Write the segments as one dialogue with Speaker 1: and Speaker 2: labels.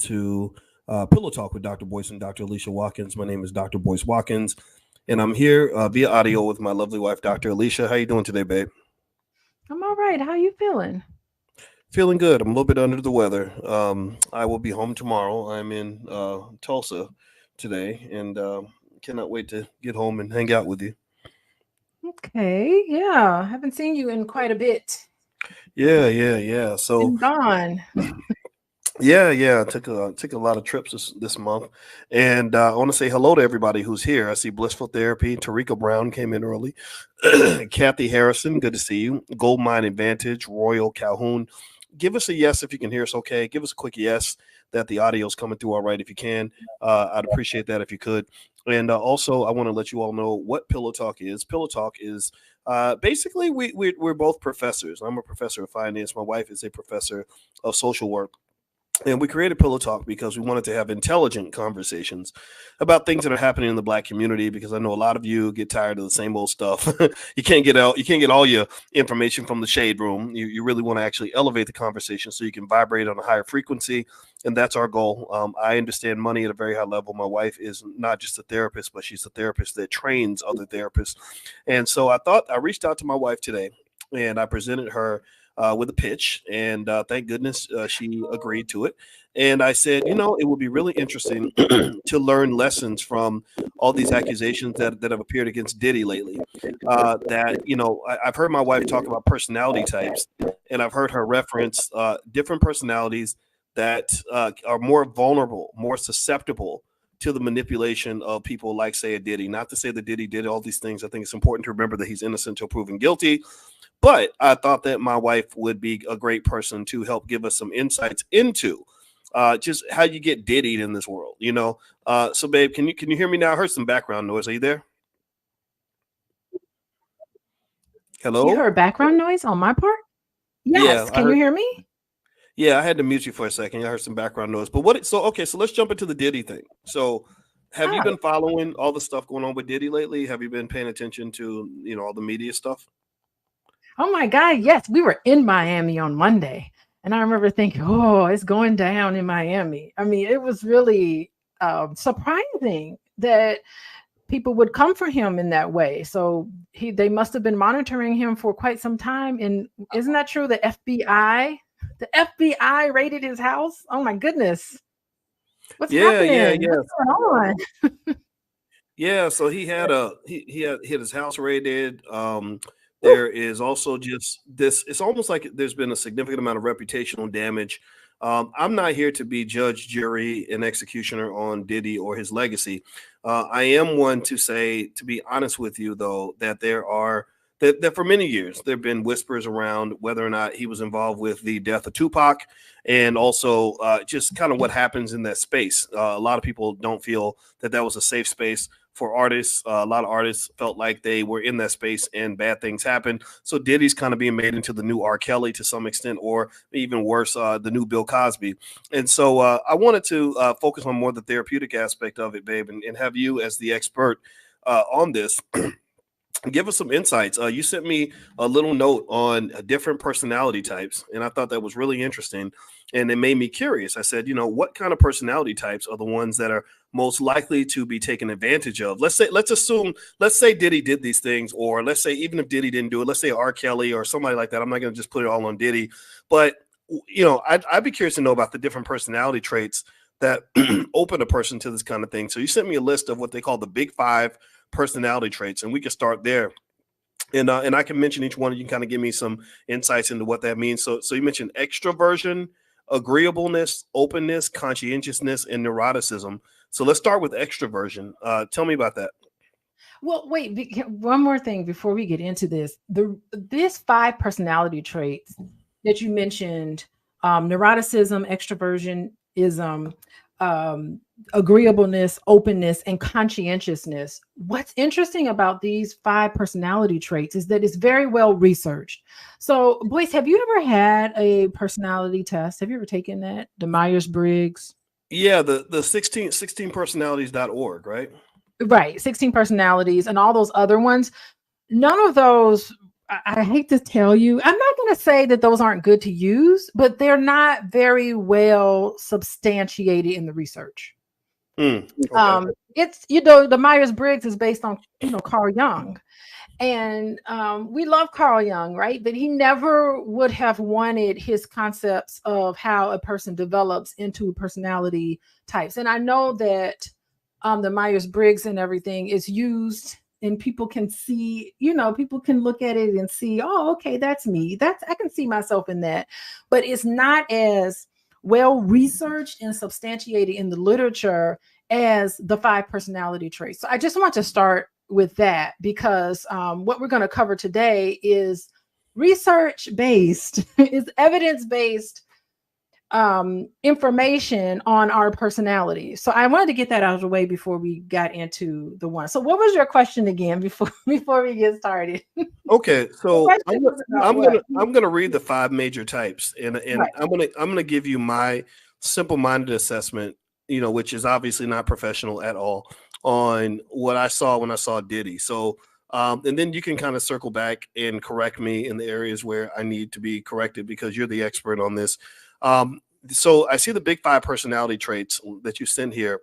Speaker 1: to Pillow Talk with Dr. Boyce and Dr. Alicia Watkins. My name is Dr. Boyce Watkins, and I'm here via audio with my lovely wife, Dr. Alicia. How you doing today, babe?
Speaker 2: I'm all right. How you feeling?
Speaker 1: Feeling good. I'm a little bit under the weather. I will be home tomorrow. I'm in Tulsa today, and cannot wait to get home and hang out with you.
Speaker 2: Okay. Yeah. Haven't seen you in quite a bit.
Speaker 1: Yeah. So
Speaker 2: Been gone.
Speaker 1: yeah. I took a lot of trips this month, and I want to say hello to everybody who's here. I see Blissful Therapy. Tarika Brown came in early. Kathy Harrison, good to see you. Goldmine Advantage, Royal Calhoun. Give us a yes if you can hear us. Okay, give us a quick yes that the audio is coming through all right. If you can, I'd appreciate that if you could. And also, I want to let you all know what Pillow Talk is. Pillow Talk is basically we're both professors. I'm a professor of finance. My wife is a professor of social work. And we created Pillow Talk because we wanted to have intelligent conversations about things that are happening in the Black community. Because I know a lot of you get tired of the same old stuff. You can't get all your information from the shade room. You really want to actually elevate the conversation so you can vibrate on a higher frequency, and that's our goal. I understand money at a very high level. My wife is not just a therapist, but she's a therapist that trains other therapists. And so I reached out to my wife today, and I presented her with a pitch, and thank goodness she agreed to it. And I said, it would be really interesting to learn lessons from all these accusations that have appeared against Diddy lately. I've heard my wife talk about personality types, and I've heard her reference different personalities that are more vulnerable, more susceptible to the manipulation of people like, say, a Diddy. Not to say that Diddy did all these things. I think it's important to remember that he's innocent until proven guilty. But I thought that my wife would be a great person to help give us some insights into just how you get diddied in this world, So, babe, can you hear me now? I heard some background noise. Are you there?
Speaker 2: You
Speaker 1: Hello?
Speaker 2: heard background noise on my part?
Speaker 1: Yeah,
Speaker 2: Yes.
Speaker 1: I
Speaker 2: Can you
Speaker 1: heard.
Speaker 2: hear me?
Speaker 1: Yeah, I had to mute you for a second. I heard some background noise. But so let's jump into the Diddy thing. So, have
Speaker 2: All
Speaker 1: you
Speaker 2: right.
Speaker 1: been following all the stuff going on with Diddy lately? Have you been paying attention to, all the media stuff?
Speaker 2: Oh my God. Yes. We were in Miami on Monday. And I remember thinking, oh, it's going down in Miami. I mean, it was really surprising that people would come for him in that way. So they must have been monitoring him for quite some time. And isn't that true? The FBI raided his house. Oh my goodness. What's happening?
Speaker 1: Yeah.
Speaker 2: What's going on?
Speaker 1: Yeah, so he had his house raided. There is also just this. It's almost like there's been a significant amount of reputational damage. I'm not here to be judge, jury, and executioner on Diddy or his legacy. I am one to say, to be honest with you, though, that that for many years there have been whispers around whether or not he was involved with the death of Tupac, and also just kind of what happens in that space. A lot of people don't feel that was a safe space for artists. A lot of artists felt like they were in that space and bad things happened. So Diddy's kind of being made into the new R. Kelly to some extent, or even worse, the new Bill Cosby. And so I wanted to focus on more the therapeutic aspect of it, babe, and have you as the expert on this. Give us some insights. You sent me a little note on different personality types, and I thought that was really interesting. And it made me curious. I said, what kind of personality types are the ones that are most likely to be taken advantage of? Let's say Diddy did these things, or let's say even if Diddy didn't do it, let's say R. Kelly or somebody like that. I'm not going to just put it all on Diddy, but I'd be curious to know about the different personality traits that open a person to this kind of thing. So you sent me a list of what they call the big five personality traits, and we can start there. And I can mention each one. You can kind of give me some insights into what that means. So you mentioned extroversion, agreeableness, openness, conscientiousness, and neuroticism. So let's start with extroversion. Tell me about that.
Speaker 2: Well, wait, one more thing before we get into this. These five personality traits that you mentioned, neuroticism, extroversionism, agreeableness, openness, and conscientiousness. What's interesting about these five personality traits is that it's very well researched. So, Boyce, have you ever had a personality test? Have you ever taken that? The Myers-Briggs?
Speaker 1: Yeah, the 16personalities.org, right?
Speaker 2: Right, 16 personalities and all those other ones. None of those I hate to tell you, I'm not going to say that those aren't good to use, but they're not very well substantiated in the research.
Speaker 1: Okay.
Speaker 2: It's, you know, the Myers-Briggs is based on, you know, Carl Jung. And we love Carl Jung, right? But he never would have wanted his concepts of how a person develops into personality types. And I know that the Myers-Briggs and everything is used, and people can see, you know, people can look at it and see, oh, okay, that's me. That's, I can see myself in that. But it's not as well researched and substantiated in the literature as the 5 personality traits. So I just want to start with that, because what we're going to cover today is research based, is evidence based information on our personality. So I wanted to get that out of the way before we got into the one. So what was your question again before we get started?
Speaker 1: Okay, so I'm gonna read the 5 major types, and
Speaker 2: Right.
Speaker 1: I'm gonna give you my simple-minded assessment, you know, which is obviously not professional at all, on what I saw when I saw Diddy. So, and then you can kind of circle back and correct me in the areas where I need to be corrected, because you're the expert on this. So I see the big 5 personality traits that you sent here.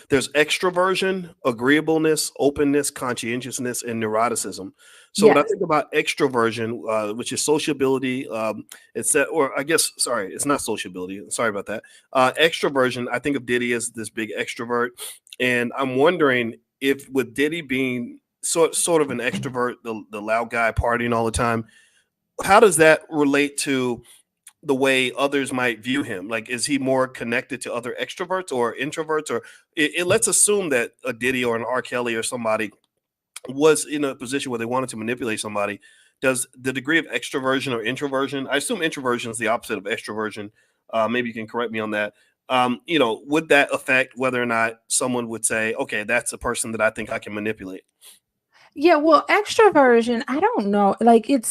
Speaker 1: There's extroversion, agreeableness, openness, conscientiousness, and neuroticism. So when I
Speaker 2: Yes.
Speaker 1: think about extroversion, which is sociability, it's that, or I guess, sorry, it's not sociability. Sorry about that. Extroversion, I think of Diddy as this big extrovert, and I'm wondering if, with Diddy being sort of an extrovert, the loud guy partying all the time, how does that relate to the way others might view him? Like, is he more connected to other extroverts or introverts? Or let's assume that a Diddy or an R. Kelly or somebody was in a position where they wanted to manipulate somebody. Does the degree of extroversion or introversion, I assume introversion is the opposite of extroversion. Maybe you can correct me on that. You know, would that affect whether or not someone would say, okay, that's a person that I think I can manipulate?
Speaker 2: Yeah, well, extroversion, I don't know. Like it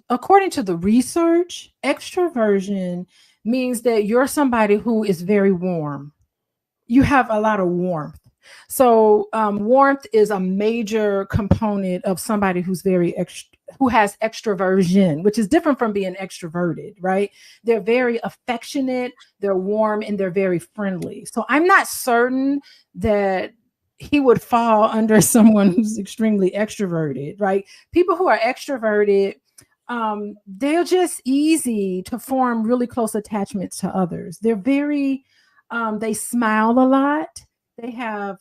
Speaker 2: according to the research, extroversion means that you're somebody who is very warm. You have a lot of warmth. So warmth is a major component of somebody who's who has extroversion, which is different from being extroverted, right? They're very affectionate, they're warm, and they're very friendly. So I'm not certain that he would fall under someone who's extremely extroverted, right? People who are extroverted, they're just easy to form really close attachments to others. They're very they smile a lot. They have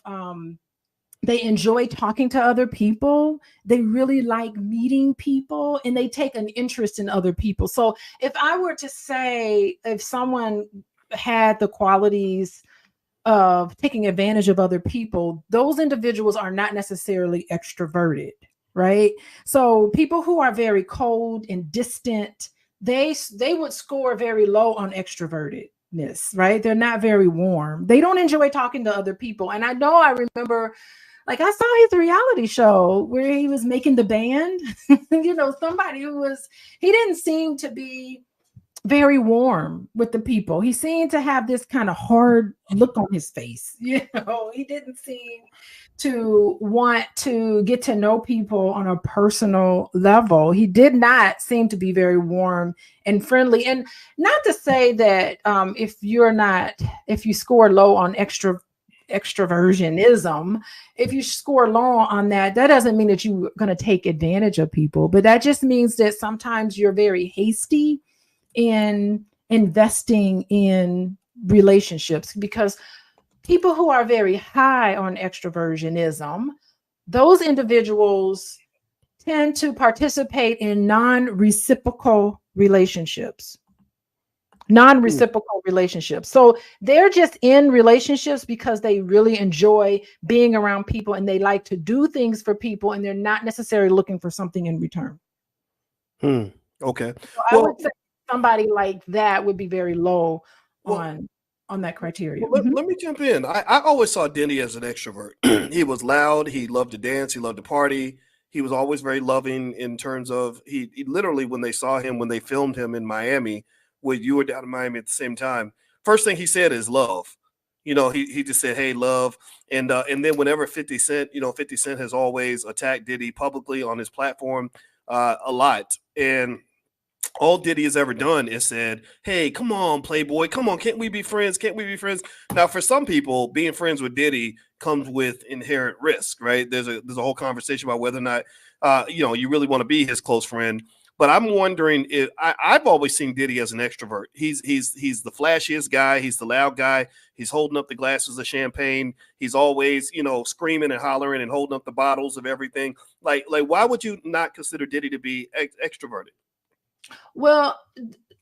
Speaker 2: they enjoy talking to other people. They really like meeting people, and they take an interest in other people. So if I were to say, if someone had the qualities of taking advantage of other people, those individuals are not necessarily extroverted, right? So people who are very cold and distant, they would score very low on extrovertedness, right? They're not very warm. They don't enjoy talking to other people. And I know, I remember, like, I saw his reality show where he was making the band. You know, somebody who was, he didn't seem to be very warm with the people. He seemed to have this kind of hard look on his face. You know, he didn't seem to want to get to know people on a personal level. He did not seem to be very warm and friendly. And not to say that if you score low on extroversionism, if you score low on that, that doesn't mean that you're going to take advantage of people, but that just means that sometimes you're very hasty in investing in relationships, because people who are very high on extroversionism, those individuals tend to participate in non-reciprocal relationships. Non-reciprocal relationships. So they're just in relationships because they really enjoy being around people, and they like to do things for people, and they're not necessarily looking for something in return.
Speaker 1: Okay.
Speaker 2: So I
Speaker 1: Well,
Speaker 2: would say somebody like that would be very low
Speaker 1: well,
Speaker 2: on that criteria.
Speaker 1: well, let me jump in. I always saw Denny as an extrovert. He was loud. He loved to dance. He loved to party. He was always very loving in terms of he literally, when they saw him, when they filmed him in Miami, where you were down in Miami at the same time, first thing he said is love. You know, he just said, "Hey, love," and then whenever 50 Cent, you know, 50 Cent has always attacked Diddy publicly on his platform. a lot. And all Diddy has ever done is said, "Hey, come on, Playboy, come on, can't we be friends? Can't we be friends?" Now, for some people, being friends with Diddy comes with inherent risk, right? There's a whole conversation about whether or not you really want to be his close friend. But I'm wondering if I've always seen Diddy as an extrovert. He's the flashiest guy. He's the loud guy. He's holding up the glasses of champagne. He's always screaming and hollering and holding up the bottles of everything. Like why would you not consider Diddy to be extroverted?
Speaker 2: Well,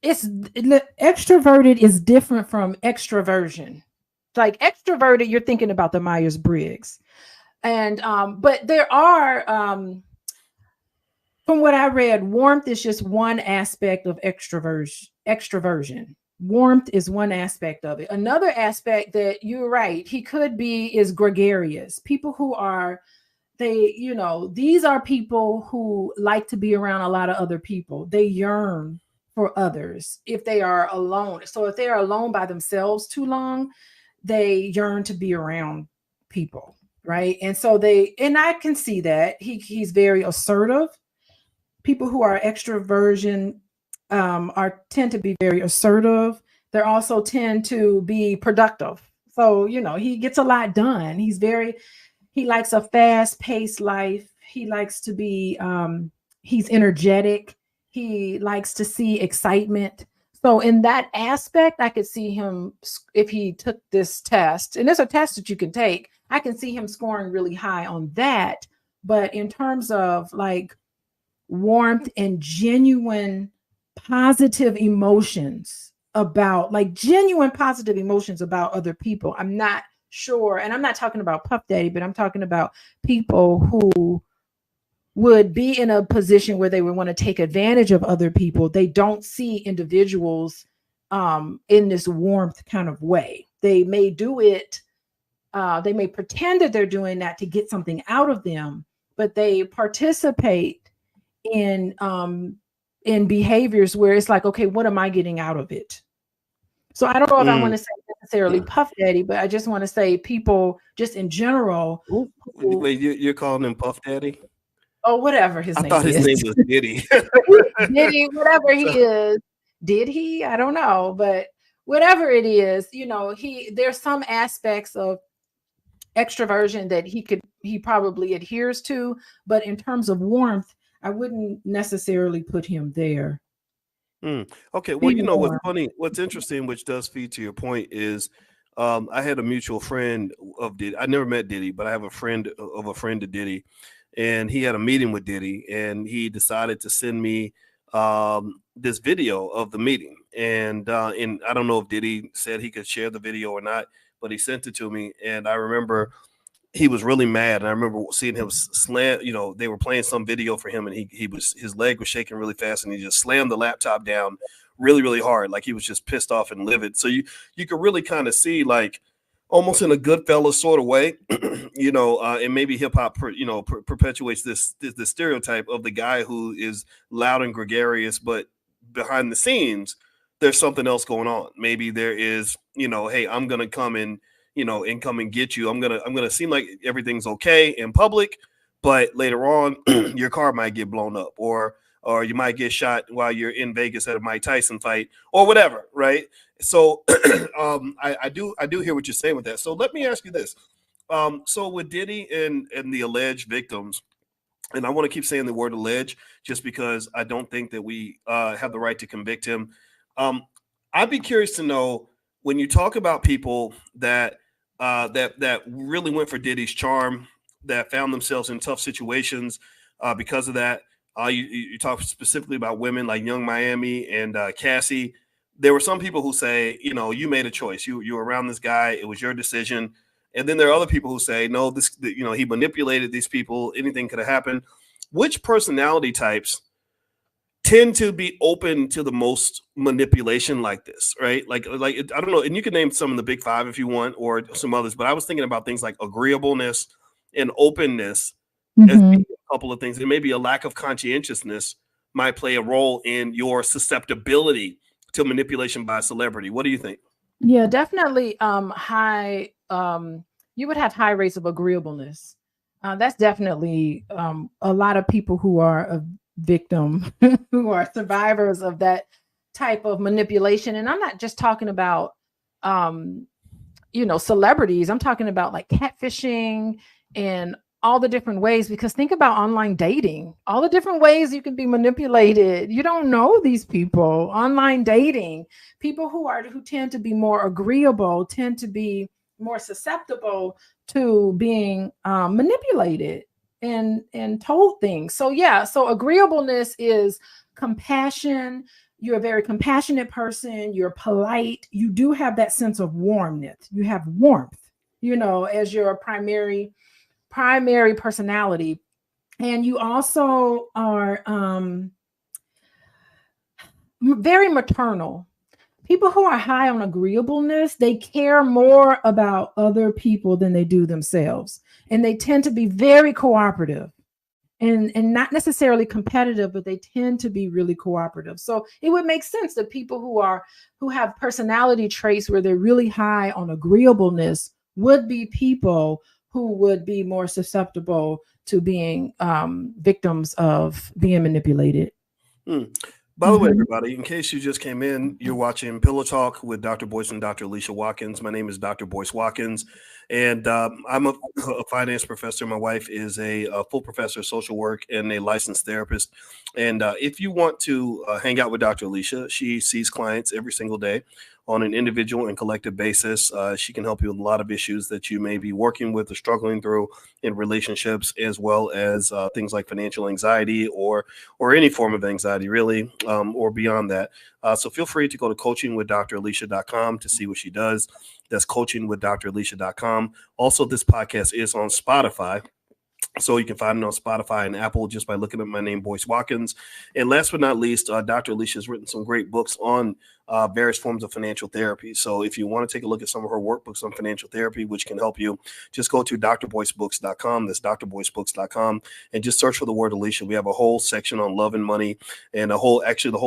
Speaker 2: extroverted is different from extroversion. Like extroverted, you're thinking about the Myers-Briggs. And but there are from what I read, warmth is just one aspect of extroversion. Warmth is one aspect of it. Another aspect that you're right, he could be is gregarious. People who are these are people who like to be around a lot of other people. They yearn for others if they are alone. So if they are alone by themselves too long, they yearn to be around people, right? And so and I can see that he's very assertive. People who are extroversion tend to be very assertive. They also tend to be productive. So he gets a lot done. He likes a fast-paced life. He likes to be he's energetic. He likes to see excitement. So in that aspect, I could see him, if he took this test, and there's a test that you can take, I can see him scoring really high on that. But in terms of like warmth and genuine positive emotions genuine positive emotions about other people, I'm not sure. And I'm not talking about Puff Daddy, but I'm talking about people who would be in a position where they would want to take advantage of other people. They don't see individuals in this warmth kind of way. They may do it. They may pretend that they're doing that to get something out of them, but they participate in behaviors where it's like, okay, what am I getting out of it? So I don't know if I want to say necessarily Puff Daddy, but I just want to say people just in general.
Speaker 1: Wait, you're calling him Puff Daddy?
Speaker 2: Oh, whatever his name is. I thought
Speaker 1: his name was Diddy.
Speaker 2: Diddy, whatever he is. Did he? I don't know. But whatever it is, there's some aspects of extroversion that he probably adheres to. But in terms of warmth, I wouldn't necessarily put him there.
Speaker 1: Okay. Well, what's funny, what's interesting, which does feed to your point, is I had a mutual friend of Diddy. I never met Diddy, but I have a friend of a friend of Diddy, and he had a meeting with Diddy, and he decided to send me this video of the meeting. And I don't know if Diddy said he could share the video or not, but he sent it to me, and I remember he was really mad. And I remember seeing him slam, they were playing some video for him, and his leg was shaking really fast, and he just slammed the laptop down really, really hard. Like he was just pissed off and livid. So you could really kind of see, like, almost in a Goodfellas sort of way, and maybe hip hop, perpetuates this stereotype of the guy who is loud and gregarious, but behind the scenes, there's something else going on. Maybe there is, hey, I'm going to come and come and get you. I'm gonna seem like everything's okay in public, but later on, your car might get blown up, or you might get shot while you're in Vegas at a Mike Tyson fight, or whatever, right? So, I do hear what you're saying with that. So let me ask you this: so with Diddy and the alleged victims, and I want to keep saying the word alleged just because I don't think that we have the right to convict him. I'd be curious to know, when you talk about people that really went for Diddy's charm, that found themselves in tough situations because of that. You talk specifically about women like Young Miami and Cassie. There were some people who say, you made a choice. You were around this guy. It was your decision. And then there are other people who say, no, he manipulated these people. Anything could have happened. Which personality types tend to be open to the most manipulation like this, right? Like I don't know, and you can name some of the big five if you want, or some others, but I was thinking about things like agreeableness and openness as being a couple of things, and maybe a lack of conscientiousness might play a role in your susceptibility to manipulation by a celebrity. What do you think?
Speaker 2: Yeah, definitely high you would have high rates of agreeableness. That's definitely a lot of people who are victim who are survivors of that type of manipulation. And I'm not just talking about um celebrities. I'm talking about like catfishing and all the different ways, because think about online dating, all the different ways you can be manipulated. You don't know these people. Online dating, people who tend to be more agreeable tend to be more susceptible to being manipulated and told things. So yeah, so agreeableness is compassion. You're a very compassionate person. You're polite. You do have that sense of warmth. You have warmth, as your primary personality. And you also are very maternal. People who are high on agreeableness, they care more about other people than they do themselves. And they tend to be very cooperative and not necessarily competitive, but they tend to be really cooperative. So it would make sense that people who have personality traits where they're really high on agreeableness would be people who would be more susceptible to being victims of being manipulated.
Speaker 1: By the way, everybody, in case you just came in, you're watching Pillow Talk with Dr. Boyce and Dr. Alicia Watkins. My name is Dr. Boyce Watkins, and I'm a finance professor. My wife is a full professor of social work and a licensed therapist. And if you want to hang out with Dr. Alicia, she sees clients every single day on an individual and collective basis. She can help you with a lot of issues that you may be working with or struggling through in relationships, as well as things like financial anxiety or any form of anxiety, really, or beyond that. So feel free to go to coachingwithdralicia.com to see what she does. That's coachingwithdralicia.com. Also, this podcast is on Spotify. So you can find it on Spotify and Apple just by looking at my name, Boyce Watkins. And last but not least, Dr. Alicia has written some great books on various forms of financial therapy. So if you want to take a look at some of her workbooks on financial therapy, which can help you, just go to drboycebooks.com. That's drboycebooks.com, and just search for the word Alicia. We have a whole section on love and money, and the whole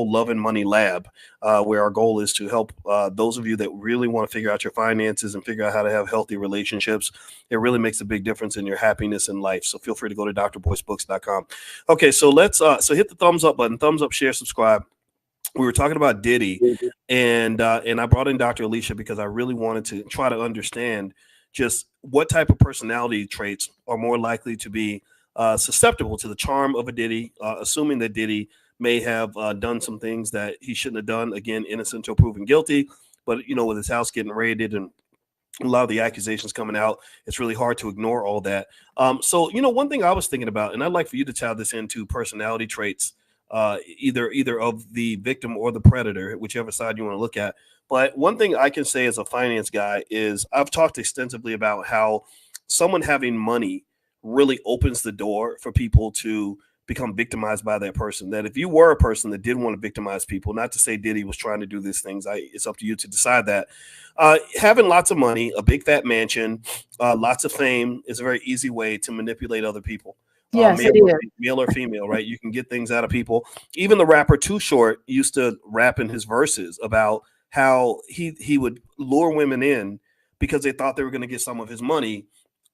Speaker 1: love and money lab, where our goal is to help those of you that really want to figure out your finances and figure out how to have healthy relationships. It really makes a big difference in your happiness in life. So feel free to go to drboycebooks.com. Okay, so let's hit the thumbs up button, thumbs up, share, subscribe. We were talking about Diddy, and I brought in Dr. Alicia because I really wanted to try to understand just what type of personality traits are more likely to be susceptible to the charm of a Diddy, assuming that Diddy may have done some things that he shouldn't have done. Again, innocent until proven guilty, but with his house getting raided and a lot of the accusations coming out, it's really hard to ignore all that. So one thing I was thinking about, and I'd like for you to tie this into personality traits, either of the victim or the predator, whichever side you want to look at. But one thing I can say as a finance guy is I've talked extensively about how someone having money really opens the door for people to become victimized by that person. That if you were a person that did want to victimize people, not to say Diddy was trying to do these things, it's up to you to decide that. Having lots of money, a big fat mansion, lots of fame is a very easy way to manipulate other people.
Speaker 2: Yes,
Speaker 1: male or female, right? You can get things out of people. Even the rapper Too Short used to rap in his verses about how he would lure women in because they thought they were going to get some of his money.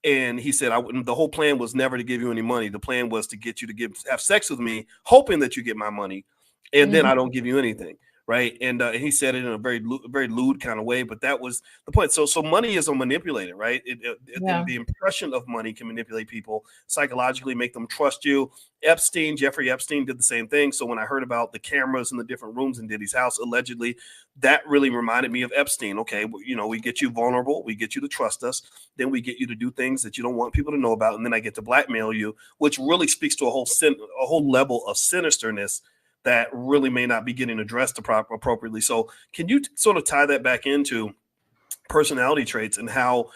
Speaker 1: And he said, the whole plan was never to give you any money. The plan was to get you to have sex with me, hoping that you get my money. And then I don't give you anything. Right. And he said it in a very lewd kind of way, but that was the point. So money is a manipulator, right? The impression of money can manipulate people psychologically, make them trust you. Jeffrey Epstein did the same thing. So when I heard about the cameras in the different rooms in Diddy's house, allegedly, that really reminded me of Epstein. Okay, we get you vulnerable, we get you to trust us, then we get you to do things that you don't want people to know about, and then I get to blackmail you, which really speaks to a whole level of sinisterness that really may not be getting addressed appropriately. So can you sort of tie that back into personality traits and how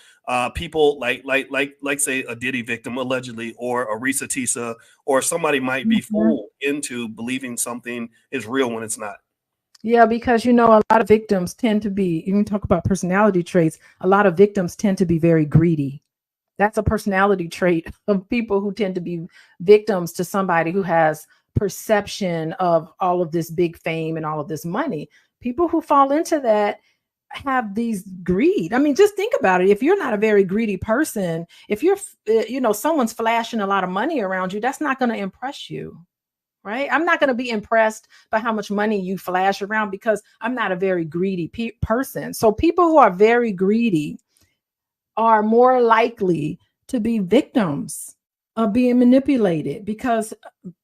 Speaker 1: people like say a Diddy victim allegedly, or a Risa Tisa, or somebody might be fooled into believing something is real when it's not?
Speaker 2: Yeah, because a lot of victims tend to be, you can talk about personality traits, a lot of victims tend to be very greedy. That's a personality trait of people who tend to be victims to somebody who has perception of all of this big fame and all of this money. People who fall into that have these greed. I mean, just think about it. If you're not a very greedy person, if you're, someone's flashing a lot of money around you, that's not going to impress you. right? I'm not going to be impressed by how much money you flash around because I'm not a very greedy person. So people who are very greedy are more likely to be victims of being manipulated because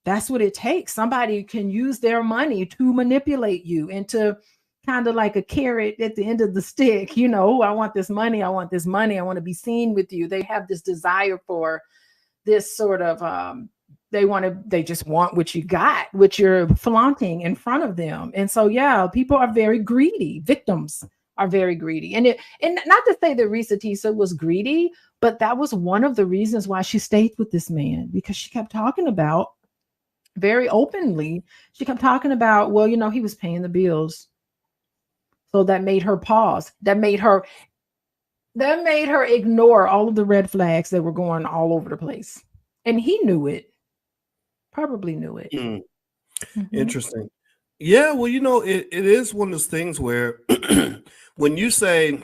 Speaker 2: that's what it takes. Somebody can use their money to manipulate you into kind of like a carrot at the end of the stick. You know, I want this money. I want this money. I want to be seen with you. They have this desire for this sort of they just want what you got, what you're flaunting in front of them. And so yeah, people are very greedy. Victims are very greedy. And not to say that Risa Tisa was greedy, but that was one of the reasons why she stayed with this man, because she kept talking about very openly, she kept talking about, well, you know, he was paying the bills. So that made her pause. That made her ignore all of the red flags that were going all over the place. And he knew it. Probably knew it.
Speaker 1: Mm,
Speaker 2: Mhm.
Speaker 1: interesting. Yeah, well, it is one of those things where when you say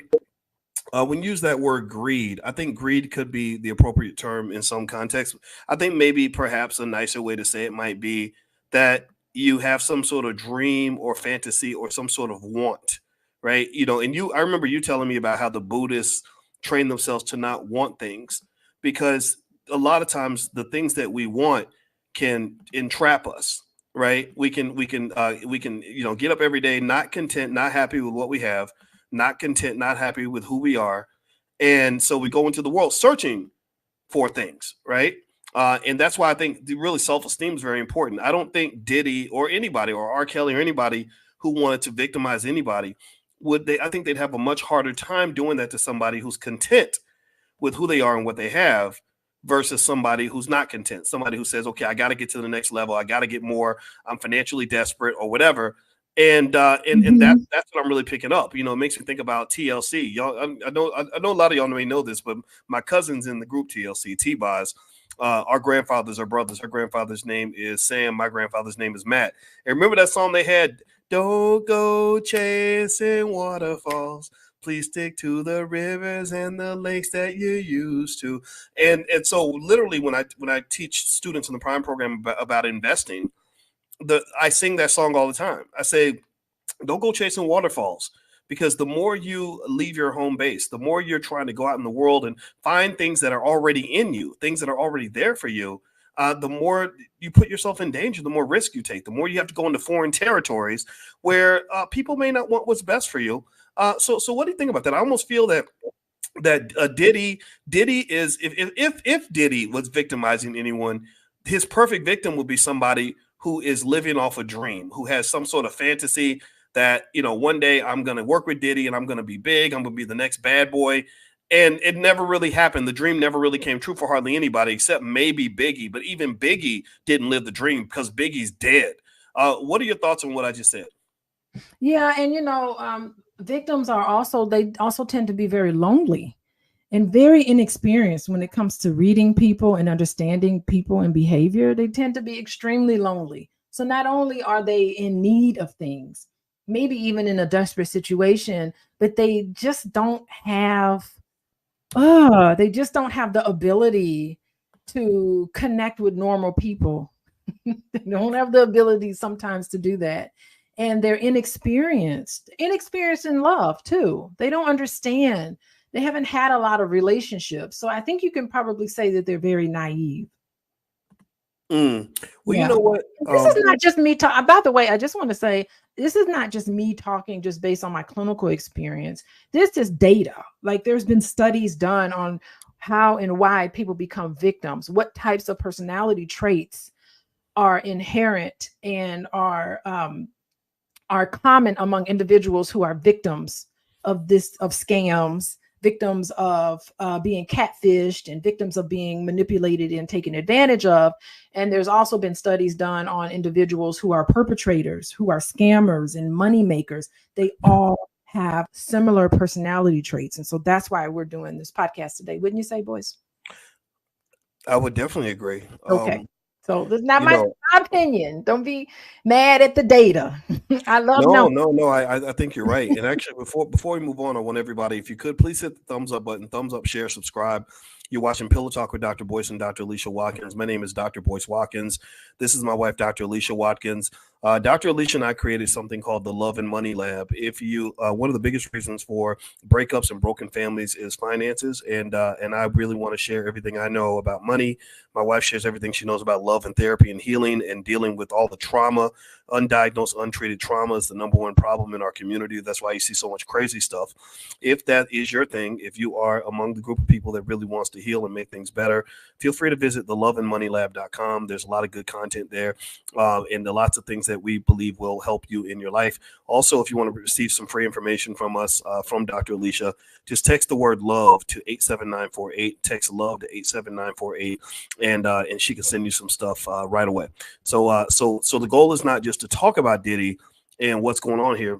Speaker 1: when you use that word greed, I think greed could be the appropriate term in some context. I think maybe perhaps a nicer way to say it might be that you have some sort of dream or fantasy or some sort of want, right? And I remember you telling me about how the Buddhists train themselves to not want things because a lot of times the things that we want can entrap us, right? We can get up every day not content, not happy with what we have, not content, not happy with who we are. And so we go into the world searching for things, right? And that's why I think really self-esteem is very important. I don't think Diddy or anybody or R. Kelly or anybody who wanted to victimize anybody I think they'd have a much harder time doing that to somebody who's content with who they are and what they have versus somebody who's not content, somebody who says, okay, I got to get to the next level. I got to get more. I'm financially desperate or whatever. And
Speaker 2: Mhm.
Speaker 1: that's what I'm really picking up. It makes me think about TLC. Y'all, I know a lot of y'all may know this, but my cousins in the group TLC, T-Boz, our grandfathers are brothers. Her grandfather's name is Sam. My grandfather's name is Matt. And remember that song they had? Don't go chasing waterfalls. Please stick to the rivers and the lakes that you used to. And so literally when I teach students in the prime program about investing, I sing that song all the time. I say, don't go chasing waterfalls because the more you leave your home base, the more you're trying to go out in the world and find things that are already in you, things that are already there for you. The more you put yourself in danger, the more risk you take, the more you have to go into foreign territories where people may not want what's best for you. So what do you think about that? I almost feel that Diddy is if Diddy was victimizing anyone, his perfect victim would be somebody who is living off a dream, who has some sort of fantasy that one day I'm going to work with Diddy and I'm going to be big, I'm going to be the next bad boy. And it never really happened. The dream never really came true for hardly anybody except maybe Biggie. But even Biggie didn't live the dream because Biggie's dead. What are your thoughts on what I just said?
Speaker 2: Yeah, and victims they also tend to be very lonely and very inexperienced when it comes to reading people and understanding people and behavior. They tend to be extremely lonely. So not only are they in need of things, maybe even in a desperate situation, but they just don't have the ability to connect with normal people. They don't have the ability sometimes to do that. And they're inexperienced in love too. They don't understand. They haven't had a lot of relationships. So I think you can probably say that they're very naive.
Speaker 1: Mm. Well, you
Speaker 2: Yeah.
Speaker 1: know what?
Speaker 2: This is not just me talking. By the way, I just want to say this is not just me talking just based on my clinical experience. This is data. Like there's been studies done on how and why people become victims, what types of personality traits are inherent and are common among individuals who are victims of scams, victims of being catfished, and victims of being manipulated and taken advantage of. And there's also been studies done on individuals who are perpetrators, who are scammers and money makers. They all have similar personality traits, and so that's why we're doing this podcast today. Wouldn't you say, Boyce?
Speaker 1: I would definitely agree.
Speaker 2: Okay. So this is not
Speaker 1: You know,
Speaker 2: my opinion. Don't be mad at the data. I love
Speaker 1: no,
Speaker 2: numbers.
Speaker 1: no, no. I think you're right. And actually, before we move on, I want everybody, if you could, please hit the thumbs up button, thumbs up, share, subscribe. You're watching Pillow Talk with Dr. Boyce and Dr. Alicia Watkins. My name is Dr. Boyce Watkins. This is my wife, Dr. Alicia Watkins. Dr. Alicia and I created something called the Love and Money Lab. If you, one of the biggest reasons for breakups and broken families is finances, and I really want to share everything I know about money. My wife shares everything she knows about love and therapy and healing and dealing with all the trauma. Undiagnosed, untreated trauma is the number one problem in our community. That's why you see so much crazy stuff. If that is your thing, if you are among the group of people that really wants to heal and make things better, feel free to visit theloveandmoneylab.com. There's a lot of good content there, and lots of things that we believe will help you in your life. Also, if you want to receive some free information from us, from Dr. Alicia, just text the word love to 87948. Text love to 87948, and she can send you some stuff right away. So the goal is not just to talk about Diddy and what's going on here.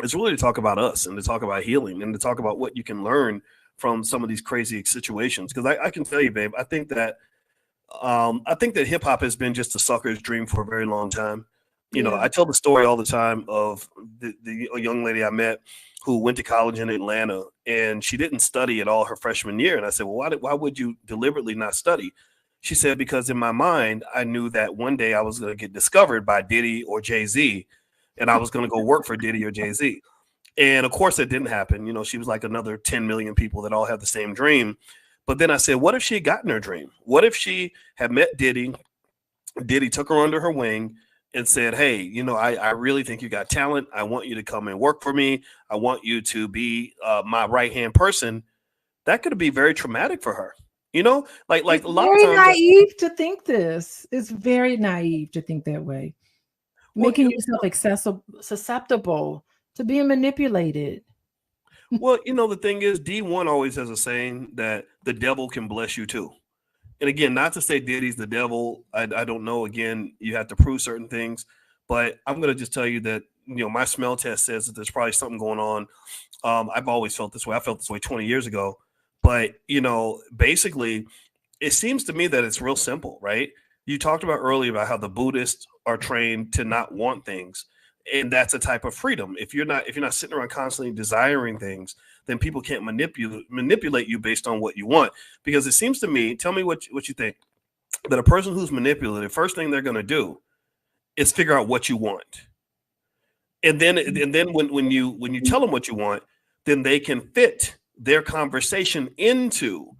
Speaker 1: It's really to talk about us and to talk about healing and to talk about what you can learn from some of these crazy situations. Because I can tell you, babe, I think that hip hop has been just a sucker's dream for a very long time. You know,
Speaker 2: Yeah.
Speaker 1: I tell the story all the time of a young lady I met who went to college in Atlanta, and she didn't study at all her freshman year. And I said, well, why would you deliberately not study? She said, because in my mind, I knew that one day I was going to get discovered by Diddy or Jay-Z, and I was going to go work for Diddy or Jay-Z. And of course, it didn't happen. You know, she was like another 10 million people that all have the same dream. But then I said, what if she had gotten her dream? What if she had met Diddy? Diddy took her under her wing and said, hey, you know, I really think you got talent. I want you to come and work for me. I want you to be my right hand person. That could be very traumatic for her. You know, like
Speaker 2: It's
Speaker 1: a lot of
Speaker 2: very
Speaker 1: times,
Speaker 2: naive to think this. It's very naive to think that way.
Speaker 1: well,
Speaker 2: Making yourself accessible, susceptible to being manipulated.
Speaker 1: the thing is, D1 always has a saying that the devil can bless you too. And again, not to say Diddy's the devil. I don't know. Again, you have to prove certain things, but I'm going to just tell you that, my smell test says that there's probably something going on. I've always felt this way. I felt this way 20 years ago, but basically it seems to me that it's real simple, right? You talked about earlier about how the Buddhists are trained to not want things. And that's a type of freedom. If you're not sitting around constantly desiring things, then people can't manipulate you based on what you want. Because it seems to me, tell me what you think, that a person who's manipulative, first thing they're going to do is figure out what you want. And then when you tell them what you want, then they can fit their conversation into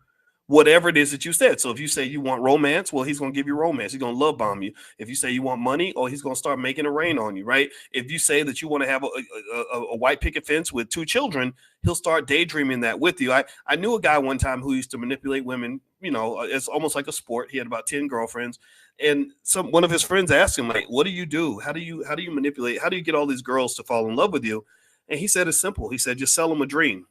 Speaker 1: whatever it is that you said. So if you say you want romance, well, he's going to give you romance. He's going to love bomb you. If you say you want money, oh, he's going to start making it rain on you, right? If you say that you want to have a white picket fence with 2 children, he'll start daydreaming that with you. I knew a guy one time who used to manipulate women. It's almost like a sport. He had about 10 girlfriends, and one of his friends asked him, like, what do you do? How do you manipulate? How do you get all these girls to fall in love with you? And he said it's simple. He said, just sell them a dream.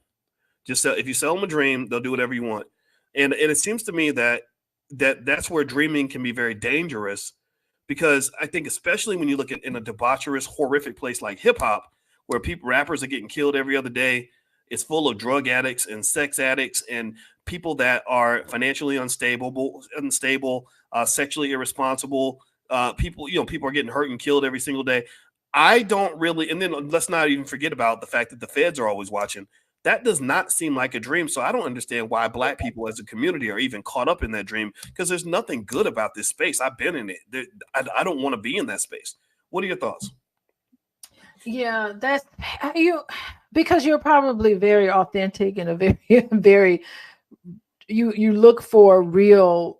Speaker 1: If you sell them a dream, they'll do whatever you want. And it seems to me that's where dreaming can be very dangerous, because I think especially when you look at in a debaucherous, horrific place like hip hop, where rappers are getting killed every other day, it's full of drug addicts and sex addicts and people that are financially unstable, sexually irresponsible. People are getting hurt and killed every single day. I don't really, and then let's not even forget about the fact that the feds are always watching. That does not seem like a dream. So I don't understand why Black people as a community are even caught up in that dream, because there's nothing good about this space. I've been in it. I don't want to be in that space. What are your thoughts?
Speaker 2: Yeah, that's you, because you're probably very authentic and a very very you look for real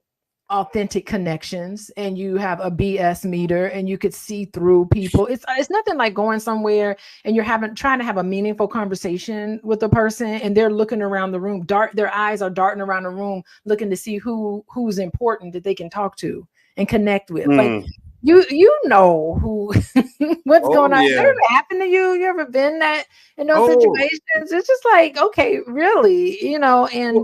Speaker 2: authentic connections, and you have a BS meter and you could see through people. It's nothing like going somewhere and you're trying to have a meaningful conversation with a person, and they're looking around the room, their eyes are darting around the room looking to see who's important that they can talk to and connect with. Like you know who what's
Speaker 1: Oh
Speaker 2: going on.
Speaker 1: yeah.
Speaker 2: Ever happened to you? You ever been that in those
Speaker 1: Oh
Speaker 2: situations? It's just like, okay, really, and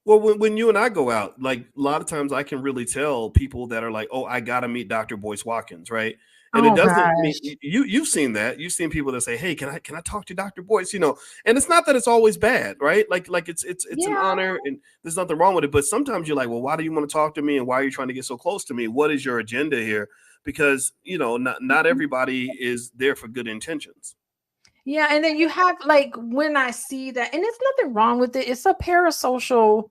Speaker 1: well, when you and I go out, like a lot of times I can really tell people that are like, oh, I gotta meet Dr. Boyce Watkins, right? And it
Speaker 2: Oh
Speaker 1: doesn't mean
Speaker 2: gosh.
Speaker 1: you've seen that. You've seen people that say, "Hey, can I talk to Dr. Boyce?" And it's not that it's always bad, right? Like it's an
Speaker 2: Yeah.
Speaker 1: honor and there's nothing wrong with it. But sometimes you're like, well, why do you want to talk to me and why are you trying to get so close to me? What is your agenda here? Because not everybody is there for good intentions.
Speaker 2: Yeah, and then you have like when I see that, and there's nothing wrong with it. It's a parasocial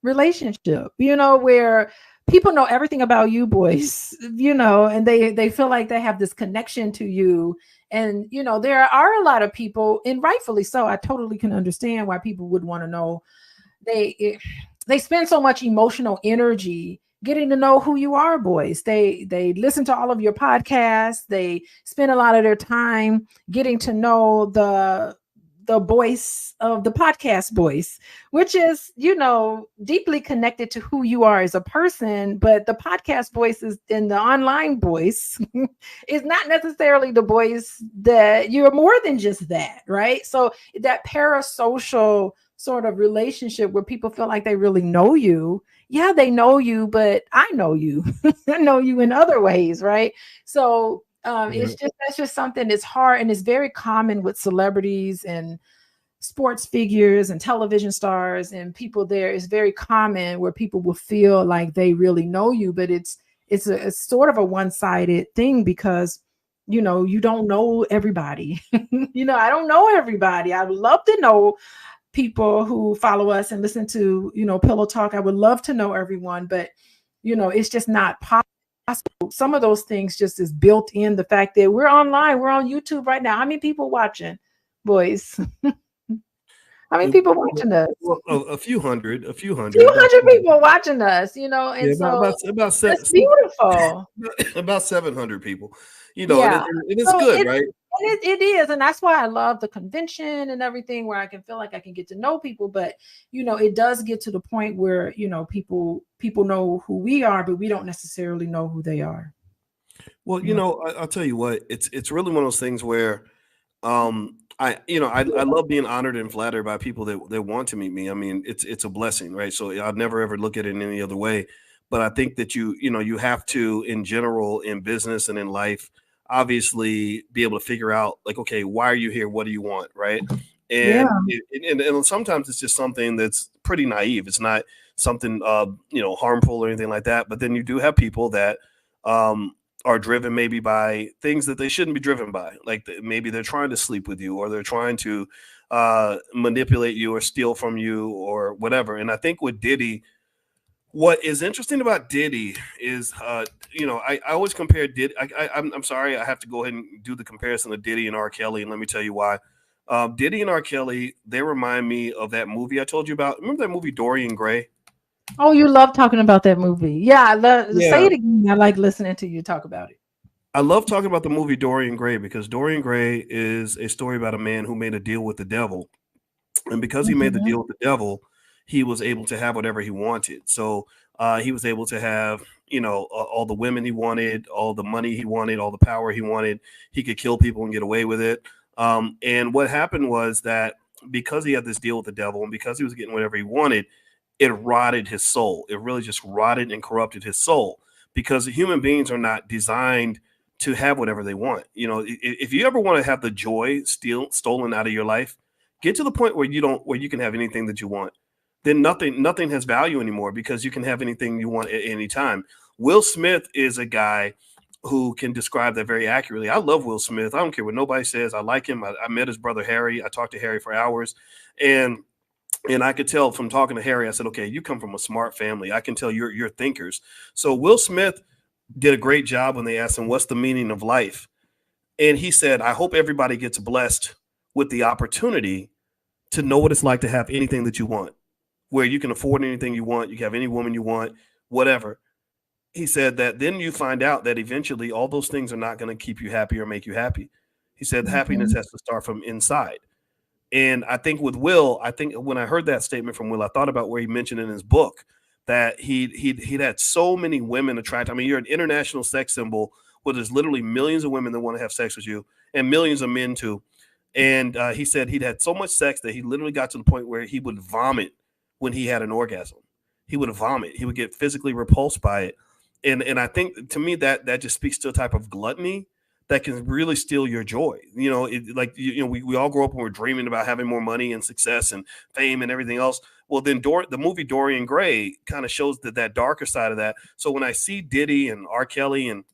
Speaker 2: relationship, where people know everything about you boys, and they feel like they have this connection to you. And there are a lot of people, and rightfully so. I totally can understand why people would want to know. They spend so much emotional energy getting to know who you are, boys. They listen to all of your podcasts. They spend a lot of their time getting to know the voice of the podcast voice, which is, deeply connected to who you are as a person. But the podcast voice is in the online voice is not necessarily the voice that you're more than just that, right? So that parasocial sort of relationship where people feel like they really know you. Yeah, they know you, but I know you. I know you in other ways, right? So
Speaker 1: Yeah.
Speaker 2: that's just something that's hard, and it's very common with celebrities and sports figures and television stars and people. There is very common where people will feel like they really know you, but it's sort of a one-sided thing because you don't know everybody. I don't know everybody. I would love to know people who follow us and listen to Pillow Talk. I would love to know everyone, but it's just not possible. Some of those things just is built in the fact that we're online, we're on YouTube right now. How many people watching, boys? How many people watching us?
Speaker 1: Well, a few
Speaker 2: Few
Speaker 1: hundred,
Speaker 2: hundred people watching us, and
Speaker 1: yeah,
Speaker 2: so
Speaker 1: about
Speaker 2: that's beautiful.
Speaker 1: about 700 people, and
Speaker 2: Yeah.
Speaker 1: it is
Speaker 2: So
Speaker 1: good, right?
Speaker 2: it is, and that's why I love the convention and everything, where I can feel like I can get to know people. But it does get to the point where people know who we are, but we don't necessarily know who they are.
Speaker 1: Well,
Speaker 2: Yeah.
Speaker 1: I'll tell you what, it's really one of those things where I love being honored and flattered by people that want to meet me. I mean, it's a blessing, right? So I'll never ever look at it in any other way. But I think that you have to, in general, in business and in life, obviously be able to figure out like, okay, why are you here? What do you want, right?
Speaker 2: Yeah.
Speaker 1: And sometimes it's just something that's pretty naive. It's not something harmful or anything like that. But then you do have people that um, are driven maybe by things that they shouldn't be driven by. Like maybe they're trying to sleep with you or they're trying to manipulate you or steal from you or whatever. And I think with Diddy, what is interesting about Diddy is, I always compare Diddy. I'm sorry, I have to go ahead and do the comparison of Diddy and R. Kelly, and let me tell you why. Diddy and R. Kelly, they remind me of that movie I told you about. Remember that movie Dorian Gray?
Speaker 2: Oh, you love talking about that movie. Yeah, I love say
Speaker 1: Yeah,
Speaker 2: it again. I like listening to you talk about it.
Speaker 1: I love talking about the movie Dorian Gray because Dorian Gray is a story about a man who made a deal with the devil. And because he made the
Speaker 2: Mhm.
Speaker 1: deal with the devil, he was able to have whatever he wanted. So he was able to have, all the women he wanted, all the money he wanted, all the power he wanted. He could kill people and get away with it. And what happened was that because he had this deal with the devil and because he was getting whatever he wanted, it rotted his soul. It really just rotted and corrupted his soul because human beings are not designed to have whatever they want. If you ever want to have the joy stolen out of your life, get to the point where you can have anything that you want. Then nothing has value anymore because you can have anything you want at any time. Will Smith is a guy who can describe that very accurately. I love Will Smith. I don't care what nobody says. I like him. I met his brother Harry. I talked to Harry for hours, and I could tell from talking to Harry. I said, "Okay, you come from a smart family. I can tell you're thinkers." So Will Smith did a great job when they asked him, "What's the meaning of life?" And he said, "I hope everybody gets blessed with the opportunity to know what it's like to have anything that you want, where you can afford anything you want, you can have any woman you want, whatever." He said that then you find out that eventually all those things are not going to keep you happy or make you happy. He said happiness
Speaker 2: Mhm.
Speaker 1: has to start from inside. And I think with Will, I think when I heard that statement from Will, I thought about where he mentioned in his book that he'd had so many women attracted. I mean, you're an international sex symbol where there's literally millions of women that want to have sex with you and millions of men too. And he said he'd had so much sex that he literally got to the point where he would vomit when he had an orgasm. He would vomit. He would get physically repulsed by it. And I think to me that just speaks to a type of gluttony that can really steal your joy. We all grow up and we're dreaming about having more money and success and fame and everything else. Well, then the movie Dorian Gray kind of shows that darker side of that. So when I see Diddy and R. Kelly and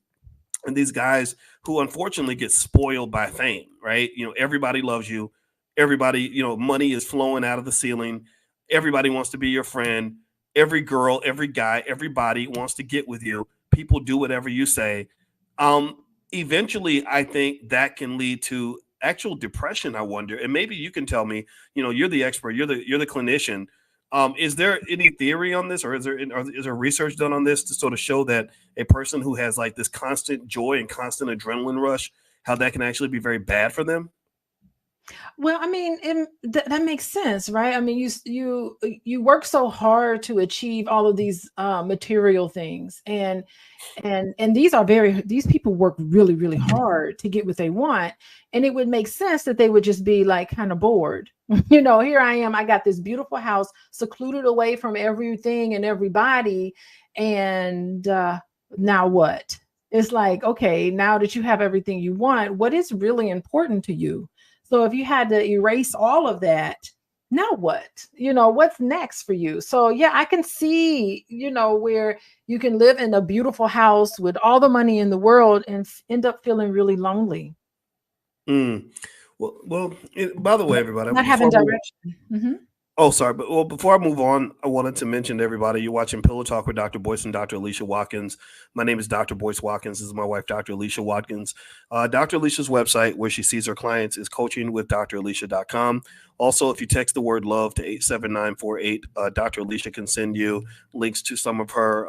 Speaker 1: these guys who unfortunately get spoiled by fame, right? Everybody loves you. Everybody, money is flowing out of the ceiling. Everybody wants to be your friend. Every girl, every guy, everybody wants to get with you. People do whatever you say. Eventually, I think that can lead to actual depression. I wonder, and maybe you can tell me. You're the expert. You're the clinician. Is there any theory on this, or is there research done on this to sort of show that a person who has like this constant joy and constant adrenaline rush, how that can actually be very bad for them?
Speaker 2: Well, I mean, that makes sense, right? I mean, you work so hard to achieve all of these material things, and these people work really, really hard to get what they want, and it would make sense that they would just be like kind of bored. Here I am, I got this beautiful house, secluded away from everything and everybody, and now what? It's like, okay, now that you have everything you want, what is really important to you? So if you had to erase all of that, now what? What's next for you? So yeah, I can see, where you can live in a beautiful house with all the money in the world and end up feeling really lonely.
Speaker 1: Well, by the way, everybody,
Speaker 2: Not having direction. Mm-hmm.
Speaker 1: Oh, sorry. But before I move on, I wanted to mention to everybody, you're watching Pillow Talk with Dr. Boyce and Dr. Alicia Watkins. My name is Dr. Boyce Watkins. This is my wife, Dr. Alicia Watkins. Dr. Alicia's website, where she sees her clients, is coachingwithdralicia.com. Also, if you text the word love to 87948, Dr. Alicia can send you links to some of her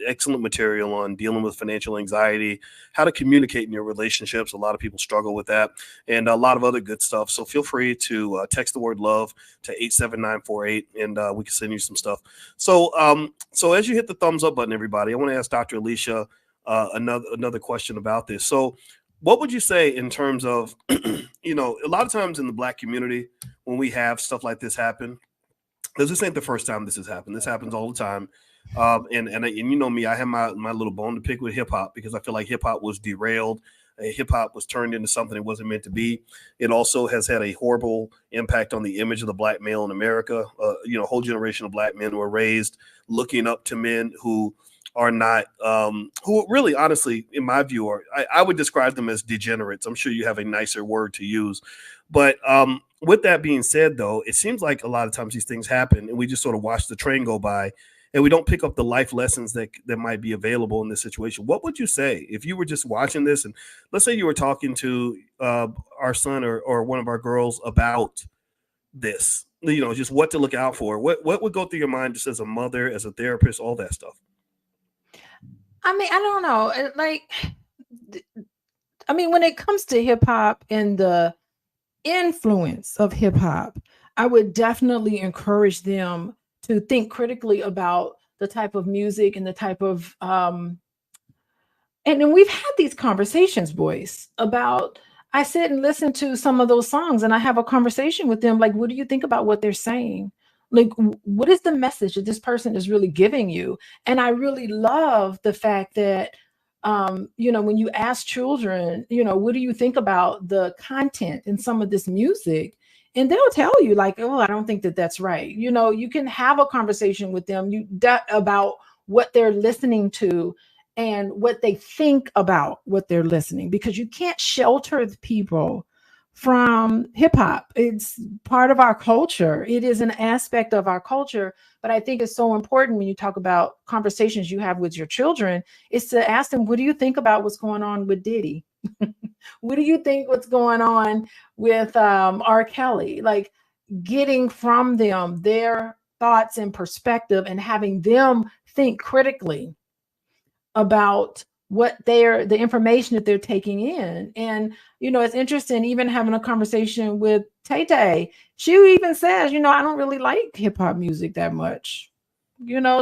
Speaker 1: excellent material on dealing with financial anxiety, how to communicate in your relationships. A lot of people struggle with that, and a lot of other good stuff. So feel free to text the word love to 87948, and we can send you some stuff. So as you hit the thumbs up button, everybody, I want to ask Dr. Alicia another question about this. So what would you say in terms of, a lot of times in the Black community, when we have stuff like this happen, because this ain't the first time this has happened. This happens all the time. And you know me, I have my little bone to pick with hip hop, because I feel like hip hop was derailed. Hip hop was turned into something it wasn't meant to be. It also has had a horrible impact on the image of the Black male in America. A whole generation of Black men were raised looking up to men who are not, who really, honestly, in my view, I would describe them as degenerates. I'm sure you have a nicer word to use. But with that being said, though, it seems like a lot of times these things happen and we just sort of watch the train go by and we don't pick up the life lessons that might be available in this situation. What would you say if you were just watching this, and let's say you were talking to our son or one of our girls about this, just what to look out for? What would go through your mind just as a mother, as a therapist, all that stuff?
Speaker 2: I mean, I don't know. When it comes to hip hop and the influence of hip hop, I would definitely encourage them to think critically about the type of music and the type of, and then we've had these conversations, Boyce, about, I sit and listen to some of those songs and I have a conversation with them. Like, what do you think about what they're saying? Like, what is the message that this person is really giving you? And I really love the fact that, when you ask children, what do you think about the content in some of this music? And they'll tell you like, oh, I don't think that that's right. You can have a conversation with them about what they're listening to and what they think about what they're listening, because you can't shelter the people from hip hop. It's part of our culture. It is an aspect of our culture. But I think it's so important when you talk about conversations you have with your children, is to ask them, what do you think about what's going on with Diddy? What do you think what's going on with R. Kelly? Like, getting from them their thoughts and perspective and having them think critically about the information that they're taking in. And, it's interesting, even having a conversation with Tay Tay, she even says, I don't really like hip hop music that much.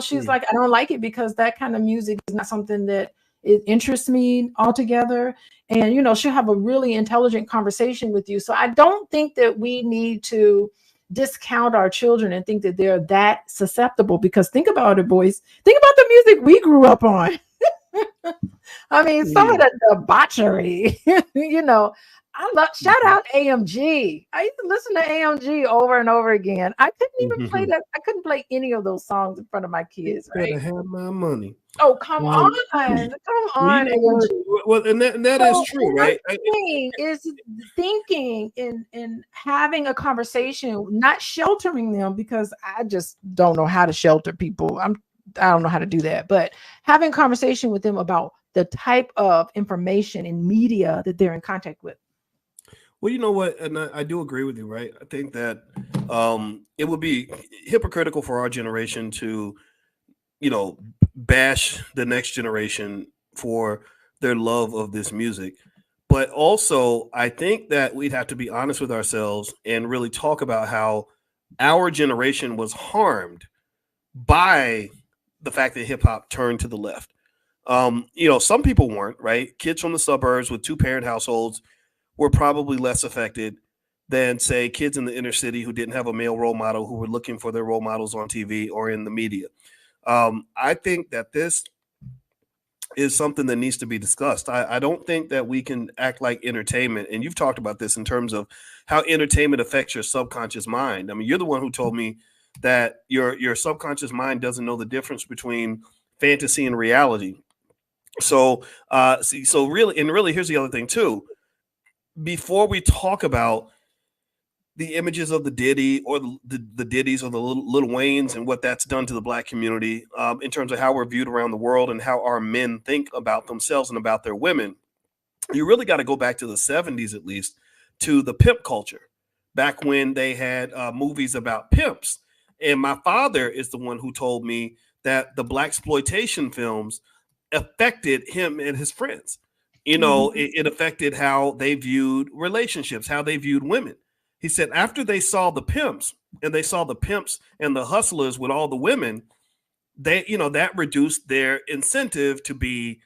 Speaker 2: She's like, I don't like it because that kind of music is not something that it interests me altogether. And, she'll have a really intelligent conversation with you. So I don't think that we need to discount our children and think that they're that susceptible, because think about it, boys. Think about the music we grew up on. I mean, some of
Speaker 1: Mm,
Speaker 2: the debauchery, you know. I love shout
Speaker 1: mhm,
Speaker 2: out AMG. I used to listen to AMG over and over again. I couldn't even play
Speaker 1: mhm.
Speaker 2: that. I couldn't play any of those songs in front of my
Speaker 1: You
Speaker 2: kids,
Speaker 1: better
Speaker 2: right?
Speaker 1: have my money.
Speaker 2: Oh, come on.
Speaker 1: Um,
Speaker 2: Come
Speaker 1: well, you
Speaker 2: on,
Speaker 1: know what?
Speaker 2: AMG.
Speaker 1: Well, and that is
Speaker 2: So
Speaker 1: true,
Speaker 2: another
Speaker 1: right?
Speaker 2: thing is thinking and having a conversation, not sheltering them because I just don't know how to shelter people. I don't know how to do that, but having conversation with them about the type of information and media that they're in contact with.
Speaker 1: Well, you know what, and I do agree with you, right? I think that it would be hypocritical for our generation to, bash the next generation for their love of this music. But also, I think that we'd have to be honest with ourselves and really talk about how our generation was harmed by the fact that hip hop turned to the left. Some people weren't, right? Kids from the suburbs with two parent households were probably less affected than, say, kids in the inner city who didn't have a male role model, who were looking for their role models on TV or in the media. I think that this is something that needs to be discussed. I don't think that we can act like entertainment, and you've talked about this in terms of how entertainment affects your subconscious mind. I mean, you're the one who told me that your subconscious mind doesn't know the difference between fantasy and reality. So really, here's the other thing too. Before we talk about the images of the Diddy or the Diddies or the little Waynes and what that's done to the black community, in terms of how we're viewed around the world and how our men think about themselves and about their women, you really got to go back to the 70s at least, to the pimp culture, back when they had movies about pimps. And my father is the one who told me that the black exploitation films affected him and his friends.
Speaker 2: Mhm.
Speaker 1: It affected how they viewed relationships, how they viewed women. He said after they saw the pimps, and they saw the pimps and the hustlers with all the women, that reduced their incentive to be,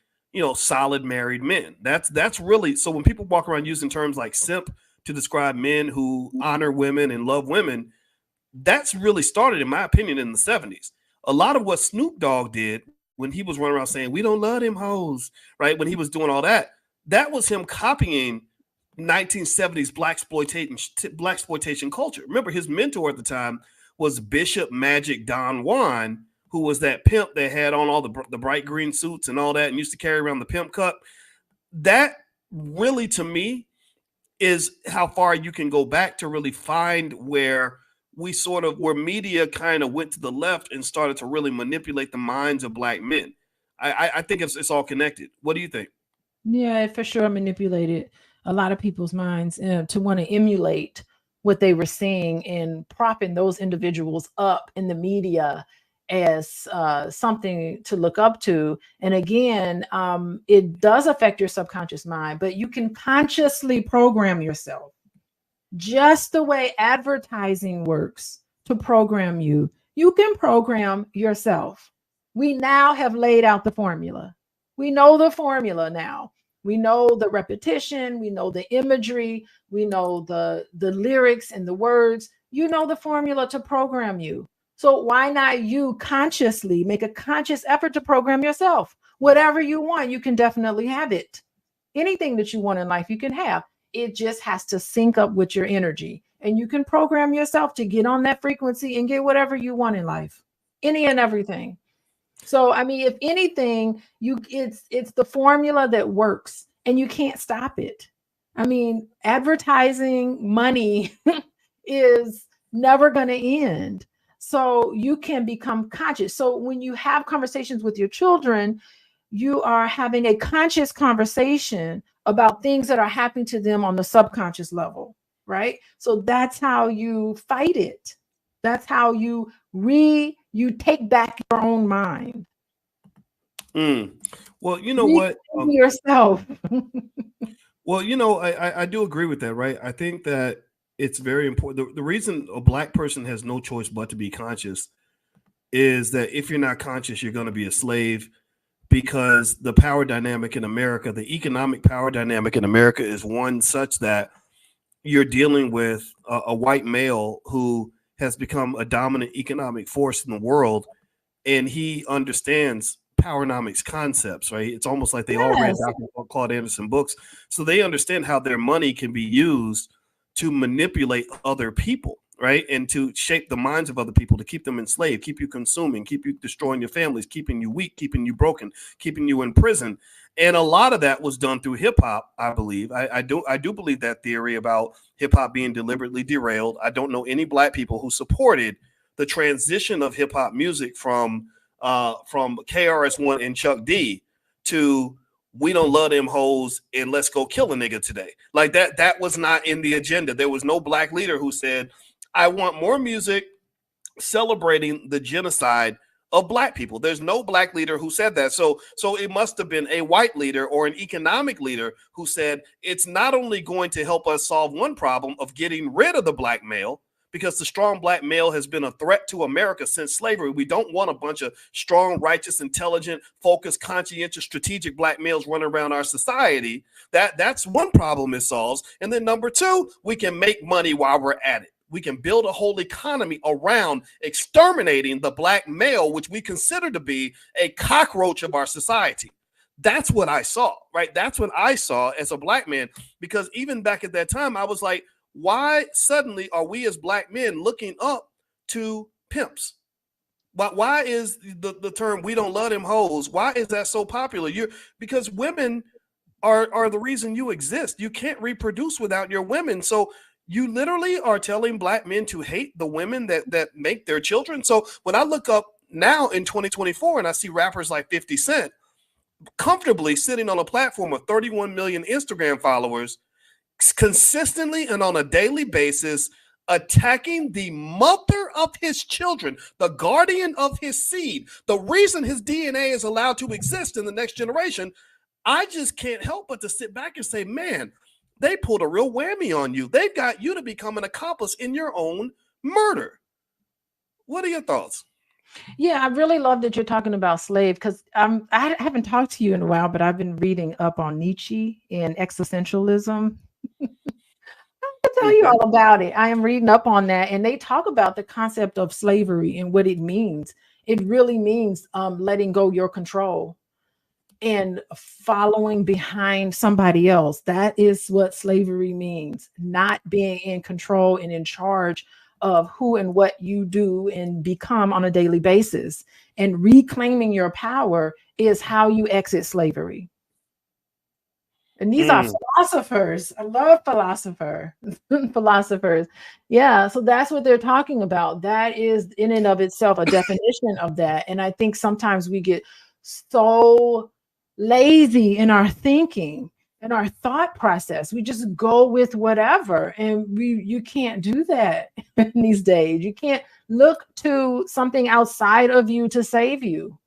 Speaker 1: solid married men. That's really, so when people walk around using terms like simp to describe men who honor women and love women, that's really started, in my opinion, in the 70s. A lot of what Snoop Dogg did when he was running around saying we don't love them hoes, right? When he was doing all that, that was him copying 1970s black exploitation culture. Remember, his mentor at the time was Bishop Magic Don Juan, who was that pimp that had on all the bright green suits and all that, and used to carry around the pimp cup. That really, to me, is how far you can go back to really find where media kind of went to the left and started to really manipulate the minds of black men. I think it's all connected. What do you think?
Speaker 2: Yeah, it for sure manipulated a lot of people's minds to want to emulate what they were seeing and propping those individuals up in the media as something to look up to. And again, it does affect your subconscious mind, but you can consciously program yourself just the way advertising works to program you. You can program yourself. We now have laid out the formula. We know the formula now. We know the repetition, we know the imagery, we know the lyrics and the words. You know the formula to program you. So why not you consciously make a conscious effort to program yourself? Whatever you want, you can definitely have it. Anything that you want in life, you can have. It just has to sync up with your energy. And you can program yourself to get on that frequency and get whatever you want in life. Any and everything. So I mean, if anything, it's the formula that works and you can't stop it. I mean, advertising money is never going to end. So you can become conscious. So when you have conversations with your children, you are having a conscious conversation about things that are happening to them on the subconscious level, right? So that's how you fight it. That's how you take back your own mind.
Speaker 1: Mm. Well, you know
Speaker 2: Reclaim
Speaker 1: what?
Speaker 2: yourself.
Speaker 1: Well, I do agree with that, right? I think that it's very important. The reason a black person has no choice but to be conscious is that if you're not conscious, you're going to be a slave, because the power dynamic in America, the economic power dynamic in America, is one such that you're dealing with a white male who has become a dominant economic force in the world, and he understands powernomics concepts, right? It's almost like they all read
Speaker 2: Yes.
Speaker 1: Dr. Claude Anderson books. So they understand how their money can be used to manipulate other people, right? And to shape the minds of other people, to keep them enslaved, keep you consuming, keep you destroying your families, keeping you weak, keeping you broken, keeping you in prison. And a lot of that was done through hip hop, I believe. I do believe that theory about hip hop being deliberately derailed. I don't know any black people who supported the transition of hip hop music from KRS-One and Chuck D to we don't love them hoes and let's go kill a nigga today. Like that was not in the agenda. There was no black leader who said, I want more music celebrating the genocide of black people. There's no black leader who said that. So it must have been a white leader or an economic leader who said it's not only going to help us solve one problem of getting rid of the black male, because the strong black male has been a threat to America since slavery. We don't want a bunch of strong, righteous, intelligent, focused, conscientious, strategic black males running around our society. That's one problem it solves. And then number two, we can make money while we're at it. We can build a whole economy around exterminating the black male, which we consider to be a cockroach of our society. That's what I saw, right? That's what I saw as a black man, because even back at that time, I was like, why suddenly are we as black men looking up to pimps? Why is the term we don't love them hoes? Why is that so popular? Because women are the reason you exist. You can't reproduce without your women. So you literally are telling black men to hate the women that make their children. So when I look up now in 2024 and I see rappers like 50 Cent comfortably sitting on a platform of 31 million Instagram followers, consistently and on a daily basis, attacking the mother of his children, the guardian of his seed, the reason his DNA is allowed to exist in the next generation, I just can't help but to sit back and say, man, they pulled a real whammy on you. They've got you to become an accomplice in your own murder. What are your thoughts?
Speaker 2: Yeah, I really love that you're talking about slave because I haven't talked to you in a while, but I've been reading up on Nietzsche and existentialism. I'll tell you
Speaker 1: Okay.
Speaker 2: all about it. I am reading up on that, and they talk about the concept of slavery and what it means. It really means letting go your control and following behind somebody else. That is what slavery means, not being in control and in charge of who and what you do and become on a daily basis. And reclaiming your power is how you exit slavery. And these are
Speaker 1: Mm,
Speaker 2: philosophers. I love philosophers. Yeah, so that's what they're talking about. That is in and of itself a definition of that. And I think sometimes we get so lazy in our thinking and our thought process. We just go with whatever. And you can't do that in these days. You can't look to something outside of you to save you.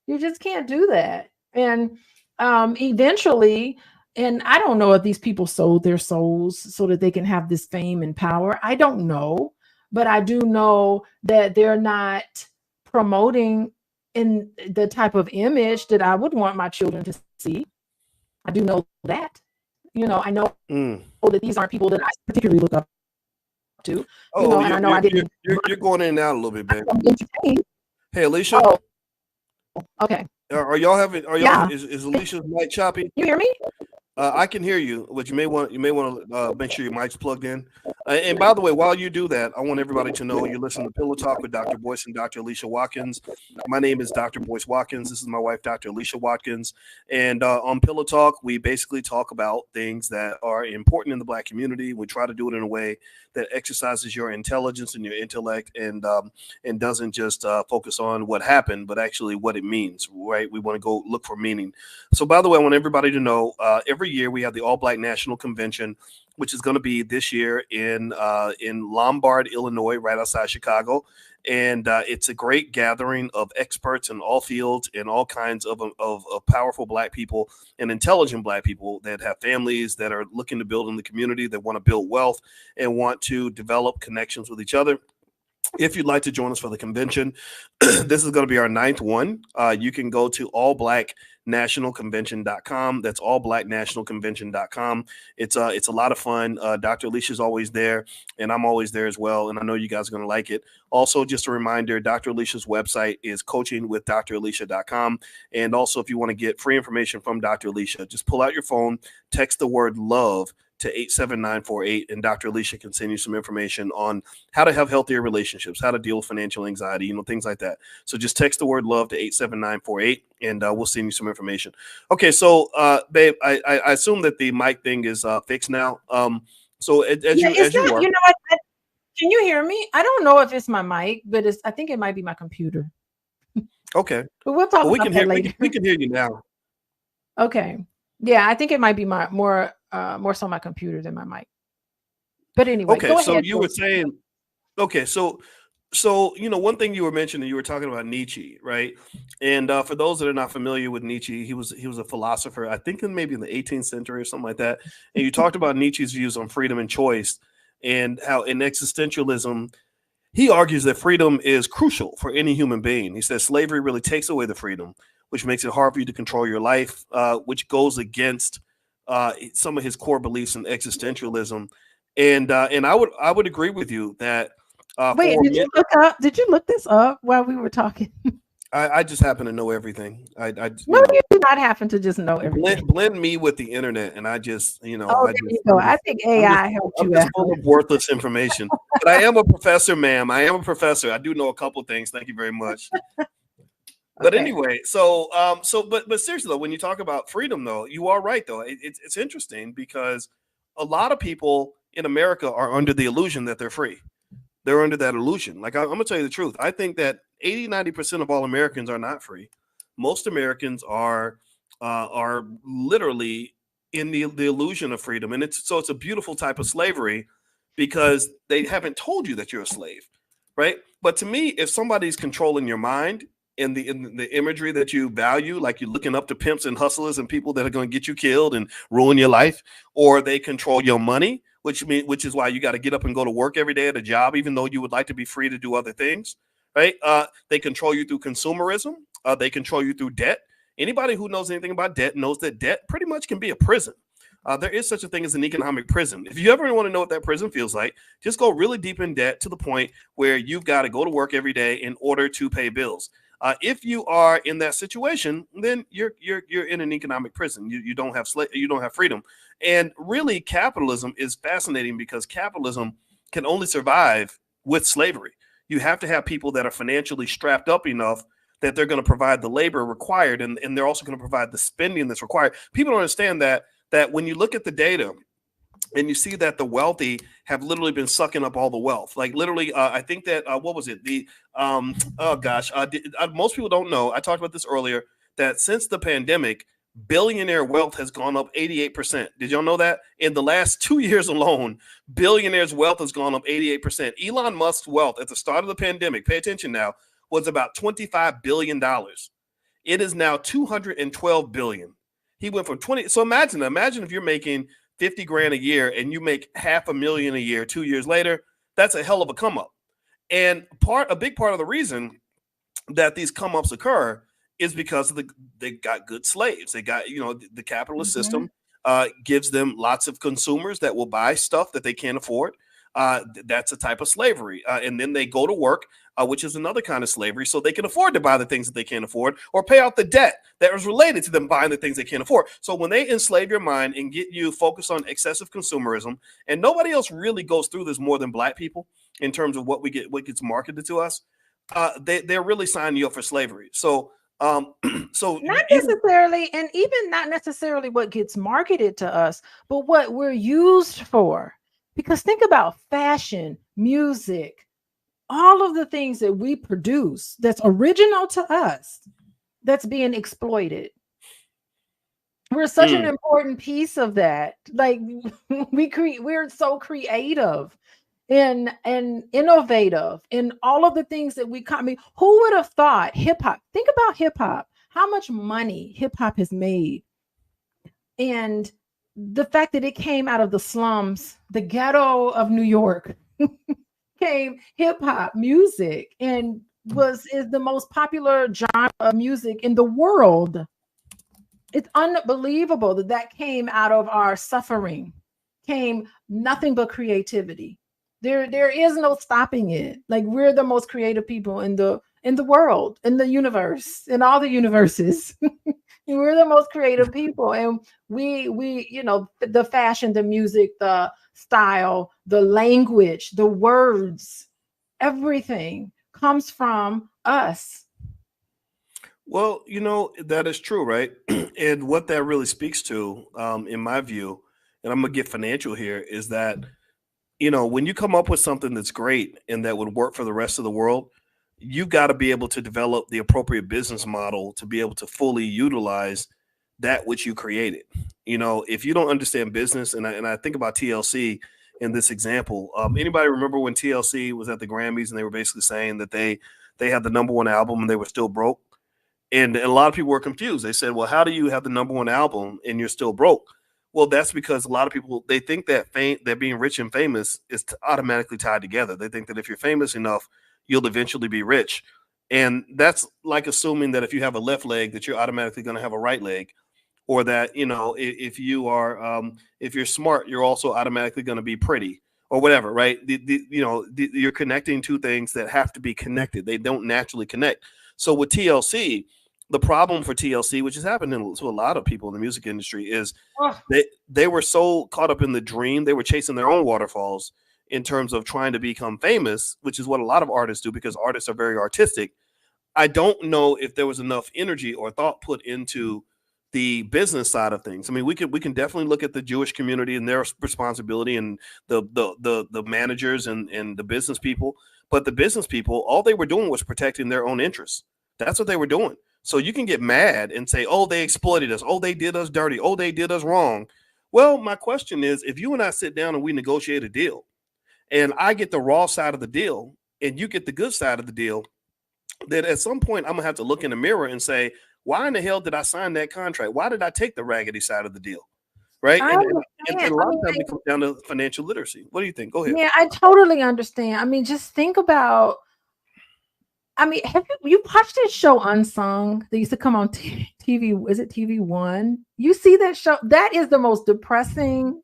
Speaker 2: You just can't do that. And eventually, and I don't know if these people sold their souls so that they can have this fame and power. I don't know. But I do know that they're not promoting in the type of image that I would want my children to see. I do know that. I know
Speaker 1: mm.
Speaker 2: that these aren't people that I particularly look up to,
Speaker 1: Oh,
Speaker 2: and I know I didn't
Speaker 1: you're going in and out a little bit, babe.
Speaker 2: entertain.
Speaker 1: Hey, Alicia,
Speaker 2: Oh, okay.
Speaker 1: are y'all having? Are y'all?
Speaker 2: Yeah.
Speaker 1: Is Alicia's mic choppy?
Speaker 2: You hear me?
Speaker 1: I can hear you, but you may want to make sure your mic's plugged in. And by the way, while you do that, I want everybody to know you're listening to Pillow Talk with Dr. Boyce and Dr. Alicia Watkins. My name is Dr. Boyce Watkins. This is my wife, Dr. Alicia Watkins. And on Pillow Talk, we basically talk about things that are important in the Black community. We try to do it in a way that exercises your intelligence and your intellect, and doesn't just focus on what happened, but actually what it means. Right? We want to go look for meaning. So, by the way, I want everybody to know every year we have the All Black National Convention, which is going to be this year in Lombard, Illinois, right outside Chicago. And it's a great gathering of experts in all fields and all kinds of powerful Black people and intelligent Black people that have families that are looking to build in the community, that want to build wealth and want to develop connections with each other. if you'd like to join us for the convention, this is going to be our 9th one. You can go to allblacknationalconvention.com. That's allblacknationalconvention.com. It's a lot of fun. Dr. Alicia's always there, and I'm always there as well. And I know you guys are going to like it. Also, just a reminder, Dr. Alicia's website is coachingwithdralicia.com. And also, if you want to get free information from Dr. Alicia, just pull out your phone, text the word love to 87948, and Dr. Alicia can send you some information on how to have healthier relationships, how to deal with financial anxiety, things like that. So just text the word love to 87948, and we'll send you some information. Okay, so babe, I assume that the mic thing is fixed now. So as you are,
Speaker 2: you know what? Can you hear me? I don't know if it's my mic, but I think it might be my computer.
Speaker 1: Okay,
Speaker 2: but we'll talk about that later.
Speaker 1: We can hear you now.
Speaker 2: Okay, yeah, I think it might be my more so my computer than my mic. But anyway,
Speaker 1: okay.
Speaker 2: Go
Speaker 1: so
Speaker 2: ahead,
Speaker 1: you were saying, okay, so one thing you were mentioning, you were talking about Nietzsche, right? And for those that are not familiar with Nietzsche, he was a philosopher, I think maybe in the 18th century or something like that. And you talked about Nietzsche's views on freedom and choice, and how in existentialism, he argues that freedom is crucial for any human being. He says slavery really takes away the freedom, which makes it hard for you to control your life, which goes against some of his core beliefs in existentialism. And I would agree with you that.
Speaker 2: Wait, did you look this up while we were talking?
Speaker 1: I just happen to know everything.
Speaker 2: You do not happen to just know everything.
Speaker 1: Blend me with the internet, and I just,
Speaker 2: I think AI helped you.
Speaker 1: I'm just full of worthless information. But I am a professor, ma'am. I am a professor. I do know a couple of things. Thank you very much. But anyway, but seriously though, when you talk about freedom, though, you are right. Though it's interesting because a lot of people in America are under the illusion that they're free. They're under that illusion. Like, I'm gonna tell you the truth. I think that 80-90% of all Americans are not free. Most Americans are literally in the illusion of freedom, and it's a beautiful type of slavery because they haven't told you that you're a slave, right? But to me, if somebody's controlling your mind in the imagery that you value, like you're looking up to pimps and hustlers and people that are going to get you killed and ruin your life, or they control your money, which is why you got to get up and go to work every day at a job, even though you would like to be free to do other things, right? They control you through consumerism. They control you through debt. Anybody who knows anything about debt knows that debt pretty much can be a prison. There is such a thing as an economic prison. If you ever want to know what that prison feels like, just go really deep in debt to the point where you've got to go to work every day in order to pay bills. If you are in that situation, then you're in an economic prison. You don't have freedom. And really, capitalism is fascinating because capitalism can only survive with slavery. You have to have people that are financially strapped up enough that they're going to provide the labor required, and they're also going to provide the spending that's required. People don't understand that when you look at the data and you see that the wealthy have literally been sucking up all the wealth. Like literally, I think that, what was it? Most people don't know. I talked about this earlier, that since the pandemic, billionaire wealth has gone up 88%. Did y'all know that? In the last 2 years alone, billionaires' wealth has gone up 88%. Elon Musk's wealth at the start of the pandemic, pay attention now, was about $25 billion. It is now $212 billion. He went from 20. So imagine if you're making 50 grand a year and you make $500,000 a year 2 years later. That's a hell of a come up. And a big part of the reason that these come ups occur is because they got good slaves. They got, the capitalist system gives them lots of consumers that will buy stuff that they can't afford. That's a type of slavery. And then they go to work, which is another kind of slavery, so they can afford to buy the things that they can't afford or pay out the debt that was related to them buying the things they can't afford. So when they enslave your mind and get you focused on excessive consumerism, and nobody else really goes through this more than Black people in terms of what gets marketed to us, they're really signing you up for slavery. So not
Speaker 2: necessarily, and even not necessarily what gets marketed to us, but what we're used for. Because think about fashion, music, all of the things that we produce that's original to us, that's being exploited. We're such an important piece of that. Like we're so creative and innovative in all of the things that who would have thought hip hop? Think about hip hop, how much money hip hop has made. And the fact that it came out of the slums, the ghetto of New York, came hip hop music and is the most popular genre of music in the world. It's unbelievable that that came out of our suffering, came nothing but creativity. There is no stopping it. Like, we're the most creative people in the world, in the universe, in all the universes. We're the most creative people, and we the fashion, the music, the style, the language, the words, everything comes from us.
Speaker 1: Well, that is true, right? And what that really speaks to, in my view, and I'm gonna get financial here, is that when you come up with something that's great and that would work for the rest of the world, you've got to be able to develop the appropriate business model to be able to fully utilize that which you created. If you don't understand business, and I think about TLC in this example, anybody remember when TLC was at the Grammys and they were basically saying that they had the number one album and they were still broke? And a lot of people were confused. They said, well, how do you have the number one album and you're still broke? Well, that's because a lot of people, they think that being rich and famous is automatically tied together. They think that if you're famous enough, you'll eventually be rich. And that's like assuming that if you have a left leg, that you're automatically going to have a right leg, or that if you are if you're smart, you're also automatically going to be pretty, or whatever, right? You're connecting two things that have to be connected. They don't naturally connect. So with TLC, the problem for TLC, which has happened to a lot of people in the music industry, is
Speaker 2: Oh,
Speaker 1: they were so caught up in the dream, they were chasing their own waterfalls in terms of trying to become famous, which is what a lot of artists do because artists are very artistic. I don't know if there was enough energy or thought put into the business side of things. I mean, we can definitely look at the Jewish community and their responsibility, and the managers and the business people. But the business people, all they were doing was protecting their own interests. That's what they were doing. So you can get mad and say, "Oh, they exploited us. Oh, they did us dirty. Oh, they did us wrong." Well, my question is, if you and I sit down and we negotiate a deal, and I get the raw side of the deal, and you get the good side of the deal, that at some point I'm gonna have to look in the mirror and say, why in the hell did I sign that contract? Why did I take the raggedy side of the deal? Right.
Speaker 2: I
Speaker 1: And
Speaker 2: understand.
Speaker 1: a
Speaker 2: I
Speaker 1: lot
Speaker 2: mean,
Speaker 1: of times it comes down to financial literacy. What do you think? Go ahead.
Speaker 2: yeah, I totally understand. I mean, just think about. I mean, have you watched that show Unsung that used to come on TV? Is it TV1? You see that show? That is the most depressing.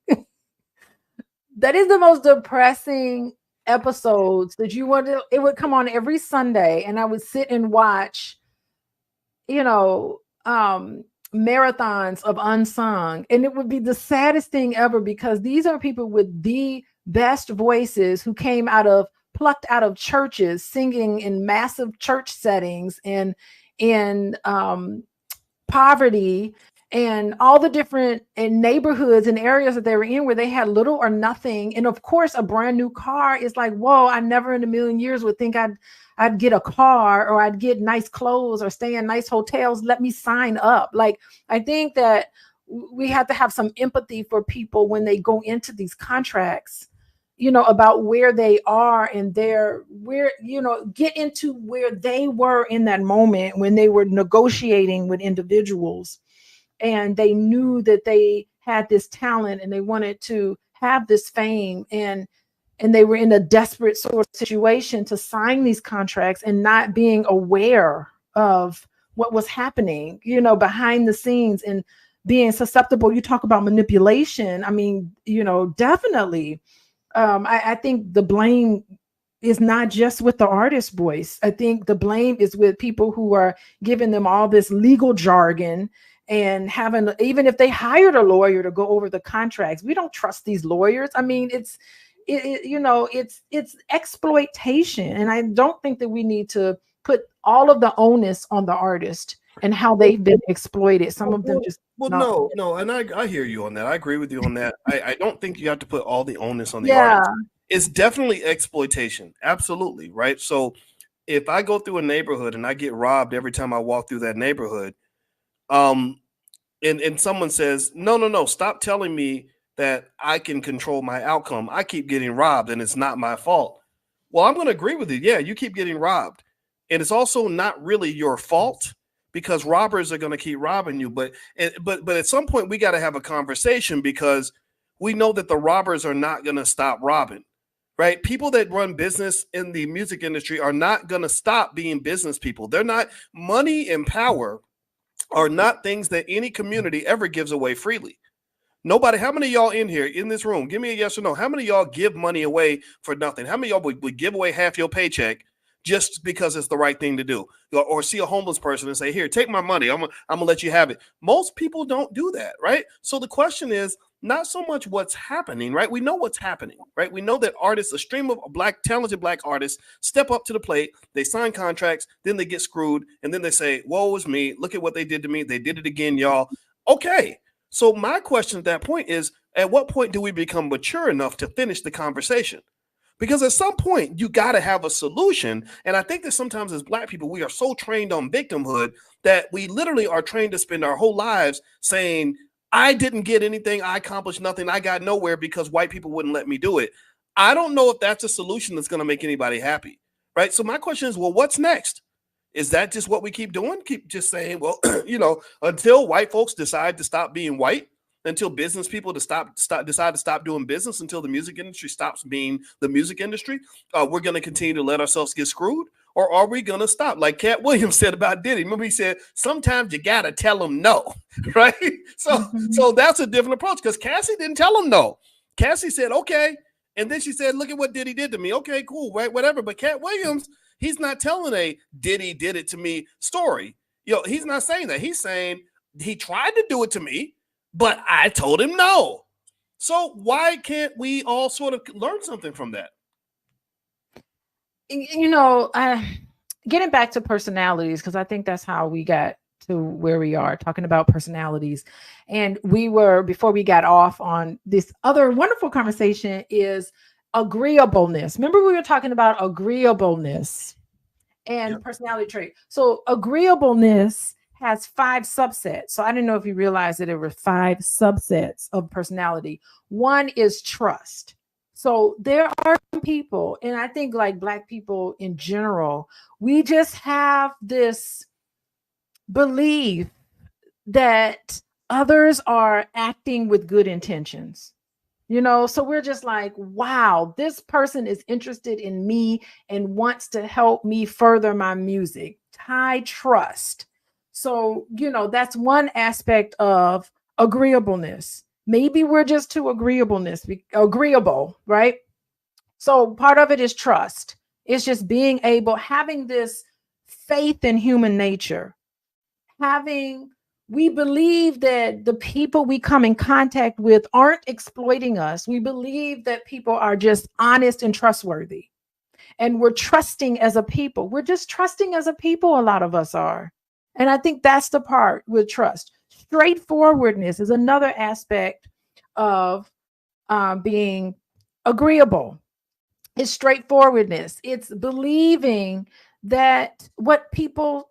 Speaker 2: That is the most depressing episodes that you want to. It would come on every Sunday, and I would sit and watch. You know, marathons of Unsung, and it would be the saddest thing ever because these are people with the best voices who came out of plucked out of churches, singing in massive church settings and in poverty and all the different neighborhoods and areas that they were in where they had little or nothing. And of course, a brand new car is like, whoa, I never in a million years would think I'd get a car or I'd get nice clothes or stay in nice hotels. Let me sign up. Like, I think that we have to have some empathy for people when they go into these contracts, about where they are and get into where they were in that moment when they were negotiating with individuals and they knew that they had this talent and they wanted to have this fame, and they were in a desperate sort of situation to sign these contracts and not being aware of what was happening, behind the scenes, and being susceptible. You talk about manipulation. I mean, definitely. I think the blame is not just with the artist, Boyce. I think the blame is with people who are giving them all this legal jargon and having, even if they hired a lawyer to go over the contracts, we don't trust these lawyers. I mean, it's exploitation. And I don't think that we need to put all of the onus on the artist and how they've been exploited. Some of them just not.
Speaker 1: No, and I hear you on that. I agree with you on that. I don't think you have to put all the onus on the
Speaker 2: Yeah.
Speaker 1: artist. It's definitely exploitation. Absolutely, right? So if I go through a neighborhood and I get robbed every time I walk through that neighborhood, um, and someone says, no, stop telling me that I can control my outcome. I keep getting robbed and it's not my fault. Well, I'm going to agree with you. Yeah, you keep getting robbed. And it's also not really your fault because robbers are going to keep robbing you. But at some point we got to have a conversation because we know that the robbers are not going to stop robbing. right? People that run business in the music industry are not going to stop being business people. They're not. Money and power are not things that any community ever gives away freely. Nobody, how many of y'all in here in this room? Give me a yes or no. How many of y'all give money away for nothing? How many of y'all would give away half your paycheck just because it's the right thing to do? Or see a homeless person and say, here, take my money. I'm gonna let you have it. Most people don't do that, right? So the question is not so much what's happening, right? We know what's happening, right? We know that artists, a stream of talented black artists step up to the plate, they sign contracts, then they get screwed, and then they say, woe is me, look at what they did to me. They did it again, y'all. Okay. So my question at that point is, at what point do we become mature enough to finish the conversation? Because at some point you got to have a solution. And I think that sometimes as black people, we are so trained on victimhood that we literally are trained to spend our whole lives saying, I didn't get anything, I accomplished nothing, I got nowhere because white people wouldn't let me do it. I don't know if that's a solution that's going to make anybody happy, right? So my question is, well, what's next? Is that just what we keep doing? Keep just saying, well, until white folks decide to stop being white, until business people decide to stop doing business, until the music industry stops being the music industry, we're going to continue to let ourselves get screwed? Or are we going to stop? Like Cat Williams said about Diddy. Remember he said, sometimes you got to tell them no, right? So that's a different approach because Cassie didn't tell him no. Cassie said, okay. And then she said, look at what Diddy did to me. Okay, cool, right, whatever. But Cat Williams, he's not telling a Diddy did it to me story. He's not saying that. He's saying he tried to do it to me, but I told him no. So why can't we all sort of learn something from that?
Speaker 2: Getting back to personalities, because I think that's how we got to where we are, talking about personalities. And before we got off on this other wonderful conversation, is agreeableness. Remember, we were talking about agreeableness and personality trait. So agreeableness has 5 subsets. So I didn't know if you realized that there were 5 subsets of personality. One is trust. So there are people, and I think like black people in general, we just have this belief that others are acting with good intentions. So we're just like, wow, this person is interested in me and wants to help me further my music. High trust. So, that's one aspect of agreeableness. Maybe we're just too agreeable, right? So part of it is trust. It's just having this faith in human nature. We believe that the people we come in contact with aren't exploiting us. We believe that people are just honest and trustworthy. And we're trusting as a people. We're just trusting as a people, a lot of us are. And I think that's the part with trust. Straightforwardness is another aspect of being agreeable. It's straightforwardness. It's believing that what people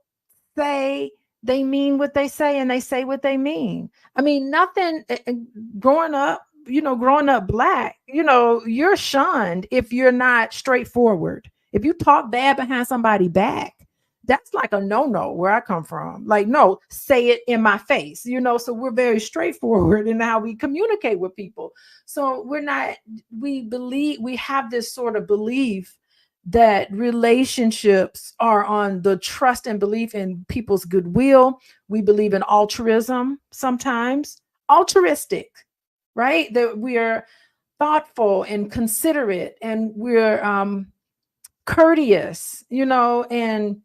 Speaker 2: say, they mean what they say and they say what they mean. I mean, nothing growing up black, you're shunned if you're not straightforward. If you talk bad behind somebody's back, that's like a no where I come from. Like, no, say it in my face, so we're very straightforward in how we communicate with people. So we have this sort of belief that relationships are on the trust and belief in people's goodwill. We believe in altruism, sometimes altruistic, right? That we are thoughtful and considerate and we're courteous, and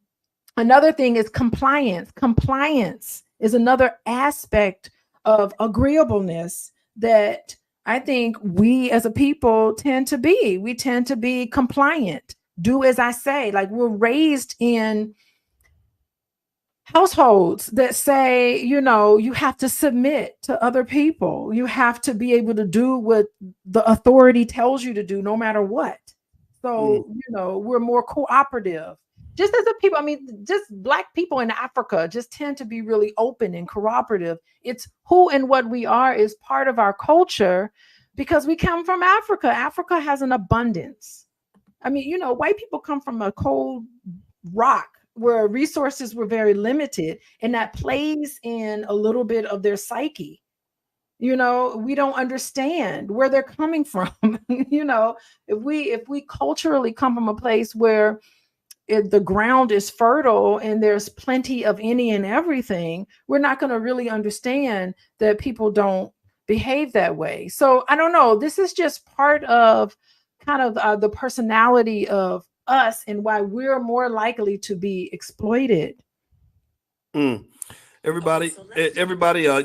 Speaker 2: another thing is compliance. Compliance is another aspect of agreeableness that I think we as a people tend to be. We tend to be compliant. Do as I say. Like, we're raised in households that say, you have to submit to other people. You have to be able to do what the authority tells you to do, no matter what. So, we're more cooperative. Just as a people, I mean, just Black people in Africa just tend to be really open and cooperative. It's who and what we are is part of our culture because we come from Africa. Africa has an abundance. I mean, white people come from a cold rock where resources were very limited, and that plays in a little bit of their psyche. We don't understand where they're coming from. If we culturally come from a place where the ground is fertile and there's plenty of any and everything, we're not going to really understand that people don't behave that way. So I don't know. This is just part of kind of the personality of us and why we're more likely to be exploited.
Speaker 1: Mm. Everybody,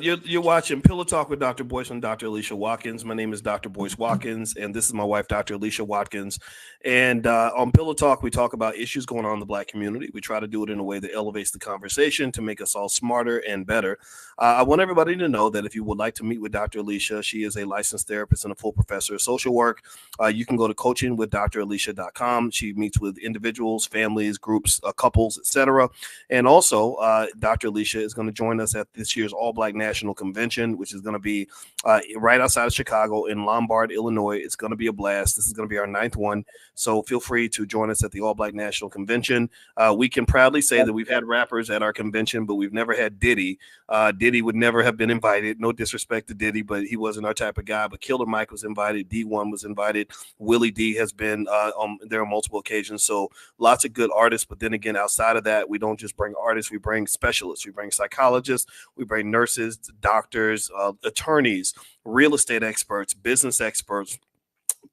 Speaker 1: you're watching Pillow Talk with Dr. Boyce and Dr. Alicia Watkins. My name is Dr. Boyce Watkins, and this is my wife, Dr. Alicia Watkins. And on Pillow Talk, we talk about issues going on in the Black community. We try to do it in a way that elevates the conversation to make us all smarter and better. I want everybody to know that if you would like to meet with Dr. Alicia, she is a licensed therapist and a full professor of social work. You can go to coachingwithdralicia.com. She meets with individuals, families, groups, couples, etc. And also, Dr. Alicia is going to join us at this year's All Black National Convention, which is going to be right outside of Chicago in Lombard, Illinois. It's going to be a blast. This is going to be our 9th one. So feel free to join us at the All Black National Convention. We can proudly say that we've had rappers at our convention, but we've never had Diddy. Diddy would never have been invited. No disrespect to Diddy, but he wasn't our type of guy. But Killer Mike was invited. D1 was invited. Willie D has been there on multiple occasions. So lots of good artists. But then again, outside of that, we don't just bring artists. We bring specialists. We bring psychologists. We bring nurses, doctors, attorneys, real estate experts, business experts,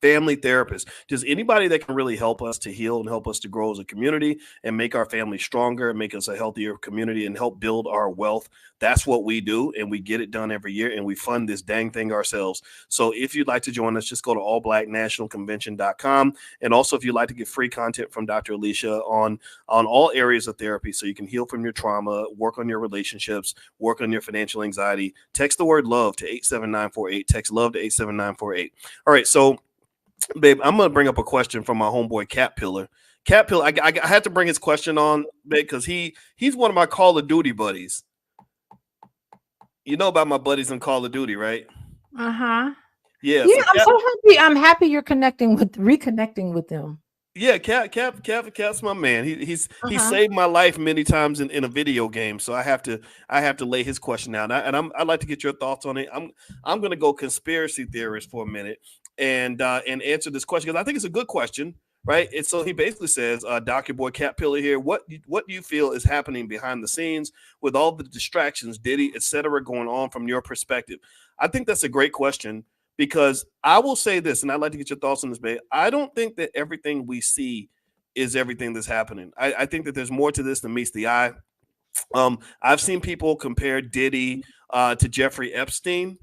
Speaker 1: family therapists, just anybody that can really help us to heal and help us to grow as a community and make our family stronger, make us a healthier community and help build our wealth. That's what we do. And we get it done every year and we fund this dang thing ourselves. So if you'd like to join us, just go to allblacknationalconvention.com. And also, if you'd like to get free content from Dr. Alicia on all areas of therapy, so you can heal from your trauma, work on your relationships, work on your financial anxiety, text the word love to 87948. Text love to 87948. All right. So, babe, I'm gonna bring up a question from my homeboy Cat Pillar. Cat Pillar, I had to bring his question on, babe, because he's one of my Call of Duty buddies. You know about my buddies in Call of Duty, right?
Speaker 2: Uh-huh.
Speaker 1: Yeah.
Speaker 2: Yeah,
Speaker 1: So
Speaker 2: I'm so happy. I'm happy you're reconnecting with them.
Speaker 1: yeah, Cap's my man. He
Speaker 2: Uh-huh.
Speaker 1: saved my life many times in a video game. So I have to lay his question out. I'd like to get your thoughts on it. I'm gonna go conspiracy theorist for a minute and answer this question because I think it's a good question, right? And so he basically says, Doc, your boy Cat Pillar here. What do you feel is happening behind the scenes with all the distractions, Diddy, etc., going on from your perspective? I think that's a great question because I will say this, and I'd like to get your thoughts on this, babe. I don't think that everything we see is everything that's happening. I think that there's more to this than meets the eye. I've seen people compare Diddy to Jeffrey Epstein,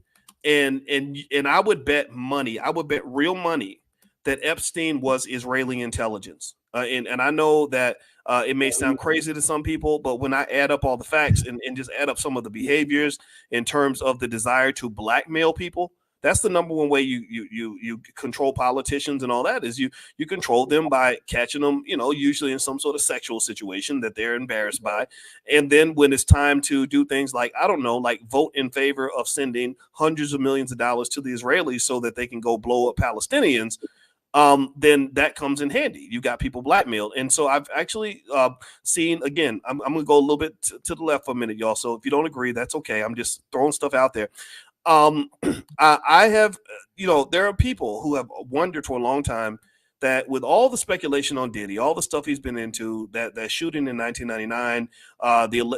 Speaker 1: and I would bet money, I would bet real money that Epstein was Israeli intelligence. And I know that it may sound crazy to some people, but when I add up all the facts and just add up some of the behaviors in terms of the desire to blackmail people, that's the number one way you control politicians and all that is you control them by catching them, usually in some sort of sexual situation that they're embarrassed by. And then when it's time to do things like, I don't know, like vote in favor of sending hundreds of millions of dollars to the Israelis so that they can go blow up Palestinians, then that comes in handy. You got people blackmailed. And so I've actually seen, again, I'm going to go a little bit to the left for a minute, y'all. So if you don't agree, that's okay. I'm just throwing stuff out there. I have, there are people who have wondered for a long time that with all the speculation on Diddy, all the stuff he's been into, that shooting in 1999,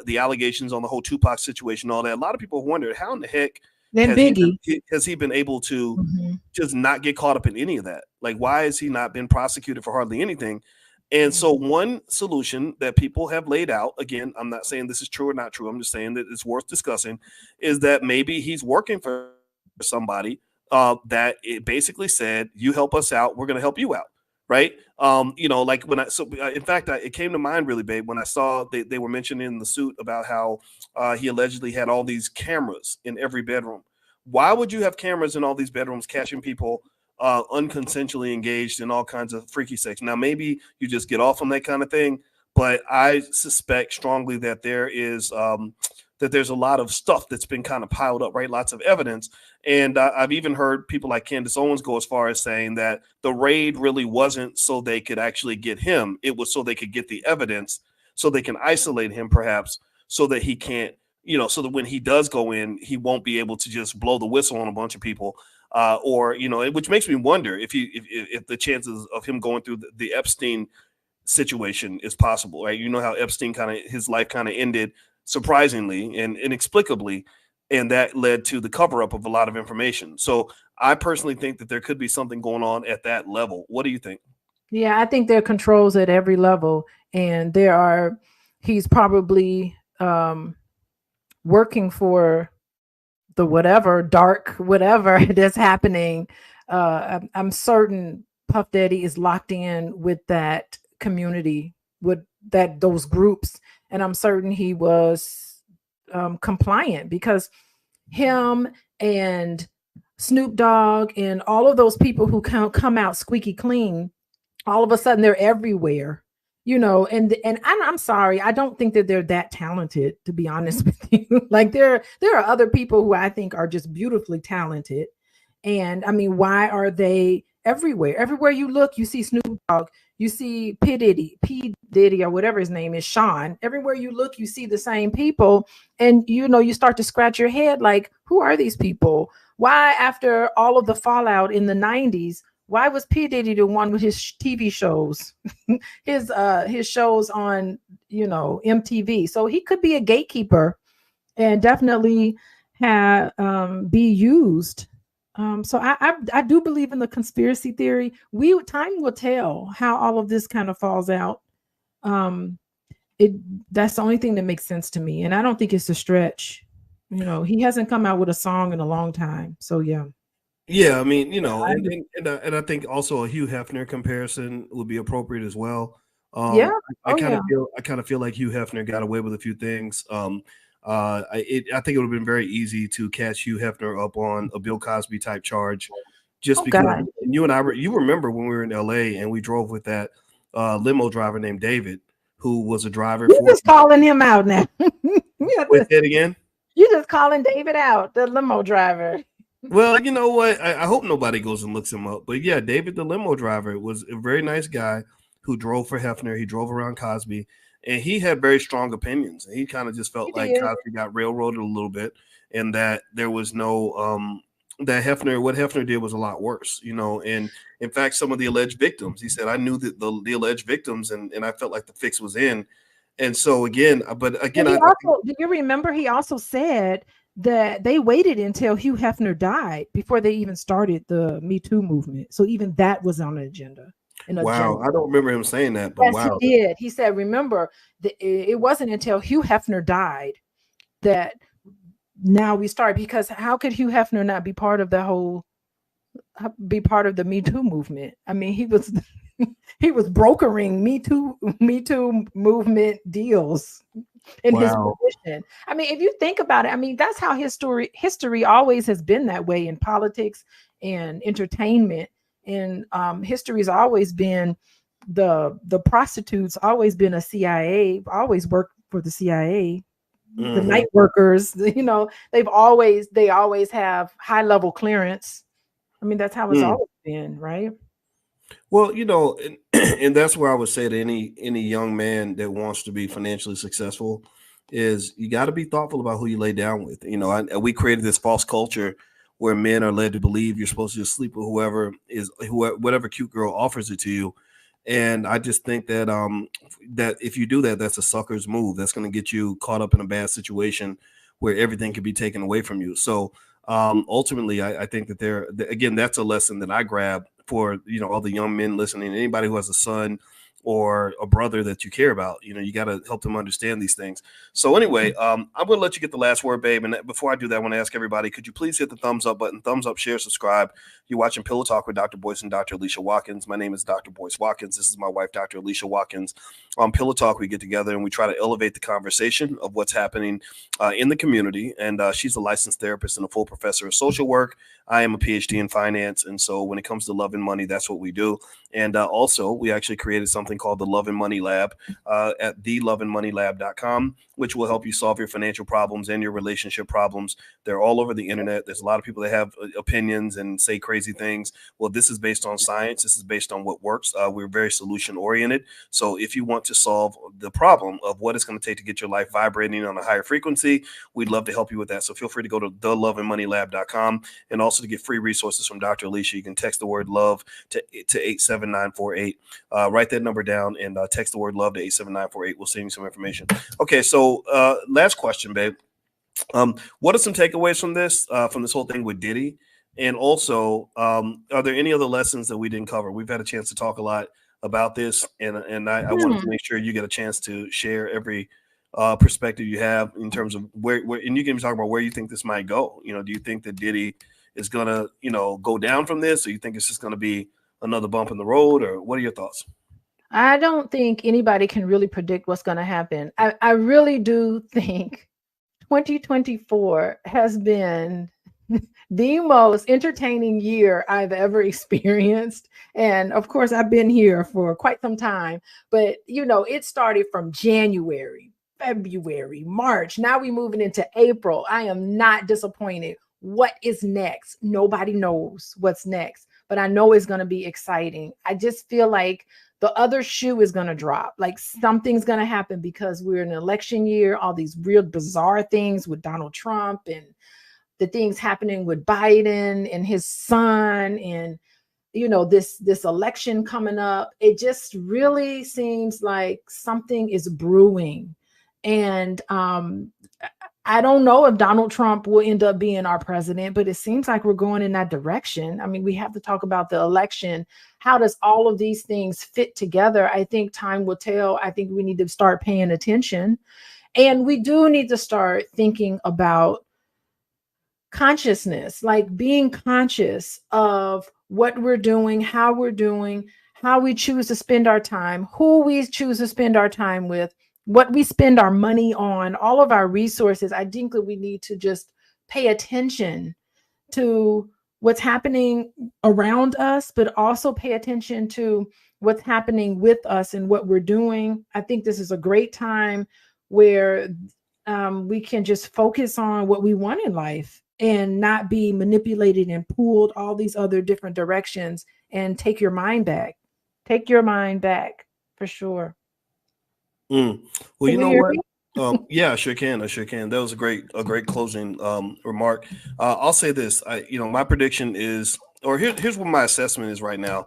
Speaker 1: the allegations on the whole Tupac situation, all that, a lot of people have wondered how in the heck
Speaker 2: Then Biggie.
Speaker 1: has he been able to
Speaker 2: Mm-hmm.
Speaker 1: just not get caught up in any of that? Like, why has he not been prosecuted for hardly anything? And so one solution that people have laid out, again, I'm not saying this is true or not true, I'm just saying that it's worth discussing, is that maybe he's working for somebody that it basically said, you help us out, we're going to help you out. Right. Like when in fact, it came to mind really, babe, when I saw they were mentioning in the suit about how he allegedly had all these cameras in every bedroom. Why would you have cameras in all these bedrooms catching people unconsensually engaged in all kinds of freaky sex? Now, maybe you just get off on that kind of thing, but I suspect strongly that there's a lot of stuff that's been kind of piled up, right? Lots of evidence. And I've even heard people like Candace Owens go as far as saying that the raid really wasn't so they could actually get him. It was so they could get the evidence so they can isolate him perhaps so that he can't so that when he does go in, he won't be able to just blow the whistle on a bunch of people, or which makes me wonder if the chances of him going through the Epstein situation is possible, right? You know how Epstein his life kind of ended surprisingly and inexplicably, and that led to the cover up of a lot of information. So I personally think that there could be something going on at that level. What do you think?
Speaker 2: Yeah, I think there are controls at every level, and he's probably working for the whatever dark whatever that's happening. I'm certain Puff Daddy is locked in with that community, with those groups, and I'm certain he was compliant, because him and Snoop Dogg and all of those people who come out squeaky clean, all of a sudden they're everywhere, and I'm sorry, I don't think that they're that talented, to be honest with you. Like, there are other people who I think are just beautifully talented. And I mean, why are they everywhere you look? You see Snoop Dogg, you see P Diddy, or whatever his name is, Sean. Everywhere you look, you see the same people, and you start to scratch your head, like, who are these people? Why, after all of the fallout in the 90s, why was P Diddy the one with his TV shows, his shows on MTV? So he could be a gatekeeper and definitely be used. So I do believe in the conspiracy theory. Time will tell how all of this kind of falls out. That's the only thing that makes sense to me, and I don't think it's a stretch. He hasn't come out with a song in a long time, so yeah.
Speaker 1: Yeah, I mean, and I think also a Hugh Hefner comparison would be appropriate as well.
Speaker 2: Yeah.
Speaker 1: I kind of feel like Hugh Hefner got away with a few things. I think it would have been very easy to catch Hugh Hefner up on a Bill Cosby type charge, just because.
Speaker 2: God.
Speaker 1: You and I, you remember when we were in LA and we drove with that limo driver named David, who was a driver.
Speaker 2: You're just calling him out now.
Speaker 1: Wait, say it again.
Speaker 2: You're just calling David out, the limo driver.
Speaker 1: Well, you know what? I hope nobody goes and looks him up. But yeah, David, the limo driver, was a very nice guy who drove for Hefner. He drove around Cosby, and he had very strong opinions. He kind of just felt like Cosby got railroaded a little bit, and that there was no what Hefner did was a lot worse, And in fact, some of the alleged victims, he said, I knew that the alleged victims, and I felt like the fix was in. And so do
Speaker 2: you remember he also said that they waited until Hugh Hefner died before they even started the Me Too movement. So even that was on the agenda.
Speaker 1: Wow, I don't remember him saying that, but
Speaker 2: yes,
Speaker 1: wow.
Speaker 2: He did. He said, remember, it wasn't until Hugh Hefner died that now we start, because how could Hugh Hefner not be part of the Me Too movement? I mean, he was he was brokering Me Too movement deals in his position. I mean, if you think about it, I mean, that's how history always has been that way in politics and entertainment. And history has always been the prostitutes, always been a CIA, always worked for the CIA. Mm-hmm. The night workers, they always have high level clearance. I mean, that's how it's always been, right?
Speaker 1: Well, and that's where I would say to any young man that wants to be financially successful is you got to be thoughtful about who you lay down with. We created this false culture where men are led to believe you're supposed to just sleep with whatever cute girl offers it to you. And I just think that that if you do that, that's a sucker's move. That's going to get you caught up in a bad situation where everything can be taken away from you. So ultimately, I think that again, that's a lesson that I grab for all the young men listening. Anybody who has a son or a brother that you care about, you got to help them understand these things. So anyway, I'm going to let you get the last word, babe. And before I do that, I want to ask everybody, could you please hit the thumbs up button, thumbs up, share, subscribe. You're watching Pillow Talk with Dr. Boyce and Dr. Alicia Watkins. My name is Dr. Boyce Watkins. This is my wife, Dr. Alicia Watkins. On Pillow Talk, we get together and we try to elevate the conversation of what's happening in the community. And she's a licensed therapist and a full professor of social work. I am a PhD in finance. And so when it comes to love and money, that's what we do. And also, we actually created something thing called the Love and Money Lab at theloveandmoneylab.com, which will help you solve your financial problems and your relationship problems. They're all over the internet. There's a lot of people that have opinions and say crazy things. Well, this is based on science. This is based on what works. We're very solution oriented. So if you want to solve the problem of what it's going to take to get your life vibrating on a higher frequency, we'd love to help you with that. So feel free to go to theloveandmoneylab.com, and also to get free resources from Dr. Alicia. You can text the word love to 87948. Write that number down and text the word love to 87948. We'll send you some information. Okay, so last question, babe. What are some takeaways from this whole thing with Diddy? And also, are there any other lessons that we didn't cover? We've had a chance to talk a lot about this, and I wanted to make sure you get a chance to share every perspective you have in terms of where, and you can even talk about where you think this might go. You know, do you think that Diddy is gonna, go down from this, or you think it's just gonna be another bump in the road, or what are your thoughts?
Speaker 2: I don't think anybody can really predict what's going to happen. I really do think 2024 has been the most entertaining year I've ever experienced. And of course, I've been here for quite some time, but it started from January, February, March. Now we're moving into April. I am not disappointed. What is next? Nobody knows what's next, but I know it's going to be exciting. I just feel like the other shoe is going to drop. Like something's going to happen because we're in an election year, all these real bizarre things with Donald Trump and the things happening with Biden and his son, and this election coming up. It just really seems like something is brewing. And I don't know if Donald Trump will end up being our president, but it seems like we're going in that direction. I mean, we have to talk about the election. How does all of these things fit together? I think time will tell. I think we need to start paying attention. And we do need to start thinking about consciousness, like being conscious of what we're doing, how we choose to spend our time, who we choose to spend our time with, what we spend our money on, all of our resources. I think that we need to just pay attention to what's happening around us, but also pay attention to what's happening with us and what we're doing. I think this is a great time where we can just focus on what we want in life and not be manipulated and pulled all these other different directions, and take your mind back. Take your mind back for sure.
Speaker 1: Well, you know what? Yeah, I sure can. That was a great closing remark. I'll say this. My prediction is, or here's what my assessment is right now.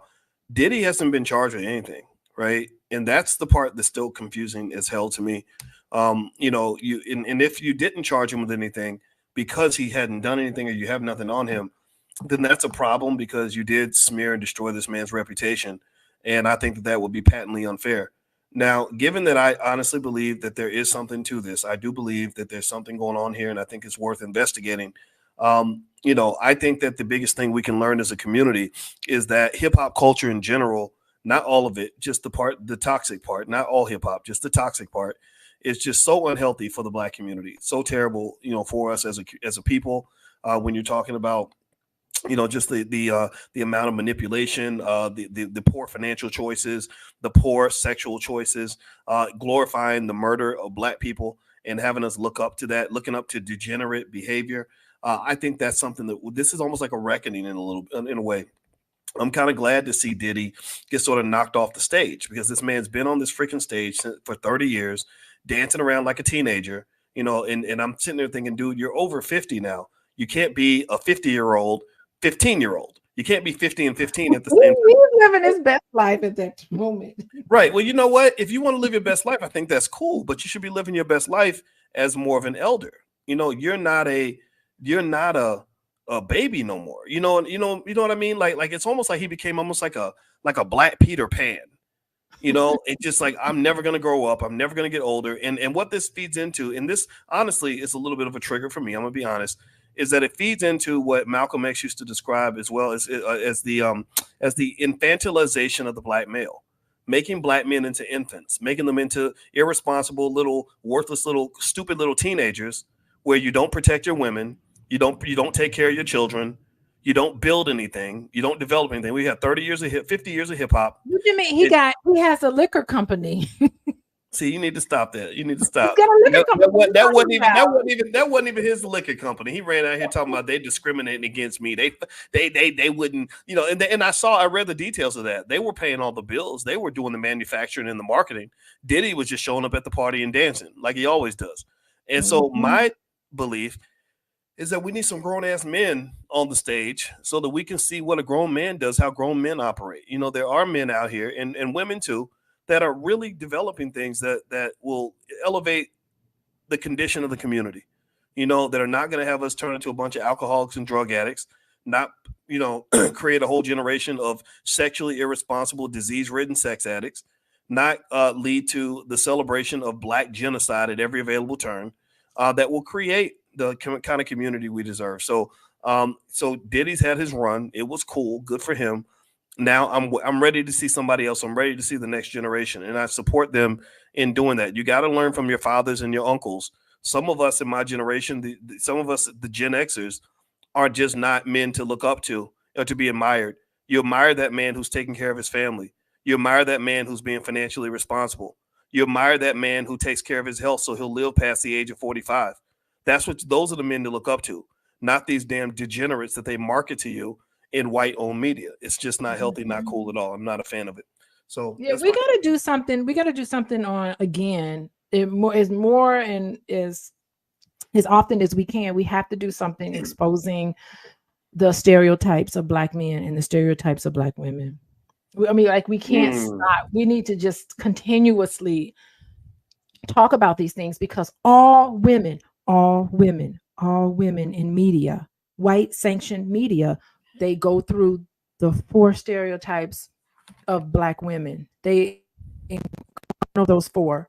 Speaker 1: Diddy hasn't been charged with anything, right? And that's the part that's still confusing as hell to me. And if you didn't charge him with anything because he hadn't done anything, or you have nothing on him, then that's a problem, because you did smear and destroy this man's reputation. And I think that would be patently unfair. Now, given that I honestly believe that there is something to this, I do believe that there's something going on here, and I think it's worth investigating. I think that the biggest thing we can learn as a community is that hip hop culture in general, not all of it, just the toxic part, not all hip hop, just the toxic part, is just so unhealthy for the Black community. So terrible, for us as a people, when you're talking about just the amount of manipulation, the poor financial choices, the poor sexual choices, glorifying the murder of Black people and having us looking up to degenerate behavior. I think that's something that this is almost like a reckoning in a way. I'm kind of glad to see Diddy get sort of knocked off the stage, because this man's been on this freaking stage for 30 years, dancing around like a teenager, and I'm sitting there thinking, dude, you're over 50 now. You can't be a 50-year-old 15-year-old. You can't be 50 and 15 at the same time.
Speaker 2: He's living his best life at that moment.
Speaker 1: Right. Well, you know what? If you want to live your best life, I think that's cool, but you should be living your best life as more of an elder. You're not a baby no more. You know what I mean? Like it's almost like he became almost like a Black Peter Pan. It's just like, I'm never going to grow up. I'm never going to get older. And what this feeds into, and this honestly is a little bit of a trigger for me, I'm going to be honest, is that it feeds into what Malcolm X used to describe as well as the infantilization of the Black male, making Black men into infants, making them into irresponsible little worthless little stupid little teenagers, where you don't protect your women, you don't take care of your children, You don't build anything. You don't develop anything. We have 30 years of 50 years of hip hop.
Speaker 2: What do you mean? He has a liquor company.
Speaker 1: See, you need to stop that. You need to
Speaker 2: He's
Speaker 1: stop.
Speaker 2: got a liquor company.
Speaker 1: That wasn't even his liquor company. He ran out here talking about they discriminating against me. They wouldn't, and I read the details of that. They were paying all the bills. They were doing the manufacturing and the marketing. Diddy was just showing up at the party and dancing like he always does. And so my belief is that we need some grown ass men on the stage so that we can see what a grown man does, how grown men operate. There are men out here and women too that are really developing things that will elevate the condition of the community, that are not going to have us turn into a bunch of alcoholics and drug addicts, not, create a whole generation of sexually irresponsible, disease-ridden sex addicts, not lead to the celebration of Black genocide at every available turn, that will create the kind of community we deserve. So Diddy's had his run. It was cool. Good for him. Now I'm ready to see somebody else. I'm ready to see the next generation, and I support them in doing that. You got to learn from your fathers and your uncles. Some of us in my generation, some of us, the Gen Xers, are just not men to look up to or to be admired. You admire that man who's taking care of his family. You admire that man who's being financially responsible. You admire that man who takes care of his health so he'll live past the age of 45. Those are the men to look up to, not these damn degenerates that they market to you in white-owned media. It's just not healthy, not cool at all. I'm not a fan of it. So
Speaker 2: yeah, we got to do something. We got to do something on, again, more and as often as we can. We have to do something exposing the stereotypes of Black men and the stereotypes of Black women. I mean, like, we can't stop. We need to just continuously talk about these things, because all women in media, white sanctioned media, they go through the 4 stereotypes of Black women. They, one of those 4.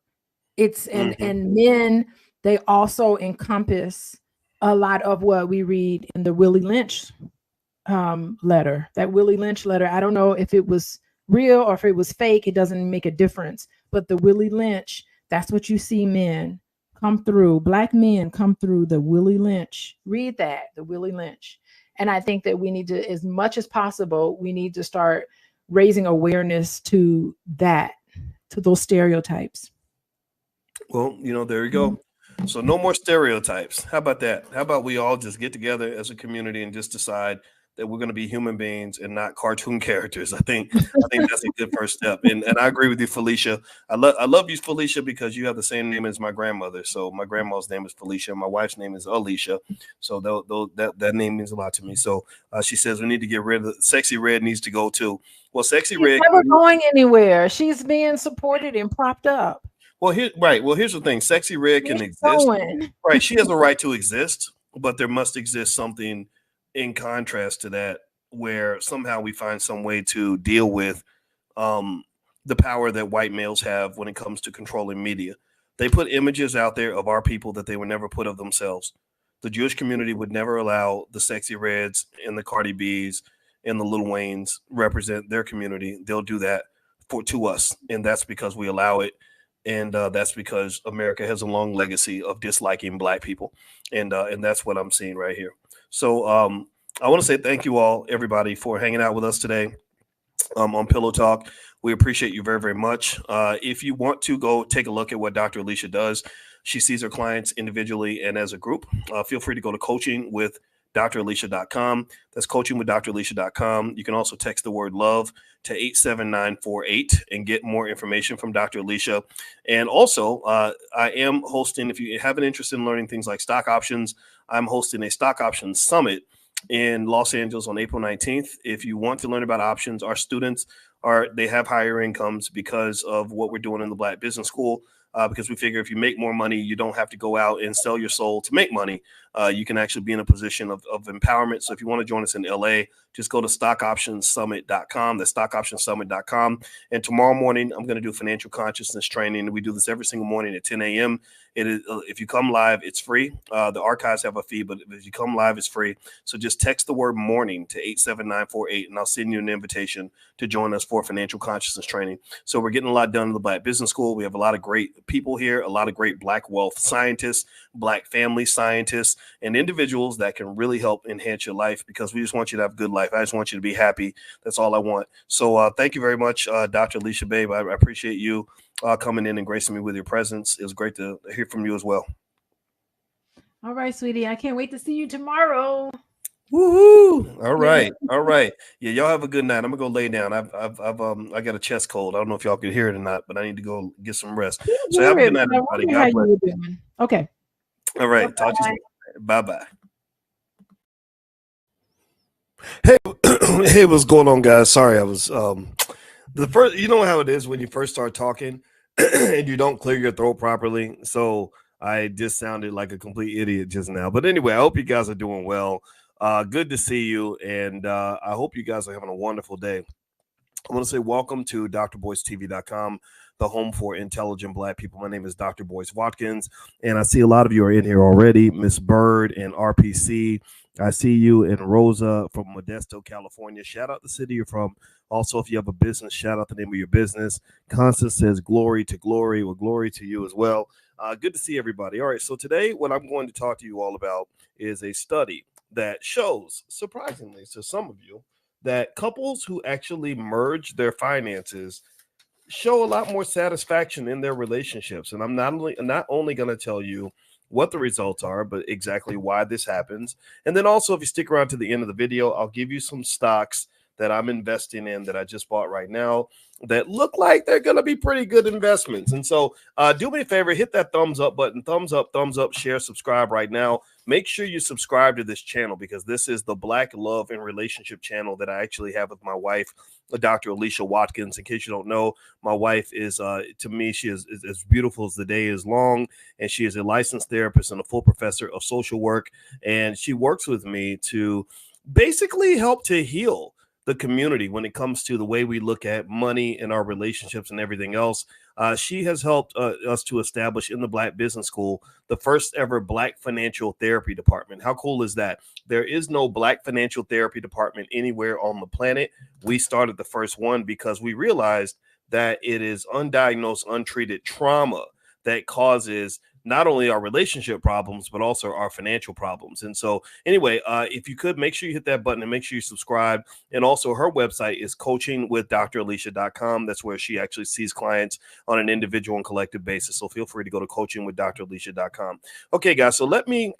Speaker 2: It's and men, they also encompass a lot of what we read in the Willie Lynch letter. That Willie Lynch letter, I don't know if it was real or if it was fake. It doesn't make a difference. But the Willie Lynch, that's what you see men come through. Black men come through the Willie Lynch. Read that, the Willie Lynch. And I think that we need to, as much as possible, we need to start raising awareness to that, to those stereotypes.
Speaker 1: Well, there you go. So no more stereotypes. How about that? How about we all just get together as a community and just decide that we're going to be human beings and not cartoon characters. I think that's a good first step. And I agree with you, Felicia. I love you, Felicia, because you have the same name as my grandmother. So my grandma's name is Felicia. My wife's name is Alicia. So that name means a lot to me. So she says we need to get rid of Sexy Red needs to go too. Well, Sexy Red
Speaker 2: never going anywhere. She's being supported and propped up.
Speaker 1: Well, here's the thing. Sexy Red can exist. Right. She has a right to exist, but there must exist something in contrast to that, where somehow we find some way to deal with the power that white males have when it comes to controlling media. They put images out there of our people that they would never put of themselves. The Jewish community would never allow the Sexy Reds and the Cardi B's and the Lil Waynes represent their community. They'll do that to us, and that's because we allow it. And that's because America has a long legacy of disliking Black people, and that's what I'm seeing right here. So I want to say thank you all, everybody, for hanging out with us today on Pillow Talk. We appreciate you very, very much. If you want to go take a look at what Dr. Alicia does, she sees her clients individually and as a group. Feel free to go to coachingwithdralicia.com. That's coachingwithdralicia.com. You can also text the word love to 87948 and get more information from Dr. Alicia. And also, I am hosting, if you have an interest in learning things like stock options, I'm hosting a stock options summit in Los Angeles on April 19th. If you want to learn about options, our students they have higher incomes because of what we're doing in the Black Business School. Because we figure if you make more money, you don't have to go out and sell your soul to make money. You can actually be in a position of empowerment. So if you want to join us in LA, just go to stockoptionsummit.com. That's stockoptionsummit.com. And tomorrow morning, I'm going to do financial consciousness training. We do this every single morning at 10 a.m. It is, if you come live, it's free. The archives have a fee, but if you come live, it's free. So just text the word morning to 87948, and I'll send you an invitation to join us for financial consciousness training. So we're getting a lot done in the Black Business School. We have a lot of great people here, a lot of great Black wealth scientists, Black family scientists, and individuals that can really help enhance your life, because we just want you to have a good life. I just want you to be happy. That's all I want. So thank you very much, Dr. Alicia, babe. I appreciate you coming in and gracing me with your presence. It was great to hear from you as well.
Speaker 2: All right, sweetie. I can't wait to see you tomorrow.
Speaker 1: Woohoo! All
Speaker 2: Yeah.
Speaker 1: right, all right. Yeah, y'all have a good night. I'm gonna go lay down. I got a chest cold. I don't know if y'all can hear it or not, but I need to go get some rest.
Speaker 2: I
Speaker 1: So
Speaker 2: hear
Speaker 1: have a good
Speaker 2: it,
Speaker 1: night,
Speaker 2: but I
Speaker 1: everybody.
Speaker 2: wonder how
Speaker 1: God
Speaker 2: you
Speaker 1: bless.
Speaker 2: were doing. Okay.
Speaker 1: All right, talk to you soon. Bye bye. Hey, hey, what's going on, guys? Sorry, I was the first. You know how it is when you first start talking and you don't clear your throat properly. So I just sounded like a complete idiot just now. But anyway, I hope you guys are doing well. Good to see you, and I hope you guys are having a wonderful day. I want to say welcome to drboycetv.com, the home for intelligent Black people. My name is Dr. Boyce Watkins, and I see a lot of you are in here already. Miss Bird and RPC. I see you and Rosa from Modesto, California. Shout out the city you're from. Also, if you have a business, shout out the name of your business. Constance says glory to glory. Well, glory to you as well. Good to see everybody. All right, so today what I'm going to talk to you all about is a study that shows, surprisingly to some of you, that couples who actually merge their finances show a lot more satisfaction in their relationships. And I'm not only going to tell you what the results are, but exactly why this happens. And then also, if you stick around to the end of the video, I'll give you some stocks that I'm investing in that I just bought right now that look like they're going to be pretty good investments. And so do me a favor, hit that thumbs up button, thumbs up, share, subscribe right now. Make sure you subscribe to this channel, because this is the Black Love and Relationship channel that I actually have with my wife, Dr. Alicia Watkins. In case you don't know, my wife is, to me, she is as beautiful as the day is long, and she is a licensed therapist and a full professor of social work. And she works with me to basically help to heal the community when it comes to the way we look at money and our relationships and everything else. She has helped us to establish in the Black Business School the first ever Black financial therapy department. How cool is that? There is no Black financial therapy department anywhere on the planet. We started the first one because we realized that it is undiagnosed, untreated trauma that causes not only our relationship problems, but also our financial problems. And so anyway, if you could, make sure you hit that button and make sure you subscribe. And also her website is coachingwithdralicia.com. That's where she actually sees clients on an individual and collective basis. So feel free to go to coachingwithdralicia.com. Okay, guys, so let me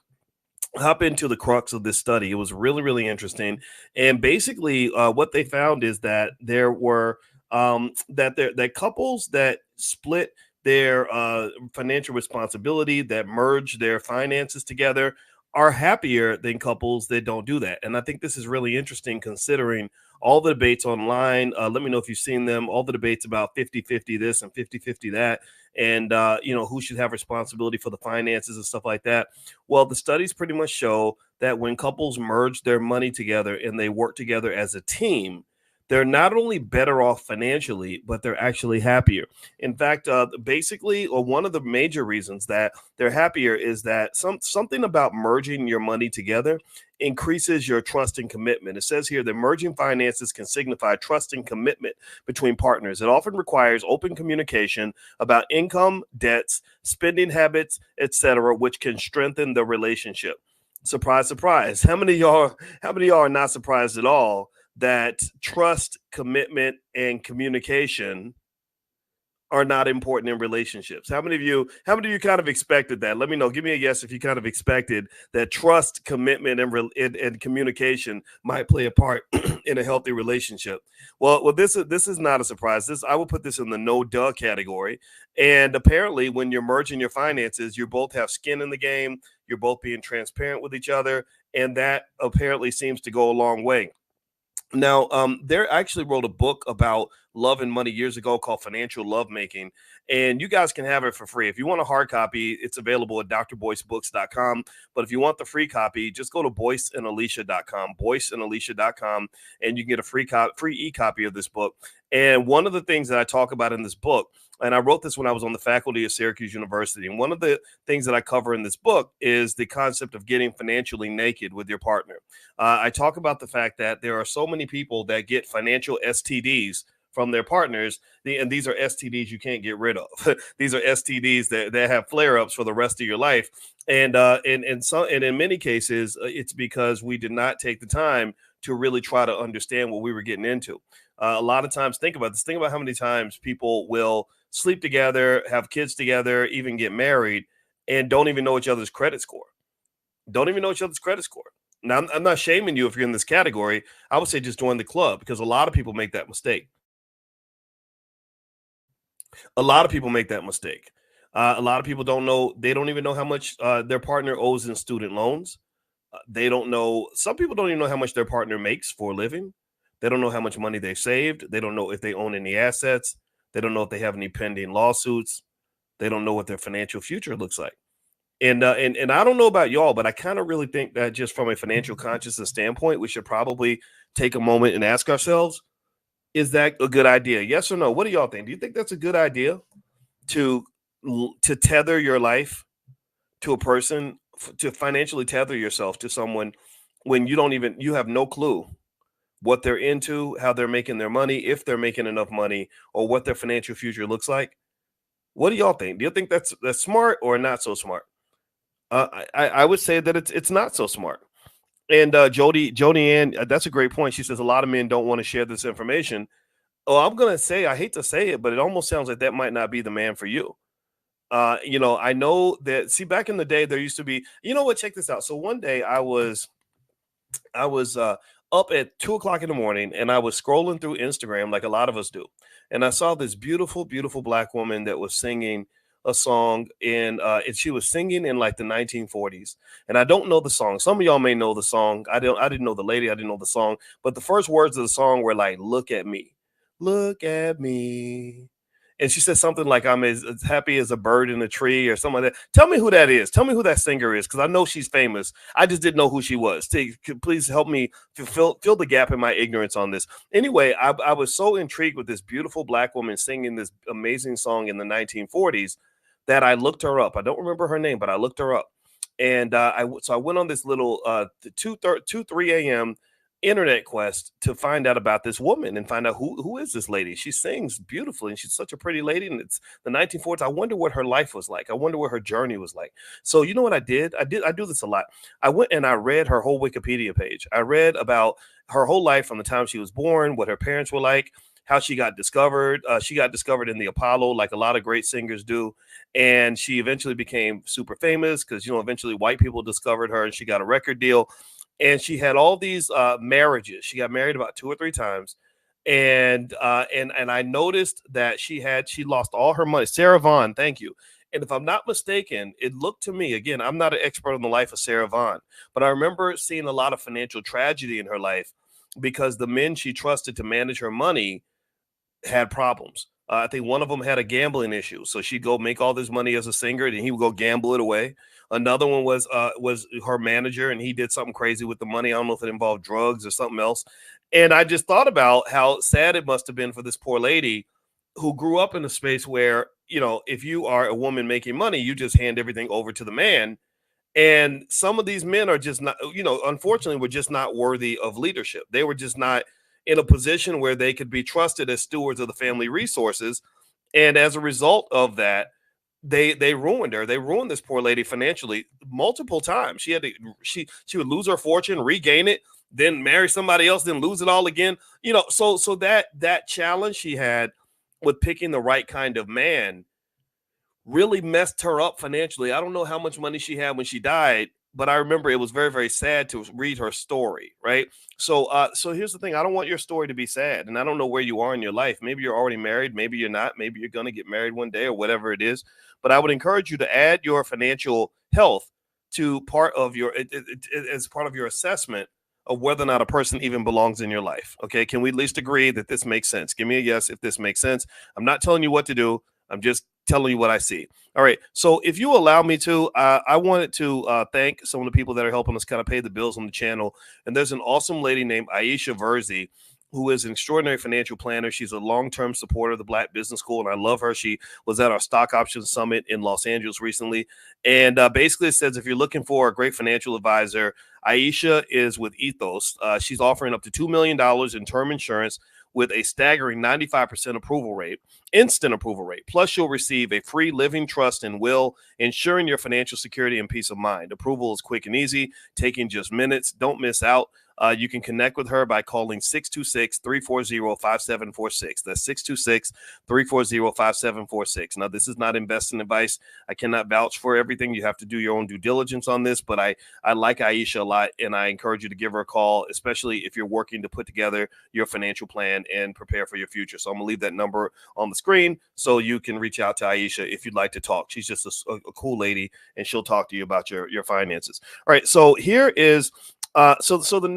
Speaker 1: hop into the crux of this study. It was really, really interesting. And basically what they found is that there were that couples that split their financial responsibility, that merge their finances together, are happier than couples that don't do that. And I think this is really interesting, considering all the debates online. Let me know if you've seen them. All the debates about 50-50 this and 50-50 that, and who should have responsibility for the finances and stuff like that. Well, the studies pretty much show that when couples merge their money together and they work together as a team, they're not only better off financially, but they're actually happier. In fact, basically, or one of the major reasons that they're happier is that something about merging your money together increases your trust and commitment. It says here that merging finances can signify trust and commitment between partners. It often requires open communication about income, debts, spending habits, etc., which can strengthen the relationship. Surprise, surprise. How many of y'all are not surprised at all that trust, commitment, and communication are not important in relationships? How many of you kind of expected that? Let me know. Give me a yes if you kind of expected that trust, commitment, and communication might play a part in a healthy relationship. Well, this is not a surprise. I will put this in the no duh category. And apparently, when you're merging your finances, you both have skin in the game. You're both being transparent with each other, and that apparently seems to go a long way. Now, there actually wrote a book about love and money years ago called Financial Lovemaking, and you guys can have it for free. If you want a hard copy, it's available at drboycebooks.com. But if you want the free copy, just go to boyceandalicia.com, boyceandalicia.com, and you can get a free e-copy of this book. And one of the things that I talk about in this book, and I wrote this when I was on the faculty of Syracuse University, and one of the things that I cover in this book is the concept of getting financially naked with your partner. I talk about the fact that there are so many people that get financial STDs from their partners. And these are STDs you can't get rid of. These are STDs that have flare-ups for the rest of your life. And in many cases, it's because we did not take the time to really try to understand what we were getting into. A lot of times, think about this. Think about how many times people will sleep together, have kids together, even get married, and don't even know each other's credit score. Don't even know each other's credit score. Now, I'm not shaming you if you're in this category. I would say just join the club, because a lot of people make that mistake. A lot of people make that mistake. A lot of people don't know. They don't even know how much their partner owes in student loans. They don't know. Some people don't even know how much their partner makes for a living. They don't know how much money they saved. They don't know if they own any assets. They don't know if they have any pending lawsuits. They don't know what their financial future looks like. And I don't know about y'all, but I kind of really think that just from a financial consciousness standpoint, we should probably take a moment and ask ourselves, is that a good idea? Yes or no? What do y'all think? Do you think that's a good idea to tether your life to a person, to financially tether yourself to someone when you have no clue what they're into, how they're making their money, if they're making enough money, or what their financial future looks like? What do y'all think? Do you think that's smart or not so smart? I would say that it's not so smart. And Jody Ann, that's a great point. She says a lot of men don't want to share this information. Oh, I'm gonna say, I hate to say it, but it almost sounds like that might not be the man for you. I know that. See, back in the day, there used to be. You know what? Check this out. So one day, I was up at 2 o'clock in the morning, and I was scrolling through Instagram like a lot of us do, and I saw this beautiful, beautiful black woman that was singing a song and she was singing in like the 1940s. And I don't know the song. Some of y'all may know the song. I didn't know the lady. I didn't know the song. But the first words of the song were like, "Look at me, look at me." And she said something like, "I'm as happy as a bird in a tree," or something like that. Tell me who that is. Tell me who that singer is, because I know she's famous. I just didn't know who she was. Please help me fill the gap in my ignorance on this. Anyway, I was so intrigued with this beautiful black woman singing this amazing song in the 1940s that I looked her up. I don't remember her name, but I looked her up. And so I went on this little 3 a.m. internet quest to find out about this woman and find out who is this lady. She sings beautifully and she's such a pretty lady, and it's the 1940s. I wonder what her life was like. I wonder what her journey was like. So you know what I did? I do this a lot. I went and I read her whole Wikipedia page. I read about her whole life from the time she was born, what her parents were like, how she got discovered. She got discovered in the Apollo, like a lot of great singers do. And she eventually became super famous because, eventually white people discovered her and she got a record deal. And she had all these marriages. She got married about 2 or 3 times. And I noticed that she lost all her money. Sarah Vaughan, thank you. And if I'm not mistaken, it looked to me, again, I'm not an expert on the life of Sarah Vaughan, but I remember seeing a lot of financial tragedy in her life because the men she trusted to manage her money had problems. I think one of them had a gambling issue, so she'd go make all this money as a singer, and he would go gamble it away. Another one was her manager, and he did something crazy with the money. I don't know if it involved drugs or something else. And I just thought about how sad it must have been for this poor lady who grew up in a space where, if you are a woman making money, you just hand everything over to the man. And some of these men are just not, unfortunately, were just not worthy of leadership. They were just not in a position where they could be trusted as stewards of the family resources. And as a result of that, they ruined her. They ruined this poor lady financially multiple times. She would lose her fortune, regain it, then marry somebody else, then lose it all again. So that challenge she had with picking the right kind of man really messed her up financially. I don't know how much money she had when she died, but I remember it was very, very sad to read her story, right? So here's the thing. I don't want your story to be sad, and I don't know where you are in your life. Maybe you're already married, maybe you're not, maybe you're going to get married one day or whatever it is. But I would encourage you to add your financial health to part of as part of your assessment of whether or not a person even belongs in your life. Okay, can we at least agree that this makes sense? Give me a yes if this makes sense. I'm not telling you what to do. I'm just telling you what I see. All right. So if you allow me to, I wanted to thank some of the people that are helping us kind of pay the bills on the channel. And there's an awesome lady named Aisha Verzi, who is an extraordinary financial planner. She's a long-term supporter of the Black Business School, and I love her. She was at our Stock Options Summit in Los Angeles recently. And basically it says if you're looking for a great financial advisor, Aisha is with Ethos. She's offering up to $2 million in term insurance with a staggering 95% approval rate, instant approval rate. Plus, you'll receive a free living trust and will, ensuring your financial security and peace of mind. Approval is quick and easy, taking just minutes. Don't miss out. You can connect with her by calling 626-340-5746. That's 626-340-5746. Now, this is not investing advice. I cannot vouch for everything. You have to do your own due diligence on this, but I like Aisha a lot, and I encourage you to give her a call, especially if you're working to put together your financial plan and prepare for your future. So I'm going to leave that number on the screen so you can reach out to Aisha if you'd like to talk. She's just a cool lady, and she'll talk to you about your finances. All right, so here is so the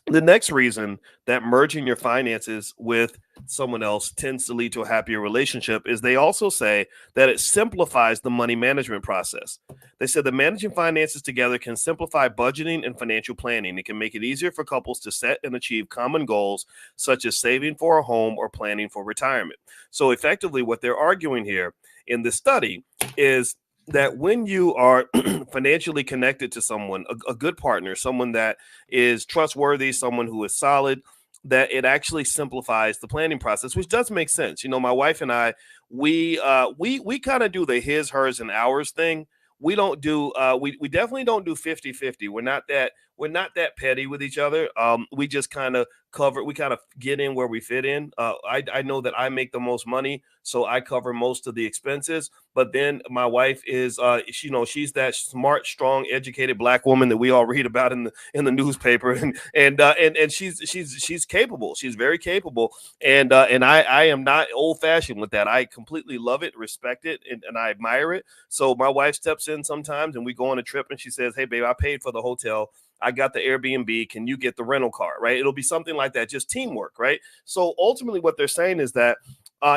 Speaker 1: next reason that merging your finances with someone else tends to lead to a happier relationship is they also say that it simplifies the money management process. They said that managing finances together can simplify budgeting and financial planning. It can make it easier for couples to set and achieve common goals, such as saving for a home or planning for retirement. So effectively, what they're arguing here in this study is that when you are financially connected to someone, a good partner, someone that is trustworthy, someone who is solid, that it actually simplifies the planning process, which does make sense. You know, my wife and I, we kind of do the his, hers, and ours thing. We don't do we definitely don't do 50-50. We're not that petty with each other. We just kind of get in where we fit in. I know that I make the most money, so I cover most of the expenses. But then my wife is, she's that smart, strong, educated Black woman that we all read about in the newspaper, and she's capable. She's very capable, and I am not old fashioned with that. I completely love it, respect it, and I admire it. So my wife steps in sometimes, and we go on a trip, and she says, "Hey, babe, I paid for the hotel. I got the Airbnb. Can you get the rental car?" Right? It'll be something like that, just teamwork, right? So ultimately, what they're saying is that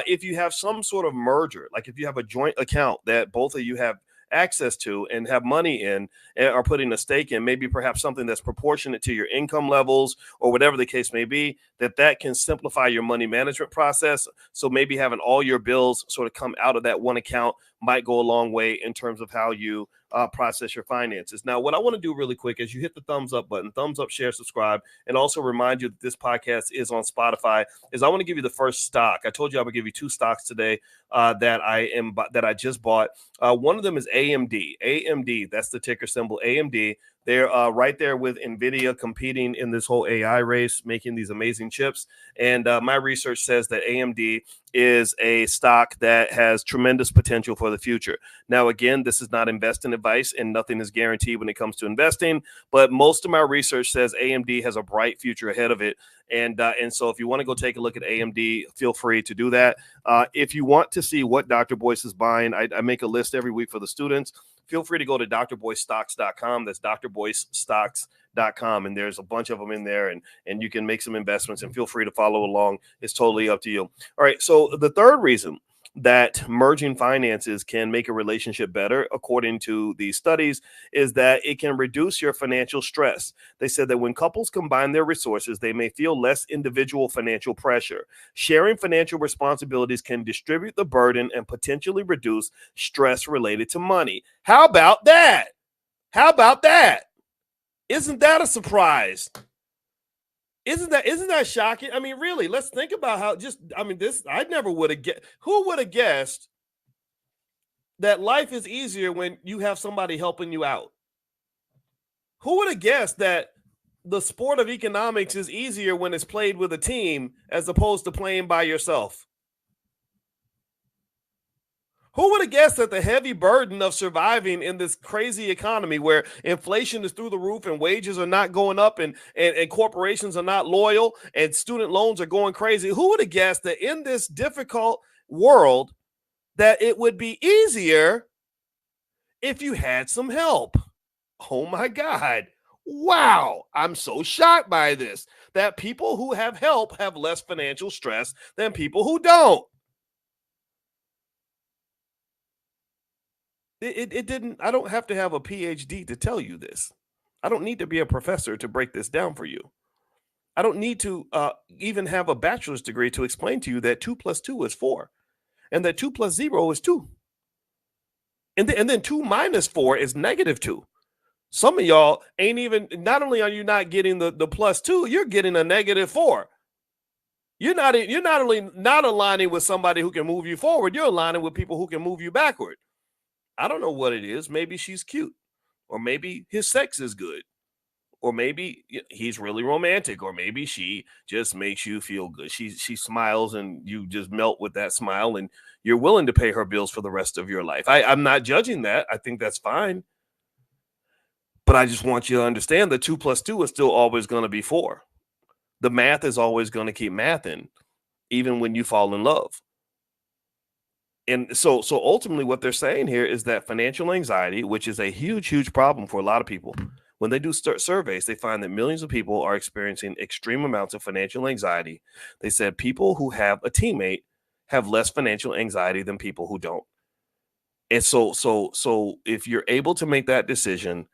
Speaker 1: if you have some sort of merger, like if you have a joint account that both of you have access to and have money in and are putting a stake in, maybe perhaps something that's proportionate to your income levels or whatever the case may be, that can simplify your money management process. So maybe having all your bills sort of come out of that one account might go a long way in terms of how you process your finances. Now, what I want to do really quick is you hit the thumbs up button, thumbs up, share, subscribe, and also remind you that this podcast is on Spotify. Is I want to give you the first stock. I told you I would give you two stocks today that I just bought. One of them is AMD. AMD, that's the ticker symbol AMD. They're right there with NVIDIA competing in this whole AI race, making these amazing chips. And my research says that AMD is a stock that has tremendous potential for the future. Now, again, this is not investing advice, and nothing is guaranteed when it comes to investing. But most of my research says AMD has a bright future ahead of it. And so if you want to go take a look at AMD, feel free to do that. If you want to see what Dr. Boyce is buying, I make a list every week for the students. Feel free to go to drboycestocks.com. That's drboycestocks.com. And there's a bunch of them in there, and you can make some investments, and feel free to follow along. It's totally up to you. All right. So the third reason that merging finances can make a relationship better, according to these studies, is that it can reduce your financial stress. They said that when couples combine their resources, they may feel less individual financial pressure. Sharing financial responsibilities can distribute the burden and potentially reduce stress related to money. How about that? How about that? Isn't that a surprise? Isn't that shocking? I mean, really, let's think about how I never would have guessed. Who would have guessed that life is easier when you have somebody helping you out? Who would have guessed that the sport of economics is easier when it's played with a team as opposed to playing by yourself? Who would have guessed that the heavy burden of surviving in this crazy economy where inflation is through the roof and wages are not going up and corporations are not loyal and student loans are going crazy? Who would have guessed that in this difficult world that it would be easier if you had some help? Oh my God. Wow. I'm so shocked by this, that people who have help have less financial stress than people who don't. I don't have to have a PhD to tell you this. I don't need to be a professor to break this down for you. I don't need to even have a bachelor's degree to explain to you that 2 + 2 is 4 and that 2 + 0 is 2. And then 2 - 4 is -2. Some of y'all ain't even, not only are you not getting the +2, you're getting a -4. You're not only not aligning with somebody who can move you forward, you're aligning with people who can move you backward. I don't know what it is. Maybe she's cute, or maybe his sex is good, or maybe he's really romantic, or maybe she just makes you feel good. She smiles and you just melt with that smile, and you're willing to pay her bills for the rest of your life. I'm not judging that. I think that's fine. But I just want you to understand that 2 plus 2 is still always going to be 4. The math is always going to keep mathing, even when you fall in love. And so ultimately what they're saying here is that financial anxiety, which is a huge problem for a lot of people, when they do surveys, they find that millions of people are experiencing extreme amounts of financial anxiety. They said people who have a teammate have less financial anxiety than people who don't. And so if you're able to make that decision,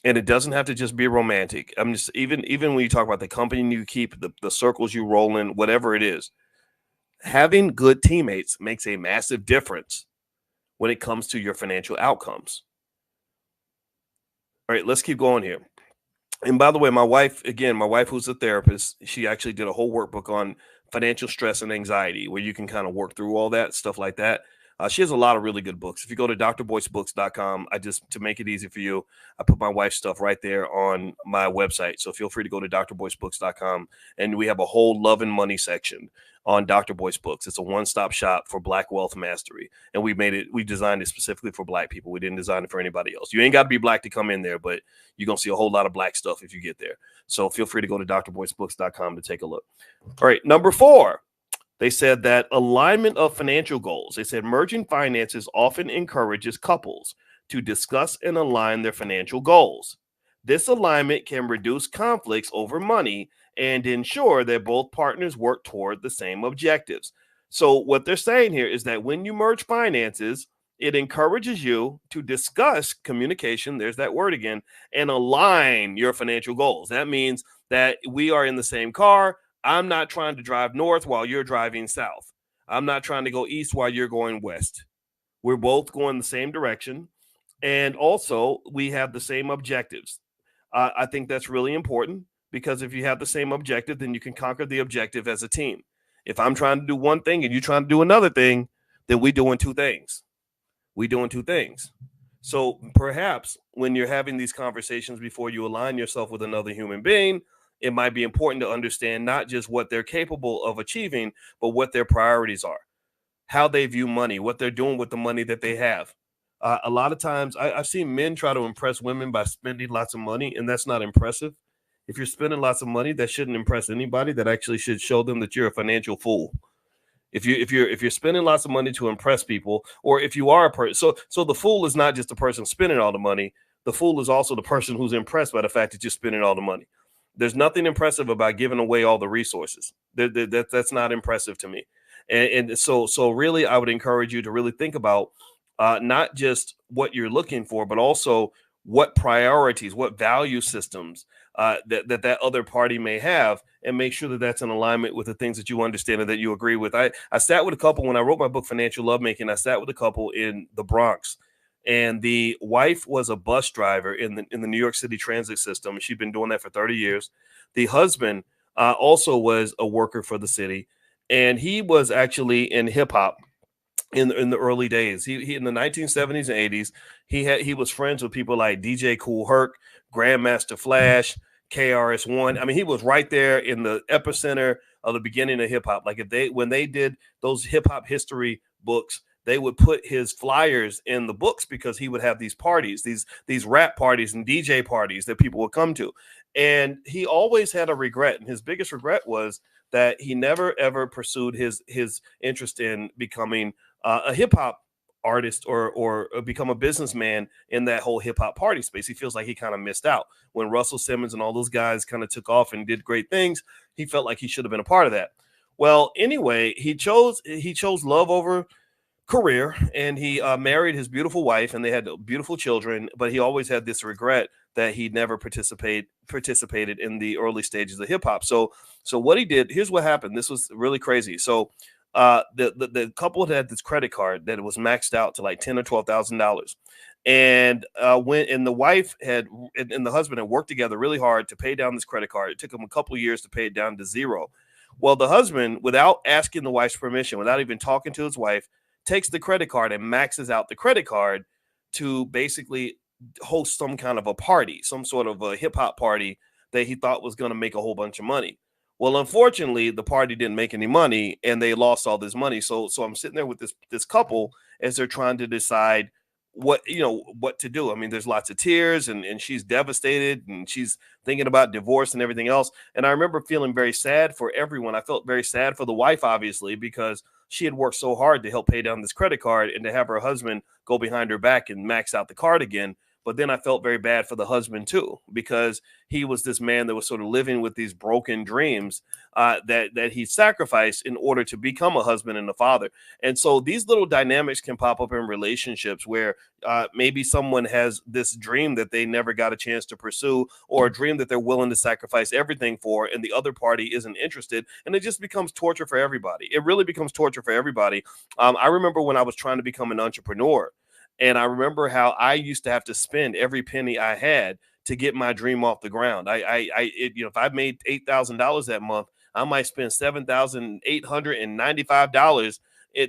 Speaker 1: and it doesn't have to just be romantic. I'm just even when you talk about the company you keep, the circles you roll in, whatever it is, having good teammates makes a massive difference when it comes to your financial outcomes. All right, let's keep going here. And by the way, my wife, who's a therapist, she actually did a whole workbook on financial stress and anxiety where you can kind of work through all that stuff like that. She has a lot of really good books. If you go to drboycebooks.com, to make it easy for you, I put my wife's stuff right there on my website. So feel free to go to drboycebooks.com, and we have a whole love and money section on Dr. Boyce Books. It's a one-stop shop for Black wealth mastery, and we designed it specifically for Black people. We didn't design it for anybody else. You ain't got to be Black to come in there, but you're gonna see a whole lot of Black stuff if you get there. So feel free to go to drboycebooks.com to take a look. All right, number 4. They said that alignment of financial goals. They said merging finances often encourages couples to discuss and align their financial goals. This alignment can reduce conflicts over money and ensure that both partners work toward the same objectives. So, what they're saying here is that when you merge finances, it encourages you to discuss communication, there's that word again, and align your financial goals. That means that we are in the same car. I'm not trying to drive north while you're driving south. I'm not trying to go east while you're going west. We're both going the same direction. And also, we have the same objectives. I think that's really important because if you have the same objective, then you can conquer the objective as a team. If I'm trying to do one thing and you're trying to do another thing, then we're doing two things. So perhaps when you're having these conversations before you align yourself with another human being, it might be important to understand not just what they're capable of achieving, but what their priorities are, how they view money, what they're doing with the money that they have. A lot of times I've seen men try to impress women by spending lots of money, and that's not impressive. If you're spending lots of money, that shouldn't impress anybody. That actually should show them that you're a financial fool. If you're spending lots of money to impress people, or if you are a person, so the fool is not just the person spending all the money. The fool is also the person who's impressed by the fact that you're spending all the money. There's nothing impressive about giving away all the resources. That's not impressive to me. And so really, I would encourage you to really think about not just what you're looking for, but also what priorities, what value systems that other party may have, and make sure that that's in alignment with the things that you understand and that you agree with. I sat with a couple when I wrote my book, Financial Lovemaking. I sat with a couple in the Bronx, and the wife was a bus driver in the New York City transit system. She'd been doing that for 30 years. The husband also was a worker for the city, and he was actually in hip hop in the early days. He in the 1970s and 80s, he was friends with people like DJ Kool Herc, Grandmaster Flash, KRS-One. I mean, he was right there in the epicenter of the beginning of hip hop. Like when they did those hip hop history books, they would put his flyers in the books because he would have these parties, these rap parties and DJ parties that people would come to. And he always had a regret, and his biggest regret was that he never ever pursued his interest in becoming a hip hop artist or become a businessman in that whole hip hop party space. He feels like he kind of missed out when Russell Simmons and all those guys kind of took off and did great things. He felt like he should have been a part of that. Well, anyway, he chose love over career, and he married his beautiful wife, and they had beautiful children. But he always had this regret that he never participated in the early stages of hip hop. So what he did, here's what happened. This was really crazy. So the couple had this credit card that was maxed out to like $10,000 or $12,000, and the wife and the husband had worked together really hard to pay down this credit card. It took them a couple of years to pay it down to zero. Well, the husband, without asking the wife's permission, without even talking to his wife, takes the credit card and maxes out the credit card to basically host some kind of a party, some sort of a hip hop party that he thought was going to make a whole bunch of money. Well, unfortunately, the party didn't make any money and they lost all this money. So I'm sitting there with this couple as they're trying to decide what to do. I mean, there's lots of tears and she's devastated and she's thinking about divorce and everything else. And I remember feeling very sad for everyone. I felt very sad for the wife, obviously, because she had worked so hard to help pay down this credit card and to have her husband go behind her back and max out the card again. But then I felt very bad for the husband too, because he was this man that was sort of living with these broken dreams that he sacrificed in order to become a husband and a father. And so these little dynamics can pop up in relationships where maybe someone has this dream that they never got a chance to pursue, or a dream that they're willing to sacrifice everything for, and the other party isn't interested. And it just becomes torture for everybody. It really becomes torture for everybody. I remember when I was trying to become an entrepreneur, and I remember how I used to have to spend every penny I had to get my dream off the ground. If I made $8,000 that month, I might spend $7,895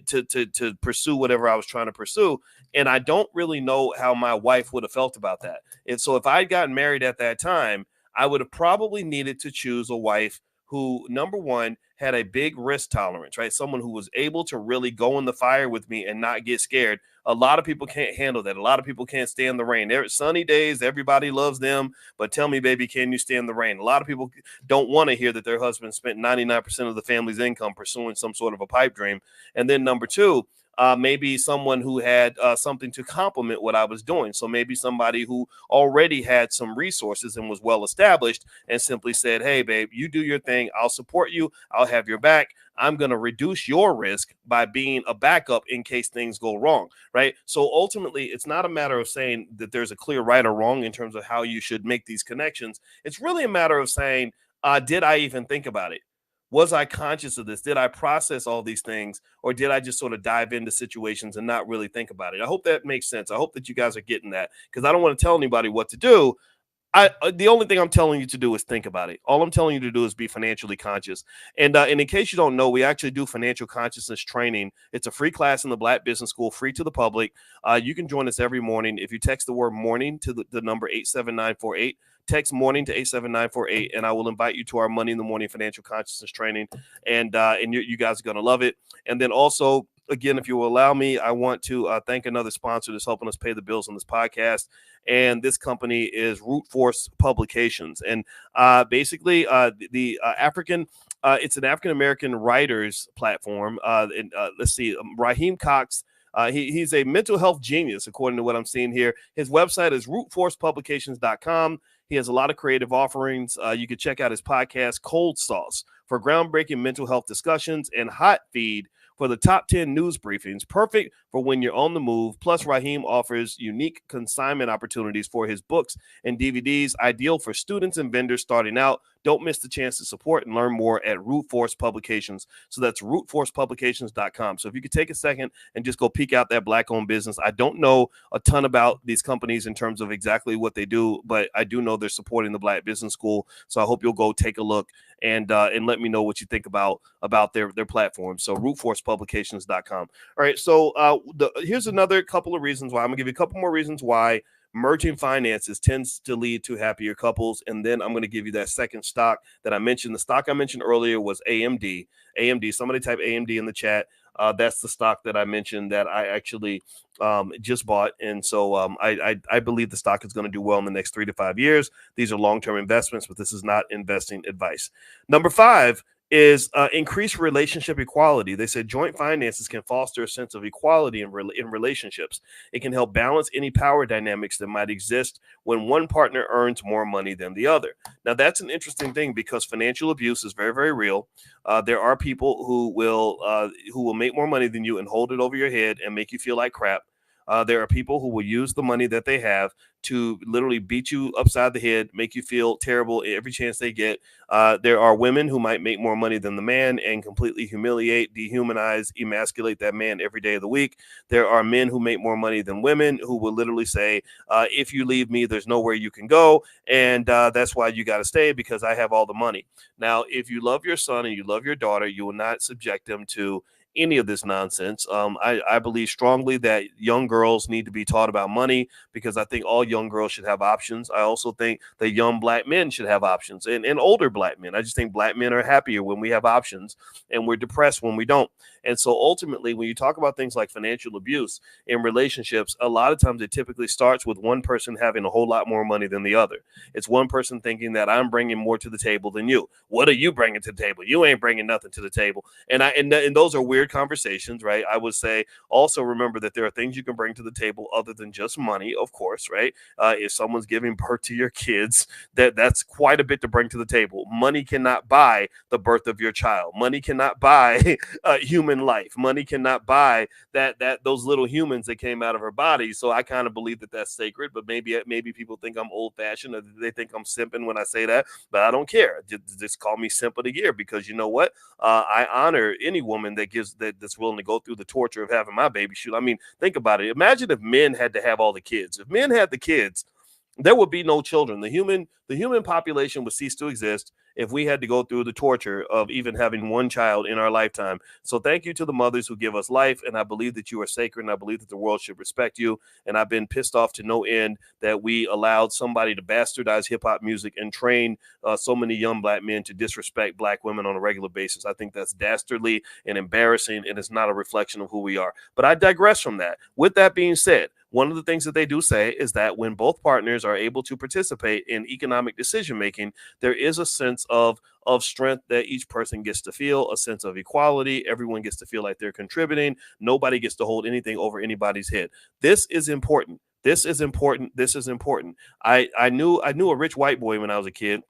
Speaker 1: to pursue whatever I was trying to pursue. And I don't really know how my wife would have felt about that. And so if I'd gotten married at that time, I would have probably needed to choose a wife who, number one, had a big risk tolerance, right? Someone who was able to really go in the fire with me and not get scared. A lot of people can't handle that. A lot of people can't stand the rain. There are sunny days, everybody loves them, but tell me, baby, can you stand the rain? A lot of people don't want to hear that their husband spent 99% of the family's income pursuing some sort of a pipe dream. And then number two, maybe someone who had something to complement what I was doing. So maybe somebody who already had some resources and was well established and simply said, hey, babe, you do your thing. I'll support you. I'll have your back. I'm going to reduce your risk by being a backup in case things go wrong, right? So ultimately, it's not a matter of saying that there's a clear right or wrong in terms of how you should make these connections. It's really a matter of saying, did I even think about it? Was I conscious of this? Did I process all these things, or did I just sort of dive into situations and not really think about it? I hope that makes sense. I hope that you guys are getting that, because I don't want to tell anybody what to do. The only thing I'm telling you to do is think about it. All I'm telling you to do is be financially conscious. And in case you don't know, we actually do financial consciousness training. It's a free class in the Black Business School, free to the public. You can join us every morning. If you text the word morning to the number 87948, text morning to 87948, and I will invite you to our Money in the Morning financial consciousness training. And you guys are going to love it. And then also, again, if you will allow me, I want to thank another sponsor that's helping us pay the bills on this podcast. And this company is Root Force Publications. And basically, the African, it's an African-American writers platform. Let's see, Raheem Cox. He's a mental health genius, according to what I'm seeing here. His website is rootforcepublications.com. He has a lot of creative offerings. You can check out his podcast, Cold Sauce, for groundbreaking mental health discussions, and Hot Feed for the top 10 news briefings, perfect for when you're on the move. Plus, Raheem offers unique consignment opportunities for his books and DVDs, ideal for students and vendors starting out. Don't miss the chance to support and learn more at Root Force Publications. So that's rootforcepublications.com. So if you could take a second and just go peek out that Black-owned business. I don't know a ton about these companies in terms of exactly what they do, but I do know they're supporting the Black Business School. So I hope you'll go take a look and let me know what you think about their platform. So rootforcepublications.com. All right. So here's another couple of reasons why. I'm gonna give you a couple more reasons why merging finances tends to lead to happier couples. And then I'm going to give you that second stock that I mentioned. The stock I mentioned earlier was AMD. Somebody type AMD in the chat. That's the stock that I mentioned that I actually just bought. And so I believe the stock is going to do well in the next 3 to 5 years. These are long-term investments, but this is not investing advice. Number 5 is increased relationship equality. They said joint finances can foster a sense of equality in relationships. It can help balance any power dynamics that might exist when one partner earns more money than the other. Now, that's an interesting thing because financial abuse is very, very real. There are people who will make more money than you and hold it over your head and make you feel like crap. There are people who will use the money that they have to literally beat you upside the head, make you feel terrible every chance they get. There are women who might make more money than the man and completely humiliate, dehumanize, emasculate that man every day of the week. There are men who make more money than women who will literally say, if you leave me, there's nowhere you can go. And that's why you got to stay, because I have all the money. Now, if you love your son and you love your daughter, you will not subject them to any of this nonsense. I believe strongly that young girls need to be taught about money, because I think all young girls should have options. I also think that young black men should have options, and older black men. I just think black men are happier when we have options, and we're depressed when we don't. And so ultimately, when you talk about things like financial abuse in relationships, a lot of times it typically starts with one person having a whole lot more money than the other. It's one person thinking that I'm bringing more to the table than you. What are you bringing to the table? You ain't bringing nothing to the table. And those are weird conversations, right? I would say also remember that there are things you can bring to the table other than just money, of course, right? If someone's giving birth to your kids, that's quite a bit to bring to the table. Money cannot buy the birth of your child. Money cannot buy human life. Money cannot buy that those little humans that came out of her body. So I kind of believe that that's sacred. But maybe people think I'm old fashioned, or they think I'm simping when I say that. But I don't care. Just call me simp of the year, because you know what? I honor any woman that's willing to go through the torture of having my baby. Shoot, I mean, think about it. Imagine if men had to have all the kids. If men had the kids, there would be no children. The human population would cease to exist if we had to go through the torture of even having one child in our lifetime. So thank you to the mothers who give us life, and I believe that you are sacred, and I believe that the world should respect you. And I've been pissed off to no end that we allowed somebody to bastardize hip hop music and train so many young black men to disrespect black women on a regular basis. I think that's dastardly and embarrassing, and it's not a reflection of who we are. But I digress from that. With that being said, one of the things that they do say is that when both partners are able to participate in economic decision making, there is a sense of strength that each person gets to feel, a sense of equality. Everyone gets to feel like they're contributing. Nobody gets to hold anything over anybody's head. This is important. This is important. This is important. I knew a rich white boy when I was a kid,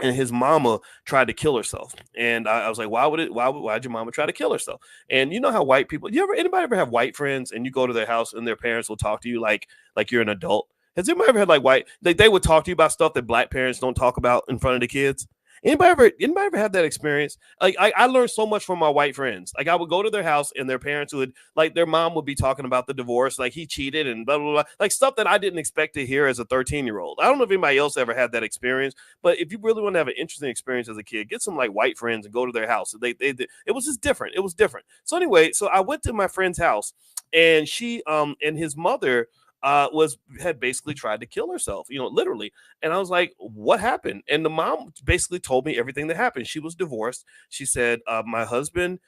Speaker 1: and his mama tried to kill herself. And I was like, why'd your mama try to kill herself? And you know how white people, anybody ever have white friends and you go to their house and their parents will talk to you like you're an adult? Has anybody ever had like white, they would talk to you about stuff that black parents don't talk about in front of the kids? Anybody ever had that experience? Like I learned so much from my white friends. Like I would go to their house and their parents would, like, their mom would be talking about the divorce, like he cheated and blah blah blah, like stuff that I didn't expect to hear as a 13-year-old. I don't know if anybody else ever had that experience, but if you really want to have an interesting experience as a kid, get some like white friends and go to their house. It was just different. It was different. So anyway, so I went to my friend's house, and she and his mother had basically tried to kill herself, literally. And I was like, what happened? And the mom basically told me everything that happened. She was divorced. She said, my husband,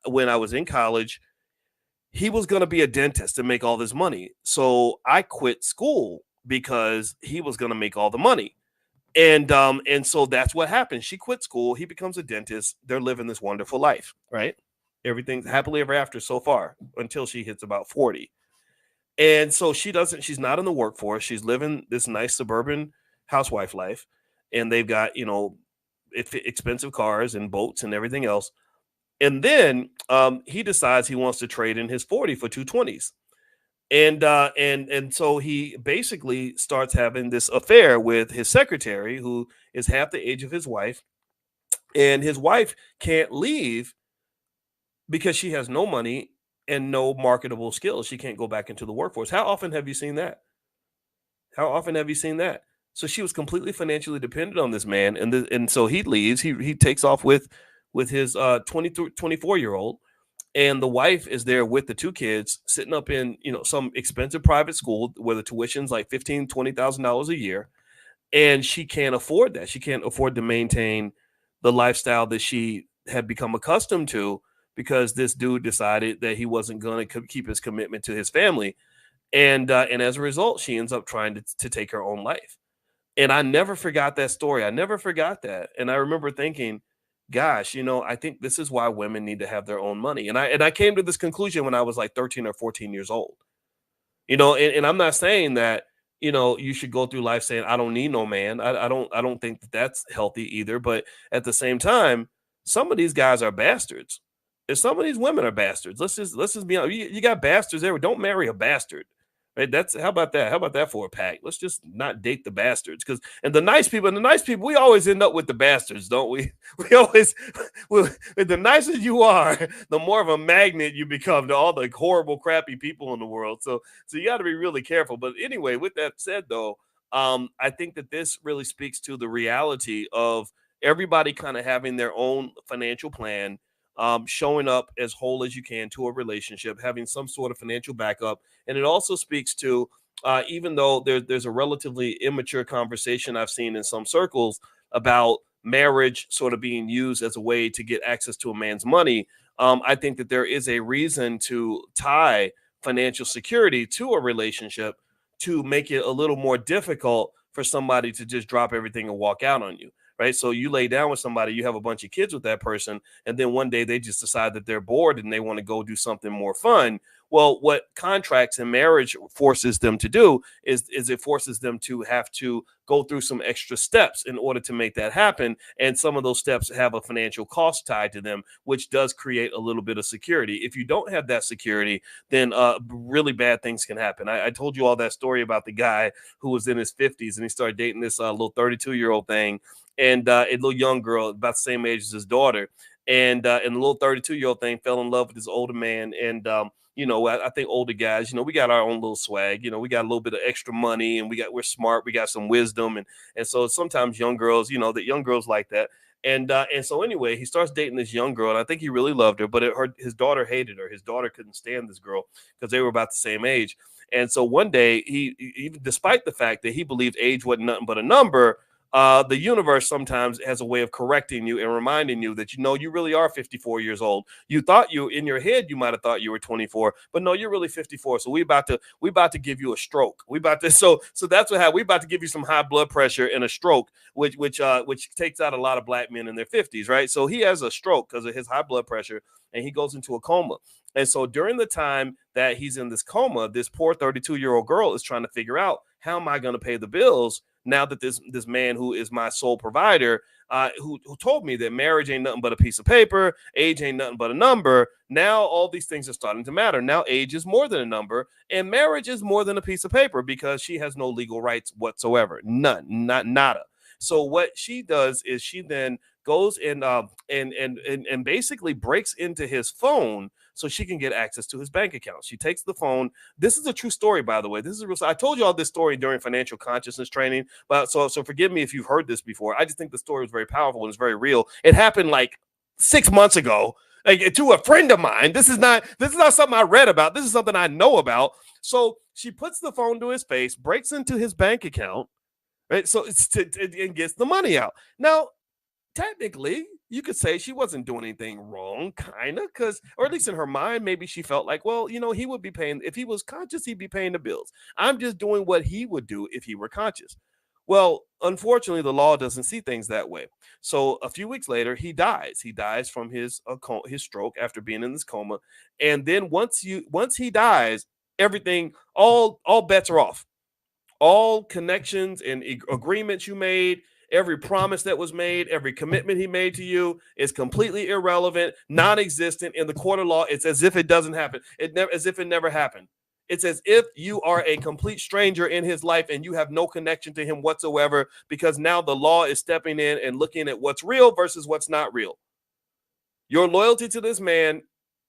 Speaker 1: when I was in college, he was going to be a dentist and make all this money. So I quit school because he was going to make all the money. And so that's what happened. She quit school. He becomes a dentist. They're living this wonderful life, right? Everything's happily ever after so far until she hits about 40. And so she's not in the workforce. She's living this nice suburban housewife life. And they've got, expensive cars and boats and everything else. And then he decides he wants to trade in his 40 for 220s. And so he basically starts having this affair with his secretary, who is half the age of his wife. And his wife can't leave because she has no money and no marketable skills. She can't go back into the workforce. How often have you seen that? How often have you seen that? So she was completely financially dependent on this man, and so he leaves. He takes off with his 24-year-old, and the wife is there with the two kids, sitting up in some expensive private school where the tuition's like $15,000-$20,000 a year, and she can't afford that. She can't afford to maintain the lifestyle that she had become accustomed to, because this dude decided that he wasn't going to keep his commitment to his family. And as a result, she ends up trying to take her own life. And I never forgot that story. I never forgot that. And I remember thinking, gosh, I think this is why women need to have their own money. And I came to this conclusion when I was like 13 or 14 years old. And I'm not saying that, you should go through life saying, I don't need no man. I don't think that that's healthy either. But at the same time, some of these guys are bastards. And some of these women are bastards. Let's just be honest. You got bastards there. Don't marry a bastard. Right? That's how about that? How about that for a pack? Let's just not date the bastards. Because and the nice people, we always end up with the bastards, don't we? We always the nicer you are, the more of a magnet you become to all the horrible, crappy people in the world. So you got to be really careful. But anyway, with that said, though, I think that this really speaks to the reality of everybody kind of having their own financial plan, showing up as whole as you can to a relationship, having some sort of financial backup. And it also speaks to, even though there's a relatively immature conversation I've seen in some circles about marriage sort of being used as a way to get access to a man's money, I think that there is a reason to tie financial security to a relationship to make it a little more difficult for somebody to just drop everything and walk out on you. Right. So you lay down with somebody, you have a bunch of kids with that person, and then one day they just decide that they're bored and they want to go do something more fun. Well, what contracts and marriage forces them to do is it forces them to have to go through some extra steps in order to make that happen. And some of those steps have a financial cost tied to them, which does create a little bit of security. If you don't have that security, then really bad things can happen. I told you all that story about the guy who was in his 50s and he started dating this little 32-year-old thing, and a little young girl about the same age as his daughter. And the little 32-year-old thing fell in love with this older man. And I think older guys, we got our own little swag. We got a little bit of extra money, and we're smart. We got some wisdom, and so sometimes young girls, that young girls like that. And so anyway, he starts dating this young girl, and I think he really loved her, but his daughter hated her. His daughter couldn't stand this girl because they were about the same age. And so one day, even despite the fact that he believed age wasn't nothing but a number, the universe sometimes has a way of correcting you and reminding you that you really are 54 years old. You thought in your head you might have thought you were 24, but no, you're really 54. So we about to give you a stroke. So that's what happened. We about to give you some high blood pressure and a stroke, which takes out a lot of black men in their 50s, right? So he has a stroke because of his high blood pressure, and he goes into a coma. And so during the time that he's in this coma, this poor 32-year-old girl is trying to figure out, how am I going to pay the bills now that this man who is my sole provider, who told me that marriage ain't nothing but a piece of paper, age ain't nothing but a number. Now all these things are starting to matter. Now age is more than a number, and marriage is more than a piece of paper, because she has no legal rights whatsoever. None, nada. So what she does is she then goes and basically breaks into his phone so she can get access to his bank account. She takes the phone. This is a true story, by the way. This is a real. I told you all this story during financial consciousness training, but so forgive me if you've heard this before. I just think the story was very powerful and it's very real. It happened like 6 months ago, like, to a friend of mine. This is not something I read about. This is something I know about. So she puts the phone to his face, breaks into his bank account, right? So and gets the money out. Now, technically, you could say she wasn't doing anything wrong, kind of, or at least in her mind, maybe she felt like, well, he would be paying, if he was conscious, he'd be paying the bills. I'm just doing what he would do if he were conscious. Well, unfortunately, the law doesn't see things that way. So a few weeks later, he dies. He dies from his stroke after being in this coma. And then once he dies, everything, all bets are off. All connections and agreements you made, every promise that was made, every commitment he made to you is completely irrelevant, non-existent. In the court of law, it's as if it doesn't happen. As if it never happened. It's as if you are a complete stranger in his life and you have no connection to him whatsoever, because now the law is stepping in and looking at what's real versus what's not real. Your loyalty to this man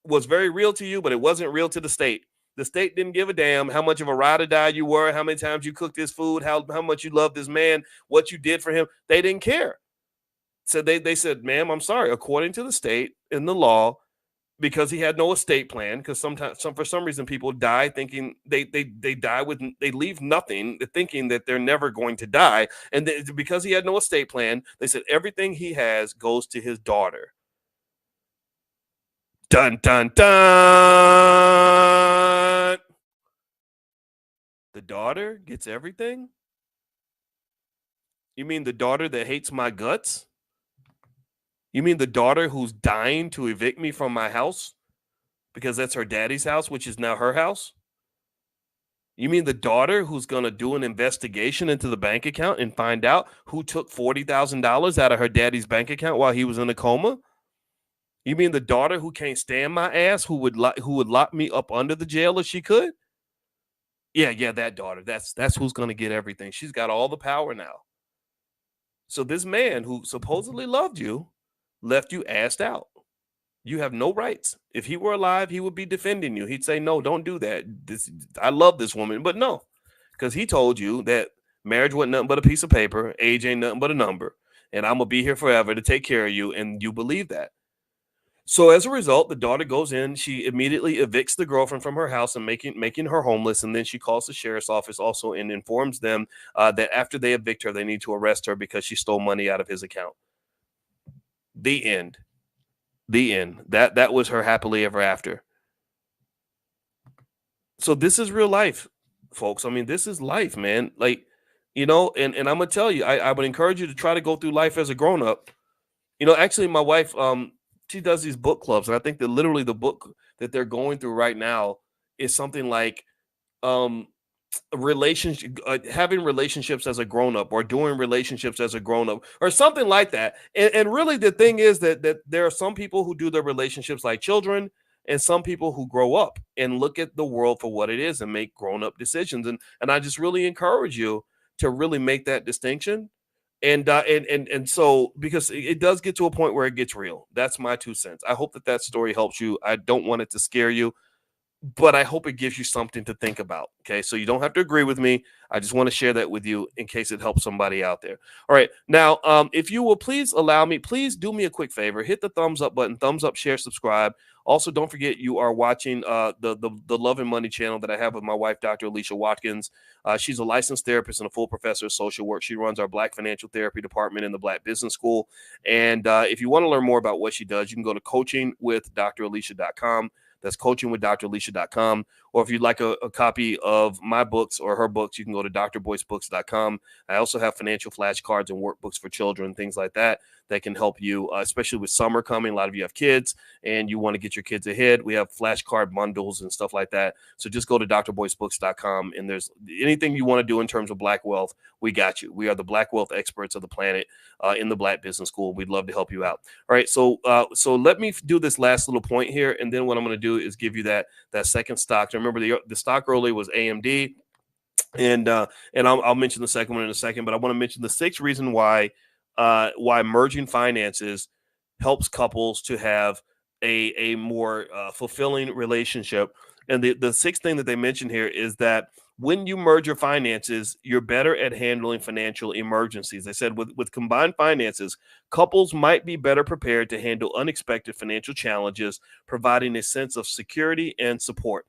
Speaker 1: was very real to you, but it wasn't real to the state. The state didn't give a damn how much of a ride or die you were, how many times you cooked his food, how much you loved this man, what you did for him. They didn't care. So they said, ma'am, I'm sorry. According to the state in the law, because he had no estate plan, because for some reason people die thinking they leave nothing, thinking that they're never going to die. And because he had no estate plan, they said everything he has goes to his daughter. Dun, dun, dun. The daughter gets everything? You mean the daughter that hates my guts? You mean the daughter who's dying to evict me from my house because that's her daddy's house, which is now her house? You mean the daughter who's going to do an investigation into the bank account and find out who took $40,000 out of her daddy's bank account while he was in a coma? You mean the daughter who can't stand my ass, who would lock me up under the jail if she could? Yeah, that daughter. That's who's going to get everything. She's got all the power now. So this man who supposedly loved you left you assed out. You have no rights. If he were alive, he would be defending you. He'd say, "No, don't do that. I love this woman." But no, because he told you that marriage wasn't nothing but a piece of paper, age ain't nothing but a number, and I'm gonna be here forever to take care of you, and you believe that. So as a result, the daughter goes in. She immediately evicts the girlfriend from her house and making her homeless. And then she calls the sheriff's office also and informs them that after they evict her, they need to arrest her because she stole money out of his account. The end. The end. That was her happily ever after. So this is real life, folks. I mean, this is life, man. Like, and I'm gonna tell you, I would encourage you to try to go through life as a grown up. Actually, my wife, she does these book clubs, and I think that literally the book that they're going through right now is something like um relationship having relationships as a grown-up, or doing relationships as a grown-up, or something like that. And really the thing is that there are some people who do their relationships like children, and some people who grow up and look at the world for what it is and make grown-up decisions. And I just really encourage you to really make that distinction. And so, because it does get to a point where it gets real. That's my 2 cents. I hope that story helps you. I don't want it to scare you, but I hope it gives you something to think about. Okay. So you don't have to agree with me. I just want to share that with you in case it helps somebody out there. All right. Now, if you will please allow me, please do me a quick favor, hit the thumbs up button, thumbs up, share, subscribe. Also, don't forget you are watching the Love and Money channel that I have with my wife, Dr. Alicia Watkins. She's a licensed therapist and a full professor of social work. She runs our Black Financial Therapy department in the Black Business School. And if you want to learn more about what she does, you can go to coachingwithdralicia.com. That's coachingwithdralicia.com. Or if you'd like a copy of my books or her books, you can go to drboycebooks.com. I also have financial flashcards and workbooks for children, things like that can help you, especially with summer coming. A lot of you have kids and you want to get your kids ahead. We have flashcard bundles and stuff like that. So just go to drboycebooks.com, and there's anything you want to do in terms of Black wealth, we got you. We are the Black wealth experts of the planet in the Black Business School. We'd love to help you out. All right, so let me do this last little point here, and then what I'm going to do is give you that second stock. Remember, the stock earlier was AMD, and I'll mention the second one in a second, but I want to mention the sixth reason why merging finances helps couples to have a more fulfilling relationship. And the sixth thing that they mention here is that when you merge your finances, you're better at handling financial emergencies. They said with combined finances, couples might be better prepared to handle unexpected financial challenges, providing a sense of security and support.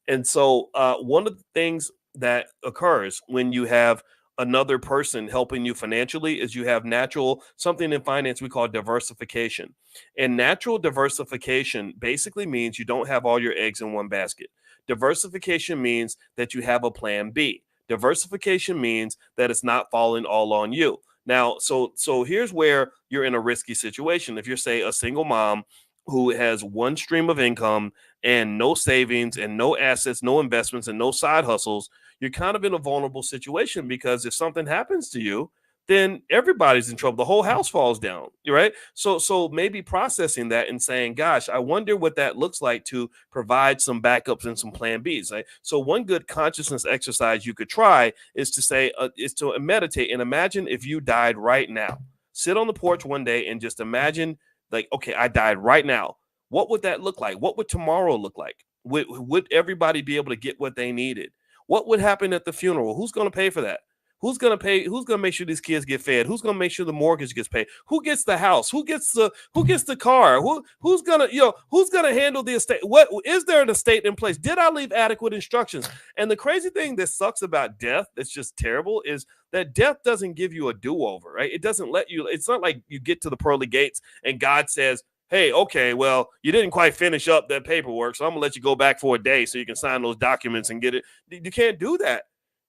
Speaker 1: And so one of the things that occurs when you have another person helping you financially is you have natural, something in finance we call diversification. And natural diversification basically means you don't have all your eggs in one basket. Diversification means that you have a plan B. Diversification means that it's not falling all on you. Now, so here's where you're in a risky situation. If you're, say, a single mom who has one stream of income and no savings and no assets, no investments, and no side hustles, you're kind of in a vulnerable situation, because if something happens to you, then everybody's in trouble. The whole house falls down, right? So maybe processing that and saying, gosh, I wonder what that looks like to provide some backups and some plan Bs. Right? So one good consciousness exercise you could try is to say, is to meditate and imagine if you died right now. Sit on the porch one day and just imagine, like, okay, I died right now. What would that look like? What would tomorrow look like? Would everybody be able to get what they needed? What would happen at the funeral? Who's going to pay for that? Who's going to pay? Who's going to make sure these kids get fed? Who's going to make sure the mortgage gets paid? Who gets the house? Who gets the car? Who's going to handle the estate? What is there an estate in place? Did I leave adequate instructions? And the crazy thing that sucks about death, that's just terrible, is that death doesn't give you a do-over, right? It doesn't let you. It's not like you get to the pearly gates and God says, hey, okay, well, you didn't quite finish up that paperwork, so I'm going to let you go back for a day so you can sign those documents and get it. You can't do that.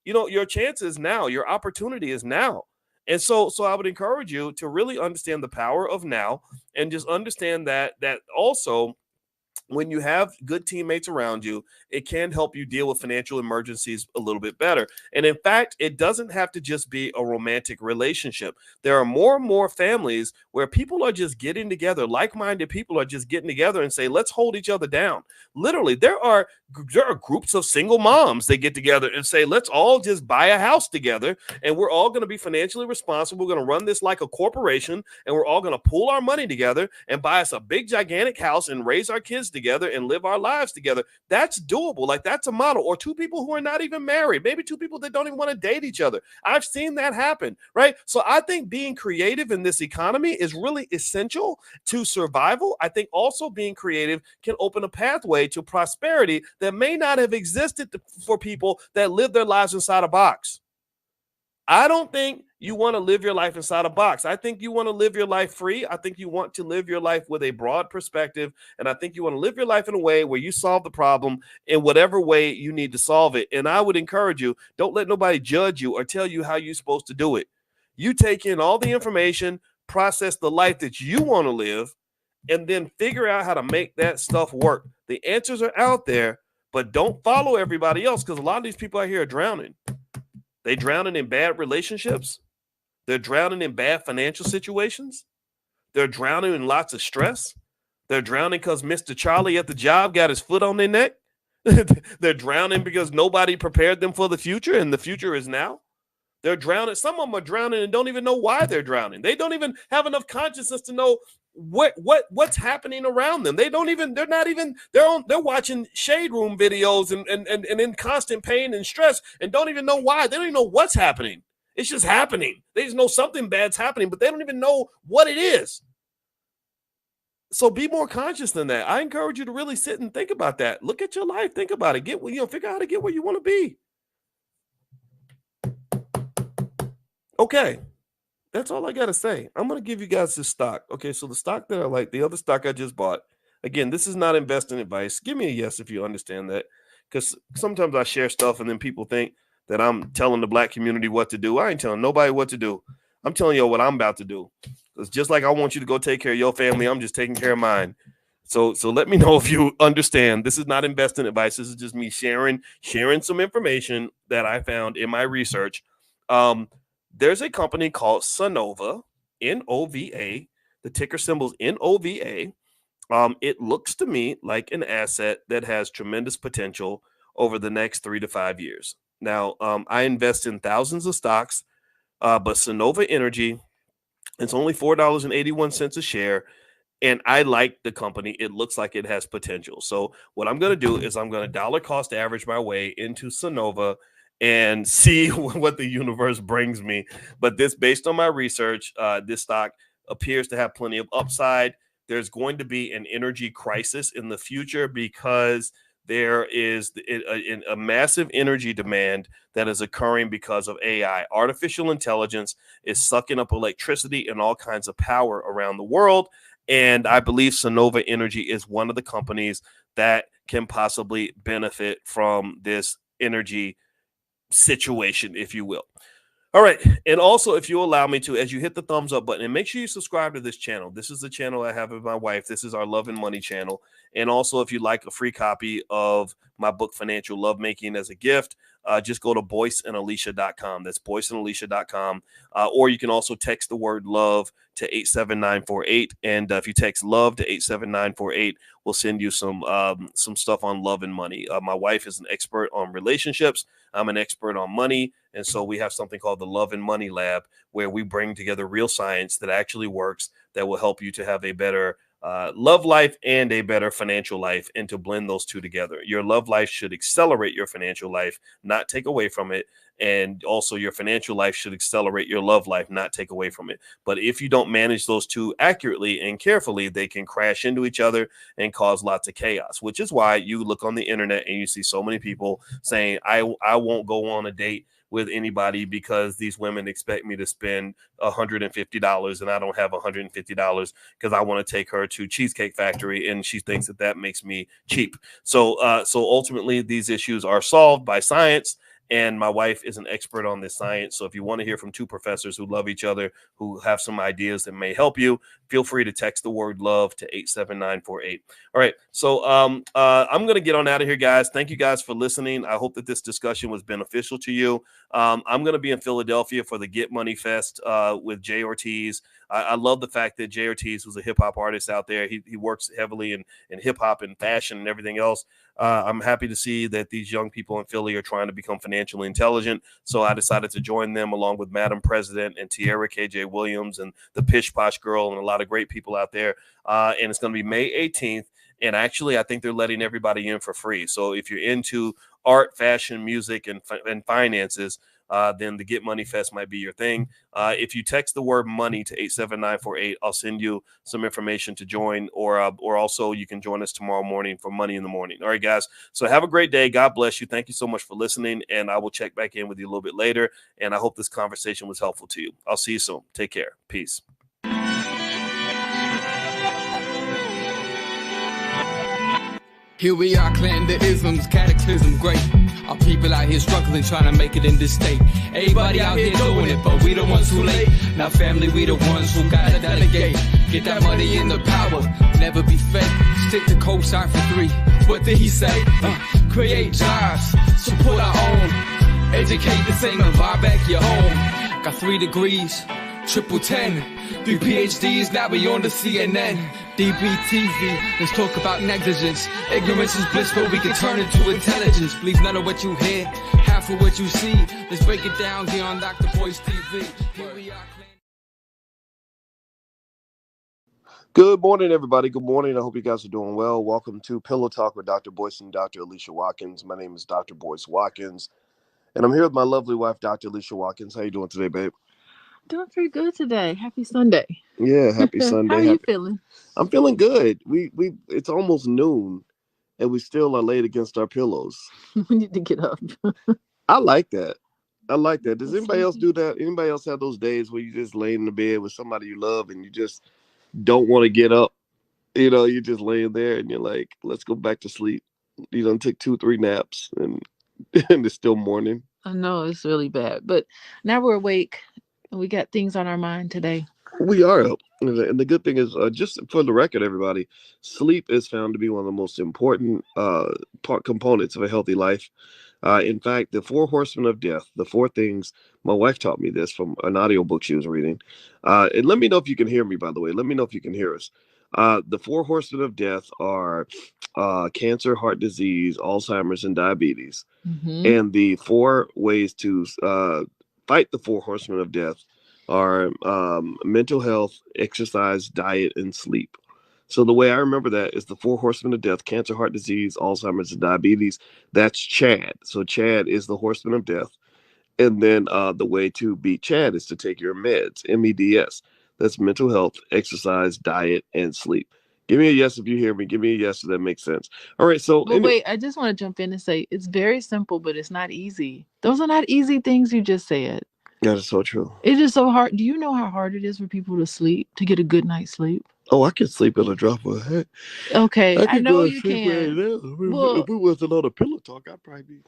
Speaker 1: Your chance is now. Your opportunity is now. And so I would encourage you to really understand the power of now, and just understand that also when you have good teammates around you, it can help you deal with financial emergencies a little bit better. And in fact, it doesn't have to just be a romantic relationship. There are more and more families where people are just getting together, like-minded people are just getting together and say, let's hold each other down. Literally, there are groups of single moms that get together and say, let's all just buy a house together, and we're all going to be financially responsible. We're going to run this like a corporation, and we're all going to pool our money together and buy us a big gigantic house and raise our kids together and live our lives together. That's doable. Like, that's a model. Or two people who are not even married, maybe two people that don't even want to date each other. I've seen that happen, right? So I think being creative in this economy is really essential to survival. I think also being creative can open a pathway to prosperity that may not have existed for people that live their lives inside a box. I don't think you want to live your life inside a box. I think you want to live your life free. I think you want to live your life with a broad perspective. And I think you want to live your life in a way where you solve the problem in whatever way you need to solve it. And I would encourage you, don't let nobody judge you or tell you how you're supposed to do it. You take in all the information, process the life that you want to live, and then figure out how to make that stuff work. The answers are out there, but don't follow everybody else, because a lot of these people out here are drowning. They're drowning in bad relationships. They're drowning in bad financial situations. They're drowning in lots of stress. They're drowning because Mr. Charlie at the job got his foot on their neck. They're drowning because nobody prepared them for the future, and the future is now. They're drowning. Some of them are drowning and don't even know why they're drowning. They don't even have enough consciousness to know what's happening around them. They're watching shade room videos and in constant pain and stress and don't even know why. They don't even know what's happening. It's just happening. They just know something bad's happening, but they don't even know what it is. So be more conscious than that. I encourage you to really sit and think about that. Look at your life. Think about it. Figure out how to get where you want to be. Okay, that's all I got to say. I'm going to give you guys this stock. Okay, so the stock that I like, the other stock I just bought, again, this is not investing advice. Give me a yes if you understand that, because sometimes I share stuff and then people think that I'm telling the black community what to do. I ain't telling nobody what to do. I'm telling you what I'm about to do. It's just like I want you to go take care of your family. I'm just taking care of mine. So let me know if you understand. This is not investing advice. This is just me sharing some information that I found in my research. There's a company called Sonova, N-O-V-A. The ticker symbol is N-O-V-A. It looks to me like an asset that has tremendous potential over the next 3 to 5 years. Now, I invest in thousands of stocks, but Sonova Energy, it's only $4.81 a share. And I like the company. It looks like it has potential. So what I'm going to do is I'm going to dollar cost average my way into Sonova and see what the universe brings me. But this, based on my research, this stock appears to have plenty of upside. There's going to be an energy crisis in the future because there is a massive energy demand that is occurring because of AI. Artificial intelligence is sucking up electricity and all kinds of power around the world. And I believe Sonova Energy is one of the companies that can possibly benefit from this energy situation, if you will. All right. And also, if you allow me to, as you hit the thumbs up button, and make sure you subscribe to this channel. This is the channel I have with my wife. This is our Love and Money channel. And also, if you'd like a free copy of my book, Financial Lovemaking, as a gift, just go to boyceandalicia.com. That's boyceandalicia.com. Or you can also text the word love to 87948. And if you text love to 87948, we'll send you some stuff on love and money. My wife is an expert on relationships. I'm an expert on money. And so we have something called the Love and Money Lab, where we bring together real science that actually works, that will help you to have a better love life and a better financial life, and to blend those two together. Your love life should accelerate your financial life, not take away from it. And also your financial life should accelerate your love life, not take away from it. But if you don't manage those two accurately and carefully, they can crash into each other and cause lots of chaos, which is why you look on the internet and you see so many people saying, I won't go on a date with anybody because these women expect me to spend $150 and I don't have $150 because I want to take her to Cheesecake Factory and she thinks that makes me cheap. So ultimately these issues are solved by science. and my wife is an expert on this science. So if you want to hear from two professors who love each other, who have some ideas that may help you, feel free to text the word love to 87948. All right. So I'm going to get on out of here, guys. Thank you guys for listening. I hope that this discussion was beneficial to you. I'm going to be in Philadelphia for the Get Money Fest with Jay Ortiz. I love the fact that Jay Ortiz was a hip hop artist out there. He works heavily in hip hop and fashion and everything else. I'm happy to see that these young people in Philly are trying to become financially intelligent. So I decided to join them along with Madam President and Tierra KJ Williams and the Pish Posh Girl and a lot of great people out there. And it's going to be May 18th. And actually, I think they're letting everybody in for free. So if you're into art, fashion, music, and finances, then the Get Money Fest might be your thing. If you text the word money to 87948, I'll send you some information to join, or also you can join us tomorrow morning for Money in the Morning. All right, guys. So have a great day. God bless you. Thank you so much for listening, and I will check back in with you a little bit later. And I hope this conversation was helpful to you. I'll see you soon. Take care. Peace.
Speaker 3: Here we are, clan the isms, cataclysm, great. Our people out here struggling, trying to make it in this state. Everybody out here doing it, but we the ones who late. Now family, we the ones who gotta delegate. Get that money in the power, never be fake. Stick to cosign for 3. What did he say? Create jobs, support our own. Educate the same and buy back your home. Got 3 degrees, triple 10. 3 PhDs, now we on the CNN. DBTV, let's talk about negligence. Ignorance is bliss, but we can turn it to intelligence. Believe none of what you hear, half of what you see. Let's break it down here on Dr. Boyce TV. Here we are.
Speaker 1: Good morning, everybody. Good morning. I hope you guys are doing well. Welcome to Pillow Talk with Dr. Boyce and Dr. Alicia Watkins. My name is Dr. Boyce Watkins, and I'm here with my lovely wife, Dr. Alicia Watkins. How you doing today, babe?
Speaker 2: Doing pretty good today. Happy Sunday.
Speaker 1: Yeah, happy Sunday.
Speaker 2: How are you feeling?
Speaker 1: I'm feeling good. We it's almost noon, and we still are laid against our pillows.
Speaker 2: We need to get up.
Speaker 1: I like that. Does anybody else do that? Anybody else have those days where you just lay in the bed with somebody you love and you just don't want to get up? You know, you're just laying there and you're like, let's go back to sleep. You don't take 2-3 naps and and it's still morning.
Speaker 2: I know it's really bad, but now we're awake and we got things on our mind today.
Speaker 1: We are up. And the good thing is, just for the record, everybody, sleep is found to be one of the most important components of a healthy life. In fact, the 4 horsemen of death, the 4 things, my wife taught me this from an audiobook she was reading. And let me know if you can hear me, by the way. Let me know if you can hear us. The 4 horsemen of death are cancer, heart disease, Alzheimer's, and diabetes.
Speaker 2: Mm-hmm.
Speaker 1: And the 4 ways to fight the 4 horsemen of death are mental health, exercise, diet, and sleep. So the way I remember that is the 4 horsemen of death: cancer, heart disease, Alzheimer's, and diabetes. That's Chad. So Chad is the horseman of death. And then the way to beat Chad is to take your meds, MEDS. That's mental health, exercise, diet, and sleep. Give me a yes if you hear me. Give me a yes if that makes sense. All right. So
Speaker 2: wait, I just want to jump in and say it's very simple, but it's not easy. Those are not easy things you just said.
Speaker 1: That is so true.
Speaker 2: It is so hard. Do you know how hard it is for people to sleep, to get a good night's sleep?
Speaker 1: Oh, I can sleep at a drop of a hat.
Speaker 2: Okay, I know you can.
Speaker 1: Well, if we wasn't on a pillow talk, I'd probably be.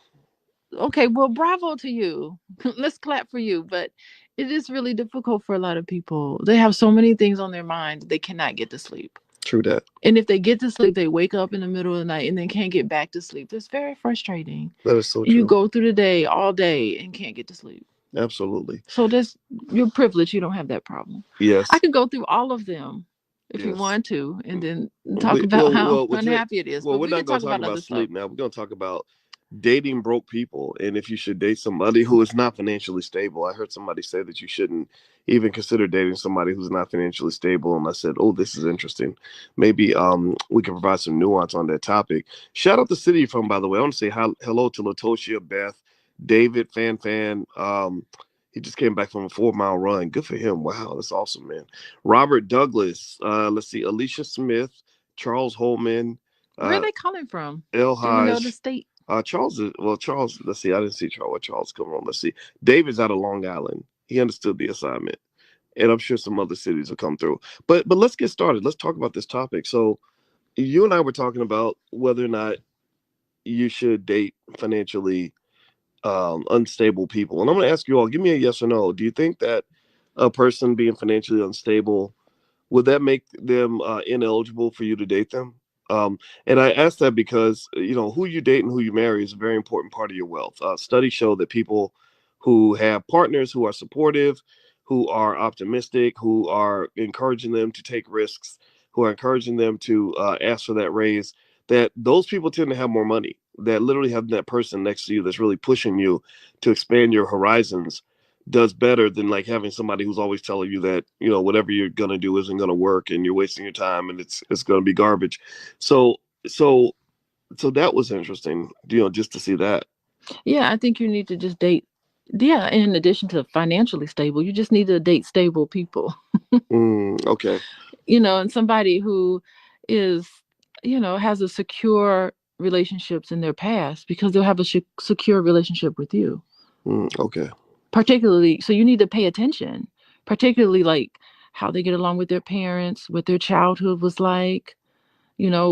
Speaker 2: Okay, well, bravo to you. Let's clap for you. But it is really difficult for a lot of people. They have so many things on their mind, they cannot get to sleep.
Speaker 1: True that.
Speaker 2: And if they get to sleep, they wake up in the middle of the night and then can't get back to sleep. That's very frustrating.
Speaker 1: That is so true.
Speaker 2: You go through the day all day and can't get to sleep.
Speaker 1: Absolutely.
Speaker 2: So you're privileged. You don't have that problem.
Speaker 1: Yes.
Speaker 2: I could go through all of them if you want to, and then talk about how unhappy it is.
Speaker 1: Well,
Speaker 2: but
Speaker 1: we're not going to talk about sleep now. We're going to talk about dating broke people, and if you should date somebody who is not financially stable. I heard somebody say that you shouldn't even consider dating somebody who's not financially stable, and I said, oh, this is interesting. Maybe we can provide some nuance on that topic. Shout out the city from, by the way. I want to say hello to Latoshia, Beth, David, Fan. He just came back from a 4-mile run. Good for him. Wow, that's awesome, man. Robert Douglas. Let's see, Alicia Smith, Charles Holman.
Speaker 2: Where are they calling from?
Speaker 1: El Haj.
Speaker 2: Do you know the state?
Speaker 1: Charles, let's see. I didn't see Charles come on. Let's see. David's out of Long Island. He understood the assignment. And I'm sure some other cities will come through. But let's get started. Let's talk about this topic. So you and I were talking about whether or not you should date financially unstable people. And I'm going to ask you all, give me a yes or no. Do you think that a person being financially unstable, would that make them ineligible for you to date them? And I ask that because who you date and who you marry is a very important part of your wealth. Studies show that people who have partners who are supportive, who are optimistic, who are encouraging them to take risks, who are encouraging them to ask for that raise, that those people tend to have more money. That literally having that person next to you that's really pushing you to expand your horizons does better than like having somebody who's always telling you that whatever you're gonna do isn't gonna work and you're wasting your time and it's gonna be garbage. So so so that was interesting, just to see that.
Speaker 4: Yeah, I think you need to just date. Yeah, in addition to financially stable, you just need to date stable people.
Speaker 1: Okay.
Speaker 4: And somebody who is, has a secure relationships in their past, because they'll have a secure relationship with you.
Speaker 1: Okay.
Speaker 4: Particularly, so you need to pay attention, particularly like how they get along with their parents, what their childhood was like.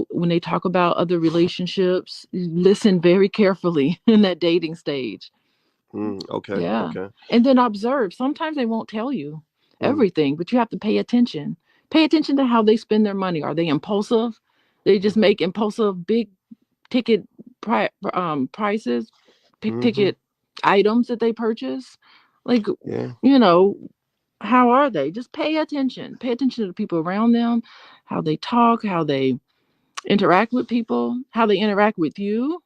Speaker 4: When they talk about other relationships, listen very carefully in that dating stage.
Speaker 1: Okay.
Speaker 4: Yeah.
Speaker 1: Okay.
Speaker 4: And then observe. Sometimes they won't tell you
Speaker 1: Mm,
Speaker 4: everything, but you have to pay attention. Pay attention to how they spend their money. Are they impulsive? They just
Speaker 1: mhm,
Speaker 4: make impulsive big ticket prices, big
Speaker 1: mhm.
Speaker 4: ticket items that they purchase. Like,
Speaker 1: Yeah.
Speaker 4: you know, how are they? Just pay attention. Pay attention to the people around them, how they talk, how they interact with people, how they interact with you.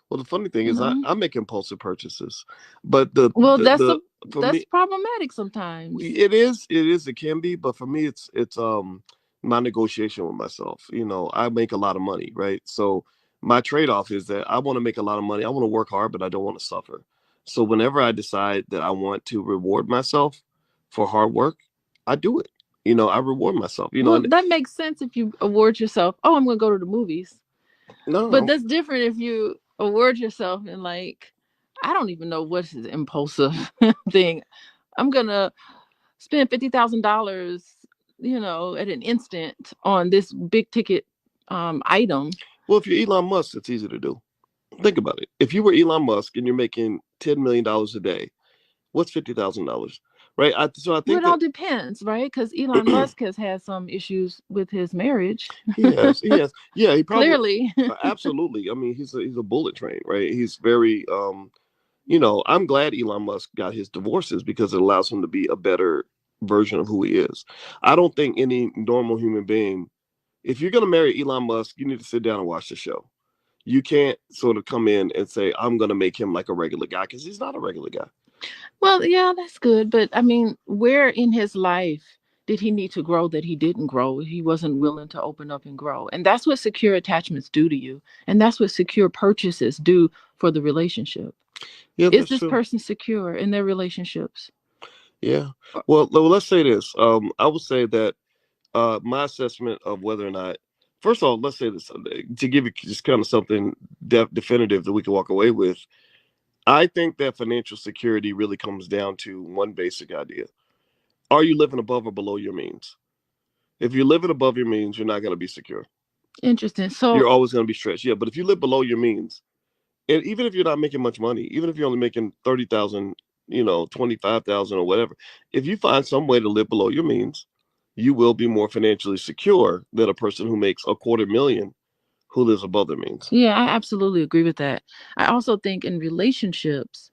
Speaker 1: Well, the funny thing
Speaker 4: You
Speaker 1: is,
Speaker 4: know,
Speaker 1: I make impulsive purchases, but the
Speaker 4: well,
Speaker 1: the, the for
Speaker 4: that's
Speaker 1: me,
Speaker 4: problematic sometimes.
Speaker 1: it can be, but for me it's my negotiation with myself. I make a lot of money, right? So my trade-off is that I want to make a lot of money. I want to work hard, but I don't want to suffer. So whenever I decide that I want to reward myself for hard work, I do it. I reward myself.
Speaker 4: Well,
Speaker 1: And
Speaker 4: that makes sense if you award yourself, oh, I'm going to go to the movies. But
Speaker 1: no,
Speaker 4: that's different if you award yourself and, like, I don't even know what's his impulsive thing. I'm going to spend $50,000, at an instant on this big ticket item.
Speaker 1: well, if you're Elon Musk, it's easy to do. Think about it. If you were Elon Musk and you're making $10 million a day, what's $50,000, right? So I
Speaker 4: Well,
Speaker 1: think
Speaker 4: it all
Speaker 1: that
Speaker 4: depends, right? Because Elon Musk has had some issues with his marriage.
Speaker 1: he has, yeah, he probably,
Speaker 4: Clearly.
Speaker 1: absolutely. I mean, he's a bullet train, right? He's very, I'm glad Elon Musk got his divorces because it allows him to be a better version of who he is. I don't think any normal human being, if you're gonna marry Elon Musk, you need to sit down and watch the show. You can't sort of come in and say I'm gonna make him like a regular guy because he's not a regular guy.
Speaker 4: Well, yeah, that's good. But I mean, where in his life did he need to grow that he didn't grow? He wasn't willing to open up and grow. And that's what secure attachments do to you. And that's what secure purchases do for the relationship.
Speaker 1: Yeah,
Speaker 4: Is
Speaker 1: that's
Speaker 4: this
Speaker 1: true.
Speaker 4: person secure in their relationships?
Speaker 1: Yeah. Well, let's say this. I would say that my assessment of whether or not, first of all, let's say this to give you just kind of something definitive that we can walk away with. I think that financial security really comes down to one basic idea: are you living above or below your means? If you're living above your means, you're not going to be secure.
Speaker 4: Interesting. So,
Speaker 1: You're always going to be stretched. Yeah, but if you live below your means, and even if you're not making much money, even if you're only making 30,000, 25,000 or whatever, if you find some way to live below your means, you will be more financially secure than a person who makes a quarter million who lives above their means.
Speaker 4: yeah, I absolutely agree with that. I also think in relationships,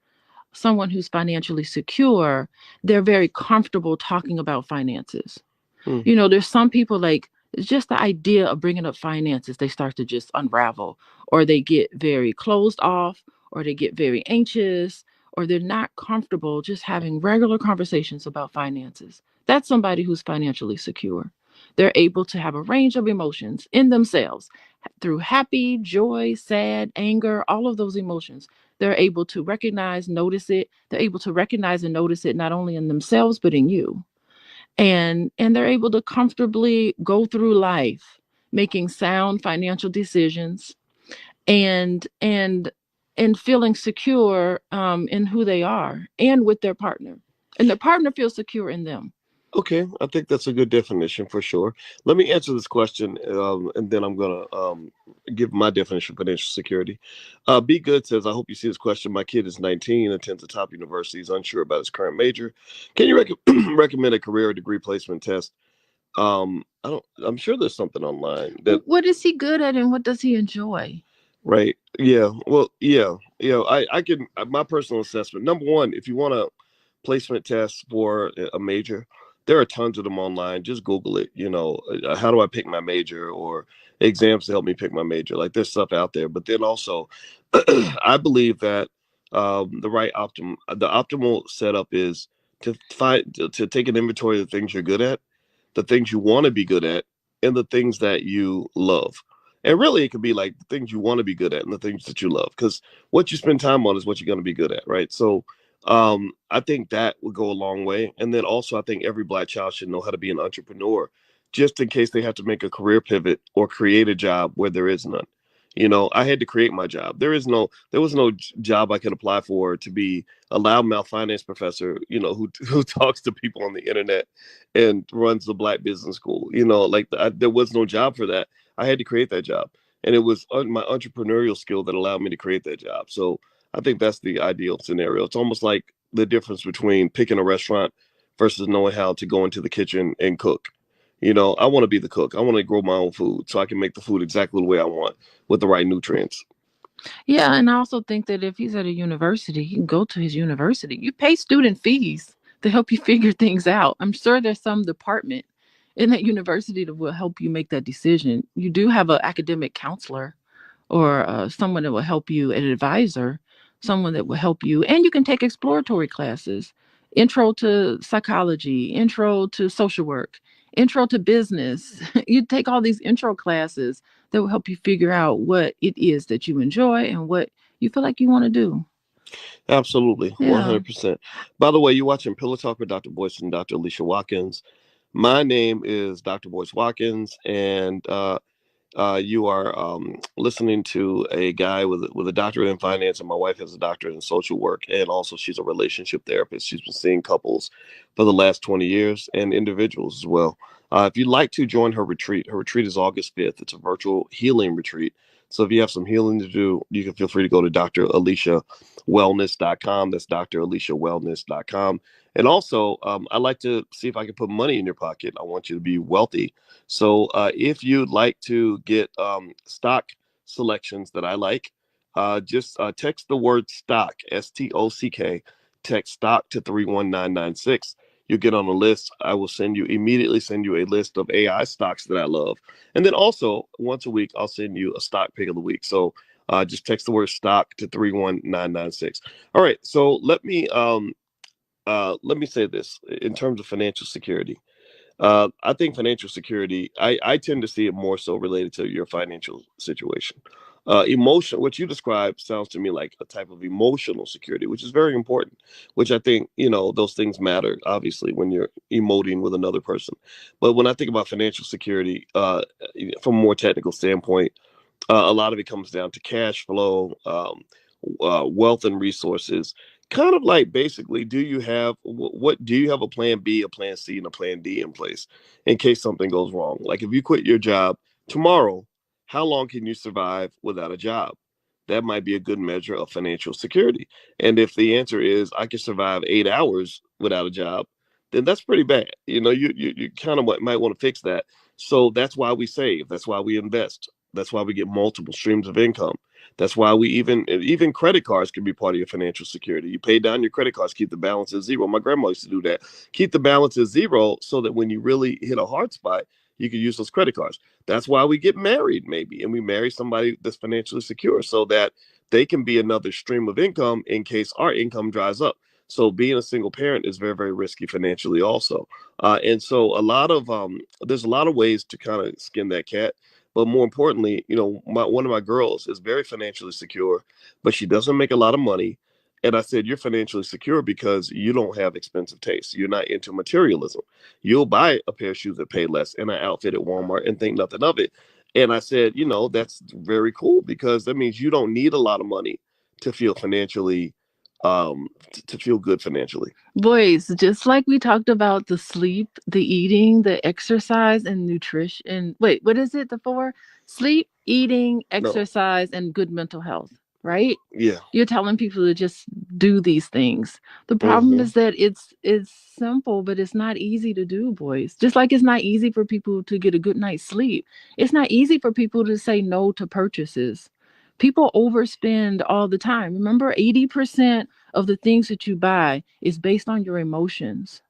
Speaker 4: someone who's financially secure, they're very comfortable talking about finances.
Speaker 1: Hmm.
Speaker 4: There's some people, like, it's just the idea of bringing up finances, they start to just unravel, or they get very closed off, or they get very anxious, or they're not comfortable just having regular conversations about finances. That's somebody who's financially secure. They're able to have a range of emotions in themselves through happy, joy, sad, anger, all of those emotions. They're able to recognize, notice it. They're able to recognize and notice it not only in themselves, but in you. And they're able to comfortably go through life making sound financial decisions, and feeling secure in who they are and with their partner, and their partner feels secure in them.
Speaker 1: Okay, I think that's a good definition for sure. Let me answer this question, and then I'm gonna give my definition of financial security. Be good says, "I hope you see this question. My kid is 19, attends a top university, is unsure about his current major. Can you recommend a career or degree placement test?" I don't. I'm sure there's something online that.
Speaker 4: What is he good at and what does he enjoy?
Speaker 1: Right. Yeah. Well, yeah. I can, my personal assessment. Number one, if you want a placement test for a major, there are tons of them online. Just Google it. How do I pick my major, or exams to help me pick my major? Like, there's stuff out there. But then also, I believe that the optimal setup is to take an inventory of the things you're good at, the things you want to be good at, and the things that you love. And really, it could be like the things you want to be good at and the things that you love, because what you spend time on is what you're going to be good at, right? So, I think that would go a long way. And then also, I think every black child should know how to be an entrepreneur, just in case they have to make a career pivot or create a job where there is none. I had to create my job. There was no job I could apply for to be a loudmouth finance professor, who talks to people on the internet and runs the black business school. There was no job for that. I had to create that job, and it was my entrepreneurial skill that allowed me to create that job. So I think that's the ideal scenario. It's almost like the difference between picking a restaurant versus knowing how to go into the kitchen and cook. I want to be the cook. I want to grow my own food so I can make the food exactly the way I want with the right nutrients.
Speaker 4: Yeah, and I also think that if he's at a university, he can go to his university. You pay student fees to help you figure things out. I'm sure there's some department in that university that will help you make that decision. You do have an academic counselor or someone that will help you, an advisor, someone that will help you. And you can take exploratory classes, intro to psychology, intro to social work, intro to business. You take all these intro classes that will help you figure out what it is that you enjoy and what you feel like you want to do.
Speaker 1: Absolutely,
Speaker 4: Yeah.
Speaker 1: 100%. By the way, you're watching Pillow Talk with Dr. Boyce and Dr. Alicia Watkins. My name is Dr. Boyce Watkins, and you are listening to a guy with a doctorate in finance, and my wife has a doctorate in social work, and also she's a relationship therapist. She's been seeing couples for the last 20 years and individuals as well. If you'd like to join her retreat is August 5th. It's a virtual healing retreat. So if you have some healing to do, you can feel free to go to draliciawellness.com. That's draliciawellness.com. And also, I like to see if I can put money in your pocket. I want you to be wealthy. So if you'd like to get stock selections that I like, just text the word stock, STOCK, text stock to 31996. You get on a list. I will immediately send you a list of AI stocks that I love. And then also once a week, I'll send you a stock pick of the week. So just text the word stock to 31996. All right. So let me say this in terms of financial security. I think financial security, I tend to see it more so related to your financial situation. What you described sounds to me like a type of emotional security, which is very important, which I think, those things matter, obviously, when you're emoting with another person. But when I think about financial security, from a more technical standpoint, a lot of it comes down to cash flow, wealth and resources. Kind of like, basically, do you have a plan B, a plan C, and a plan D in place in case something goes wrong? Like, if you quit your job tomorrow, how long can you survive without a job? That might be a good measure of financial security. And if the answer is I can survive 8 hours without a job, then that's pretty bad. You kind of might want to fix that. So that's why we save. That's why we invest. That's why we get multiple streams of income. That's why we even credit cards can be part of your financial security. You pay down your credit cards, keep the balance at zero. My grandma used to do that. Keep the balance at zero so that when you really hit a hard spot, you can use those credit cards. That's why we get married, maybe, and we marry somebody that's financially secure so that they can be another stream of income in case our income dries up. So being a single parent is very, very risky financially, also. And so there's a lot of ways to kind of skin that cat. But more importantly, one of my girls is very financially secure, but she doesn't make a lot of money. And I said, you're financially secure because you don't have expensive tastes. You're not into materialism. You'll buy a pair of shoes that pay less and an outfit at Walmart and think nothing of it. And I said, that's very cool because that means you don't need a lot of money to feel financially to feel good financially.
Speaker 4: Boys, just like we talked about the sleep, the eating, the exercise, and nutrition. Wait, what is it? The four: sleep, eating,
Speaker 1: No.
Speaker 4: exercise, and good mental health, right?
Speaker 1: Yeah.
Speaker 4: You're telling people to just do these things. The problem
Speaker 1: Hmm.
Speaker 4: is that it's simple, but it's not easy to do, boys. Just like it's not easy for people to get a good night's sleep. It's not easy for people to say no to purchases. People overspend all the time. Remember, 80% of the things that you buy is based on your emotions.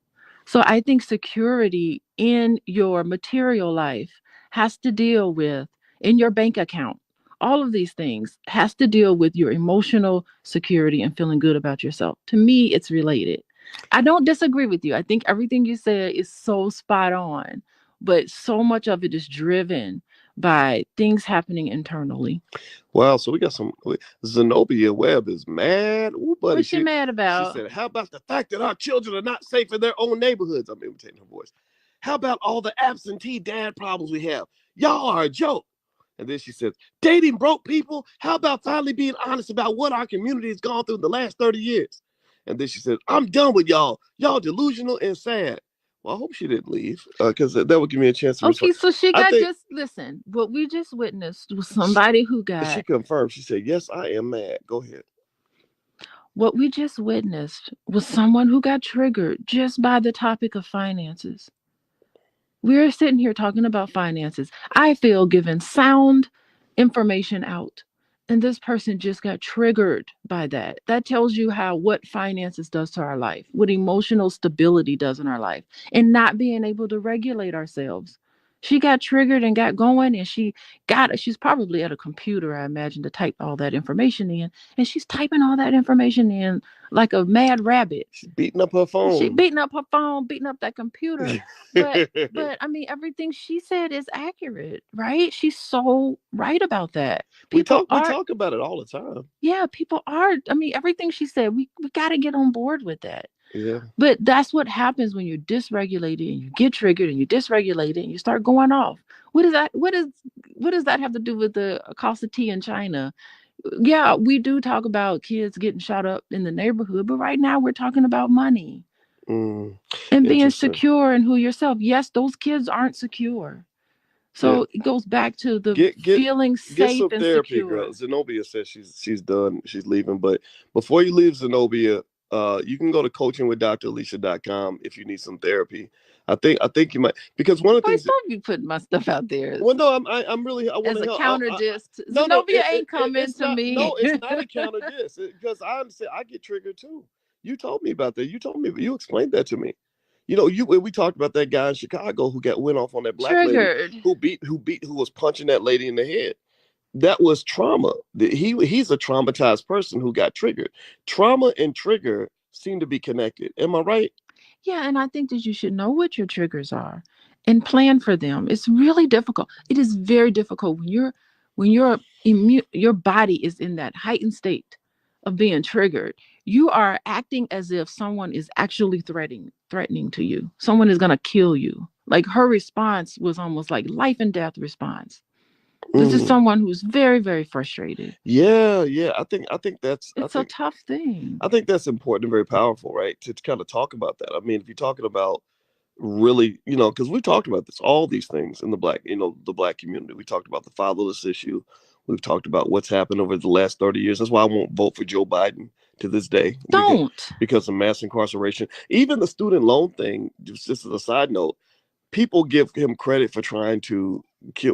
Speaker 4: So I think security in your material life has to deal with in your bank account. All of these things has to deal with your emotional security and feeling good about yourself. To me, it's related. I don't disagree with you. I think everything you said is so spot on, but so much of it is driven by things happening internally.
Speaker 1: Wow. So we got some. Zenobia Webb is mad. Ooh, buddy.
Speaker 4: What's she
Speaker 1: She
Speaker 4: mad
Speaker 1: she
Speaker 4: about?
Speaker 1: said, "How about the fact that our children are not safe in their own neighborhoods?" I'm imitating her voice. How about all the absentee dad problems we have? Y'all are a joke. And then she says, dating broke people? How about finally being honest about what our community has gone through in the last 30 years? And then she says, I'm done with y'all. Y'all delusional and sad. Well, I hope she didn't leave because that would give me a chance to respond.
Speaker 4: Okay, so she
Speaker 1: I
Speaker 4: got
Speaker 1: think
Speaker 4: just listen. What we just witnessed was somebody who
Speaker 1: she
Speaker 4: got
Speaker 1: confirmed. She said, yes, I am mad. Go ahead.
Speaker 4: what we just witnessed was someone who got triggered just by the topic of finances. We're sitting here talking about finances. I feel giving sound information out. And this person just got triggered by that. That tells you how what finances does to our life, what emotional stability does in our life, and not being able to regulate ourselves. She got triggered and got going, and she's probably at a computer, I imagine, to type all that information in. And she's typing all that information in like a mad rabbit.
Speaker 1: She's beating up her
Speaker 4: She
Speaker 1: phone.
Speaker 4: beating up her phone, beating up that computer. But I mean, everything she said is accurate, right? She's so right about that.
Speaker 1: we
Speaker 4: People
Speaker 1: talk we
Speaker 4: are,
Speaker 1: talk about it all the time.
Speaker 4: yeah, people are. I mean, everything she said, we got to get on board with that.
Speaker 1: Yeah.
Speaker 4: But that's what happens when you're dysregulated and you get triggered and you dysregulate it and you start going off. What is that? What does that have to do with the cost of tea in China? Yeah, we do talk about kids getting shot up in the neighborhood, but right now we're talking about money
Speaker 1: Mm,
Speaker 4: and being
Speaker 1: interesting.
Speaker 4: secure in who yourself. Yes, those kids aren't secure.
Speaker 1: Yeah.
Speaker 4: So it goes back to the
Speaker 1: Get get
Speaker 4: feeling
Speaker 1: get
Speaker 4: safe
Speaker 1: some
Speaker 4: and
Speaker 1: therapy, girl.
Speaker 4: secure.
Speaker 1: Zenobia says she's done. She's leaving. But before you leave, Zenobia, you can go to coachingwithdralicia.com if you need some therapy. I think you might, because one of the
Speaker 4: Boys,
Speaker 1: things.
Speaker 4: don't be putting my stuff out there
Speaker 1: Well, no, I'm really, I want
Speaker 4: as
Speaker 1: to
Speaker 4: a
Speaker 1: help.
Speaker 4: counter disc.
Speaker 1: No,
Speaker 4: Zenobia ain't coming
Speaker 1: it's
Speaker 4: to
Speaker 1: not.
Speaker 4: me.
Speaker 1: No, it's not a counter diss because I understand. I get triggered too. You told me about that. You told me, you explained that to me. We talked about that guy in Chicago who went off on that black lady
Speaker 4: Triggered.
Speaker 1: who was punching that lady in the head. That was trauma. He's a traumatized person who got triggered. Trauma and trigger seem to be connected. Am I right?
Speaker 4: Yeah, and I think that you should know what your triggers are and plan for them. It's really difficult. It is very difficult your body is in that heightened state of being triggered. You are acting as if someone is actually threatening to you. Someone is going to kill you. Like her response was almost like life and death response. This is
Speaker 1: Mm.
Speaker 4: someone who's very, very frustrated.
Speaker 1: Yeah, yeah. I think that's I
Speaker 4: It's a
Speaker 1: think
Speaker 4: tough thing.
Speaker 1: I think that's important and very powerful, right? To kind of talk about that. I mean, if you're talking about really, because we've talked about this, all these things in the black community. We talked about the fatherless issue. We've talked about what's happened over the last 30 years. That's why I won't vote for Joe Biden to this day
Speaker 4: Don't.
Speaker 1: because of mass incarceration. Even the student loan thing, just as a side note, people give him credit for trying to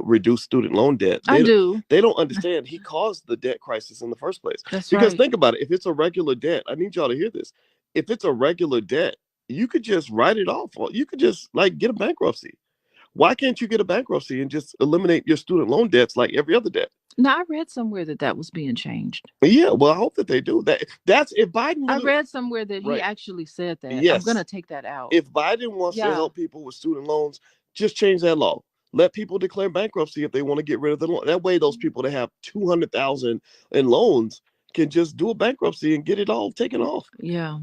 Speaker 1: reduce student loan debt.
Speaker 4: I do.
Speaker 1: They don't understand he caused the debt crisis in the first place.
Speaker 4: That's
Speaker 1: Because
Speaker 4: right.
Speaker 1: think about it, if it's a regular debt, I need y'all to hear this. If it's a regular debt, you could just write it off. Or you could just like get a bankruptcy. Why can't you get a bankruptcy and just eliminate your student loan debts like every other debt?
Speaker 4: Now, I read somewhere that that was being changed.
Speaker 1: Yeah, well, I hope that they do that. That's if Biden
Speaker 4: I
Speaker 1: really
Speaker 4: read somewhere that he
Speaker 1: right.
Speaker 4: actually said that. I'm going
Speaker 1: Yes,
Speaker 4: to take that out.
Speaker 1: if Biden wants to
Speaker 4: Yeah.
Speaker 1: help people with student loans, just change that law. Let people declare bankruptcy if they want to get rid of the loan. That way, those people that have 200,000 in loans can just do a bankruptcy and get it all taken off.
Speaker 4: Yeah.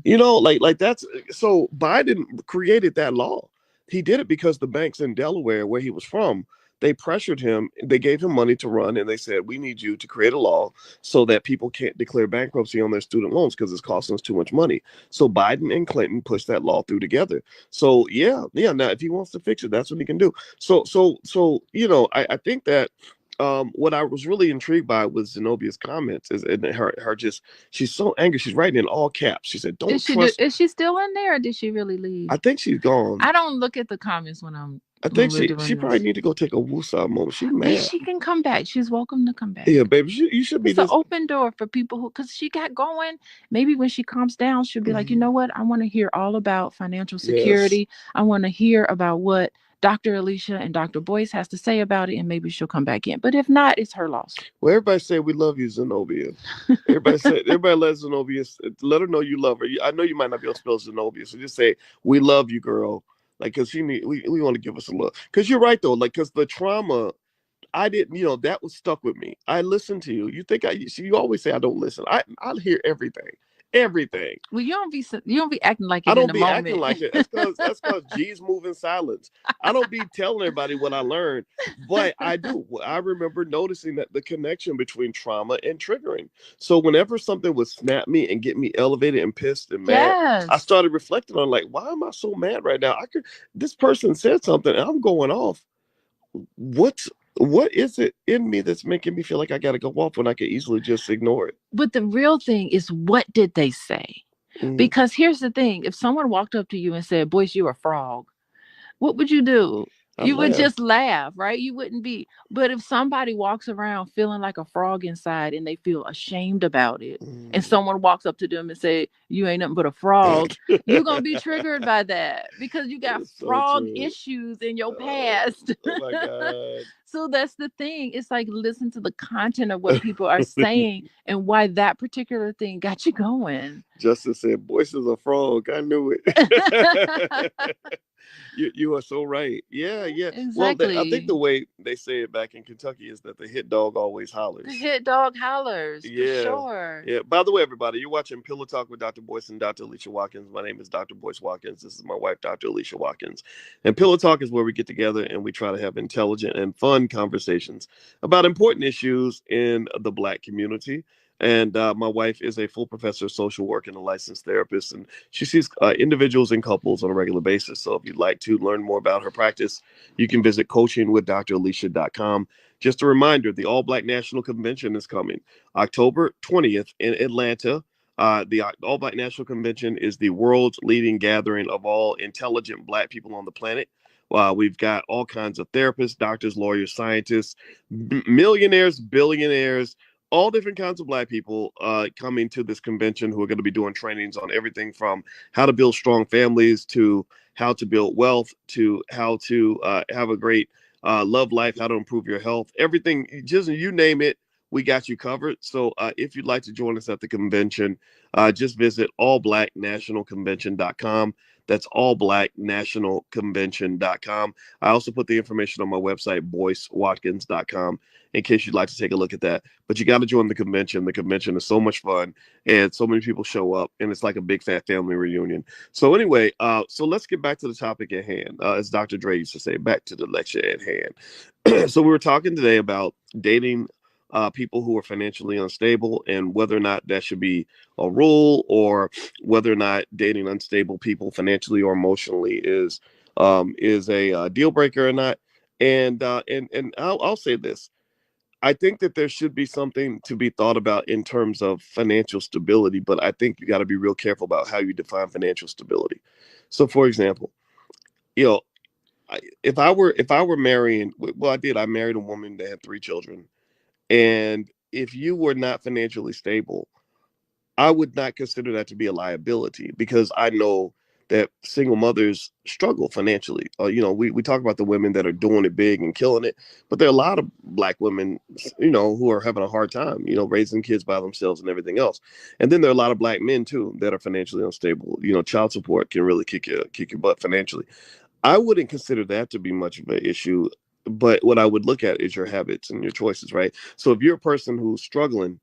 Speaker 1: Like that's so Biden created that law. He did it because the banks in Delaware, where he was from, they pressured him. They gave him money to run, and they said, "We need you to create a law so that people can't declare bankruptcy on their student loans because it's costing us too much money." So Biden and Clinton pushed that law through together. So yeah. Now, if he wants to fix it, that's what he can do. So I think that. What I was really intrigued by was Zenobia's comments is and her just she's so angry. She's writing in all caps. She said, "Don't trust."
Speaker 4: Is she still in there, or did she really leave?
Speaker 1: I think she's gone.
Speaker 4: I don't look at the comments when
Speaker 1: I think she probably need to go take a woosah moment. She mad.
Speaker 4: She can come back. She's welcome to come back.
Speaker 1: Yeah, baby, you should be.
Speaker 4: It's an open door for people who, because she got going. Maybe when she calms down, she'll be like, you know what? I want to hear all about financial security. Yes. I want to hear about what Dr. Alicia and Dr. Boyce has to say about it, and maybe she'll come back in. But if not, it's her loss.
Speaker 1: Well, everybody say we love you, Zenobia. Everybody let Zenobia, let her know you love her. I know you might not be able to spell Zenobia, so just say we love you, girl. Like, cause we want to give us a love. Cause you're right though. Like, cause the trauma, I didn't, that was stuck with me. I listened to you. You think you always say I don't listen. I hear everything.
Speaker 4: Well, you don't be acting like it.
Speaker 1: I don't be acting like it. That's because G's move in silence. I don't be telling everybody what I learned, but I do. I remember noticing that the connection between trauma and triggering. So whenever something would snap me and get me elevated and pissed and mad, I started reflecting on like, why am I so mad right now? This person said something and I'm going off. What is it in me that's making me feel like I got to go off when I could easily just ignore it?
Speaker 4: But the real thing is, what did they say? Mm-hmm. Because here's the thing. If someone walked up to you and said, Boyce, you're a frog, what would you do? You would just laugh, right? You wouldn't be. But if somebody walks around feeling like a frog inside and they feel ashamed about it, and someone walks up to them and say, you ain't nothing but a frog, you're going to be triggered by that because you got frog issues in your past.
Speaker 1: Oh my God.
Speaker 4: So that's the thing. It's like, listen to the content of what people are saying and why that particular thing got you going.
Speaker 1: Justin said, Boyce is a frog. I knew it. You are so right. Yeah.
Speaker 4: Exactly.
Speaker 1: Well, I think the way they say it back in Kentucky is that the hit dog always hollers.
Speaker 4: The hit dog hollers, for sure.
Speaker 1: Yeah. By the way, everybody, you're watching Pillow Talk with Dr. Boyce and Dr. Alicia Watkins. My name is Dr. Boyce Watkins. This is my wife, Dr. Alicia Watkins. And Pillow Talk is where we get together and we try to have intelligent and fun conversations about important issues in the Black community. And my wife is a full professor of social work and a licensed therapist, and she sees individuals and couples on a regular basis. So if you'd like to learn more about her practice, you can visit coachingwithdralicia.com. Just a reminder, the All Black National Convention is coming October 20th in Atlanta. The All Black National Convention is the world's leading gathering of all intelligent Black people on the planet. We've got all kinds of therapists, doctors, lawyers, scientists, millionaires, billionaires, all different kinds of Black people coming to this convention who are going to be doing trainings on everything from how to build strong families to how to build wealth to how to have a great love life, how to improve your health, everything, just you name it, we got you covered. So if you'd like to join us at the convention, just visit allblacknationalconvention.com. That's allblacknationalconvention.com. I also put the information on my website, boycewatkins.com, in case you'd like to take a look at that. But you got to join the convention. The convention is so much fun, and so many people show up, and it's like a big fat family reunion. So anyway, so let's get back to the topic at hand. As Dr. Dre used to say, back to the lecture at hand. So we were talking today about dating people who are financially unstable and whether or not that should be a rule, or whether or not dating unstable people financially or emotionally is a deal breaker or not. And I'll say this. I think that there should be something to be thought about in terms of financial stability, but I think you got to be real careful about how you define financial stability. So, for example, if I were marrying, well, I married a woman that had 3 children. And if you were not financially stable, I would not consider that to be a liability, because I know that single mothers struggle financially. We talk about the women that are doing it big and killing it, but there are a lot of Black women, who are having a hard time, raising kids by themselves and everything else. And then there are a lot of Black men too that are financially unstable. Child support can really kick your butt financially. I wouldn't consider that to be much of an issue. But what I would look at is your habits and your choices, right? So if you're a person who's struggling,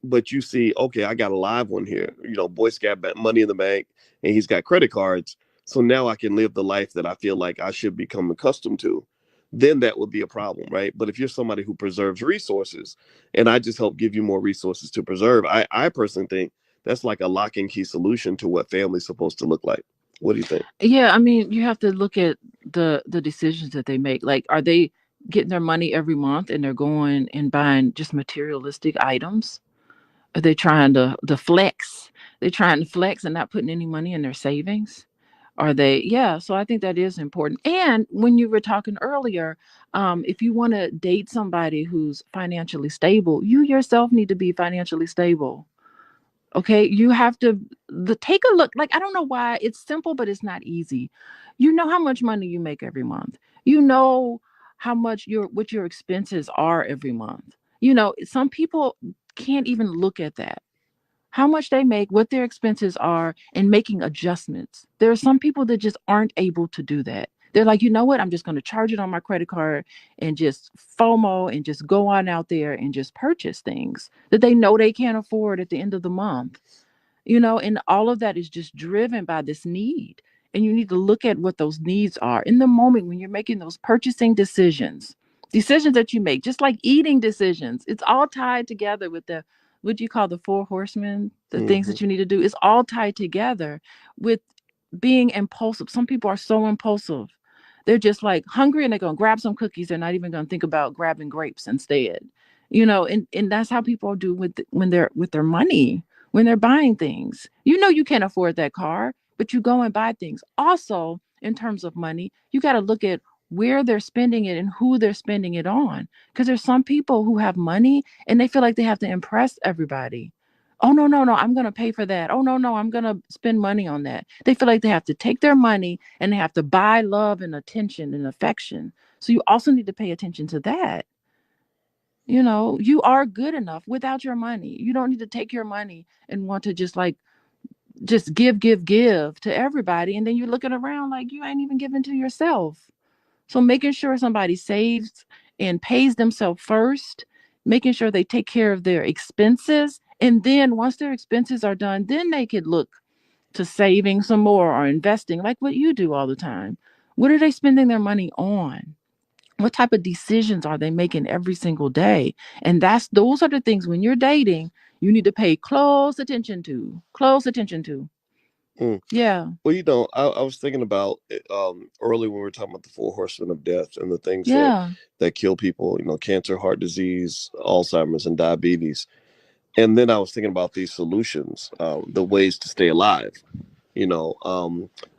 Speaker 1: but you see, okay, I got a live one here. Boyce got money in the bank and he's got credit cards. So now I can live the life that I feel like I should become accustomed to. then that would be a problem, right? But if you're somebody who preserves resources, and I just help give you more resources to preserve, I personally think that's like a lock and key solution to what family's supposed to look like. What do you think?
Speaker 4: Yeah, I mean, you have to look at the decisions that they make. Like, are they getting their money every month and they're going and buying just materialistic items? Are they trying to flex? They're trying to flex and not putting any money in their savings? Are they? Yeah, so I think that is important. And when you were talking earlier, if you want to date somebody who's financially stable, you yourself need to be financially stable. Okay, you have to take a look. Like, I don't know why it's simple, but it's not easy. You know how much money you make every month. You know how much what your expenses are every month. Some people can't even look at that, how much they make, what their expenses are, and making adjustments. There are some people that just aren't able to do that. They're like, you know what? I'm just going to charge it on my credit card and just FOMO and just go on out there and just purchase things that they know they can't afford at the end of the month. And all of that is just driven by this need. And you need to look at what those needs are in the moment when you're making those purchasing decisions that you make, just like eating decisions. It's all tied together with what do you call the four horsemen, the things that you need to do. It's all tied together with being impulsive. Some people are so impulsive. They're just like hungry and they're going to grab some cookies. They're not even going to think about grabbing grapes instead. And that's how people do when they're with their money, when they're buying things. You can't afford that car, but you go and buy things. Also, in terms of money, you got to look at where they're spending it and who they're spending it on. Because there's some people who have money and they feel like they have to impress everybody. Oh, no, no, no, I'm going to pay for that. Oh, no, no, I'm going to spend money on that. They feel like they have to take their money and they have to buy love and attention and affection. So you also need to pay attention to that. You are good enough without your money. You don't need to take your money and want to just give to everybody. And then you're looking around like you ain't even giving to yourself. So making sure somebody saves and pays themselves first, making sure they take care of their expenses. And then once their expenses are done, then they could look to saving some more or investing like what you do all the time. What are they spending their money on? What type of decisions are they making every single day? And those are the things when you're dating, you need to pay close attention to. Close attention to.
Speaker 1: Mm.
Speaker 4: Yeah.
Speaker 1: Well, I was thinking about it, early when we were talking about the four horsemen of death and the things
Speaker 4: Yeah.
Speaker 1: that kill people, cancer, heart disease, Alzheimer's, and diabetes. And then I was thinking about these solutions, the ways to stay alive,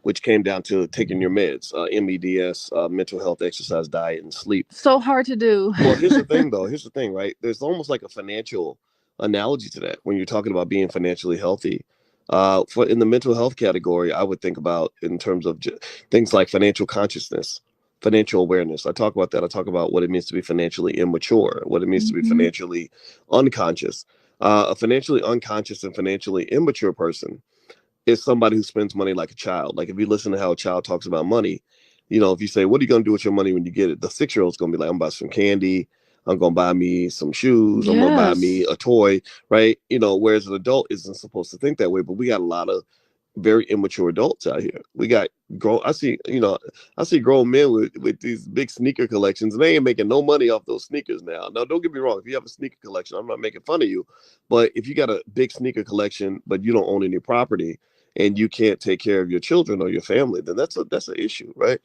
Speaker 1: which came down to taking your meds, MEDS, mental health, exercise, diet, and sleep.
Speaker 4: So hard to do.
Speaker 1: Well, here's the thing, though. Here's the thing, right? There's almost like a financial analogy to that when you're talking about being financially healthy. For in the mental health category, I would think about in terms of things like financial consciousness, financial awareness. I talk about that. I talk about what it means to be financially immature, what it means to be financially unconscious. A financially unconscious and financially immature person is somebody who spends money like a child. Like if you listen to how a child talks about money, if you say, what are you going to do with your money when you get it? The 6-year-old's going to be like, I'm going to buy some candy. I'm going to buy me some shoes. I'm going to buy me a toy, right? Whereas an adult isn't supposed to think that way. But we got a lot of very immature adults out here. We got I see grown men with these big sneaker collections, and they ain't making no money off those sneakers now. Now, don't get me wrong. If you have a sneaker collection, I'm not making fun of you. But if you got a big sneaker collection, but you don't own any property, and you can't take care of your children or your family, then that's an issue, right?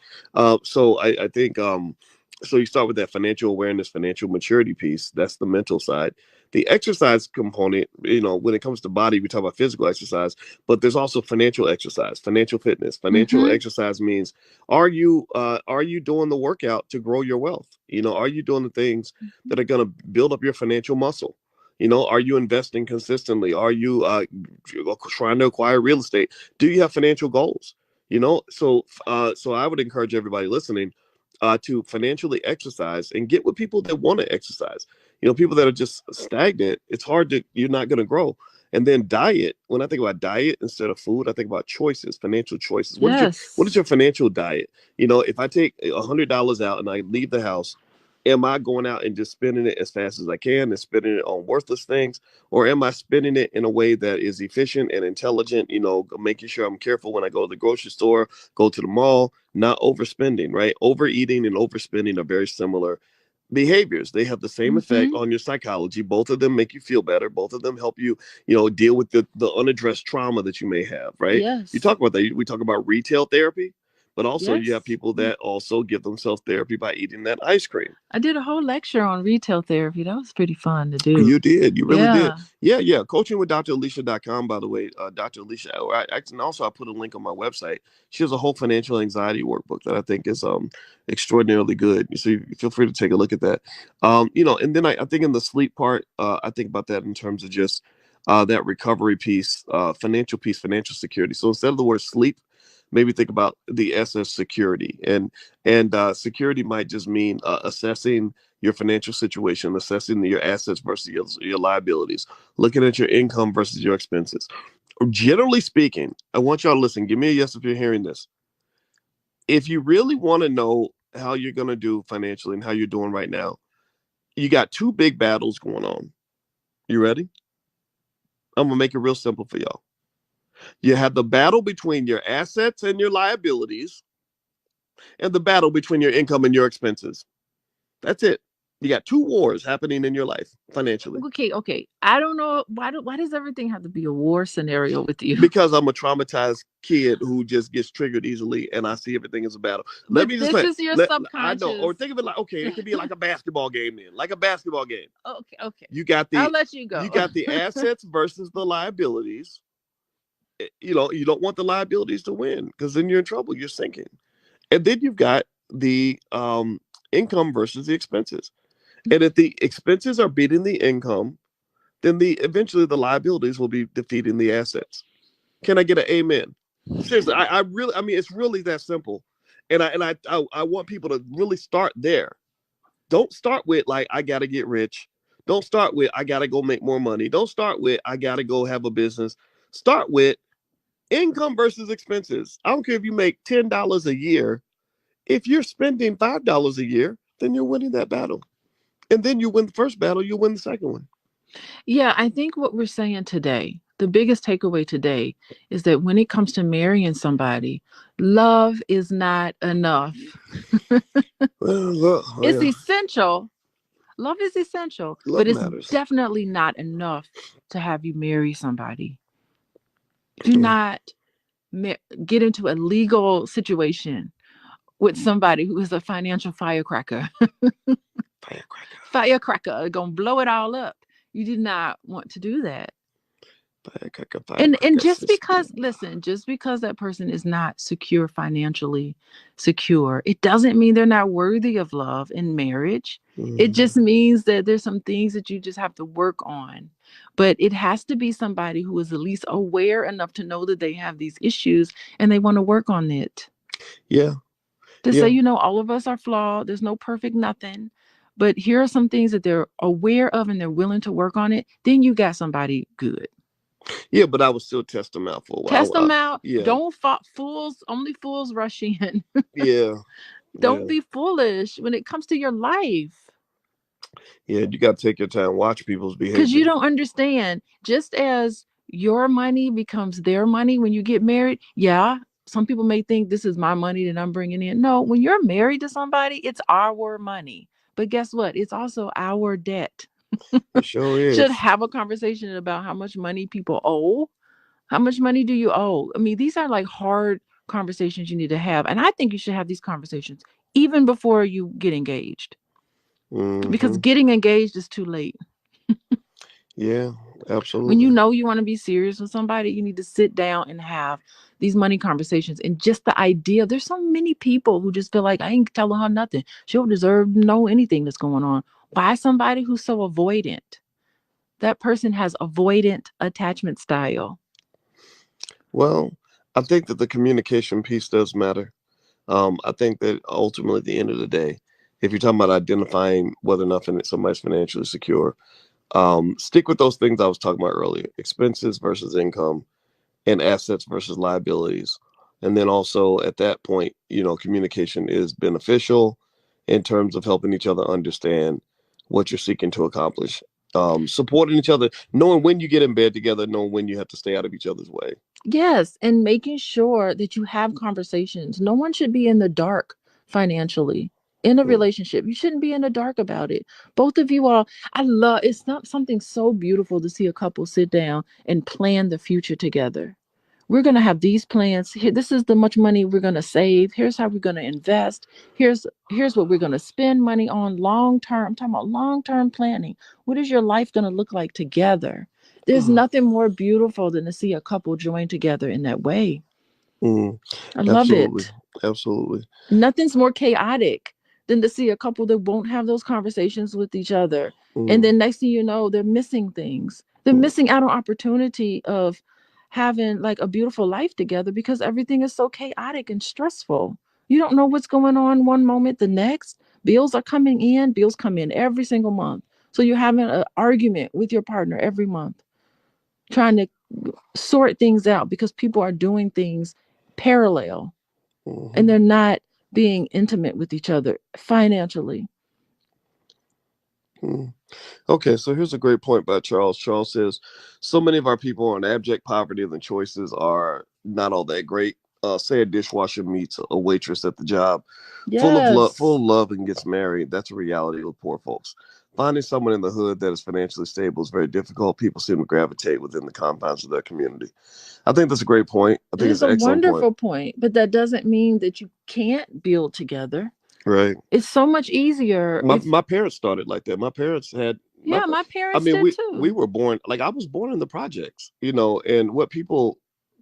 Speaker 1: So I think so you start with that financial awareness, financial maturity piece. That's the mental side. The exercise component, when it comes to body, we talk about physical exercise, but there's also financial exercise, financial fitness. Financial exercise means are you doing the workout to grow your wealth? Are you doing the things that are going to build up your financial muscle? Are you investing consistently? Are you trying to acquire real estate? Do you have financial goals? So I would encourage everybody listening to financially exercise and get with people that want to exercise. People that are just stagnant, you're not going to grow. And then diet. When I think about diet instead of food, I think about choices, financial choices. What is your financial diet? If I take $100 out and I leave the house Am I going out and just spending it as fast as I can and spending it on worthless things? Or am I spending it in a way that is efficient and intelligent, making sure I'm careful when I go to the grocery store, go to the mall, not overspending, right? Overeating and overspending are very similar behaviors. They have the same effect
Speaker 2: Mm-hmm.
Speaker 1: on your psychology. Both of them make you feel better. Both of them help you, deal with the unaddressed trauma that you may have, right? You
Speaker 4: Yes.
Speaker 1: talk about that. We talk about retail therapy, but also you have
Speaker 4: Yes.
Speaker 1: people that also give themselves therapy by eating that ice cream.
Speaker 4: I did a whole lecture on retail therapy. That was pretty fun to do.
Speaker 1: You did. You really did.
Speaker 4: Yeah.
Speaker 1: Yeah, yeah. Coaching with DrAlicia.com, by the way. Dr. Alicia. And also I put a link on my website. She has a whole financial anxiety workbook that I think is extraordinarily good. So you feel free to take a look at that. And then I think in the sleep part, I think about that in terms of just that recovery piece, financial piece, financial security. So instead of the word sleep, maybe think about the SS security. And security might just mean assessing your financial situation, assessing your assets versus your liabilities, looking at your income versus your expenses. Generally speaking, I want y'all to listen. Give me a yes if you're hearing this. If you really want to know how you're going to do financially and how you're doing right now, you got two big battles going on. You ready? I'm going to make it real simple for y'all. You have the battle between your assets and your liabilities, and the battle between your income and your expenses. That's it. You got two wars happening in your life financially.
Speaker 4: Okay. I don't know why does everything have to be a war scenario with you?
Speaker 1: Because I'm a traumatized kid who just gets triggered easily, and I see everything as a battle. Let
Speaker 4: But
Speaker 1: me just
Speaker 4: this
Speaker 1: say,
Speaker 4: is your
Speaker 1: I know, or
Speaker 4: subconscious.
Speaker 1: think of it like, okay, it could be like a basketball game. Then, like a basketball game,
Speaker 4: Okay.
Speaker 1: you got
Speaker 4: I'll
Speaker 1: the
Speaker 4: let you
Speaker 1: you
Speaker 4: go.
Speaker 1: got the assets versus the liabilities. You don't want the liabilities to win because then you're in trouble. You're sinking, and then you've got the income versus the expenses. And if the expenses are beating the income, then eventually the liabilities will be defeating the assets. Can I get an amen? Seriously, I mean, it's really that simple. And I want people to really start there. Don't start with like I gotta get rich. Don't start with I gotta go make more money. Don't start with I gotta go have a business. Start with income versus expenses. I don't care if you make $10 a year. If you're spending $5 a year, then you're winning that battle. And then you win the first battle, you win the second one.
Speaker 4: Yeah, I think what we're saying today, the biggest takeaway today is that when it comes to marrying somebody, love is not enough.
Speaker 1: Well, look,
Speaker 4: It's
Speaker 1: yeah,
Speaker 4: essential. Love is essential,
Speaker 1: love
Speaker 4: but it's
Speaker 1: matters.
Speaker 4: definitely not enough to have you marry somebody. Do
Speaker 1: Yeah.
Speaker 4: not get into a legal situation with somebody who is a financial firecracker.
Speaker 1: Firecracker.
Speaker 4: Firecracker gonna blow it all up. You did not want to do that.
Speaker 1: Firecracker,
Speaker 4: And
Speaker 1: firecracker
Speaker 4: just because,
Speaker 1: system.
Speaker 4: listen, just because that person is not secure, financially secure, it doesn't mean they're not worthy of love in marriage. It just
Speaker 1: Mhm.
Speaker 4: means that there's some things that you just have to work on. But it has to be somebody who is at least aware enough to know that they have these issues and they want to work on it.
Speaker 1: Yeah,
Speaker 4: To say,
Speaker 1: yeah,
Speaker 4: all of us are flawed, there's no perfect nothing. But here are some things that they're aware of and they're willing to work on it. Then you got somebody good.
Speaker 1: yeah. But I would still test them out for a while.
Speaker 4: Test them out.
Speaker 1: Yeah,
Speaker 4: Don't fools. Only fools rush in.
Speaker 1: yeah,
Speaker 4: Don't
Speaker 1: yeah,
Speaker 4: be foolish when it comes to your life,
Speaker 1: yeah. You got to take your time, watch people's
Speaker 4: because you
Speaker 1: behavior.
Speaker 4: don't understand. Just as your money becomes their money when you get married, yeah. Some people may think this is my money that I'm bringing in. No, when you're married to somebody, it's our money. But guess what? It's also our debt.
Speaker 1: It sure
Speaker 4: Should
Speaker 1: is.
Speaker 4: have a conversation about how much money people owe. How much money do you owe? I mean, these are like hard conversations you need to have. And I think you should have these conversations even before you get engaged, because
Speaker 1: Hmm.
Speaker 4: getting engaged is too late.
Speaker 1: Yeah,
Speaker 4: When you
Speaker 1: absolutely.
Speaker 4: know you want to be serious with somebody, you need to sit down and have these money conversations. And just the idea, there's so many people who just feel like I ain't telling her nothing. She don't deserve to know anything that's going on. Why somebody who's so avoidant? That person has avoidant attachment style.
Speaker 1: Well, I think that the communication piece does matter. I think that ultimately, at the end of the day, if you're talking about identifying whether or not somebody's financially secure, stick with those things I was talking about earlier: expenses versus income, and assets versus liabilities. And then also at that point, communication is beneficial. in terms of helping each other understand what you're seeking to accomplish. Supporting each other, knowing when you get in bed together, knowing when you have to stay out of each other's way.
Speaker 4: Yes, and making sure that you have conversations. No one should be in the dark financially. In a
Speaker 1: Mm,
Speaker 4: relationship, you shouldn't be in the dark about it. Both of you are, I love, it's not something so beautiful to see a couple sit down and plan the future together. We're going to have these plans. Here, this is the much money we're going to save. Here's how we're going to invest. Here's what we're going to spend money on long term. I'm talking about long-term planning. What is your life going to look like together? There's
Speaker 1: mm,
Speaker 4: nothing more beautiful than to see a couple join together in that way.
Speaker 1: mm.
Speaker 4: I love
Speaker 1: Absolutely.
Speaker 4: it.
Speaker 1: Absolutely.
Speaker 4: Nothing's more chaotic than to see a couple that won't have those conversations with each other. And
Speaker 1: Mm,
Speaker 4: then next thing you know, they're missing things. They're
Speaker 1: mm,
Speaker 4: missing out on opportunity of having like a beautiful life together because everything is so chaotic and stressful. You don't know what's going on one moment, the next. Bills are coming in, bills come in every single month. So you're having an argument with your partner every month, trying to sort things out because people are doing things parallel and
Speaker 1: mhm,
Speaker 4: they're not being intimate with each other financially.
Speaker 1: mm. Okay, so here's a great point by Charles. Charles says, so many of our people are in abject poverty and the choices are not all that great. Say a dishwasher meets a waitress at the job, full
Speaker 4: Yes.
Speaker 1: of love and gets married. That's a reality with poor folks. Finding someone in the hood that is financially stable is very difficult. People seem to gravitate within the confines of their community. I think that's a great point. I
Speaker 4: It
Speaker 1: think
Speaker 4: is
Speaker 1: it's
Speaker 4: a
Speaker 1: an excellent point.
Speaker 4: wonderful point, but that doesn't mean that you can't build together.
Speaker 1: Right.
Speaker 4: It's so much easier
Speaker 1: My
Speaker 4: if,
Speaker 1: my parents started like that. My parents had my.
Speaker 4: yeah, my
Speaker 1: I
Speaker 4: parents
Speaker 1: mean,
Speaker 4: did
Speaker 1: we
Speaker 4: too.
Speaker 1: were born like I was born in the projects, and what people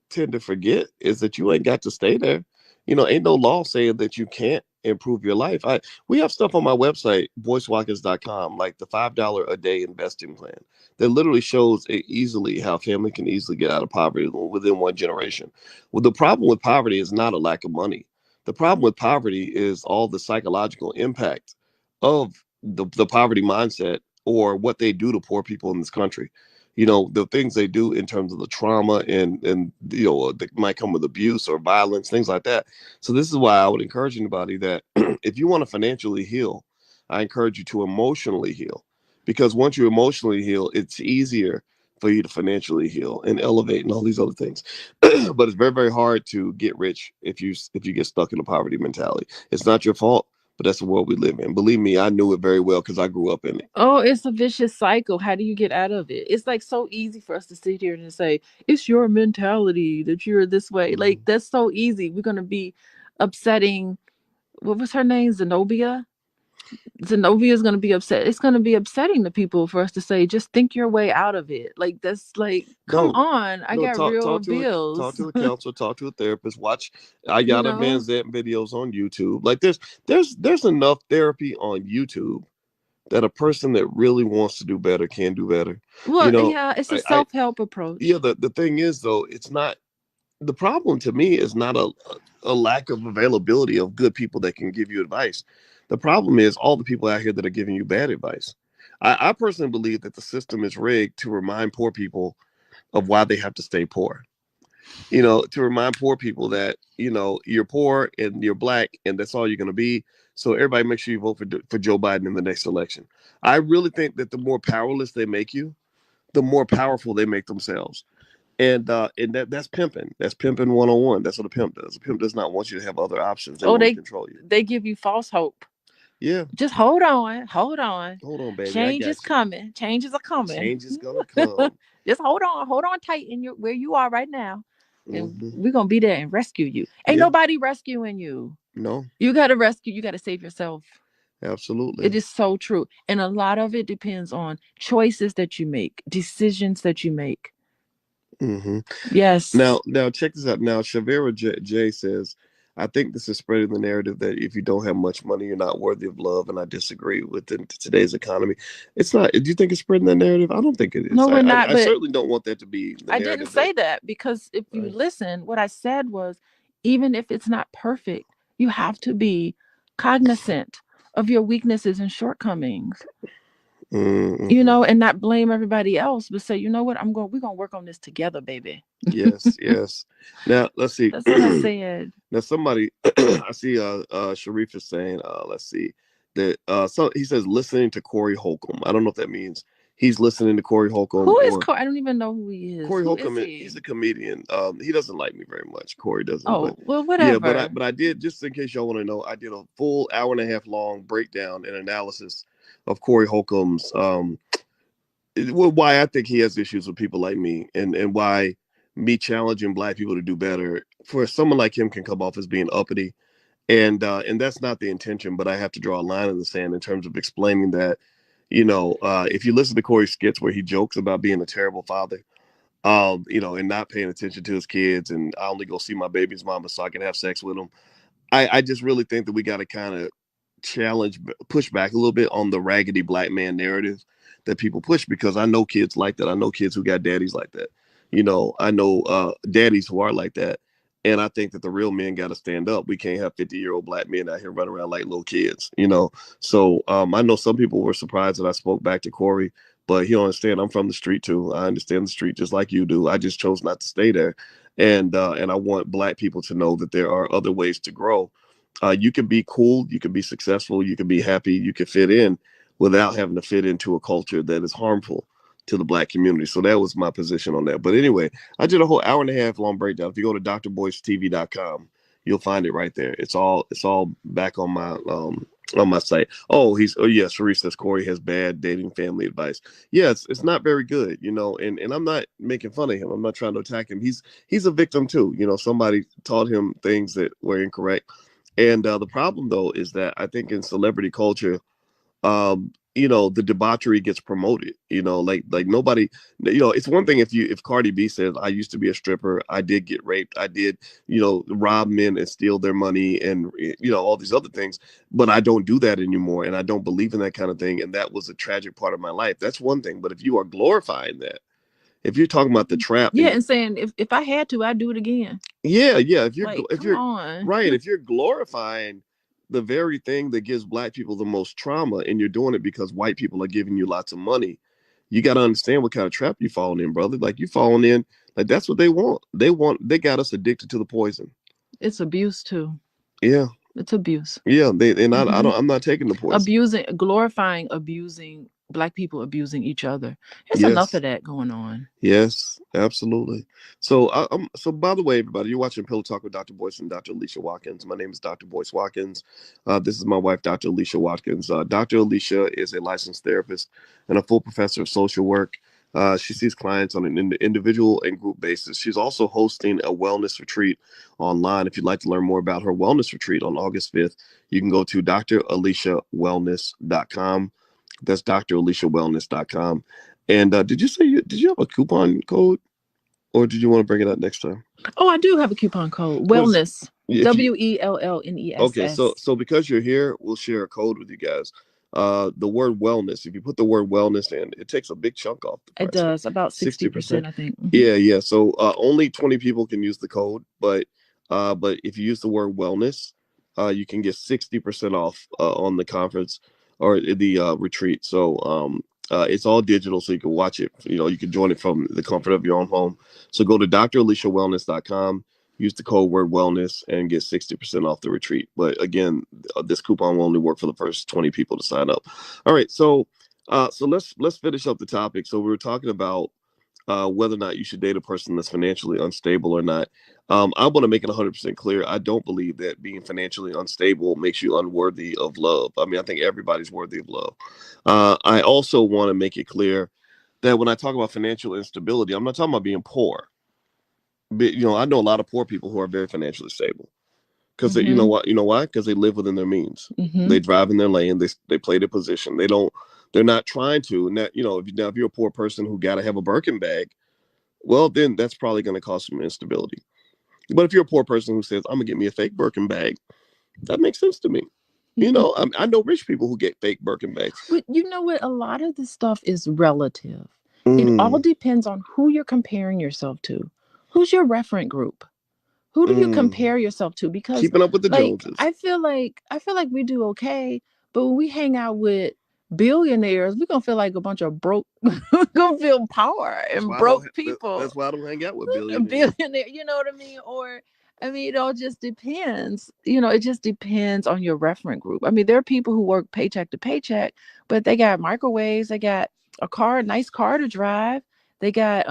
Speaker 1: tend to forget is that you ain't got to stay there. Ain't no law saying that you can't improve your life. We have stuff on my website, boycewatkins.com, like the $5 a day investing plan that literally shows easily how family can easily get out of poverty within one generation. Well, the problem with poverty is not a lack of money. The problem with poverty is all the psychological impact of the poverty mindset or what they do to poor people in this country. The things they do in terms of the trauma and that might come with abuse or violence, things like that. So this is why I would encourage anybody that if you want to financially heal, I encourage you to emotionally heal, because once you emotionally heal, it's easier for you to financially heal and elevate and all these other things. But it's very, very hard to get rich if you get stuck in a poverty mentality. It's not your fault, but that's the world we live in. Believe me, I knew it very well because I grew up in it.
Speaker 4: Oh, it's a vicious cycle. How do you get out of it? It's like so easy for us to sit here and say, it's your mentality that you're this way. Like,
Speaker 1: Mhm.
Speaker 4: that's so easy. We're going to be upsetting, what was her name? Zenobia? Zenobia is going to be upset. It's going to be upsetting to people for us to say, just think your way out of it. Like, that's like, come
Speaker 1: No,
Speaker 4: on. I
Speaker 1: no,
Speaker 4: got
Speaker 1: talk
Speaker 4: real
Speaker 1: talk to talk
Speaker 4: bills,
Speaker 1: to a counselor, talk to a therapist. Watch I
Speaker 4: you
Speaker 1: got a
Speaker 4: know?
Speaker 1: man's that videos on YouTube. Like there's enough therapy on YouTube that a person that really wants to do better can do better. You
Speaker 4: Well,
Speaker 1: know,
Speaker 4: yeah, it's a
Speaker 1: I
Speaker 4: self help
Speaker 1: yeah,
Speaker 4: approach.
Speaker 1: the thing is though, it's not the problem to me is not a lack of availability of good people that can give you advice. The problem is all the people out here that are giving you bad advice. I personally believe that the system is rigged to remind poor people of why they have to stay poor. To remind poor people that, you're poor and you're black and that's all you're going to be. So everybody make sure you vote for Joe Biden in the next election. I really think that the more powerless they make you, the more powerful they make themselves. And that's pimping. That's pimping 101. That's what a pimp does. A pimp does not want you to have other options. They
Speaker 4: Oh,
Speaker 1: want to
Speaker 4: they
Speaker 1: control you.
Speaker 4: they give you false hope.
Speaker 1: Yeah.
Speaker 4: Just hold on, hold on.
Speaker 1: Hold on, baby. I
Speaker 4: Change is
Speaker 1: got you.
Speaker 4: coming. Changes are coming.
Speaker 1: Change is gonna come.
Speaker 4: Just hold on tight in your where you are right now, and
Speaker 1: Hmm.
Speaker 4: we're gonna be there and rescue you. Ain't
Speaker 1: Yeah.
Speaker 4: nobody rescuing you.
Speaker 1: No.
Speaker 4: You gotta rescue. You gotta save yourself. It
Speaker 1: Absolutely.
Speaker 4: is so true, and a lot of it depends on choices that you make, decisions that you make.
Speaker 1: Hmm.
Speaker 4: Yes.
Speaker 1: Now check this out. Now, Shavera J says, I think this is spreading the narrative that if you don't have much money, you're not worthy of love. And I disagree with today's economy. It's not. Do you think it's spreading that narrative? I don't think it is.
Speaker 4: No, we're not.
Speaker 1: I
Speaker 4: But
Speaker 1: certainly don't want that to be the
Speaker 4: I didn't
Speaker 1: narrative that.
Speaker 4: say that because if you
Speaker 1: Right.
Speaker 4: listen, what I said was even if it's not perfect, you have to be cognizant of your weaknesses and shortcomings,
Speaker 1: Hmm.
Speaker 4: and not blame everybody else, but say, we're going to work on this together, baby.
Speaker 1: Yes, yes. Now let's see.
Speaker 4: That's what I said.
Speaker 1: Now somebody, I see. Sharif is saying, let's see. that so he says listening to Corey Holcomb. I don't know if that means he's listening to Corey Holcomb
Speaker 4: Who is
Speaker 1: or
Speaker 4: Corey? I don't even know who he is.
Speaker 1: Corey
Speaker 4: Who is
Speaker 1: Holcomb.
Speaker 4: he?
Speaker 1: He's a comedian. He doesn't like me very much. Corey doesn't, but
Speaker 4: Oh, well,
Speaker 1: yeah,
Speaker 4: whatever.
Speaker 1: but I did, just in case y'all want to know, I did a full hour and a half long breakdown and analysis of Corey Holcomb's why I think he has issues with people like me, and why me challenging black people to do better for someone like him can come off as being uppity, and that's not the intention. But I have to draw a line in the sand in terms of explaining that, if you listen to Corey's skits where he jokes about being a terrible father, and not paying attention to his kids, and I only go see my baby's mama so I can have sex with them. I just really think that we got to kind of push back a little bit on the raggedy black man narrative that people push, because I know kids like that. I know kids who got daddies like that. I know daddies who are like that. And I think that the real men got to stand up. We can't have 50-year-old black men out here running around like little kids. So I know some people were surprised that I spoke back to Corey, but he don't understand. I'm from the street too. I understand the street just like you do. I just chose not to stay there. And I want black people to know that there are other ways to grow. You can be cool, you can be successful, you can be happy, you can fit in without having to fit into a culture that is harmful to the black community. So that was my position on that. But anyway, I did a whole hour and a half long breakdown. If you go to drboycetv.com, you'll find it right there. It's all back on my site. Oh yeah, Sharice says Corey has bad dating family advice. Yes, it's not very good, and I'm not making fun of him. I'm not trying to attack him. He's a victim too. Somebody taught him things that were incorrect. And the problem, though, is that I think in celebrity culture, the debauchery gets promoted. Like nobody. It's one thing if Cardi B says, "I used to be a stripper. I did get raped. I did, rob men and steal their money, and all these other things. But I don't do that anymore, and I don't believe in that kind of thing. And that was a tragic part of my life. That's one thing. But if you are glorifying that, if you're talking about the trap,
Speaker 4: and saying if I had to, I'd do it again.
Speaker 1: Yeah. If you're
Speaker 4: like,
Speaker 1: if
Speaker 4: come
Speaker 1: you're
Speaker 4: on.
Speaker 1: right, if you're glorifying the very thing that gives black people the most trauma, and you're doing it because white people are giving you lots of money, you got to understand what kind of trap you're falling in, brother. Like you falling in, like that's what they want. They got us addicted to the poison.
Speaker 4: It's abuse too.
Speaker 1: Yeah.
Speaker 4: It's abuse.
Speaker 1: Yeah. I'm not taking the poison.
Speaker 4: Glorifying abusing black people, abusing each other. There's
Speaker 1: Yes.
Speaker 4: enough of that going on.
Speaker 1: Yes, absolutely. So by the way, everybody, you're watching Pillow Talk with Dr. Boyce and Dr. Alicia Watkins. My name is Dr. Boyce Watkins. This is my wife, Dr. Alicia Watkins. Dr. Alicia is a licensed therapist and a full professor of social work. She sees clients on an individual and group basis. She's also hosting a wellness retreat online. If you'd like to learn more about her wellness retreat on August 5th, you can go to draliciawellness.com. That's draliciawellness.com. And did you have a coupon code, or did you want to bring it up next time?
Speaker 4: Oh, I do have a coupon code. Wellness. WELLNESS.
Speaker 1: Okay, so because you're here, we'll share a code with you guys. The word wellness. If you put the word wellness in, it takes a big chunk off the price.
Speaker 4: It does, about 60%, I think.
Speaker 1: Yeah. So only 20 people can use the code, but if you use the word wellness, you can get 60% off on the conference or the retreat. So it's all digital, so you can watch it. You can join it from the comfort of your own home. So go to draliciawellness.com, use the code word wellness, and get 60% off the retreat. But again, this coupon will only work for the first 20 people to sign up. All right, so let's finish up the topic. So we were talking about whether or not you should date a person that's financially unstable or not. I want to make it 100% clear. I don't believe that being financially unstable makes you unworthy of love. I mean, I think everybody's worthy of love. I also want to make it clear that when I talk about financial instability, I'm not talking about being poor. But, I know a lot of poor people who are very financially stable. Because you know why? Because they live within their means. They drive in their lane. They play their position. They're not trying to. And that, if you're a poor person who got to have a Birkin bag, well, then that's probably going to cause some instability. But if you're a poor person who says, I'm gonna get me a fake Birkin bag, that makes sense to me. I know rich people who get fake Birkin bags.
Speaker 4: But you know what? A lot of this stuff is relative. It all depends on who you're comparing yourself to. Who's your reference group? Who do you compare yourself to? Because
Speaker 1: keeping up with the Joneses.
Speaker 4: I feel like we do okay, but when we hang out with billionaires, we're gonna feel like a bunch of broke. We're gonna feel poor and broke people.
Speaker 1: That's why I don't hang out with billionaires.
Speaker 4: You know what I mean? Or I mean, it all just depends. It just depends on your reference group. I mean, there are people who work paycheck to paycheck, but they got microwaves, they got a car, nice car to drive. They got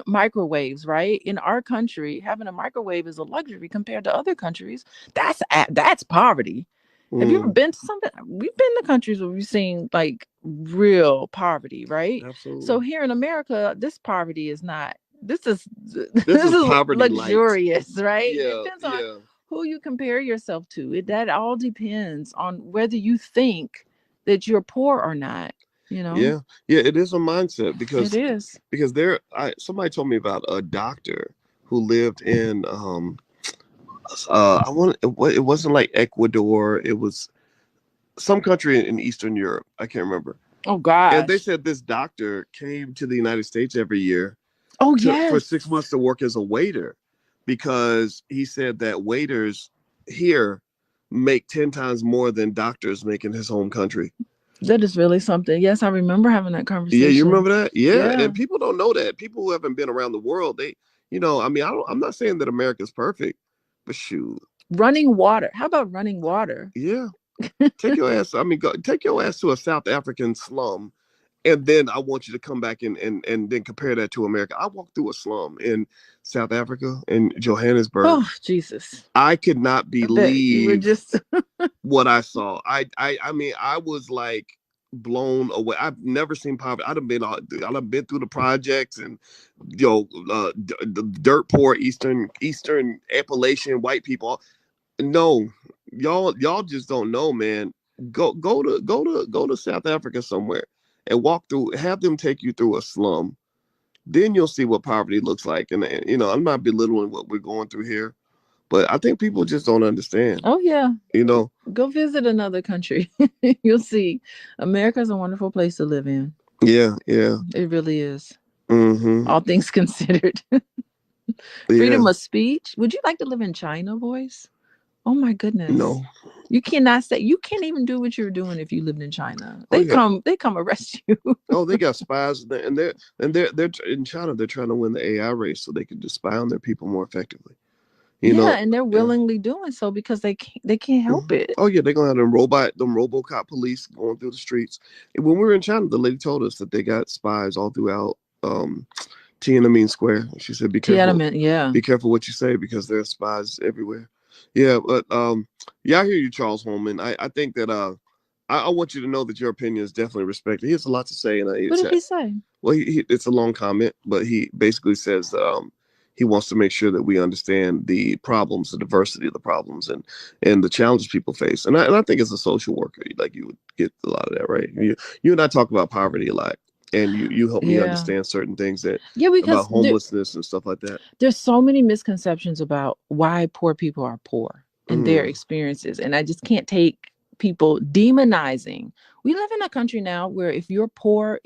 Speaker 4: microwaves, right? In our country, having a microwave is a luxury compared to other countries. That's poverty. Have you ever
Speaker 1: Mm,
Speaker 4: been to something? We've been to countries where we've seen like real poverty, right? So
Speaker 1: absolutely.
Speaker 4: here in America, this poverty is not. This is
Speaker 1: This
Speaker 4: this
Speaker 1: is
Speaker 4: is
Speaker 1: poverty light.
Speaker 4: luxurious, right? It
Speaker 1: Yeah,
Speaker 4: depends on
Speaker 1: yeah,
Speaker 4: who you compare yourself to. That all depends on whether you think that you're poor or not. You know,
Speaker 1: yeah, yeah. It is a mindset
Speaker 4: it is.
Speaker 1: because somebody told me about a doctor who lived in I want it wasn't like Ecuador. It was some country in Eastern Europe. I can't remember.
Speaker 4: Oh
Speaker 1: And they
Speaker 4: gosh.
Speaker 1: said this doctor came to the United States every year
Speaker 4: Oh
Speaker 1: for
Speaker 4: yes.
Speaker 1: 6 months to work as a waiter because he said that waiters here make 10 times more than doctors make in his home country.
Speaker 4: That is really something. Yes, I remember having that
Speaker 1: Yeah, you
Speaker 4: conversation.
Speaker 1: remember that? Yeah,
Speaker 4: Yeah.
Speaker 1: and people don't know that. People who haven't been around the world, I mean, I'm not saying that America's perfect, but shoot,
Speaker 4: Running water. How about running water?
Speaker 1: yeah, take your ass. I mean, take your ass to a South African slum, and then I want you to come back and then compare that to America. I walked through a slum in South Africa in Johannesburg.
Speaker 4: Oh, Jesus.
Speaker 1: I could not
Speaker 4: I bet you were
Speaker 1: believe
Speaker 4: just
Speaker 1: what I saw. I mean, I was like blown away. I've never seen poverty. I've been through the projects and the dirt poor Eastern Appalachian white people. No, y'all just don't know, man. Go to South Africa somewhere and walk through. Have them take you through a slum. Then you'll see what poverty looks like. And I'm not belittling what we're going through here, but I think people just don't understand.
Speaker 4: Oh yeah.
Speaker 1: You know,
Speaker 4: Go visit another country. You'll see. America's a wonderful place to live in.
Speaker 1: yeah, yeah,
Speaker 4: It really is.
Speaker 1: mm-hmm,
Speaker 4: All things considered.
Speaker 1: yeah.
Speaker 4: Freedom of speech. Would you like to live in China, Boyce? Oh my goodness.
Speaker 1: No,
Speaker 4: You can't even do what you're doing if you lived in China.
Speaker 1: oh yeah.
Speaker 4: They come arrest you.
Speaker 1: Oh, they got spies, and they're in China. They're trying to win the AI race so they can just spy on their people more effectively. You
Speaker 4: Yeah,
Speaker 1: know,
Speaker 4: and they're
Speaker 1: yeah.
Speaker 4: willingly doing so because they can't help
Speaker 1: Mhm.
Speaker 4: it.
Speaker 1: Oh yeah, they're gonna have them RoboCop police going through the streets. And when we were in China, the lady told us that they got spies all throughout Tiananmen Square. She said,
Speaker 4: Tiananmen, yeah.
Speaker 1: be careful what you say because there's spies everywhere." Yeah, but yeah, I hear you, Charles Holman. I think that I want you to know that your opinion is definitely respected. He has a lot to say, and
Speaker 4: What did he say?
Speaker 1: well, it's a long comment, but he basically says he wants to make sure that we understand the problems, the diversity of the problems, and the challenges people face. And I think as a social worker, like you would get a lot of that, right? You and I talk about poverty a lot, and you help me
Speaker 4: Yeah.
Speaker 1: understand certain things that
Speaker 4: Yeah,
Speaker 1: about
Speaker 4: because
Speaker 1: homelessness and stuff like that.
Speaker 4: there's so many misconceptions about why poor people are poor and their
Speaker 1: Mm,
Speaker 4: experiences. And I just can't take people demonizing. We live in a country now where if you're poor,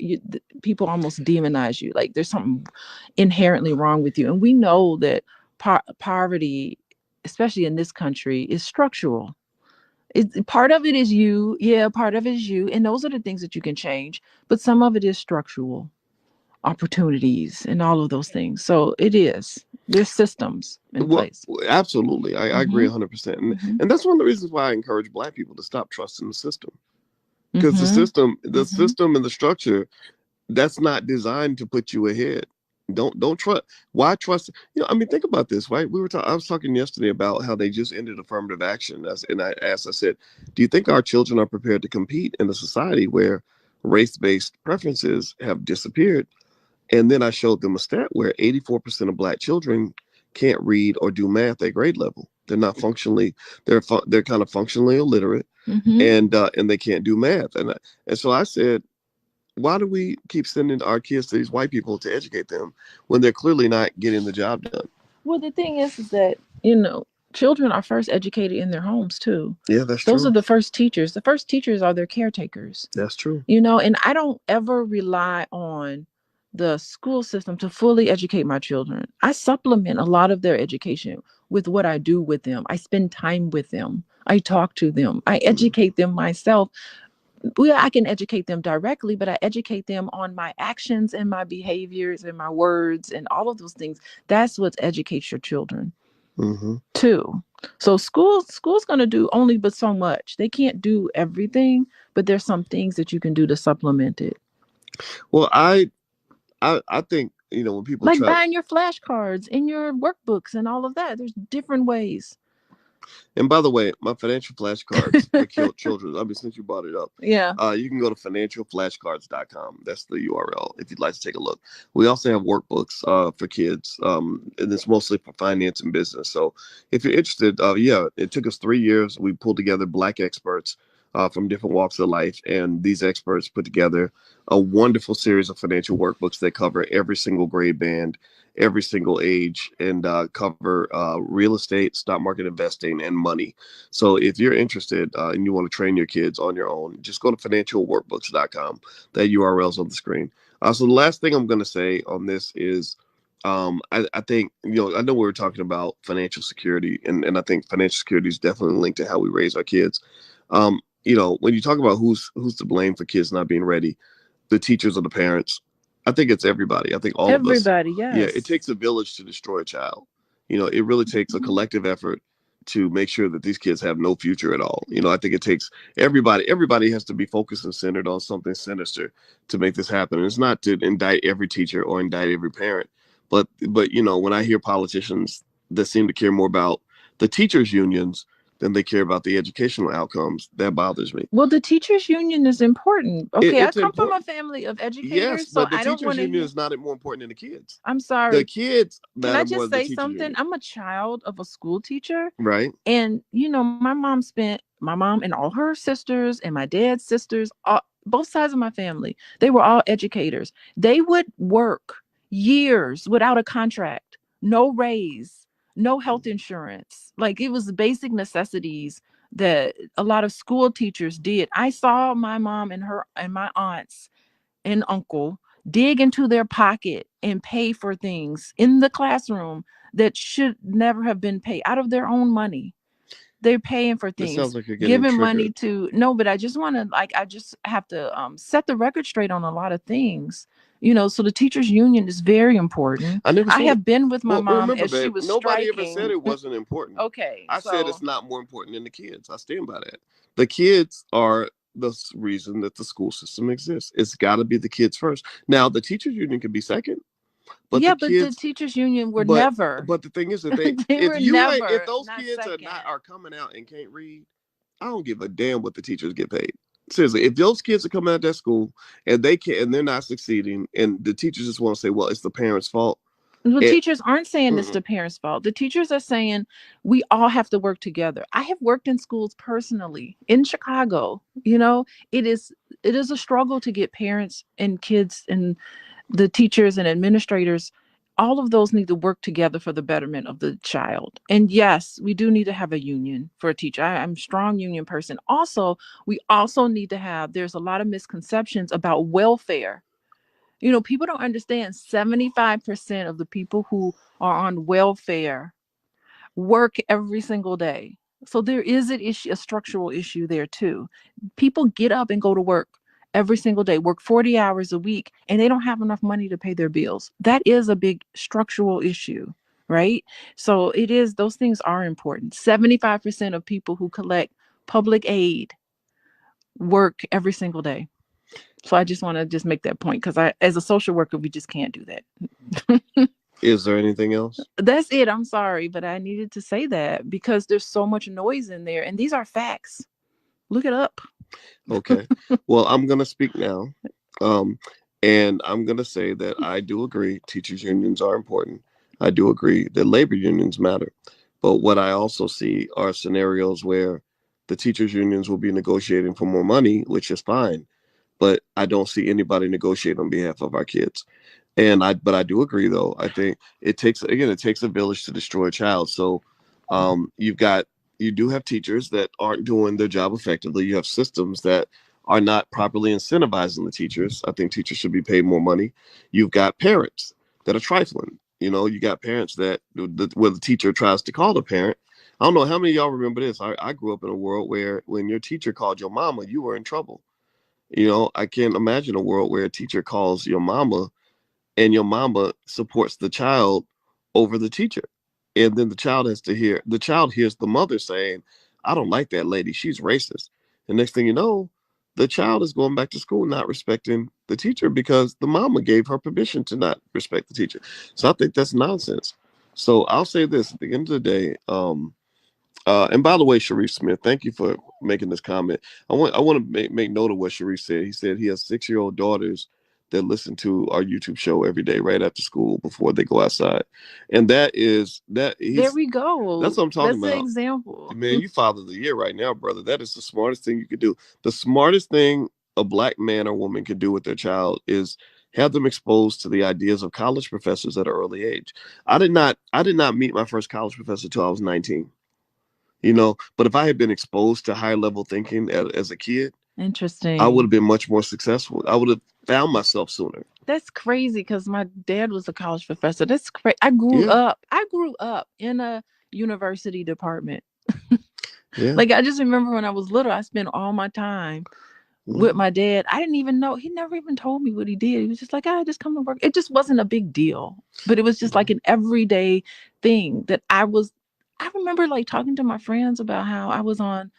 Speaker 4: people almost demonize you. Like there's something inherently wrong with you. And we know that poverty, especially in this country, is structural. Part of it is you. Yeah, part of it is you. And those are the things that you can change. But some of it is structural opportunities and all of those things. So it is. There's systems in
Speaker 1: well,
Speaker 4: place.
Speaker 1: absolutely, I agree
Speaker 4: Mm-hmm.
Speaker 1: 100%,
Speaker 4: Mm-hmm.
Speaker 1: and that's one of the reasons why I encourage Black people to stop trusting the system because
Speaker 4: Mm-hmm.
Speaker 1: the
Speaker 4: Mm-hmm.
Speaker 1: system and the structure that's not designed to put you ahead. Don't trust. Why trust? I mean, think about this, right? I was talking yesterday about how they just ended affirmative action, and I asked, I said, do you think our children are prepared to compete in a society where race-based preferences have disappeared? And then I showed them a stat where 84% of Black children can't read or do math at grade level. They're not functionally. They're kind of functionally illiterate,
Speaker 4: Mm-hmm.
Speaker 1: and they can't do math. And so I said, why do we keep sending our kids to these white people to educate them when they're clearly not getting the job done?
Speaker 4: Well, the thing is that, children are first educated in their homes too.
Speaker 1: Yeah, that's
Speaker 4: Those are
Speaker 1: true.
Speaker 4: the first teachers. The first teachers are their caretakers.
Speaker 1: That's true.
Speaker 4: And I don't ever rely on the school system to fully educate my children. I supplement a lot of their education with what I do with them. I spend time with them. I talk to them. I
Speaker 1: Mm.
Speaker 4: educate them myself. Well, I can educate them directly, but I educate them on my actions and my behaviors and my words and all of those things. That's what educates your children. too. So school's going to do only but so much. They can't do everything, but there's some things that you can do to supplement it.
Speaker 1: Well, I think, when people
Speaker 4: Like
Speaker 1: try.
Speaker 4: buying your flashcards in your workbooks and all of that. There's different ways.
Speaker 1: And by the way, my financial flashcards for children, I mean, since you brought it up,
Speaker 4: Yeah.
Speaker 1: you can go to financialflashcards.com. That's the URL if you'd like to take a look. We also have workbooks for kids, and it's mostly for finance and business. So if you're interested, it took us 3 years. We pulled together Black experts from different walks of life, and these experts put together a wonderful series of financial workbooks that cover every single grade band, every single age, and cover real estate, stock market investing, and money. So if you're interested and you want to train your kids on your own, just go to financialworkbooks.com. That URL's on the screen. So the last thing I'm going to say on this is, I think, I know we were talking about financial security, and I think financial security is definitely linked to how we raise our kids. When you talk about who's to blame for kids not being ready, the teachers or the parents, I think it's everybody. I think all of us.
Speaker 4: Everybody,
Speaker 1: Yeah,
Speaker 4: yes.
Speaker 1: it takes a village to destroy a child. It really takes a collective effort to make sure that these kids have no future at all. I think it takes everybody. Everybody has to be focused and centered on something sinister to make this happen. And it's not to indict every teacher or indict every parent, but when I hear politicians that seem to care more about the teachers' unions than they care about the educational outcomes, that bothers me.
Speaker 4: Well, the teachers union is important. Okay, I
Speaker 1: It's
Speaker 4: come from a
Speaker 1: important.
Speaker 4: family of
Speaker 1: Yes,
Speaker 4: educators, so
Speaker 1: but the
Speaker 4: I don't
Speaker 1: teachers
Speaker 4: want to
Speaker 1: union
Speaker 4: hear.
Speaker 1: is not more important than the kids.
Speaker 4: I'm
Speaker 1: The
Speaker 4: sorry.
Speaker 1: kids
Speaker 4: Can I
Speaker 1: matter more
Speaker 4: just
Speaker 1: than the
Speaker 4: say
Speaker 1: teachers
Speaker 4: something?
Speaker 1: union.
Speaker 4: I'm a child of a school teacher.
Speaker 1: Right.
Speaker 4: And my mom and all her sisters and my dad's sisters, both sides of my family, they were all educators. They would work years without a contract, no raise, no health insurance. Like it was the basic necessities that a lot of school teachers did. I saw my mom and my aunts and uncle dig into their pocket and pay for things in the classroom that should never have been paid out of their own money. They're paying for
Speaker 1: It
Speaker 4: things,
Speaker 1: sounds like you're getting
Speaker 4: giving money
Speaker 1: triggered.
Speaker 4: to no, but I just want to I just have to set the record straight on a lot of things. So the teachers union is very important.
Speaker 1: I never
Speaker 4: I
Speaker 1: said it.
Speaker 4: have been with my
Speaker 1: Well,
Speaker 4: mom
Speaker 1: remember,
Speaker 4: as she
Speaker 1: babe,
Speaker 4: was
Speaker 1: nobody ever said
Speaker 4: striking.
Speaker 1: it wasn't important.
Speaker 4: Okay,
Speaker 1: I said
Speaker 4: so
Speaker 1: it's not more important than the kids. I stand by that. The kids are the reason that the school system exists. It's got to be the kids first. Now, the teachers union can be second, but the
Speaker 4: yeah, but the
Speaker 1: kids.
Speaker 4: teachers union were
Speaker 1: But
Speaker 4: never.
Speaker 1: but the thing is that
Speaker 4: They were
Speaker 1: if
Speaker 4: never
Speaker 1: those
Speaker 4: not
Speaker 1: kids
Speaker 4: second.
Speaker 1: are coming out and can't read, I don't give a damn what the teachers get paid. Seriously, if those kids are coming out of that school and they can't and they're not succeeding, and the teachers just want to say, well, it's the parents' fault.
Speaker 4: Well,
Speaker 1: It
Speaker 4: teachers aren't saying it's
Speaker 1: mm-mm.
Speaker 4: the parents' fault. The teachers are saying we all have to work together. I have worked in schools personally in Chicago. It is a struggle to get parents and kids and the teachers and administrators. All of those need to work together for the betterment of the child. And yes, we do need to have a union for a teacher. I'm a strong union person. Also, we also need to have. There's a lot of misconceptions about welfare. People don't understand 75% of the people who are on welfare work every single day. So there is an issue, a structural issue there too. People get up and go to work every single day, work 40 hours a week, and they don't have enough money to pay their bills. That is a big structural issue, right? So those things are important. 75% of people who collect public aid work every single day. So I just want to just make that point because as a social worker, we just can't do that.
Speaker 1: Is there anything else?
Speaker 4: That's it. I'm sorry, but I needed to say that because there's so much noise in there, and these are facts. Look it up.
Speaker 1: Okay. Well, I'm gonna speak now, um, and I'm gonna say that I do agree teachers unions are important. I do agree that labor unions matter, but what I also see are scenarios where the teachers unions will be negotiating for more money, which is fine, but I don't see anybody negotiate on behalf of our kids. But I do agree though. I think it takes a village to destroy a child. So, you've got you do have teachers that aren't doing their job effectively. You have systems that are not properly incentivizing the teachers. I think teachers should be paid more money. You've got parents that are trifling. You got parents where the teacher tries to call the parent. I don't know how many of y'all remember this. I grew up in a world where when your teacher called your mama, you were in trouble. I can't imagine a world where a teacher calls your mama and your mama supports the child over the teacher. And then the child hears the mother saying, I don't like that lady, she's racist. And next thing you know, the child is going back to school not respecting the teacher because the mama gave her permission to not respect the teacher. So I think that's nonsense. So I'll say this at the end of the day. And by the way, Sharif Smith, thank you for making this comment. I want to make note of what Sharif said. He said he has 6-year-old daughters that listen to our YouTube show every day, right after school before they go outside, and
Speaker 4: There we go.
Speaker 1: that's what I'm talking
Speaker 4: That's
Speaker 1: about.
Speaker 4: an example.
Speaker 1: Man, you father of the year right now, brother. That is the smartest thing you could do. The smartest thing a black man or woman can do with their child is have them exposed to the ideas of college professors at an early age. I did not meet my first college professor till I was 19. But if I had been exposed to higher level thinking as a kid,
Speaker 4: Interesting.
Speaker 1: I would have been much more successful. I would have found myself sooner.
Speaker 4: That's crazy because my dad was a college professor. That's crazy. I grew up in a university department.
Speaker 1: Yeah.
Speaker 4: Like I just remember when I was little, I spent all my time with my dad. I didn't even know. He never even told me what he did. He was just like, I just come to work. It just wasn't a big deal. But it was just like an everyday thing that I remember like talking to my friends about how I was on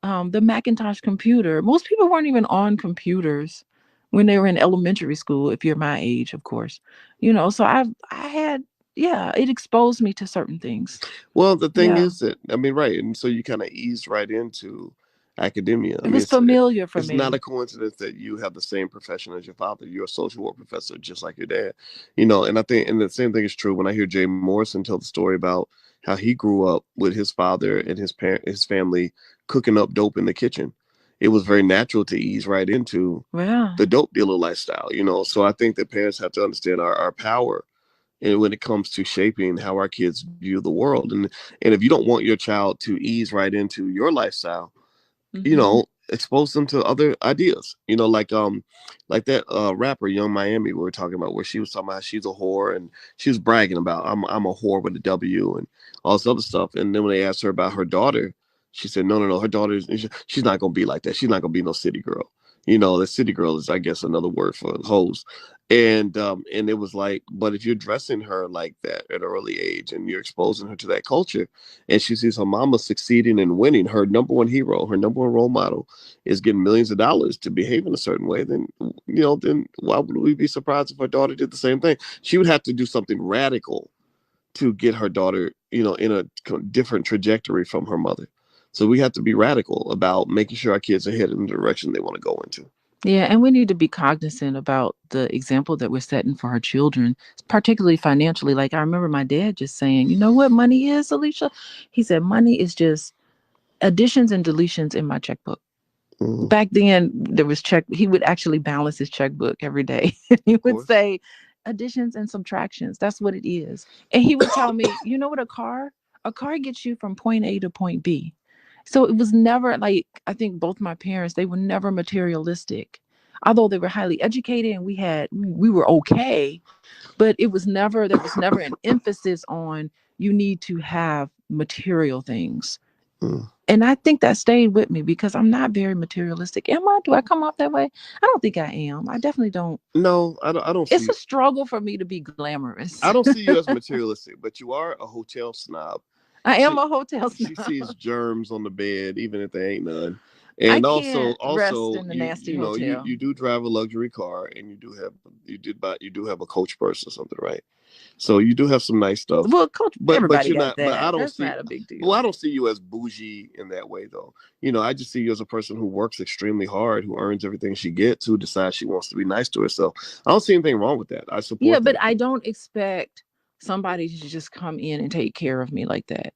Speaker 4: the Macintosh computer. Most people weren't even on computers when they were in elementary school, if you're my age, of course. So I had, yeah, it exposed me to certain things.
Speaker 1: Well, the thing
Speaker 4: Yeah.
Speaker 1: is that, right. And so you kind of eased right into academia.
Speaker 4: It was familiar for
Speaker 1: it's
Speaker 4: me.
Speaker 1: not a coincidence that you have the same profession as your father. You're a social work professor, just like your dad. And I think, and the same thing is true when I hear Jay Morrison tell the story about how he grew up with his father and his family cooking up dope in the kitchen. It was very natural to ease right into the dope dealer lifestyle. So I think that parents have to understand our power, and when it comes to shaping how our kids view the world. And if you don't want your child to ease right into your lifestyle, expose them to other ideas. Like that rapper Young Miami we were talking about, where she was talking about she's a whore, and she was bragging about I'm a whore with a W and all this other stuff. And then when they asked her about her daughter, she said no, her daughter she's not gonna be like that. She's not gonna be no city girl. The city girl is, I guess, another word for hoes. And it was like, but if you're dressing her like that at an early age and you're exposing her to that culture, and she sees her mama succeeding and winning, her number one hero, her number one role model is getting millions of dollars to behave in a certain way, then why would we be surprised if her daughter did the same thing? She would have to do something radical to get her daughter, in a different trajectory from her mother. So we have to be radical about making sure our kids are headed in the direction they want to go into.
Speaker 4: Yeah, and we need to be cognizant about the example that we're setting for our children, particularly financially. Like I remember my dad just saying, you know what money is, Alicia? He said, money is just additions and deletions in my checkbook. Back then, there was he would actually balance his checkbook every day. He would say additions and subtractions. That's what it is. And he would tell me, you know what, a car gets you from point A to point B. So it was never like, I think both my parents, they were never materialistic, although they were highly educated and we were okay, but there was never an emphasis on you need to have material things. And I think that stayed with me because I'm not very materialistic. Am I? Do I come off that way? I don't think I am. I definitely don't.
Speaker 1: No, I don't.
Speaker 4: It's a struggle for me to be glamorous.
Speaker 1: I don't see you as materialistic, but you are a hotel snob.
Speaker 4: I am a hotel snob.
Speaker 1: She sees germs on the bed, even if there ain't none. And also,
Speaker 4: rest in the nasty hotel.
Speaker 1: You do drive a luxury car, and you do have a Coach purse or something, right? So you do have some nice stuff.
Speaker 4: Well, Coach,
Speaker 1: but you're not.
Speaker 4: That.
Speaker 1: But I don't
Speaker 4: That's
Speaker 1: see.
Speaker 4: Not a big deal.
Speaker 1: Well, I don't see you as bougie in that way, though. I just see you as a person who works extremely hard, who earns everything she gets, who decides she wants to be nice to herself. I don't see anything wrong with that. I support.
Speaker 4: Yeah, but I don't expect somebody to just come in and take care of me like that.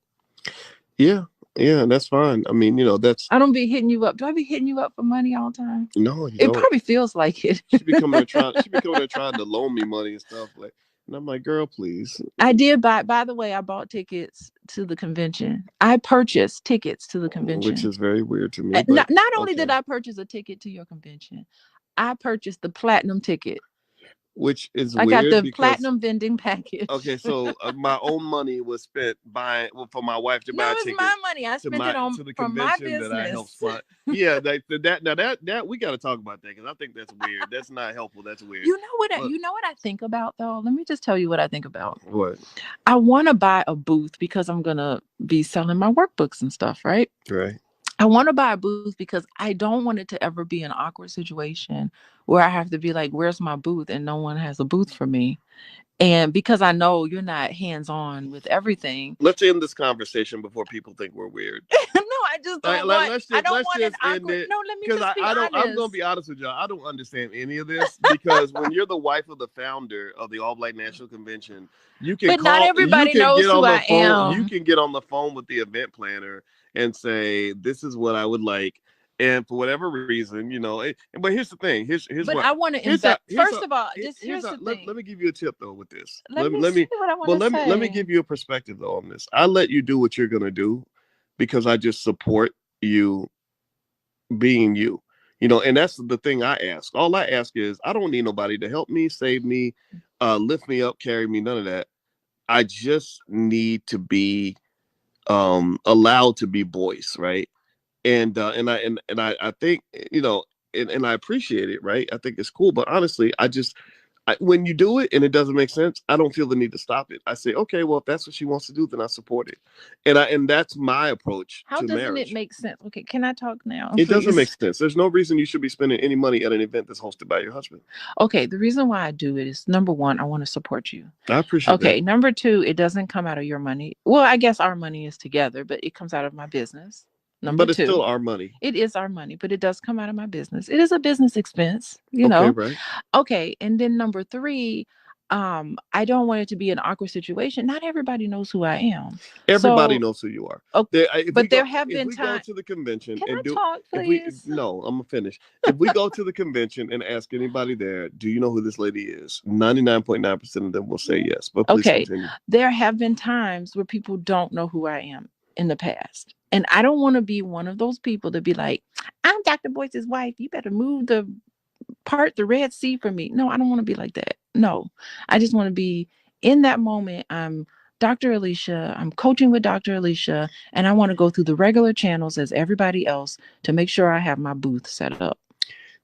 Speaker 1: Yeah, that's fine. I mean, that's.
Speaker 4: I don't be hitting you up. Do I be hitting you up for money all the time?
Speaker 1: No, you
Speaker 4: don't.
Speaker 1: It
Speaker 4: probably feels like it.
Speaker 1: She be coming there trying to loan me money and stuff like. And I'm like, girl, please.
Speaker 4: I did buy. By the way, I bought tickets to the convention. I purchased tickets to the convention,
Speaker 1: which is very weird to me.
Speaker 4: But, not only did I purchase a ticket to your convention, I purchased the platinum ticket.
Speaker 1: Which is
Speaker 4: I
Speaker 1: weird.
Speaker 4: got the platinum vending package.
Speaker 1: Okay, so my own money was spent buying for my wife to buy a ticket.
Speaker 4: No, it's my money. I spent it on
Speaker 1: to the
Speaker 4: from
Speaker 1: convention
Speaker 4: my business.
Speaker 1: that I helped fund. yeah, that we got to talk about that because I think that's weird. That's not helpful. That's weird.
Speaker 4: You know what?
Speaker 1: But,
Speaker 4: You know what I think about though. Let me just tell you what I think about.
Speaker 1: what?
Speaker 4: I want to buy a booth because I'm gonna be selling my workbooks and stuff, right?
Speaker 1: Right.
Speaker 4: I want to buy a booth because I don't want it to ever be an awkward situation where I have to be like, "Where's my booth?" and no one has a booth for me. And because I know you're not hands on with everything.
Speaker 1: Let's end this conversation before people think we're weird.
Speaker 4: No, I just don't want. I don't want an awkward. No, let me
Speaker 1: because
Speaker 4: just be
Speaker 1: I don't.
Speaker 4: honest.
Speaker 1: I'm gonna be honest with y'all. I don't understand any of this because when you're the wife of the founder of the All Black National Convention, you can
Speaker 4: But not everybody
Speaker 1: you can
Speaker 4: knows
Speaker 1: get on
Speaker 4: who
Speaker 1: the
Speaker 4: I
Speaker 1: phone.
Speaker 4: am.
Speaker 1: You can get on the phone with the event planner and say, "This is what I would like." And for whatever reason, but here's the thing. Here's
Speaker 4: But
Speaker 1: what.
Speaker 4: I want to invest. First of all, just here's the thing.
Speaker 1: Let me give you a tip though with this.
Speaker 4: Let me see what I want to say.
Speaker 1: Let me give you a perspective though on this. I let you do what you're gonna do because I just support you being you. And that's the thing I ask. All I ask is I don't need nobody to help me, save me, lift me up, carry me, none of that. I just need to be allowed to be Boyce, right? And I think and I appreciate it, right? I think it's cool, but honestly, when you do it and it doesn't make sense, I don't feel the need to stop it. I say, okay, well, if that's what she wants to do, then I support it, and that's my approach
Speaker 4: How
Speaker 1: to
Speaker 4: doesn't
Speaker 1: marriage.
Speaker 4: it make sense? Okay, can I talk now?
Speaker 1: It doesn't
Speaker 4: please?
Speaker 1: make sense. There's no reason you should be spending any money at an event that's hosted by your husband.
Speaker 4: Okay, the reason why I do it is number one, I want to support you.
Speaker 1: I appreciate that.
Speaker 4: Okay, number two, it doesn't come out of your money. Well, I guess our money is together, but it comes out of my business. Number
Speaker 1: But it's
Speaker 4: two,
Speaker 1: still our money.
Speaker 4: it is our money, but it does come out of my business. It is a business expense,
Speaker 1: Okay, right.
Speaker 4: Okay, and then number three, I don't want it to be an awkward situation. Not everybody knows who I am.
Speaker 1: Everybody knows who you are.
Speaker 4: Okay, but there have been
Speaker 1: times. If we
Speaker 4: times.
Speaker 1: go to the convention
Speaker 4: Can
Speaker 1: and
Speaker 4: I talk, please?
Speaker 1: no, I'm gonna finish. If we go to the convention and ask anybody there, do you know who this lady is? 99.9% of them will say yes. But please continue.
Speaker 4: There have been times where people don't know who I am in the past. And I don't want to be one of those people to be like, I'm Dr. Boyce's wife. You better move the Red Sea for me. No, I don't want to be like that. No, I just want to be in that moment. I'm Dr. Alicia. I'm coaching with Dr. Alicia, and I want to go through the regular channels as everybody else to make sure I have my booth set up.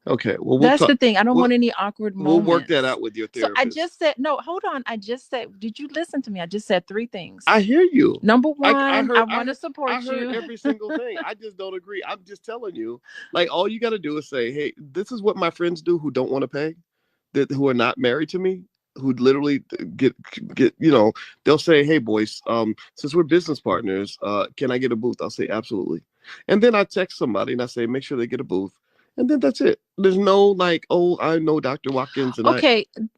Speaker 1: Okay, well,
Speaker 4: that's the thing. I don't want any awkward moments.
Speaker 1: We'll work that out with your therapist.
Speaker 4: So I just said, no, hold on. I just said, did you listen to me? I just said three things.
Speaker 1: I hear you.
Speaker 4: Number one, I want to support you.
Speaker 1: I heard every single thing. I just don't agree. I'm just telling you, like, all you got to do is say, hey, this is what my friends do who don't want to pay, who are not married to me, who literally get they'll say, hey, Boyce, since we're business partners, can I get a booth? I'll say, absolutely. And then I text somebody and I say, make sure they get a booth. And then that's it. There's no like, oh, I know Dr. Watkins. And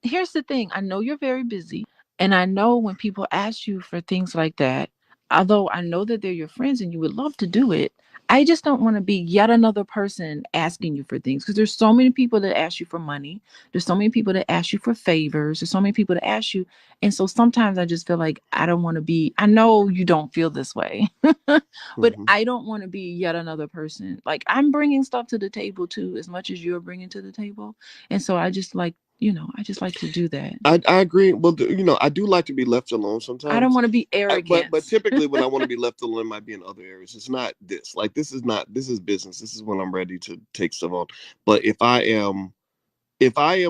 Speaker 4: here's the thing. I know you're very busy. And I know when people ask you for things like that, although I know that they're your friends and you would love to do it, I just don't want to be yet another person asking you for things, because there's so many people that ask you for money. There's so many people that ask you for favors. There's so many people that ask you. And so sometimes I just feel like I don't want to be, I know you don't feel this way, but I don't want to be yet another person. Like, I'm bringing stuff to the table too, as much as you're bringing to the table. And so I just like, I just like to do that.
Speaker 1: I agree. Well, I do like to be left alone sometimes.
Speaker 4: I don't want to be arrogant.
Speaker 1: But typically when I want to be left alone, it might be in other areas. It's not this. Like, this is business. This is when I'm ready to take stuff on. But if I am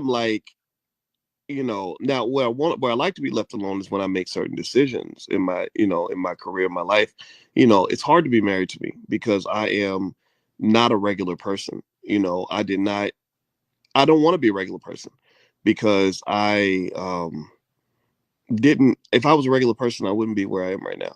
Speaker 1: like, now where I like to be left alone is when I make certain decisions in my, in my career, my life. It's hard to be married to me because I am not a regular person. I don't want to be a regular person. Because I didn't. If I was a regular person, I wouldn't be where I am right now.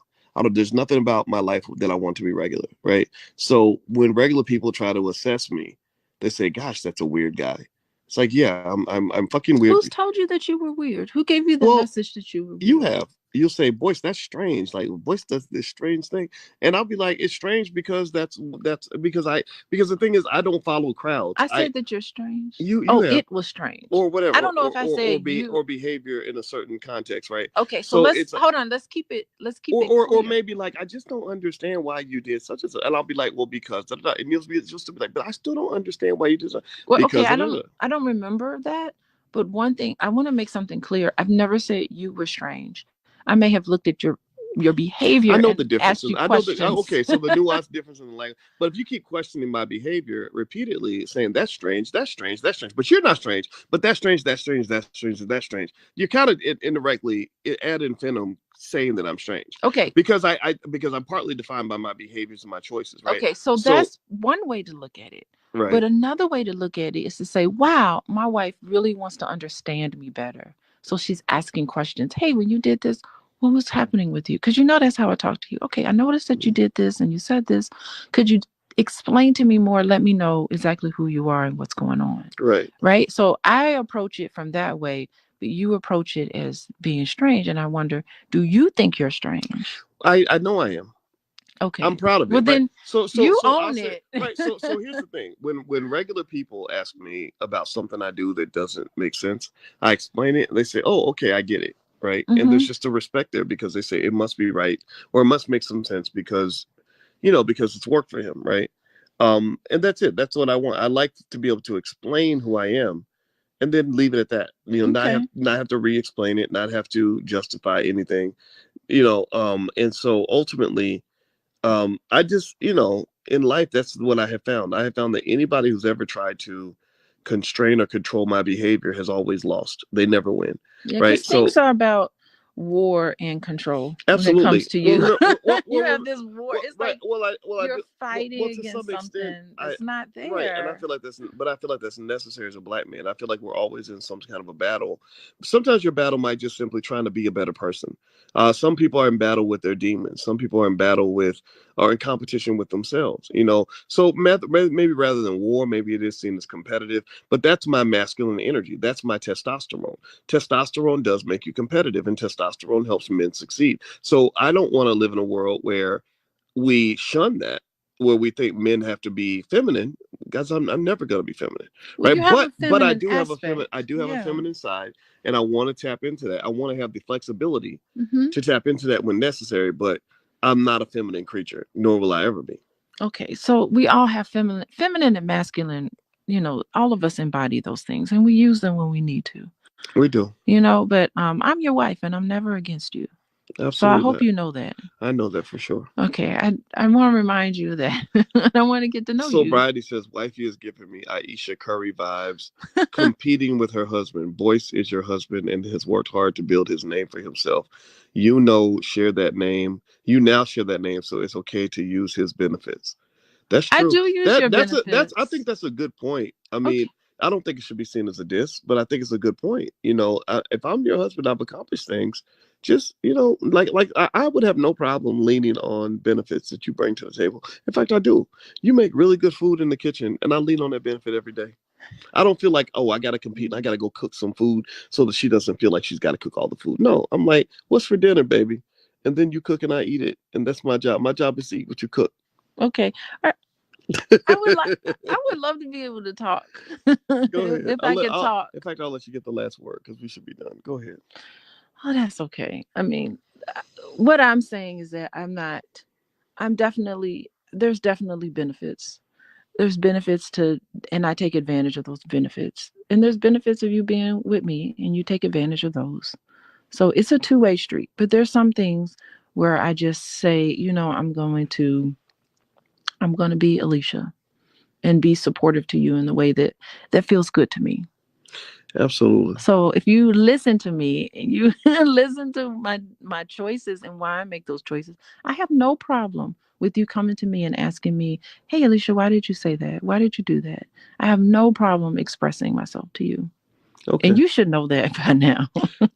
Speaker 1: There's nothing about my life that I want to be regular, right? So when regular people try to assess me, they say, "Gosh, that's a weird guy." It's like, yeah, I'm fucking weird.
Speaker 4: Who's told you that you were weird? Who gave you the message that you were weird?
Speaker 1: You have. You'll say, Boyce, that's strange. Like, Boyce does this strange thing. And I'll be like, it's strange because because the thing is, I don't follow crowds.
Speaker 4: I said that you're strange. It was strange.
Speaker 1: Or whatever.
Speaker 4: I don't know if I said
Speaker 1: or behavior in a certain context, right?
Speaker 4: Okay, so let's hold on. Let's keep it
Speaker 1: or maybe like, I just don't understand why you did such and such. And I'll be like, well, because and you'll just be like, but I still don't understand why you did that.
Speaker 4: Well, okay, I don't remember that. But one thing, I want to make something clear. I've never said you were strange. I may have looked at your behavior
Speaker 1: I know
Speaker 4: and
Speaker 1: the
Speaker 4: ask
Speaker 1: differences.
Speaker 4: you
Speaker 1: I know the
Speaker 4: questions.
Speaker 1: okay. So the nuanced difference in the language. But if you keep questioning my behavior repeatedly, saying that's strange, that's strange, that's strange, but you're not strange, but that's strange, that's strange, that's strange, that's strange. You're kind of indirectly ad infinitum saying that I'm strange
Speaker 4: Okay.
Speaker 1: because because I'm partly defined by my behaviors and my choices, right?
Speaker 4: Okay, so
Speaker 1: So
Speaker 4: that's one way to look at it.
Speaker 1: right,
Speaker 4: But another way to look at it is to say, wow, my wife really wants to understand me better. So she's asking questions. Hey, when you did this, what was happening with you? Because you know that's how I talk to you. Okay, I noticed that you did this and you said this. Could you explain to me more? Let me know exactly who you are and what's going on.
Speaker 1: right.
Speaker 4: Right. So I approach it from that way, but you approach it as being strange. And I wonder, do you think you're strange?
Speaker 1: I know I am. I'm
Speaker 4: Okay.
Speaker 1: proud of
Speaker 4: Well,
Speaker 1: it, right?
Speaker 4: then
Speaker 1: So
Speaker 4: you
Speaker 1: I'll
Speaker 4: own
Speaker 1: say
Speaker 4: it.
Speaker 1: right. So here's the thing: when regular people ask me about something I do that doesn't make sense, I explain it, and they say, "Oh, okay, I get it." Right, and there's
Speaker 4: Mm-hmm.
Speaker 1: just a respect there because they say it must be right or it must make some sense because because it's worked for him, right? And that's it. That's what I want. I like to be able to explain who I am and then leave it at that.
Speaker 4: Okay.
Speaker 1: Not have to re-explain it, not have to justify anything. And so ultimately I just, in life, that's what I have found. I have found that anybody who's ever tried to constrain or control my behavior has always lost. They never win,
Speaker 4: Yeah,
Speaker 1: right?
Speaker 4: because
Speaker 1: So,
Speaker 4: things are about war and control when it comes
Speaker 1: absolutely.
Speaker 4: to
Speaker 1: Well,
Speaker 4: you. You
Speaker 1: well,
Speaker 4: have this war. It's
Speaker 1: right.
Speaker 4: like
Speaker 1: Well, I
Speaker 4: you're
Speaker 1: do.
Speaker 4: fighting
Speaker 1: To some
Speaker 4: against
Speaker 1: extent,
Speaker 4: something that's not
Speaker 1: right, and
Speaker 4: there.
Speaker 1: I feel like that's necessary as a black man. I feel like we're always in some kind of a battle. Sometimes your battle might just simply trying to be a better person. Some people are in battle with their demons. Some people are in battle with, or in competition with themselves. So maybe rather than war, maybe it is seen as competitive. But that's my masculine energy. That's my testosterone. Testosterone does make you competitive, and testosterone helps men succeed. So I don't want to live in a world where we shun that, where we think men have to be feminine. Guys, I'm never going to be feminine,
Speaker 4: Well,
Speaker 1: right?
Speaker 4: you have a
Speaker 1: But
Speaker 4: feminine aspect.
Speaker 1: I do have a
Speaker 4: Yeah.
Speaker 1: feminine side, and I want to tap into that. I want to have the flexibility
Speaker 4: Mm-hmm.
Speaker 1: to tap into that when necessary. But I'm not a feminine creature, nor will I ever be.
Speaker 4: Okay, so we all have feminine and masculine. All of us embody those things, and we use them when we need to.
Speaker 1: We do.
Speaker 4: But I'm your wife, and I'm never against you. So I
Speaker 1: Absolutely
Speaker 4: hope
Speaker 1: not.
Speaker 4: you know that.
Speaker 1: I know that for sure.
Speaker 4: Okay, I want to remind you that I want to get to know
Speaker 1: So
Speaker 4: you.
Speaker 1: Bridie says, wifey is giving me Aisha Curry vibes, competing with her husband. Boyce is your husband and has worked hard to build his name for himself. Share that name. You now share that name, so it's okay to use his benefits. That's
Speaker 4: I
Speaker 1: true.
Speaker 4: do use your
Speaker 1: That's I
Speaker 4: benefits.
Speaker 1: think that's a good point. I mean,
Speaker 4: Okay.
Speaker 1: I don't think it should be seen as a diss, but I think it's a good point. If I'm your husband, I've accomplished things. Just like I would have no problem leaning on benefits that you bring to the table. In fact, I do. You make really good food in the kitchen, and I lean on that benefit every day. I don't feel like, oh, I got to compete and I got to go cook some food so that she doesn't feel like she's got to cook all the food. No, I'm like, what's for dinner, baby? And then you cook and I eat it, and that's my job. My job is to eat what you cook.
Speaker 4: Okay. I, I would love to be able to talk.
Speaker 1: Go ahead.
Speaker 4: If I could talk.
Speaker 1: In fact, I'll let you get the last word because we should be done. Go ahead.
Speaker 4: Oh, that's okay. I mean, what I'm saying is that there's definitely benefits. There's benefits to, and I take advantage of those benefits. And there's benefits of you being with me, and you take advantage of those. So it's a two-way street. But there's some things where I just say, I'm going to be Alicia and be supportive to you in the way that feels good to me.
Speaker 1: Absolutely.
Speaker 4: So if you listen to me and you listen to my choices and why I make those choices, I have no problem with you coming to me and asking me, "Hey, Alicia, why did you say that? Why did you do that?" I have no problem expressing myself to you.
Speaker 1: Okay.
Speaker 4: And you should know that by now.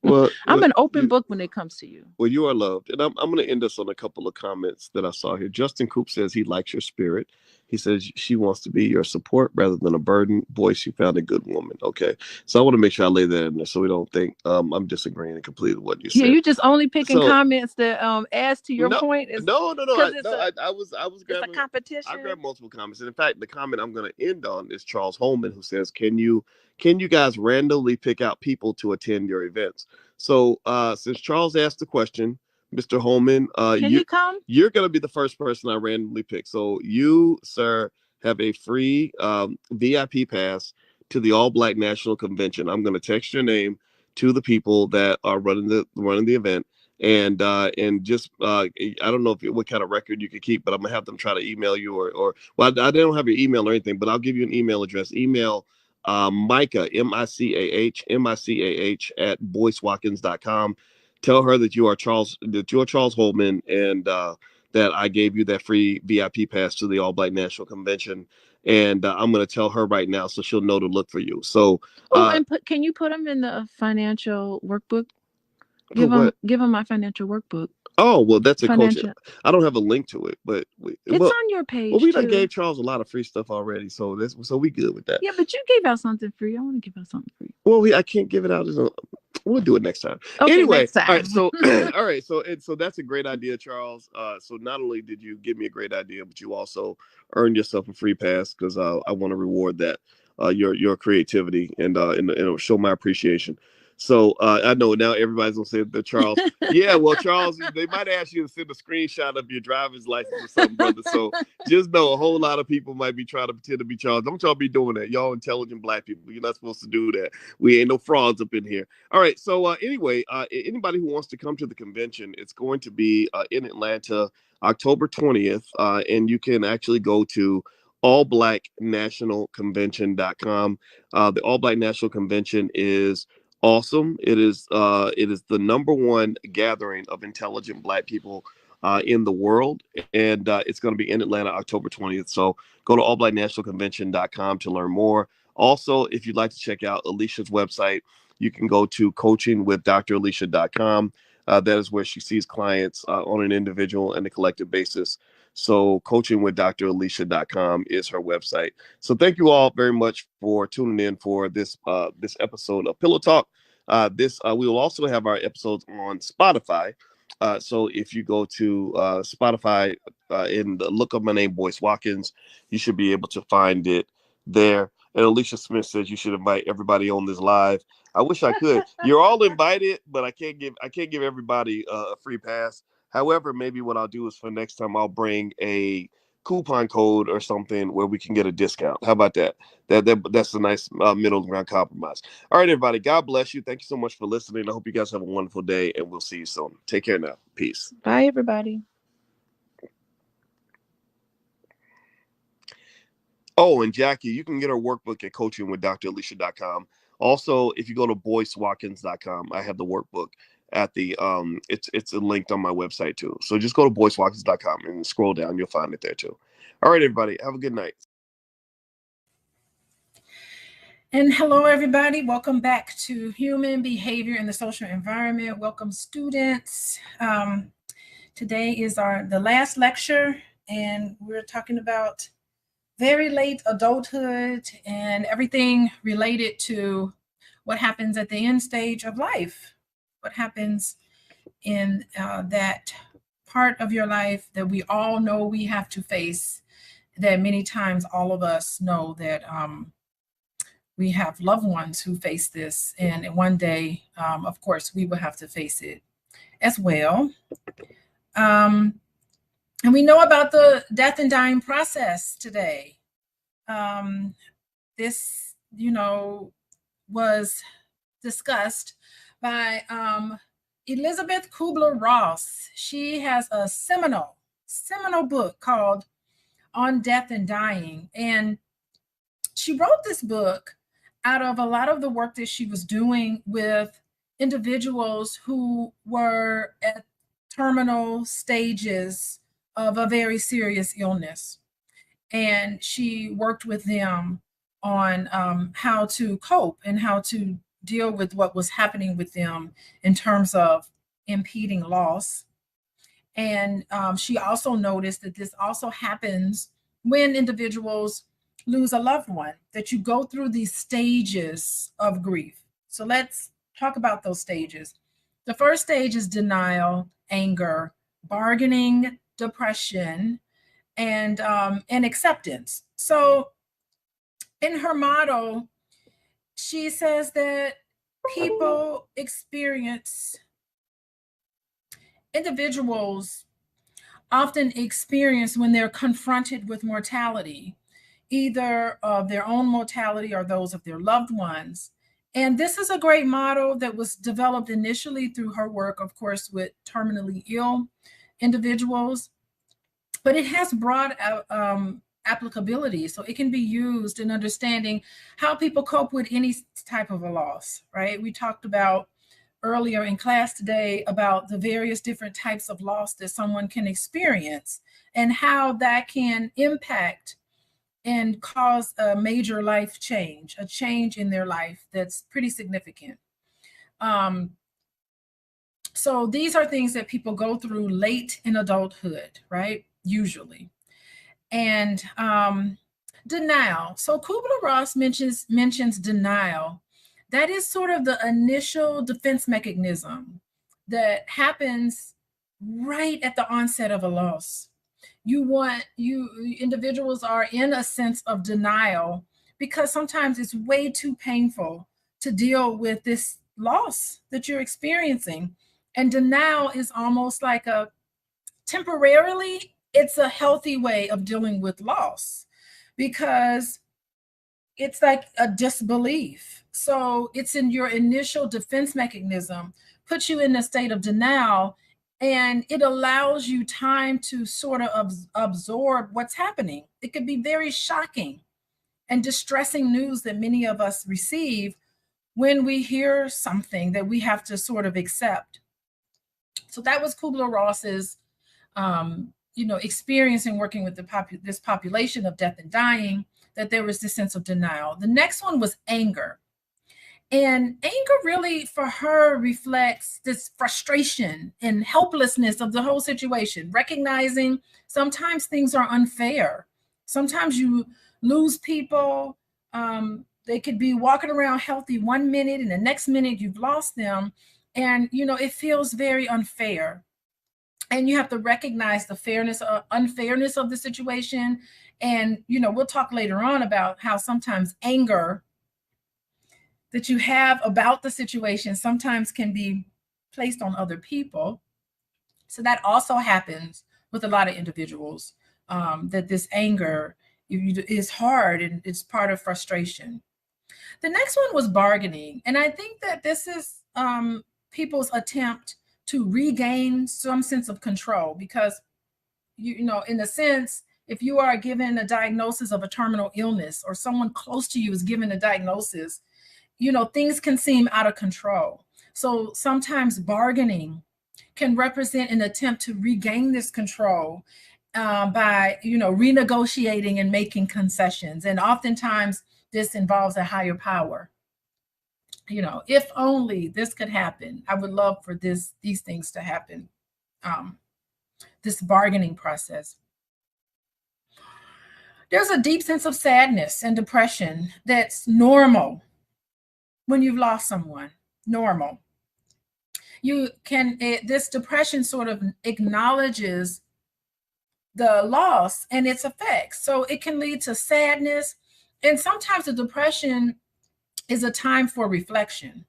Speaker 1: Well,
Speaker 4: I'm an open book when it comes to you.
Speaker 1: well, you are loved. And I'm going to end us on a couple of comments that I saw here. Justin Coop says he likes your spirit. He says she wants to be your support rather than a burden. Boyce, you found a good woman. Okay. So I want to make sure I lay that in there so we don't think I'm disagreeing completely with what you
Speaker 4: Yeah,
Speaker 1: said.
Speaker 4: you just only picking
Speaker 1: So,
Speaker 4: comments that adds to your
Speaker 1: no,
Speaker 4: point is
Speaker 1: no.
Speaker 4: because it's a
Speaker 1: I was
Speaker 4: it's a
Speaker 1: grabbing. I
Speaker 4: competition.
Speaker 1: grabbed multiple comments, and in fact, the comment I'm going to end on is Charles Holman, who says, can you guys randomly pick out people to attend your events?" So since Charles asked the question, Mr. Holman,
Speaker 4: Can he come?
Speaker 1: you're going to be the first person I randomly pick. So you, sir, have a free VIP pass to the All Black National Convention. I'm going to text your name to the people that are running the event, and just I don't know what kind of record you could keep, but I'm gonna have them try to email you or well, I don't have your email or anything, but I'll give you an email address. Email Micah, Micah at BoyceWatkins.com. Tell her that you are Charles Holman, and that I gave you that free VIP pass to the All Black National Convention. And I'm going to tell her right now so she'll know to look for you. So,
Speaker 4: and can you put them in the financial workbook? Give them my financial workbook.
Speaker 1: Oh, well, that's a coach. I don't have a link to it, but
Speaker 4: it's on your page.
Speaker 1: Well, we done gave Charles a lot of free stuff already, so we good with that.
Speaker 4: Yeah, but you gave out something free. I want to give out something free.
Speaker 1: Well, I can't give it out as we'll do it next time.
Speaker 4: Okay,
Speaker 1: anyway,
Speaker 4: next time.
Speaker 1: All right, so all right, so that's a great idea, Charles. So not only did you give me a great idea, but you also earned yourself a free pass because I want to reward that your creativity and show my appreciation. So I know now everybody's gonna say that Charles. Yeah, well, Charles, they might ask you to send a screenshot of your driver's license or something, brother. So just know a whole lot of people might be trying to pretend to be Charles. Don't y'all be doing that. Y'all intelligent Black people. You're not supposed to do that. We ain't no frauds up in here. All right. So anyway, anybody who wants to come to the convention, it's going to be in Atlanta, October 20th, and you can actually go to allblacknationalconvention.com. The All Black National Convention is awesome. It is the number one gathering of intelligent Black people in the world, and it's going to be in Atlanta October 20th. So go to allblacknationalconvention.com to learn more. Also, if you'd like to check out Alicia's website, you can go to coachingwithdralicia.com. That is where she sees clients on an individual and a collective basis. So coachingwithdralicia.com is her website. So thank you all very much for tuning in for this episode of Pillow Talk. We will also have our episodes on Spotify. So if you go to Spotify and look up my name, Boyce Watkins, you should be able to find it there. And Alicia Smith says you should invite everybody on this live. I wish I could. You're all invited, but I can't give everybody a free pass. However, maybe what I'll do is for next time I'll bring a coupon code or something where we can get a discount. How about that? That's a nice middle ground compromise. All right, everybody. God bless you. Thank you so much for listening. I hope you guys have a wonderful day, and we'll see you soon. Take care now. Peace.
Speaker 4: Bye, everybody.
Speaker 1: Oh, and Jackie, you can get her workbook at coachingwithdralicia.com. Also, if you go to boycewatkins.com, I have the workbook at the it's linked on my website too. So just go to boycewatkins.com and scroll down, you'll find it there too. All right, everybody, have a good night.
Speaker 2: And hello, everybody. Welcome back to Human Behavior in the Social Environment. Welcome, students. Today is the last lecture, and we're talking about very late adulthood and everything related to what happens at the end stage of life. What happens in that part of your life that we all know we have to face, that many times all of us know that we have loved ones who face this, and one day, of course, we will have to face it as well. And we know about the death and dying process today. This, was discussed by Elizabeth Kubler-Ross. She has a seminal book called On Death and Dying. And she wrote this book out of a lot of the work that she was doing with individuals who were at terminal stages of a very serious illness. And she worked with them on how to cope and how to deal with what was happening with them in terms of impending loss. And she also noticed that this also happens when individuals lose a loved one, that you go through these stages of grief. So let's talk about those stages. The first stage is denial, anger, bargaining, depression, and acceptance. So in her model, she says that individuals often experience when they're confronted with mortality, either of their own mortality or those of their loved ones, And this is a great model that was developed initially through her work, of course, with terminally ill individuals, but it has broad applicability. So it can be used in understanding how people cope with any type of a loss, right? We talked about earlier in class today about the various different types of loss that someone can experience and how that can impact and cause a major life change, a change in their life that's pretty significant. So these are things that people go through late in adulthood, right? Usually. And denial. So Kubler-Ross mentions denial. That is sort of the initial defense mechanism that happens right at the onset of a loss. Individuals are in a sense of denial because sometimes it's way too painful to deal with this loss that you're experiencing. And denial is almost like temporarily, it's a healthy way of dealing with loss because it's like a disbelief. So it's in your initial defense mechanism, puts you in a state of denial, and it allows you time to sort of absorb what's happening. It could be very shocking and distressing news that many of us receive when we hear something that we have to sort of accept. So that was Kubler-Ross's experience in working with this population of death and dying, that there was this sense of denial. The next one was anger. And anger really, for her, reflects this frustration and helplessness of the whole situation, recognizing sometimes things are unfair. Sometimes you lose people. They could be walking around healthy one minute and the next minute you've lost them. And, it feels very unfair. And you have to recognize the unfairness of the situation. And, we'll talk later on about how sometimes anger that you have about the situation sometimes can be placed on other people. So that also happens with a lot of individuals, that this anger is hard and it's part of frustration. The next one was bargaining. And I think that this is people's attempt to regain some sense of control because, in a sense, if you are given a diagnosis of a terminal illness or someone close to you is given a diagnosis, things can seem out of control. So sometimes bargaining can represent an attempt to regain this control by, renegotiating and making concessions. And oftentimes this involves a higher power. If only this could happen, I would love for these things to happen. This bargaining process. There's a deep sense of sadness and depression that's normal when you've lost someone. Normal. This depression sort of acknowledges the loss and its effects. So it can lead to sadness. And sometimes the depression is a time for reflection.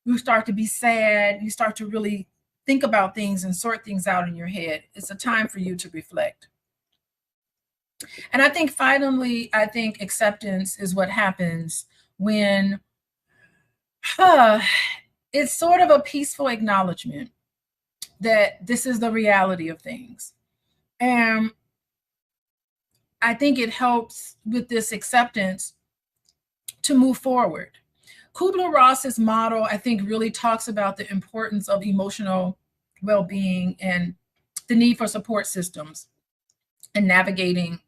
Speaker 2: You start to be sad. You start to really think about things and sort things out in your head. It's a time for you to reflect. And I think finally, acceptance is what happens when it's sort of a peaceful acknowledgement that this is the reality of things. And I think it helps with this acceptance to move forward. Kubler-Ross's model, I think, really talks about the importance of emotional well-being and the need for support systems and navigating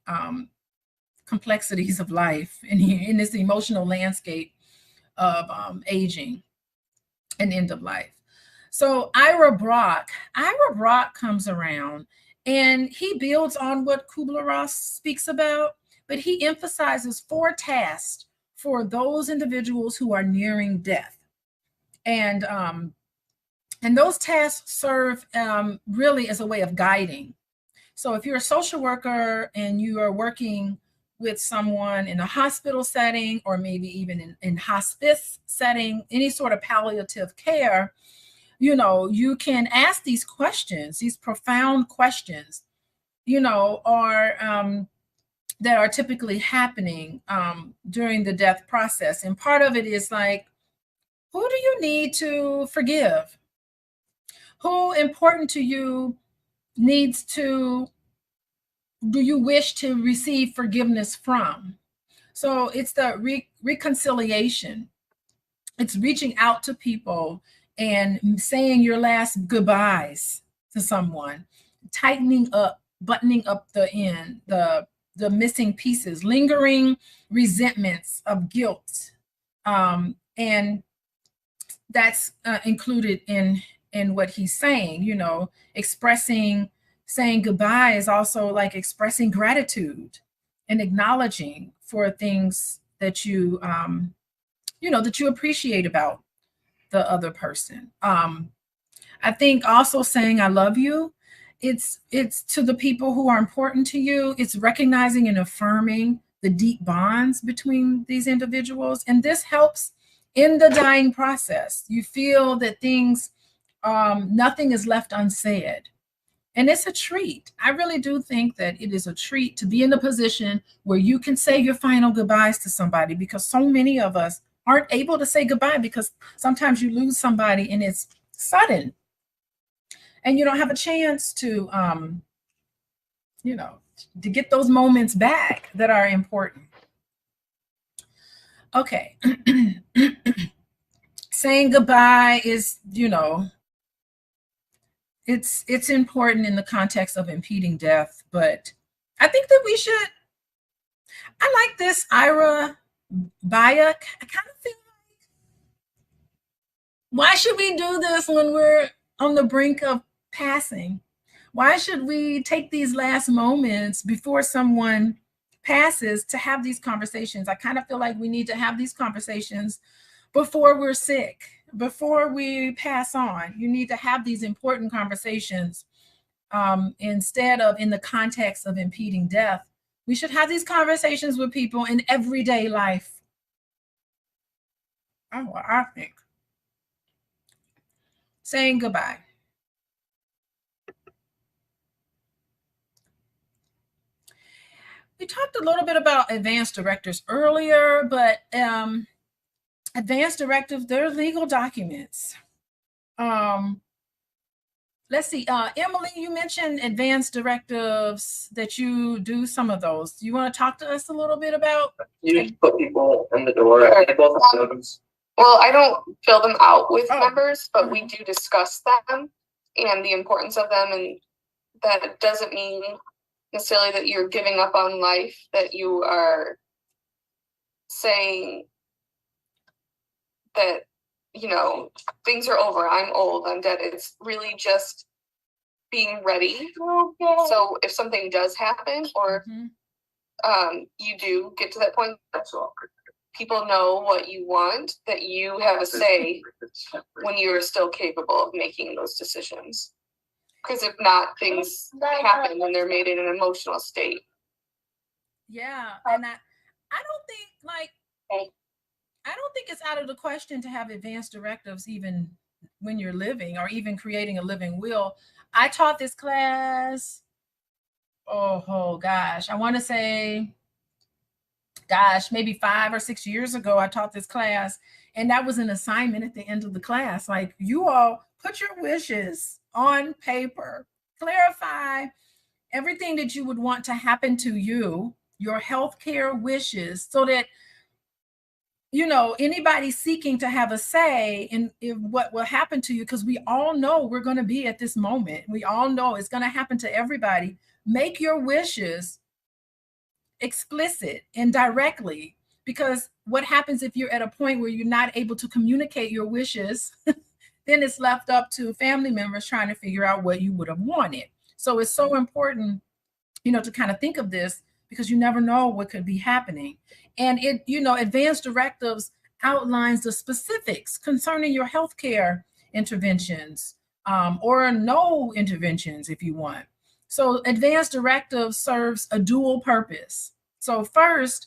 Speaker 2: complexities of life in this emotional landscape of aging and end of life. So Ira Brock comes around and he builds on what Kubler-Ross speaks about, but he emphasizes 4 tasks for those individuals who are nearing death. And those tasks serve really as a way of guiding. So if you're a social worker and you are working with someone in a hospital setting, or maybe even in hospice setting, any sort of palliative care, you can ask these questions, these profound questions, that are typically happening during the death process. And part of it is like, Who do you need to forgive? Who important to you needs to, do you wish to receive forgiveness from? So it's the reconciliation. It's reaching out to people and saying your last goodbyes to someone, tightening up, buttoning up the end, the missing pieces, lingering resentments of guilt, and that's included in what he's saying. You know, saying goodbye is also like expressing gratitude and acknowledging for things that you that you appreciate about the other person. I think also saying I love you, it's to the people who are important to you. It's recognizing and affirming the deep bonds between these individuals, and this helps in the dying process. You feel that things, nothing is left unsaid. And it's a treat. I really do think that it is a treat to be in the position where you can say your final goodbyes to somebody, because so many of us aren't able to say goodbye because sometimes you lose somebody and it's sudden and you don't have a chance to, to get those moments back that are important. Okay. Saying goodbye is, it's important in the context of impeding death, but I think that I like this Ira Baya. I kind of feel like, why should we do this when we're on the brink of passing? Why should we take these last moments before someone passes to have these conversations? I kind of feel like we need to have these conversations before we're sick, before we pass on. You need to have these important conversations instead of in the context of impeding death. We should have these conversations with people in everyday life. That's what I think. Saying goodbye. We talked a little bit about advance directives earlier, but advance directives, they're legal documents. Let's see, Emily, you mentioned advance directives, that you do some of those. Do you want to talk to us a little bit about?
Speaker 5: You just put people in the door. Well, I don't fill them out with members, but we do discuss them and the importance of them, and that doesn't mean necessarily that you're giving up on life, that you are saying that, things are over, I'm old, I'm dead. It's really just being ready. So if something does happen, or you do get to that point, people know what you want, that you have a say when you're still capable of making those decisions. Because if not, things happen when they're made in an emotional state.
Speaker 2: Yeah, and I don't think it's out of the question to have advance directives even when you're living, or even creating a living will. I taught this class, oh gosh, I want to say, maybe 5 or 6 years ago. I taught this class, and that was an assignment at the end of the class. Like, you all put your wishes on paper, clarify everything that you would want to happen to you, your healthcare wishes, so that anybody seeking to have a say in what will happen to you, because we all know we're going to be at this moment. We all know it's going to happen to everybody. Make your wishes explicit and directly, because what happens if you're at a point where you're not able to communicate your wishes? Then it's left up to family members trying to figure out what you would have wanted. So it's so important, to kind of think of this, because you never know what could be happening. And advance directives outlines the specifics concerning your healthcare interventions, or no interventions if you want. So advance directive serves a dual purpose. So first,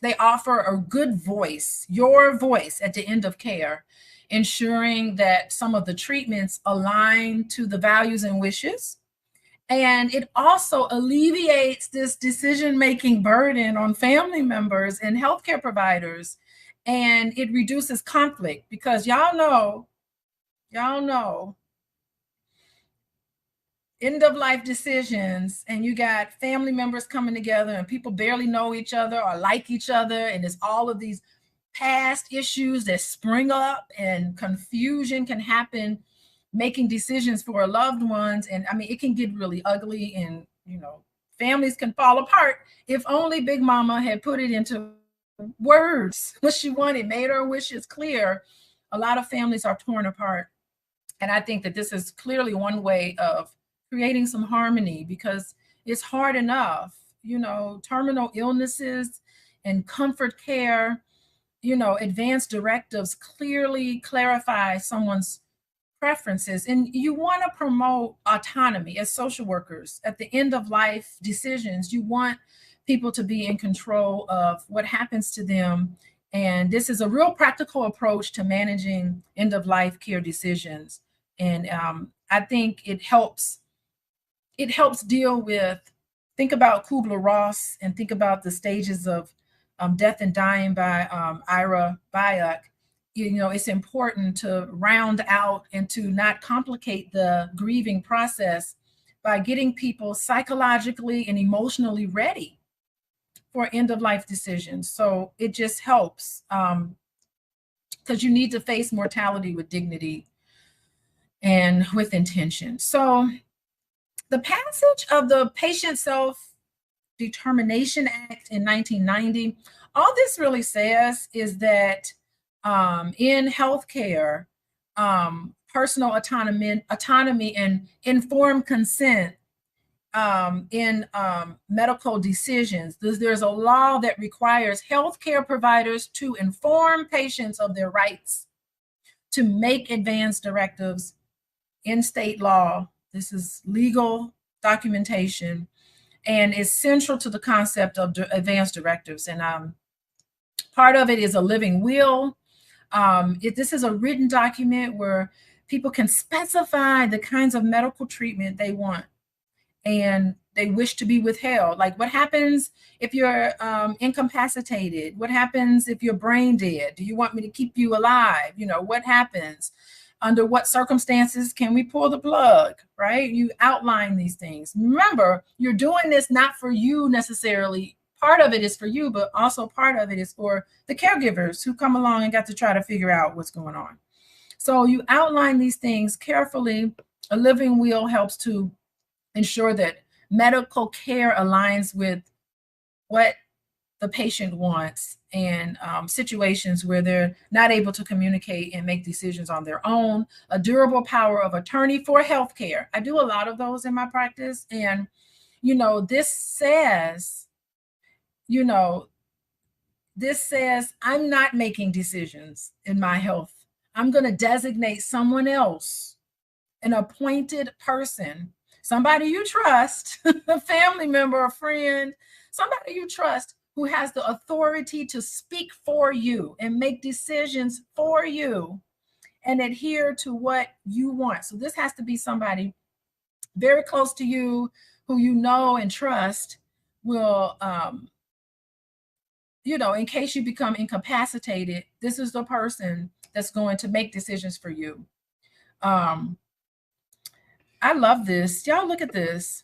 Speaker 2: they offer a good voice, your voice at the end of care, ensuring that some of the treatments align to the values and wishes. And it also alleviates this decision-making burden on family members and healthcare providers, and it reduces conflict, because y'all know end of life decisions, and you got family members coming together and people barely know each other or like each other, and it's all of these past issues that spring up, and confusion can happen making decisions for loved ones. And I mean, it can get really ugly, and families can fall apart. If only Big Mama had put it into words what she wanted, made her wishes clear. A lot of families are torn apart, and I think that this is clearly one way of creating some harmony, because it's hard enough, terminal illnesses and comfort care, advanced directives clearly clarify someone's preferences. And you want to promote autonomy as social workers. At the end of life decisions, you want people to be in control of what happens to them. And this is a real practical approach to managing end of life care decisions. And I think it helps deal with, think about Kubler-Ross, and think about the stages of Death and Dying by Ira Byock. It's important to round out and to not complicate the grieving process by getting people psychologically and emotionally ready for end of life decisions. So it just helps, because you need to face mortality with dignity and with intention. So the passage of the Patient Self-Determination Act in 1990, all this really says is that in healthcare, personal autonomy and informed consent in medical decisions. There's a law that requires healthcare providers to inform patients of their rights to make advance directives in state law. This is legal documentation, and is central to the concept of advance directives. And part of it is a living will. This is a written document where people can specify the kinds of medical treatment they want and they wish to be withheld. Like, what happens if you're incapacitated? What happens if you're brain dead? Do you want me to keep you alive? What happens? Under what circumstances can we pull the plug, right? You outline these things. Remember, you're doing this not for you necessarily. Part of it is for you, but also part of it is for the caregivers who come along and got to try to figure out what's going on. So you outline these things carefully. A living will helps to ensure that medical care aligns with what the patient wants, and situations where they're not able to communicate and make decisions on their own. A durable power of attorney for healthcare. I do a lot of those in my practice. And, this says, I'm not making decisions in my health. I'm going to designate someone else, an appointed person, somebody you trust, a family member, a friend, somebody you trust, who has the authority to speak for you and make decisions for you and adhere to what you want. So this has to be somebody very close to you, who you know and trust will, in case you become incapacitated, this is the person that's going to make decisions for you. I love this. Y'all look at this.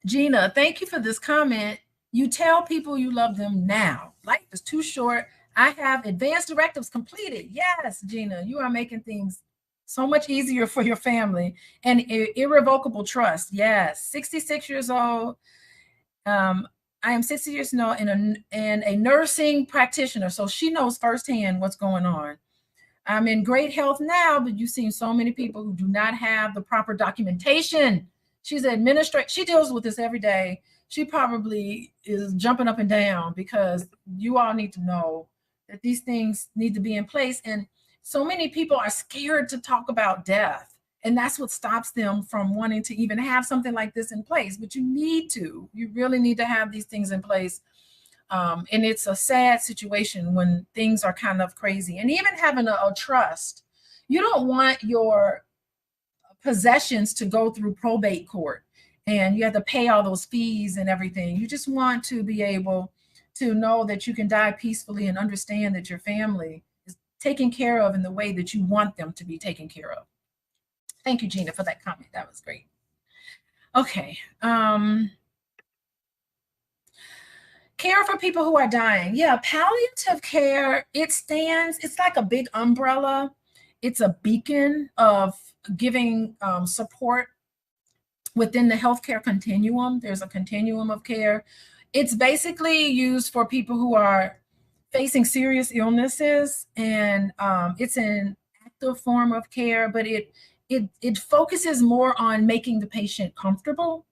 Speaker 2: Gina, thank you for this comment. You tell people you love them now. Life is too short. I have advanced directives completed. Yes, Gina, you are making things so much easier for your family. And irrevocable trust. Yes, 66 years old. I am 60 years old and a nursing practitioner. So she knows firsthand what's going on. I'm in great health now, but you've seen so many people who do not have the proper documentation. She's an administrator. She deals with this every day. She probably is jumping up and down, because you all need to know that these things need to be in place. And so many people are scared to talk about death. And that's what stops them from wanting to even have something like this in place. But you really need to have these things in place. And it's a sad situation when things are kind of crazy. And even having a trust, you don't want your possessions to go through probate court and you have to pay all those fees and everything. You just want to be able to know that you can die peacefully and understand that your family is taken care of in the way that you want them to be taken care of. Thank you, Gina, for that comment. That was great. Okay. Care for people who are dying. Yeah, palliative care, it's like a big umbrella. It's a beacon of giving support within the healthcare continuum. There's a continuum of care. It's basically used for people who are facing serious illnesses, and it's an active form of care, but it focuses more on making the patient comfortable,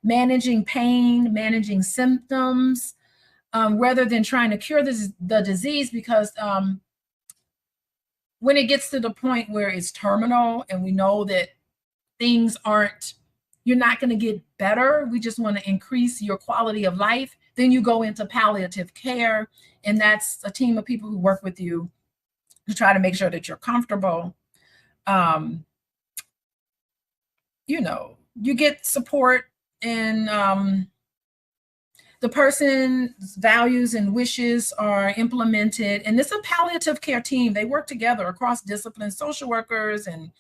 Speaker 2: managing pain, managing symptoms, rather than trying to cure the disease, because when it gets to the point where it's terminal and we know that you're not going to get better, we just want to increase your quality of life, then you go into palliative care. And that's a team of people who work with you to try to make sure that you're comfortable. You get support, and the person's values and wishes are implemented. And it's a palliative care team. They work together across disciplines, social workers and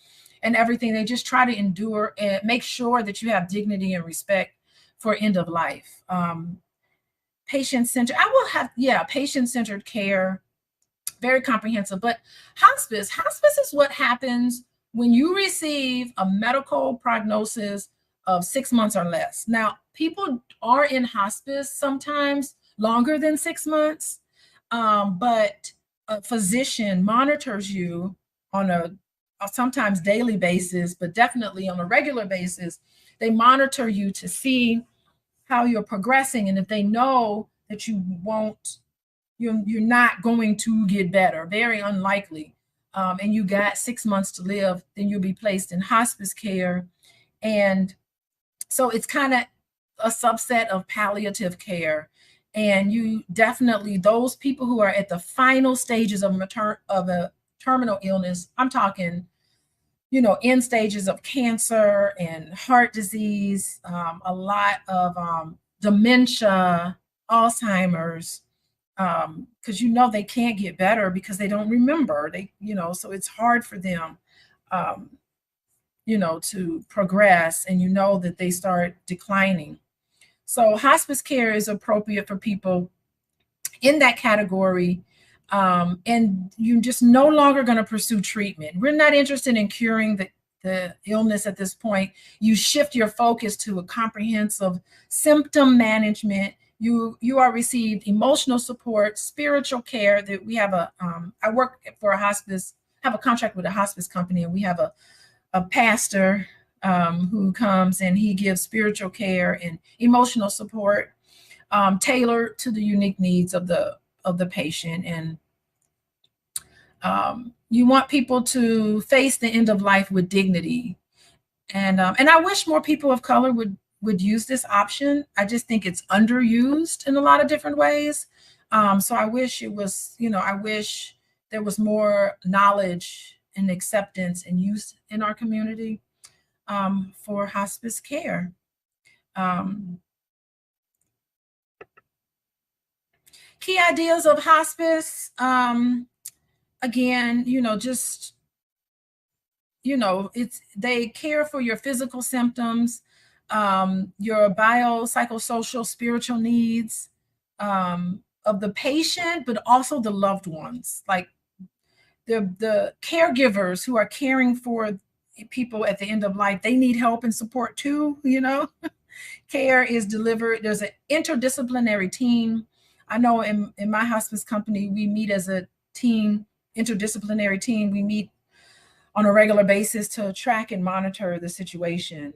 Speaker 2: everything. They just try to endure and make sure that you have dignity and respect for end of life. Patient-centered, patient-centered care, very comprehensive. But hospice is what happens when you receive a medical prognosis of 6 months or less. Now, people are in hospice sometimes longer than 6 months, but a physician monitors you on a sometimes daily basis, but definitely on a regular basis. They monitor you to see how you're progressing, and if they know that you're not going to get better, very unlikely, and you got 6 months to live, then you'll be placed in hospice care. And so it's kind of a subset of palliative care. And you definitely, those people who are at the final stages of a terminal illness, I'm talking, end stages of cancer and heart disease, a lot of dementia, Alzheimer's, because they can't get better because they don't remember. So it's hard for them, to progress, and that they start declining. So hospice care is appropriate for people in that category. And you're just no longer going to pursue treatment. We're not interested in curing the illness at this point. You shift your focus to a comprehensive symptom management. You are received emotional support, spiritual care. That we have I work for a hospice, have a contract with a hospice company, and we have a pastor who comes, and he gives spiritual care and emotional support, tailored to the unique needs of the patient. And you want people to face the end of life with dignity. And I wish more people of color would use this option. I just think it's underused in a lot of different ways. So I wish it was, I wish there was more knowledge and acceptance and use in our community for hospice care. Key ideas of hospice. Again, they care for your physical symptoms, your biopsychosocial, spiritual needs of the patient, but also the loved ones, like the caregivers who are caring for people at the end of life. They need help and support too. Care is delivered. There's an interdisciplinary team. I know in my hospice company, we meet as a team, interdisciplinary team. We meet on a regular basis to track and monitor the situation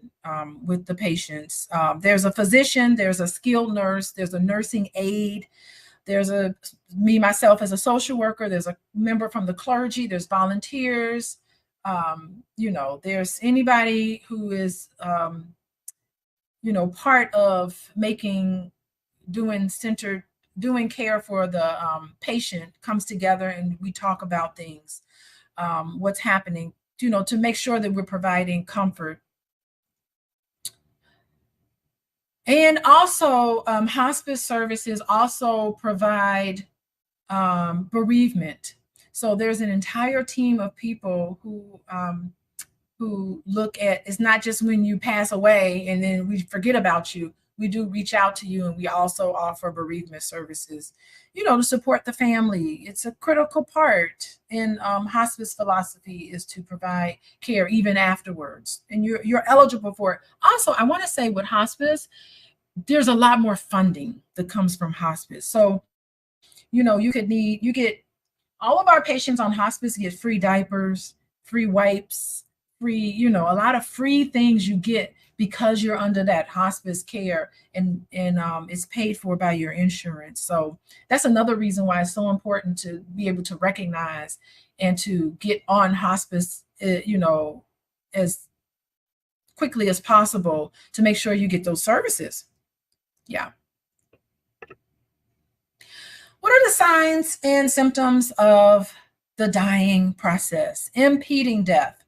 Speaker 2: with the patients. There's a physician, there's a skilled nurse, there's a nursing aide, there's myself as a social worker, there's a member from the clergy, there's volunteers, there's anybody who is, part of doing care for the patient comes together, and we talk about things, what's happening, to make sure that we're providing comfort. And also hospice services also provide bereavement. So there's an entire team of people who look at, it's not just when you pass away and then we forget about you. We do reach out to you, and we also offer bereavement services, you know, to support the family. It's a critical part in hospice philosophy, is to provide care even afterwards, and you're eligible for it. Also, I want to say with hospice, there's a lot more funding that comes from hospice. So, you know, you get all of our patients on hospice get free diapers, free wipes, free, you know, a lot of free things you get because you're under that hospice care, and it's paid for by your insurance. So that's another reason why it's so important to be able to recognize and to get on hospice, you know, as quickly as possible to make sure you get those services. Yeah. What are the signs and symptoms of the dying process, impeding death?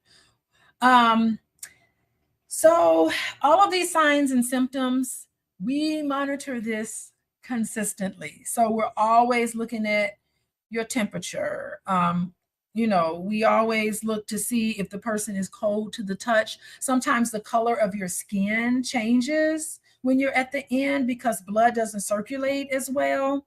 Speaker 2: So all of these signs and symptoms, we monitor this consistently. So we're always looking at your temperature. You know, we always look to see if the person is cold to the touch. Sometimes the color of your skin changes when you're at the end because blood doesn't circulate as well.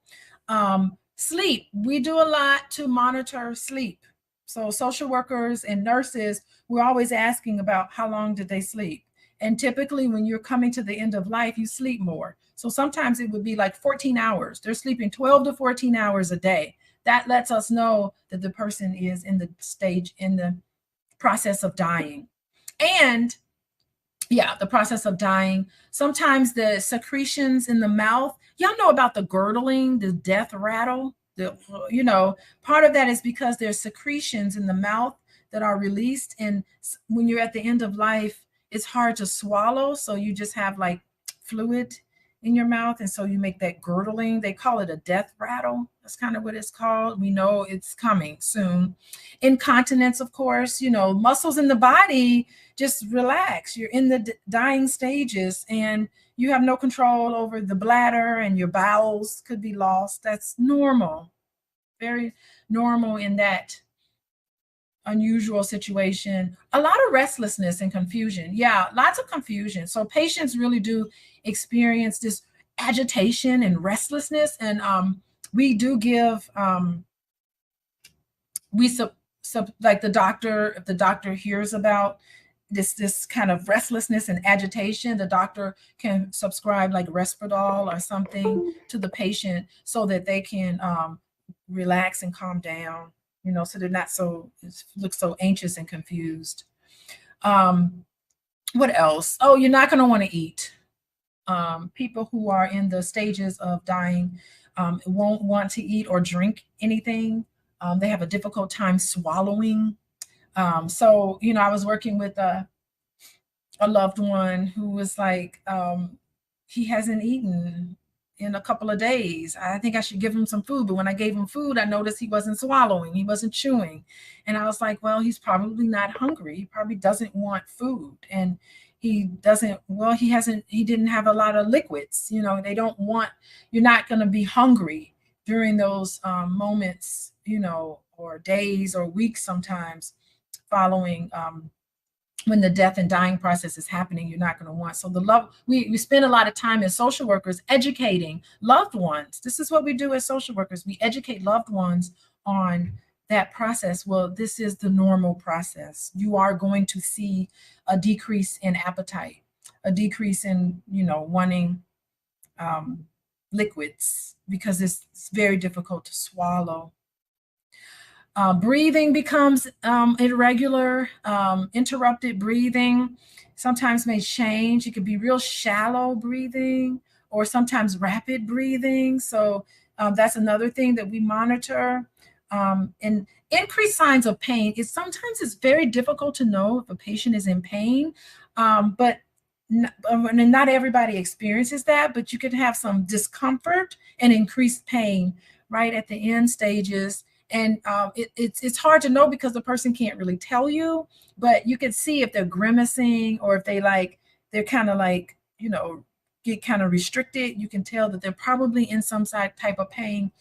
Speaker 2: Sleep, we do a lot to monitor sleep. So social workers and nurses, we're always asking about how long did they sleep. And typically when you're coming to the end of life, you sleep more. So sometimes it would be like 14 hours. They're sleeping 12 to 14 hours a day. That lets us know that the person is in the process of dying. And yeah, the process of dying. Sometimes the secretions in the mouth, y'all know about the gurgling, the death rattle. You know, part of that is because there's secretions in the mouth that are released. And when you're at the end of life, it's hard to swallow. So you just have like fluid in your mouth. And so you make that gurgling. They call it a death rattle. That's kind of what it's called. We know it's coming soon. Incontinence, of course, you know, muscles in the body just relax. You're in the dying stages and you have no control over the bladder, and your bowels could be lost. That's normal, very normal in that unusual situation. A lot of restlessness and confusion. Yeah, lots of confusion. So patients really do experience this agitation and restlessness. And we do give, like the doctor, if the doctor hears about this kind of restlessness and agitation, the doctor can subscribe like Risperdal or something to the patient so that they can relax and calm down, you know, so they're not look so anxious and confused. What else? Oh, you're not going to want to eat. People who are in the stages of dying won't want to eat or drink anything. They have a difficult time swallowing. So, you know, I was working with a loved one who was like, he hasn't eaten in a couple of days. I think I should give him some food. But when I gave him food, I noticed he wasn't swallowing. He wasn't chewing. And I was like, well, he's probably not hungry. He probably doesn't want food. And he didn't have a lot of liquids. You know, you're not going to be hungry during those moments, you know, or days or weeks sometimes following when the death and dying process is happening. You're not going to want. So we spend a lot of time as social workers educating loved ones. This is what we do as social workers. We educate loved ones on that process. Well, this is the normal process. You are going to see a decrease in appetite, a decrease in, you know, wanting liquids, because it's very difficult to swallow. Breathing becomes irregular. Interrupted breathing sometimes may change. It could be real shallow breathing or sometimes rapid breathing. So that's another thing that we monitor. And increased signs of pain sometimes it's very difficult to know if a patient is in pain, but not everybody experiences that. But you can have some discomfort and increased pain right at the end stages. And it's hard to know because the person can't really tell you, but you can see if they're grimacing or if they're kind of like, you know, get kind of restricted, you can tell that they're probably in some type of pain.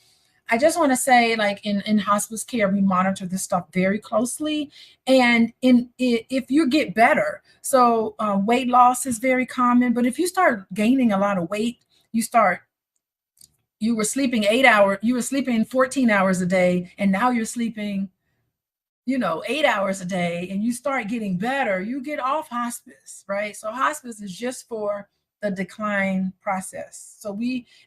Speaker 2: I just want to say, like in hospice care, we monitor this stuff very closely. And if you get better, so weight loss is very common. But if you start gaining a lot of weight, you were sleeping 8 hours, you were sleeping 14 hours a day, and now you're sleeping 8 hours a day, and you start getting better, you get off hospice, right? So hospice is just for the decline process. So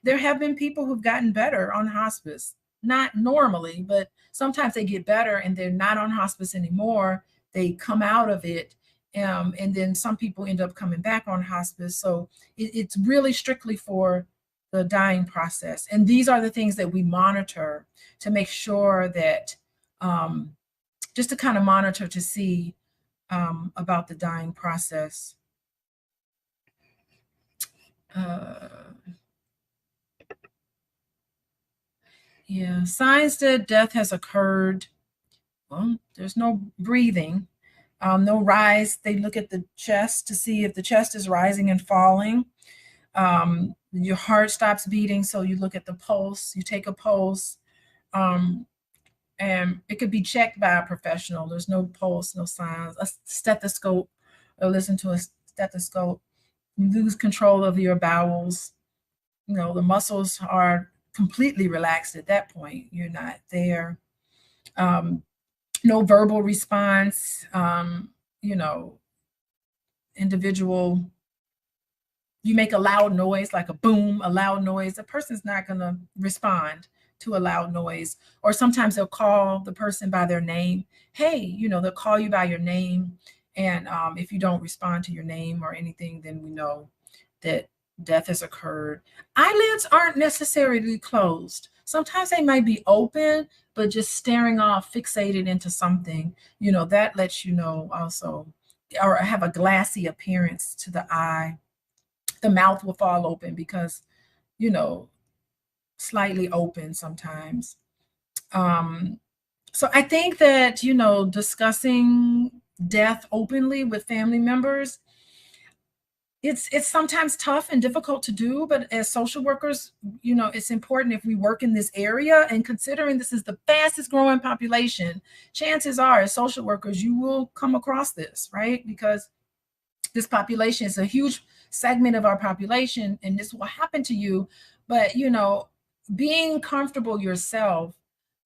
Speaker 2: there have been people who've gotten better on hospice, not normally, but sometimes they get better and they're not on hospice anymore. They come out of it. And then some people end up coming back on hospice. So it's really strictly for the dying process. And these are the things that we monitor to make sure that, just to kind of monitor to see about the dying process. Yeah, signs that death has occurred. Well, there's no breathing, no rise. They look at the chest to see if the chest is rising and falling. Your heart stops beating, so you look at the pulse. You take a pulse, and it could be checked by a professional. There's no pulse, no signs. A stethoscope, or listen to a stethoscope. You lose control of your bowels. The muscles are completely relaxed at that point. You're not there. No verbal response. Individual, you make a loud noise, like a boom, a loud noise, the person's not going to respond to a loud noise. Or sometimes they'll call the person by their name. Hey, they'll call you by your name. And if you don't respond to your name or anything, then we know that death has occurred. Eyelids aren't necessarily closed. Sometimes they might be open, but just staring off, fixated into something, that lets you know also, or have a glassy appearance to the eye. The mouth will fall open because, slightly open sometimes. So I think that, discussing death openly with family members, it's sometimes tough and difficult to do, but as social workers, it's important if we work in this area, and considering this is the fastest growing population, chances are as social workers, you will come across this, right? Because this population is a huge segment of our population, and this will happen to you. But, being comfortable yourself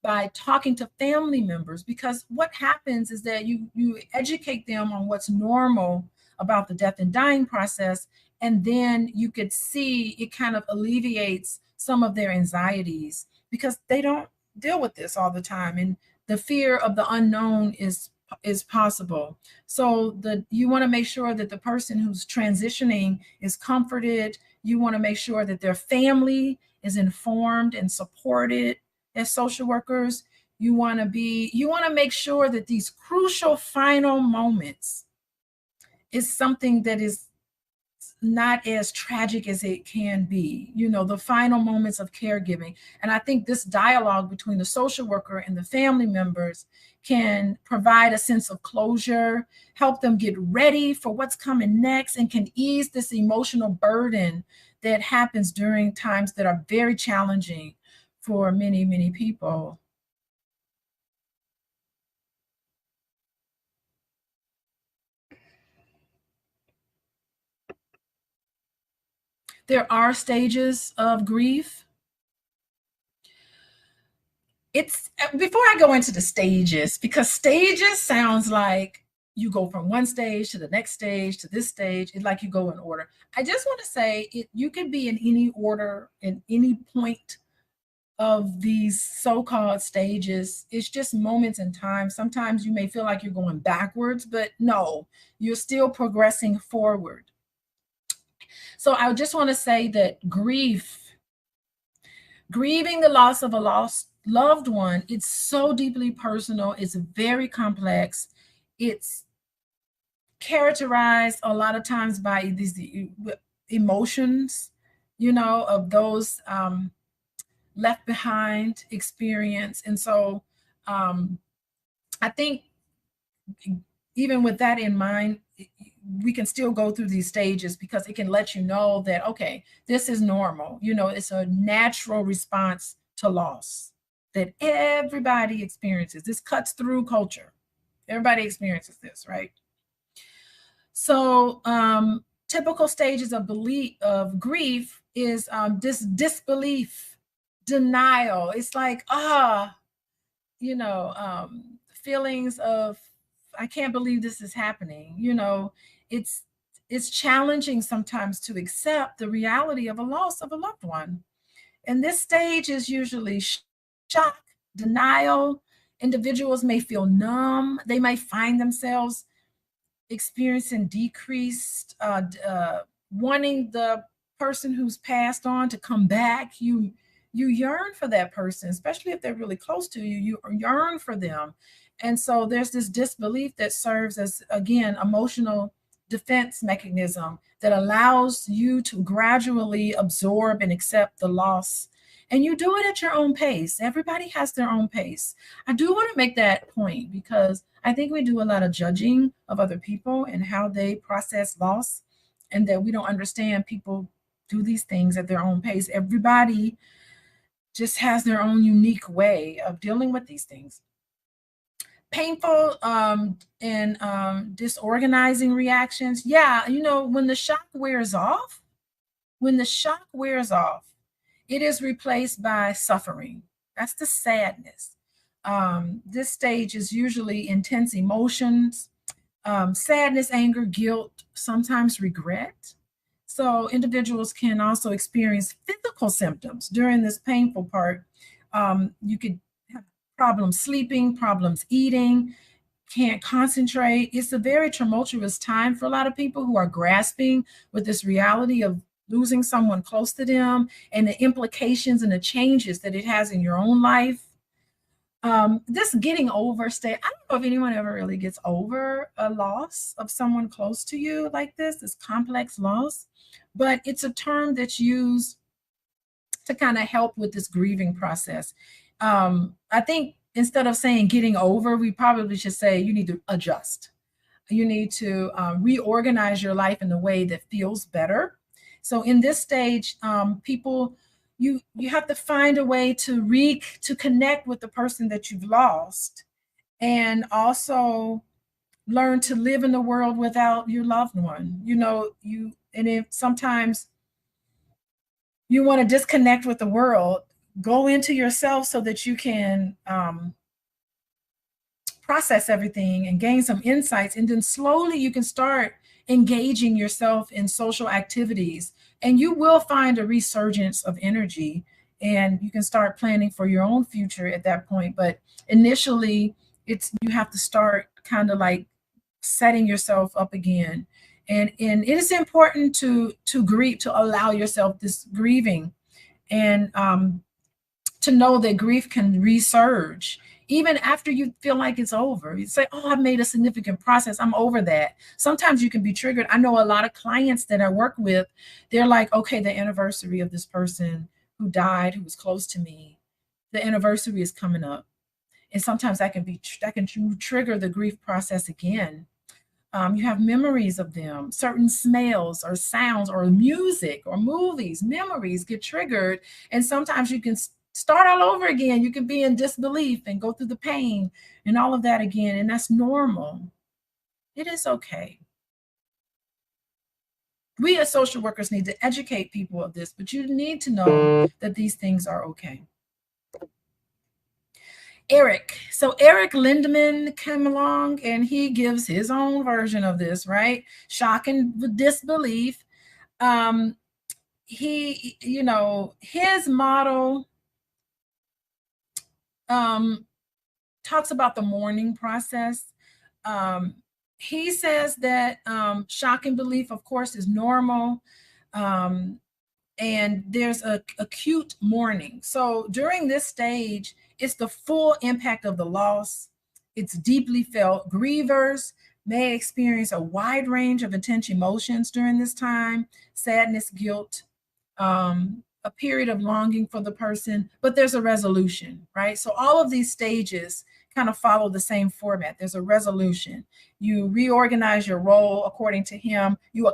Speaker 2: by talking to family members, because what happens is that you educate them on what's normal about the death and dying process, and then you could see it kind of alleviates some of their anxieties, because they don't deal with this all the time, and the fear of the unknown is possible. So you want to make sure that the person who's transitioning is comforted. You want to make sure that their family is informed and supported. As social workers, you want to make sure that these crucial final moments is something that is not as tragic as it can be, the final moments of caregiving. And I think this dialogue between the social worker and the family members can provide a sense of closure, help them get ready for what's coming next, and can ease this emotional burden that happens during times that are very challenging for many, many people. There are stages of grief. It's before I go into the stages, because stages sounds like you go from one stage to the next stage to this stage. It's like you go in order. I just want to say you can be in any order in any point of these so-called stages. It's just moments in time. Sometimes you may feel like you're going backwards, but no, you're still progressing forward. So I just want to say that grieving the loss of a lost loved one, it's so deeply personal. It's very complex. It's characterized a lot of times by these emotions, of those left behind experience. And so I think even with that in mind, we can still go through these stages because it can let you know that, okay, this is normal. You know, it's a natural response to loss that everybody experiences. This cuts through culture. Everybody experiences this, right? So typical stages of grief is this disbelief, denial. It's like, you know, feelings of, I can't believe this is happening. You know, it's challenging sometimes to accept the reality of a loss of a loved one. And this stage is usually shock, denial. Individuals may feel numb. They might find themselves experiencing decreased, wanting the person who's passed on to come back. You yearn for that person, especially if they're really close to you. You yearn for them, and so there's this disbelief that serves as, again, emotional defense mechanism that allows you to gradually absorb and accept the loss. And you do it at your own pace. Everybody has their own pace. I do want to make that point because I think we do a lot of judging of other people and how they process loss, and that we don't understand people do these things at their own pace. Everybody just has their own unique way of dealing with these things. Painful and disorganizing reactions. Yeah, you know, when the shock wears off, it is replaced by suffering. That's the sadness. This stage is usually intense emotions, sadness, anger, guilt, sometimes regret. So individuals can also experience physical symptoms during this painful part. You could have problems sleeping, problems eating, can't concentrate. It's a very tumultuous time for a lot of people who are grasping with this reality of losing someone close to them and the implications and the changes that it has in your own life. This getting over state, I don't know if anyone ever really gets over a loss of someone close to you like this complex loss, but it's a term that's used to kind of help with this grieving process. I think instead of saying getting over, we probably should say you need to adjust. You need to reorganize your life in a way that feels better. So in this stage, people, you have to find a way to connect with the person that you've lost, and also learn to live in the world without your loved one. You know, and if sometimes you want to disconnect with the world, go into yourself so that you can process everything and gain some insights, and then slowly you can start engaging yourself in social activities, and you will find a resurgence of energy, and you can start planning for your own future at that point. But initially, you have to start kind of like setting yourself up again, and it is important to grieve, to allow yourself this grieving, and to know that grief can resurge even after you feel like it's over. You say, oh, I've made a significant process, I'm over that. Sometimes you can be triggered. I know a lot of clients that I work with, they're like, okay, the anniversary of this person who died, who was close to me, the anniversary is coming up. And sometimes that can trigger the grief process again. You have memories of them, certain smells or sounds or music or movies, memories get triggered. And sometimes you can start all over again. You can be in disbelief and go through the pain and all of that again. And that's normal. It is okay. We as social workers need to educate people of this, but you need to know that these things are okay. Eric. So Eric Lindemann came along and he gives his own version of this, right? Shock and disbelief. He, you know, his model talks about the mourning process. He says that shock and belief, of course, is normal. And there's a acute mourning. So during this stage, it's the full impact of the loss. It's deeply felt. Grievers may experience a wide range of intense emotions during this time: sadness, guilt, a period of longing for the person, but there's a resolution, right? So all of these stages kind of follow the same format. There's a resolution. You reorganize your role according to him. You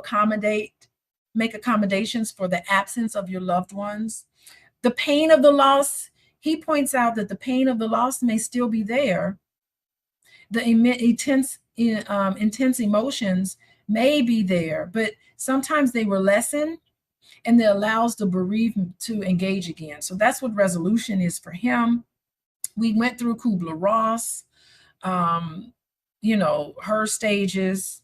Speaker 2: make accommodations for the absence of your loved ones. The pain of the loss, he points out that the pain of the loss may still be there. The intense emotions may be there, but sometimes they were lessened, and it allows the bereaved to engage again. So that's what resolution is for him. We went through Kubler-Ross, her stages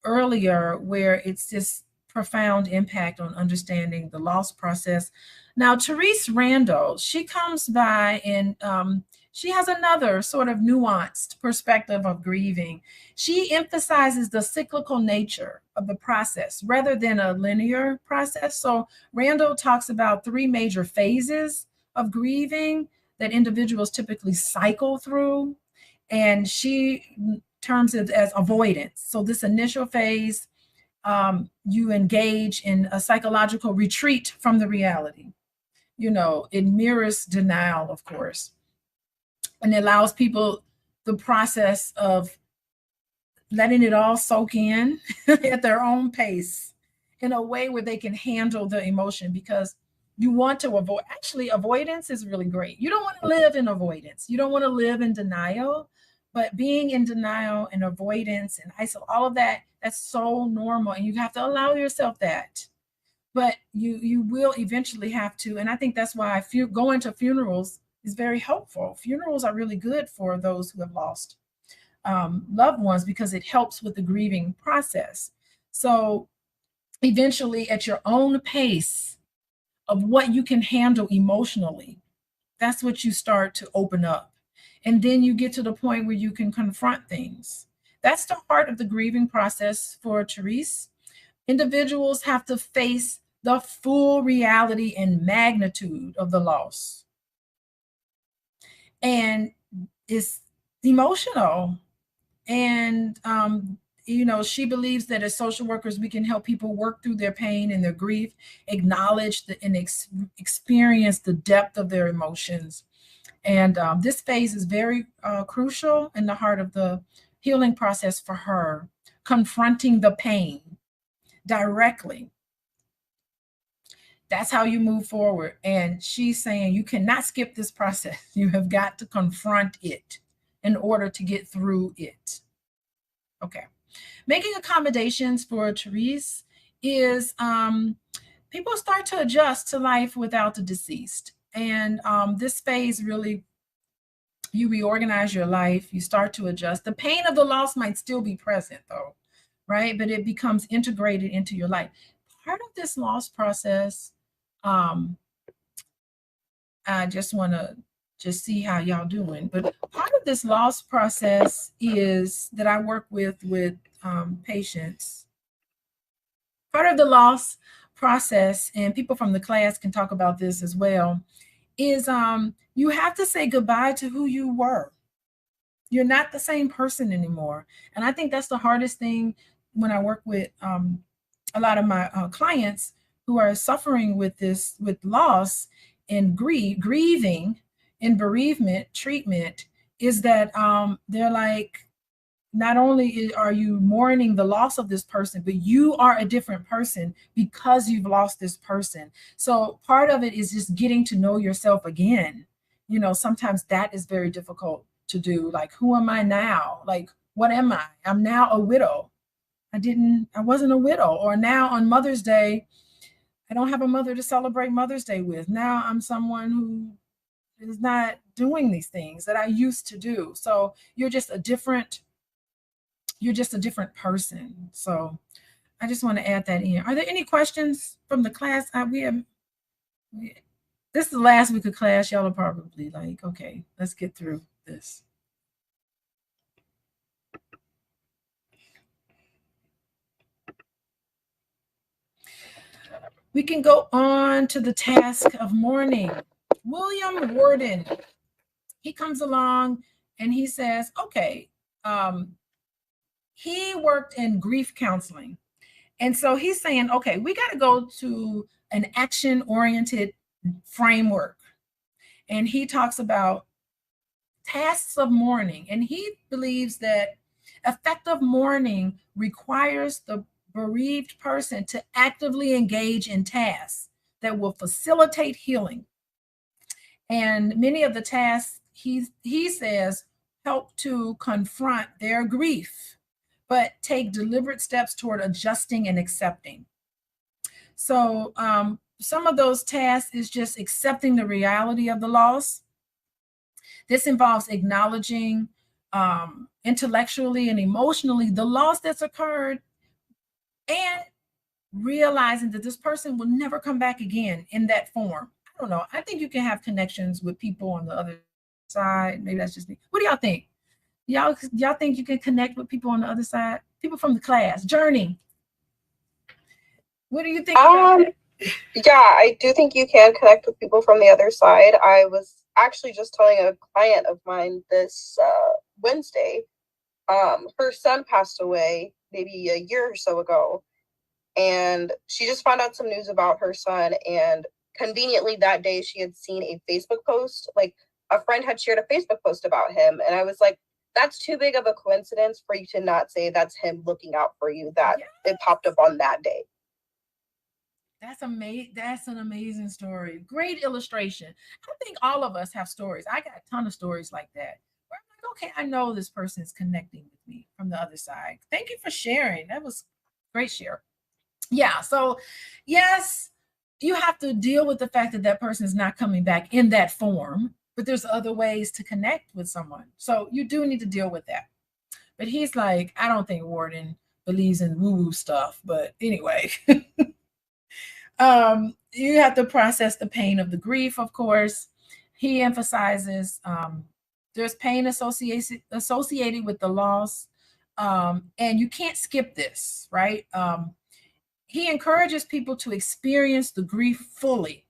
Speaker 2: earlier, where it's this profound impact on understanding the loss process. Now, Therese Randall, she comes by and she has another sort of nuanced perspective of grieving. She emphasizes the cyclical nature of the process rather than a linear process. So Randall talks about 3 major phases of grieving that individuals typically cycle through, and she terms it as avoidance. So this initial phase, you engage in a psychological retreat from the reality. It mirrors denial, of course, and it allows people the process of letting it all soak in at their own pace in a way where they can handle the emotion, because you want to avoid. Actually, avoidance is really great. You don't want to live in avoidance. You don't want to live in denial, but being in denial and avoidance and all of that, that's so normal, and you have to allow yourself that. But you will eventually have to, and I think that's why going to funerals is very helpful. Funerals are really good for those who have lost loved ones, because it helps with the grieving process. So eventually, at your own pace of what you can handle emotionally, that's what you start to open up. And then you get to the point where you can confront things. That's the heart of the grieving process for Therese. Individuals have to face the full reality and magnitude of the loss. And it's emotional. And, she believes that as social workers, we can help people work through their pain and their grief, acknowledge and experience the depth of their emotions. And this phase is very crucial in the heart of the healing process for her, confronting the pain directly. That's how you move forward. And she's saying you cannot skip this process. You have got to confront it in order to get through it. Okay. Making accommodations for Therese is people start to adjust to life without the deceased. And this phase really, you reorganize your life, you start to adjust. The pain of the loss might still be present though, right? But it becomes integrated into your life. Part of this loss process, I just want to see how y'all doing. But part of this loss process is that I work with patients. Part of the loss process, and people from the class can talk about this as well, is you have to say goodbye to who you were. You're not the same person anymore. And I think that's the hardest thing when I work with a lot of my clients who are suffering with loss and grieving in bereavement treatment, is that they're like, not only are you mourning the loss of this person, but you are a different person because you've lost this person. So part of it is just getting to know yourself again. Sometimes that is very difficult to do. Like, who am I now? Like, what am I? I'm now a widow. I wasn't a widow. Or now on Mother's Day, I don't have a mother to celebrate Mother's Day with. Now I'm someone who is not doing these things that I used to do. So you're just a different person. So I just want to add that in. Are there any questions from the class? This is the last week of class. Y'all are probably like, okay, let's get through this. We can go on to the task of mourning. William Worden, he comes along and he says, okay, he worked in grief counseling. And so he's saying, okay, we got to go to an action-oriented framework. And he talks about tasks of mourning. And he believes that effective mourning requires the bereaved person to actively engage in tasks that will facilitate healing. And many of the tasks, he says, help to confront their grief, but take deliberate steps toward adjusting and accepting. So some of those tasks is just accepting the reality of the loss. This involves acknowledging intellectually and emotionally the loss that's occurred, and realizing that this person will never come back again in that form. I don't know. I think you can have connections with people on the other side. Maybe that's just me. What do y'all think? Y'all think you can connect with people on the other side? People from the class. Journey. What do you think about that?
Speaker 5: Yeah, I do think you can connect with people from the other side. I was actually just telling a client of mine this Wednesday. Her son passed away maybe a year or so ago, and she just found out some news about her son. And conveniently that day, she had seen a Facebook post. Like, a friend had shared a Facebook post about him, and I was like, that's too big of a coincidence for you to not say that's him looking out for you, that it popped up on that day.
Speaker 2: That's amazing. That's an amazing story. Great illustration. I think all of us have stories. I got a ton of stories like that, where I'm like, okay, I know this person is connecting with me from the other side. Thank you for sharing. That was great share. Yeah. So yes, you have to deal with the fact that that person is not coming back in that form, but there's other ways to connect with someone. So you do need to deal with that. But he's like, I don't think Warden believes in woo-woo stuff. But anyway, you have to process the pain of the grief, of course. He emphasizes there's pain associated with the loss, and you can't skip this, right? He encourages people to experience the grief fully.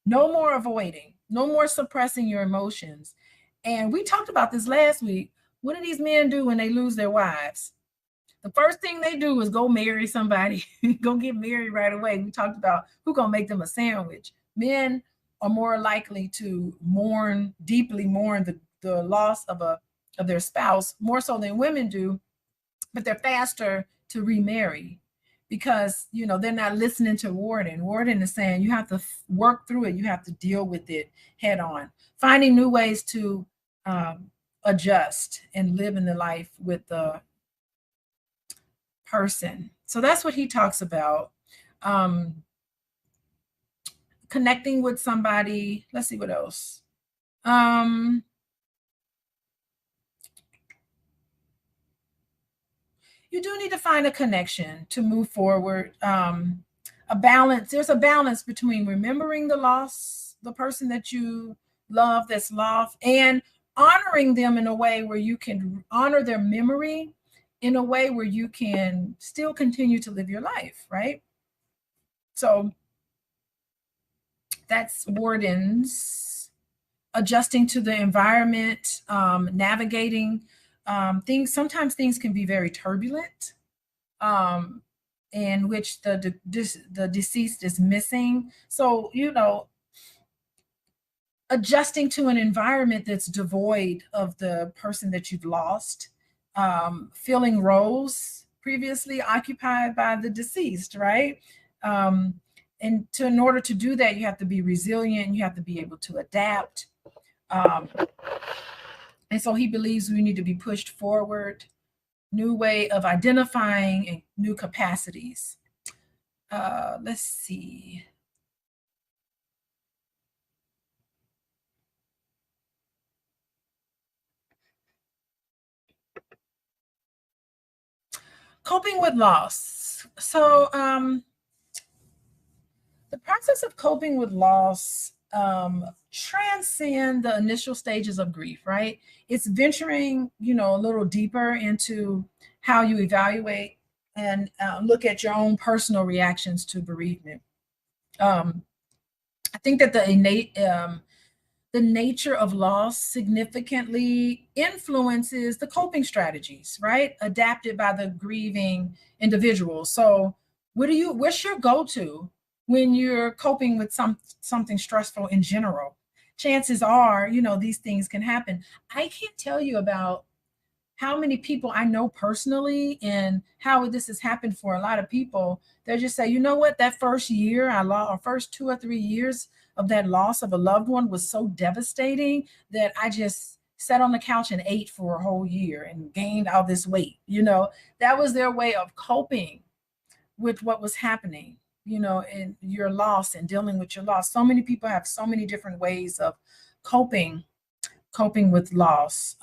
Speaker 2: No more avoiding, no more suppressing your emotions. And we talked about this last week. What do these men do when they lose their wives? The first thing they do is go marry somebody, go get married right away. We talked about who's going to make them a sandwich. Men are more likely to deeply mourn the loss of their spouse, more so than women do, but they're faster to remarry because, they're not listening to Warden. Warden is saying you have to work through it. You have to deal with it head on, finding new ways to adjust and live in the life with the person. So that's what he talks about. Connecting with somebody. Let's see what else. You do need to find a connection to move forward. A balance. There's a balance between remembering the loss, the person that you love that's lost, and honoring them in a way where you can honor their memory in a way where you can still continue to live your life, right? So that's Warden's adjusting to the environment, navigating things. Sometimes things can be very turbulent, in which the deceased is missing. So, adjusting to an environment that's devoid of the person that you've lost, filling roles previously occupied by the deceased, right? And in order to do that, you have to be resilient. You have to be able to adapt. And so he believes we need to be pushed forward, new way of identifying and new capacities. Let's see. Coping with loss. So the process of coping with loss transcend the initial stages of grief, right? It's venturing, a little deeper into how you evaluate and look at your own personal reactions to bereavement. I think that the nature of loss significantly influences the coping strategies, right? Adapted by the grieving individual. So what's your go-to when you're coping with something stressful in general? chances are, you know, these things can happen. I can't tell you about how many people I know personally and how this has happened for a lot of people. They just say, you know what, that first year I lost, or first 2 or 3 years of that loss of a loved one was so devastating that I just sat on the couch and ate for a whole year and gained all this weight. You know, that was their way of coping with what was happening, you know, and your loss and dealing with your loss. So many people have so many different ways of coping with loss.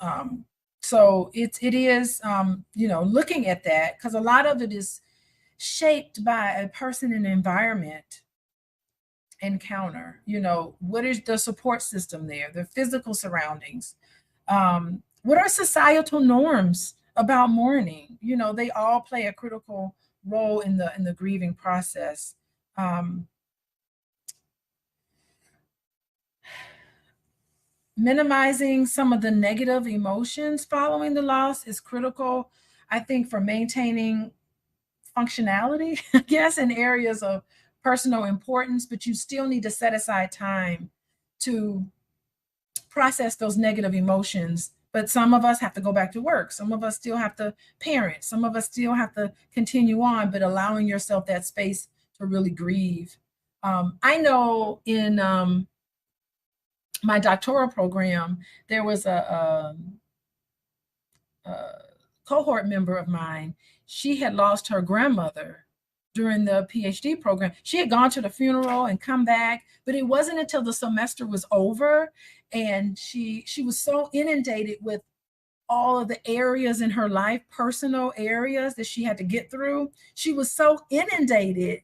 Speaker 2: So it is, you know, looking at that, because a lot of it is shaped by a person and environment encounter. You know, what is the support system there, the physical surroundings, what are societal norms about mourning? You know, they all play a critical role in the grieving process. Minimizing some of the negative emotions following the loss is critical, I think, for maintaining functionality, I guess, in areas of personal importance, but you still need to set aside time to process those negative emotions. But some of us have to go back to work. Some of us still have to parent. Some of us still have to continue on, but allowing yourself that space to really grieve. I know in my doctoral program, there was a cohort member of mine. She had lost her grandmother during the PhD program. She had gone to the funeral and come back, but it wasn't until the semester was over and she was so inundated with all of the areas in her life, personal areas that she had to get through. She was so inundated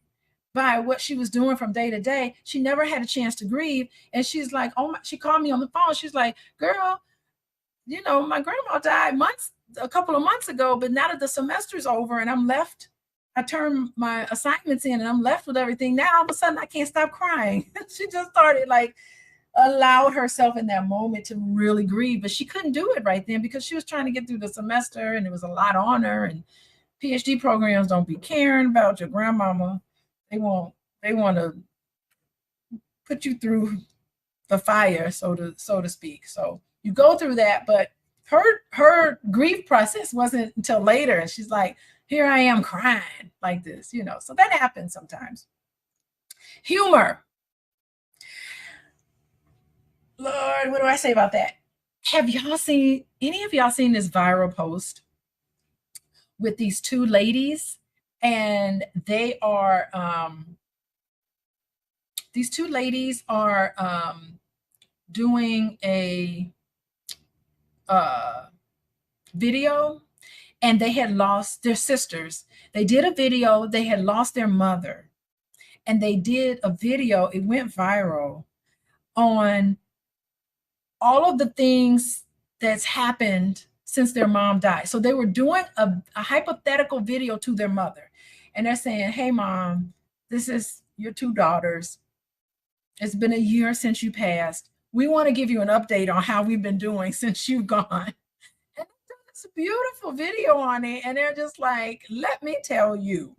Speaker 2: by what she was doing from day to day. She never had a chance to grieve. And she's like, oh my, she called me on the phone. She's like, girl, you know, my grandma died a couple of months ago, but now that the semester's over and I'm left, I turned my assignments in and I'm left with everything. Now all of a sudden I can't stop crying. She just started like allowed herself in that moment to really grieve, but she couldn't do it right then because she was trying to get through the semester and it was a lot on her. And PhD programs don't be caring about your grandmama. They want to put you through the fire, so to speak. So you go through that, but her grief process wasn't until later. And she's like, here I am crying like this, you know. So that happens sometimes. Humor. Lord, what do I say about that? Have y'all seen, any of y'all seen this viral post with these two ladies? And they are, these two ladies are doing a video, and they had lost their sisters. They did a video, they had lost their mother, and they did a video, it went viral, on all of the things that's happened since their mom died. So they were doing a hypothetical video to their mother, and they're saying, hey mom, this is your two daughters. It's been a year since you passed. We want to give you an update on how we've been doing since you've gone. And it's a beautiful video on it. And they're just like, let me tell you,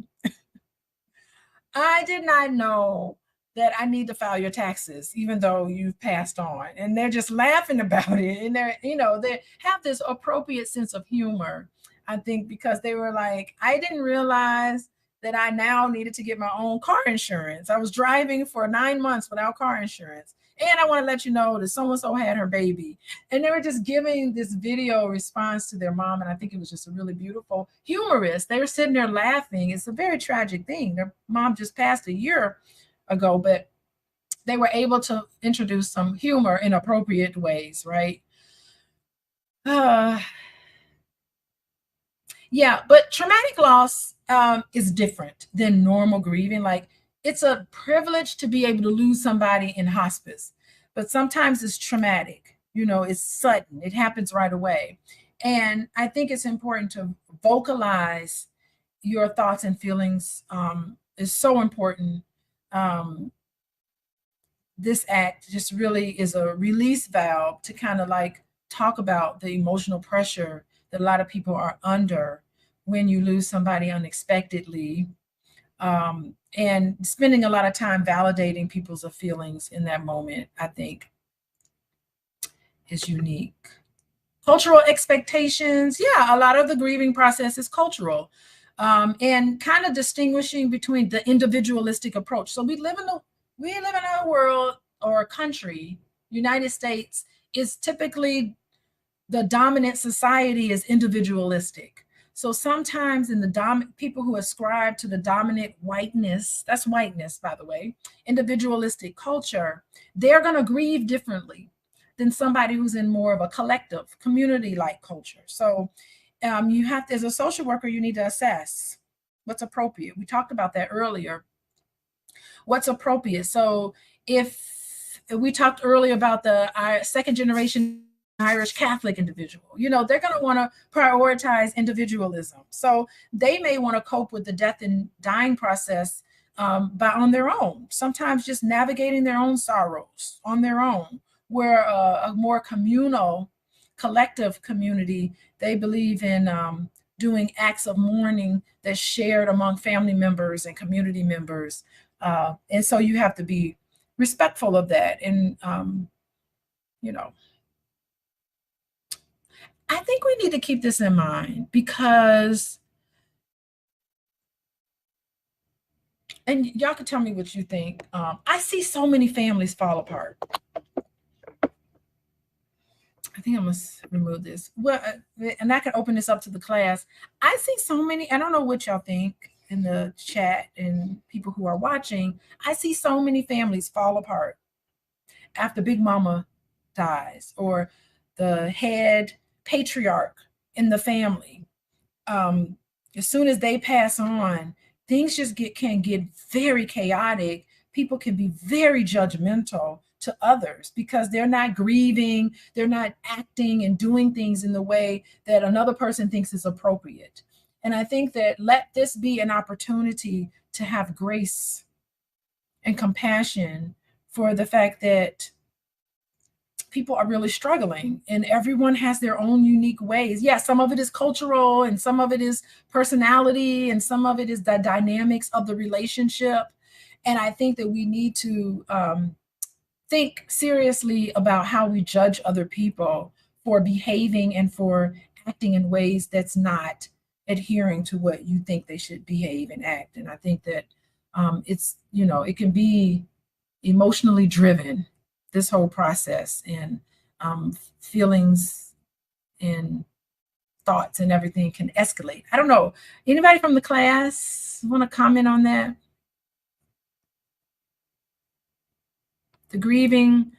Speaker 2: I did not know that I need to file your taxes, even though you've passed on. And they're just laughing about it. And they're, you know, they have this appropriate sense of humor, I think, because they were like, I didn't realize that I now needed to get my own car insurance. I was driving for 9 months without car insurance. And I want to let you know that so-and-so had her baby. And they were just giving this video response to their mom. And I think it was just a really beautiful, humorous. They were sitting there laughing. It's a very tragic thing. Their mom just passed a year ago, but they were able to introduce some humor in appropriate ways, right? Yeah, but traumatic loss is different than normal grieving. Like, it's a privilege to be able to lose somebody in hospice, but sometimes it's traumatic. You know, it's sudden. It happens right away. And I think it's important to vocalize your thoughts and feelings. Is so important. This act just really is a release valve to kind of like talk about the emotional pressure that a lot of people are under when you lose somebody unexpectedly, and spending a lot of time validating people's feelings in that moment, I think. is unique. Cultural expectations, yeah, a lot of the grieving process is cultural, and kind of distinguishing between the individualistic approach. So we live in a world or a country. United States is typically the dominant society is individualistic. So sometimes in the people who ascribe to the dominant whiteness, that's whiteness, by the way, individualistic culture, they're going to grieve differently than somebody who's in more of a collective community-like culture. So you have to, as a social worker, you need to assess what's appropriate. We talked about that earlier. What's appropriate. So if we talked earlier about the second generation Irish Catholic individual, they're going to want to prioritize individualism. So they may want to cope with the death and dying process on their own, sometimes just navigating their own sorrows on their own. Where a more communal, collective community, they believe in doing acts of mourning that's shared among family members and community members. And so you have to be respectful of that. And, I think we need to keep this in mind because, and y'all can tell me what you think. I see so many families fall apart. I think I must remove this. Well, and I can open this up to the class. I see so many, I don't know what y'all think in the chat and people who are watching. I see so many families fall apart after Big Mama dies or the head patriarch in the family. As soon as they pass on, things just can get very chaotic. People can be very judgmental to others because they're not grieving, they're not acting and doing things in the way that another person thinks is appropriate. And I think that let this be an opportunity to have grace and compassion for the fact that people are really struggling and everyone has their own unique ways. Yeah, some of it is cultural and some of it is personality and some of it is the dynamics of the relationship. And I think that we need to think seriously about how we judge other people for behaving and for acting in ways that's not adhering to what you think they should behave and act. And I think that it's, it can be emotionally driven, this whole process, and feelings and thoughts and everything can escalate. I don't know. Anybody from the class want to comment on that? The grieving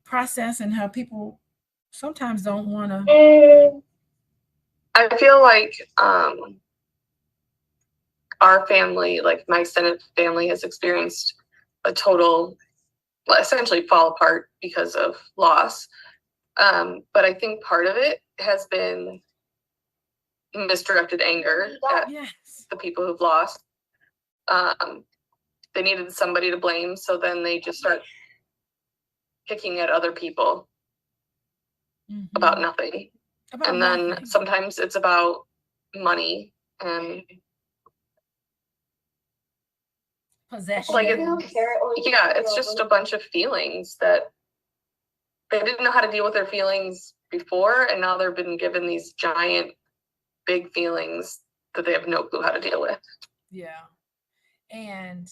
Speaker 2: process and how people sometimes don't want to.
Speaker 5: I feel like our family, like my extended family, has experienced a total, essentially fall apart because of loss. But I think part of it has been misdirected anger at the people who've lost. They needed somebody to blame, so then they just start picking at other people about nothing. And then sometimes it's about money and
Speaker 2: possession.
Speaker 5: Like it's just a bunch of feelings that they didn't know how to deal with their feelings before, and now they've been given these giant, big feelings that they have no clue how to deal with.
Speaker 2: Yeah, and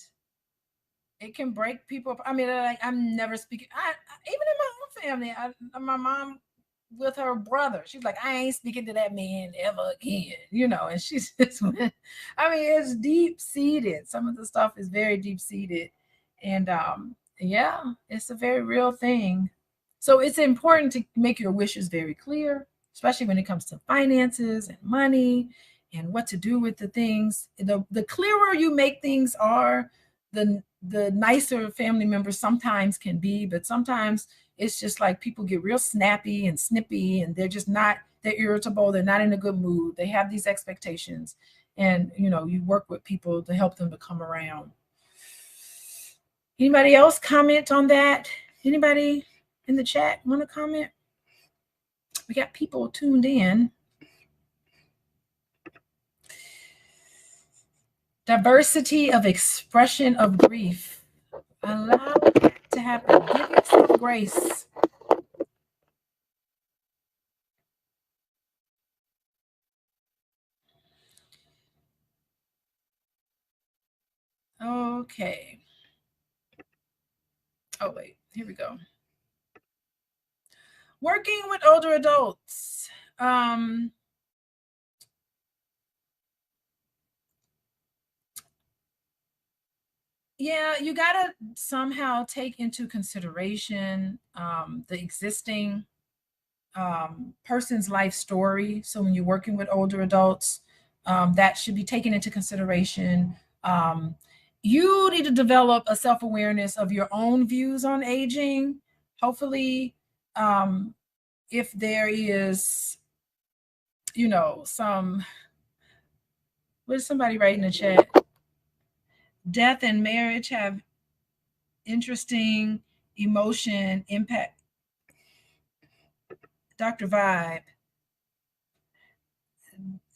Speaker 2: it can break people up. I mean, like, I'm never speaking. Even in my own family, my mom with her brother, she's like, I ain't speaking to that man ever again, and she's just, I mean, it's deep seated. Some of the stuff is very deep seated, and yeah, it's a very real thing. So it's important to make your wishes very clear, especially when it comes to finances and money and what to do with the things. The clearer you make things are, the nicer family members sometimes can be, but sometimes it's just like people get real snappy and snippy, and they're irritable. They're not in a good mood. They have these expectations, and you work with people to help them to come around. Anybody else comment on that? Anybody in the chat want to comment? We got people tuned in. Diversity of expression of grief. Allow it to happen. Give yourself grace. Okay. Oh, wait, here we go. Working with older adults. Yeah, you got to somehow take into consideration the existing person's life story. So when you're working with older adults, that should be taken into consideration. You need to develop a self-awareness of your own views on aging. Hopefully, if there is, some, what is somebody writing in the chat? Death and marriage have interesting emotion impact. Dr. Vibe.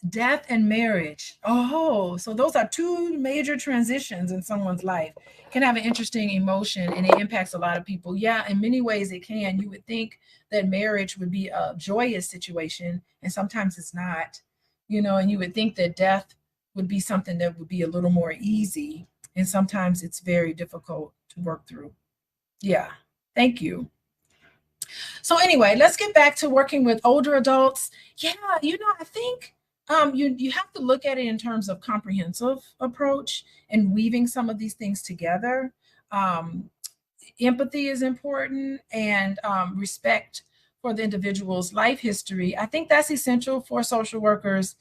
Speaker 2: Death and marriage. Oh, so those are two major transitions in someone's life. Can have an interesting emotion, and it impacts a lot of people. Yeah, in many ways it can. You would think that marriage would be a joyous situation, and sometimes it's not. And you would think that death would be something that would be a little more easy, and sometimes it's very difficult to work through. Yeah, thank you. So anyway, let's get back to working with older adults. Yeah, I think you have to look at it in terms of comprehensive approach and weaving some of these things together. Empathy is important, and respect for the individual's life history. I think that's essential for social workers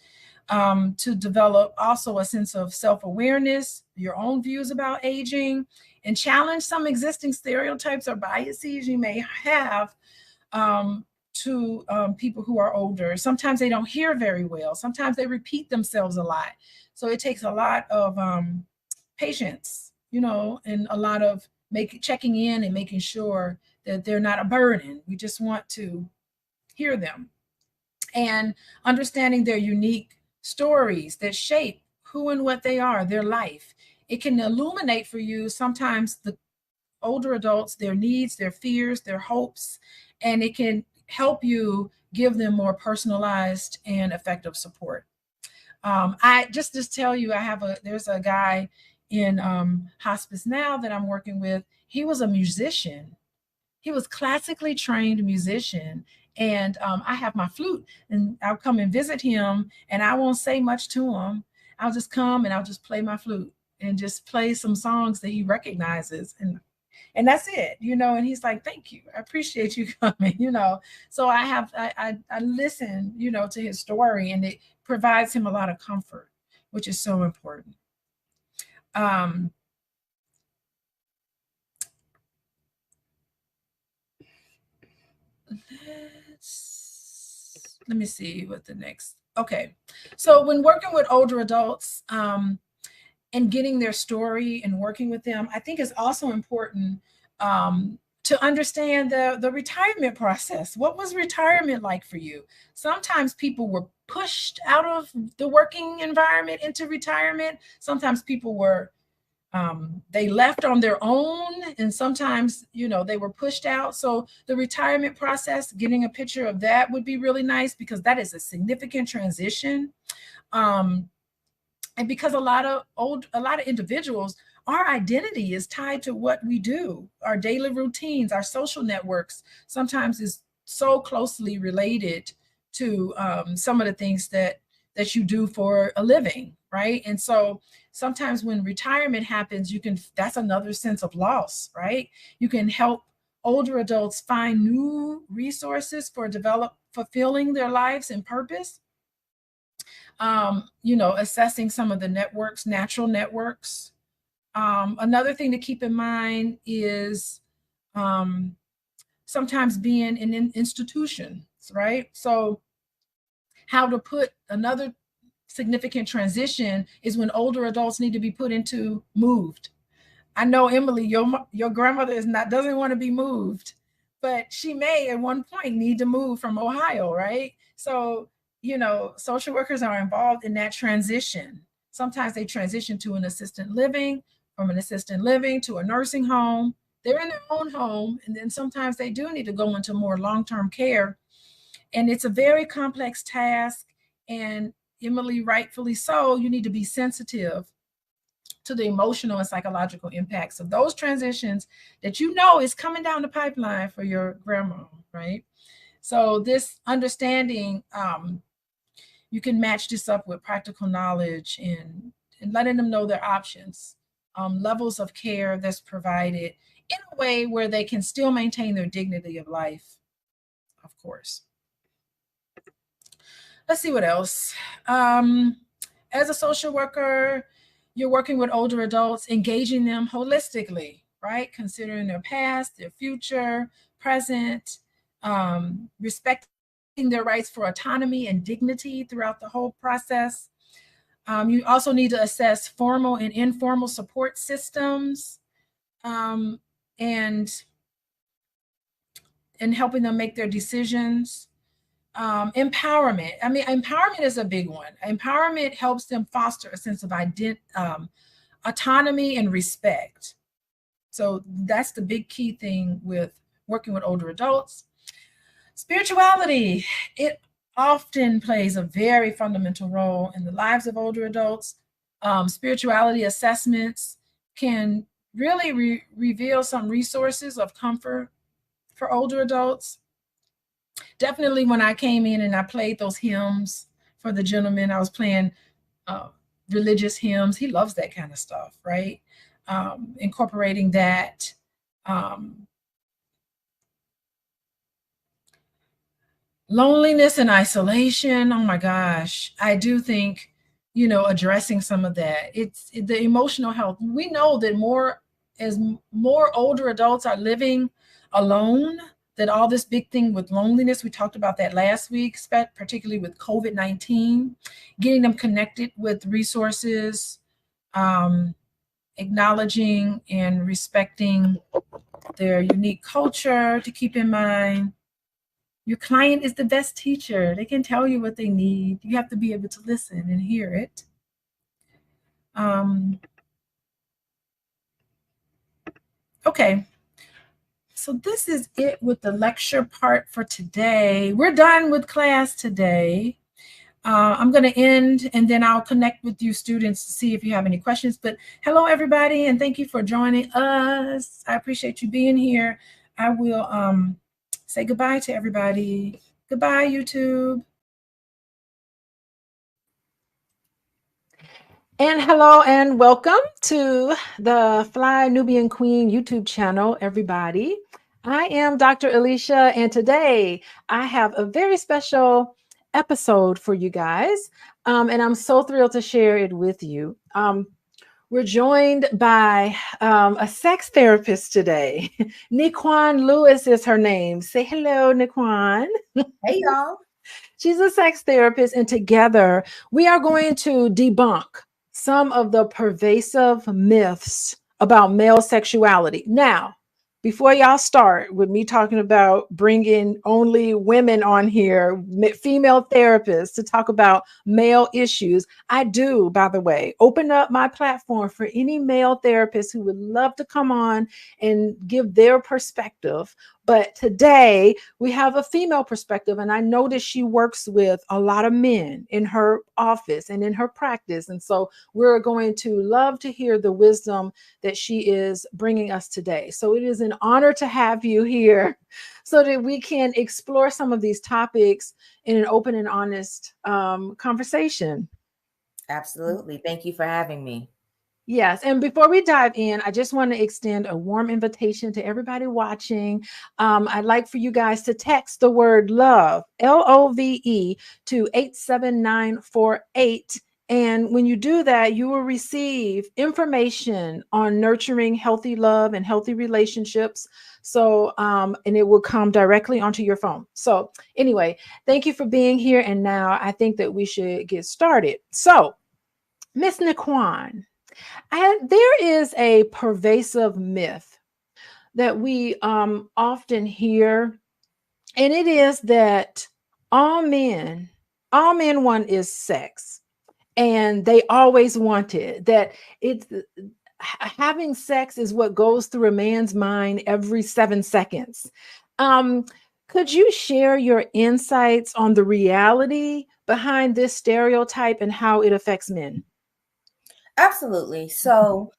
Speaker 2: to develop also a sense of self-awareness, your own views about aging, and challenge some existing stereotypes or biases you may have to people who are older. Sometimes they don't hear very well. Sometimes they repeat themselves a lot. So it takes a lot of patience, and a lot of checking in and making sure that they're not a burden. We just want to hear them and understanding their unique stories that shape who and what they are, their life. It can illuminate for you sometimes the older adults, their needs, their fears, their hopes, and it can help you give them more personalized and effective support. I just tell you, there's a guy in hospice now that I'm working with. He was a musician. He was classically trained musician. And I have my flute, and I'll come and visit him, and I won't say much to him. I'll just come and I'll just play my flute and just play some songs that he recognizes. And that's it, and he's like, thank you. I appreciate you coming, So I listen, to his story, and it provides him a lot of comfort, which is so important. Let me see what the next. Okay. So when working with older adults, and getting their story and working with them, I think it's also important to understand the retirement process. What was retirement like for you? Sometimes people were pushed out of the working environment into retirement. Sometimes people were, they left on their own, and sometimes, they were pushed out. So the retirement process, getting a picture of that would be really nice, because that is a significant transition. And because a lot of individuals, our identity is tied to what we do, our daily routines, our social networks sometimes is so closely related to some of the things that you do for a living, right? And so sometimes when retirement happens, that's another sense of loss, right? You can help older adults find new resources for fulfilling their lives and purpose. Assessing some of the natural networks. Another thing to keep in mind is sometimes being in institutions, right? So how to put another significant transition is when older adults need to be moved. I know, Emily, your grandmother doesn't want to be moved, but she may at one point need to move from Ohio, right? So social workers are involved in that transition. Sometimes they transition to an assisted living, from an assisted living to a nursing home. They're in their own home, and then sometimes they do need to go into more long-term care. And it's a very complex task, and Emily, rightfully so, you need to be sensitive to the emotional and psychological impacts of those transitions that you know is coming down the pipeline for your grandma, right? So this understanding, you can match this up with practical knowledge and letting them know their options, levels of care that's provided in a way where they can still maintain their dignity of life, of course. Let's see what else. As a social worker, you're working with older adults, engaging them holistically, right? Considering their past, their future, present, respecting their rights for autonomy and dignity throughout the whole process. You also need to assess formal and informal support systems, and helping them make their decisions. Empowerment. I mean, empowerment is a big one. Empowerment helps them foster a sense of autonomy and respect. So that's the big key thing with working with older adults. Spirituality, it often plays a very fundamental role in the lives of older adults. Spirituality assessments can really reveal some resources of comfort for older adults. Definitely when I came in and I played those hymns for the gentleman, I was playing religious hymns. He loves that kind of stuff, right? Incorporating that. Loneliness and isolation. Oh my gosh. I do think, addressing some of that. It's the emotional health. We know that as more older adults are living alone, that all this big thing with loneliness, we talked about that last week, particularly with COVID-19, getting them connected with resources, acknowledging and respecting their unique culture to keep in mind. Your client is the best teacher. They can tell you what they need. You have to be able to listen and hear it. Okay. So this is it with the lecture part for today. We're done with class today. I'm going to end and then I'll connect with you students to see if you have any questions. But hello, everybody, and thank you for joining us. I appreciate you being here. I will say goodbye to everybody. Goodbye, YouTube. And hello and welcome to the Fly Nubian Queen YouTube channel, everybody. I am Dr. Alicia, and today I have a very special episode for you guys, and I'm so thrilled to share it with you. We're joined by a sex therapist today. Niquan Lewis is her name. Say hello, Niquan.
Speaker 6: Hey, y'all.
Speaker 2: She's a sex therapist, and together we are going to debunk some of the pervasive myths about male sexuality. Now, before y'all start with me talking about bringing only women on here, female therapists to talk about male issues, I do, by the way, open up my platform for any male therapists who would love to come on and give their perspective. But today we have a female perspective, and I notice she works with a lot of men in her office and in her practice. And so we're going to love to hear the wisdom that she is bringing us today. So it is an honor to have you here so that we can explore some of these topics in an open and honest conversation.
Speaker 6: Absolutely. Thank you for having me.
Speaker 2: Yes. And before we dive in, I just want to extend a warm invitation to everybody watching. I'd like for you guys to text the word love, LOVE, to 87948. And when you do that, you will receive information on nurturing healthy love and healthy relationships. So, and it will come directly onto your phone. So anyway, thank you for being here. And now I think that we should get started. So, Miss Niquan, there is a pervasive myth that we often hear, and it is that all men want is sex, and they always want it. That it's having sex is what goes through a man's mind every 7 seconds. Could you share your insights on the reality behind this stereotype and how it affects men?
Speaker 6: Absolutely. So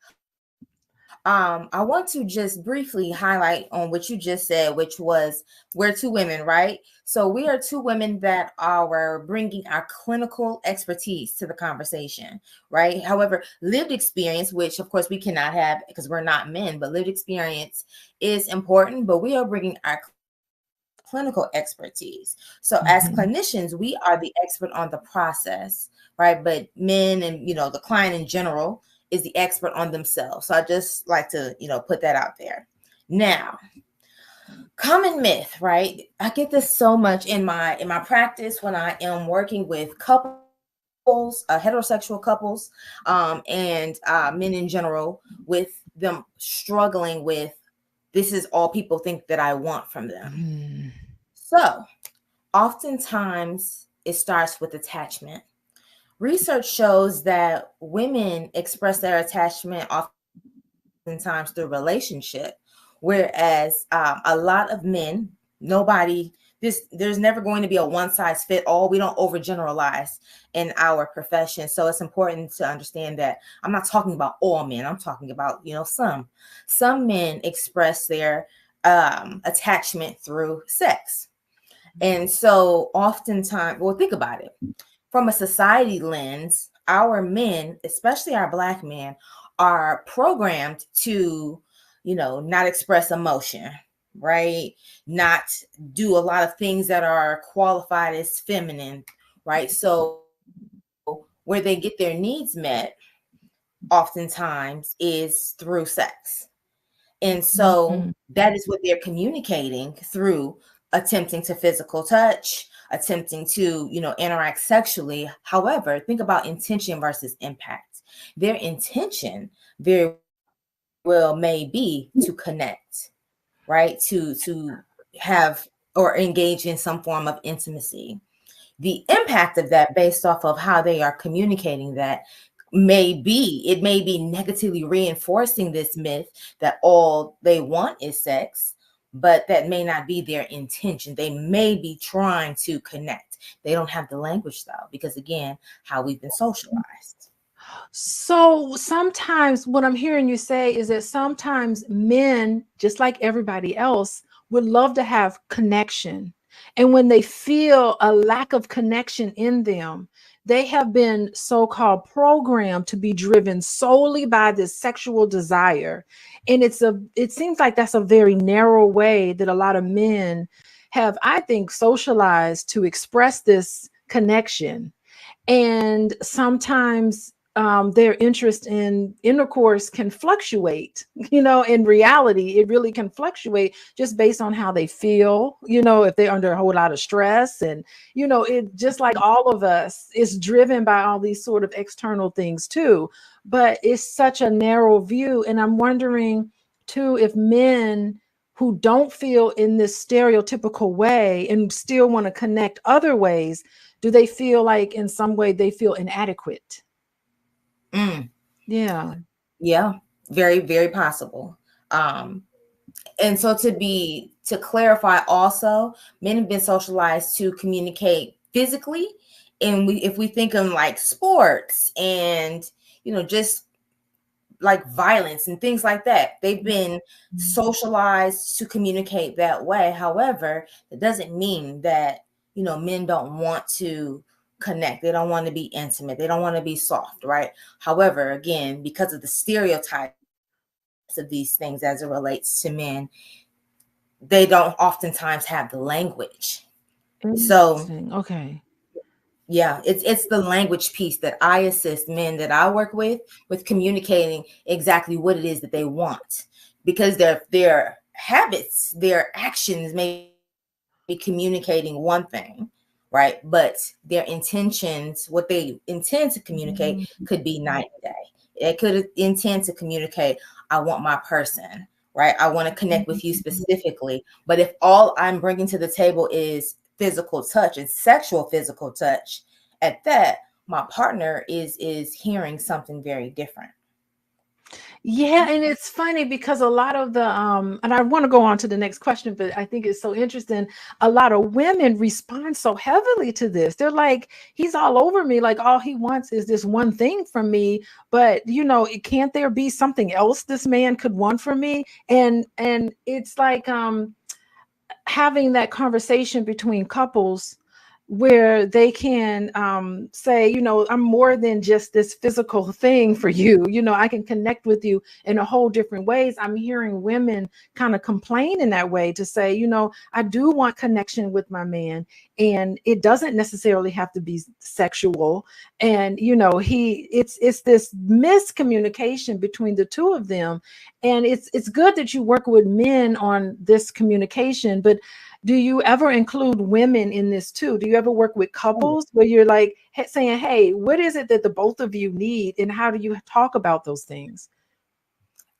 Speaker 6: I want to just briefly highlight on what you just said, which was we're two women, right? So we are two women that are bringing our clinical expertise to the conversation, right? However, lived experience, which of course we cannot have because we're not men, but lived experience is important, but we are bringing our clinical expertise. So as clinicians, we are the expert on the process, right? But men and, the client in general is the expert on themselves. So I just like to, put that out there. Now, common myth, right? I get this so much in my practice when I am working with couples, heterosexual couples, and men in general, with them struggling with, this is all people think that I want from them. So oftentimes it starts with attachment. Research shows that women express their attachment oftentimes through relationship, whereas a lot of men, there's never going to be a one size fit all. We don't overgeneralize in our profession. So it's important to understand that I'm not talking about all men. I'm talking about, some men express their attachment through sex. And so oftentimes, well, think about it. From a society lens, our men, especially our Black men, are programmed to, not express emotion, right? Not do a lot of things that are qualified as feminine, right? So where they get their needs met oftentimes is through sex. And so that is what they're communicating through attempting to physical touch, attempting to, interact sexually. However, think about intention versus impact. Their intention very well may be to connect, right? To have or engage in some form of intimacy. The impact of that based off of how they are communicating that may be negatively reinforcing this myth that all they want is sex, but that may not be their intention. They may be trying to connect. They don't have the language though, because again, how we've been socialized.
Speaker 2: So sometimes what I'm hearing you say is that sometimes men, just like everybody else, would love to have connection. And when they feel a lack of connection in them, they have been so-called programmed to be driven solely by this sexual desire. And it seems like that's a very narrow way that a lot of men have, I think, socialized to express this connection. And sometimes their interest in intercourse can fluctuate, in reality, it really can fluctuate just based on how they feel, if they're under a whole lot of stress. And, it just like all of us is driven by all these sort of external things too. But it's such a narrow view. And I'm wondering too, if men who don't feel in this stereotypical way and still want to connect other ways, do they feel like in some way they feel inadequate? Yeah.
Speaker 6: Yeah, very, very possible. And so to clarify also, men have been socialized to communicate physically. And if we think of like sports and, just like violence and things like that, they've been socialized to communicate that way. However, it doesn't mean that, men don't want to connect. They don't want to be intimate. They don't want to be soft, right? However, again, because of the stereotypes of these things as it relates to men, they don't oftentimes have the language. So
Speaker 2: okay.
Speaker 6: Yeah, it's the language piece that I assist men that I work with communicating exactly what it is that they want, because their habits, their actions may be communicating one thing, right? But their intentions, what they intend to communicate, could be night and day. It could intend to communicate, I want my person, right? I want to connect with you specifically. But if all I'm bringing to the table is physical touch and sexual physical touch, at that, my partner is hearing something very different.
Speaker 2: Yeah, and it's funny because a lot of the and I want to go on to the next question, but I think it's so interesting. A lot of women respond so heavily to this. They're like, he's all over me, like all he wants is this one thing from me, but can't there be something else this man could want from me? And it's like having that conversation between couples where they can say, I'm more than just this physical thing for you. I can connect with you in a whole different ways. I'm hearing women kind of complain in that way to say, I do want connection with my man, and it doesn't necessarily have to be sexual. And it's this miscommunication between the two of them. And it's good that you work with men on this communication, but do you ever include women in this too? Do you ever work with couples where you're like saying, hey, what is it that the both of you need, and how do you talk about those things?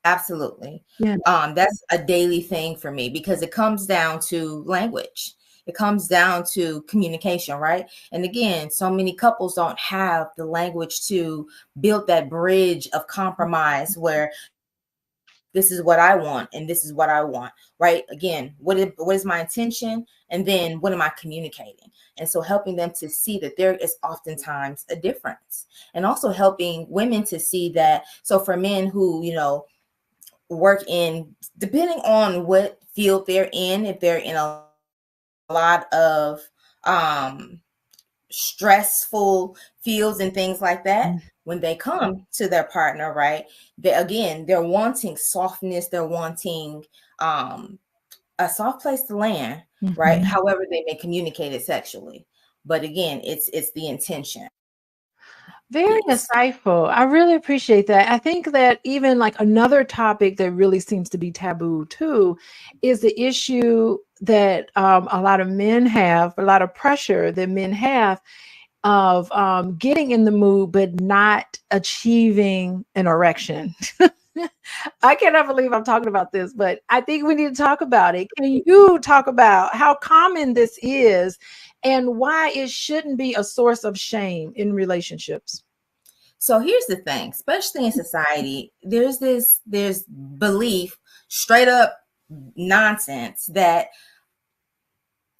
Speaker 6: Absolutely.
Speaker 2: Yeah.
Speaker 6: That's a daily thing for me because it comes down to language. It comes down to communication, right? And again, so many couples don't have the language to build that bridge of compromise where this is what I want and this is what I want, right? Again, what is my intention? And then what am I communicating? And so helping them to see that there is oftentimes a difference, and also helping women to see that. So for men who, work in, depending on what field they're in, if they're in a lot of stressful fields and things like that, when they come to their partner, right, they're wanting softness, they're wanting a soft place to land, right? However they may communicate it sexually, but again, it's the intention.
Speaker 2: Very insightful. I really appreciate that. I think that even like another topic that really seems to be taboo too is the issue that a lot of men have, a lot of pressure that men have of getting in the mood but not achieving an erection. I cannot believe I'm talking about this, but I think we need to talk about it. Can you talk about how common this is and why it shouldn't be a source of shame in relationships?
Speaker 6: So here's the thing, especially in society, there's belief, straight up nonsense, that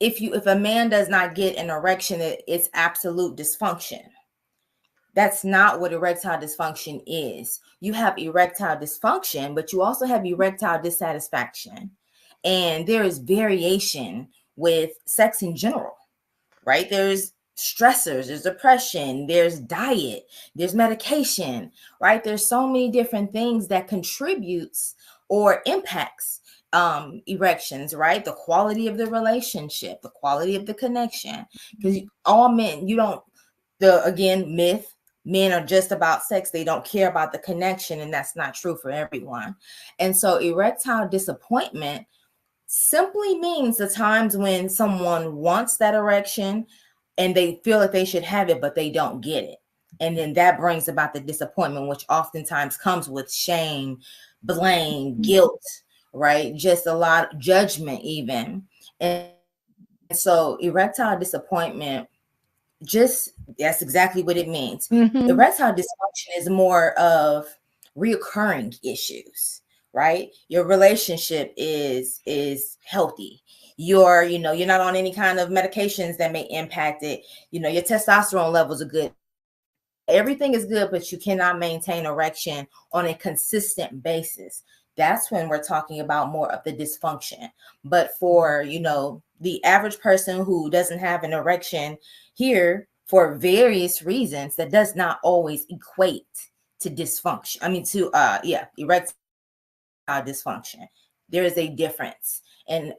Speaker 6: if a man does not get an erection, it's absolute dysfunction. That's not what erectile dysfunction is. You have erectile dysfunction, but you also have erectile dissatisfaction. And there is variation with sex in general, right? There's stressors, there's depression, there's diet, there's medication, right? There's so many different things that contributes or impacts erections, right? The quality of the relationship, the quality of the connection. Because all men, myth, men are just about sex. They don't care about the connection, and that's not true for everyone. And so erectile disappointment simply means the times when someone wants that erection and they feel that they should have it, but they don't get it. And then that brings about the disappointment, which oftentimes comes with shame, blame, guilt, right? Just a lot of judgment even. And so erectile disappointment, that's exactly what it means. Erectile dysfunction is more of reoccurring issues, right? Your relationship is healthy. You're not on any kind of medications that may impact it. Your testosterone levels are good. Everything is good, but you cannot maintain erection on a consistent basis. That's when we're talking about more of the dysfunction. But for, the average person who doesn't have an erection here for various reasons, that does not always equate to dysfunction. I mean, to erectile dysfunction. There is a difference. And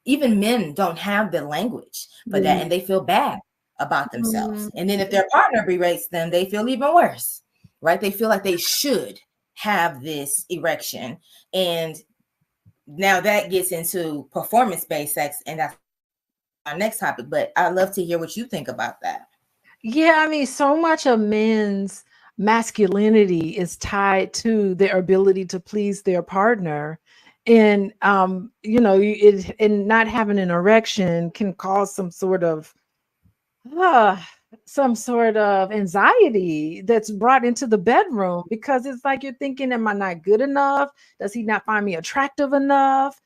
Speaker 6: even men don't have the language for that, and they feel bad about themselves. And then if their partner berates them, they feel even worse, right? They feel like they should have this erection. And now that gets into performance-based sex, and that's our next topic. But I'd love to hear what you think about that.
Speaker 2: Yeah, I mean, so much of men's masculinity is tied to their ability to please their partner. And and not having an erection can cause some sort of some sort of anxiety that's brought into the bedroom, because it's like you're thinking, am I not good enough? Does he not find me attractive enough?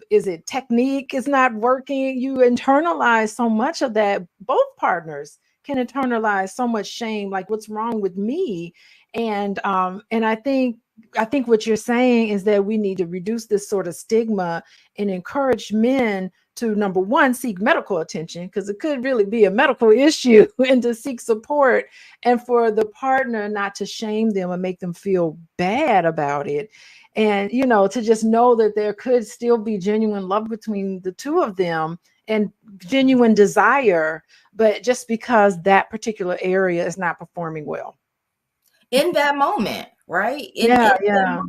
Speaker 2: Is it technique is not working? You internalize so much of that. Both partners can internalize so much shame, like what's wrong with me? And I think what you're saying is that we need to reduce this sort of stigma and encourage men to, number one, seek medical attention, because it could really be a medical issue, and to seek support, and for the partner not to shame them and make them feel bad about it. And, to just know that there could still be genuine love between the two of them and genuine desire, but just because that particular area is not performing well.
Speaker 6: In that moment, right?
Speaker 2: Yeah.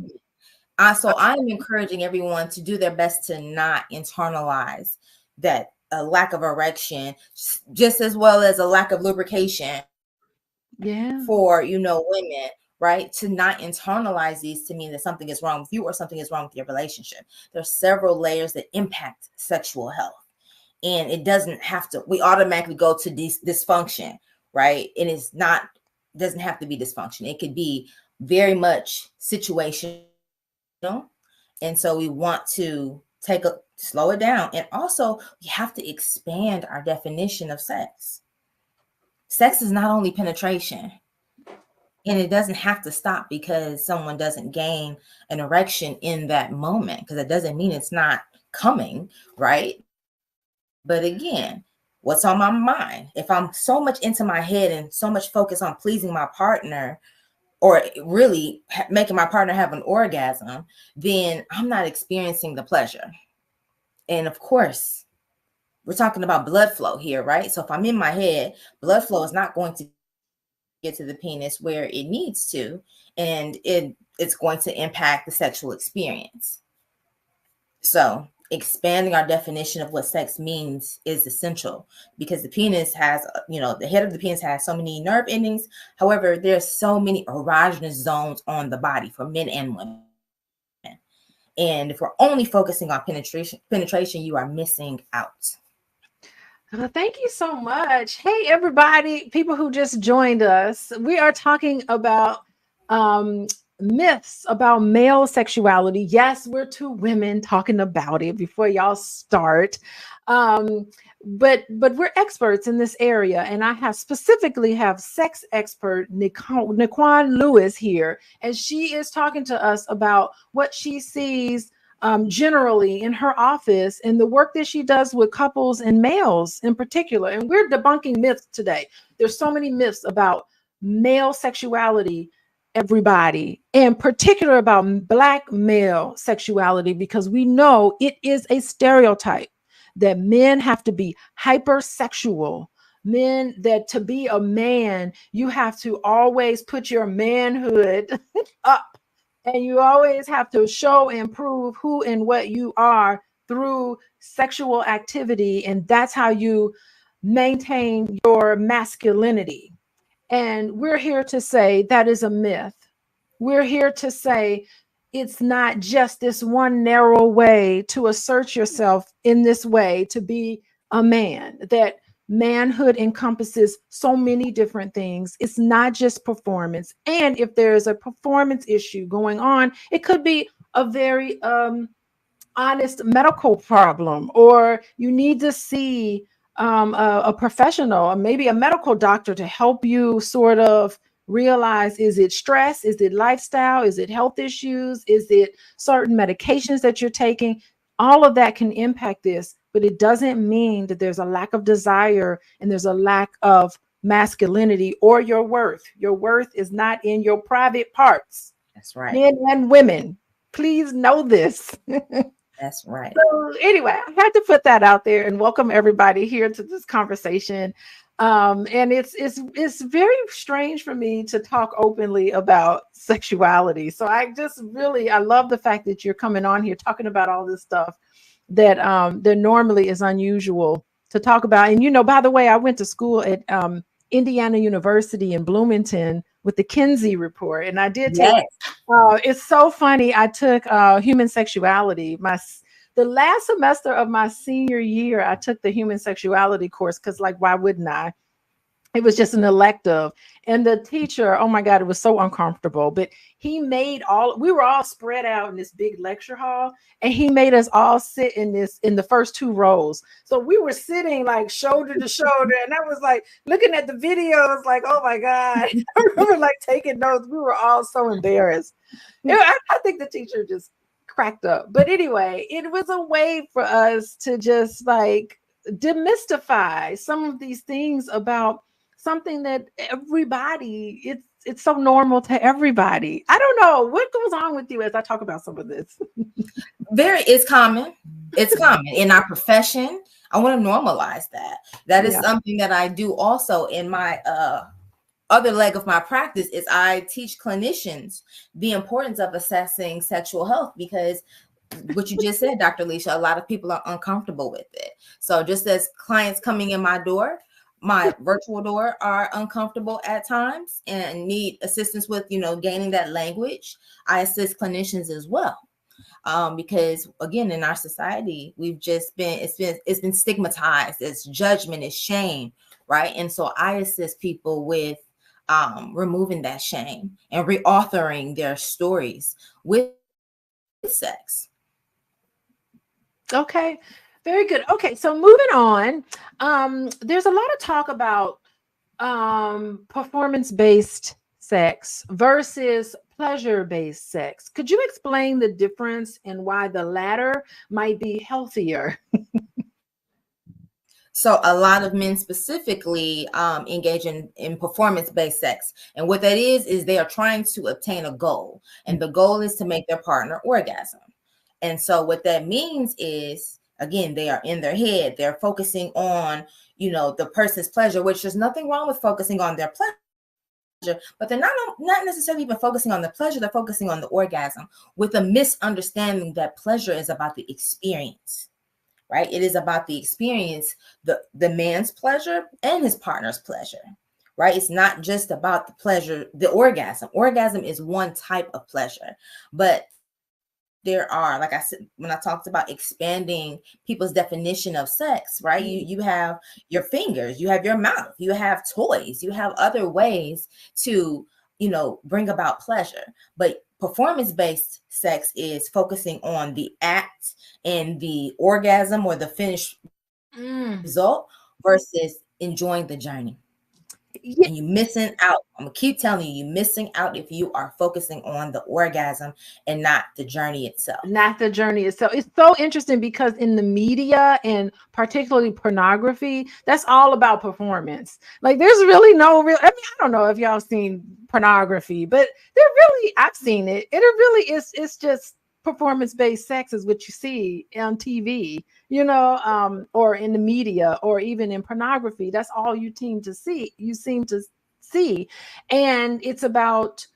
Speaker 6: So I'm encouraging everyone to do their best to not internalize that a lack of erection, just as well as a lack of lubrication.
Speaker 2: Yeah.
Speaker 6: For women, right? To not internalize these to mean that something is wrong with you or something is wrong with your relationship. There's several layers that impact sexual health, and it doesn't have to. We automatically go to dysfunction, right? And doesn't have to be dysfunction. It could be very much situational. And so we want to slow it down. And also we have to expand our definition of sex. Sex is not only penetration, and it doesn't have to stop because someone doesn't gain an erection in that moment, because it doesn't mean it's not coming, right? But again, what's on my mind? If I'm so much into my head and so much focus on pleasing my partner, or really making my partner have an orgasm, then I'm not experiencing the pleasure. And of course, we're talking about blood flow here, right? So if I'm in my head, blood flow is not going to get to the penis where it needs to, and it's going to impact the sexual experience. So expanding our definition of what sex means is essential, because the penis has, the head of the penis has so many nerve endings. However, there's so many erogenous zones on the body for men and women. And if we're only focusing on penetration, you are missing out.
Speaker 2: Well, thank you so much. Hey, everybody, people who just joined us. We are talking about myths about male sexuality. Yes, we're two women talking about it before y'all start. But we're experts in this area, and I specifically have sex expert Naquan Lewis here, and she is talking to us about what she sees generally in her office and the work that she does with couples and males in particular. And we're debunking myths today. There's so many myths about male sexuality, everybody, in particular about Black male sexuality, because we know it is a stereotype that men have to be hypersexual. Men, that to be a man, you have to always put your manhood up. And you always have to show and prove who and what you are through sexual activity. And that's how you maintain your masculinity. And we're here to say that is a myth. We're here to say it's not just this one narrow way to assert yourself in this way, to be a man, that manhood encompasses so many different things. It's not just performance. And if there's a performance issue going on, it could be a very honest medical problem, or you need to see a professional, or maybe a medical doctor, to help you sort of realize, is it stress? Is it lifestyle? Is it health issues? Is it certain medications that you're taking? All of that can impact this, but it doesn't mean that there's a lack of desire and there's a lack of masculinity or your worth. Your worth is not in your private parts.
Speaker 6: That's right.
Speaker 2: Men and women, please know this.
Speaker 6: That's right.
Speaker 2: So anyway, I had to put that out there and welcome everybody here to this conversation. And it's very strange for me to talk openly about sexuality. So I love the fact that you're coming on here talking about all this stuff that normally is unusual to talk about. And by the way, I went to school at Indiana University in Bloomington with the Kinsey report, and I did take. It's so funny. I took human sexuality. The last semester of my senior year, I took the human sexuality course because, why wouldn't I? It was just an elective. And the teacher, oh my God, it was so uncomfortable. But he made we were all spread out in this big lecture hall, and he made us all sit in the first 2 rows. So we were sitting like shoulder to shoulder. And I was like looking at the videos, like, oh my God. I remember like taking notes. We were all so embarrassed. I think the teacher just cracked up. But anyway, it was a way for us to just like demystify some of these things about something that everybody, it's so normal to everybody. I don't know what goes on with you as I talk about some of this.
Speaker 6: It's common. It's common in our profession. I want to normalize that. That is something that I do also in my other leg of my practice is I teach clinicians the importance of assessing sexual health, because what you just said, Dr. Alicia, a lot of people are uncomfortable with it. So just as clients coming in my door, my virtual door, are uncomfortable at times and need assistance with, gaining that language, I assist clinicians as well. Because again, in our society, it's been stigmatized. It's judgment, it's shame, right? And so I assist people with removing that shame and reauthoring their stories with sex.
Speaker 2: Okay. Very good. Okay, so moving on, there's a lot of talk about performance-based sex versus pleasure-based sex. Could you explain the difference and why the latter might be healthier?
Speaker 6: So a lot of men specifically engage in performance-based sex. And what that is they are trying to obtain a goal. And the goal is to make their partner orgasm. And so what that means is, again, they are in their head. They're focusing on, the person's pleasure, which there's nothing wrong with focusing on their pleasure, but they're not necessarily even focusing on the pleasure. They're focusing on the orgasm, with a misunderstanding that pleasure is about the experience, right? It is about the experience, the man's pleasure and his partner's pleasure, right? It's not just about the pleasure, the orgasm. Orgasm is one type of pleasure, but there are, like I said, when I talked about expanding people's definition of sex, right? You have your fingers, you have your mouth, you have toys, you have other ways to, bring about pleasure. But performance-based sex is focusing on the act and the orgasm or the finished result versus enjoying the journey. Yeah. And you're missing out. I'm gonna keep telling you, you're missing out if you are focusing on the orgasm and not the journey itself.
Speaker 2: Not the journey itself. It's so interesting because in the media, and particularly pornography, that's all about performance. Like there's really no real, I don't know if y'all seen pornography, but I've seen it. And it really is, it's just performance-based sex is what you see on TV, or in the media, or even in pornography. That's all you seem to see. And it's about,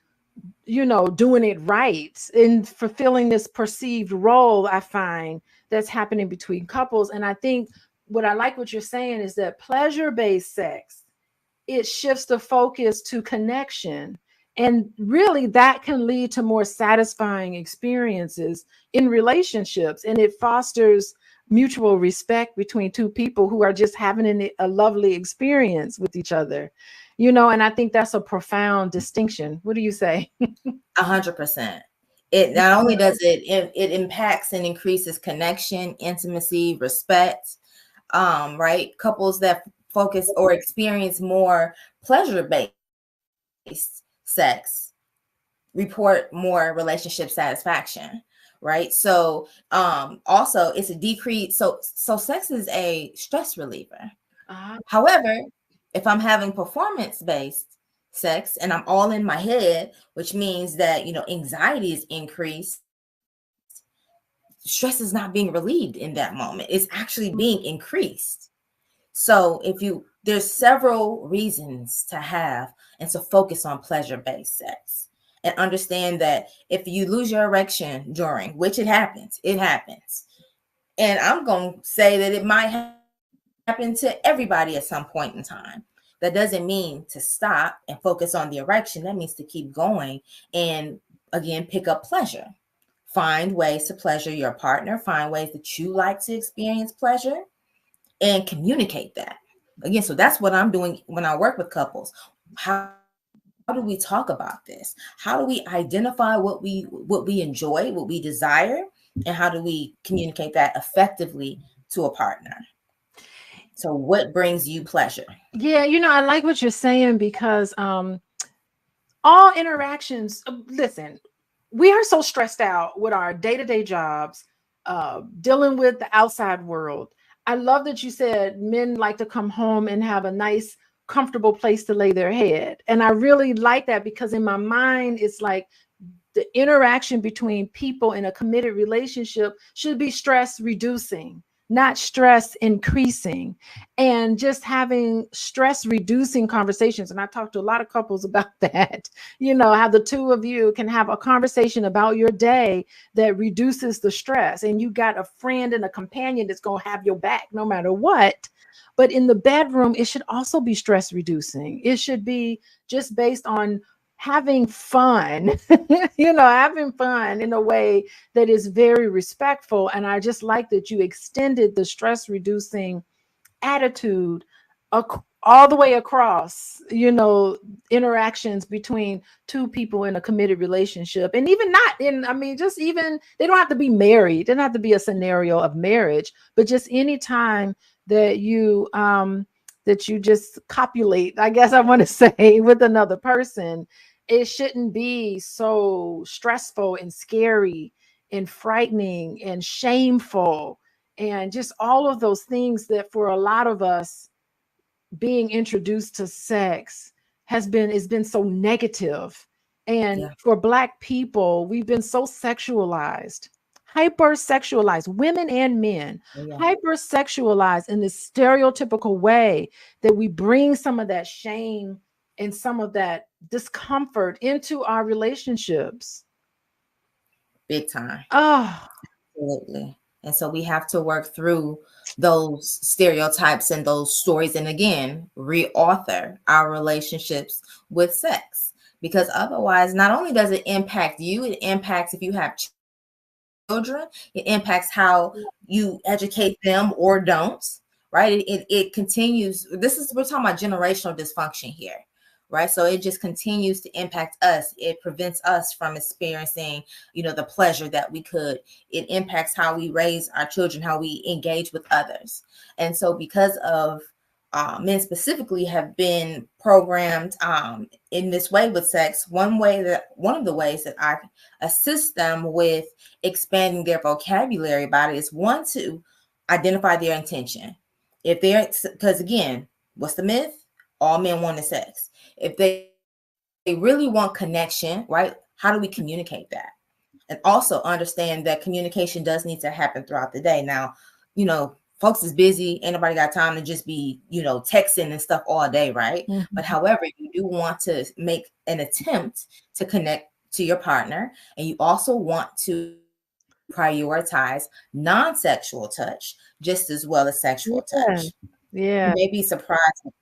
Speaker 2: doing it right and fulfilling this perceived role, I find, that's happening between couples. And I think what you're saying is that pleasure-based sex, it shifts the focus to connection. And really, that can lead to more satisfying experiences in relationships. And it fosters mutual respect between two people who are just having a lovely experience with each other. And I think that's a profound distinction. What do you say?
Speaker 6: 100%. It not only does it impacts and increases connection, intimacy, respect, right? Couples that focus or experience more pleasure-based sex report more relationship satisfaction, right? So also it's a decrease. So sex is a stress reliever. However, if I'm having performance-based sex and I'm all in my head, which means that, anxiety is increased, stress is not being relieved in that moment. It's actually being increased. So there's several reasons to have and to focus on pleasure-based sex, and understand that if you lose your erection during, which it happens. And I'm going to say that it might happen to everybody at some point in time. That doesn't mean to stop and focus on the erection. That means to keep going and, again, pick up pleasure. Find ways to pleasure your partner. Find ways that you like to experience pleasure and communicate that. Again, so that's what I'm doing when I work with couples. How do we talk about this? How do we identify what we enjoy, what we desire, and how do we communicate that effectively to a partner? So what brings you pleasure?
Speaker 2: Yeah, I like what you're saying because all interactions, listen, we are so stressed out with our day-to-day jobs, dealing with the outside world. I love that you said men like to come home and have a nice, comfortable place to lay their head. And I really like that because in my mind, it's like the interaction between people in a committed relationship should be stress reducing, not stress increasing, and just having stress reducing conversations. And I talked to a lot of couples about that, how the two of you can have a conversation about your day that reduces the stress. And you got a friend and a companion that's going to have your back no matter what. But in the bedroom, it should also be stress reducing. It should be just based on having fun, having fun in a way that is very respectful. And I just like that you extended the stress reducing attitude all the way across, interactions between two people in a committed relationship. And even not in, just even, they don't have to be married. They don't have to be a scenario of marriage, but just any time that you just copulate, I guess I want to say, with another person, it shouldn't be so stressful and scary and frightening and shameful and just all of those things that for a lot of us being introduced to sex has been so negative. And for Black people, we've been so sexualized, hypersexualized, women and men, hypersexualized in this stereotypical way that we bring some of that shame and some of that discomfort into our relationships.
Speaker 6: Big time.
Speaker 2: Oh,
Speaker 6: absolutely. And so we have to work through those stereotypes and those stories, and again, reauthor our relationships with sex, because otherwise, not only does it impact you, it impacts if you have children, it impacts how you educate them or don't, right? It continues. We're talking about generational dysfunction here, right? So it just continues to impact us. It prevents us from experiencing, the pleasure that we could. It impacts how we raise our children, how we engage with others. And so because of men specifically have been programmed in this way with sex, one of the ways that I assist them with expanding their vocabulary about it is, one, to identify their intention. Because again, what's the myth? All men want is sex. If they really want connection, right? How do we communicate that? And also understand that communication does need to happen throughout the day. Now, folks is busy. Ain't nobody got time to just be, texting and stuff all day, right? Mm-hmm. But however, you do want to make an attempt to connect to your partner. And you also want to prioritize non-sexual touch just as well as sexual touch.
Speaker 2: Yeah.
Speaker 6: You may be surprised.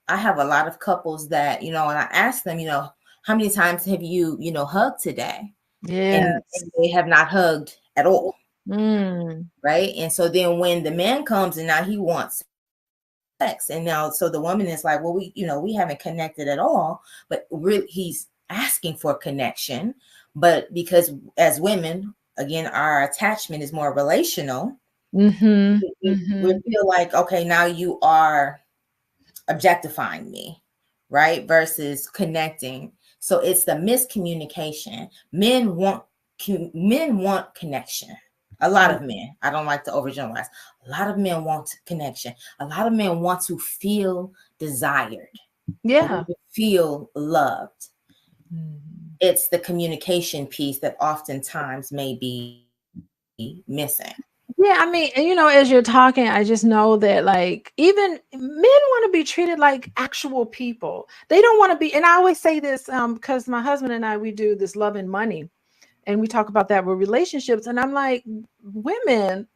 Speaker 6: I have a lot of couples that, and I ask them, how many times have you, hugged today?
Speaker 2: Yeah.
Speaker 6: And they have not hugged at all.
Speaker 2: Mm.
Speaker 6: Right. And so then when the man comes and now he wants sex, and now, so the woman is like, well, we haven't connected at all, but really he's asking for connection. But because as women, again, our attachment is more relational.
Speaker 2: Mm-hmm.
Speaker 6: We feel like, okay, now you are objectifying me, right? Versus connecting. So it's the miscommunication. Men want connection. A lot of men. I don't like to overgeneralize. A lot of men want connection. A lot of men want to feel desired.
Speaker 2: Yeah.
Speaker 6: Feel loved. It's the communication piece that oftentimes may be missing.
Speaker 2: Yeah, as you're talking, I just know that like even men want to be treated like actual people. They don't want to be, and I always say this because my husband and I, we do this Love and Money, and we talk about that with relationships. And I'm like, women,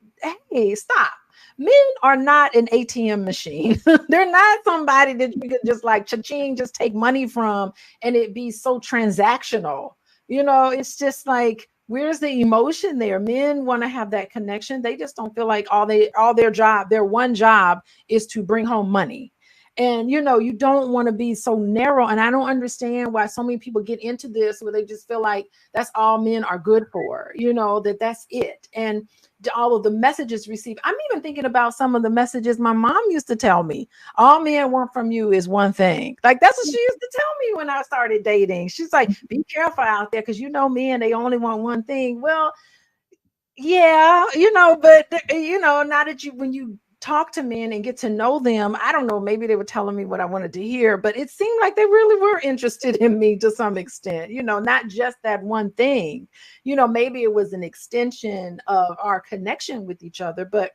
Speaker 2: hey, stop. Men are not an ATM machine. They're not somebody that you could just like cha-ching, just take money from and it be so transactional. It's just like, where's the emotion there? Men want to have that connection. They just don't feel like their one job is to bring home money. And, you know, you don't want to be so narrow. And I don't understand why so many people get into this where they just feel like that's all men are good for, you know, that's it. And all of the messages received. I'm even thinking about some of the messages my mom used to tell me. All men want from you is one thing. Like, that's what she used to tell me when I started dating. She's like, be careful out there, because, you know, men, they only want one thing. Well, yeah, you know, but you know, now that when you talk to men and get to know them, I don't know, maybe they were telling me what I wanted to hear, but it seemed like they really were interested in me to some extent, you know, not just that one thing. You know, maybe it was an extension of our connection with each other. But,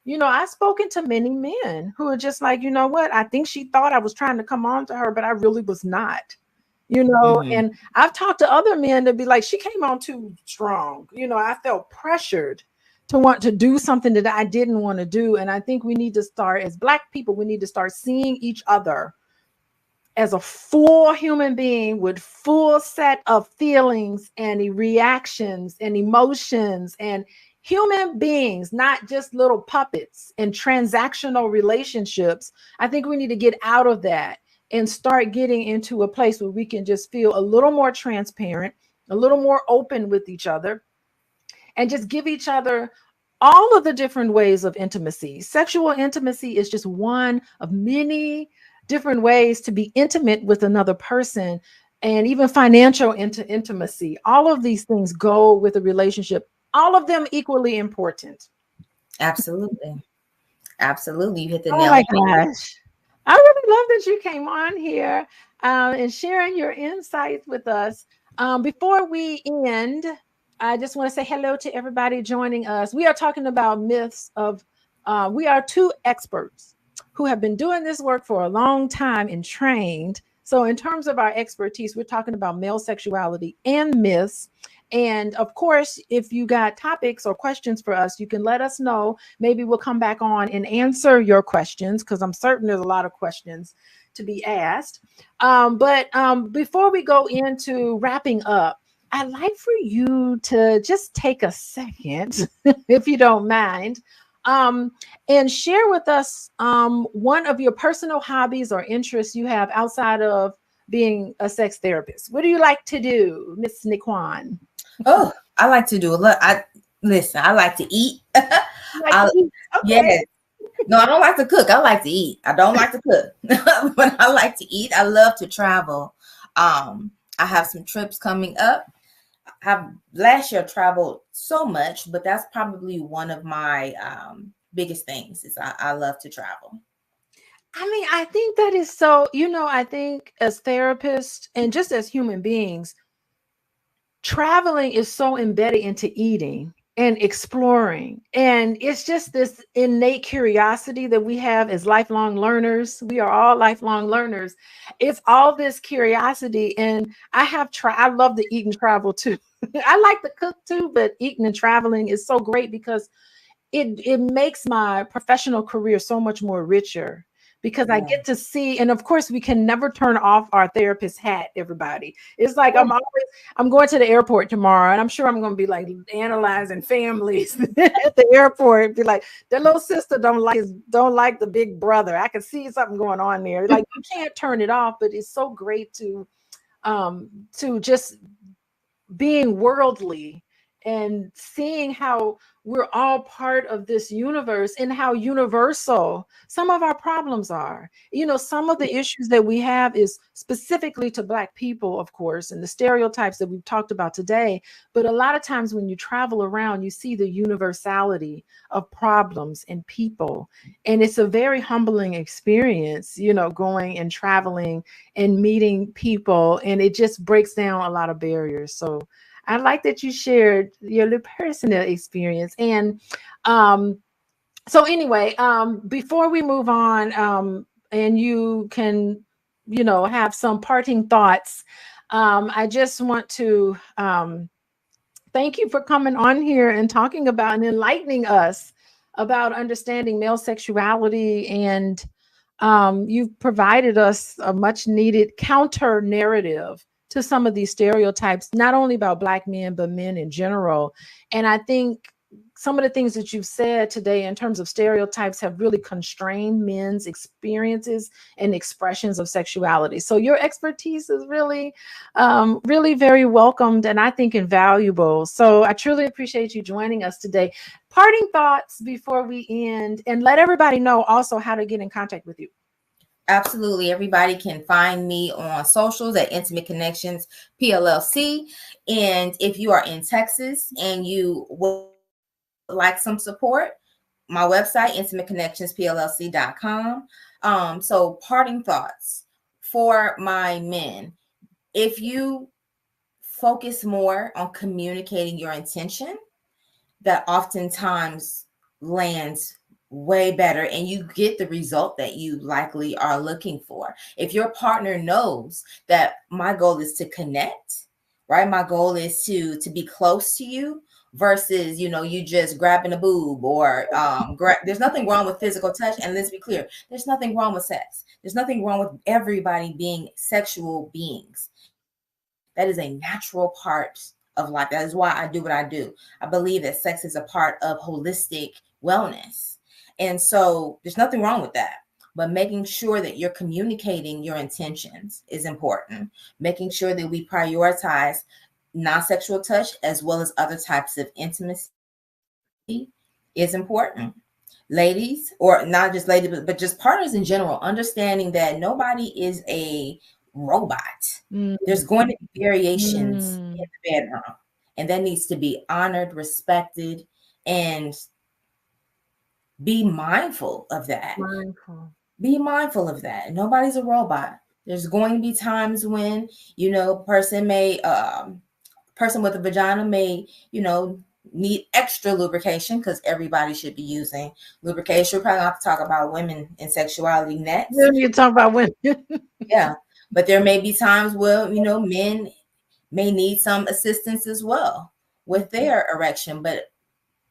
Speaker 2: you know, I've spoken to many men who are just like, you know what, I think she thought I was trying to come on to her, but I really was not. You know, and I've talked to other men to be like, she came on too strong. You know, I felt pressured to want to do something that I didn't want to do. And I think we need to start, as Black people, we need to start seeing each other as a full human being with full set of feelings and reactions and emotions, and human beings, not just little puppets and transactional relationships. I think we need to get out of that and start getting into a place where we can just feel a little more transparent, a little more open with each other, and just give each other all of the different ways of intimacy. Sexual intimacy is just one of many different ways to be intimate with another person, and even financial intimacy. All of these things go with a relationship, all of them equally important.
Speaker 6: Absolutely. Absolutely. You hit the
Speaker 2: Oh
Speaker 6: nail
Speaker 2: my
Speaker 6: on the head.
Speaker 2: gosh. I really love that you came on here and sharing your insights with us. Before we end, I just want to say hello to everybody joining us. We are talking about myths of, we are two experts who have been doing this work for a long time and trained. So, in terms of our expertise, we're talking about male sexuality and myths. And of course, if you got topics or questions for us, you can let us know. Maybe we'll come back on and answer your questions, because I'm certain there's a lot of questions to be asked. But before we go into wrapping up, I'd like for you to just take a second, if you don't mind, and share with us one of your personal hobbies or interests you have outside of being a sex therapist. What do you like to do, Miss Nikwan?
Speaker 6: Oh, I like to do a lot. I like to eat.
Speaker 2: Okay.
Speaker 6: Yes. No, I don't like to cook. I like to eat. I don't like to cook, but I like to eat. I love to travel. I have some trips coming up. Last year traveled so much, but that's probably one of my biggest things is I love to travel.
Speaker 2: I mean, I think that is so, you know, I think as therapists and just as human beings, traveling is so embedded into eating and exploring. And it's just this innate curiosity that we have as lifelong learners. We are all lifelong learners. It's all this curiosity. And I love to eat and travel too. I like to cook too, but eating and traveling is so great because it makes my professional career so much more richer, because I get to see, and of course we can never turn off our therapist hat, everybody. It's like I'm going to the airport tomorrow, and I'm sure I'm going to be like analyzing families at the airport, be like, their little sister don't like the big brother. I can see something going on there. Like, you can't turn it off, but it's so great to just being worldly and seeing how we're all part of this universe and how universal some of our problems are. You know, some of the issues that we have is specifically to Black people, of course, and the stereotypes that we've talked about today. But a lot of times when you travel around, you see the universality of problems and people. And it's a very humbling experience, you know, going and traveling and meeting people. And it just breaks down a lot of barriers. So I like that you shared your personal experience. And so anyway, before we move on, and you can, you know, have some parting thoughts, I just want to thank you for coming on here and talking about and enlightening us about understanding male sexuality. And you've provided us a much needed counter narrative to some of these stereotypes, not only about Black men, but men in general. And I think some of the things that you've said today in terms of stereotypes have really constrained men's experiences and expressions of sexuality. So your expertise is really, really very welcomed and I think invaluable. So I truly appreciate you joining us today. Parting thoughts before we end, and let everybody know also how to get in contact with you.
Speaker 6: Absolutely. Everybody can find me on socials at Intimate Connections PLLC. And if you are in Texas and you would like some support, my website, intimateconnectionspllc.com. So parting thoughts for my men. If you focus more on communicating your intention, that oftentimes lands way better and you get the result that you likely are looking for. If your partner knows that my goal is to connect, right? My goal is to be close to you versus, you just grabbing a boob or there's nothing wrong with physical touch. And let's be clear, there's nothing wrong with sex. There's nothing wrong with everybody being sexual beings. That is a natural part of life. That is why I do what I do. I believe that sex is a part of holistic wellness. And so there's nothing wrong with that. But making sure that you're communicating your intentions is important. Making sure that we prioritize non-sexual touch as well as other types of intimacy is important. Ladies, or not just ladies, but just partners in general, understanding that nobody is a robot. There's going to be variations in the bedroom, and that needs to be honored, respected, and be mindful of that. Be mindful of that. Nobody's a robot. There's going to be times when, person with a vagina may, need extra lubrication, because everybody should be using lubrication. We're probably have to talk about women and sexuality next.
Speaker 2: You talk about women.
Speaker 6: Yeah. But there may be times where, men may need some assistance as well with their erection, but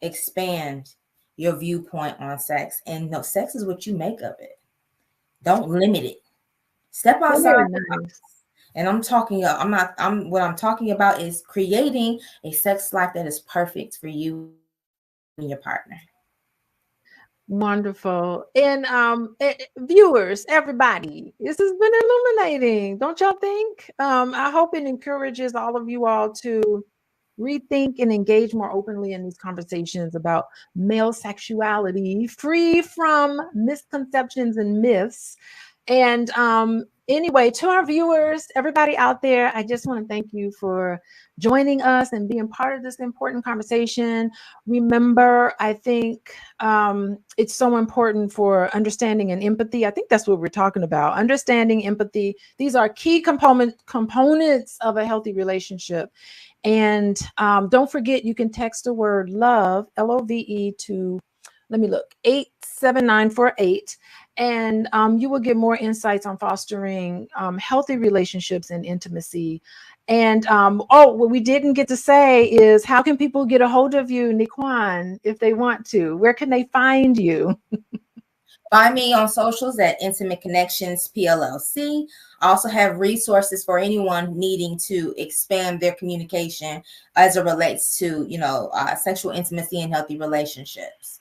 Speaker 6: expand your viewpoint on sex. And no, sex is what you make of it. Don't limit it. Step outside. And what I'm talking about is creating a sex life that is perfect for you and your partner.
Speaker 2: Wonderful. And viewers, everybody, this has been illuminating, don't y'all think? I hope it encourages all of you all to rethink and engage more openly in these conversations about male sexuality, free from misconceptions and myths. And anyway, to our viewers, everybody out there, I just want to thank you for joining us and being part of this important conversation. Remember, I think it's so important for understanding and empathy. I think that's what we're talking about. Understanding, empathy. These are key components of a healthy relationship. And don't forget, you can text the word love, LOVE, to, let me look, 87948. And you will get more insights on fostering healthy relationships and intimacy. And what we didn't get to say is, how can people get a hold of you, Nikwan, if they want to? Where can they find you?
Speaker 6: Find me on socials at Intimate Connections PLLC. I also have resources for anyone needing to expand their communication as it relates to, sexual intimacy and healthy relationships.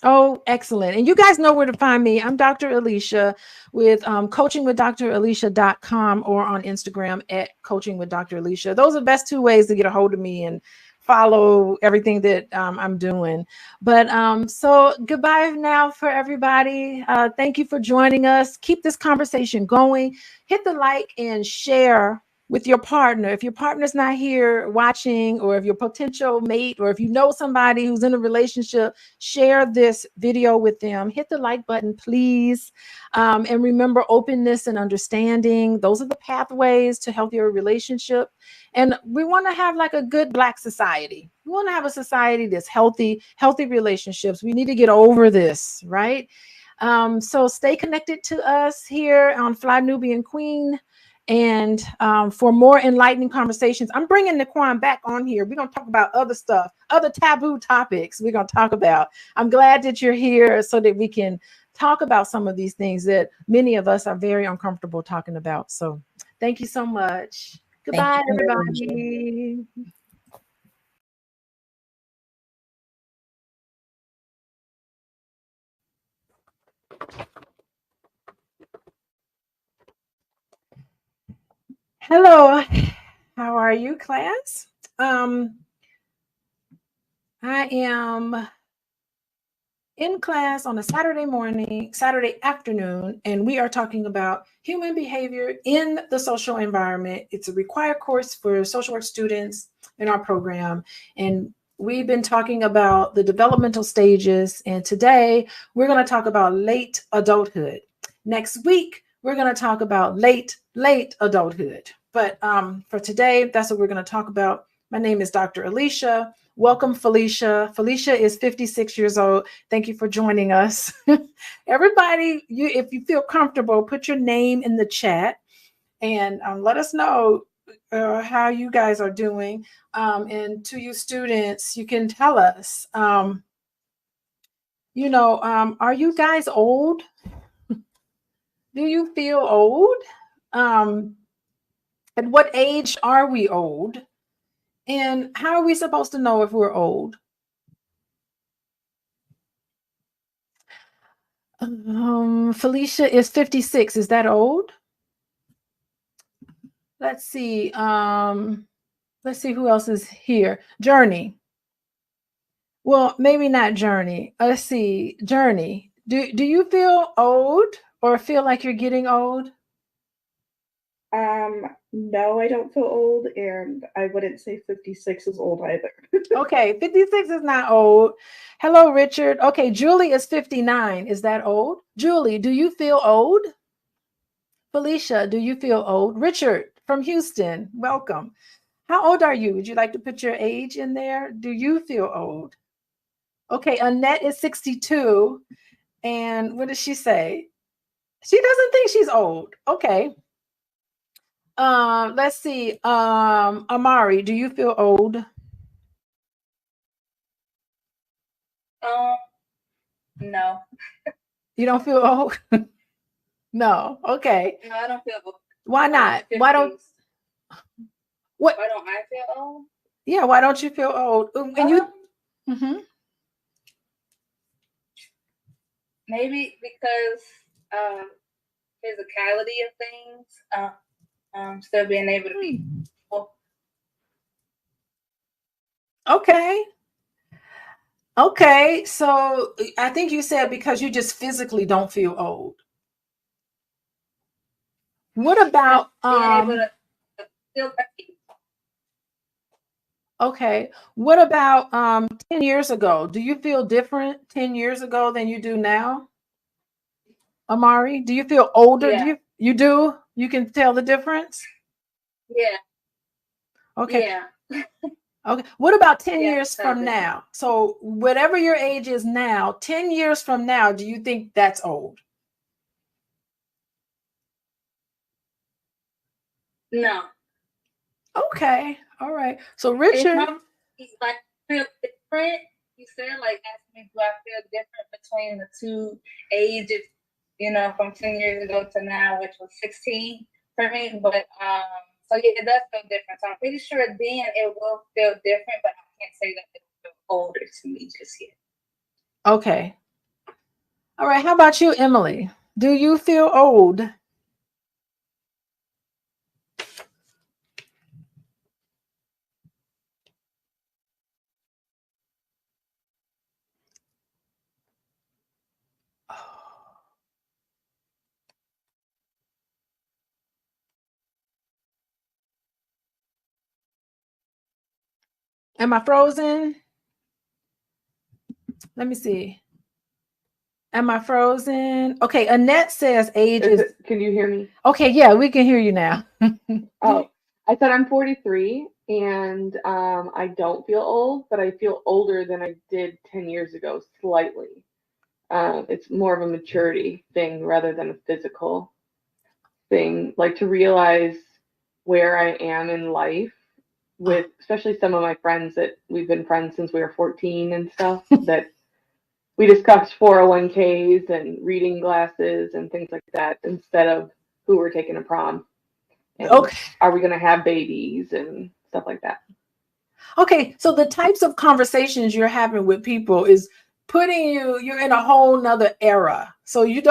Speaker 2: Oh, excellent. And you guys know where to find me. I'm Dr. Alicia with coachingwithdralicia.com or on Instagram at coachingwithdralicia. Those are the best two ways to get a hold of me and follow everything that I'm doing. But so goodbye now for everybody. Thank you for joining us. Keep this conversation going. Hit the like and share with your partner. If your partner's not here watching, or if your potential mate, or if you know somebody who's in a relationship, share this video with them. Hit the like button, please. And remember, openness and understanding. Those are the pathways to healthier relationship. And we want to have like a good Black society. We want to have a society that's healthy relationships. We need to get over this, right? So stay connected to us here on Fly Nubian Queen. And for more enlightening conversations, I'm bringing Nikwan back on here. We're going to talk about other stuff, other taboo topics we're going to talk about. I'm glad that you're here so that we can talk about some of these things that many of us are very uncomfortable talking about. So thank you so much. Goodbye, everybody. Hello, how are you, class? I am in class on a Saturday afternoon, and we are talking about human behavior in the social environment. It's a required course for social work students in our program, and we've been talking about the developmental stages, and today we're going to talk about late adulthood. Next week, we're going to talk about late adulthood. But for today, that's what we're going to talk about. My name is Dr. Alicia. Welcome, Felicia. Felicia is 56 years old. Thank you for joining us. Everybody, if you feel comfortable, put your name in the chat and let us know how you guys are doing. And to you students, you can tell us, are you guys old? Do you feel old? At what age are we old? And how are we supposed to know if we're old? Felicia is 56. Is that old? Let's see. Let's see who else is here. Journey. Well, maybe not Journey. Let's see. Journey. Do you feel old or feel like you're getting old?
Speaker 7: No, I don't feel old, and I wouldn't say 56 is old either.
Speaker 2: Okay, 56 is not old. Hello, Richard. Okay, Julie is 59. Is that old? Julie, do you feel old? Felicia, do you feel old? Richard from Houston, welcome. How old are you? Would you like to put your age in there? Do you feel old? Okay, Annette is 62. And what does she say? She doesn't think she's old. Okay. Let's see. Amari, do you feel old?
Speaker 8: No.
Speaker 2: You don't feel old? No. Okay.
Speaker 8: No, I don't feel old.
Speaker 2: Why not? Why don't
Speaker 8: Why don't I feel old?
Speaker 2: Yeah, why don't you feel old? And you
Speaker 8: Maybe because physicality of things, still being able to be.
Speaker 2: Okay, so I think you said because you just physically don't feel old. What about okay, what about 10 years ago? Do you feel different 10 years ago than you do now? Amari, do you feel older?
Speaker 8: Yeah.
Speaker 2: You do? You can tell the difference?
Speaker 8: Yeah.
Speaker 2: Okay.
Speaker 8: Yeah.
Speaker 2: Okay. What about 10 years from now? So whatever your age is now, 10 years from now, do you think that's old?
Speaker 8: No.
Speaker 2: Okay. All right. So Richard,
Speaker 8: it's like feel different. You said like ask me, do I feel different between the two ages? From 10 years ago to now, which was 16 for me. But so yeah, it does feel different. So I'm pretty sure then it will feel different, but I can't say that it will feel older to me just yet.
Speaker 2: Okay. All right. How about you, Emily? Do you feel old? Am I frozen? Let me see. Am I frozen? Okay, Annette says age is.
Speaker 7: Can you hear me?
Speaker 2: Okay, yeah, we can hear you now.
Speaker 7: Oh, I said I'm 43, and I don't feel old, but I feel older than I did 10 years ago, slightly. It's more of a maturity thing rather than a physical thing, like to realize where I am in life with especially some of my friends that we've been friends since we were 14 and stuff, that we discussed 401ks and reading glasses and things like that instead of who we're taking to prom. And are we going to have babies and stuff like that?
Speaker 2: Okay, so the types of conversations you're having with people is you're in a whole nother era. So you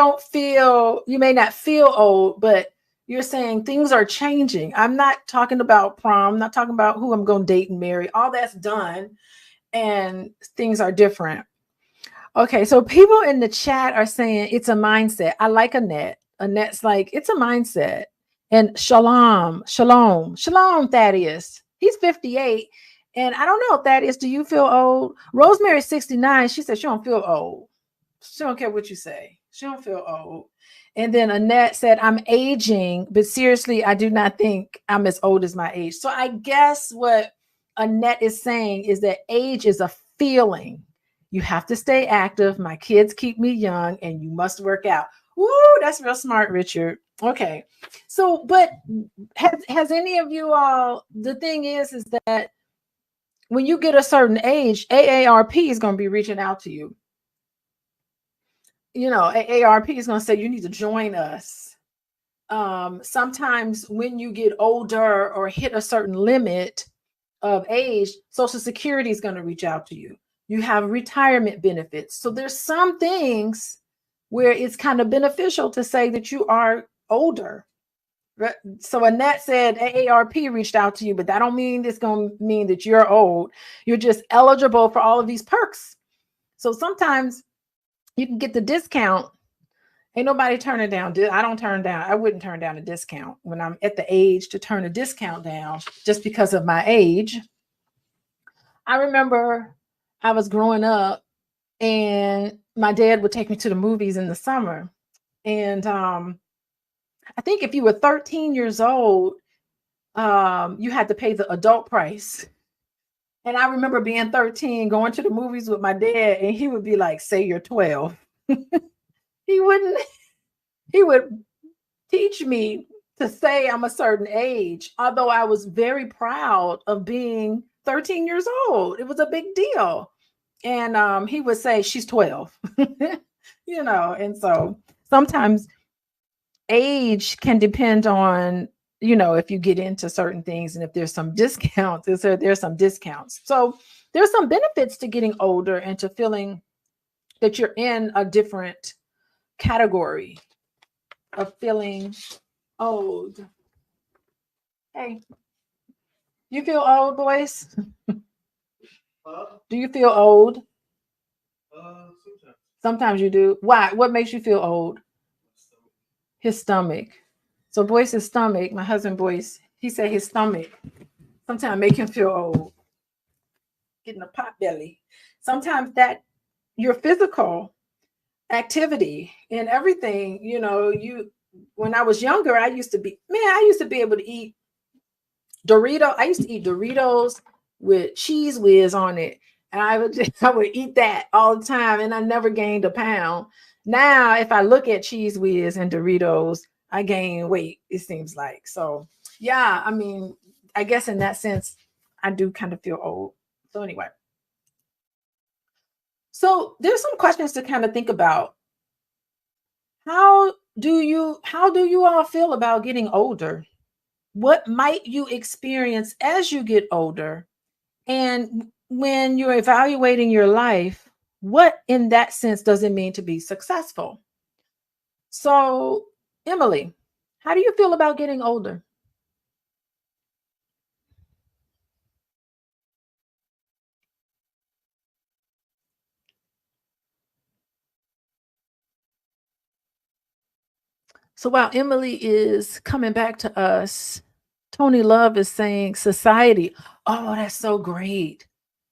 Speaker 2: may not feel old, but you're saying things are changing. I'm not talking about prom, I'm not talking about who I'm going to date and marry. All that's done and things are different. Okay, so people in the chat are saying it's a mindset. I like Annette. Annette's like, it's a mindset. And shalom, Thaddeus. He's 58. And I don't know, Thaddeus, do you feel old? Rosemary's 69. She said she don't feel old. She don't care what you say. She don't feel old. And then Annette said, I'm aging, but seriously, I do not think I'm as old as my age. So I guess what Annette is saying is that age is a feeling. You have to stay active. My kids keep me young, and you must work out. Woo, that's real smart, Richard. Okay. So, but has any of you all, the thing is that when you get a certain age, AARP is going to be reaching out to you. You know, AARP is going to say, you need to join us. Sometimes when you get older or hit a certain limit of age, Social Security is going to reach out to you. You have retirement benefits. So there's some things where it's kind of beneficial to say that you are older. So Annette said AARP reached out to you, but that don't mean it's going to mean that you're old. You're just eligible for all of these perks. So sometimes you can get the discount. Ain't nobody turning down. I wouldn't turn down a discount when I'm at the age to turn a discount down just because of my age. I remember I was growing up and my dad would take me to the movies in the summer. And I think if you were 13 years old, you had to pay the adult price. And I remember being 13, going to the movies with my dad, and he would be like, say you're 12. He would teach me to say I'm a certain age, although I was very proud of being 13 years old. It was a big deal. And he would say, she's 12, you know, and so sometimes age can depend on, you know, if you get into certain things and if there's some discounts, there's some discounts. So there's some benefits to getting older and to feeling that you're in a different category of feeling old. Hey, you feel old, Boyce? Do you feel old? Sometimes you do. Why? What makes you feel old? His stomach. So Boyce's stomach, my husband Boyce, he said his stomach sometimes make him feel old. Getting a pot belly. Sometimes that your physical activity and everything, you know, when I was younger, I used to be able to eat Dorito. I used to eat Doritos with cheese whiz on it. And I would eat that all the time and I never gained a pound. Now, if I look at cheese whiz and Doritos, I gain weight, it seems like. So yeah, I mean, I guess in that sense, I do kind of feel old. So anyway. So there's some questions to kind of think about. How do you all feel about getting older? What might you experience as you get older? And when you're evaluating your life, what in that sense does it mean to be successful? So, Emily, how do you feel about getting older? So while Emily is coming back to us, Tony Love is saying society. Oh, that's so great.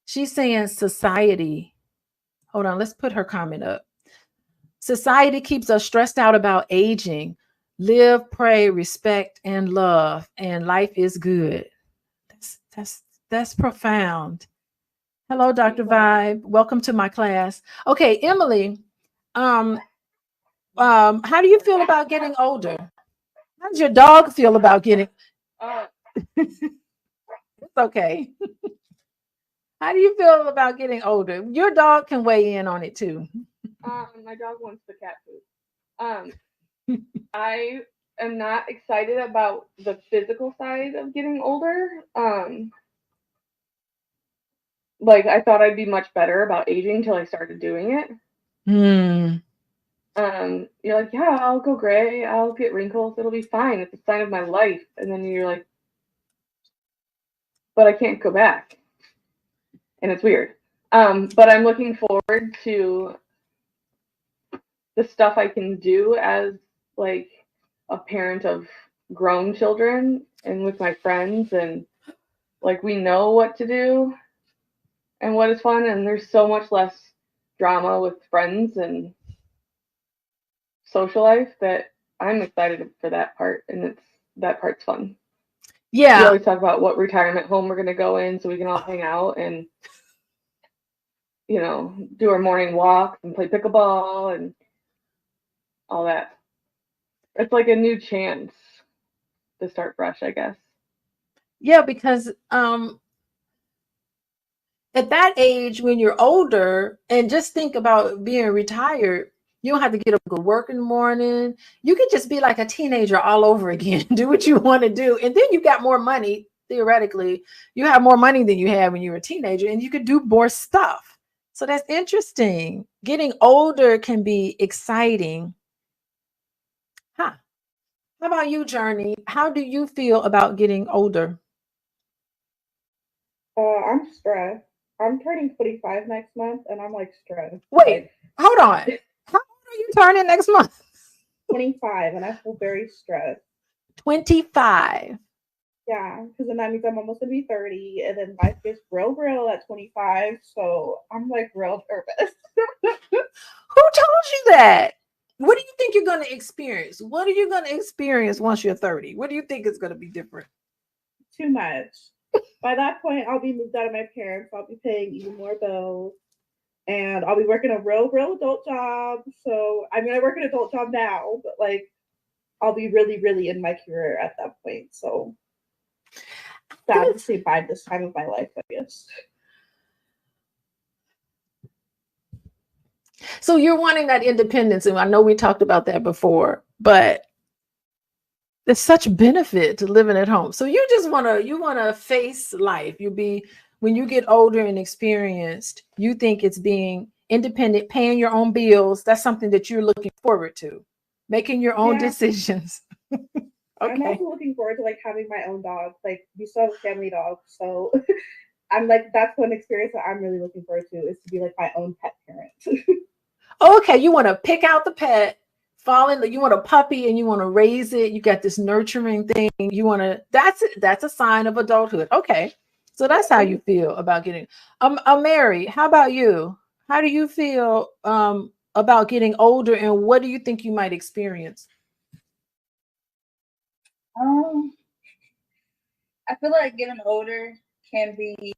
Speaker 2: She's saying society. Hold on, let's put her comment up. Society keeps us stressed out about aging. Live, pray, respect, and love, and life is good. That's profound. Hello, Dr. Vibe. Welcome to my class. Okay, Emily. How do you feel about getting older? How does your dog feel about getting? It's okay. How do you feel about getting older? Your dog can weigh in on it too.
Speaker 7: My dog wants the cat food. I am not excited about the physical side of getting older. like I thought I'd be much better about aging until I started doing it. You're like, yeah, I'll go gray, I'll get wrinkles, it'll be fine. It's a sign of my life. And then you're like, but I can't go back. And it's weird. But I'm looking forward to the stuff I can do as like a parent of grown children and with my friends, and like we know what to do and what is fun, and there's so much less drama with friends and social life that I'm excited for that part, and that part's fun.
Speaker 2: Yeah.
Speaker 7: We always talk about what retirement home we're gonna go in so we can all hang out and, you know, do our morning walks and play pickleball and all that. It's like a new chance to start fresh, I guess.
Speaker 2: Yeah, because at that age, when you're older, and just think about being retired, you don't have to get up and go to work in the morning. You can just be like a teenager all over again, do what you want to do. And then you got more money, theoretically. You have more money than you had when you were a teenager, and you could do more stuff. So that's interesting. Getting older can be exciting. Huh. How about you, Journey? How do you feel about getting older?
Speaker 9: I'm stressed. I'm turning 25 next month, and I'm like stressed.
Speaker 2: Wait, hold on. How old are you turning next month?
Speaker 9: 25, and I feel very stressed.
Speaker 2: 25.
Speaker 9: Yeah, because then that means I'm almost gonna be 30, and then life gets real at 25. So I'm like real nervous.
Speaker 2: Who told you that? What do you think you're going to experience? What are you going to experience once you're 30? What do you think is going to be different?
Speaker 9: Too much. By that point, I'll be moved out of my parents. I'll be paying even more bills, and I'll be working a real adult job. So I mean, I work an adult job now, but like I'll be really in my career at that point. So sad to say bye this time of my life, I guess.
Speaker 2: So you're wanting that independence, and I know we talked about that before, but there's such benefit to living at home. So you just want to face life. When you get older and experienced, you think it's being independent, paying your own bills. That's something that you're looking forward to, making your own decisions.
Speaker 9: Okay. I'm also looking forward to like having my own dog. Like we still have a family dog, so I'm like, that's one experience that I'm really looking forward to, is to be like my own pet parent.
Speaker 2: Okay, you want to pick out the pet, you want a puppy, and you want to raise it. You got this nurturing thing. That's a sign of adulthood. Okay, so that's how you feel about getting. Mary, how about you? How do you feel about getting older, and what do you think you might experience?
Speaker 8: I feel like getting older can be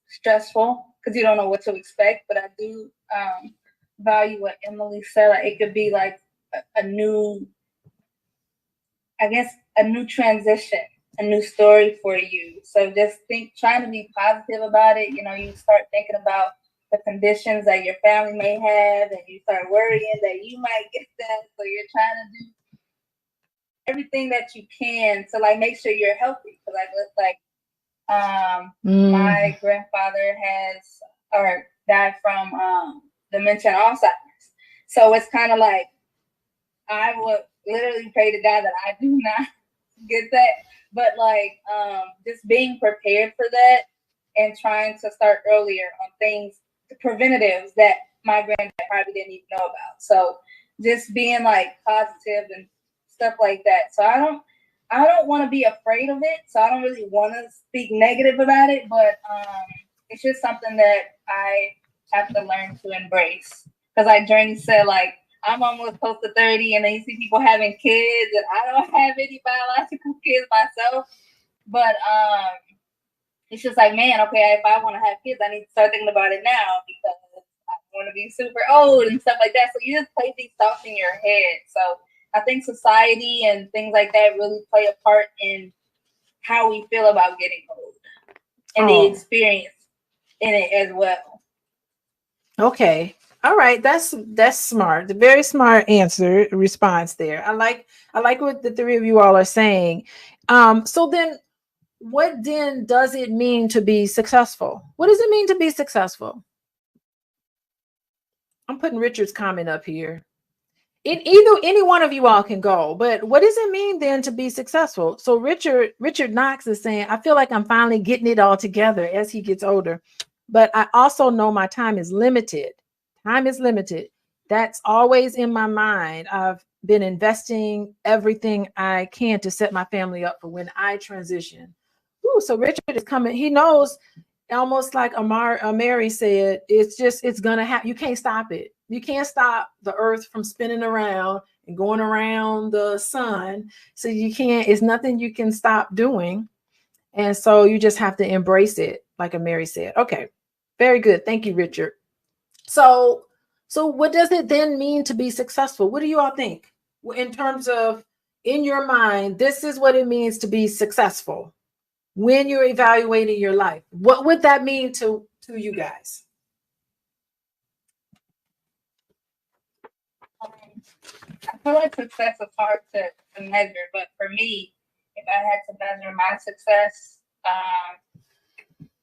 Speaker 8: stressful because you don't know what to expect. But I do value what Emily said. Like it could be like a new transition, a new story for you. So just trying to be positive about it. You know, you start thinking about the conditions that your family may have, and you start worrying that you might get that. So you're trying to do everything that you can to like make sure you're healthy. So my grandfather died from dementia and Alzheimer's. So it's kind of like I would literally pray to God that I do not get that. But like just being prepared for that and trying to start earlier on things, preventatives that my granddad probably didn't even know about. So just being like positive and stuff like that. So I don't want to be afraid of it. So I don't really want to speak negative about it, but it's just something that I have to learn to embrace. Because like Journey said, like I'm almost close to 30, and then you see people having kids, and I don't have any biological kids myself. But it's just like, man, okay, if I want to have kids, I need to start thinking about it now because I want to be super old and stuff like that. So you just play these thoughts in your head. So I think society and things like that really play a part in how we feel about getting old and the experience in it as well.
Speaker 2: Okay. All right. That's smart. Very smart response there. I like what the three of you all are saying. So then what then does it mean to be successful? What does it mean to be successful? I'm putting Richard's comment up here. Any one of you all can go, but what does it mean then to be successful? So Richard Knox is saying, I feel like I'm finally getting it all together as he gets older, but I also know my time is limited. Time is limited. That's always in my mind. I've been investing everything I can to set my family up for when I transition. Ooh, so Richard is coming. He knows, almost like Mary said, it's gonna happen. You can't stop it. You can't stop the earth from spinning around and going around the sun. So you can't, it's nothing you can stop doing. And so you just have to embrace it, like Mary said. Okay, very good. Thank you, Richard. So what does it then mean to be successful? What do you all think? In terms of, in your mind, this is what it means to be successful. When you're evaluating your life, what would that mean to you guys?
Speaker 8: I feel like success is hard to measure, but for me, if I had to measure my success,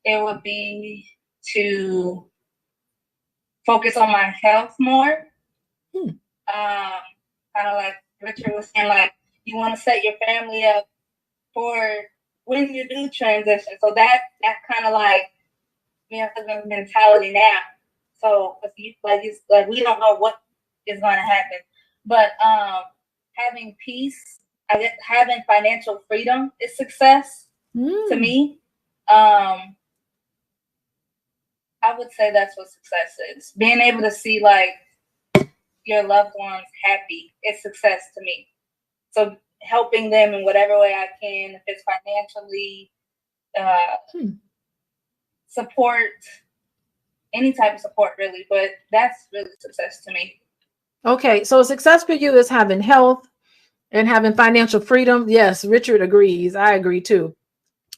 Speaker 8: it would be to focus on my health more. Kind of like Richard was saying, like, you want to set your family up for when you do transition. So that kind of like me and husband's mentality now. So like we don't know what is going to happen, but having peace, I guess having financial freedom is success to me. I would say that's what success is. Being able to see like your loved ones happy is success to me. So helping them in whatever way I can, if it's financially, support, any type of support really, but that's really success to me.
Speaker 2: Okay, so success for you is having health and having financial freedom. Yes, Richard agrees. I agree too.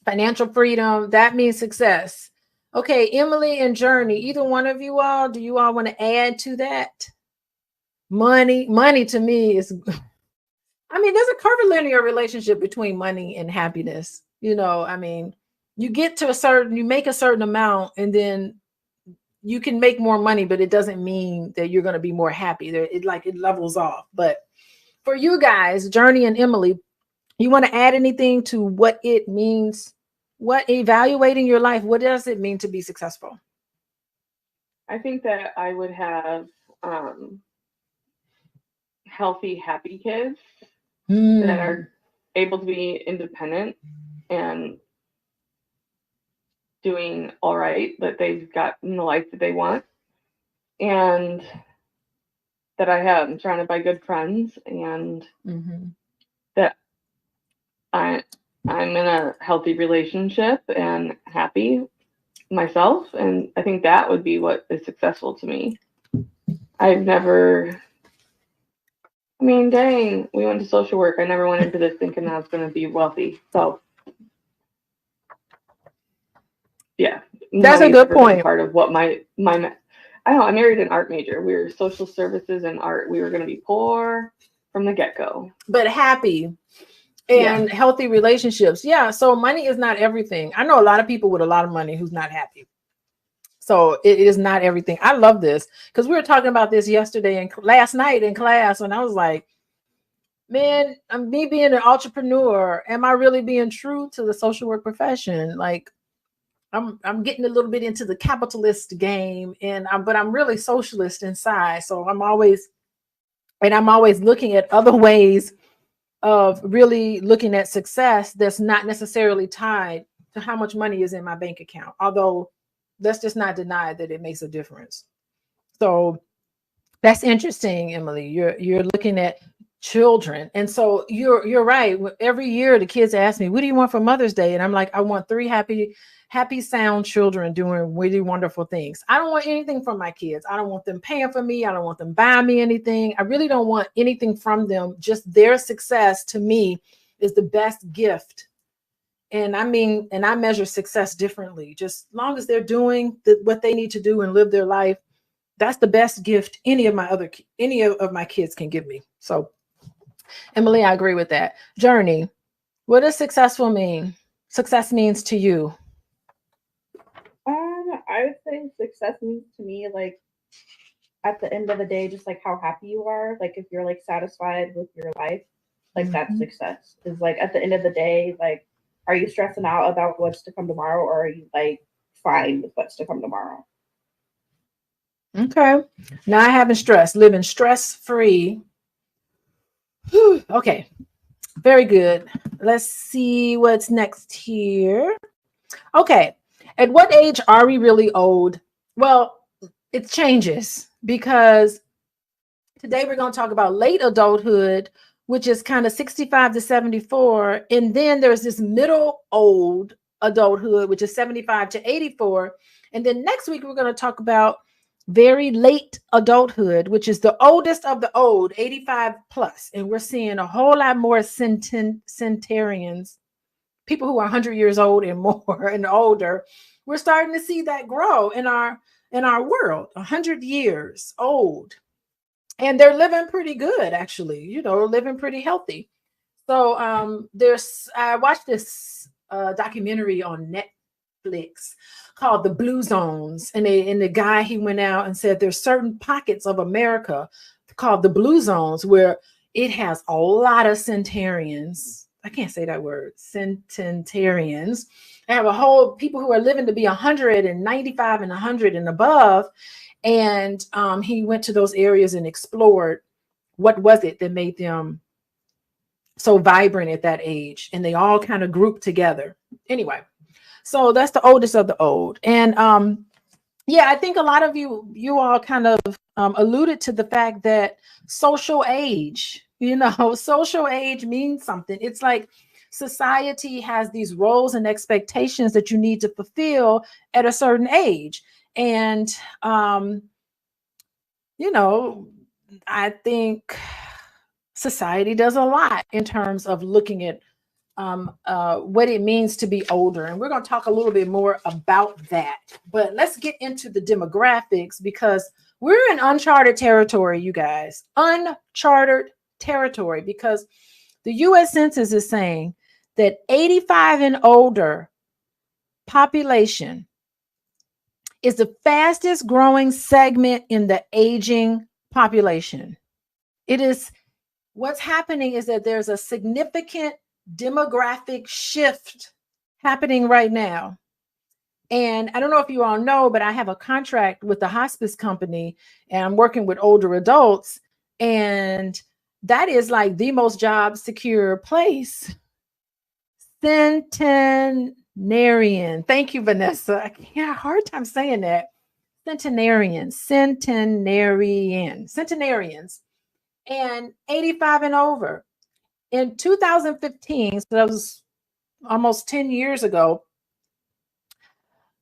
Speaker 2: Financial freedom, that means success. Okay, Emily and Journey, either one of you all, do you all want to add to that? Money to me is, I mean, there's a curvilinear relationship between money and happiness. You know, I mean, you get to you make a certain amount and then you can make more money, but it doesn't mean that you're going to be more happy. It levels off. But for you guys, Journey and Emily, you want to add anything to what it means? What evaluating your life, what does it mean to be successful?
Speaker 7: I think that I would have healthy, happy kids that are able to be independent and doing all right, that they've gotten the life that they want, and that I'm surrounded by good friends, and that I'm in a healthy relationship and happy myself. And I think that would be what is successful to me. Dang, we went to social work. I never went into this thinking I was going to be wealthy. So yeah,
Speaker 2: that's a good point.
Speaker 7: Part of what I married an art major. We were social services and art. We were going to be poor from the get-go, but
Speaker 2: happy and healthy relationships. Yeah. So money is not everything. I know a lot of people with a lot of money who's not happy. So it is not everything. I love this because we were talking about this yesterday and last night in class, and I was like, man, me being an entrepreneur, am I really being true to the social work profession? Like, I'm getting a little bit into the capitalist game, but I'm really socialist inside. So I'm always looking at other ways of really looking at success that's not necessarily tied to how much money is in my bank account. Although let's just not deny that it makes a difference. So that's interesting, Emily. You're looking at children. And so you're right. Every year the kids ask me, what do you want for Mother's Day? And I'm like, I want 3 happy, sound children doing really wonderful things. I don't want anything from my kids. I don't want them paying for me. I don't want them buying me anything. I really don't want anything from them. Just their success to me is the best gift. And I measure success differently. Just as long as they're doing what they need to do and live their life, that's the best gift any of my kids can give me. So, Emily, I agree with that. Journey, what does successful mean? success means to you?
Speaker 9: I would say success means to me, like, at the end of the day, just like how happy you are. Like, if you're like satisfied with your life, like that's success. Is like at the end of the day, like, are you stressing out about what's to come tomorrow, or are you like fine with what's to come tomorrow?
Speaker 2: Okay. Now I haven't stressed, living stress free. Okay. Very good. Let's see what's next here. Okay. At what age are we really old? Well, it changes because today we're going to talk about late adulthood, which is kind of 65 to 74. And then there's this middle old adulthood, which is 75 to 84. And then next week, we're going to talk about very late adulthood, which is the oldest of the old, 85 plus. And we're seeing a whole lot more centenarians, people who are 100 years old and more and older. We're starting to see that grow in our world, 100 years old. And they're living pretty good, actually, living pretty healthy. So I watched this documentary on Netflix called The Blue Zones. And the guy, he went out and said there's certain pockets of America called the Blue Zones where it has a lot of centenarians. I can't say that word, centenarians. I have a whole people who are living to be 195 and 100 and above. And he went to those areas and explored what was it that made them so vibrant at that age. And they all kind of grouped together. Anyway, so that's the oldest of the old. And yeah, I think a lot of you all kind of alluded to the fact that social age, social age means something. It's like society has these roles and expectations that you need to fulfill at a certain age. And, I think society does a lot in terms of looking at what it means to be older. And we're going to talk a little bit more about that. But let's get into the demographics because we're in uncharted territory, you guys. Uncharted territory because the U.S. Census is saying that 85 and older population is the fastest growing segment in the aging population. What's happening is that there's a significant demographic shift happening right now. And I don't know if you all know, but I have a contract with the hospice company and I'm working with older adults. And that is like the most job secure place. Centenarian. Thank you, Vanessa. I have a hard time saying that. Centenarians, and 85 and over. In 2015, so that was almost 10 years ago,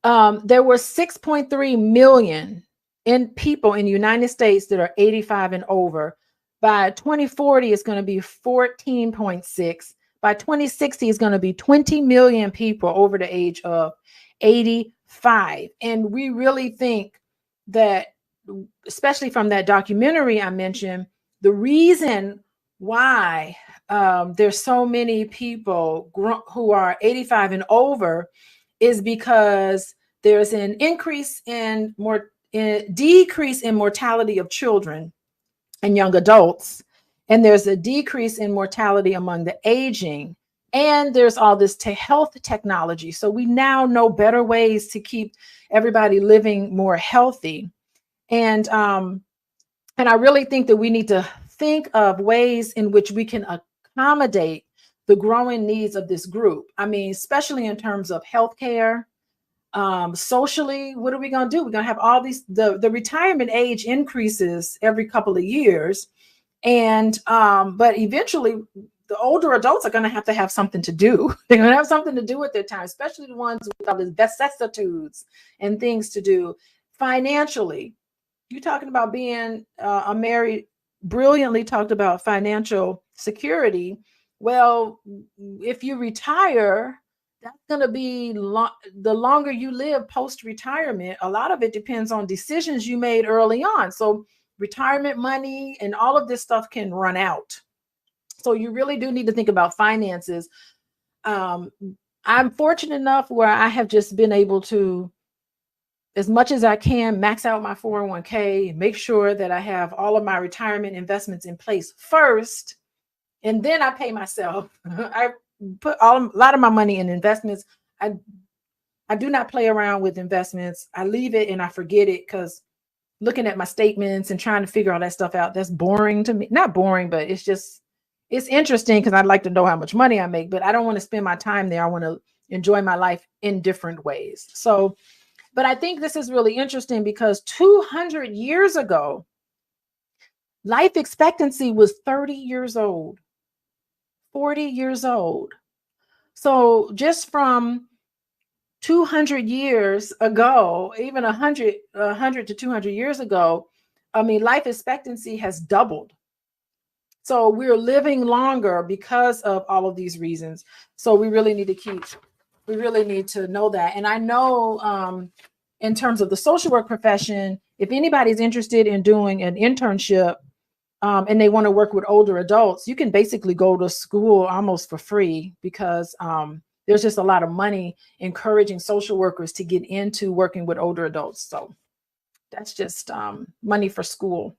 Speaker 2: there were 6.3 million people in the United States that are 85 and over. By 2040, it's going to be 14.6. By 2060, it's going to be 20 million people over the age of 85. And we really think that, especially from that documentary I mentioned, the reason why there's so many people who are 85 and over is because there's an decrease in mortality of children and young adults. And there's a decrease in mortality among the aging. And there's all this health technology. So we now know better ways to keep everybody living more healthy. And I really think that we need to think of ways in which we can accommodate the growing needs of this group. I mean, especially in terms of healthcare, socially, what are we going to do? We're going to have all these, the retirement age increases every couple of years. And, but eventually the older adults are going to have something to do. They're going to have something to do with their time, especially the ones with all the vicissitudes and things to do financially. You're talking about being brilliantly talked about financial security. Well, if you retire, that's going to be the longer you live post-retirement. A lot of it depends on decisions you made early on. So retirement money and all of this stuff can run out. So you really do need to think about finances. I I'm fortunate enough where I have just been able to, as much as I can, max out my 401k, make sure that I have all of my retirement investments in place first, and then I pay myself. I put a lot of my money in investments. I do not play around with investments. I leave it and I forget it, because looking at my statements and trying to figure all that stuff out, that's boring to me. Not boring, but it's interesting because I'd like to know how much money I make, but I don't want to spend my time there. I want to enjoy my life in different ways. So, but I think this is really interesting because 200 years ago, life expectancy was 30 years old, 40 years old. So just from 200 years ago, even 100 to 200 years ago, I mean, life expectancy has doubled. So we're living longer because of all of these reasons. So we really need to know that. And I know in terms of the social work profession, if anybody's interested in doing an internship and they want to work with older adults, you can basically go to school almost for free, because there's just a lot of money encouraging social workers to get into working with older adults. So that's just money for school.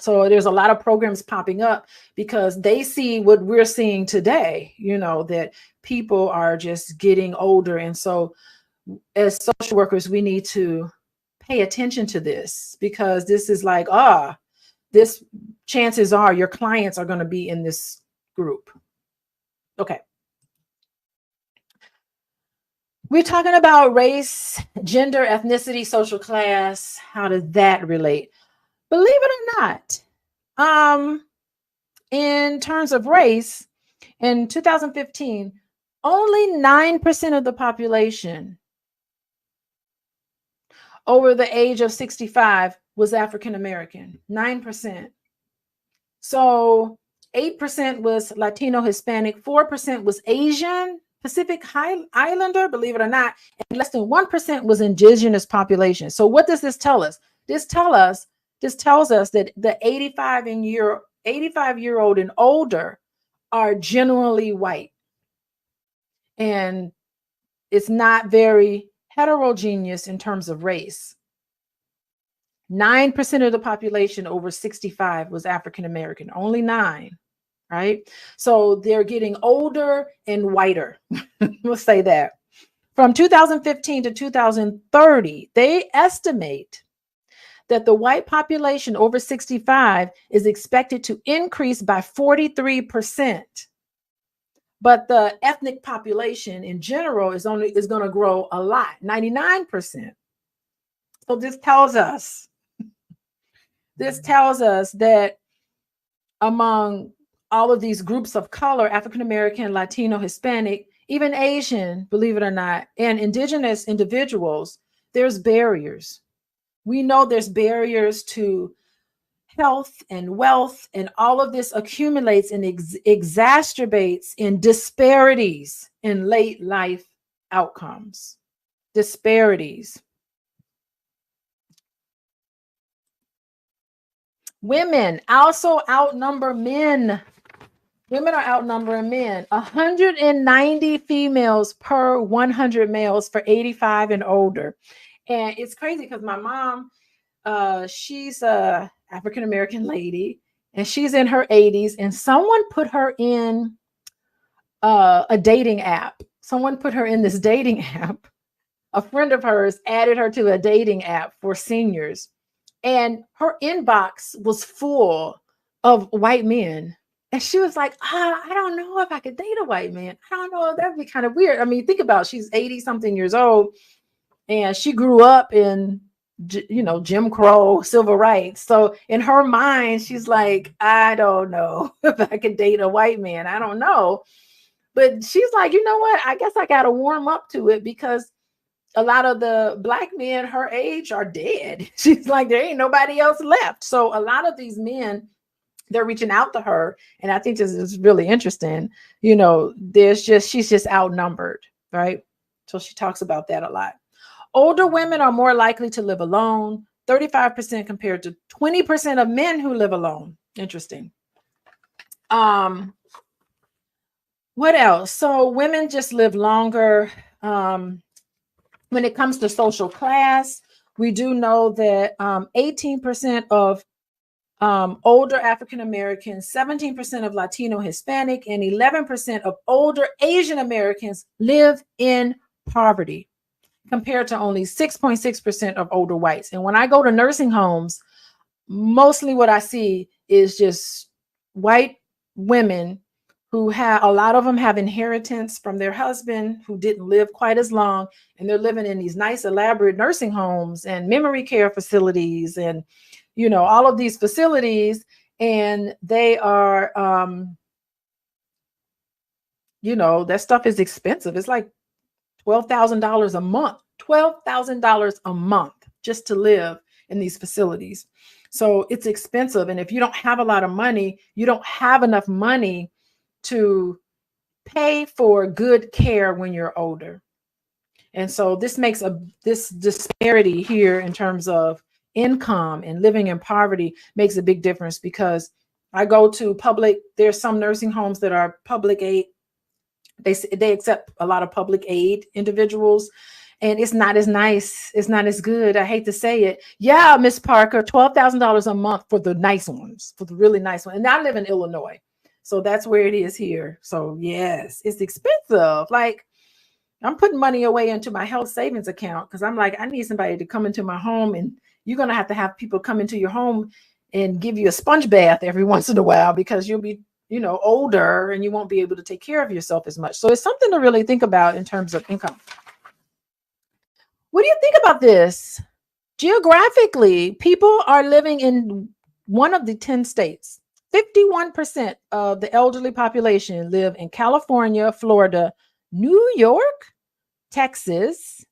Speaker 2: So there's a lot of programs popping up because they see what we're seeing today, that people are just getting older. And so as social workers, we need to pay attention to this, because this is like, this chances are your clients are going to be in this group. Okay. We're talking about race, gender, ethnicity, social class. How does that relate? Believe it or not, in terms of race, in 2015, only 9% of the population over the age of 65 was African American. 9%. So 8% was Latino, Hispanic, 4% was Asian, Pacific Islander, believe it or not, and less than 1% was indigenous population. So what does this tell us? This tells us that the 85-year-old and older are generally white. And it's not very heterogeneous in terms of race. 9% of the population over 65 was African American, only 9, right? So they're getting older and whiter. We'll say that. From 2015 to 2030, they estimate that the white population over 65 is expected to increase by 43%. But the ethnic population in general is going to grow a lot, 99%. So this tells us that among all of these groups of color, African American, Latino, Hispanic, even Asian, believe it or not, and indigenous individuals, there's barriers. We know there's barriers to health and wealth, and all of this accumulates and exacerbates in disparities in late life outcomes. Disparities. Women also outnumber men. Women are outnumbering men. 190 females per 100 males for 85 and older. And it's crazy because my mom, she's a African-American lady, and she's in her 80s, and someone put her in a dating app. Someone put her in this dating app. A friend of hers added her to a dating app for seniors, and her inbox was full of white men. And she was like, I don't know if I could date a white man. I don't know. That'd be kind of weird. I mean, think about it. She's 80 something years old, and she grew up in, Jim Crow, civil rights. So in her mind, she's like, I don't know if I could date a white man. I don't know. But she's like, you know what? I guess I got to warm up to it, because a lot of the black men her age are dead. She's like, there ain't nobody else left. So a lot of these men, they're reaching out to her. And I think this is really interesting. She's just outnumbered, right? So she talks about that a lot. Older women are more likely to live alone, 35% compared to 20% of men who live alone. Interesting. What else? So women just live longer. When it comes to social class, we do know that 18% of older African Americans, 17% of Latino Hispanic, and 11% of older Asian Americans live in poverty, compared to only 6.6% of older whites. And when I go to nursing homes, mostly what I see is just white women who have, a lot of them have inheritance from their husband who didn't live quite as long, and they're living in these nice elaborate nursing homes and memory care facilities and all of these facilities, and they are that stuff is expensive. It's like $12,000 a month, $12,000 a month just to live in these facilities. So it's expensive. And if you don't have a lot of money, you don't have enough money to pay for good care when you're older. And so this makes this disparity here in terms of income and living in poverty makes a big difference, because I go to public, there's some nursing homes that are public aid. They accept a lot of public aid individuals, and it's not as nice. It's not as good. I hate to say it. Yeah, Miss Parker, $12,000 a month for the nice ones, for the really nice ones. And I live in Illinois, so that's where it is here. So yes, it's expensive. Like, I'm putting money away into my health savings account because I'm like, I need somebody to come into my home, and you're going to have people come into your home and give you a sponge bath every once in a while, because you'll be older and you won't be able to take care of yourself as much. So it's something to really think about in terms of income. What do you think about this? Geographically, people are living in one of the 10 states. 51% of the elderly population live in California, Florida, New York, Texas,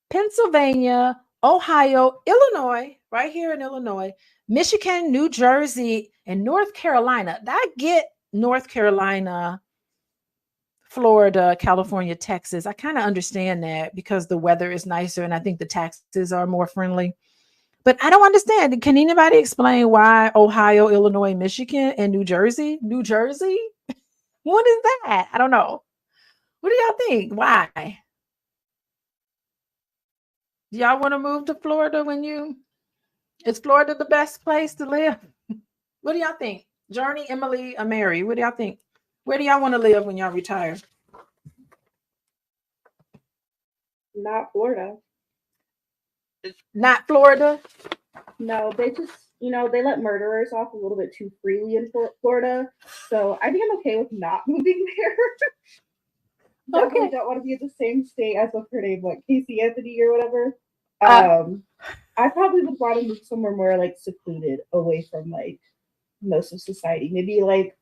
Speaker 2: Pennsylvania, Ohio, Illinois, right here in Illinois, Michigan, New Jersey, and North Carolina. I get North Carolina, Florida, California, Texas. I kind of understand that because the weather is nicer and I think the taxes are more friendly. But I don't understand. Can anybody explain why Ohio, Illinois, Michigan, and New Jersey? New Jersey? What is that? I don't know. What do y'all think? Why? Do y'all want to move to Florida is Florida the best place to live? What do y'all think? Journey, Emily, or Mary, what do y'all think? Where do y'all want to live when y'all retire?
Speaker 9: Not Florida.
Speaker 2: Not Florida?
Speaker 9: No, they just, they let murderers off a little bit too freely in Florida. So I think I'm okay with not moving there. Definitely don't want to be in the same state as what's her name, like Casey Anthony or whatever. I probably would want to move somewhere more like secluded, away from like most of society. Maybe like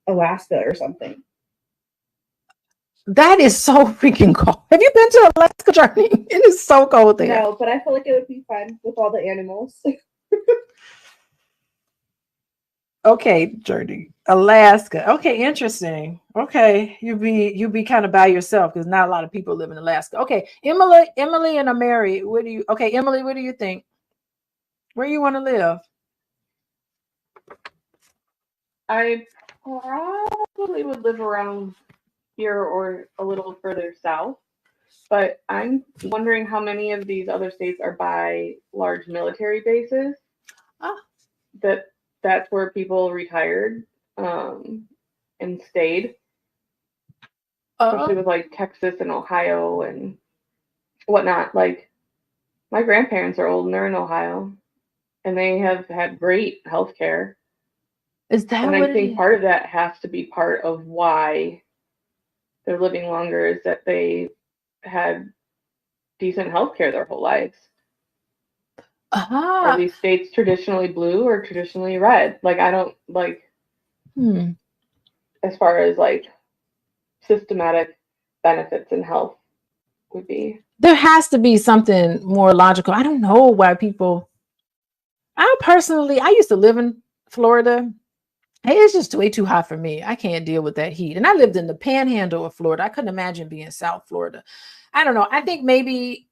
Speaker 9: Alaska or something.
Speaker 2: That is so freaking cold. Have you been to Alaska, Journey? It is so cold there.
Speaker 9: No, but I feel like it would be fun with all the animals.
Speaker 2: Okay, Journey. Alaska. Okay, interesting. Okay, you'd be kind of by yourself because not a lot of people live in Alaska. Okay, Emily and Mary, Emily, what do you think? Where you want to live?
Speaker 7: I probably would live around here or a little further south, but I'm wondering how many of these other states are by large military bases. That's where people retired and stayed, especially with like Texas and Ohio and whatnot. Like, my grandparents are old and they're in Ohio, and they have had great health care.
Speaker 2: Is that
Speaker 7: and
Speaker 2: what
Speaker 7: I think part of that has to be part of why they're living longer, is that they had decent health care their whole lives. Are these states traditionally blue or traditionally red? Like, I don't like as far as like systematic benefits in health would be.
Speaker 2: There has to be something more logical. I don't know why people. I used to live in Florida. Hey, it's just way too hot for me. I can't deal with that heat. And I lived in the panhandle of Florida. I couldn't imagine being South Florida. I don't know. I think maybe,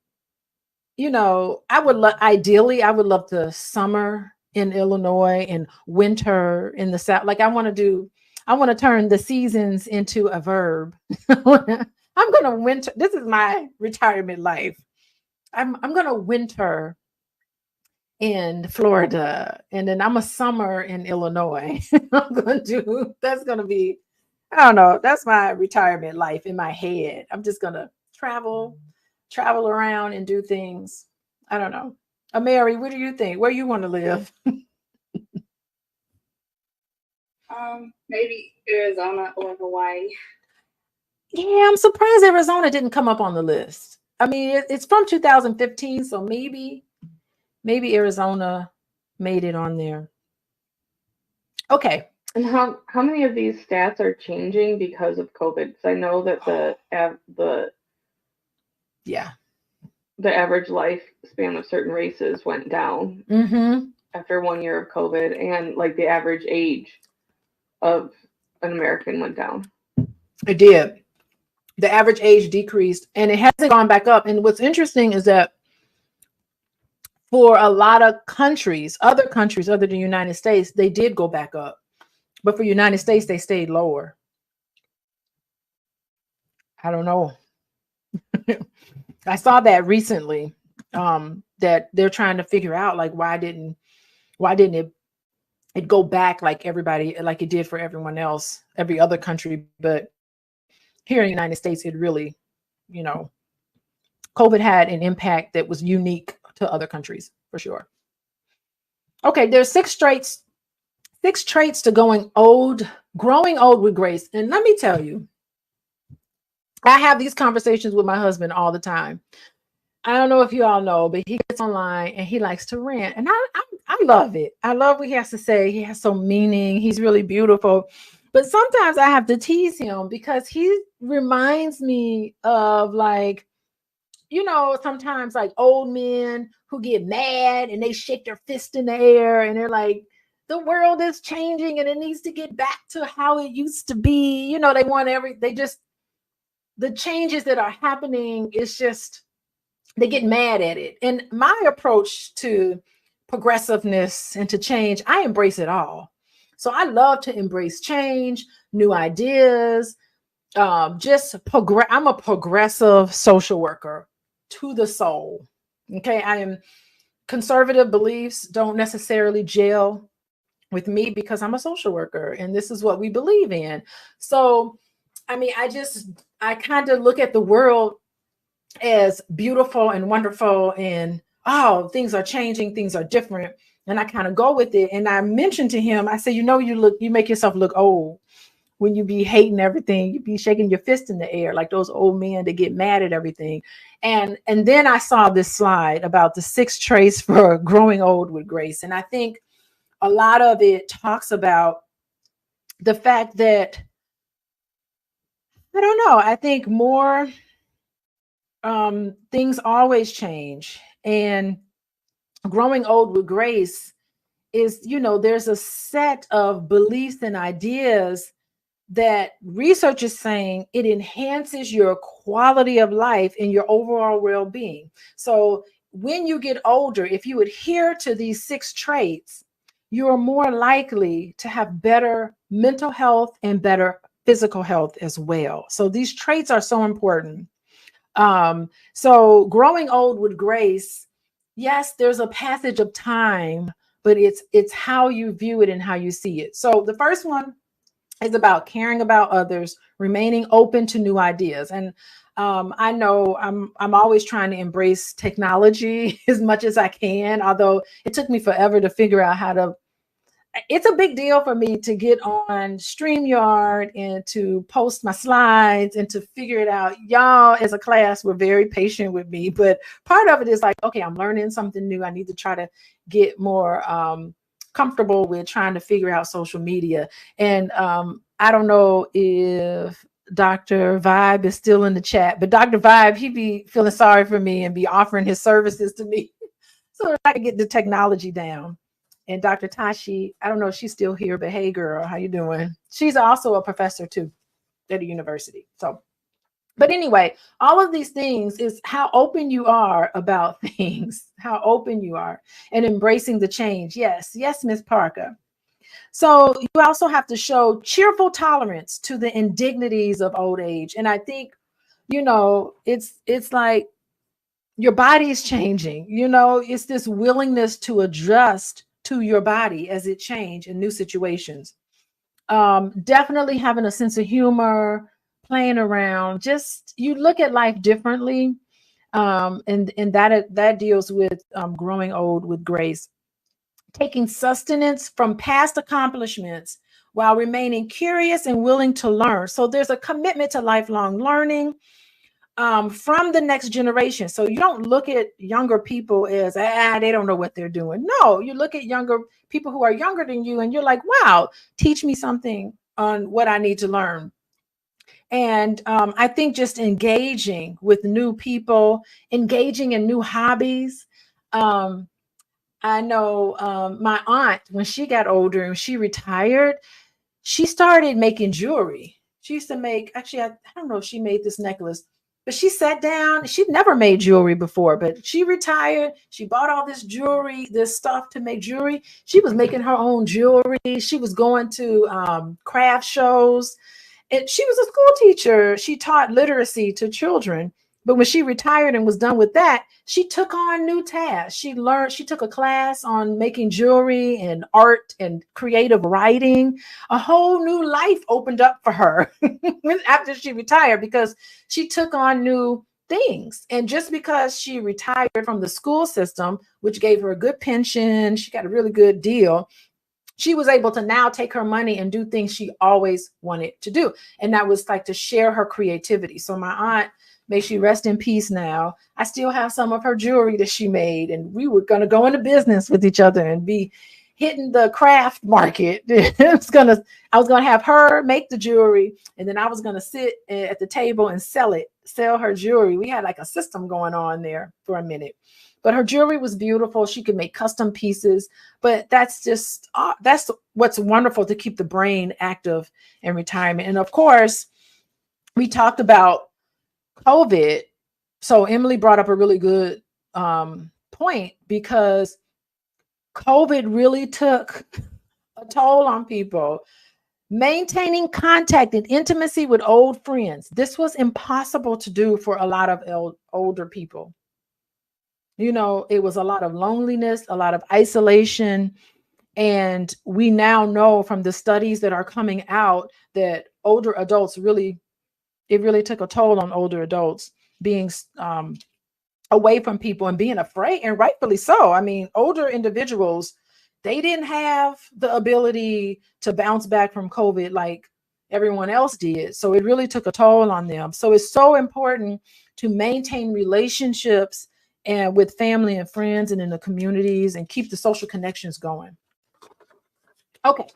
Speaker 2: I would ideally, I would love the summer in Illinois and winter in the South. Like, I want to do I want to turn the seasons into a verb. I'm going to winter. This is my retirement life. I'm going to winter in Florida, and then I'm a summer in Illinois. I'm going to do, that's going to be, I don't know, that's my retirement life in my head. I'm just going to travel around and do things. I don't know. Mary, what do you think? Where you want to live?
Speaker 8: Maybe Arizona or Hawaii.
Speaker 2: Yeah, I'm surprised Arizona didn't come up on the list. I mean, it's from 2015, so maybe Arizona made it on there. Okay.
Speaker 7: And how many of these stats are changing because of COVID? Because I know that the average lifespan of certain races went down after 1 year of COVID, and like the average age of an American went down.
Speaker 2: It did. The average age decreased, and it hasn't gone back up. And what's interesting is that for a lot of countries, other countries other than the United States, they did go back up. But for the United States, they stayed lower. I don't know. I saw that recently, that they're trying to figure out, like, why didn't it go back like everybody, like it did for everyone else, every other country. But here in the United States, it really, COVID had an impact that was unique to other countries for sure. Okay, there's six traits to growing old with grace. And let me tell you, I have these conversations with my husband all the time. I don't know if you all know, but he gets online and he likes to rant. And I love it. I love what he has to say. He has some meaning. He's really beautiful. But sometimes I have to tease him because he reminds me of, like, sometimes like old men who get mad and they shake their fist in the air and they're like, the world is changing and it needs to get back to how it used to be. They want the changes that are happening, is just, they get mad at it. And my approach to progressiveness and to change, I embrace it all. So I love to embrace change, new ideas, I'm a progressive social worker to the soul. Okay. I am conservative beliefs don't necessarily gel with me because I'm a social worker and this is what we believe in. So, I mean, I kind of look at the world as beautiful and wonderful and, oh, things are changing, things are different. And I kind of go with it. And I mentioned to him, I said, you make yourself look old when you be hating everything, you be shaking your fist in the air like those old men that get mad at everything. And then I saw this slide about the 6 traits for growing old with grace. And I think a lot of it talks about the fact that, I don't know, I think more things always change. And growing old with grace is, there's a set of beliefs and ideas that research is saying it enhances your quality of life and your overall well-being. So when you get older, if you adhere to these 6 traits, you're more likely to have better mental health and better physical health as well. So these traits are so important. So growing old with grace, yes, there's a passage of time, but it's how you view it and how you see it. So the first one is about caring about others, remaining open to new ideas. And I know I'm always trying to embrace technology as much as I can, although it took me forever to figure out how to. It's a big deal for me to get on StreamYard and to post my slides and to figure it out. Y'all as a class were very patient with me, but part of it is like, okay, I'm learning something new. I need to try to get more comfortable with trying to figure out social media. And I don't know if Dr. Vibe is still in the chat, but Dr. Vibe, he'd be feeling sorry for me and be offering his services to me so that I can get the technology down. And Dr. Tashi, I don't know if she's still here, but hey girl, how you doing? She's also a professor too at a university. So, but anyway, all of these things is how open you are about things, how open you are and embracing the change. Yes, Miss Parker. So you also have to show cheerful tolerance to the indignities of old age. And I think, it's like your body is changing, it's this willingness to adjust to your body as it changes in new situations. Definitely having a sense of humor, playing around, just you look at life differently. And that deals with growing old with grace, taking sustenance from past accomplishments while remaining curious and willing to learn. So there's a commitment to lifelong learning from the next generation. So you don't look at younger people as, they don't know what they're doing. No, you look at younger people who are younger than you and you're like, wow, teach me something on what I need to learn. And I think just engaging with new people, engaging in new hobbies. I know my aunt, when she got older and she retired, she started making jewelry. She used to make, actually, I don't know if she made this necklace, but she sat down. She'd never made jewelry before, but she retired. She bought all this jewelry, this stuff to make jewelry. She was making her own jewelry. She was going to craft shows. And she was a school teacher. She taught literacy to children. But when she retired and was done with that, she took on new tasks. She took a class on making jewelry and art and creative writing. A whole new life opened up for her after she retired because she took on new things. And just because she retired from the school system, which gave her a good pension, she got a really good deal. She was able to now take her money and do things she always wanted to do. And that was like to share her creativity. So my aunt, may she rest in peace now, I still have some of her jewelry that she made. And we were going to go into business with each other and be hitting the craft market. I was going to have her make the jewelry. And then I was going to sit at the table and sell her jewelry. We had like a system going on there for a minute. But her jewelry was beautiful. She could make custom pieces. But that's what's wonderful to keep the brain active in retirement. And of course, we talked about COVID. So Emily brought up a really good point because COVID really took a toll on people. Maintaining contact and intimacy with old friends. This was impossible to do for a lot of older people. It was a lot of loneliness, a lot of isolation. And we now know from the studies that are coming out that older adults it really took a toll on older adults being away from people and being afraid, and rightfully so. I mean, older individuals, they didn't have the ability to bounce back from COVID like everyone else did. So it really took a toll on them. So it's so important to maintain relationships and with family and friends and in the communities and keep the social connections going. Okay,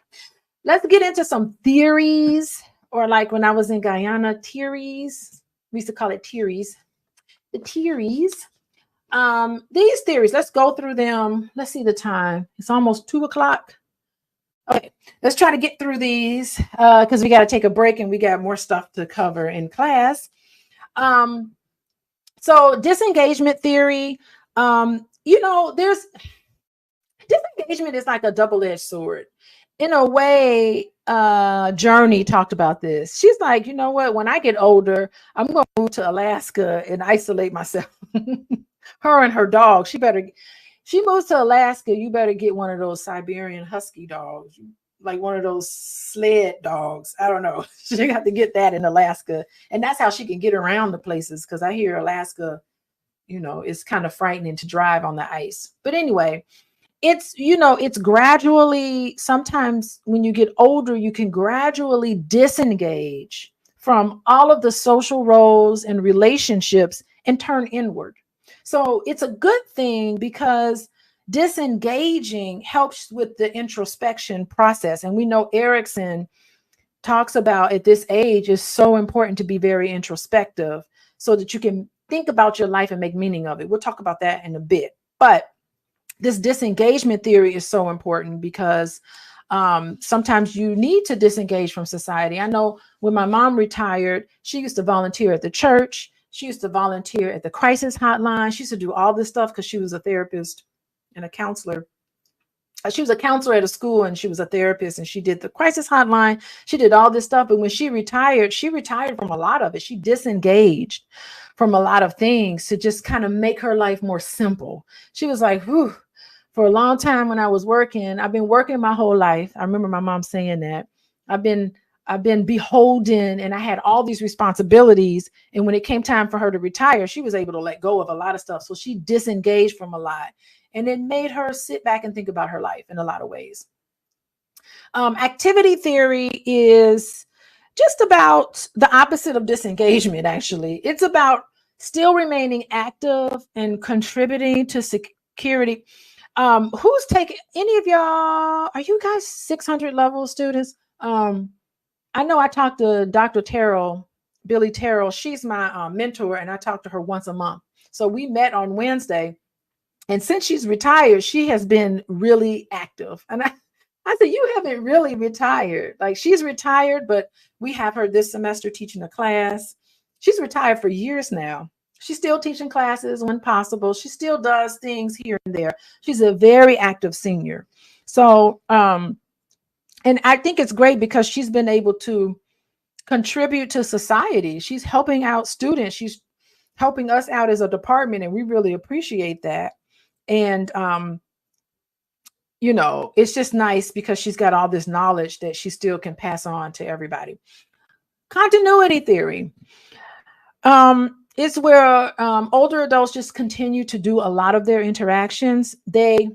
Speaker 2: let's get into some theories, or like when I was in Guyana, theories. We used to call it theories. The theories. These theories, let's go through them. Let's see the time. It's almost 2:00. Okay, let's try to get through these because we got to take a break and we got more stuff to cover in class. So disengagement theory, there's disengagement is like a double-edged sword. In a way, Journey talked about this. She's like, you know what? When I get older, I'm going to move to Alaska and isolate myself. Her and her dog. She moves to Alaska. You better get one of those Siberian husky dogs, like one of those sled dogs. I don't know. She got to get that in Alaska. And that's how she can get around the places. Because I hear Alaska, it's kind of frightening to drive on the ice. But anyway, it's gradually, sometimes when you get older, you can gradually disengage from all of the social roles and relationships and turn inward. So it's a good thing because disengaging helps with the introspection process. And we know Erickson talks about at this age is so important to be very introspective so that you can think about your life and make meaning of it. We'll talk about that in a bit. But this disengagement theory is so important because sometimes you need to disengage from society. I know when my mom retired, she used to volunteer at the church. She used to volunteer at the crisis hotline. She used to do all this stuff because she was a therapist and a counselor. she was a counselor at a school, and she was a therapist, and she did the crisis hotline. She did all this stuff. But when she retired from a lot of it. She disengaged from a lot of things to just kind of make her life more simple. She was like, whew, for a long time when I was working, I've been working my whole life. I remember my mom saying that. I've been beholden, and I had all these responsibilities. And when it came time for her to retire, she was able to let go of a lot of stuff. So she disengaged from a lot. And it made her sit back and think about her life in a lot of ways. Activity theory is just about the opposite of disengagement, actually. It's about still remaining active and contributing to security. Who's taking, any of y'all, are you guys 600 level students? I know I talked to Dr. Terrell, Billy Terrell. She's my mentor, and I talk to her once a month. So we met on Wednesday. And since she's retired, she has been really active. And I said, you haven't really retired. Like, she's retired, but we have her this semester teaching a class. She's retired for years now. She's still teaching classes when possible. She still does things here and there. She's a very active senior. So, and I think it's great because she's been able to contribute to society. She's helping out students. She's helping us out as a department, and we really appreciate that. And, you know, it's just nice because she's got all this knowledge that she still can pass on to everybody. Continuity theory. It's where older adults just continue to do a lot of their interactions. They're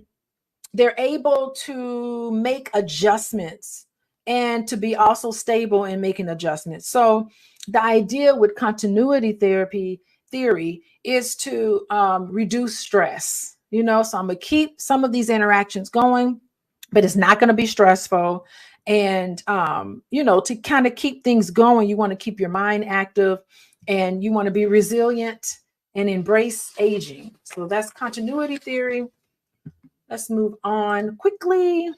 Speaker 2: able to make adjustments and to be also stable in making adjustments. So the idea with continuity theory is to reduce stress. You know, so I'm going to keep some of these interactions going, but it's not going to be stressful. And, you know, to kind of keep things going, you want to keep your mind active, and you want to be resilient and embrace aging. So that's continuity theory. Let's move on quickly.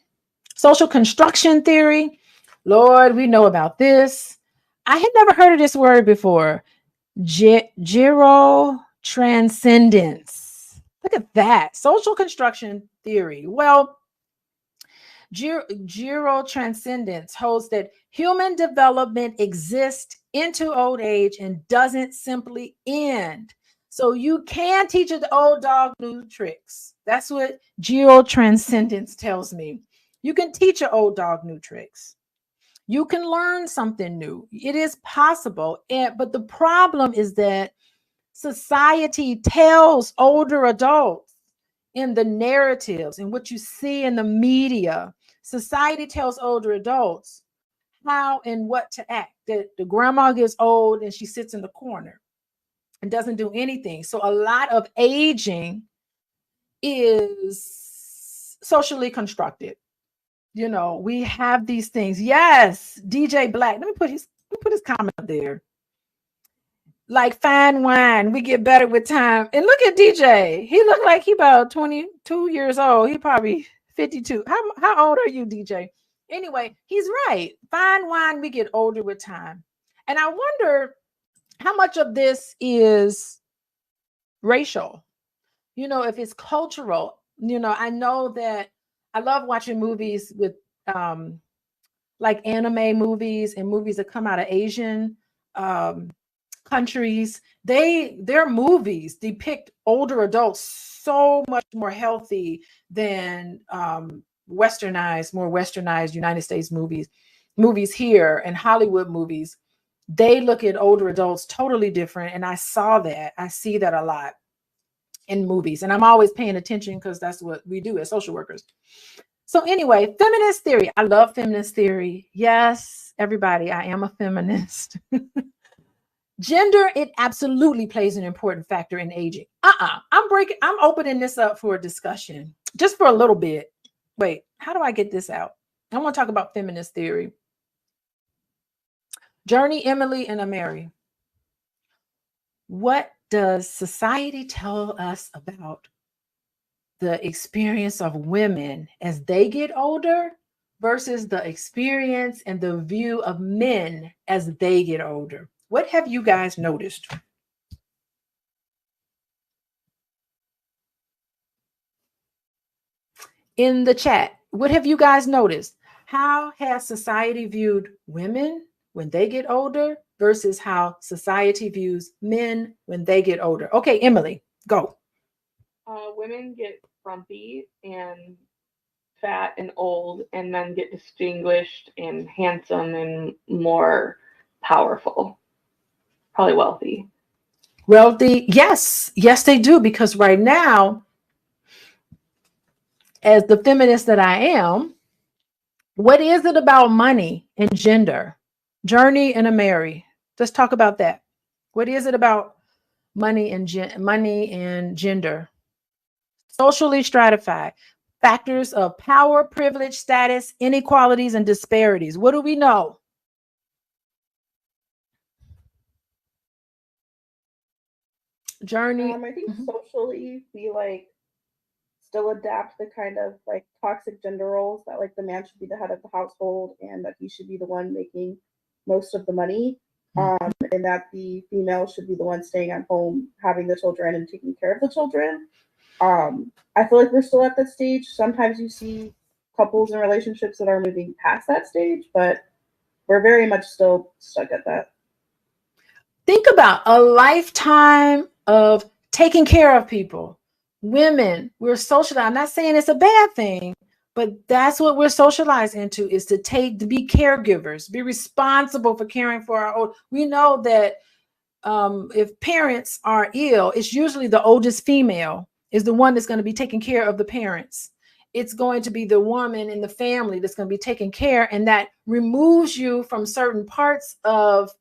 Speaker 2: Social construction theory. Lord, we know about this. I had never heard of this word before. Gerotranscendence. Look at that. Social construction theory. Well, gerotranscendence holds that human development exists into old age and doesn't simply end. So you can teach an old dog new tricks. That's what gerotranscendence tells me. You can teach an old dog new tricks. You can learn something new. It is possible. But the problem is that society tells older adults in the narratives and what you see in the media, society tells older adults how and what to act. That the grandma gets old and she sits in the corner and doesn't do anything. So a lot of aging is socially constructed. You know, we have these things. Yes, DJ Black. Let me put his comment up there. Like fine wine, we get better with time. And look at DJ. He looked like he about 22 years old. He probably 52. How old are you, DJ? Anyway, he's right. Fine wine, we get older with time. And I wonder how much of this is racial. You know, if it's cultural. You know, I know that I love watching movies with like anime movies and movies that come out of Asian countries. Their movies depict older adults so much more healthy than more westernized United States movies here, and Hollywood movies. They look at older adults totally different, and I see that a lot in movies, and I'm always paying attention because that's what we do as social workers. So anyway, feminist theory. I love feminist theory. Yes, everybody, I am a feminist. Gender, it absolutely plays an important factor in aging. I'm opening this up for a discussion just for a little bit. Wait, how do I get this out? I want to talk about feminist theory. Journey, Emily, and Ameri. What does society tell us about the experience of women as they get older versus the experience and the view of men as they get older? What have you guys noticed? in the chat. What have you guys noticed? How has society viewed women when they get older versus how society views men when they get older? Okay, Emily, go.
Speaker 7: Women get frumpy and fat and old, and men get distinguished and handsome and more powerful, probably wealthy.
Speaker 2: Wealthy, yes, yes, they do. Because right now, as the feminist that I am, what is it about money and gender? Journey and Mary, let's talk about that. What is it about money and gender? Socially stratified factors of power, privilege, status, inequalities, and disparities. What do we know? Journey.
Speaker 9: I think socially we like still adapt the kind of like toxic gender roles that like the man should be the head of the household and that he should be the one making most of the money, and that the female should be the one staying at home having the children and taking care of the children. I feel like we're still at that stage. Sometimes you see couples and relationships that are moving past that stage, but we're very much still stuck at that.
Speaker 2: Think about a lifetime of taking care of people. Women, we're socialized. I'm not saying it's a bad thing, but that's what we're socialized into, is to be caregivers, be responsible for caring for our old. We know that if parents are ill, it's usually the oldest female is the one that's going to be taking care of the parents. It's going to be the woman in the family that's going to be taking care, and that removes you from certain parts of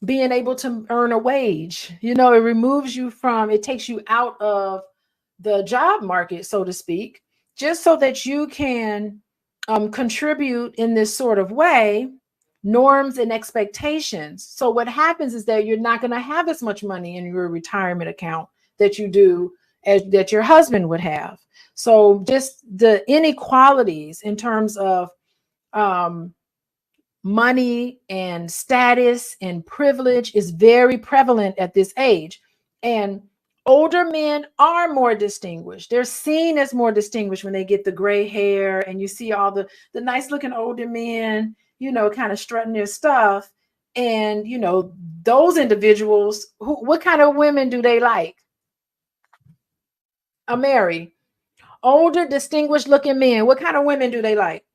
Speaker 2: being able to earn a wage. You know, it removes you from, it takes you out of the job market, so to speak, just so that you can contribute in this sort of way, norms and expectations. So what happens is that you're not going to have as much money in your retirement account that you do that your husband would have. So just the inequalities in terms of money and status and privilege is very prevalent at this age. And older men are more distinguished. They're seen as more distinguished when they get the gray hair, and you see all the nice looking older men, you know, kind of strutting their stuff. And, you know, those individuals, what kind of women do they like? Mary, older, distinguished looking men, what kind of women do they like?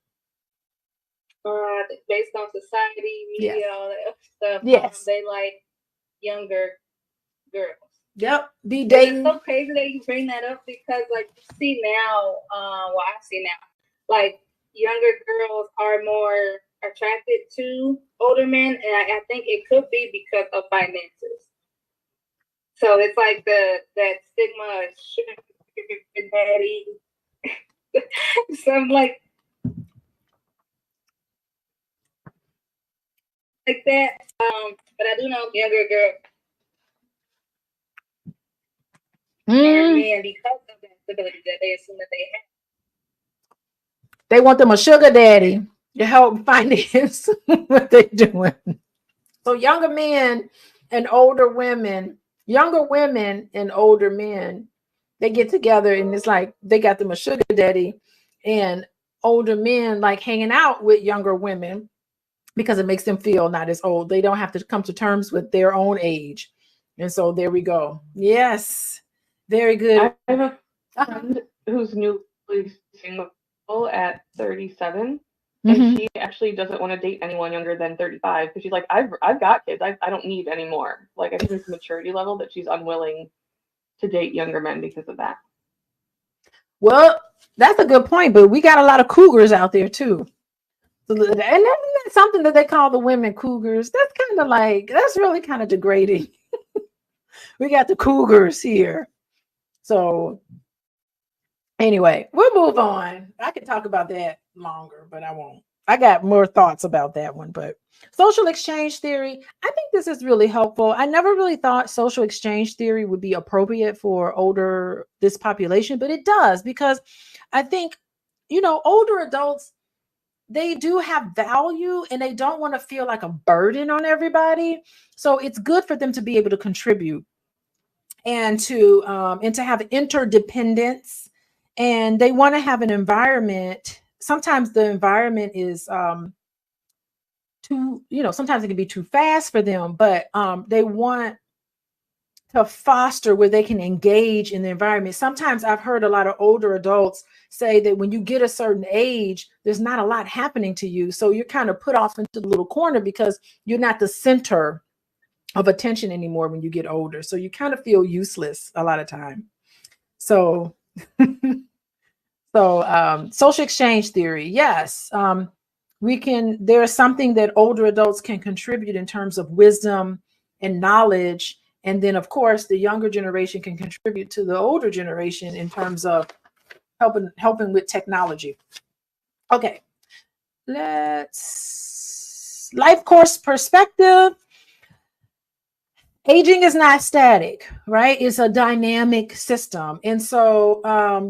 Speaker 8: Based on society, media, all that stuff.
Speaker 2: Yes.
Speaker 8: They like younger girls.
Speaker 2: Yep. Be dating.
Speaker 8: It's so crazy that you bring that up, because like you see now, I see now, like younger girls are more attracted to older men, and I think it could be because of finances. So it's like that stigma of sugar daddy. So I'm like that. But I do know younger girls are men because of that stability that they assume that they have.
Speaker 2: They want them a sugar daddy to help finance what they're doing. So younger men and older women, younger women and older men, they get together and it's like they got them a sugar daddy, and older men like hanging out with younger women because it makes them feel not as old. They don't have to come to terms with their own age. And so there we go. Yes. Very good.
Speaker 7: I have a friend who's newly single at 37, and she actually doesn't want to date anyone younger than 35 because she's like, I've got kids. I don't need any more. Like, I think there's a maturity level that she's unwilling to date younger men because of that.
Speaker 2: Well, that's a good point, but we got a lot of cougars out there too. And that's something that they call the women cougars. That's kind of like, that's really kind of degrading. We got the cougars here. So anyway, we'll move on. I can talk about that longer, but I won't. I got more thoughts about that one, but social exchange theory, I think this is really helpful. I never really thought social exchange theory would be appropriate for this population, but it does, because I think, you know, older adults, they do have value and they don't want to feel like a burden on everybody. So it's good for them to be able to contribute. and to have interdependence, and they want to have an environment. Sometimes the environment is too, sometimes it can be too fast for them, but they want to foster where they can engage in the environment. Sometimes I've heard a lot of older adults say that when you get a certain age, there's not a lot happening to you. So you're kind of put off into the little corner because you're not the center of attention anymore when you get older. So you kind of feel useless a lot of time. So, social exchange theory. Yes. There's something that older adults can contribute in terms of wisdom and knowledge. And then, of course, the younger generation can contribute to the older generation in terms of helping with technology. Okay, life course perspective. Aging is not static, right? It's a dynamic system. And so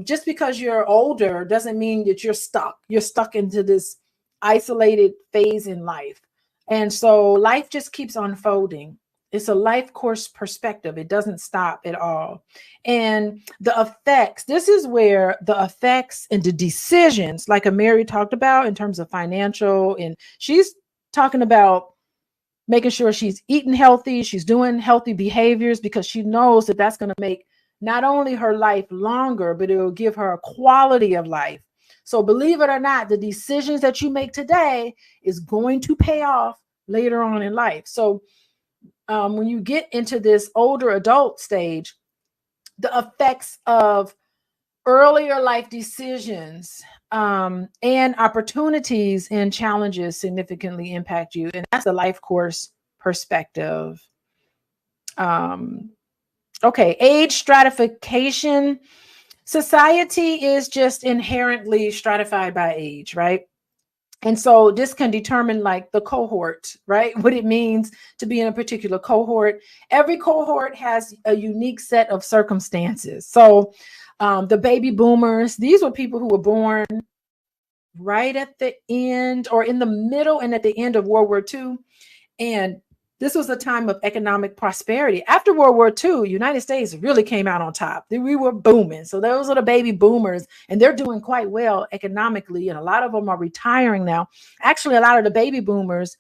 Speaker 2: just because you're older doesn't mean that you're stuck. You're stuck into this isolated phase in life. And so life just keeps unfolding. It's a life course perspective. It doesn't stop at all. And the effects, this is where the effects and the decisions, like Mary talked about in terms of financial, and she's talking about making sure she's eating healthy, she's doing healthy behaviors, because she knows that that's going to make not only her life longer, but it will give her a quality of life. So believe it or not, the decisions that you make today is going to pay off later on in life. So when you get into this older adult stage, the effects of earlier life decisions and opportunities and challenges significantly impact you. And that's the life course perspective. Okay, age stratification. Society is just inherently stratified by age, right? And so this can determine like the cohort, right? What it means to be in a particular cohort. Every cohort has a unique set of circumstances. So the baby boomers, these were people who were born right at the end or in the middle and at the end of World War II. And this was a time of economic prosperity. After World War II, United States really came out on top. We were booming. So those are the baby boomers, and they're doing quite well economically. And a lot of them are retiring now. Actually, a lot of the baby boomers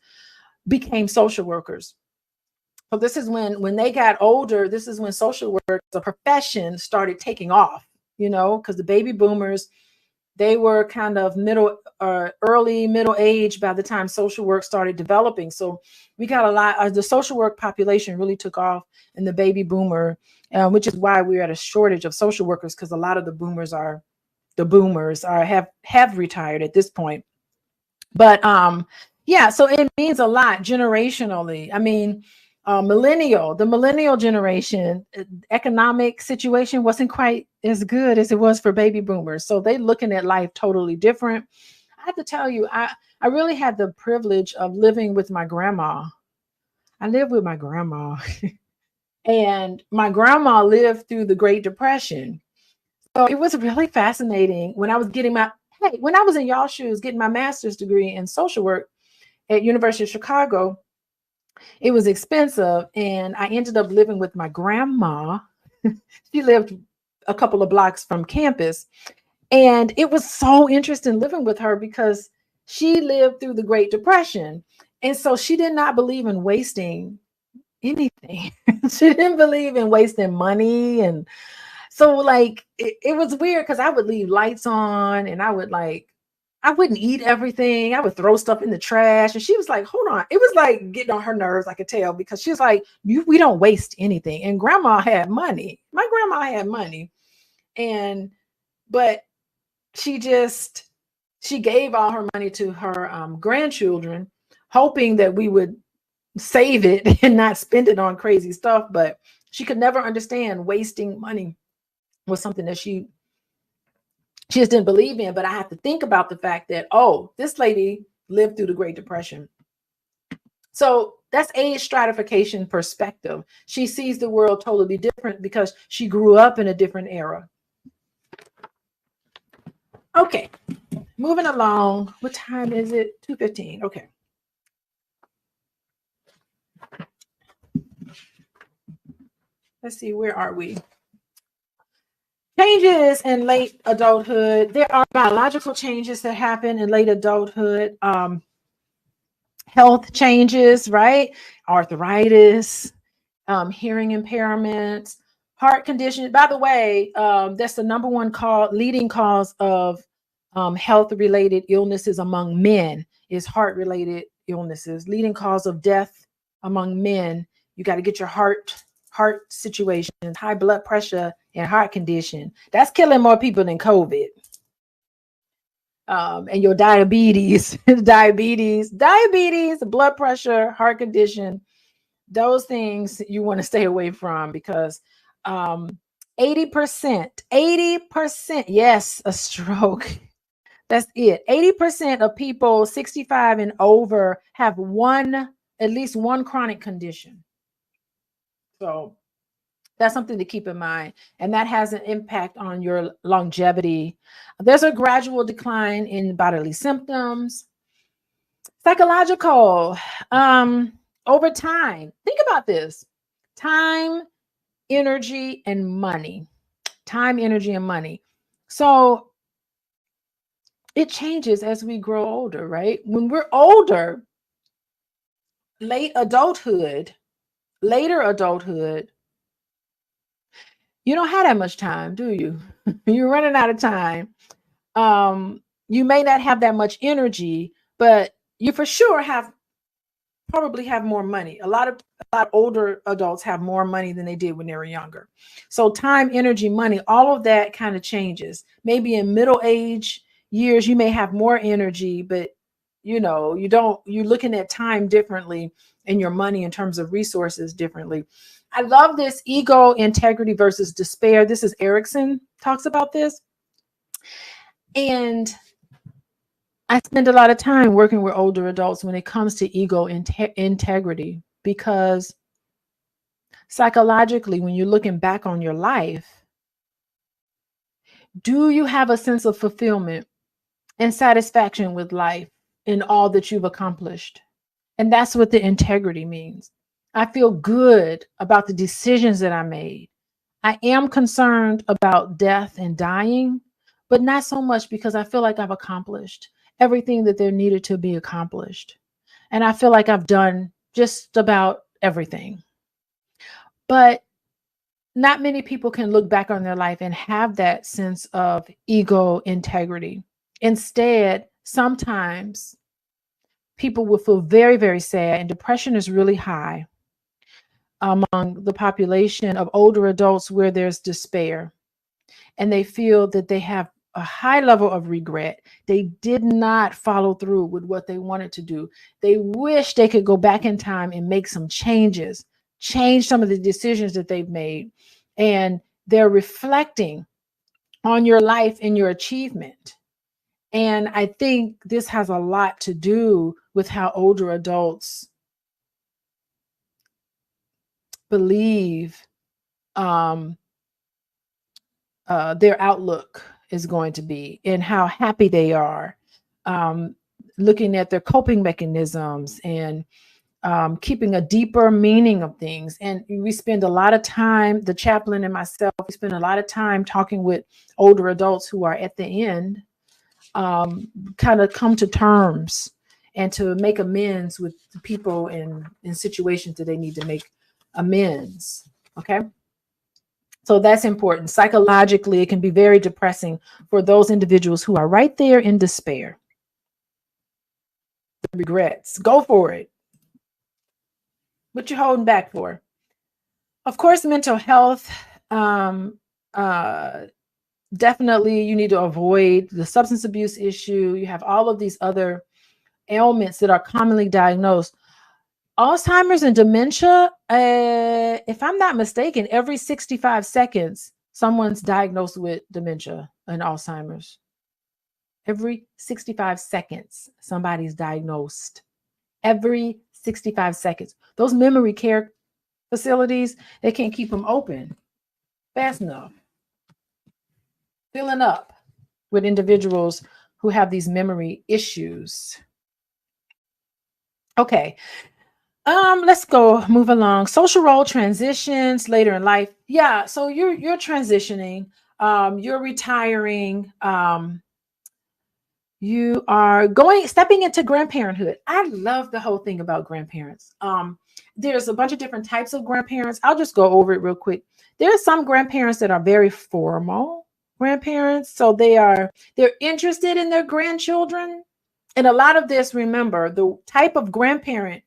Speaker 2: became social workers. So this is when they got older, this is when social work, the profession, started taking off, because the baby boomers, they were kind of early middle age by the time social work started developing. So we got a lot, the social work population really took off in the baby boomer, which is why we're at a shortage of social workers, because a lot of the boomers have retired at this point. But yeah, so it means a lot generationally. I mean, the millennial generation, economic situation wasn't quite as good as it was for baby boomers. So they looking at life totally different. I have to tell you, I really had the privilege of living with my grandma. I lived with my grandma and my grandma lived through the Great Depression. So it was really fascinating when I was when I was in y'all shoes, getting my master's degree in social work at University of Chicago. It was expensive, and I ended up living with my grandma. She lived a couple of blocks from campus, and it was so interesting living with her because she lived through the Great Depression, and so she did not believe in wasting anything. She didn't believe in wasting money, and so like it was weird because I would leave lights on, and I wouldn't eat everything. I would throw stuff in the trash. And she was like, hold on. It was like getting on her nerves, I could tell, because she's like, we don't waste anything. And grandma had money. My grandma had money. But she gave all her money to her grandchildren, hoping that we would save it and not spend it on crazy stuff. But she could never understand wasting money was something that she just didn't believe in. But I have to think about the fact that, this lady lived through the Great Depression. So that's age stratification perspective. She sees the world totally different because she grew up in a different era. Okay, moving along. What time is it? 2:15. Okay. let's see, where are we? Changes in late adulthood. There are biological changes that happen in late adulthood. Health changes, right? Arthritis, hearing impairments, heart condition. By the way, that's the number one leading cause of health-related illnesses among men is heart-related illnesses. Leading cause of death among men. You got to get your heart situation, high blood pressure, and heart condition. That's killing more people than COVID. And your diabetes, diabetes, blood pressure, heart condition, those things you want to stay away from because 80%, yes, a stroke. That's it. 80% of people 65 and over have at least one chronic condition. So that's something to keep in mind. And that has an impact on your longevity. There's a gradual decline in bodily symptoms. Psychological, over time. Think about this. Time, energy, and money. Time, energy, and money. So it changes as we grow older, right? When we're older, later adulthood, you don't have that much time, do you? You're running out of time. You may not have that much energy, but you for sure probably have more money. A lot of older adults have more money than they did when they were younger. So time, energy, money, all of that kind of changes. Maybe in middle age years, you may have more energy, but you're looking at time differently and your money in terms of resources differently. I love this ego, integrity versus despair. This is Erickson talks about this. And I spend a lot of time working with older adults when it comes to ego integrity, because psychologically, when you're looking back on your life, do you have a sense of fulfillment and satisfaction with life in all that you've accomplished? And that's what the integrity means. I feel good about the decisions that I made. I am concerned about death and dying, but not so much because I feel like I've accomplished everything that there needed to be accomplished. And I feel like I've done just about everything. But not many people can look back on their life and have that sense of ego integrity. Instead, sometimes people will feel very, very sad, and depression is really high among the population of older adults where there's despair. And they feel that they have a high level of regret. They did not follow through with what they wanted to do. They wish they could go back in time and make some changes, change some of the decisions that they've made. And they're reflecting on your life and your achievement. And I think this has a lot to do with how older adults believe their outlook is going to be and how happy they are, looking at their coping mechanisms and keeping a deeper meaning of things. And we spend a lot of time, the chaplain and myself, we spend a lot of time talking with older adults who are at the end, kind of come to terms and to make amends with the people in situations that they need to make amends. Okay. So that's important. Psychologically, it can be very depressing for those individuals who are right there in despair. The regrets. Go for it. What you holding back for? Of course, mental health. Definitely, you need to avoid the substance abuse issue. You have all of these other ailments that are commonly diagnosed. Alzheimer's and dementia, if I'm not mistaken, every 65 seconds, someone's diagnosed with dementia and Alzheimer's. Every 65 seconds, somebody's diagnosed. Every 65 seconds. Those memory care facilities, they can't keep them open fast enough. Filling up with individuals who have these memory issues. Okay. Let's go move along. Social role transitions later in life. Yeah, so you're transitioning, you're retiring, you are stepping into grandparenthood. I love the whole thing about grandparents. There's a bunch of different types of grandparents. I'll just go over it real quick. There are some grandparents that are very formal grandparents. So they're interested in their grandchildren. And a lot of this, remember, the type of grandparent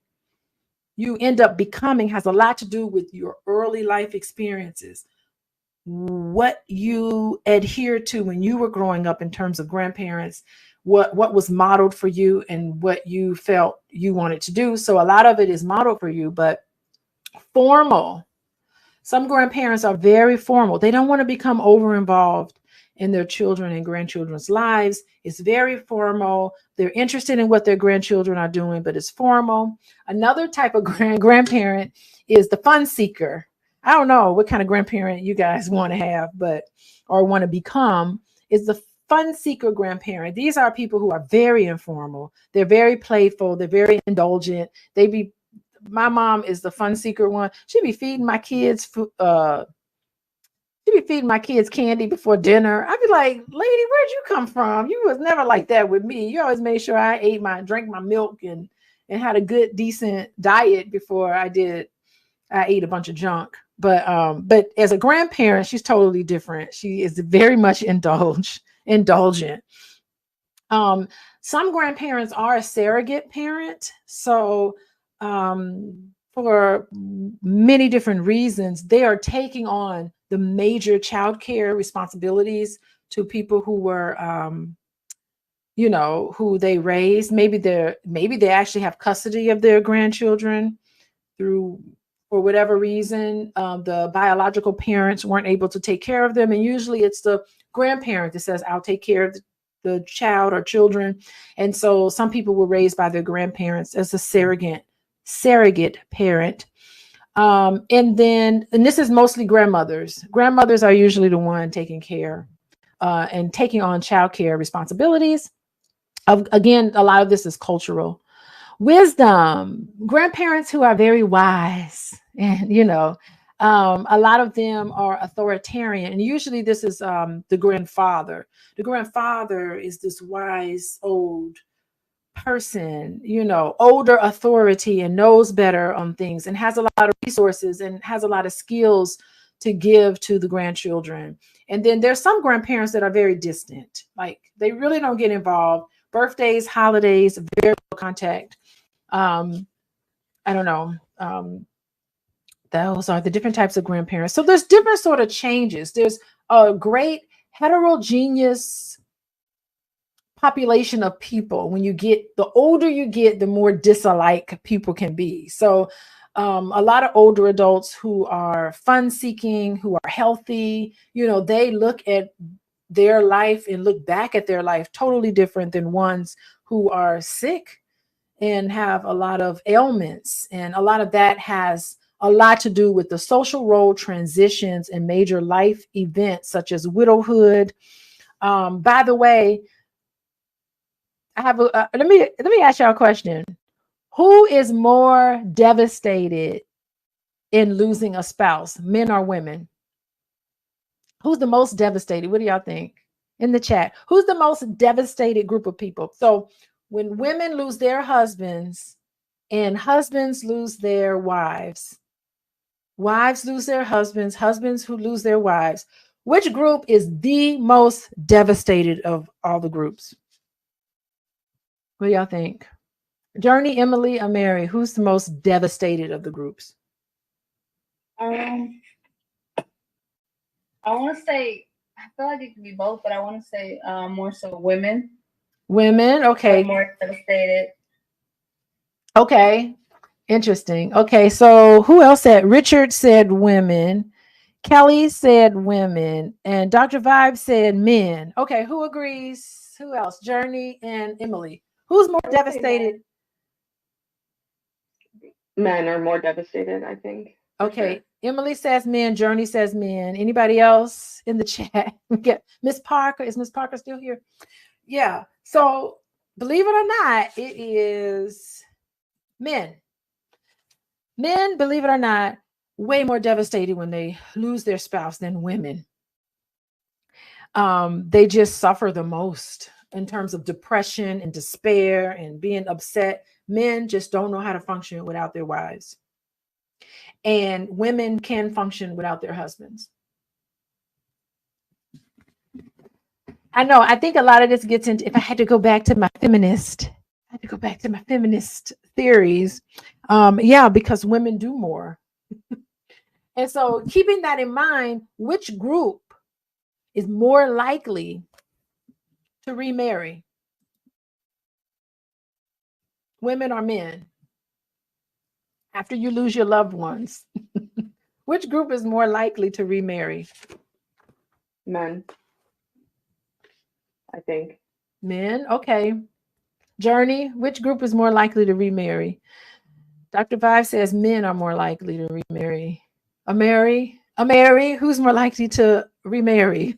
Speaker 2: you end up becoming has a lot to do with your early life experiences, what you adhere to when you were growing up in terms of grandparents, what was modeled for you and what you felt you wanted to do. So a lot of it is modeled for you, but formal. Some grandparents are very formal. They don't want to become over involved in their children and grandchildren's lives. It's very formal. They're interested in what their grandchildren are doing, but it's formal. Another type of grandparent is the fun seeker. I don't know what kind of grandparent you guys want to have, or want to become, is the fun seeker grandparent. These are people who are very informal. They're very playful. They're very indulgent. My mom is the fun seeker one. She'd be feeding my kids candy before dinner. I'd be like, lady, where'd you come from? You was never like that with me. You always made sure I drank my milk and had a good, decent diet before I ate a bunch of junk. But as a grandparent, she's totally different. She is very much indulgent. Some grandparents are a surrogate parent. So for many different reasons, they are taking on the major childcare responsibilities to people who were, who they raised. Maybe they actually have custody of their grandchildren for whatever reason. The biological parents weren't able to take care of them. And usually it's the grandparent that says, I'll take care of the child or children. And so some people were raised by their grandparents as a surrogate parent. And this is mostly grandmothers. Grandmothers are usually the one taking care and taking on childcare responsibilities. Again, a lot of this is cultural. Wisdom, grandparents who are very wise, and a lot of them are authoritarian. And usually this is the grandfather. The grandfather is this wise old person, older authority, and knows better on things and has a lot of resources and has a lot of skills to give to the grandchildren. And then there's some grandparents that are very distant, like they really don't get involved. Birthdays, holidays, very little contact. I don't know. Those are the different types of grandparents. So there's different sort of changes. There's a great heterogeneous population of people. The older you get, the more disalike people can be. So a lot of older adults who are fun seeking, who are healthy, they look at their life and look back at their life totally different than ones who are sick and have a lot of ailments. And a lot of that has a lot to do with the social role transitions and major life events such as widowhood. By the way, I have let me ask y'all a question. Who is more devastated in losing a spouse, men or women? Who's the most devastated? What do y'all think? In the chat, who's the most devastated group of people? So when women lose their husbands and husbands lose their wives, wives lose their husbands, husbands who lose their wives, which group is the most devastated of all the groups? What do y'all think? Journey, Emily, or Mary, who's the most devastated of the groups?
Speaker 8: I want to say, I feel like it could be both, but I want to say more so women.
Speaker 2: Women, okay.
Speaker 8: More devastated.
Speaker 2: Okay, interesting. Okay, so who else said? Richard said women. Kelly said women. And Dr. Vibe said men. Okay, who agrees? Who else? Journey and Emily. Who's more devastated?
Speaker 7: Men are more devastated, I think.
Speaker 2: Okay, sure. Emily says men, Journey says men. Anybody else in the chat? We get Miss Parker. Is Miss Parker still here? Yeah. So believe it or not, it is men. Men, believe it or not, way more devastated when they lose their spouse than women. They just suffer the most in terms of depression and despair and being upset. Men just don't know how to function without their wives. And women can function without their husbands. I know, I think a lot of this gets into, if I had to go back to my feminist theories, yeah, because women do more. And so keeping that in mind, which group is more likely to remarry? Women or men? After you lose your loved ones, which group is more likely to remarry?
Speaker 7: Men, I think.
Speaker 2: Men, okay. Journey, which group is more likely to remarry? Dr. Vive says men are more likely to remarry. A Mary, who's more likely to remarry?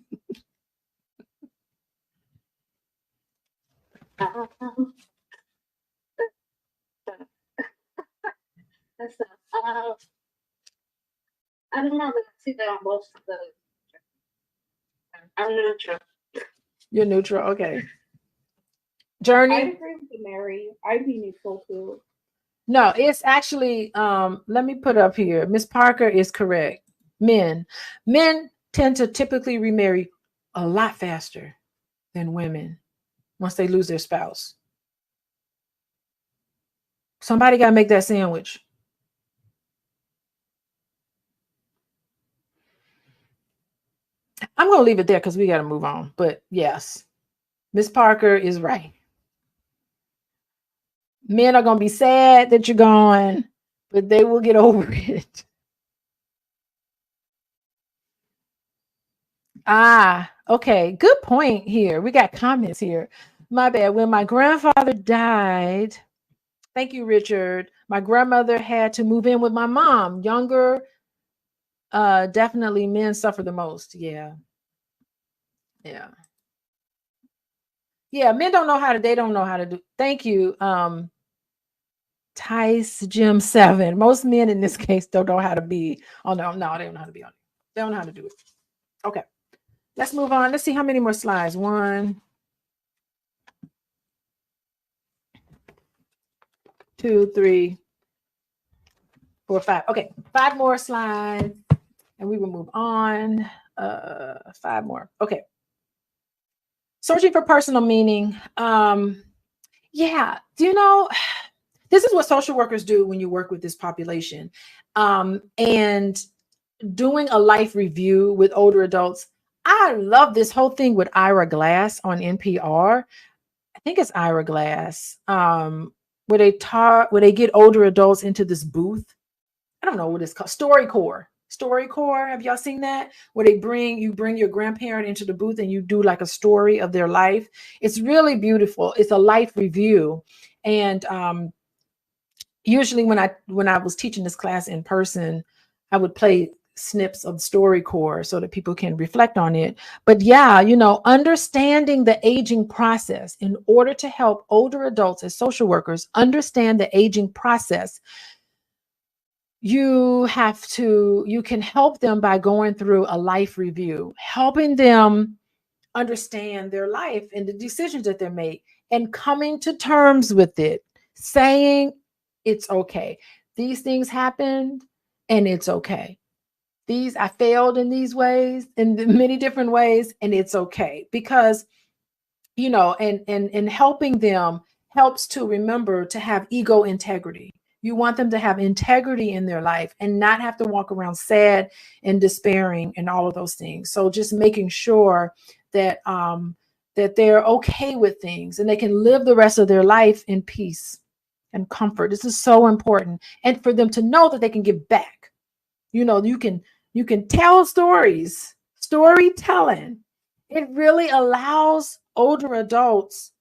Speaker 8: I don't know. I see that on both of the. I'm neutral.
Speaker 2: You're neutral, okay.
Speaker 9: I'd
Speaker 2: Journey?
Speaker 9: agree with the Mary. I'd be neutral too.
Speaker 2: No, it's actually, let me put up here. Miss Parker is correct. Men tend to typically remarry a lot faster than women once they lose their spouse. Somebody got to make that sandwich. I'm going to leave it there because we got to move on. But yes, Miss Parker is right. Men are going to be sad that you're gone, but they will get over it. Okay. Good point here. We got comments here. My bad. When my grandfather died, thank you, Richard, my grandmother had to move in with my mom. Younger, definitely men suffer the most. Yeah. Men don't know how to, they don't know how to do. Thank you. Tice Jim 7. Most men in this case don't know how to be. Oh no, they don't know how to be on it. They don't know how to do it. Okay. Let's move on. Let's see how many more slides. 1, 2, 3, 4, 5. Okay, 5 more slides, and we will move on. 5 more. Okay. Searching for personal meaning. Yeah. Do you know, this is what social workers do when you work with this population. And doing a life review with older adults. I love this whole thing with Ira Glass on NPR. I think it's Ira Glass, where they get older adults into this booth. I don't know what it's called. StoryCorps. Have y'all seen that? Where you bring your grandparent into the booth and you do like a story of their life. It's really beautiful. It's a life review. And usually when I was teaching this class in person, I would play snips of StoryCorps so that people can reflect on it. But yeah, understanding the aging process in order to help older adults as social workers understand the aging process, you can help them by going through a life review, helping them understand their life and the decisions that they make and coming to terms with it, saying it's okay. These things happened and it's okay. I failed in these ways, in many different ways, and it's okay. Because, and helping them helps to remember to have ego integrity. You want them to have integrity in their life and not have to walk around sad and despairing and all of those things. So just making sure that that they're okay with things and they can live the rest of their life in peace and comfort. This is so important. And for them to know that they can give back. You can tell stories. Storytelling. It really allows older adults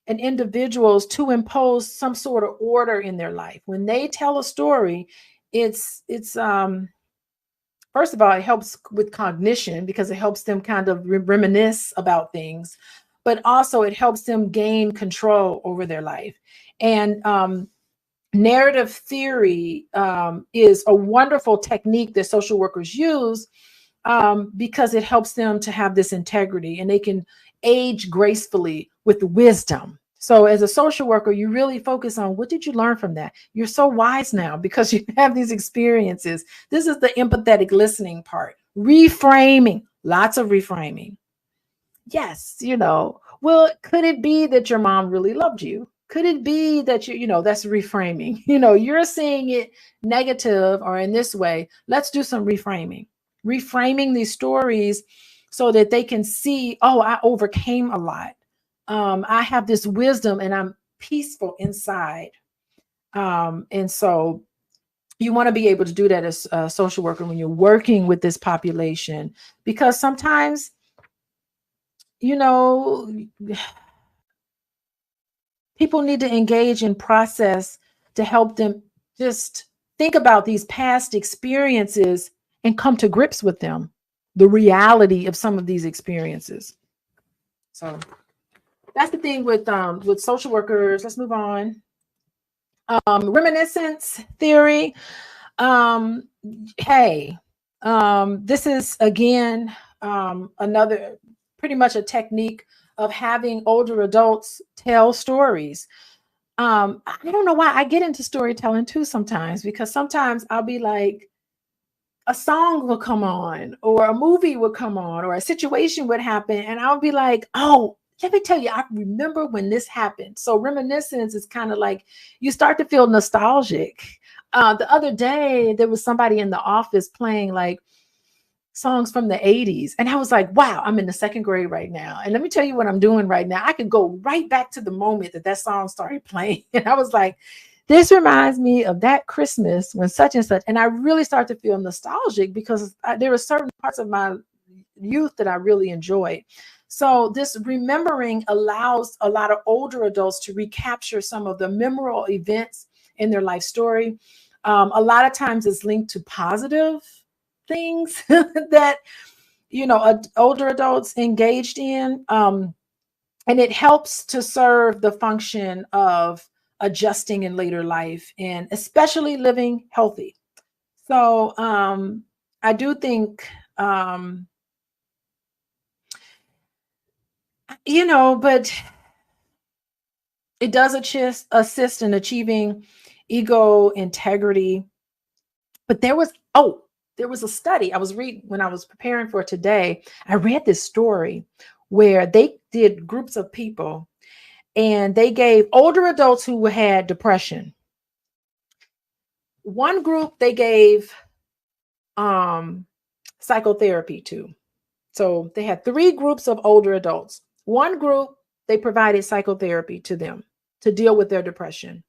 Speaker 2: and individuals to impose some sort of order in their life. When they tell a story, it's first of all, it helps with cognition because it helps them kind of reminisce about things, but also it helps them gain control over their life. And narrative theory is a wonderful technique that social workers use because it helps them to have this integrity, and they can age gracefully with wisdom. So as a social worker, you really focus on what did you learn from that? You're so wise now because you have these experiences. This is the empathetic listening part. Reframing, lots of reframing. Yes, well, could it be that your mom really loved you? Could it be that that's reframing? You're seeing it negative or in this way. Let's do some reframing. Reframing these stories so that they can see, oh, I overcame a lot. I have this wisdom and I'm peaceful inside. And so you want to be able to do that as a social worker when you're working with this population, because sometimes, people need to engage in process to help them just think about these past experiences and come to grips with them, the reality of some of these experiences. So that's the thing with social workers. Let's move on. Reminiscence theory. This is again another pretty much a technique of having older adults tell stories. I don't know why I get into storytelling too sometimes, because sometimes I'll be like, a song will come on or a movie would come on or a situation would happen, and I'll be like, oh, let me tell you, I remember when this happened. So reminiscence is kind of like you start to feel nostalgic. The other day, there was somebody in the office playing like songs from the 80s. And I was like, wow, I'm in the second grade right now. And let me tell you what I'm doing right now. I could go right back to the moment that song started playing. And I was like, this reminds me of that Christmas when such and such. And I really start to feel nostalgic because there were certain parts of my youth that I really enjoyed. So this remembering allows a lot of older adults to recapture some of the memorable events in their life story. A lot of times it's linked to positive things that, older adults engaged in. And it helps to serve the function of adjusting in later life and especially living healthy. So I do think, but it does assist in achieving ego integrity. But there was a study I was reading when I was preparing for today. I read this story where they did groups of people and they gave older adults who had depression. One group they gave psychotherapy to. So they had 3 groups of older adults. One group, they provided psychotherapy to them to deal with their depression.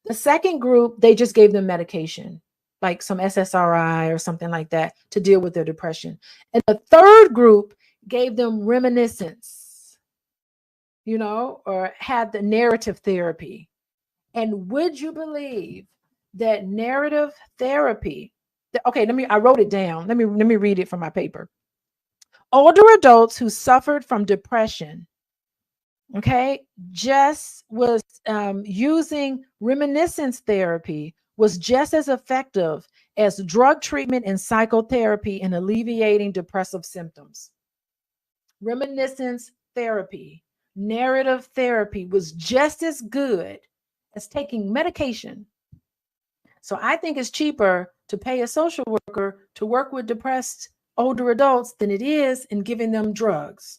Speaker 2: The second group, they just gave them medication, like some SSRI or something like that, to deal with their depression. And the third group gave them reminiscence, or had the narrative therapy. And would you believe that narrative therapy? Okay, I wrote it down. Let me read it from my paper. Older adults who suffered from depression, just was using reminiscence therapy was just as effective as drug treatment and psychotherapy in alleviating depressive symptoms. Reminiscence therapy, narrative therapy was just as good as taking medication. So I think it's cheaper to pay a social worker to work with depressed older adults than it is in giving them drugs.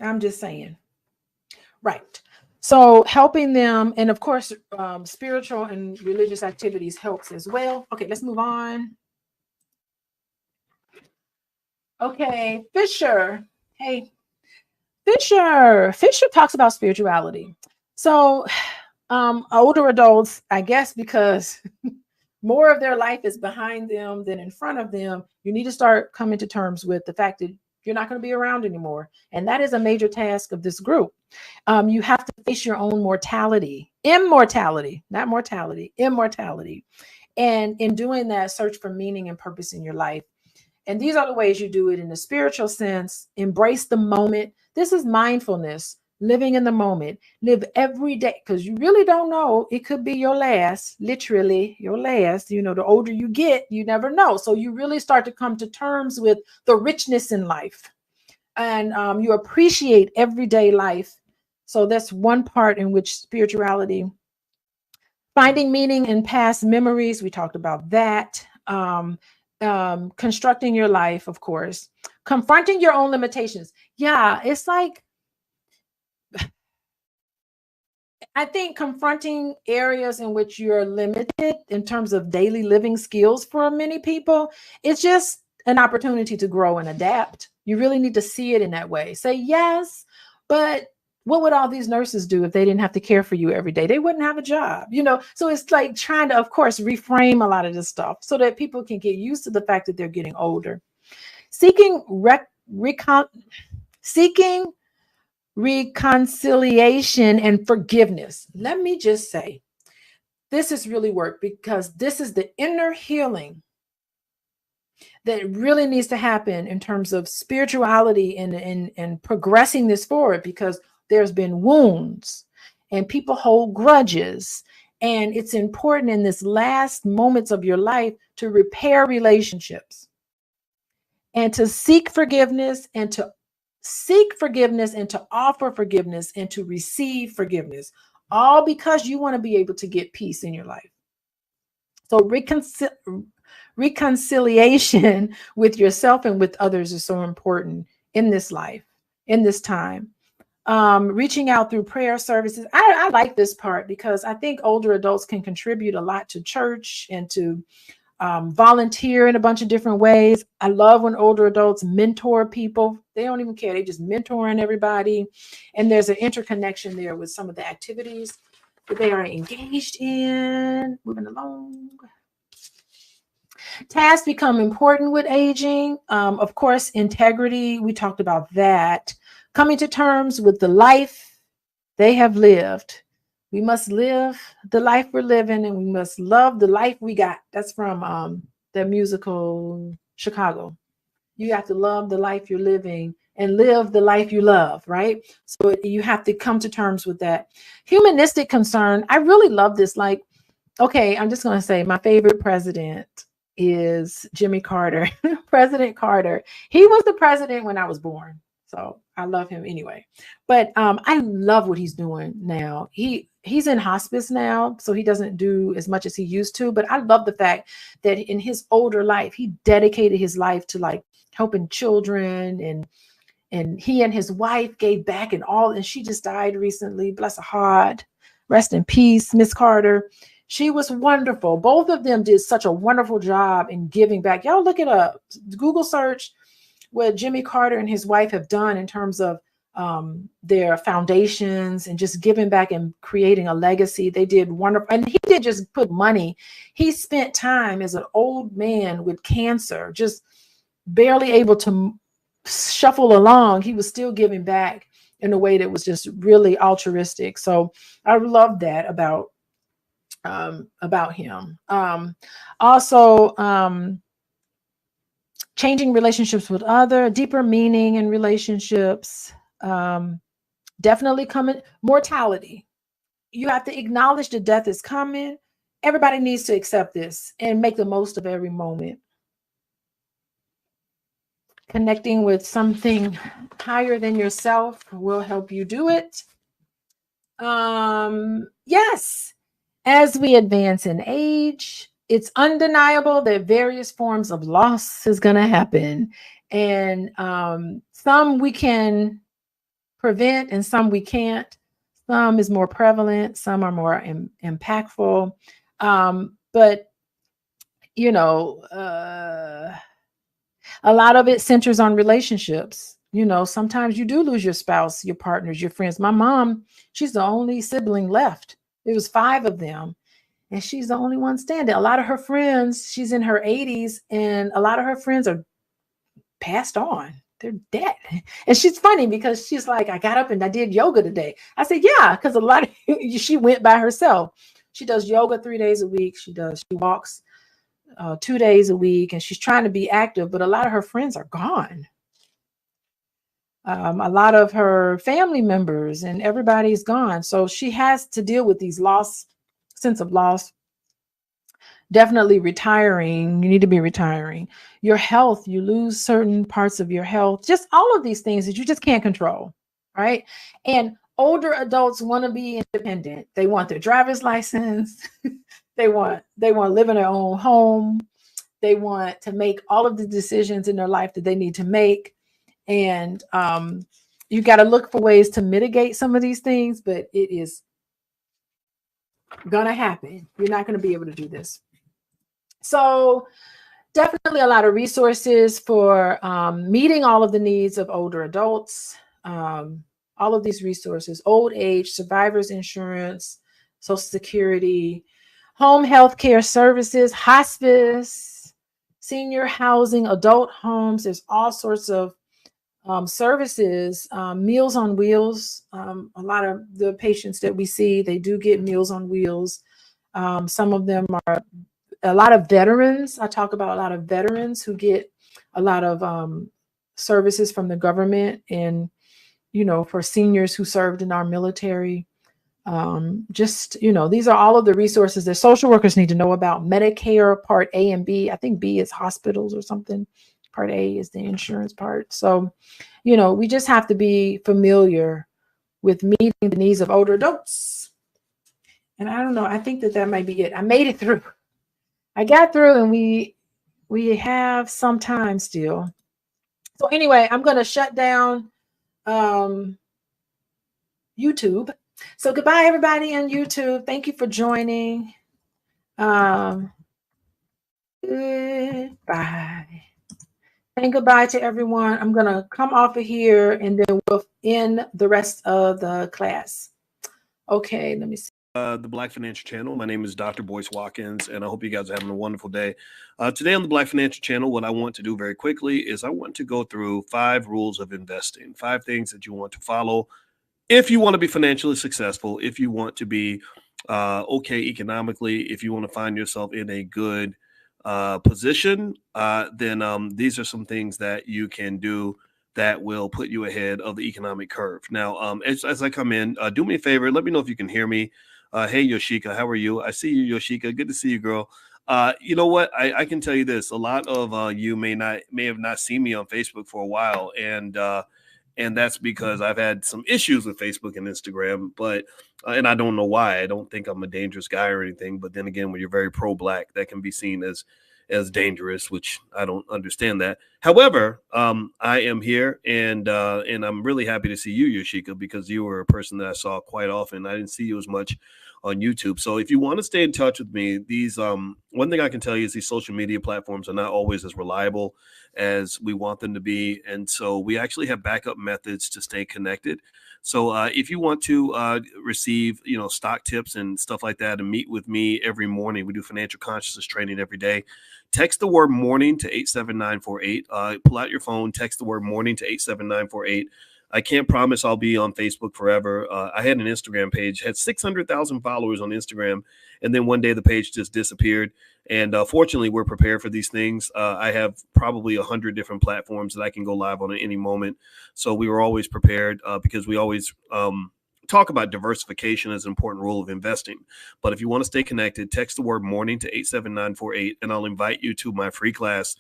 Speaker 2: I'm just saying. Right. So helping them, and of course, spiritual and religious activities helps as well. Okay, let's move on. Okay, Fisher. Hey, Fisher talks about spirituality. So older adults, I guess, because more of their life is behind them than in front of them, you need to start coming to terms with the fact that you're not going to be around anymore. And that is a major task of this group. You have to face your own immortality. And in doing that, search for meaning and purpose in your life. And these are the ways you do it in the spiritual sense. Embrace the moment. This is mindfulness. living in the moment. Live every day, because you really don't know. It could be your last, literally your last. You know, the older you get, you never know. So you really start to come to terms with the richness in life, and you appreciate everyday life. So that's one part in which spirituality, finding meaning in past memories. We talked about that. Constructing your life, of course, confronting your own limitations. Yeah, it's like, I think confronting areas in which you're limited in terms of daily living skills for many people, it's just an opportunity to grow and adapt. You really need to see it in that way. Say, yes, but what would all these nurses do if they didn't have to care for you every day? They wouldn't have a job, you know? So it's like trying to, of course, reframe a lot of this stuff so that people can get used to the fact that they're getting older. Seeking reconciliation and forgiveness. Let me just say, this has really worked, because this is the inner healing that really needs to happen in terms of spirituality and progressing this forward, because there's been wounds and people hold grudges. And it's important in this last moments of your life to repair relationships and to seek forgiveness and to offer forgiveness and to receive forgiveness, all because you want to be able to get peace in your life. So reconciliation with yourself and with others is so important in this life, in this time. Reaching out through prayer services. I like this part, because I think older adults can contribute a lot to church and to volunteer in a bunch of different ways. I love when older adults mentor people. They don't even care. They just mentoring everybody. And there's an interconnection there with some of the activities that they are engaged in. Moving along. Tasks become important with aging. Of course, integrity. We talked about that. Coming to terms with the life they have lived. We must live the life we're living, and we must love the life we got. That's from the musical Chicago. You have to love the life you're living and live the life you love, right? So you have to come to terms with that. Humanistic concern. I really love this. Like, okay, I'm just going to say my favorite president is Jimmy Carter. President Carter. He was the president when I was born. So I love him anyway. But I love what he's doing now. He's in hospice now, so he doesn't do as much as he used to. But I love the fact that in his older life, he dedicated his life to like helping children, and he and his wife gave back and all. And she just died recently. Bless her heart. Rest in peace, Miss Carter. She was wonderful. Both of them did such a wonderful job in giving back. Y'all look it up. Google search what Jimmy Carter and his wife have done in terms of their foundations and just giving back and creating a legacy. They did wonderful. And he didn't just put money. He spent time as an old man with cancer, just barely able to shuffle along. He was still giving back in a way that was just really altruistic. So I love that about him. Also, changing relationships with other, deeper meaning in relationships. Definitely coming. Mortality. You have to acknowledge that death is coming. Everybody needs to accept this and make the most of every moment. Connecting with something higher than yourself will help you do it. Yes, as we advance in age, it's undeniable that various forms of loss is going to happen. And some we can prevent and some we can't. Some is more prevalent, some are more impactful. But, you know, a lot of it centers on relationships. You know, sometimes you do lose your spouse, your partners, your friends. My mom, she's the only sibling left. There was 5 of them, and she's the only one standing. A lot of her friends, she's in her 80s, and a lot of her friends are passed on. They're dead. And she's funny because she's like, I got up and I did yoga today. I said, yeah, because a lot of she went by herself. She does yoga 3 days a week. She walks 2 days a week, and she's trying to be active, but a lot of her friends are gone. A lot of her family members and everybody's gone. So she has to deal with these sense of loss. Definitely retiring. You need to be retiring. Your health, you lose certain parts of your health. Just all of these things that you just can't control, right? And older adults want to be independent. They want their driver's license. they want to live in their own home. They want to make all of the decisions in their life that they need to make. And you got to look for ways to mitigate some of these things, but it is going to happen. You're not going to be able to do this. So definitely a lot of resources for meeting all of the needs of older adults. All of these resources: old age, survivors insurance, Social Security, home health care services, hospice, senior housing, adult homes. There's all sorts of services, Meals on Wheels. A lot of the patients that we see, they do get Meals on Wheels. Some of them are a lot of veterans. I talk about a lot of veterans who get a lot of services from the government, and, for seniors who served in our military. These are all of the resources that social workers need to know about. Medicare Part A and B. I think B is hospitals or something. Part A is the insurance part. So, we just have to be familiar with meeting the needs of older adults. And I don't know, I think that might be it. I made it through. I got through, and we have some time still. So anyway, I'm going to shut down YouTube. So goodbye, everybody on YouTube. Thank you for joining. Goodbye. And goodbye to everyone. I'm going to come off of here, and then we'll end the rest of the class. Okay, let me see.
Speaker 1: The Black Financial Channel. My name is Dr. Boyce Watkins, and I hope you guys are having a wonderful day. Today on the Black Financial Channel, what I want to do very quickly is I want to go through 5 rules of investing, 5 things that you want to follow if you want to be financially successful, if you want to be okay economically, if you want to find yourself in a good position, then these are some things that you can do that will put you ahead of the economic curve. Now, as I come in, do me a favor, let me know if you can hear me. Hey, Yoshika, how are you? I see you, Yoshika. Good to see you, girl. You know what? I can tell you this. A lot of you may have not seen me on Facebook for a while, and that's because I've had some issues with Facebook and Instagram. But and I don't know why. I don't think I'm a dangerous guy or anything. But then again, when you're very pro-Black, that can be seen as dangerous, which I don't understand that. However, I am here, and I'm really happy to see you, Yoshika, because you were a person that I saw quite often. I didn't see you as much on YouTube. So if you want to stay in touch with me, these one thing I can tell you is these social media platforms are not always as reliable as we want them to be. And so we actually have backup methods to stay connected. So if you want to receive, stock tips and stuff like that, and meet with me every morning, we do financial consciousness training every day. Text the word morning to 87948. Pull out your phone, text the word morning to 87948. I can't promise I'll be on Facebook forever. I had an Instagram page, had 600,000 followers on Instagram, and then one day the page just disappeared. And fortunately, we're prepared for these things. I have probably 100 different platforms that I can go live on at any moment. So we were always prepared because we always talk about diversification as an important rule of investing. But if you want to stay connected, text the word morning to 87948, and I'll invite you to my free class,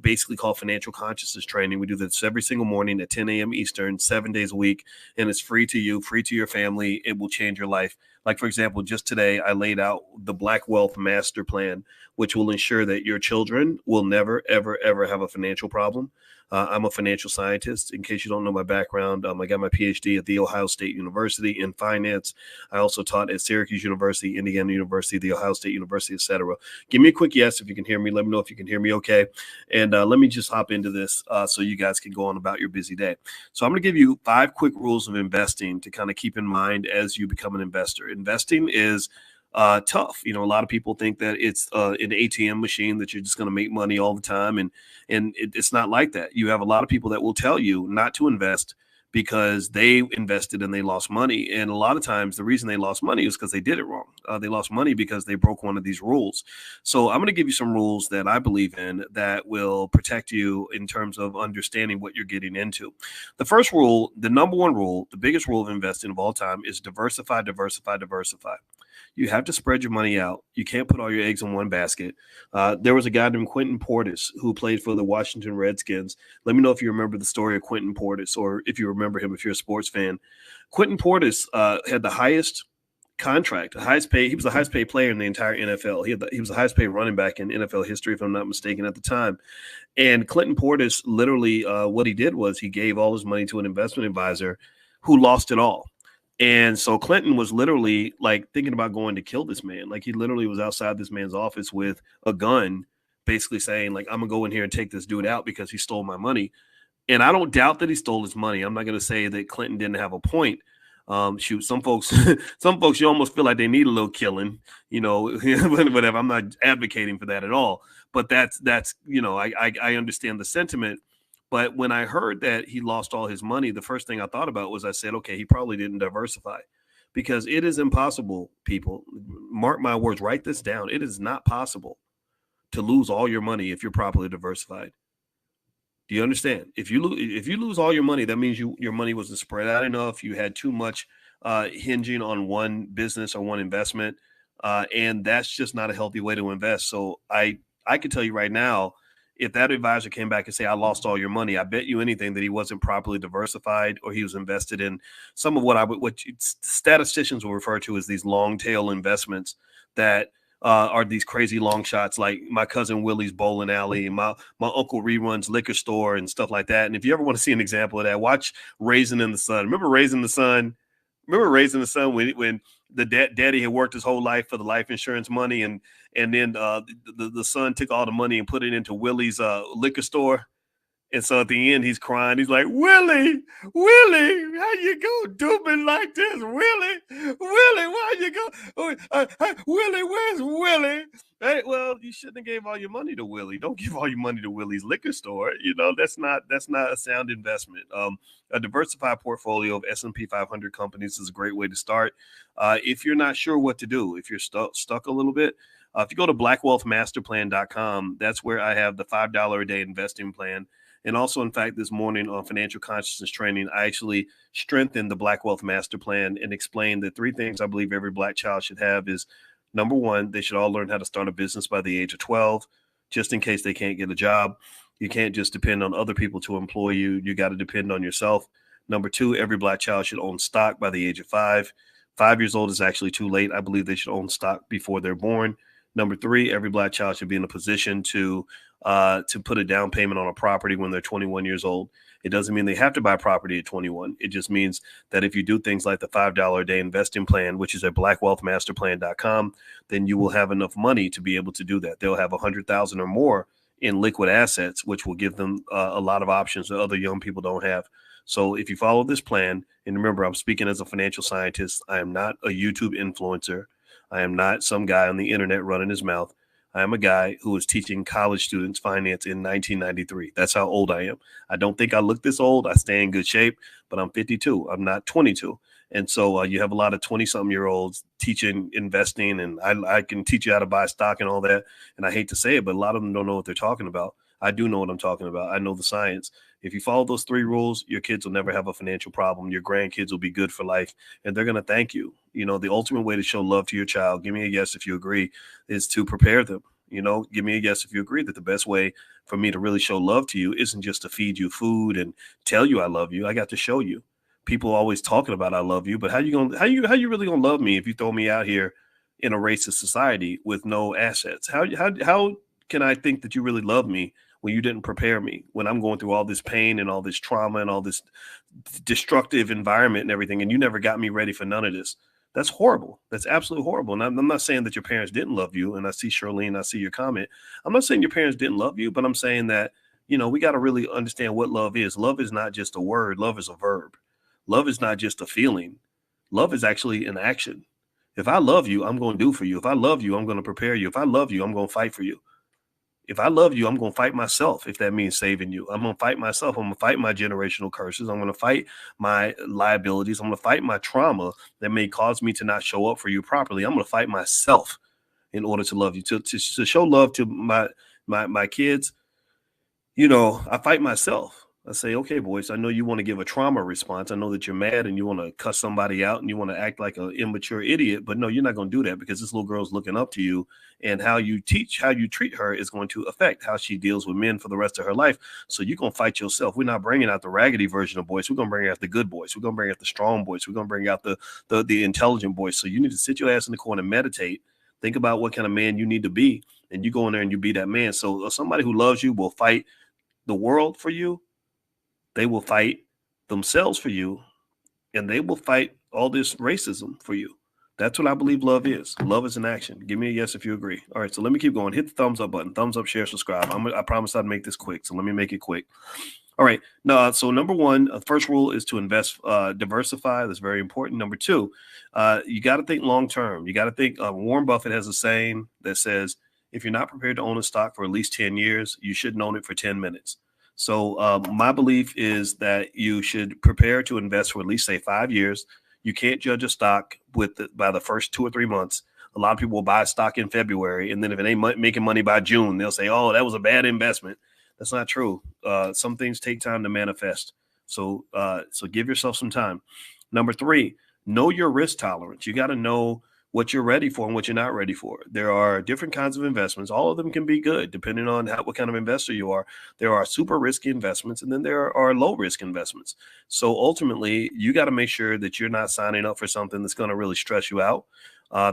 Speaker 1: basically called Financial Consciousness Training. We do this every single morning at 10 a.m. Eastern, 7 days a week, and it's free to you, free to your family. It will change your life. Like, for example, just today, I laid out the Black Wealth Master Plan, which will ensure that your children will never, ever, ever have a financial problem. I'm a financial scientist. In case you don't know my background, I got my PhD at The Ohio State University in finance. I also taught at Syracuse University, Indiana University, The Ohio State University, etc. Give me a quick yes if you can hear me. Let me know if you can hear me okay. And let me just hop into this so you guys can go on about your busy day. So I'm going to give you 5 quick rules of investing to kind of keep in mind as you become an investor. Investing is tough. A lot of people think that it's an ATM machine that you're just going to make money all the time. And it's not like that. You have a lot of people that will tell you not to invest because they invested and they lost money. And a lot of times the reason they lost money is because they did it wrong. They lost money because they broke one of these rules. So I'm going to give you some rules that I believe in that will protect you in terms of understanding what you're getting into. The first rule, the number one rule, the biggest rule of investing of all time is diversify, diversify, diversify. You have to spread your money out. You can't put all your eggs in one basket. There was a guy named Quentin Portis who played for the Washington Redskins. Let me know if you remember the story of Quentin Portis, or if you remember him if you're a sports fan. Quentin Portis had the highest contract, the highest pay. He was the highest paid player in the entire NFL. He was the highest paid running back in NFL history, if I'm not mistaken, at the time. And Clinton Portis, literally, what he did was he gave all his money to an investment advisor who lost it all. And so Clinton was literally like thinking about going to kill this man. Like he literally was outside this man's office with a gun, basically saying like, I'm gonna go in here and take this dude out because he stole my money. And I don't doubt that he stole his money. I'm not going to say that Clinton didn't have a point. Shoot, some folks, you almost feel like they need a little killing, you know, whatever. I'm not advocating for that at all, but that's, you know, I understand the sentiment. But when I heard that he lost all his money, the first thing I thought about was I said, okay, he probably didn't diversify, because it is impossible, people, mark my words, write this down. It is not possible to lose all your money if you're properly diversified. Do you understand? If you lose all your money, that means your money wasn't spread out enough. You had too much hinging on one business or one investment, and that's just not a healthy way to invest. So I can tell you right now, if that advisor came back and say, I lost all your money, I bet you anything that he wasn't properly diversified, or he was invested in some of what statisticians will refer to as these long tail investments that are these crazy long shots, like my cousin Willie's bowling alley, and my uncle Rerun's liquor store and stuff like that. And if you ever want to see an example of that, watch Raising in the Sun. Remember Raising the Sun? When the daddy had worked his whole life for the life insurance money, and then the son took all the money and put it into Willie's liquor store. And so at the end, he's crying. He's like, Willie, how you go doing like this? Willie, why you go? Willie, where's Willie? Hey, well, you shouldn't have gave all your money to Willie. Don't give all your money to Willie's liquor store. You know, that's not a sound investment. A diversified portfolio of S&P 500 companies is a great way to start. If you're not sure what to do, if you're stuck a little bit, if you go to blackwealthmasterplan.com, that's where I have the $5 a day investing plan. And also, in fact, this morning on Financial Consciousness Training, I actually strengthened the Black Wealth Master Plan and explained the 3 things I believe every Black child should have is, number 1, they should all learn how to start a business by the age of 12, just in case they can't get a job. You can't just depend on other people to employ you. You got to depend on yourself. Number 2, every Black child should own stock by the age of 5. 5 years old is actually too late. I believe they should own stock before they're born. Number 3, every Black child should be in a position to put a down payment on a property when they're 21 years old. It doesn't mean they have to buy property at 21. It just means that if you do things like the $5 a day investing plan, which is at blackwealthmasterplan.com, then you will have enough money to be able to do that. They'll have $100,000 or more in liquid assets, which will give them a lot of options that other young people don't have. So if you follow this plan, and remember, I'm speaking as a financial scientist. I am not a YouTube influencer. I am not some guy on the internet running his mouth. I am a guy who was teaching college students finance in 1993. That's how old I am. I don't think I look this old. I stay in good shape, but I'm 52. I'm not 22. And so you have a lot of 20-something-year-olds teaching investing, and I can teach you how to buy stock and all that. And I hate to say it, but a lot of them don't know what they're talking about. I do know what I'm talking about. I know the science. If you follow those 3 rules, your kids will never have a financial problem. Your grandkids will be good for life, and they're going to thank you. You know, the ultimate way to show love to your child, give me a yes if you agree, is to prepare them. You know, give me a yes if you agree that the best way for me to really show love to you isn't just to feed you food and tell you I love you. I got to show you. People always talking about I love you, but how you really gonna love me if you throw me out here in a racist society with no assets? How can I think that you really love me when you didn't prepare me, when I'm going through all this pain and all this trauma and all this destructive environment and everything, and you never got me ready for none of this? That's horrible. That's absolutely horrible. And I'm not saying that your parents didn't love you. And I see Charlene, I see your comment. I'm not saying your parents didn't love you, but I'm saying that, you know, we got to really understand what love is. Love is not just a word. Love is a verb. Love is not just a feeling. Love is actually an action. If I love you, I'm going to do for you. If I love you, I'm going to prepare you. If I love you, I'm going to fight for you. If I love you, I'm going to fight myself. If that means saving you, I'm going to fight myself. I'm going to fight my generational curses. I'm going to fight my liabilities. I'm going to fight my trauma that may cause me to not show up for you properly. I'm going to fight myself in order to love you, to show love to my kids. You know, I fight myself. I say, okay, Boyce, I know you want to give a trauma response. I know that you're mad and you want to cuss somebody out and you want to act like an immature idiot, but no, you're not going to do that because this little girl's looking up to you, and how you treat her is going to affect how she deals with men for the rest of her life. So you're going to fight yourself. We're not bringing out the raggedy version of Boyce. We're going to bring out the good Boyce. We're going to bring out the strong Boyce. We're going to bring out the intelligent Boyce. So you need to sit your ass in the corner and meditate. Think about what kind of man you need to be, and you go in there and you be that man. So somebody who loves you will fight the world for you. They will fight themselves for you, and they will fight all this racism for you. That's what I believe love is. Love is an action. Give me a yes if you agree. All right, so let me keep going. Hit the thumbs up button. Thumbs up, share, subscribe. I promise I'd make this quick, so let me make it quick. All right. No, so number one, first rule is to invest, diversify. That's very important. Number two, you got to think long term. You got to think. Warren Buffett has a saying that says, if you're not prepared to own a stock for at least 10 years, you shouldn't own it for 10 minutes. So my belief is that you should prepare to invest for at least, say, 5 years. You can't judge a stock by the first 2 or 3 months. A lot of people will buy stock in February, and then if it ain't making money by June, they'll say, oh, that was a bad investment. That's not true. Some things take time to manifest. So give yourself some time. Number three, know your risk tolerance. You got to know what you're ready for and what you're not ready for. There are different kinds of investments. All of them can be good depending on what kind of investor you are. There are super risky investments, and then there are low risk investments. So ultimately, you got to make sure that you're not signing up for something that's going to really stress you out.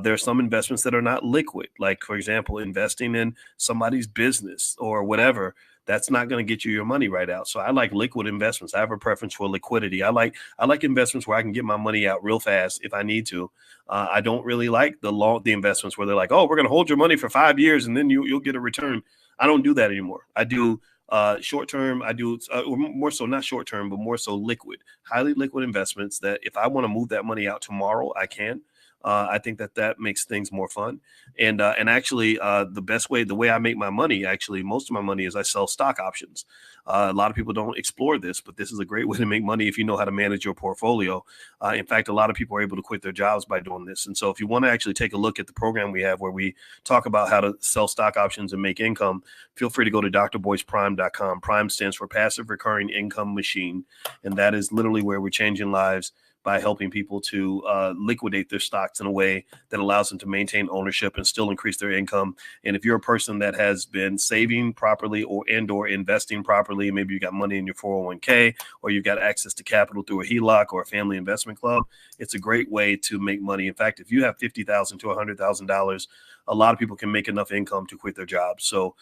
Speaker 1: There are some investments that are not liquid, like, for example, investing in somebody's business or whatever. That's not going to get you your money right out. So I like liquid investments. I have a preference for liquidity. I like investments where I can get my money out real fast if I need to. I don't really like the investments where they're like, oh, we're going to hold your money for 5 years and then you'll get a return. I don't do that anymore. I do short term. I do more so not short term, but more so liquid, highly liquid investments that if I want to move that money out tomorrow, I can. I think that makes things more fun. And actually, the way I make my money, actually, most of my money is I sell stock options. A lot of people don't explore this, but this is a great way to make money if you know how to manage your portfolio. In fact, a lot of people are able to quit their jobs by doing this. And so if you want to actually take a look at the program we have where we talk about how to sell stock options and make income, feel free to go to drboyceprime.com. Prime stands for Passive Recurring Income Machine. And that is literally where we're changing lives by helping people to liquidate their stocks in a way that allows them to maintain ownership and still increase their income. And if you're a person that has been saving properly or investing properly, maybe you got money in your 401k or you've got access to capital through a HELOC or a family investment club, it's a great way to make money. In fact, if you have $50,000 to $100,000, a lot of people can make enough income to quit their jobs. So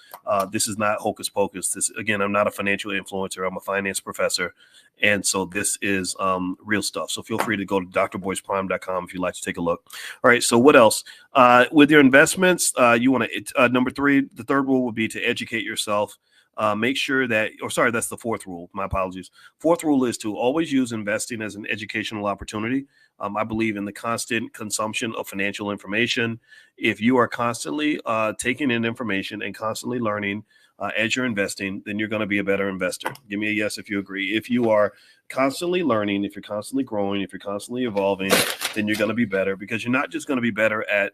Speaker 1: this is not hocus pocus. Again, I'm not a financial influencer. I'm a finance professor. And so this is real stuff. So feel free to go to drboyceprime.com if you'd like to take a look. All right. So what else? With your investments, you want to, number three, the third rule would be to educate yourself. Make sure that, that's the fourth rule. My apologies. Fourth rule is to always use investing as an educational opportunity. I believe in the constant consumption of financial information. If you are constantly taking in information and constantly learning as you're investing, then you're going to be a better investor. Give me a yes if you agree. If you are constantly learning, if you're constantly growing, if you're constantly evolving, then you're going to be better, because you're not just going to be better at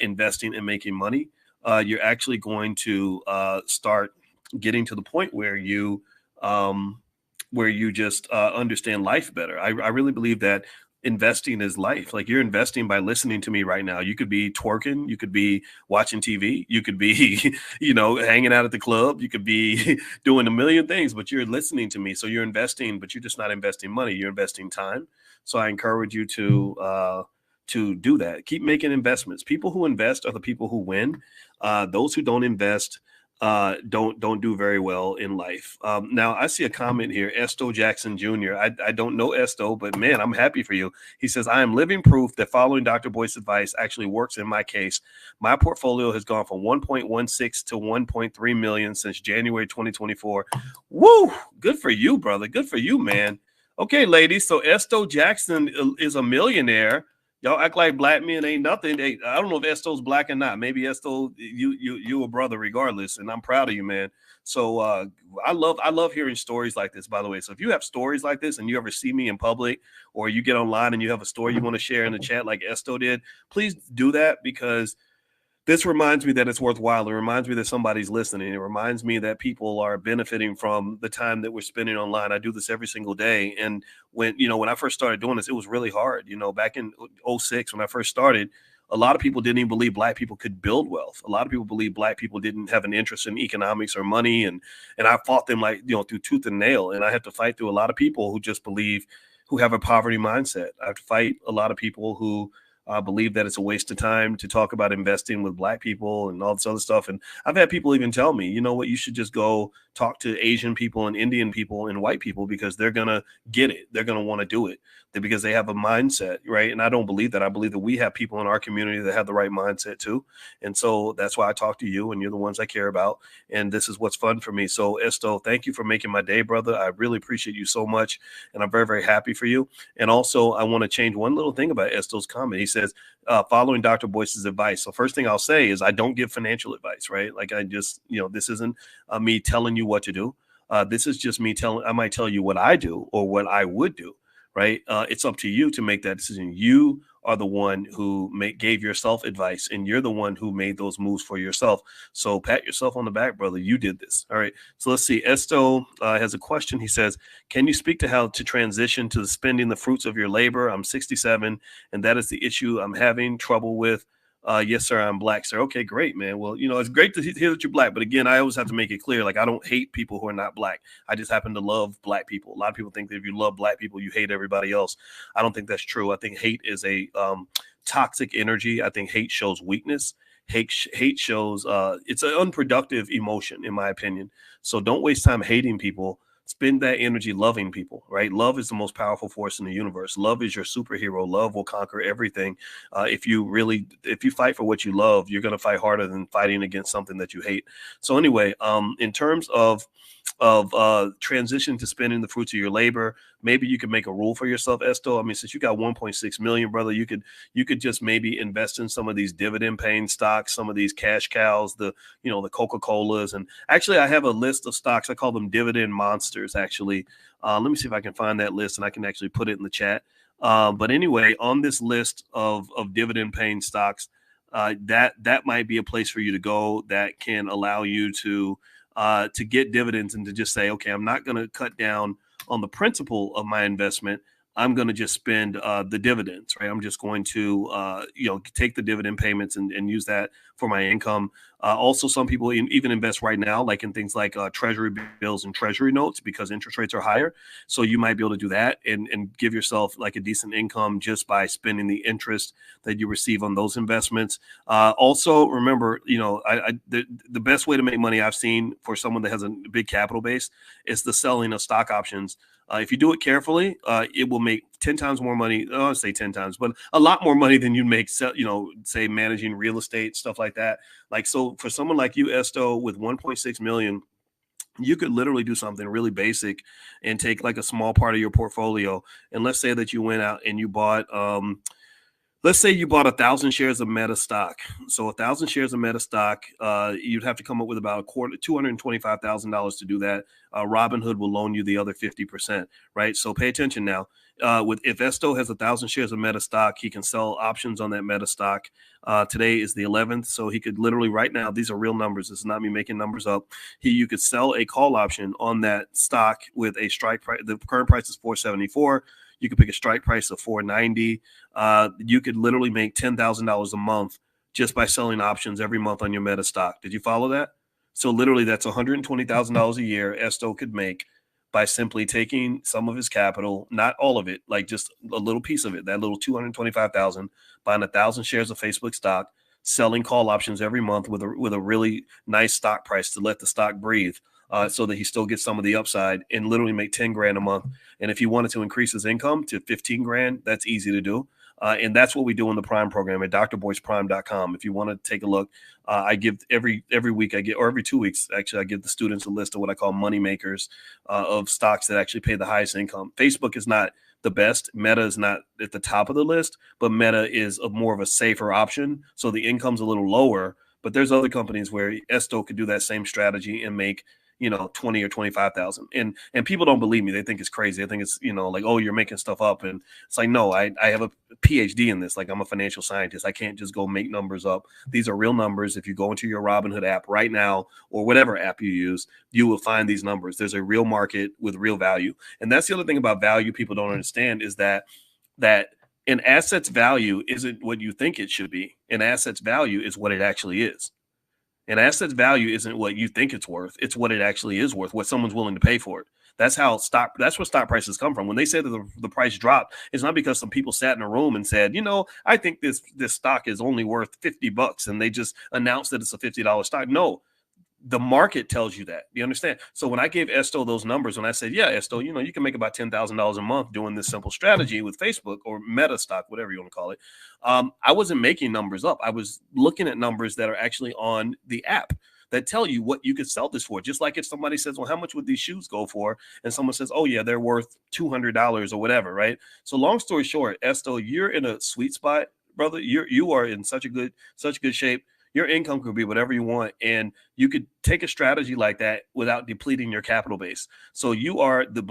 Speaker 1: investing and making money. You're actually going to start getting to the point where you just understand life better. I really believe that investing is life. Like, you're investing by listening to me right now. You could be twerking, you could be watching TV, you could be, hanging out at the club, you could be doing a million things, but you're listening to me. So you're investing, but you're just not investing money. You're investing time. So I encourage you to do that. Keep making investments. People who invest are the people who win. Those who don't invest don't do very well in life. Now I see a comment here, Esto Jackson Jr. I don't know Esto, but man, I'm happy for you. He says, I am living proof that following Dr. Boyce's advice actually works in my case. My portfolio has gone from 1.16 to 1.3 million since January 2024. Woo! Good for you, brother. Good for you, man. Okay, ladies. So Esto Jackson is a millionaire Y'all act like black men ain't nothing. I don't know if Esto's black or not. Maybe Esto, you a brother regardless, and I'm proud of you, man. So I love hearing stories like this, by the way. So if you have stories like this and you ever see me in public or you get online and you have a story you want to share in the chat like Esto did, please do that, because this reminds me that it's worthwhile. It reminds me that somebody's listening. It reminds me that people are benefiting from the time that we're spending online. I do this every single day. And when I first started doing this, it was really hard. Back in '06, when I first started, a lot of people didn't even believe black people could build wealth. A lot of people believe black people didn't have an interest in economics or money. And I fought them through tooth and nail. And I had to fight through a lot of people who have a poverty mindset. I have to fight a lot of people who believe that it's a waste of time to talk about investing with black people and all this other stuff. And I've had people even tell me, you know what, you should just go talk to Asian people and Indian people and white people, because they're going to get it. They're going to want to do it because they have a mindset, right? And I don't believe that. I believe that we have people in our community that have the right mindset too. And so that's why I talk to you, and you're the ones I care about. And this is what's fun for me. So Esto, thank you for making my day, brother. I really appreciate you so much. And I'm very, very happy for you. And also I want to change one little thing about Esto's comment. He says, following Dr. Boyce's advice. So first thing I'll say is I don't give financial advice, right? Like I just, this isn't me telling you what to do. This is just me I might tell you what I do or what I would do, right? It's up to you to make that decision. You are the one who gave yourself advice, and you're the one who made those moves for yourself. So pat yourself on the back, brother. You did this. All right. So let's see. Esto has a question. He says, can you speak to how to transition to spending the fruits of your labor? I'm 67, and that is the issue I'm having trouble with. Yes, sir. I'm black, sir. Okay, great, man. Well, it's great to hear that you're black. But again, I always have to make it clear, like, I don't hate people who are not black. I just happen to love black people. A lot of people think that if you love black people, you hate everybody else. I don't think that's true. I think hate is a toxic energy. I think hate shows weakness. Hate shows it's an unproductive emotion, in my opinion. So don't waste time hating people. Spend that energy loving people, right? Love is the most powerful force in the universe. Love is your superhero. Love will conquer everything. If you fight for what you love, you're going to fight harder than fighting against something that you hate. So anyway, in terms of transition to spending the fruits of your labor, maybe you could make a rule for yourself, Esto. I mean, since you got 1.6 million, brother, you could just maybe invest in some of these dividend paying stocks, some of these cash cows, the Coca-Colas. And actually, I have a list of stocks. I call them dividend monsters, actually. Let me see if I can find that list, and I can actually put it in the chat. But anyway, on this list of dividend paying stocks, that might be a place for you to go that can allow you to get dividends and to just say, okay, I'm not going to cut down on the principal of my investment. I'm going to just spend the dividends, right? I'm just going to, take the dividend payments and use that for my income. Also, some people even invest right now, like in things like treasury bills and treasury notes, because interest rates are higher. So you might be able to do that and give yourself like a decent income just by spending the interest that you receive on those investments. Also, remember, the best way to make money I've seen for someone that has a big capital base is the selling of stock options. If you do it carefully, it will make 10 times more money. I don't say 10 times, but a lot more money than you make, say managing real estate, stuff like that. Like, so for someone like you, Esto, with 1.6 million, you could literally do something really basic and take like a small part of your portfolio. And let's say that you went out and you bought, let's say you bought 1,000 shares of Meta stock. So 1,000 shares of Meta stock, you'd have to come up with about $225,000 to do that. Robinhood will loan you the other 50%, right? So pay attention now. If Esto has 1,000 shares of Meta stock, he can sell options on that Meta stock. Today is the 11th, so he could literally right now, these are real numbers. This is not me making numbers up. You could sell a call option on that stock with a strike price. The current price is $474. You could pick a strike price of $490. You could literally make $10,000 a month just by selling options every month on your Meta stock. Did you follow that? So literally that's $120,000 a year Esto could make by simply taking some of his capital, not all of it, like just a little piece of it, that little $225,000, buying 1,000 shares of Facebook stock, selling call options every month with a really nice stock price to let the stock breathe. So that he still gets some of the upside and literally make 10 grand a month. And if he wanted to increase his income to 15 grand, that's easy to do. And that's what we do in the Prime program at drboyceprime.com. If you want to take a look, I give every week or every 2 weeks, actually, I give the students a list of what I call money makers of stocks that actually pay the highest income. Facebook is not the best. Meta is not at the top of the list, but Meta is more of a safer option. So the income's a little lower, but there's other companies where Esto could do that same strategy and make, 20 or 25,000. And people don't believe me. They think it's crazy. I think it's, like, oh, you're making stuff up. And it's like, no, I have a PhD in this. Like, I'm a financial scientist. I can't just go make numbers up. These are real numbers. If you go into your Robinhood app right now, or whatever app you use, you will find these numbers. There's a real market with real value. And that's the other thing about value people don't understand is that an asset's value isn't what you think it should be. An asset's value is what it actually is. An asset's value isn't what you think it's worth. It's what it actually is worth, what someone's willing to pay for it. That's where stock prices come from. When they say that the price dropped, it's not because some people sat in a room and said, I think this stock is only worth $50 and they just announced that it's a $50 stock. No, the market tells you that. You understand? So when I gave Esto those numbers, when I said, yeah, Esto, you can make about $10,000 a month doing this simple strategy with Facebook or Meta stock, whatever you want to call it. I wasn't making numbers up. I was looking at numbers that are actually on the app that tell you what you could sell this for. Just like if somebody says, well, how much would these shoes go for? And someone says, oh yeah, they're worth $200 or whatever. Right. So long story short, Esto, you're in a sweet spot, brother. You are in such good shape. Your income could be whatever you want, and you could take a strategy like that without depleting your capital base. So you are the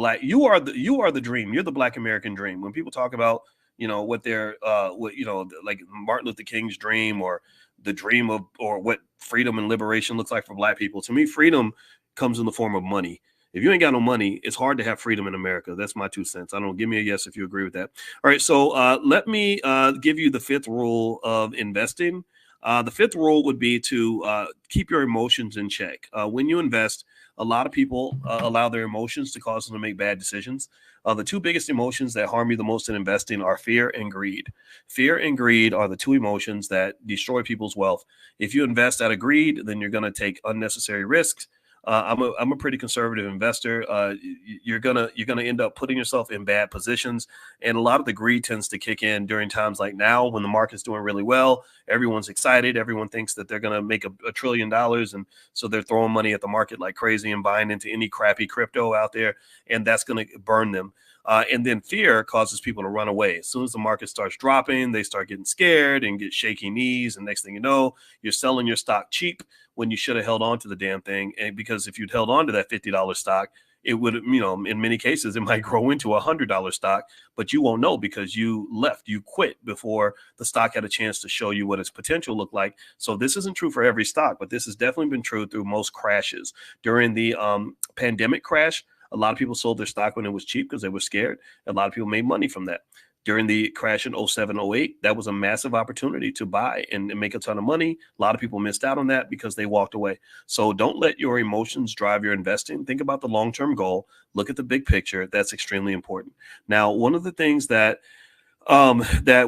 Speaker 1: dream. You're the Black American dream. When people talk about, what they're, like Martin Luther King's dream or the dream of, or what freedom and liberation looks like for Black people. To me, freedom comes in the form of money. If you ain't got no money, it's hard to have freedom in America. That's my 2 cents. I don't know. Give me a yes if you agree with that. All right. So let me give you the fifth rule of investing. The fifth rule would be to keep your emotions in check. When you invest, a lot of people allow their emotions to cause them to make bad decisions. The two biggest emotions that harm you the most in investing are fear and greed. Fear and greed are the two emotions that destroy people's wealth. If you invest out of greed, then you're going to take unnecessary risks. I'm a pretty conservative investor. You're gonna end up putting yourself in bad positions, and a lot of the greed tends to kick in during times like now when the market's doing really well. Everyone's excited. Everyone thinks that they're gonna make $1 trillion, and so they're throwing money at the market like crazy and buying into any crappy crypto out there, and that's gonna burn them. And then fear causes people to run away. As soon as the market starts dropping, they start getting scared and get shaky knees. And next thing you know, you're selling your stock cheap when you should have held on to the damn thing. And because if you'd held on to that $50 stock, it would, in many cases, it might grow into a $100 stock, but you won't know because you quit before the stock had a chance to show you what its potential looked like. So this isn't true for every stock, but this has definitely been true through most crashes. During the pandemic crash, a lot of people sold their stock when it was cheap because they were scared. A lot of people made money from that. During the crash in 07, 08, that was a massive opportunity to buy and make a ton of money. A lot of people missed out on that because they walked away. So don't let your emotions drive your investing. Think about the long-term goal. Look at the big picture. That's extremely important. Now, one of the things that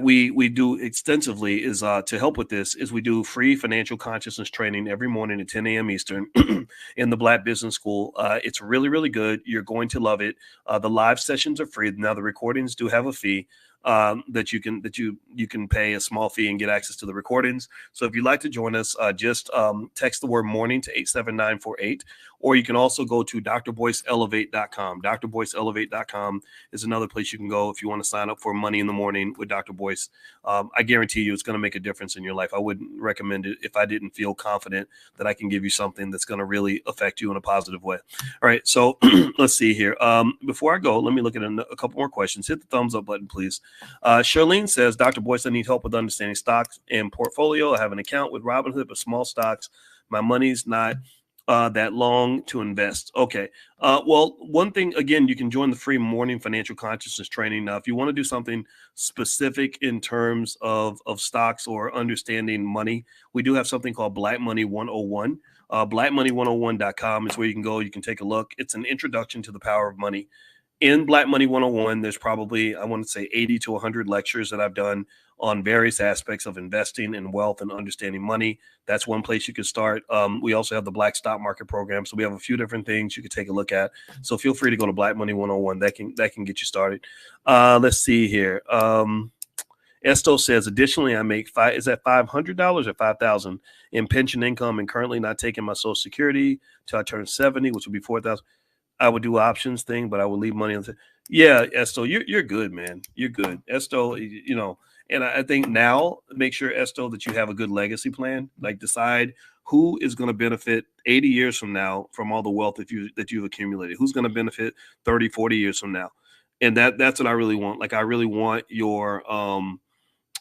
Speaker 1: we do extensively is to help with this is we do free financial consciousness training every morning at 10 a.m. Eastern in the Black Business School. It's really, really good. You're going to love it. The live sessions are free. Now the recordings do have a fee that you can pay a small fee and get access to the recordings. So if you'd like to join us, just text the word morning to 87948, or you can also go to drboyceelevate.com. drboyceelevate.com is another place you can go if you want to sign up for Money in the Morning with Dr. Boyce. I guarantee you it's going to make a difference in your life. I wouldn't recommend it if I didn't feel confident that I can give you something that's going to really affect you in a positive way. All right, so let's see here. Before I go, let me look at a couple more questions. Hit the thumbs up button, please. Charlene says, Dr. Boyce, I need help with understanding stocks and portfolio. I have an account with Robinhood, but small stocks. My money's not that long to invest. Okay. Well, one thing, again, you can join the free morning financial consciousness training. Now, if you want to do something specific in terms of stocks or understanding money, we do have something called Black Money 101. Blackmoney101.com is where you can go. You can take a look. It's an introduction to the power of money. In Black Money 101, there's probably, I want to say 80 to 100 lectures that I've done on various aspects of investing and wealth and understanding money. That's one place you can start. We also have the Black Stock Market program. So we have a few different things you can take a look at. So feel free to go to Black Money 101. That can get you started. Let's see here. Esto says, additionally, I make is that $500 or $5,000 in pension income and currently not taking my Social Security till I turn 70, which would be $4,000. I would do options thing, but I would leave money on the. Yeah, Esto, you're good, man. You're good, Esto. You know, and I think now make sure, Esto, that you have a good legacy plan. Like decide who is going to benefit 80 years from now from all the wealth that you've accumulated. Who's going to benefit 30, 40 years from now, and that's what I really want. Like I really want your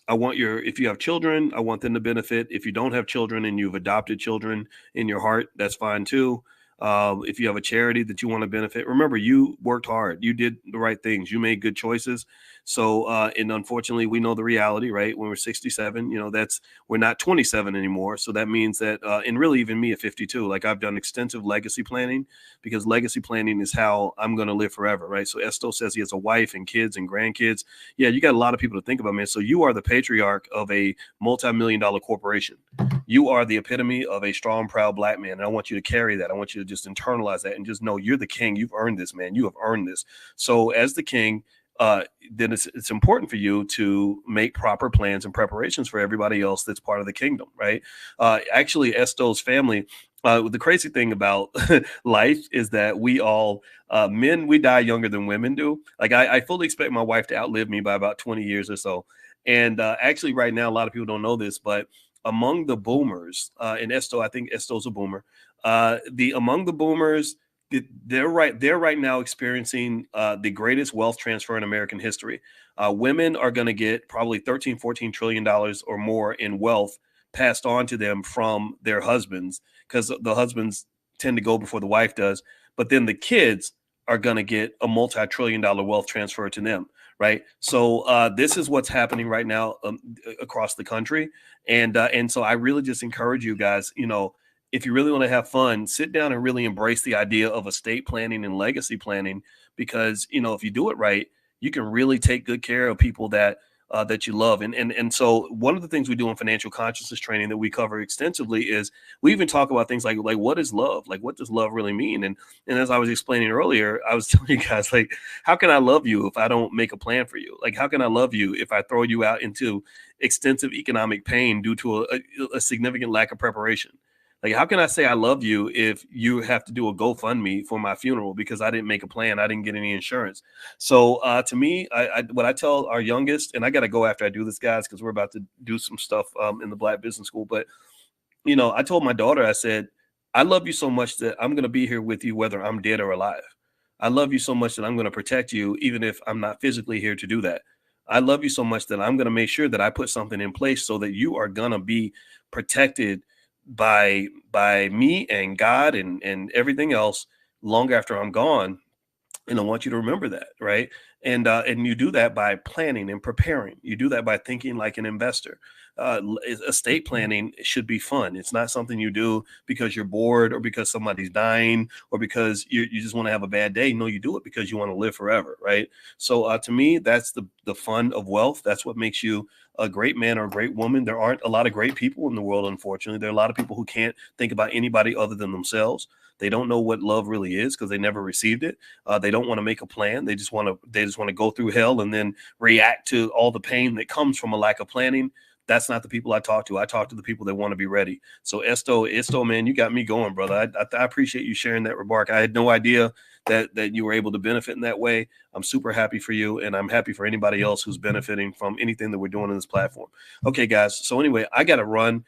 Speaker 1: I want your, if you have children, I want them to benefit. If you don't have children and you've adopted children in your heart, that's fine too. If you have a charity that you want to benefit, remember you worked hard, you did the right things, you made good choices. So, and unfortunately, we know the reality, right? When we're 67, you know, we're not 27 anymore. So that means that, and really even me at 52, like I've done extensive legacy planning, because legacy planning is how I'm going to live forever, right? So Esto says he has a wife and kids and grandkids. Yeah, you got a lot of people to think about, man. So you are the patriarch of a multi-million-dollar corporation. You are the epitome of a strong, proud Black man. And I want you to carry that. I want you to just internalize that and just know you're the king. You've earned this, man. You have earned this. So as the king, then it's important for you to make proper plans and preparations for everybody else that's part of the kingdom, right? Actually, Esto's family, the crazy thing about life is that we all, men, we die younger than women do. Like I fully expect my wife to outlive me by about 20 years or so. And actually right now, a lot of people don't know this, but among the boomers, and Esto, I think Esto's a boomer, among the boomers, they're right now experiencing the greatest wealth transfer in American history. Women are going to get probably 13-14 trillion dollars or more in wealth passed on to them from their husbands, because the husbands tend to go before the wife does. But then the kids are going to get a multi-trillion-dollar wealth transfer to them, right? So this is what's happening right now across the country, and so I really just encourage you guys, you know, if you really want to have fun, sit down and really embrace the idea of estate planning and legacy planning, because, you know, if you do it right, you can really take good care of people that you love. And so one of the things we do in financial consciousness training that we cover extensively is we even talk about things like what is love? Like, what does love really mean? And as I was explaining earlier, I was telling you guys, like, how can I love you if I don't make a plan for you? Like, how can I love you if I throw you out into extensive economic pain due to a significant lack of preparation? Like, how can I say I love you if you have to do a GoFundMe for my funeral because I didn't make a plan? I didn't get any insurance. So to me, what I tell our youngest, and I got to go after I do this, guys, because we're about to do some stuff in the Black Business School. But, you know, I told my daughter, I said, I love you so much that I'm going to be here with you whether I'm dead or alive. I love you so much that I'm going to protect you even if I'm not physically here to do that. I love you so much that I'm going to make sure that I put something in place so that you are going to be protected by me and God and everything else long after I'm gone. And I want you to remember that, right? And you do that by planning and preparing. You do that by thinking like an investor. Estate planning should be fun. It's not something you do because you're bored or because somebody's dying or because you just want to have a bad day. No, you do it because you want to live forever, right? So to me, that's the fun of wealth. That's what makes you a great man or a great woman. There aren't a lot of great people in the world, unfortunately. There are a lot of people who can't think about anybody other than themselves. They don't know what love really is because they never received it. They don't want to make a plan. They just want to go through hell and then react to all the pain that comes from a lack of planning. That's not the people I talk to. I talk to the people that want to be ready. So Esto, man, you got me going, brother. I appreciate you sharing that remark. I had no idea that you were able to benefit in that way. I'm super happy for you, and I'm happy for anybody else who's benefiting from anything that we're doing in this platform. Okay, guys. So anyway, I got to run.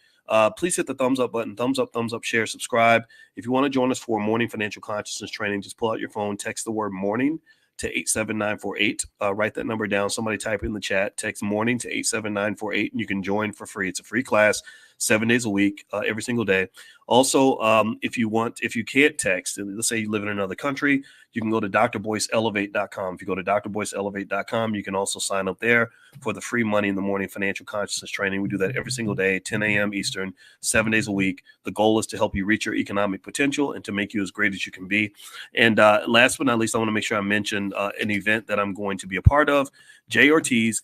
Speaker 1: Please hit the thumbs up button, thumbs up, share, subscribe. If you want to join us for morning financial consciousness training, just pull out your phone, text the word morning to 87948. Write that number down. Somebody type it in the chat, text morning to 87948, and you can join for free. It's a free class, 7 days a week, every single day. Also, if you can't text, and let's say you live in another country, you can go to drboyceelevate.com. If you go to drboyceelevate.com, you can also sign up there for the free Money in the Morning financial consciousness training. We do that every single day, 10 a.m. Eastern, 7 days a week. The goal is to help you reach your economic potential and to make you as great as you can be. And last but not least, I want to make sure I mention an event that I'm going to be a part of. Jay Ortiz,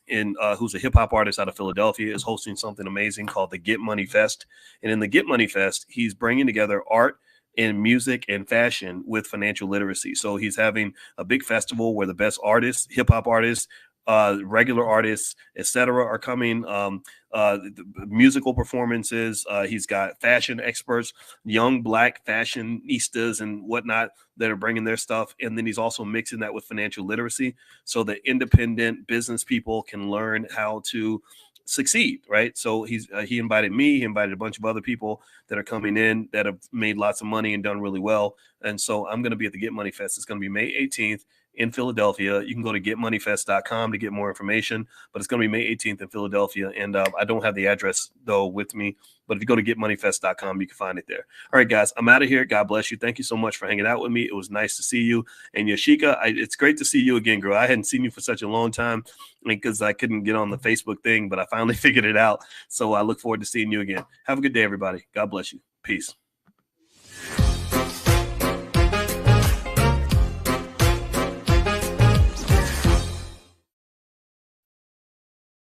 Speaker 1: who's a hip hop artist out of Philadelphia, is hosting something amazing called the Get Money Fest. And in the Get Money Fest, he's bringing together art and music and fashion with financial literacy. So he's having a big festival where the best artists, hip hop artists, regular artists, etc., are coming. the musical performances. He's got fashion experts, young Black fashionistas and whatnot that are bringing their stuff. And then he's also mixing that with financial literacy so that independent business people can learn how to succeed, right? So he invited me, he invited a bunch of other people that are coming in that have made lots of money and done really well. And so I'm going to be at the Get Money Fest. It's going to be May 18th in Philadelphia. You can go to getmoneyfest.com to get more information, but it's going to be May 18th in Philadelphia. And I don't have the address though with me, but if you go to getmoneyfest.com, you can find it there. All right, guys, I'm out of here. God bless you. Thank you so much for hanging out with me. It was nice to see you. And Yashika, it's great to see you again, girl. I hadn't seen you for such a long time because I couldn't get on the Facebook thing, but I finally figured it out. So I look forward to seeing you again. Have a good day, everybody. God bless you. Peace.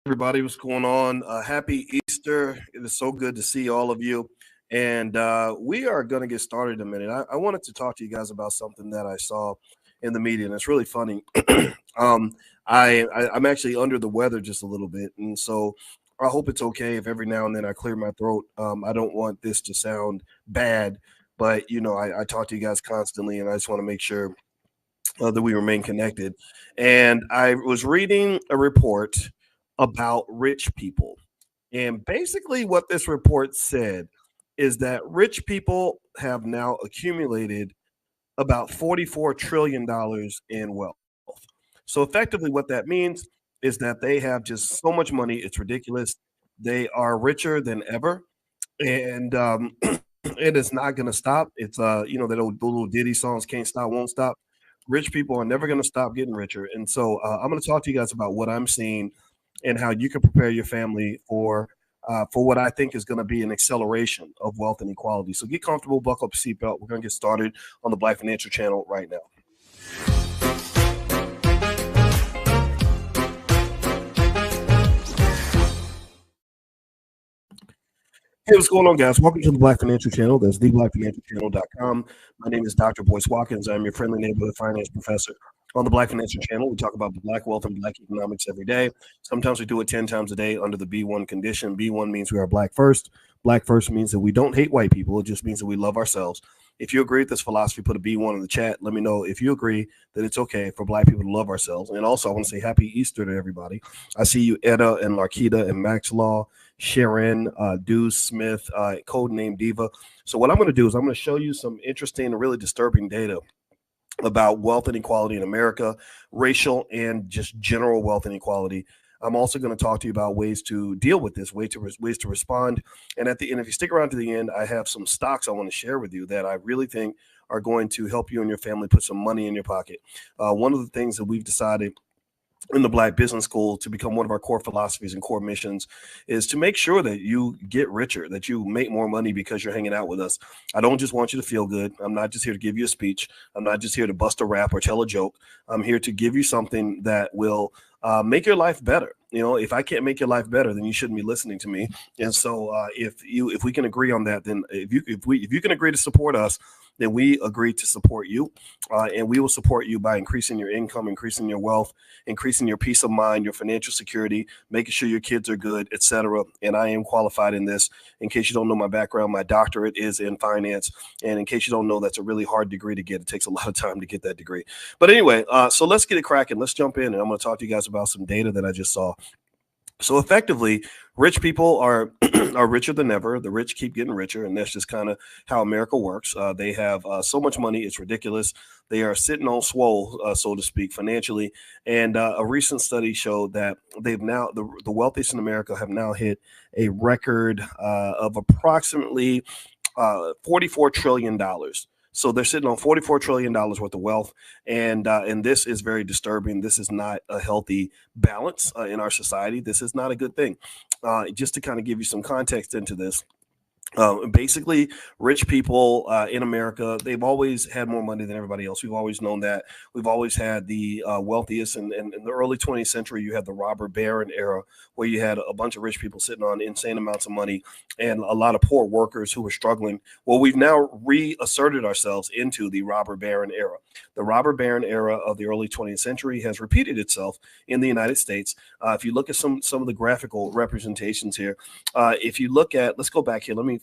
Speaker 1: Everybody, what's going on? Happy Easter. It is so good to see all of you. And we are going to get started in a minute. I wanted to talk to you guys about something that I saw in the media, and it's really funny. I'm actually under the weather just a little bit, and so I hope it's okay if every now and then I clear my throat. I don't want this to sound bad, but, you know, I talk to you guys constantly, and I just want to make sure that we remain connected. And I was reading a report about rich people. And basically, what this report said is that rich people have now accumulated about $44 trillion in wealth. So, effectively, what that means is that they have just so much money, it's ridiculous. They are richer than ever. And it is not going to stop. It's, you know, that old little Diddy songs, can't stop, won't stop. Rich people are never going to stop getting richer. And so, I'm going to talk to you guys about what I'm seeing and how you can prepare your family for what I think is going to be an acceleration of wealth and equality. So get comfortable, buckle up your seatbelt. We're going to get started on the Black Financial Channel right now. Hey, what's going on, guys? Welcome to the Black Financial Channel. That's theblackfinancialchannel.com. My name is Dr. Boyce Watkins. I'm your friendly neighborhood finance professor. On the Black Financial Channel, we talk about the Black wealth and Black economics every day. Sometimes we do it 10 times a day under the B1 condition. B1 means we are Black first. Black first means that we don't hate white people. It just means that we love ourselves. If you agree with this philosophy, put a B1 in the chat. Let me know if you agree that it's okay for Black people to love ourselves. And also, I want to say happy Easter to everybody. I see you, Etta and Larkita and Max Law, Sharon, Deuce Smith, codename Diva. So what I'm going to do is I'm going to show you some interesting and really disturbing data about wealth inequality in America, racial and just general wealth inequality. I'm also going to talk to you about ways to deal with this, ways to respond. And at the end, if you stick around to the end, I have some stocks I want to share with you that I really think are going to help you and your family put some money in your pocket. One of the things that we've decided in the Black Business School to become one of our core philosophies and core missions is to make sure that you get richer, that you make more money because you're hanging out with us. I don't just want you to feel good. I'm not just here to give you a speech. I'm not just here to bust a rap or tell a joke. I'm here to give you something that will make your life better. You know, if I can't make your life better, then you shouldn't be listening to me. And so if we can agree on that, then if you can agree to support us, then we agree to support you, and we will support you by increasing your income, increasing your wealth, increasing your peace of mind, your financial security, making sure your kids are good, etc. And I am qualified in this. In case you don't know my background, my doctorate is in finance. And in case you don't know, that's a really hard degree to get. It takes a lot of time to get that degree. But anyway, so let's get it cracking. Let's jump in, and I'm going to talk to you guys about some data that I just saw. So effectively, rich people are richer than ever. The rich keep getting richer, and that's just kind of how America works. They have so much money, it's ridiculous. They are sitting on swole, so to speak, financially. And a recent study showed that they've now the wealthiest in America have now hit a record of approximately $44 trillion. So they're sitting on $44 trillion worth of wealth. And this is very disturbing. This is not a healthy balance in our society. This is not a good thing. Just to kind of give you some context into this, Basically, rich people in America, they've always had more money than everybody else. We've always known that. We've always had the wealthiest. And in the early 20th century, you had the robber baron era, where you had a bunch of rich people sitting on insane amounts of money and a lot of poor workers who were struggling. Well, we've now reasserted ourselves into the robber baron era. The robber baron era of the early 20th century has repeated itself in the United States. If you look at some of the graphical representations here, if you look at, let's go back here. Let me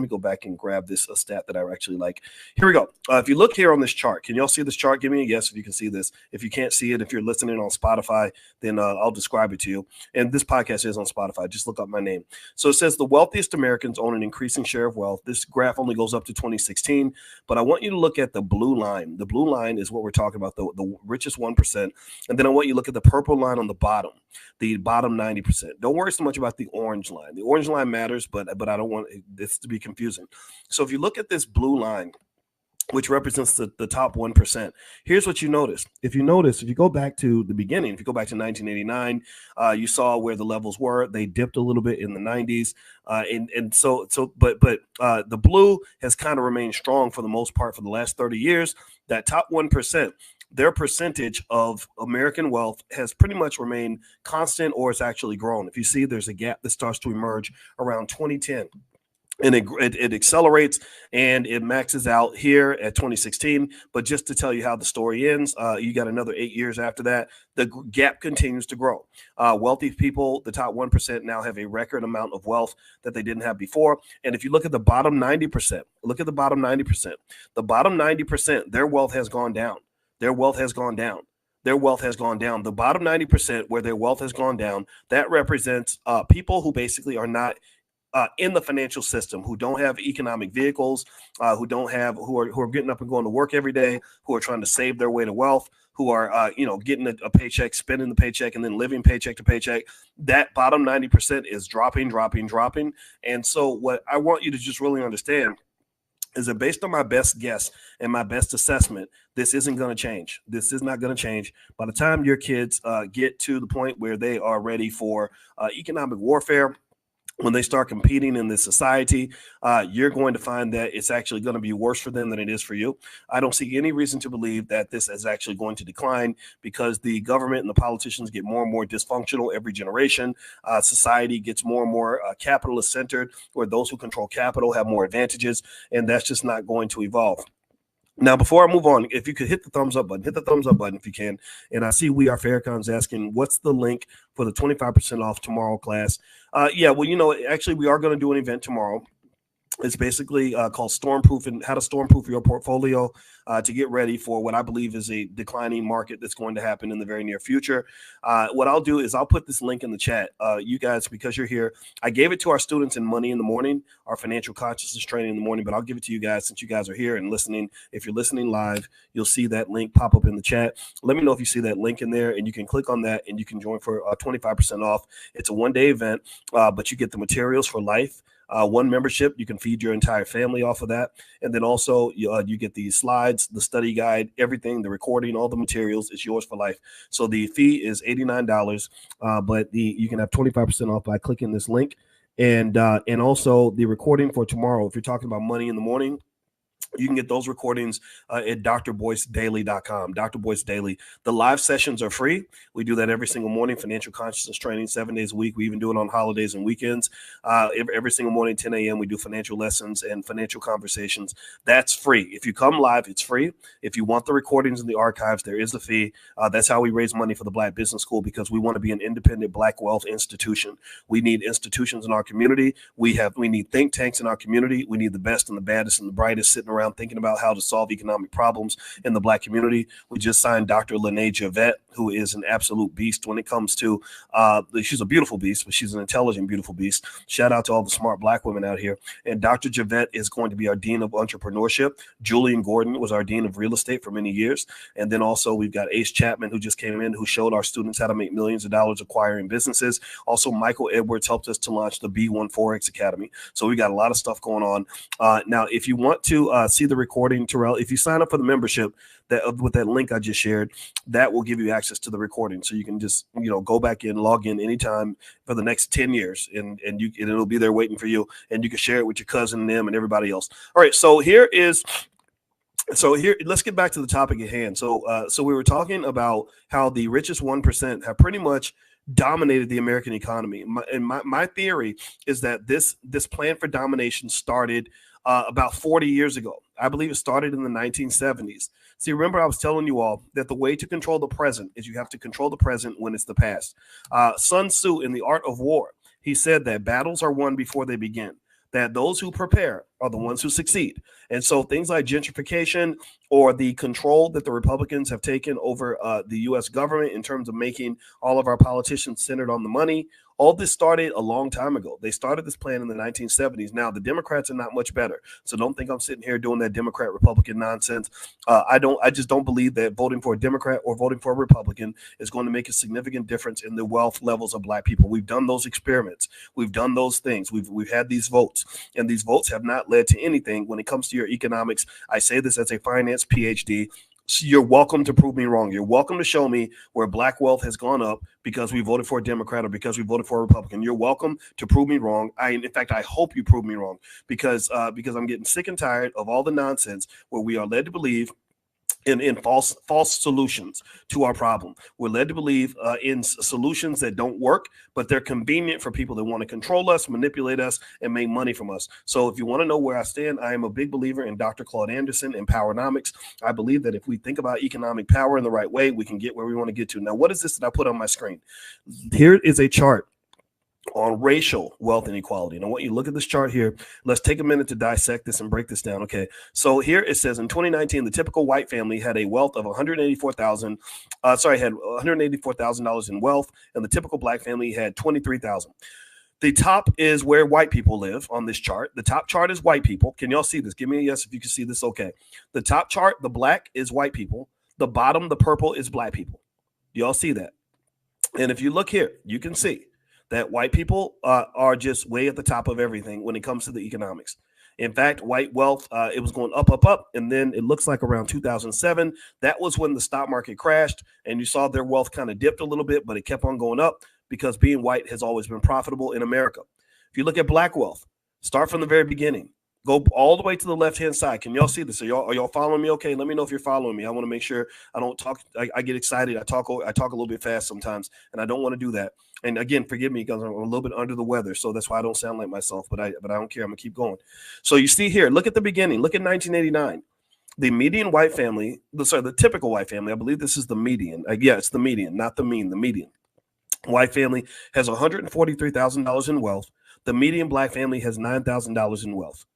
Speaker 1: go back and grab this a stat that I actually like. Here we go. If you look here on this chart, can y'all see this chart? Give me a yes if you can see this. If you can't see it, if you're listening on Spotify, then I'll describe it to you. And this podcast is on Spotify. Just look up my name. So it says the wealthiest Americans own an increasing share of wealth. This graph only goes up to 2016, but I want you to look at the blue line. The blue line is what we're talking about, the richest 1%. And then I want you to look at the purple line on the bottom 90%. Don't worry so much about the orange line. The orange line matters, but I don't want this to be confusing. So if you look at this blue line, which represents the top 1%. Here's what you notice. If you go back to the beginning, if you go back to 1989, you saw where the levels were. They dipped a little bit in the 90s. But the blue has kind of remained strong for the most part for the last 30 years. That top 1%, their percentage of American wealth has pretty much remained constant, or it's actually grown. If you see, there's a gap that starts to emerge around 2010. And it accelerates and it maxes out here at 2016. But just to tell you how the story ends, you got another 8 years after that. The gap continues to grow. Wealthy people, the top 1%, now have a record amount of wealth that they didn't have before. And if you look at the bottom 90%, The bottom 90%, their wealth has gone down. The bottom 90%, where their wealth has gone down, that represents people who basically are not in the financial system, who don't have economic vehicles, who are getting up and going to work every day, who are trying to save their way to wealth, who are getting a paycheck, spending the paycheck, and then living paycheck to paycheck. That bottom 90% is dropping. And so what I want you to just really understand is that based on my best guess and my best assessment, this isn't going to change. This is not going to change. By the time your kids get to the point where they are ready for economic warfare, when they start competing in this society, you're going to find that it's actually going to be worse for them than it is for you. I don't see any reason to believe that this is actually going to decline, because the government and the politicians get more and more dysfunctional every generation. Society gets more and more capitalist centered, where those who control capital have more advantages, and that's just not going to evolve. Now, before I move on, if you could hit the thumbs up button if you can. And I see We Are Farrakhan's asking, what's the link for the 25% off tomorrow class? Actually, we are going to do an event tomorrow. It's basically called Stormproof, and how to stormproof your portfolio to get ready for what I believe is a declining market that's going to happen in the very near future. What I'll do is I'll put this link in the chat. You guys, because you're here, I gave it to our students in Money in the Morning, our financial consciousness training in the morning, but I'll give it to you guys since you guys are here and listening. If you're listening live, you'll see that link pop up in the chat. Let me know if you see that link in there, and you can click on that and you can join for 25% off. It's a one-day event, but you get the materials for life. One membership, you can feed your entire family off of that. And then also you get the slides, the study guide, everything, the recording, all the materials is yours for life. So the fee is $89, but you can have 25% off by clicking this link. And also the recording for tomorrow, if you're talking about Money in the Morning, you can get those recordings at drboycedaily.com. Dr. Boyce Daily. The live sessions are free. We do that every single morning, financial consciousness training, 7 days a week. We even do it on holidays and weekends. Every single morning, 10 a.m., we do financial lessons and financial conversations. That's free. If you come live, it's free. If you want the recordings in the archives, there is a fee. That's how we raise money for the Black Business School, because we want to be an independent Black wealth institution. We need institutions in our community. We need think tanks in our community. We need the best and the baddest and the brightest sitting around thinking about how to solve economic problems in the Black community. We just signed Dr. Lene Javette, who is an absolute beast when it comes to, she's a beautiful beast, but she's an intelligent, beautiful beast. Shout out to all the smart Black women out here. And Dr. Javette is going to be our Dean of Entrepreneurship. Julian Gordon was our Dean of Real Estate for many years. And then also we've got Ace Chapman, who just came in, who showed our students how to make millions of dollars acquiring businesses. Also, Michael Edwards helped us to launch the B1 Forex Academy. So we got a lot of stuff going on. Now, if you want to see the recording, Terrell. If you sign up for the membership with that link I just shared, that will give you access to the recording. So you can just, go back in, log in anytime for the next 10 years and it'll be there waiting for you. And you can share it with your cousin and them and everybody else. All right. So here, let's get back to the topic at hand. So we were talking about how the richest 1% have pretty much dominated the American economy. My theory is that this plan for domination started about 40 years ago. I believe it started in the 1970s. See, remember I was telling you all that the way to control the present is you have to control the present when it's the past. Sun Tzu in The Art of War, he said that battles are won before they begin, that those who prepare are the ones who succeed. And so things like gentrification or the control that the Republicans have taken over the U.S. government in terms of making all of our politicians centered on the money, all this started a long time ago. They started this plan in the 1970s. Now, the Democrats are not much better. So don't think I'm sitting here doing that Democrat-Republican nonsense. I just don't believe that voting for a Democrat or voting for a Republican is going to make a significant difference in the wealth levels of Black people. We've done those experiments. We've done those things. We've had these votes, and these votes have not led to anything when it comes to your economics. I say this as a finance PhD. So you're welcome to prove me wrong. You're welcome to show me where Black wealth has gone up because we voted for a Democrat or because we voted for a Republican. You're welcome to prove me wrong. In fact, I hope you prove me wrong because I'm getting sick and tired of all the nonsense where we are led to believe in false solutions to our problem. We're led to believe in solutions that don't work, but they're convenient for people that want to control us, manipulate us, and make money from us. So if you want to know where I stand, I am a big believer in Dr. Claude Anderson and Powernomics. I believe that if we think about economic power in the right way, we can get where we want to get to. Now, what is this that I put on my screen? Here is a chart on racial wealth inequality. And I want you to look at this chart here. Let's take a minute to dissect this and break this down. Okay. So here it says in 2019, the typical white family had a wealth of $184,000 in wealth, and the typical Black family had $23,000. The top is where white people live on this chart. The top chart is white people. Can y'all see this? Give me a yes if you can see this. Okay. The top chart, the black is white people. The bottom, the purple is Black people. Do y'all see that? And if you look here, you can see that white people are just way at the top of everything when it comes to the economics. In fact, white wealth, it was going up, and then it looks like around 2007, that was when the stock market crashed, and you saw their wealth kind of dipped a little bit, but it kept on going up because being white has always been profitable in America. If you look at Black wealth, start from the very beginning. Go all the way to the left-hand side. Can y'all see this? Are y'all following me? Okay, let me know if you're following me. I want to make sure I don't talk. I get excited. I talk a little bit fast sometimes, and I don't want to do that. And again, forgive me because I'm a little bit under the weather, so that's why I don't sound like myself. But I don't care. I'm gonna keep going. So you see here. Look at the beginning. Look at 1989. The median white family. The typical white family. I believe this is the median. Yeah, it's the median, not the mean. The median white family has $143,000 in wealth. The median Black family has $9,000 in wealth.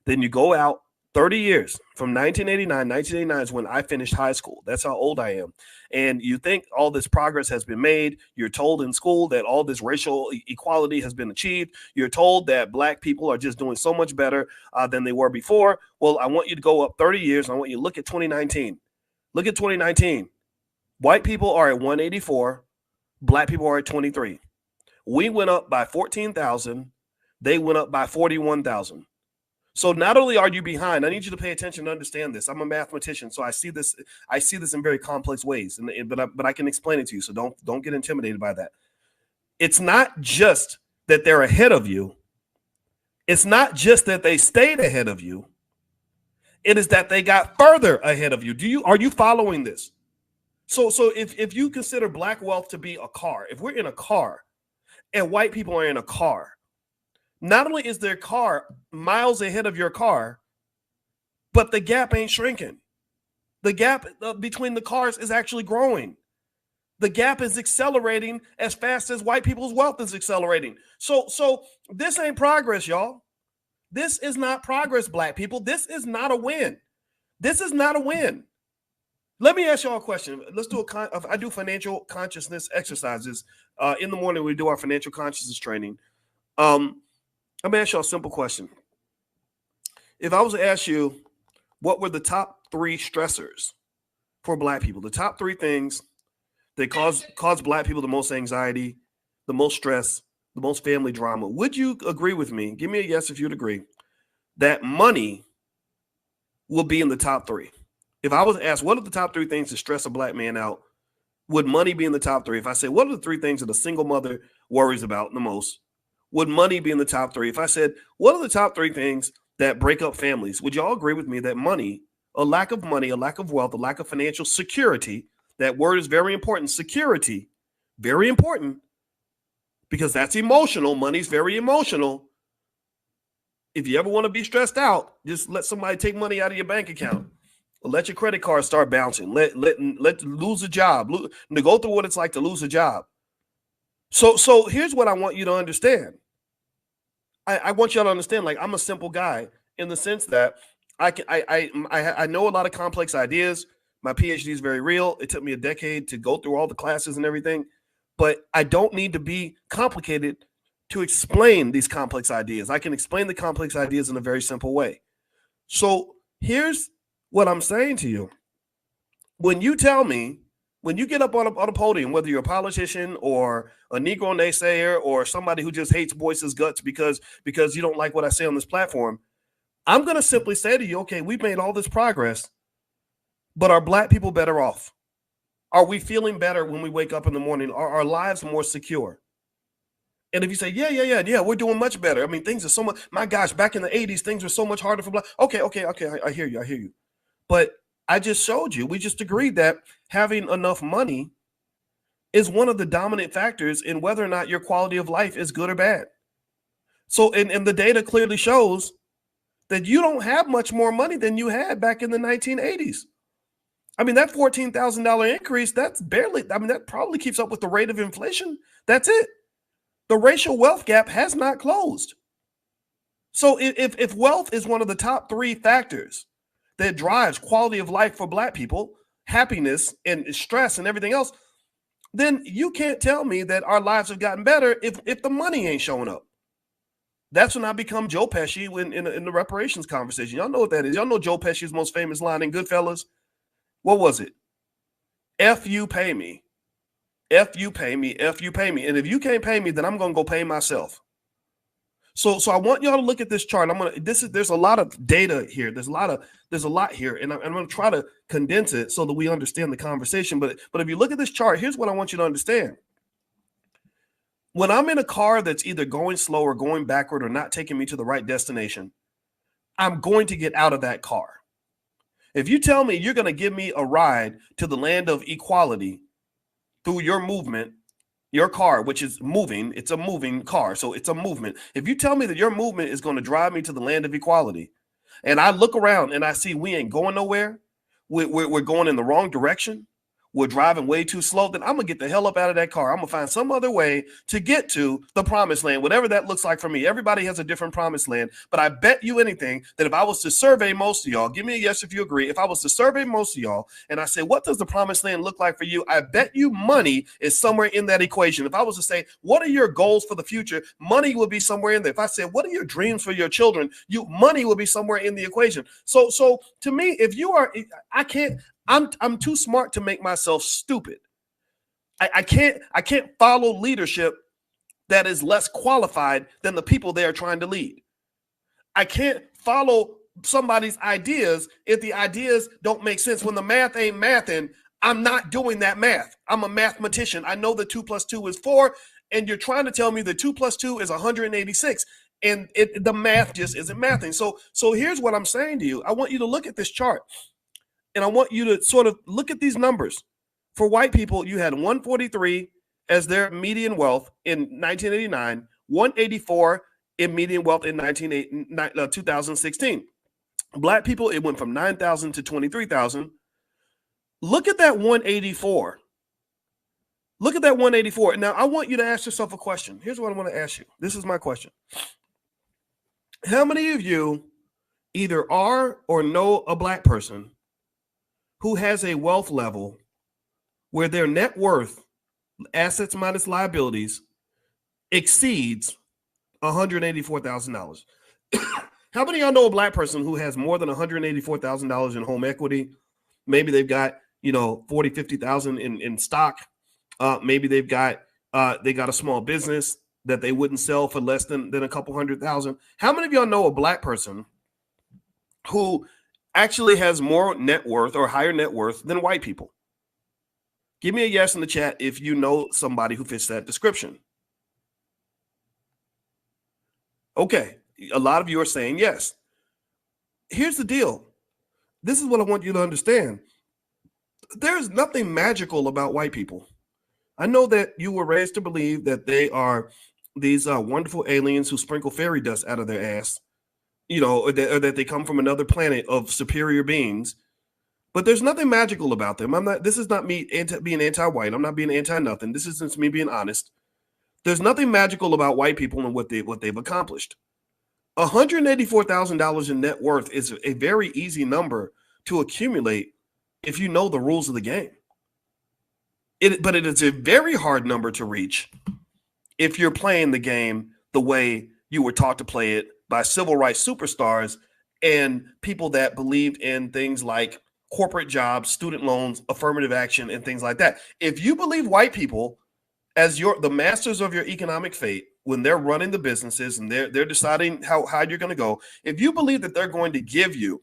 Speaker 1: Then you go out 30 years from 1989. 1989 is when I finished high school. That's how old I am. And you think all this progress has been made. You're told in school that all this racial equality has been achieved. You're told that Black people are just doing so much better than they were before. Well, I want you to go up 30 years. And I want you to look at 2019. Look at 2019. White people are at 184. Black people are at 23. We went up by 14,000. They went up by 41,000. So not only are you behind, I need you to pay attention to understand this. I'm a mathematician, so I see this in very complex ways, but I can explain it to you. So don't get intimidated by that. It's not just that they're ahead of you. It's not just that they stayed ahead of you. It is that they got further ahead of you. Are you following this? So if you consider Black wealth to be a car, if we're in a car and white people are in a car, not only is their car miles ahead of your car, but the gap ain't shrinking. The gap between the cars is actually growing. The gap is accelerating as fast as white people's wealth is accelerating. So this ain't progress, y'all. This is not progress, Black people. This is not a win. This is not a win. Let me ask y'all a question. Let's do I do financial consciousness exercises. In the morning, we do our financial consciousness training. Let me ask y'all a simple question. If I was to ask you, what were the top 3 stressors for Black people? The top 3 things that cause Black people the most anxiety, the most stress, the most family drama. Would you agree with me? Give me a yes if you'd agree that money will be in the top 3. If I was asked, what are the top 3 things to stress a black man out? Would money be in the top 3? If I say, what are the 3 things that a single mother worries about the most? Would money be in the top 3? If I said, what are the top 3 things that break up families? Would y'all agree with me that money, a lack of wealth, a lack of financial security, that word is very important, security, very important, because that's emotional. Money's very emotional. If you ever want to be stressed out, just let somebody take money out of your bank account. Let your credit card start bouncing. Let lose a job. Go through what it's like to lose a job. So here's what I want you to understand. I want you to understand, like, I'm a simple guy in the sense that I know a lot of complex ideas. My PhD is very real. It took me a decade to go through all the classes and everything, but I don't need to be complicated to explain these complex ideas. I can explain the complex ideas in a very simple way. So here's what I'm saying to you. When you tell me, when you get up on a podium, whether you're a politician or a Negro naysayer or somebody who just hates Boyce's guts because you don't like what I say on this platform, I'm going to simply say to you, okay, we've made all this progress, but are black people better off? Are we feeling better when we wake up in the morning? Are our lives more secure? And if you say, yeah, we're doing much better. I mean, things are so much, my gosh, back in the 80s, things were so much harder for black. Okay, I hear you. But I just showed you, we just agreed that having enough money is one of the dominant factors in whether or not your quality of life is good or bad. So, and the data clearly shows that you don't have much more money than you had back in the 1980s. I mean, that $14,000 increase, that's barely, I mean, that probably keeps up with the rate of inflation. That's it. The racial wealth gap has not closed. So if wealth is one of the top 3 factors that drives quality of life for black people, happiness and stress and everything else, then you can't tell me that our lives have gotten better if the money ain't showing up. That's when I become Joe Pesci in the reparations conversation. Y'all know what that is. Y'all know Joe Pesci's most famous line in Goodfellas. What was it? F you pay me. F you pay me. F you pay me. And if you can't pay me, then I'm going to go pay myself. So I want y'all to look at this chart. There's a lot of data here. There's a lot here, and I'm going to try to condense it so that we understand the conversation. But if you look at this chart, here's what I want you to understand. When I'm in a car that's either going slow or going backward or not taking me to the right destination, I'm going to get out of that car. If you tell me you're going to give me a ride to the land of equality through your movement, your car, which is moving, it's a moving car, so it's a movement. If you tell me that your movement is going to drive me to the land of equality, and I look around and I see we ain't going nowhere, we're going in the wrong direction, we're driving way too slow, then I'm going to get the hell up out of that car. I'm going to find some other way to get to the promised land, whatever that looks like for me. Everybody has a different promised land, but I bet you anything that if I was to survey most of y'all, give me a yes if you agree, if I was to survey most of y'all and I say, what does the promised land look like for you? I bet you money is somewhere in that equation. If I was to say, what are your goals for the future? Money will be somewhere in there. If I said, what are your dreams for your children? Money will be somewhere in the equation. So to me, if you are, I'm too smart to make myself stupid. I can't follow leadership that is less qualified than the people they are trying to lead. I can't follow somebody's ideas if the ideas don't make sense. When the math ain't mathing, I'm not doing that math. I'm a mathematician. I know that 2 + 2 is 4, and you're trying to tell me that 2 + 2 is 186, and the math just isn't mathing. So here's what I'm saying to you. I want you to look at this chart. And I want you to sort of look at these numbers. For white people, you had 143 as their median wealth in 1989, 184 in median wealth in 2016. Black people, it went from 9,000 to 23,000. Look at that 184. Look at that 184. Now, I want you to ask yourself a question. Here's what I want to ask you. This is my question. How many of you either are or know a black person who has a wealth level where their net worth, assets minus liabilities, exceeds $184,000? How many of y'all know a black person who has more than $184,000 in home equity? Maybe they've got, 40, 50,000 in stock. Maybe they got a small business that they wouldn't sell for less than a couple $100,000. How many of y'all know a black person who actually has more net worth or higher net worth than white people? Give me a yes in the chat if you know somebody who fits that description. Okay, a lot of you are saying yes. Here's the deal. This is what I want you to understand. There's nothing magical about white people. I know that you were raised to believe that they are these wonderful aliens who sprinkle fairy dust out of their ass, or that they come from another planet of superior beings. But there's nothing magical about them. This is not me being anti-white. I'm not being anti-nothing. This is just me being honest. There's nothing magical about white people and what they've accomplished. $184,000 in net worth is a very easy number to accumulate if you know the rules of the game. But it is a very hard number to reach if you're playing the game the way you were taught to play it by civil rights superstars and people that believed in things like corporate jobs, student loans, affirmative action, and things like that. If you believe white people as the masters of your economic fate, when they're running the businesses and they're deciding how high you're going to go, if you believe that they're going to give you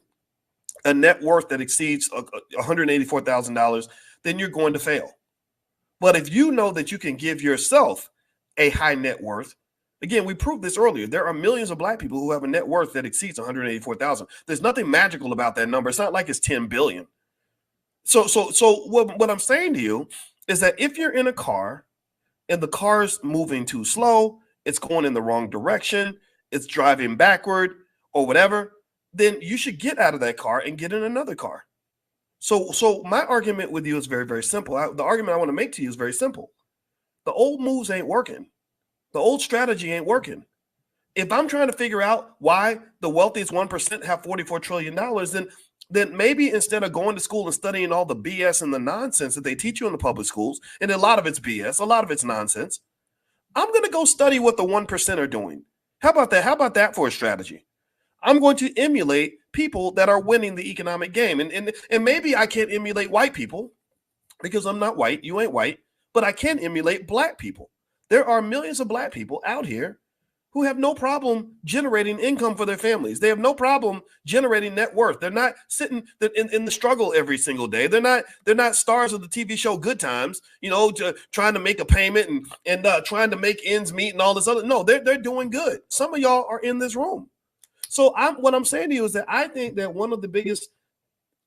Speaker 1: a net worth that exceeds $184,000, then you're going to fail. But if you know that you can give yourself a high net worth, again, we proved this earlier. There are millions of black people who have a net worth that exceeds 184,000. There's nothing magical about that number. It's not like it's 10 billion. So what I'm saying to you is that if you're in a car and the car's moving too slow, it's going in the wrong direction, it's driving backward or whatever, then you should get out of that car and get in another car. So my argument with you is very, very simple. The argument I want to make to you is very simple. The old moves ain't working. The old strategy ain't working. If I'm trying to figure out why the wealthiest 1% have $44 trillion, then maybe instead of going to school and studying all the BS and the nonsense that they teach you in the public schools, and a lot of it's BS, a lot of it's nonsense, I'm going to go study what the 1% are doing. How about that? How about that for a strategy? I'm going to emulate people that are winning the economic game. And maybe I can't emulate white people because I'm not white. You ain't white. But I can emulate black people. There are millions of black people out here who have no problem generating income for their families. They have no problem generating net worth. They're not sitting in the struggle every single day. They're not stars of the TV show Good Times, trying to make a payment and trying to make ends meet and all this other. No, they're doing good. Some of y'all are in this room. So what I'm saying to you is that I think that one of the biggest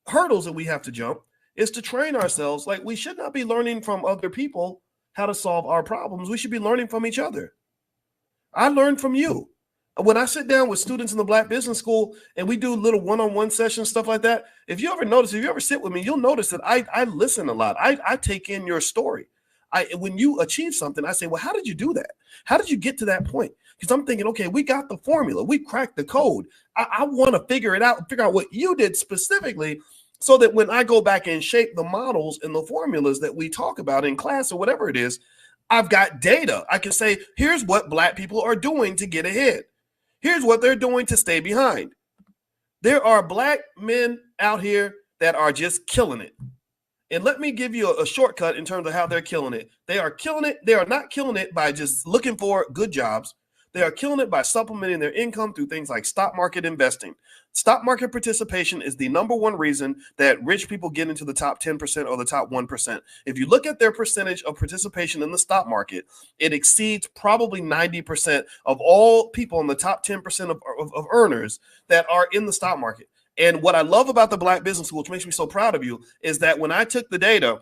Speaker 1: hurdles that we have to jump is to train ourselves. Like, we should not be learning from other people how to solve our problems. We should be learning from each other. I learned from you. When I sit down with students in the Black Business School and we do little one-on-one sessions, stuff like that, if you ever sit with me, you'll notice that I listen a lot. I take in your story. When you achieve something, I say, well, how did you do that? How did you get to that point? Because I'm thinking, okay, we got the formula. We cracked the code. I want to figure out what you did specifically so that when I go back and shape the models and the formulas that we talk about in class or whatever it is, I've got data. I can say, here's what black people are doing to get ahead. Here's what they're doing to stay behind. There are black men out here that are just killing it. And let me give you a shortcut in terms of how they're killing it. They are killing it. They are not killing it by just looking for good jobs. They are killing it by supplementing their income through things like stock market investing. Stock market participation is the number one reason that rich people get into the top 10% or the top 1%. If you look at their percentage of participation in the stock market, it exceeds probably 90% of all people in the top 10% of earners that are in the stock market. And what I love about the Black Business School, which makes me so proud of you, is that when I took the data,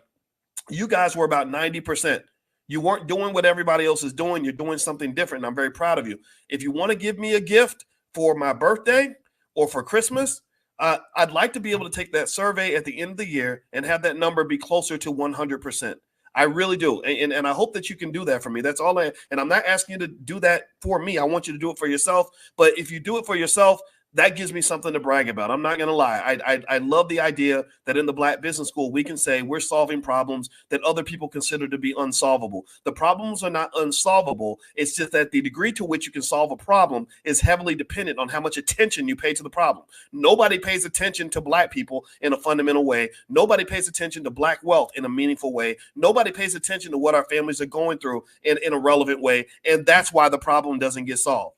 Speaker 1: you guys were about 90%. You weren't doing what everybody else is doing. You're doing something different. And I'm very proud of you. If you want to give me a gift for my birthday or for Christmas, I'd like to be able to take that survey at the end of the year and have that number be closer to 100%. I really do. And I hope that you can do that for me. That's all and I'm not asking you to do that for me. I want you to do it for yourself. But if you do it for yourself, that gives me something to brag about. I'm not going to lie. I love the idea that in the Black Business School, we can say we're solving problems that other people consider to be unsolvable. The problems are not unsolvable. It's just that the degree to which you can solve a problem is heavily dependent on how much attention you pay to the problem. Nobody pays attention to Black people in a fundamental way. Nobody pays attention to Black wealth in a meaningful way. Nobody pays attention to what our families are going through in a relevant way. And that's why the problem doesn't get solved.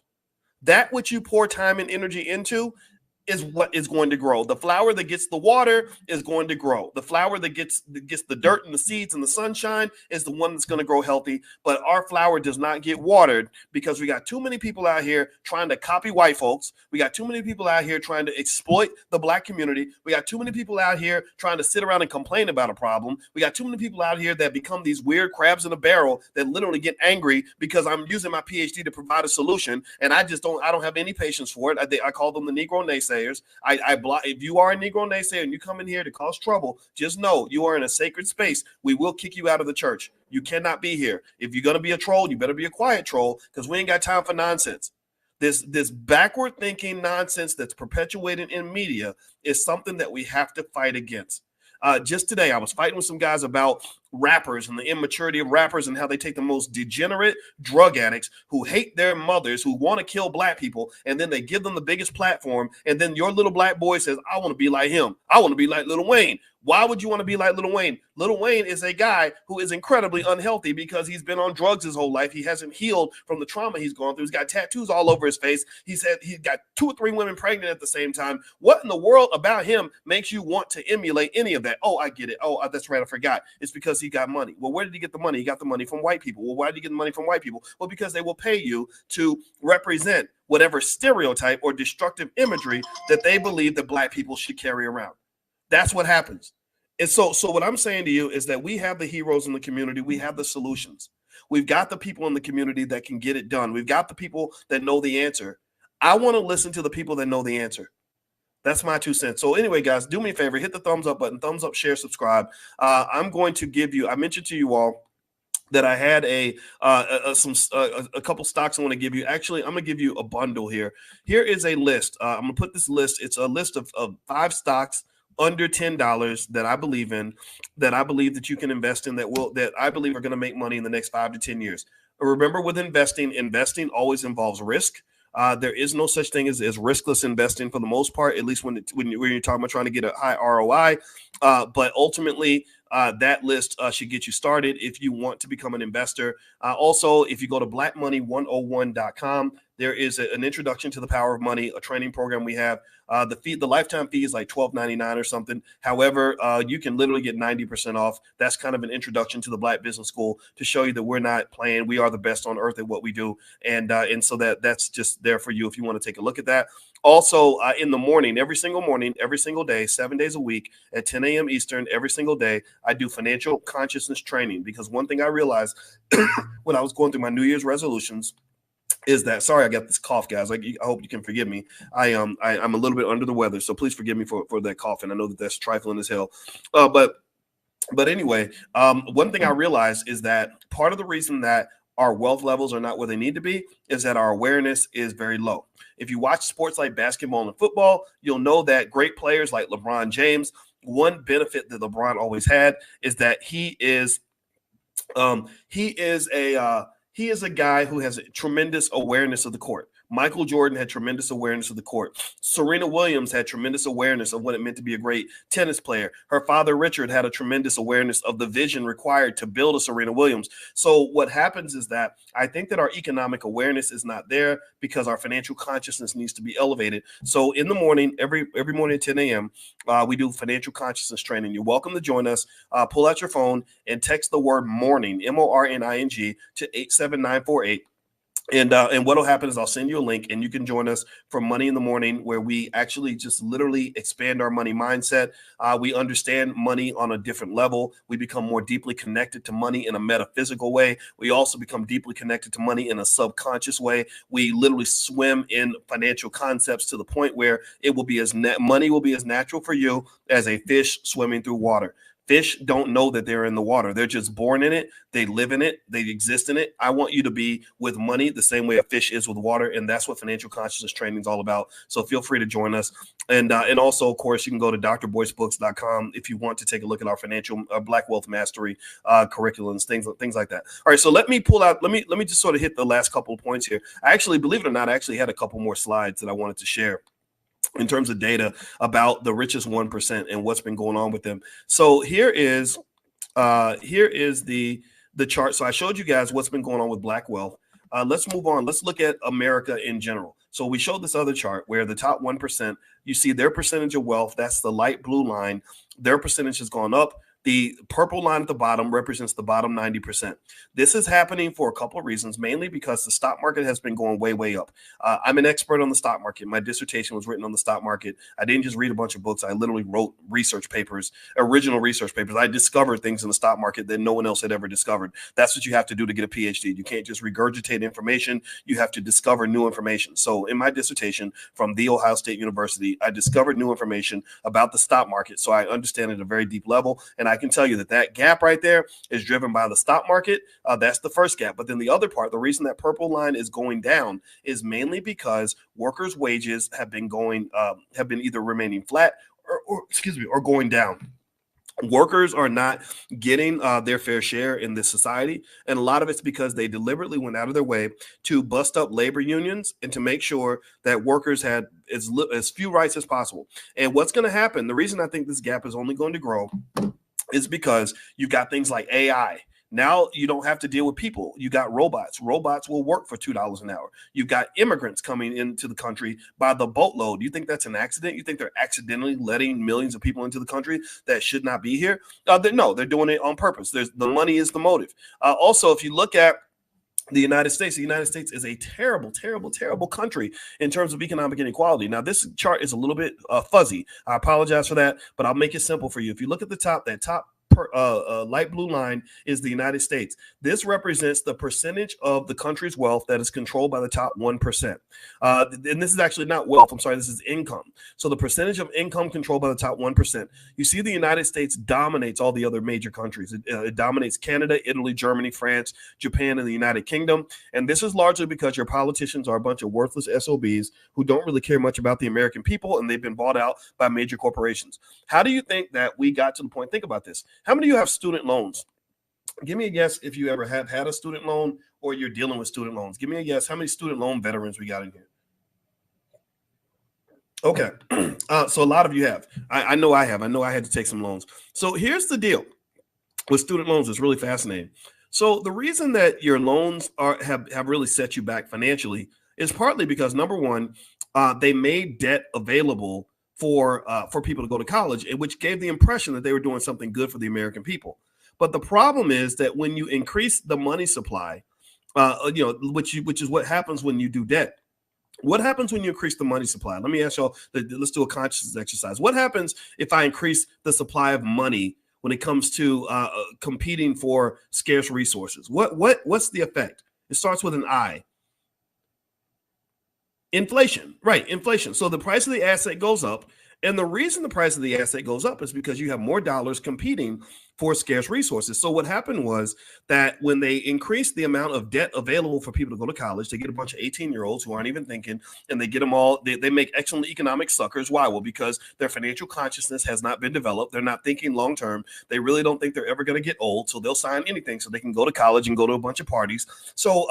Speaker 1: That which you pour time and energy into, is what is going to grow. The flower that gets the water is going to grow. The flower that gets the dirt and the seeds and the sunshine is the one that's going to grow healthy. But our flower does not get watered because we got too many people out here trying to copy white folks. We got too many people out here trying to exploit the black community. We got too many people out here trying to sit around and complain about a problem. We got too many people out here that become these weird crabs in a barrel that literally get angry because I'm using my PhD to provide a solution, and I don't have any patience for it. I call them the Negro naysayers. If you are a Negro naysayer and you come in here to cause trouble, just know you are in a sacred space. We will kick you out of the church. You cannot be here. If you're going to be a troll, you better be a quiet troll, because we ain't got time for nonsense. This backward thinking nonsense that's perpetuated in media is something that we have to fight against. Just today, I was fighting with some guys about rappers and the immaturity of rappers and how they take the most degenerate drug addicts who hate their mothers, who want to kill black people, and then they give them the biggest platform. And then your little black boy says, I want to be like him. I want to be like Lil Wayne. Why would you want to be like Lil Wayne? Lil Wayne is a guy who is incredibly unhealthy because he's been on drugs his whole life. He hasn't healed from the trauma he's gone through. He's got tattoos all over his face. He's got 2 or 3 women pregnant at the same time. What in the world about him makes you want to emulate any of that? Oh, I get it. Oh, that's right. I forgot. It's because he got money. Well, where did he get the money? He got the money from white people. Well, why did he get the money from white people? Well, because they will pay you to represent whatever stereotype or destructive imagery that they believe that black people should carry around. That's what happens. And so what I'm saying to you is that we have the heroes in the community. We have the solutions. We've got the people in the community that can get it done. We've got the people that know the answer. I want to listen to the people that know the answer. That's my 2 cents. So anyway, guys, do me a favor, hit the thumbs up button, thumbs up, share, subscribe. I'm going to give you, I mentioned to you all that I had a couple stocks I want to give you. Actually, I'm going to give you a bundle here. Here is a list. I'm going to put this list. It's a list of 5 stocks under $10 that I believe in, that I believe that you can invest in, that I believe are going to make money in the next 5 to 10 years. Remember, with investing always involves risk. There is no such thing as riskless investing for the most part, at least when you're talking about trying to get a high ROI. But ultimately, that list should get you started if you want to become an investor. Also, if you go to blackmoney101.com, there is an introduction to the power of money, a training program we have. The lifetime fee is like $12.99 or something. However, you can literally get 90% off. That's kind of an introduction to the Black Business School to show you that we're not playing. We are the best on earth at what we do. And so that's just there for you if you want to take a look at that. Also, in the morning, every single day, 7 days a week at 10 a.m. Eastern, every single day, I do financial consciousness training. Because one thing I realized when I was going through my New Year's resolutions is that, sorry, I got this cough, guys. I hope you can forgive me. I'm a little bit under the weather, so please forgive me for that cough. And I know that that's trifling as hell. But anyway, one thing I realized is that part of the reason that our wealth levels are not where they need to be is that our awareness is very low. If you watch sports like basketball and football, you'll know that great players like LeBron James, one benefit that LeBron always had is that he is a guy who has a tremendous awareness of the court. Michael Jordan had tremendous awareness of the court. Serena Williams had tremendous awareness of what it meant to be a great tennis player. Her father, Richard, had a tremendous awareness of the vision required to build a Serena Williams. So what happens is that I think that our economic awareness is not there because our financial consciousness needs to be elevated. So in the morning, every morning at 10 a.m., we do financial consciousness training. You're welcome to join us. Pull out your phone and text the word morning, MORNING, to 87948. And what will happen is I'll send you a link and you can join us for Money in the Morning, where we actually just literally expand our money mindset. We understand money on a different level. We become more deeply connected to money in a metaphysical way. We also become deeply connected to money in a subconscious way. We literally swim in financial concepts to the point where it will be money will be as natural for you as a fish swimming through water. Fish don't know that they're in the water. They're just born in it. They live in it. They exist in it. I want you to be with money the same way a fish is with water. And that's what financial consciousness training is all about. So feel free to join us. And also, of course, you can go to drboycebooks.com if you want to take a look at our financial Black Wealth Mastery curriculums, things like that. All right. So let me just sort of hit the last couple of points here. I actually, believe it or not, I actually had a couple more slides that I wanted to share in terms of data about the richest 1% and what's been going on with them. So here is the chart. So I showed you guys what's been going on with Black wealth. Let's move on. Let's look at America in general. So we showed this other chart where the top 1%, you see their percentage of wealth. That's the light blue line. Their percentage has gone up. The purple line at the bottom represents the bottom 90%. This is happening for a couple of reasons, mainly because the stock market has been going way, way up. I'm an expert on the stock market. My dissertation was written on the stock market. I didn't just read a bunch of books. I literally wrote research papers, original research papers. I discovered things in the stock market that no one else had ever discovered. That's what you have to do to get a PhD. You can't just regurgitate information. You have to discover new information. So in my dissertation from The Ohio State University, I discovered new information about the stock market. So I understand it at a very deep level. And I can tell you that that gap right there is driven by the stock market. That's the first gap. But then the other part, the reason that purple line is going down is mainly because workers' wages have been either remaining flat or going down. Workers are not getting their fair share in this society. And a lot of it's because they deliberately went out of their way to bust up labor unions and to make sure that workers had as few rights as possible. And what's going to happen, the reason I think this gap is only going to grow is because you've got things like AI. Now you don't have to deal with people. You got robots. Robots will work for $2 an hour. You've got immigrants coming into the country by the boatload. You think that's an accident? You think they're accidentally letting millions of people into the country that should not be here? No, they're doing it on purpose. The money is the motive. Also, if you look at the United States is a terrible, terrible, terrible country in terms of economic inequality. Now, this chart is a little bit fuzzy. I apologize for that, but I'll make it simple for you. If you look at the top, that top light blue line is the United States. This represents the percentage of the country's wealth that is controlled by the top 1%. And this is actually not wealth. I'm sorry, this is income. So the percentage of income controlled by the top 1%. You see the United States dominates all the other major countries. It dominates Canada, Italy, Germany, France, Japan, and the United Kingdom. And this is largely because your politicians are a bunch of worthless SOBs who don't really care much about the American people, and they've been bought out by major corporations. How do you think that we got to the point? Think about this. How many of you have student loans? Give me a guess if you ever have had a student loan or you're dealing with student loans. Give me a guess. How many student loan veterans we got in here? Okay. So a lot of you have. I know I have. I know I had to take some loans. So here's the deal with student loans. It's really fascinating. So the reason that your loans have really set you back financially is partly because, number one, they made debt available for people to go to college, which gave the impression that they were doing something good for the American people. But the problem is that when you increase the money supply, which is what happens when you do debt. What happens when you increase the money supply? Let me ask y'all, let's do a consciousness exercise. What happens if I increase the supply of money when it comes to competing for scarce resources? What's the effect? It starts with an I. Inflation, right? Inflation. So the price of the asset goes up. And the reason the price of the asset goes up is because you have more dollars competing for scarce resources. So what happened was that when they increased the amount of debt available for people to go to college, they get a bunch of 18-year-olds who aren't even thinking, and they get them all. They make excellent economic suckers. Why? Well, because their financial consciousness has not been developed. They're not thinking long term. They really don't think they're ever going to get old. So they'll sign anything so they can go to college and go to a bunch of parties. So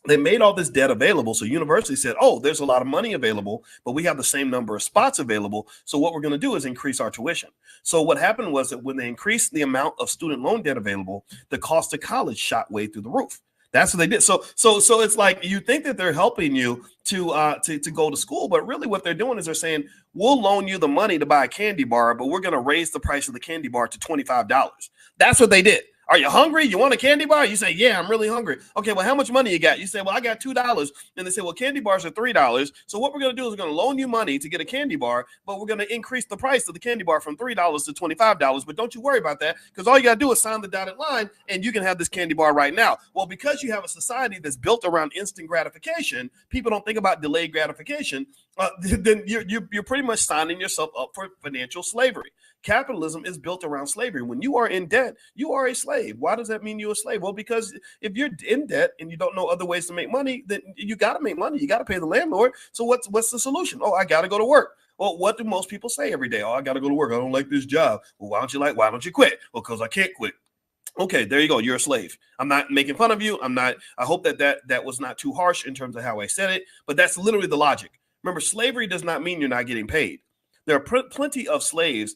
Speaker 1: they made all this debt available. So university said, oh, there's a lot of money available, but we have the same number of spots available. So what we're going to do is increase our tuition. So what happened was that when they increased the amount of student loan debt available, the cost of college shot way through the roof. That's what they did. So it's like you think that they're helping you to go to school, but really what they're doing is they're saying, we'll loan you the money to buy a candy bar, but we're going to raise the price of the candy bar to $25. That's what they did. Are you hungry? You want a candy bar? You say, yeah, I'm really hungry. Okay, well, how much money you got? You say, well, I got $2. And they say, well, candy bars are $3. So what we're going to do is we're going to loan you money to get a candy bar, but we're going to increase the price of the candy bar from $3 to $25. But don't you worry about that, because all you got to do is sign the dotted line and you can have this candy bar right now. Well, because you have a society that's built around instant gratification, people don't think about delayed gratification, then you're pretty much signing yourself up for financial slavery. Capitalism is built around slavery. When you are in debt, you are a slave. Why does that mean you're a slave? Well, because if you're in debt and you don't know other ways to make money, then you got to make money. You got to pay the landlord. So what's the solution? Oh, I got to go to work. Well, what do most people say every day? Oh, I got to go to work. I don't like this job. Well, why don't you quit? Well, because I can't quit. Okay, there you go. You're a slave. I'm not making fun of you. I hope that was not too harsh in terms of how I said it, but that's literally the logic. Remember, slavery does not mean you're not getting paid. There are plenty of slaves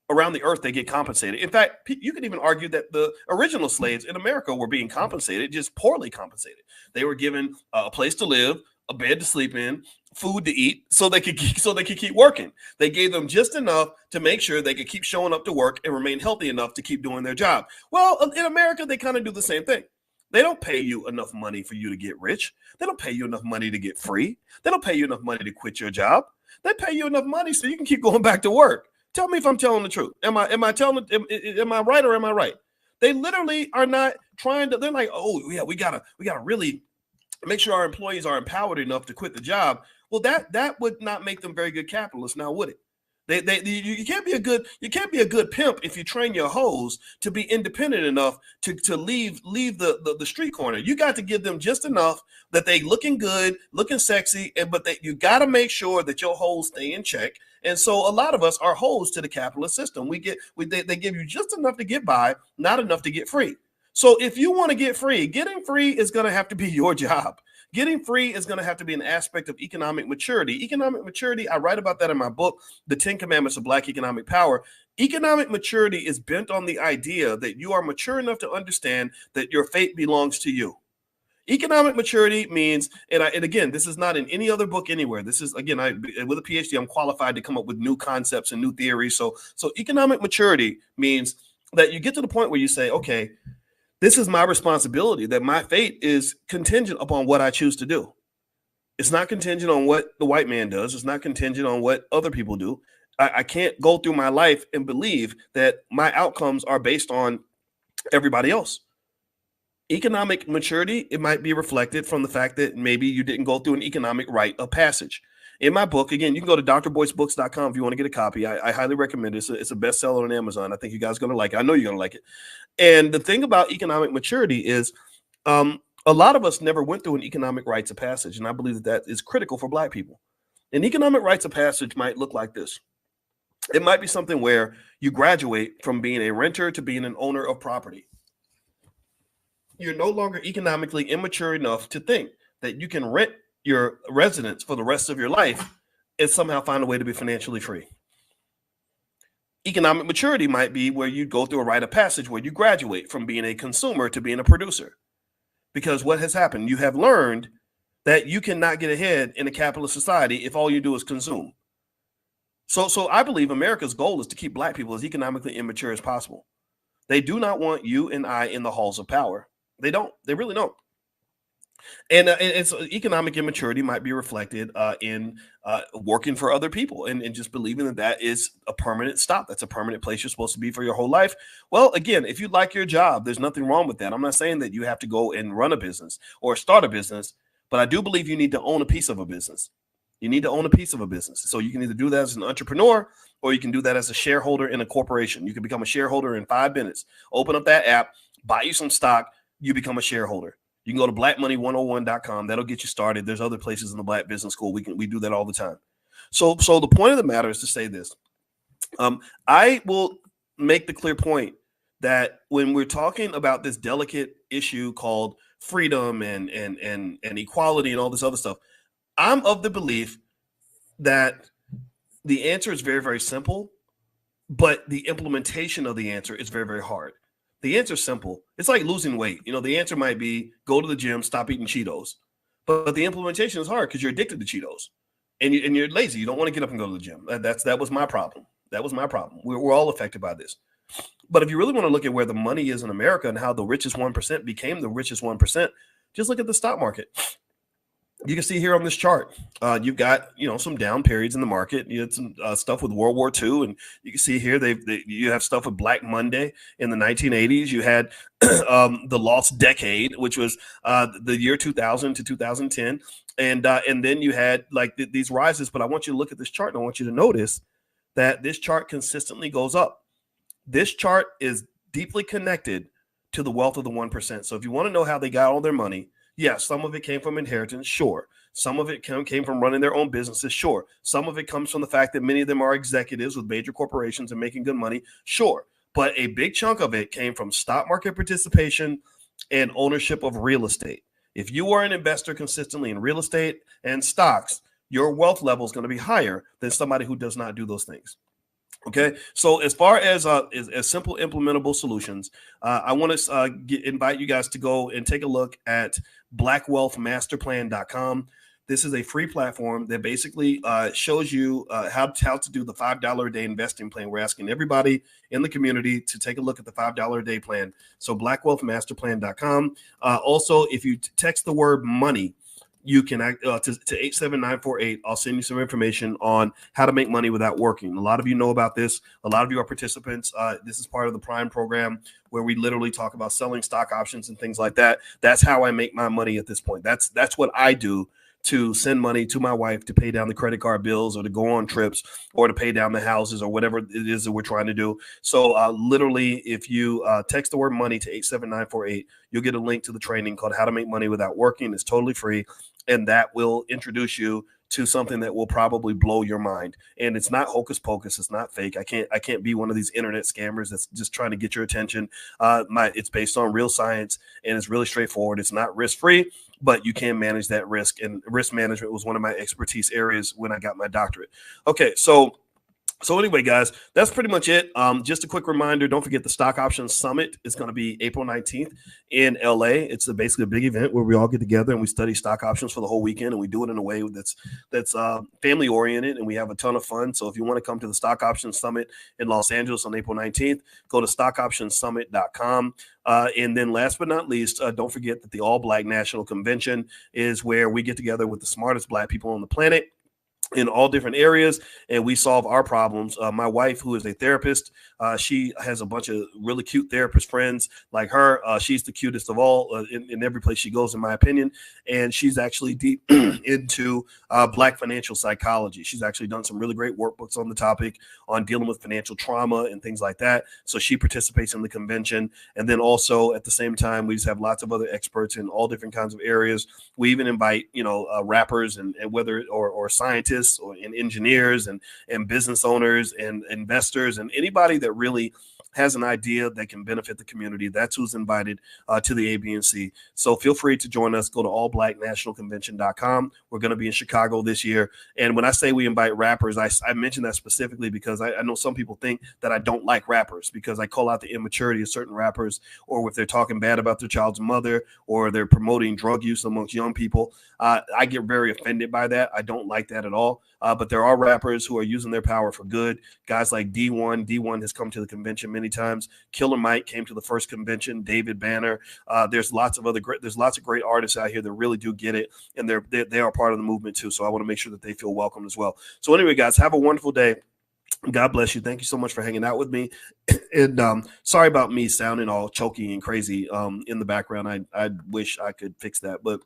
Speaker 1: around the earth that get compensated. In fact, you could even argue that the original slaves in America were being compensated, just poorly compensated. They were given a place to live, a bed to sleep in, food to eat, so they could keep working. They gave them just enough to make sure they could keep showing up to work and remain healthy enough to keep doing their job. Well, in America, they kind of do the same thing. They don't pay you enough money for you to get rich. They don't pay you enough money to get free. They don't pay you enough money to quit your job. They pay you enough money so you can keep going back to work. Tell me if I'm telling the truth. Am I right or am I right? They literally are not trying to. They're like, oh yeah, we gotta really make sure our employees are empowered enough to quit the job. Well, that would not make them very good capitalists, now would it? You can't be a good pimp if you train your hoes to be independent enough to leave the street corner. You got to give them just enough that they looking good, looking sexy, but you got to make sure that your hoes stay in check. And so a lot of us are hoes to the capitalist system. They give you just enough to get by, not enough to get free. So if you want to get free, getting free is going to have to be your job. Getting free is going to have to be an aspect of economic maturity. Economic maturity, I write about that in my book, The 10 Commandments of Black Economic Power. Economic maturity is bent on the idea that you are mature enough to understand that your fate belongs to you. Economic maturity means, and again, this is not in any other book anywhere. This is, again, with a PhD, I'm qualified to come up with new concepts and new theories. So economic maturity means that you get to the point where you say, okay, this is my responsibility, that my fate is contingent upon what I choose to do. It's not contingent on what the white man does. It's not contingent on what other people do. I can't go through my life and believe that my outcomes are based on everybody else. Economic maturity, it might be reflected from the fact that maybe you didn't go through an economic rite of passage. In my book, again, you can go to drboycebooks.com if you want to get a copy. I highly recommend it. It's a bestseller on Amazon. I think you guys are going to like it. I know you're going to like it. And the thing about economic maturity is a lot of us never went through an economic rites of passage. And I believe that is critical for Black people. An economic rites of passage might look like this. It might be something where you graduate from being a renter to being an owner of property. You're no longer economically immature enough to think that you can rent your residence for the rest of your life and somehow find a way to be financially free. Economic maturity might be where you go through a rite of passage where you graduate from being a consumer to being a producer. Because what has happened? You have learned that you cannot get ahead in a capitalist society if all you do is consume. So I believe America's goal is to keep Black people as economically immature as possible. They do not want you and I in the halls of power. They don't. They really don't. And it's economic immaturity might be reflected in working for other people and just believing that is a permanent stop. That's a permanent place you're supposed to be for your whole life. Well, again, if you like your job, there's nothing wrong with that. I'm not saying that you have to go and run a business or start a business, but I do believe you need to own a piece of a business. You need to own a piece of a business. So you can either do that as an entrepreneur or you can do that as a shareholder in a corporation. You can become a shareholder in 5 minutes. Open up that app, buy you some stock, you become a shareholder. You can go to blackmoney101.com. That'll get you started. There's other places in the Black Business School. We do that all the time. So the point of the matter is to say this. I will make the clear point that when we're talking about this delicate issue called freedom and equality and all this other stuff, I'm of the belief that the answer is very, very simple, but the implementation of the answer is very, very hard. The answer is simple. It's like losing weight. The answer might be go to the gym, stop eating Cheetos. But the implementation is hard because you're addicted to Cheetos and you're lazy. You don't want to get up and go to the gym. That was my problem. That was my problem. We're all affected by this. But if you really want to look at where the money is in America and how the richest 1% became the richest 1%, just look at the stock market. You can see here on this chart, you've got, some down periods in the market. You had some stuff with World War II, and you can see here you have stuff with Black Monday in the 1980s. You had the lost decade, which was the year 2000 to 2010, and then you had these rises. But I want you to look at this chart, and I want you to notice that this chart consistently goes up. This chart is deeply connected to the wealth of the 1%. So if you want to know how they got all their money, yes, some of it came from inheritance, sure. Some of it came from running their own businesses, sure. Some of it comes from the fact that many of them are executives with major corporations and making good money, sure. But a big chunk of it came from stock market participation and ownership of real estate. If you are an investor consistently in real estate and stocks, your wealth level is going to be higher than somebody who does not do those things. Okay, so as far as simple implementable solutions, I want to invite you guys to go and take a look at blackwealthmasterplan.com. This is a free platform that basically shows you how to do the $5 a day investing plan. We're asking everybody in the community to take a look at the $5 a day plan. So blackwealthmasterplan.com. Also, if you text the word money, you can to 87948. I'll send you some information on how to make money without working. A lot of you know about this. A lot of you are participants. This is part of the Prime program where we literally talk about selling stock options and things like that. That's how I make my money at this point. That's what I do to send money to my wife to pay down the credit card bills or to go on trips or to pay down the houses or whatever it is that we're trying to do. So literally, if you text the word money to 87948, you'll get a link to the training called How to Make Money Without Working. It's totally free. And that will introduce you to something that will probably blow your mind. And it's not hocus pocus. It's not fake. I can't be one of these internet scammers that's just trying to get your attention. It's based on real science and it's really straightforward. It's not risk free, but you can manage that risk. And risk management was one of my expertise areas when I got my doctorate. Okay, so anyway, guys, that's pretty much it. Just a quick reminder, don't forget the Stock Options Summit is going to be April 19th in LA. It's basically a big event where we all get together and we study stock options for the whole weekend, and we do it in a way that's family oriented, and we have a ton of fun. So if you want to come to the Stock Options Summit in Los Angeles on April 19th, go to stockoptionssummit.com. And then last but not least, don't forget that the All Black National Convention is where we get together with the smartest Black people on the planet in all different areas, and we solve our problems. My wife, who is a therapist, she has a bunch of really cute therapist friends like her. She's the cutest of all in every place she goes, in my opinion. And she's actually deep into Black financial psychology. She's actually done some really great workbooks on the topic on dealing with financial trauma and things like that. So she participates in the convention. And then also at the same time, we just have lots of other experts in all different kinds of areas. We even invite, rappers and whether or scientists or engineers and business owners and investors and anybody that really has an idea that can benefit the community. That's who's invited to the ABNC. So feel free to join us. Go to allblacknationalconvention.com. We're going to be in Chicago this year. And when I say we invite rappers, I mention that specifically because I know some people think that I don't like rappers because I call out the immaturity of certain rappers, or if they're talking bad about their child's mother, or they're promoting drug use amongst young people. I get very offended by that. I don't like that at all. But there are rappers who are using their power for good. Guys like D1. D1 has come to the convention many times. Killer Mike came to the first convention. David Banner. There's lots of great artists out here that really do get it, and they are part of the movement too. So I want to make sure that they feel welcome as well. So anyway, guys, have a wonderful day. God bless you. Thank you so much for hanging out with me. And sorry about me sounding all choky and crazy in the background. I wish I could fix that, but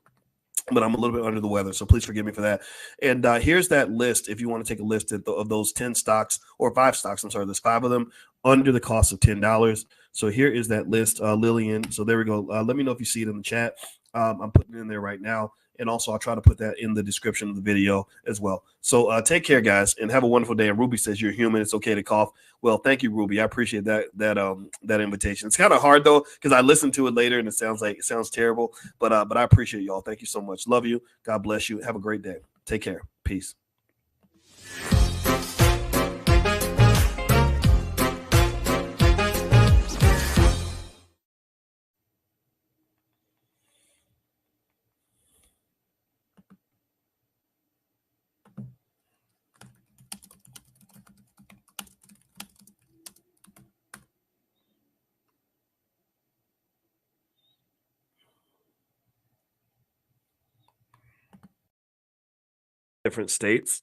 Speaker 1: I'm a little bit under the weather, so please forgive me for that. And here's that list. If you want to take a list of those 10 stocks or 5 stocks, I'm sorry, there's 5 of them under the cost of $10. So here is that list, Lillian. So there we go. Let me know if you see it in the chat. I'm putting it in there right now. And also, I'll try to put that in the description of the video as well. So take care, guys, and have a wonderful day. And Ruby says you're human. It's okay to cough. Well, thank you, Ruby. I appreciate that invitation. It's kind of hard though, because I listened to it later and it sounds terrible. But I appreciate y'all. Thank you so much. Love you. God bless you. Have a great day. Take care. Peace. Different states,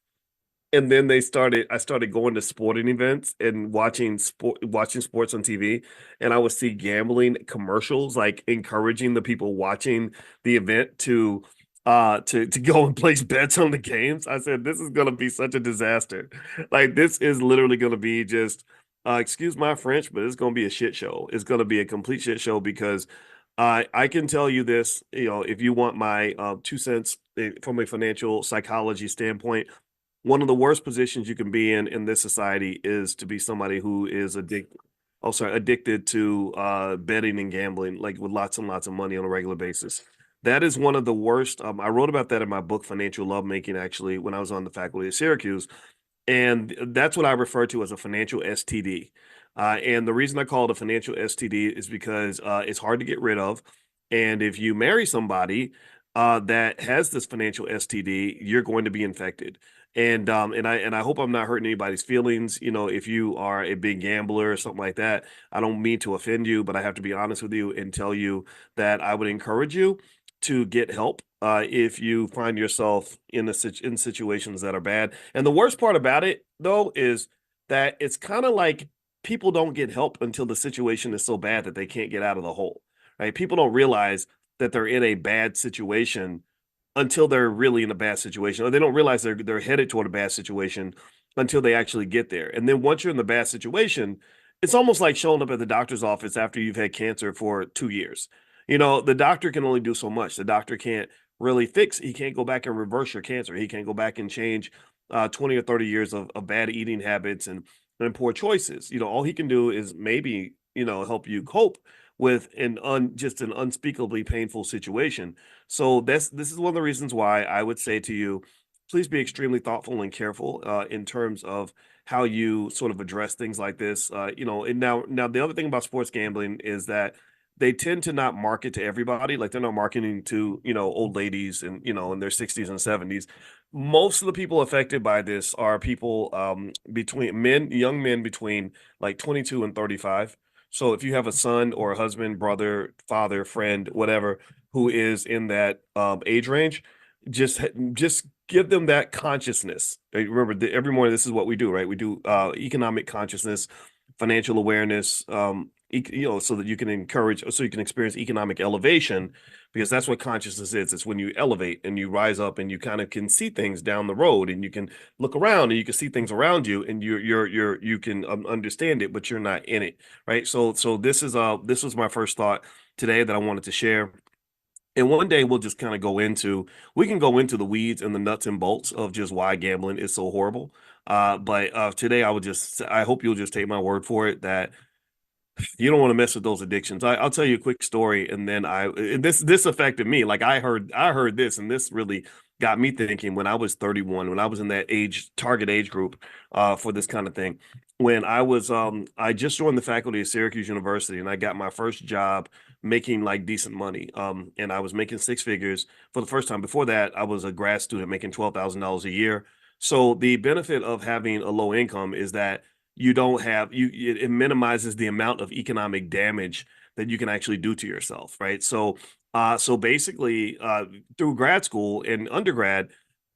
Speaker 1: and then I started going to sporting events and watching sports on TV, and I would see gambling commercials like encouraging the people watching the event to go and place bets on the games. I said, this is going to be such a disaster. Like, this is literally going to be just excuse my French, but it's going to be a shit show. It's going to be a complete shit show because I can tell you this, if you want my 2 cents from a financial psychology standpoint, one of the worst positions you can be in this society is to be somebody who is addicted to betting and gambling, like with lots and lots of money on a regular basis. That is one of the worst. I wrote about that in my book, Financial Lovemaking, actually, when I was on the faculty at Syracuse. And that's what I refer to as a financial STD. And the reason I call it a financial STD is because it's hard to get rid of. And if you marry somebody that has this financial STD, you're going to be infected. And I hope I'm not hurting anybody's feelings. If you are a big gambler or something like that, I don't mean to offend you, but I have to be honest with you and tell you that I would encourage you to get help if you find yourself in situations that are bad. And the worst part about it, though, is that it's kind of like people don't get help until the situation is so bad that they can't get out of the hole. Right? People don't realize that they're in a bad situation until they're really in a bad situation, or they don't realize they're headed toward a bad situation until they actually get there. And then once you're in the bad situation, it's almost like showing up at the doctor's office after you've had cancer for 2 years. The doctor can only do so much. The doctor can't really fix. He can't go back and reverse your cancer. He can't go back and change 20 or 30 years of bad eating habits and poor choices. All he can do is maybe help you cope with just an unspeakably painful situation. So this is one of the reasons why I would say to you, please be extremely thoughtful and careful in terms of how you sort of address things like this. And now the other thing about sports gambling is that they tend to not market to everybody. Like they're not marketing to old ladies and in their 60s and 70s. Most of the people affected by this are people young men between like 22 and 35. So if you have a son or a husband, brother, father, friend, whatever, who is in that age range, just give them that consciousness. Remember, every morning this is what we do, right? We do economic consciousness, financial awareness, so that you can experience economic elevation, because that's what consciousness is. It's when you elevate and you rise up and you kind of can see things down the road, and you can look around and you can see things around you, and you can understand it, but you're not in it, right? So this was my first thought today that I wanted to share. And one day we can go into the weeds and the nuts and bolts of just why gambling is so horrible. But today I hope you'll just take my word for it that you don't want to mess with those addictions. I'll tell you a quick story, and then this affected me. Like I heard this, and this really got me thinking. When I was 31, when I was in that target age group for this kind of thing, when I just joined the faculty at Syracuse University, and I got my first job making like decent money. And I was making six figures for the first time. Before that, I was a grad student making $12,000 a year. So the benefit of having a low income is that you don't have it minimizes the amount of economic damage that you can actually do to yourself, right? So basically, through grad school and undergrad,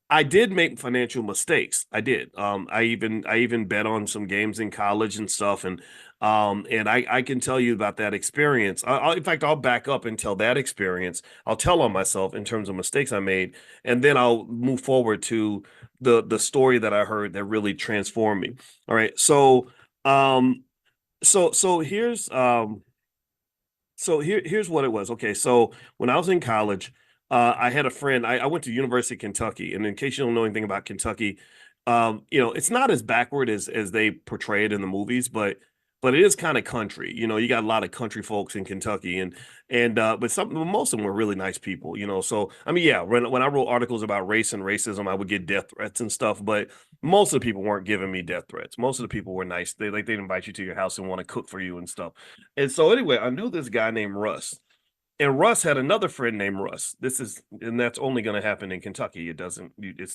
Speaker 1: I did make financial mistakes. I did. I even bet on some games in college and stuff, and I can tell you about that experience. In fact, I'll back up and tell that experience. I'll tell on myself in terms of mistakes I made, and then I'll move forward to the story that I heard that really transformed me. All right, um, here's what it was. Okay, so when I was in college, I had a friend. I went to University of Kentucky, and in case you don't know anything about Kentucky, it's not as backward as they portray it in the movies, but it is kind of country. You got a lot of country folks in Kentucky, but most of them were really nice people. So I mean, yeah, when I wrote articles about race and racism, I would get death threats and stuff, but most of the people weren't giving me death threats. Most of the people were nice. They'd invite you to your house and want to cook for you and stuff. And so anyway, I knew this guy named Russ. And Russ had another friend named Russ. And that's only going to happen in Kentucky. That's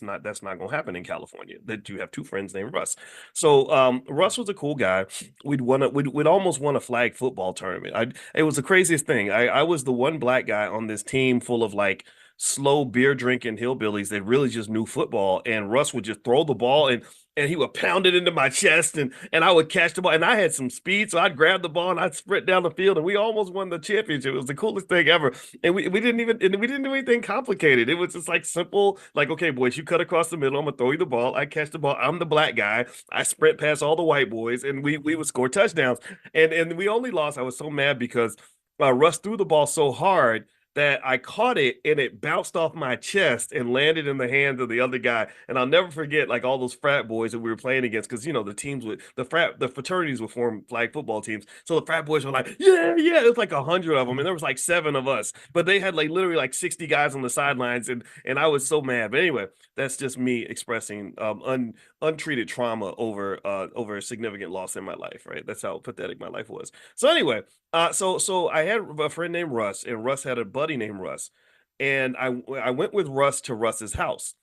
Speaker 1: not going to happen in California, that you have two friends named Russ. So Russ was a cool guy. We'd almost won a flag football tournament. It was the craziest thing. I was the one black guy on this team full of like slow beer drinking hillbillies that really just knew football. And Russ would just throw the ball and he would pound it into my chest, and I would catch the ball, and I had some speed, so I'd grab the ball and I'd sprint down the field, and we almost won the championship. It was the coolest thing ever, and we didn't do anything complicated. It was just like simple, like, okay, boys, you cut across the middle, I'm gonna throw you the ball, I catch the ball, I'm the black guy, I sprint past all the white boys, and we would score touchdowns, and we only lost. I was so mad because Russ threw the ball so hard that I caught it and it bounced off my chest and landed in the hands of the other guy. And I'll never forget like all those frat boys that we were playing against, because the fraternities would form flag football teams. So the frat boys were like, yeah, it was like 100 of them, and there was like 7 of us, but they had like literally like 60 guys on the sidelines, and I was so mad. But anyway, that's just me expressing untreated trauma over a significant loss in my life, right? That's how pathetic my life was. So anyway, so I had a friend named Russ, and Russ had a buddy named Russ. and I went with Russ to Russ's house.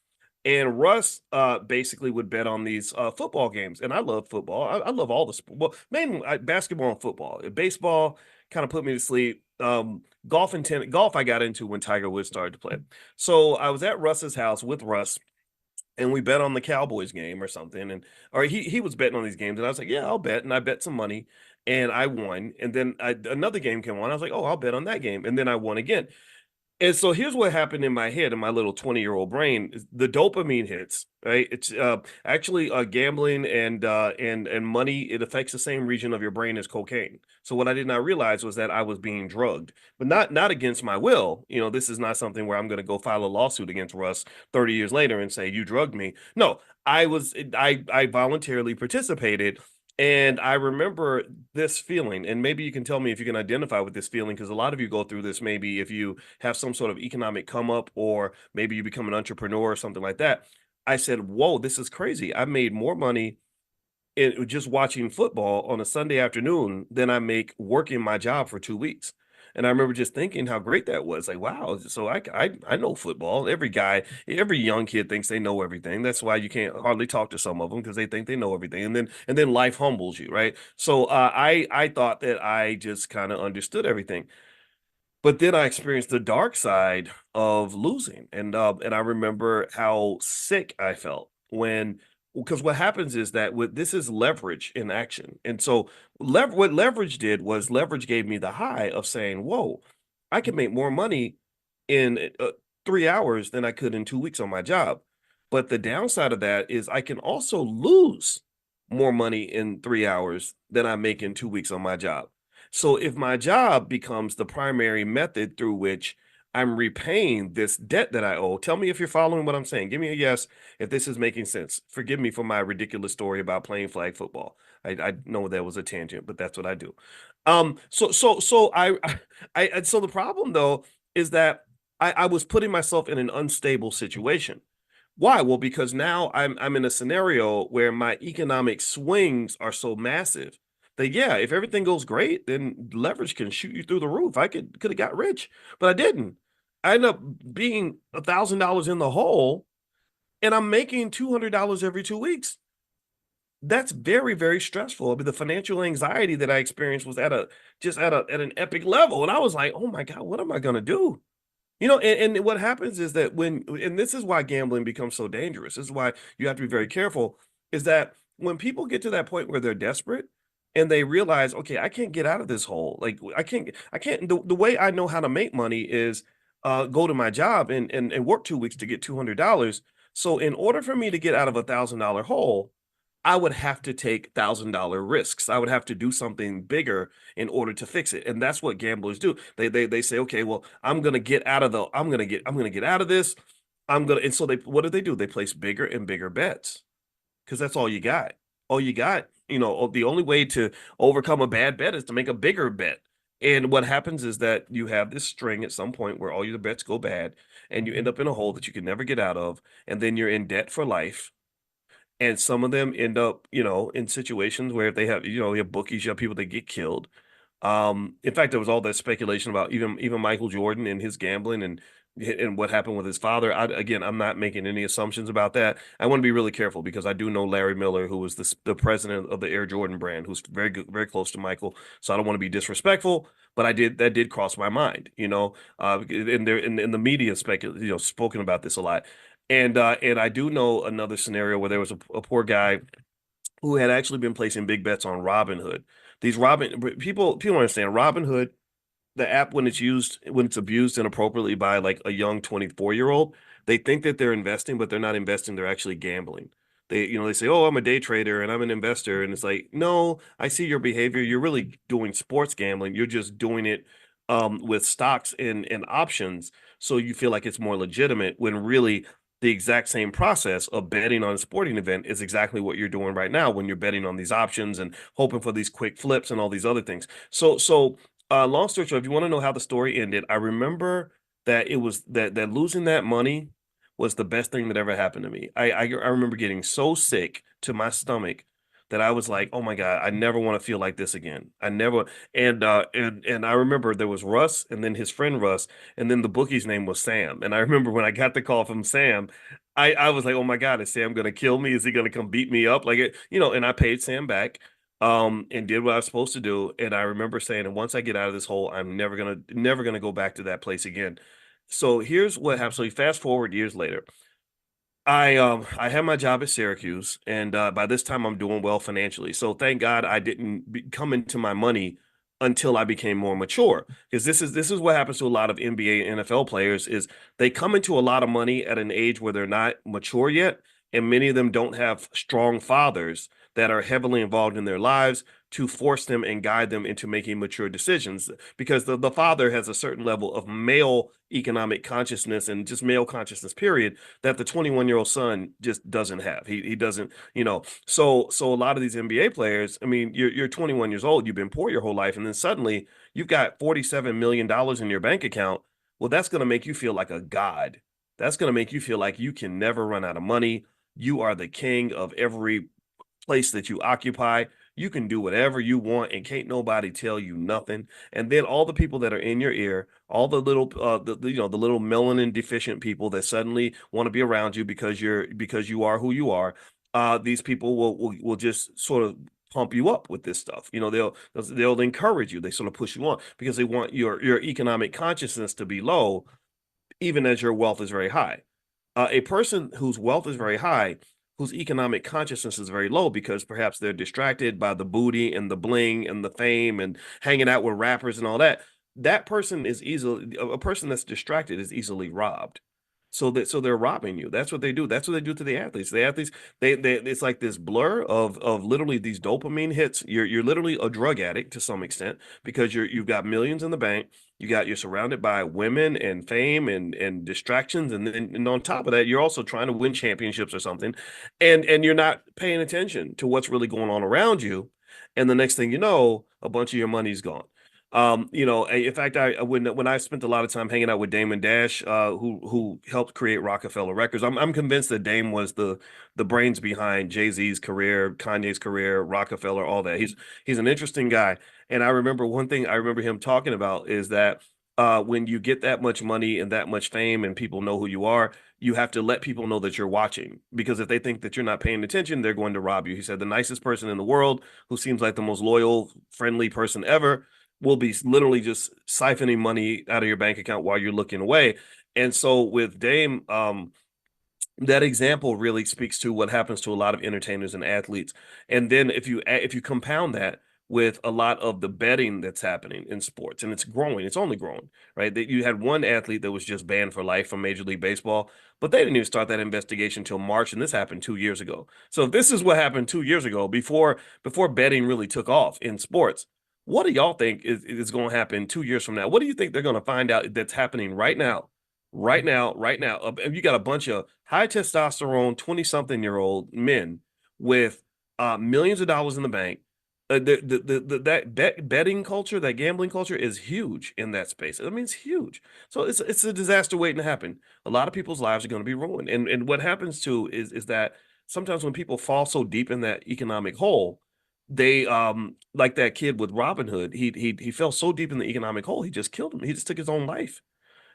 Speaker 1: And Russ basically would bet on these football games, and I love football. I love all the sport. Well, mainly basketball and football. Baseball kind of put me to sleep. Golf and tennis. Golf I got into when Tiger Woods started to play. So I was at Russ's house with Russ, and we bet on the Cowboys game or something. And or he was betting on these games, and I was like, yeah, I'll bet. And I bet some money, and I won. And then another game came on. I was like, oh, I'll bet on that game, and then I won again. And so here's what happened in my head, in my little 20-year-old brain. The dopamine hits, right? It's actually gambling and money. It affects the same region of your brain as cocaine. So what I did not realize was that I was being drugged, but not against my will. This is not something where I'm going to go file a lawsuit against Russ 30 years later and say you drugged me. No, I voluntarily participated. And I remember this feeling, and maybe you can tell me if you can identify with this feeling, because a lot of you go through this, maybe if you have some sort of economic come up, or maybe you become an entrepreneur or something like that. I said, whoa, this is crazy. I made more money just watching football on a Sunday afternoon than I make working my job for 2 weeks. And I remember just thinking how great that was. Like, wow. So I know football. Every young kid thinks they know everything. That's why you can't hardly talk to some of them, because they think they know everything. And then life humbles you, right? So I thought that I just kind of understood everything. But then I experienced the dark side of losing, and I remember how sick I felt when, because what happens is that this is leverage in action, and so what leverage did was leverage gave me the high of saying, "Whoa, I can make more money in 3 hours than I could in 2 weeks on my job." But the downside of that is I can also lose more money in 3 hours than I make in 2 weeks on my job. So if my job becomes the primary method through which I'm repaying this debt that I owe, tell me if you're following what I'm saying. Give me a yes if this is making sense. Forgive me for my ridiculous story about playing flag football. I know that was a tangent, but that's what I do. So so the problem though is that I was putting myself in an unstable situation. Why? Well, because now I'm in a scenario where my economic swings are so massive that, yeah, if everything goes great, then leverage can shoot you through the roof. I could have got rich, but I didn't. I ended up being $1,000 in the hole, and I'm making $200 every 2 weeks. That's very, very stressful. I mean, the financial anxiety that I experienced was at an epic level, and I was like, oh my God, what am I gonna do? And what happens is that and this is why gambling becomes so dangerous. This is why you have to be very careful, is that when people get to that point where they're desperate and they realize, okay, I can't get out of this hole. Like I can't, the way I know how to make money is go to my job and work 2 weeks to get $200. So in order for me to get out of $1,000 hole, I would have to take $1,000 risks. I would have to do something bigger in order to fix it. And that's what gamblers do. They say, okay, well, I'm gonna get out of this. And so what do? They place bigger and bigger bets, because that's all you got. All you got, the only way to overcome a bad bet is to make a bigger bet. And what happens is that you have this string at some point where all your bets go bad, and you end up in a hole that you can never get out of, and then you're in debt for life. And some of them end up, in situations where if they have, you have bookies, you have people that get killed. In fact, there was all that speculation about even Michael Jordan and his gambling and what happened with his father. Again, I'm not making any assumptions about that. I want to be really careful, because I do know Larry Miller, who was the president of the Air Jordan brand, who's very good, very close to Michael. So I don't want to be disrespectful, but that did cross my mind, and there in the media spoken about this a lot. And I do know another scenario where there was a poor guy who had actually been placing big bets on Robinhood. These people understand Robinhood, the app, when it's abused inappropriately by like a young 24-year-old, they think that they're investing, but they're not investing. They're actually gambling. They say, oh, I'm a day trader and I'm an investor. And it's like, no, I see your behavior. You're really doing sports gambling. You're just doing it with stocks and options. So you feel like it's more legitimate, when really the exact same process of betting on a sporting event is exactly what you're doing right now when you're betting on these options and hoping for these quick flips and all these other things. So long story short, if you want to know how the story ended, I remember that it was that losing that money was the best thing that ever happened to me. I remember getting so sick to my stomach that I was like, oh my God, I never want to feel like this again. I never. And I remember there was Russ and then his friend Russ, and then the bookie's name was Sam. And I remember when I got the call from Sam, I was like, oh my God, is Sam gonna kill me? Is he gonna come beat me up? Like it, and I paid Sam back and did what I was supposed to do. And I remember saying, and once I get out of this hole, I'm never gonna go back to that place again. So here's what happened. So you fast forward years later. I had my job at Syracuse, and by this time I'm doing well financially. So thank God I didn't come into my money until I became more mature. Because this is what happens to a lot of NBA and NFL players is they come into a lot of money at an age where they're not mature yet, and many of them don't have strong fathers that are heavily involved in their lives to force them and guide them into making mature decisions because the father has a certain level of male economic consciousness and just male consciousness period that the 21-year-old son just doesn't have. He doesn't, so a lot of these NBA players, I mean, you're 21 years old, you've been poor your whole life, and then suddenly you've got $47 million in your bank account. Well, that's going to make you feel like a god. That's going to make you feel like you can never run out of money. You are the king of every place that you occupy. You can do whatever you want and can't nobody tell you nothing. And then all the people that are in your ear, all the little the little melanin deficient people that suddenly want to be around you because you are who you are, these people will just sort of pump you up with this stuff. They'll encourage you. They sort of push you on because they want your economic consciousness to be low even as your wealth is very high. A person whose wealth is very high, whose economic consciousness is very low because perhaps they're distracted by the booty and the bling and the fame and hanging out with rappers and all that, that person is easily a person that's distracted is easily robbed. So they're robbing you. That's what they do. That's what they do to the athletes. The athletes, they it's like this blur of literally these dopamine hits. You're literally a drug addict to some extent because you've got millions in the bank. You're surrounded by women and fame and distractions, and on top of that, you're also trying to win championships or something, and you're not paying attention to what's really going on around you. And the next thing you know, a bunch of your money's gone. In fact, when I spent a lot of time hanging out with Damon Dash, who helped create Rockefeller Records, I'm convinced that Dame was the brains behind Jay-Z's career, Kanye's career, Rockefeller, all that. He's an interesting guy, and I remember one thing I remember him talking about is that when you get that much money and that much fame and people know who you are, you have to let people know that you're watching because if they think that you're not paying attention, they're going to rob you. He said the nicest person in the world, who seems like the most loyal, friendly person ever, will be literally just siphoning money out of your bank account while you're looking away. And so with Dame, that example really speaks to what happens to a lot of entertainers and athletes. And then if you compound that with a lot of the betting that's happening in sports, and it's growing, it's only growing, right? That you had one athlete that was just banned for life from Major League Baseball, but they didn't even start that investigation until March, and this happened 2 years ago. So if this is what happened 2 years ago, before betting really took off in sports, what do y'all think is going to happen 2 years from now? What do you think they're going to find out that's happening right now? Right now, right now. You got a bunch of high testosterone, 20-something-year-old men with millions of dollars in the bank. That betting culture, that gambling culture is huge in that space. I mean, it's huge. So it's a disaster waiting to happen. A lot of people's lives are going to be ruined. And what happens too is that sometimes when people fall so deep in that economic hole, they like that kid with Robin Hood. He fell so deep in the economic hole, he just killed him. He just took his own life.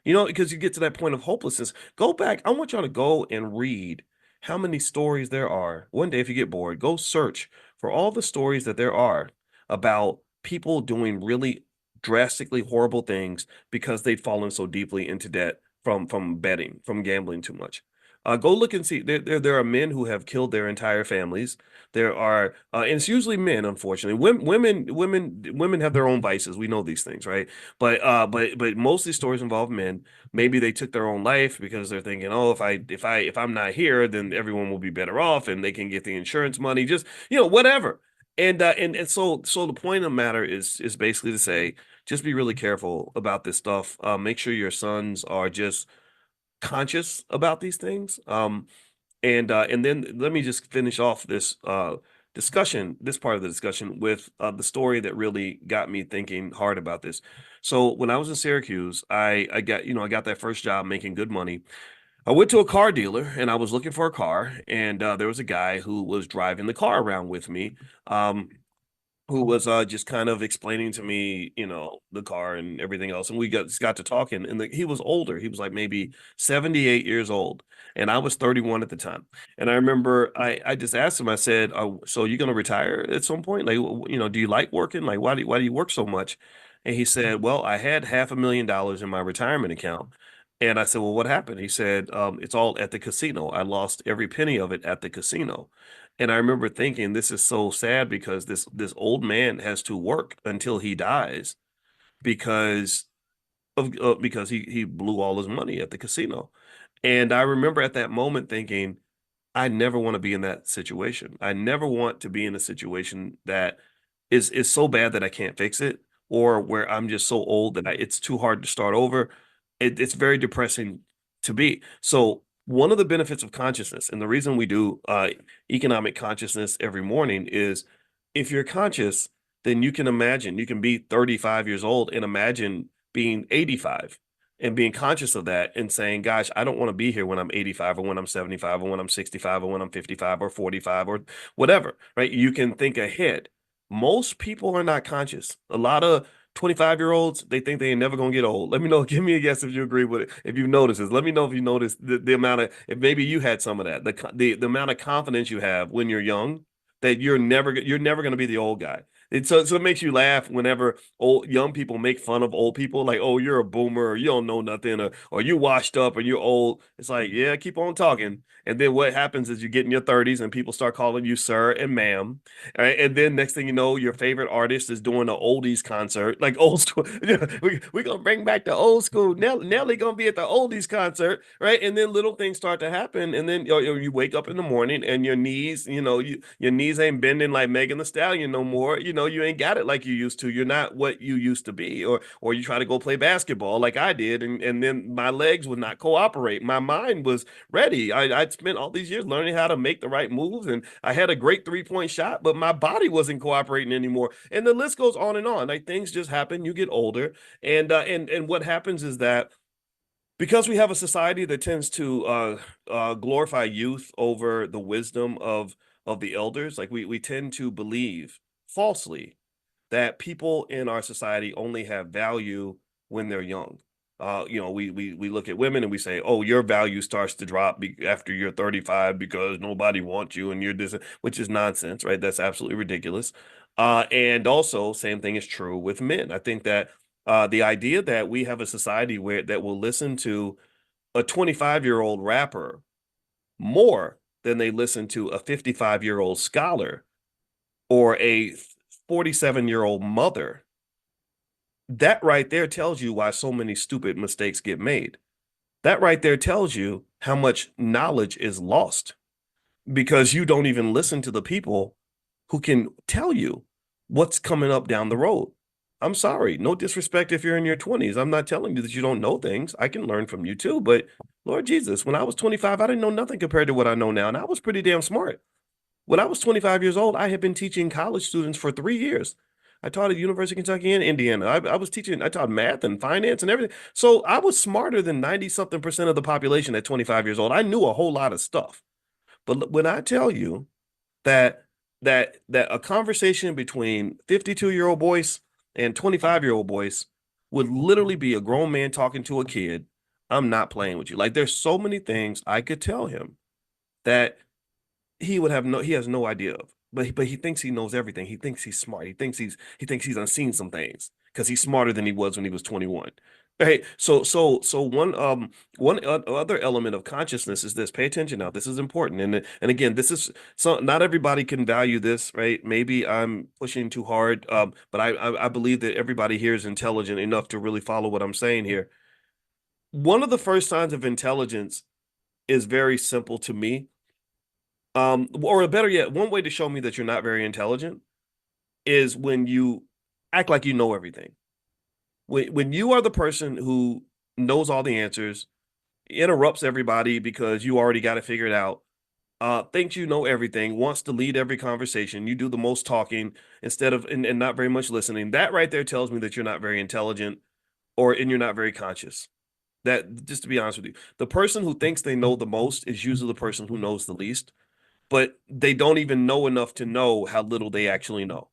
Speaker 1: Because you get to that point of hopelessness. Go back. I want y'all to go and read how many stories there are. One day, if you get bored, go search for all the stories that there are about people doing really drastically horrible things because they've fallen so deeply into debt from betting, from gambling too much. Go look and see. There are men who have killed their entire families. There are, and it's usually men, unfortunately. Women have their own vices. We know these things, right? But most of these stories involve men. Maybe they took their own life because they're thinking, oh, if I'm not here, then everyone will be better off, and they can get the insurance money. Just whatever. And so the point of the matter is basically to say, just be really careful about this stuff. Make sure your sons are just conscious about these things. And then let me just finish off this this part of the discussion with the story that really got me thinking hard about this. So when I was in Syracuse, I got that first job making good money. I went to a car dealer and I was looking for a car, and there was a guy who was driving the car around with me. Um, who was just kind of explaining to me, the car and everything else. And we got to talking, and he was older. He was like maybe 78 years old, and I was 31 at the time. And I remember I just asked him. I said, "Oh, so you're gonna retire at some point? Like, do you like working? Like, why do you work so much?" And he said, "Well, I had $500,000 in my retirement account." And I said, "Well, what happened?" He said, "It's all at the casino. I lost every penny of it at the casino." And I remember thinking, this is so sad because this old man has to work until he dies because because he blew all his money at the casino. And I remember at that moment thinking, I never want to be in that situation. I never want to be in a situation that is so bad that I can't fix it, or where I'm just so old that it's too hard to start over. It's very depressing to be. So one of the benefits of consciousness, and the reason we do economic consciousness every morning, is if you're conscious, then you can imagine, you can be 35 years old and imagine being 85 and being conscious of that and saying, gosh, I don't want to be here when I'm 85 or when I'm 75 or when I'm 65 or when I'm 55 or 45 or whatever, right? You can think ahead. Most people are not conscious. A lot of 25-year-olds, they think they ain't never gonna get old. Let me know. Give me a guess if you agree with it. If you notice this, let me know if you notice the amount of, if maybe you had some of that, the amount of confidence you have when you're young, that you're never gonna be the old guy. So it makes you laugh whenever old young people make fun of old people, like, oh, you're a boomer, or you don't know nothing, or you washed up, or you're old. It's like, yeah, keep on talking. And then what happens is you get in your 30s and people start calling you sir and ma'am. Right? And then next thing you know, your favorite artist is doing an oldies concert, like old school. We're gonna bring back the old school. Nelly gonna be at the oldies concert, right? And then little things start to happen, and then you wake up in the morning and your knees, your knees ain't bending like Megan Thee Stallion no more. You ain't got it like you used to. You're not what you used to be, or you try to go play basketball like I did, and then my legs would not cooperate. My mind was ready. I'd spent all these years learning how to make the right moves, and I had a great 3-point shot, but my body wasn't cooperating anymore. And the list goes on and on. Like, things just happen. You get older, and what happens is that because we have a society that tends to glorify youth over the wisdom of the elders, like we tend to believe falsely that people in our society only have value when they're young. We look at women and we say, "Oh, your value starts to drop after you're 35 because nobody wants you and you're this," which is nonsense, right? That's absolutely ridiculous. And also, same thing is true with men. I think that the idea that we have a society where that will listen to a 25-year-old rapper more than they listen to a 55-year-old scholar or a 47-year-old mother, that right there tells you why so many stupid mistakes get made. That right there tells you how much knowledge is lost because you don't even listen to the people who can tell you what's coming up down the road. I'm sorry, no disrespect if you're in your 20s. I'm not telling you that you don't know things. I can learn from you too. But Lord Jesus, when I was 25, I didn't know nothing compared to what I know now. And I was pretty damn smart. When I was 25 years old, I had been teaching college students for 3 years. I taught at University of Kentucky and Indiana. I taught math and finance and everything. So I was smarter than 90 something percent of the population at 25 years old. I knew a whole lot of stuff. But when I tell you that a conversation between 52-year-old Boyce and 25-year-old Boyce would literally be a grown man talking to a kid, I'm not playing with you. Like, there's so many things I could tell him that he has no idea of. But he thinks he knows everything. He thinks he's smart. He thinks he's unseen some things because he's smarter than he was when he was 21. Right. So one other element of consciousness is this. Pay attention now. This is important. And again, this is so not everybody can value this, right? Maybe I'm pushing too hard. But I believe that everybody here is intelligent enough to really follow what I'm saying here. One of the first signs of intelligence is very simple to me. Or better yet, one way to show me that you're not very intelligent is when you act like you know everything. When you are the person who knows all the answers, interrupts everybody because you already got it figured out, thinks you know everything, wants to lead every conversation, you do the most talking instead of and not very much listening. That right there tells me that you're not very intelligent and you're not very conscious. That, just to be honest with you, the person who thinks they know the most is usually the person who knows the least, but they don't even know enough to know how little they actually know.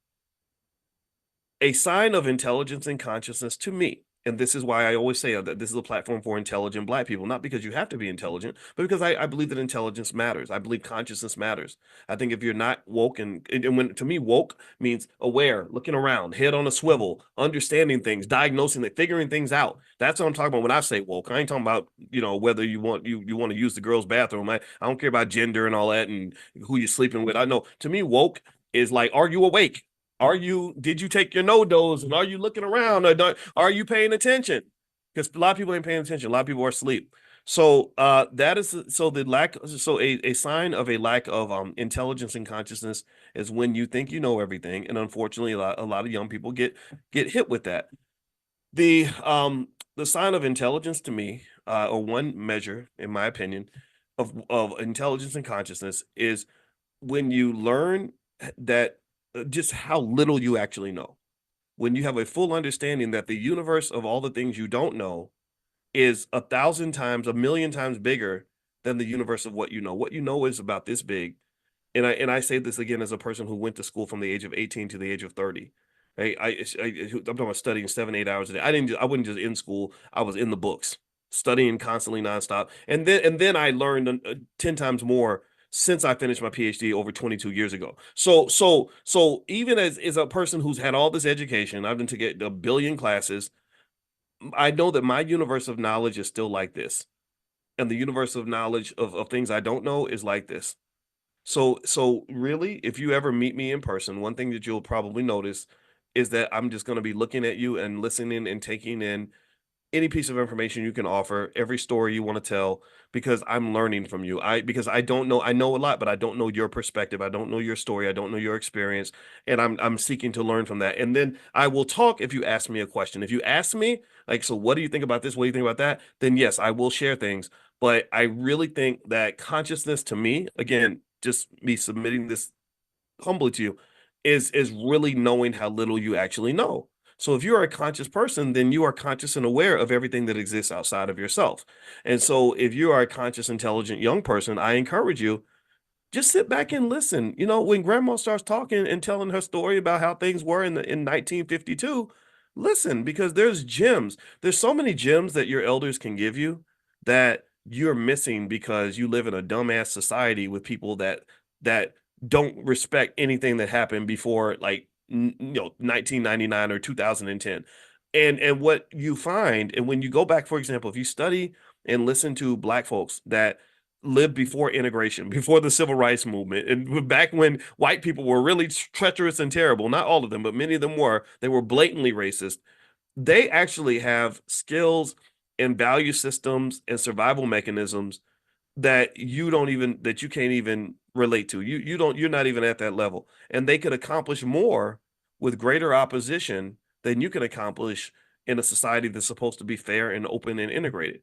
Speaker 1: A sign of intelligence and consciousness to me, and this is why I always say that this is a platform for intelligent Black people, not because you have to be intelligent, but because I believe that intelligence matters. I believe consciousness matters. I think if you're not woke, and when, to me, woke means aware, looking around, head on a swivel, understanding things, diagnosing it, figuring things out. That's what I'm talking about when I say woke. I ain't talking about, whether you want to use the girls' bathroom. I don't care about gender and all that and who you're sleeping with. I know, to me, woke is like, are you awake? Did you take your no dose, and are you looking around, or are you paying attention? Because a lot of people ain't paying attention. A lot of people are asleep. So that is, so the lack, so a sign of a lack of intelligence and consciousness is when you think you know everything, and unfortunately, a lot of young people get hit with that. The sign of intelligence to me, or one measure, in my opinion, of intelligence and consciousness is when you learn that just how little you actually know. When you have a full understanding that the universe of all the things you don't know is 1,000 times, 1,000,000 times bigger than the universe of what you know. What you know is about this big. And I say this again as a person who went to school from the age of 18 to the age of 30. I'm talking about studying 7, 8 hours a day. I wasn't just in school. I was in the books, studying constantly nonstop. And then I learned 10 times more since I finished my PhD over 22 years ago. So even as a person who's had all this education, I've been to get a billion classes, I know that my universe of knowledge is still like this. And the universe of knowledge of things I don't know is like this. So really, if you ever meet me in person, one thing that you'll probably notice is that I'm just going to be looking at you and listening and taking in any piece of information you can offer, every story you want to tell, because I'm learning from you. Because I don't know, I know a lot, but I don't know your perspective. I don't know your story. I don't know your experience, and I'm seeking to learn from that. And then I will talk if you ask me a question. If you ask me, like, so what do you think about this? What do you think about that? Then yes, I will share things. But I really think that consciousness, to me, again, just me submitting this humbly to you, is really knowing how little you actually know. So if you're a conscious person, then you are conscious and aware of everything that exists outside of yourself. And so if you are a conscious, intelligent young person, I encourage you, just sit back and listen. When grandma starts talking and telling her story about how things were in 1952, listen, because there's gems. There's so many gems that your elders can give you that you're missing because you live in a dumbass society with people that don't respect anything that happened before, like, 1999 or 2010. And what you find, and when you go back, for example, if you study and listen to Black folks that lived before integration, before the civil rights movement, and back when white people were really treacherous and terrible, not all of them, but many of them they were blatantly racist. They actually have skills and value systems and survival mechanisms that you can't even relate to. You're not even at that level. And they could accomplish more with greater opposition than you can accomplish in a society that's supposed to be fair and open and integrated.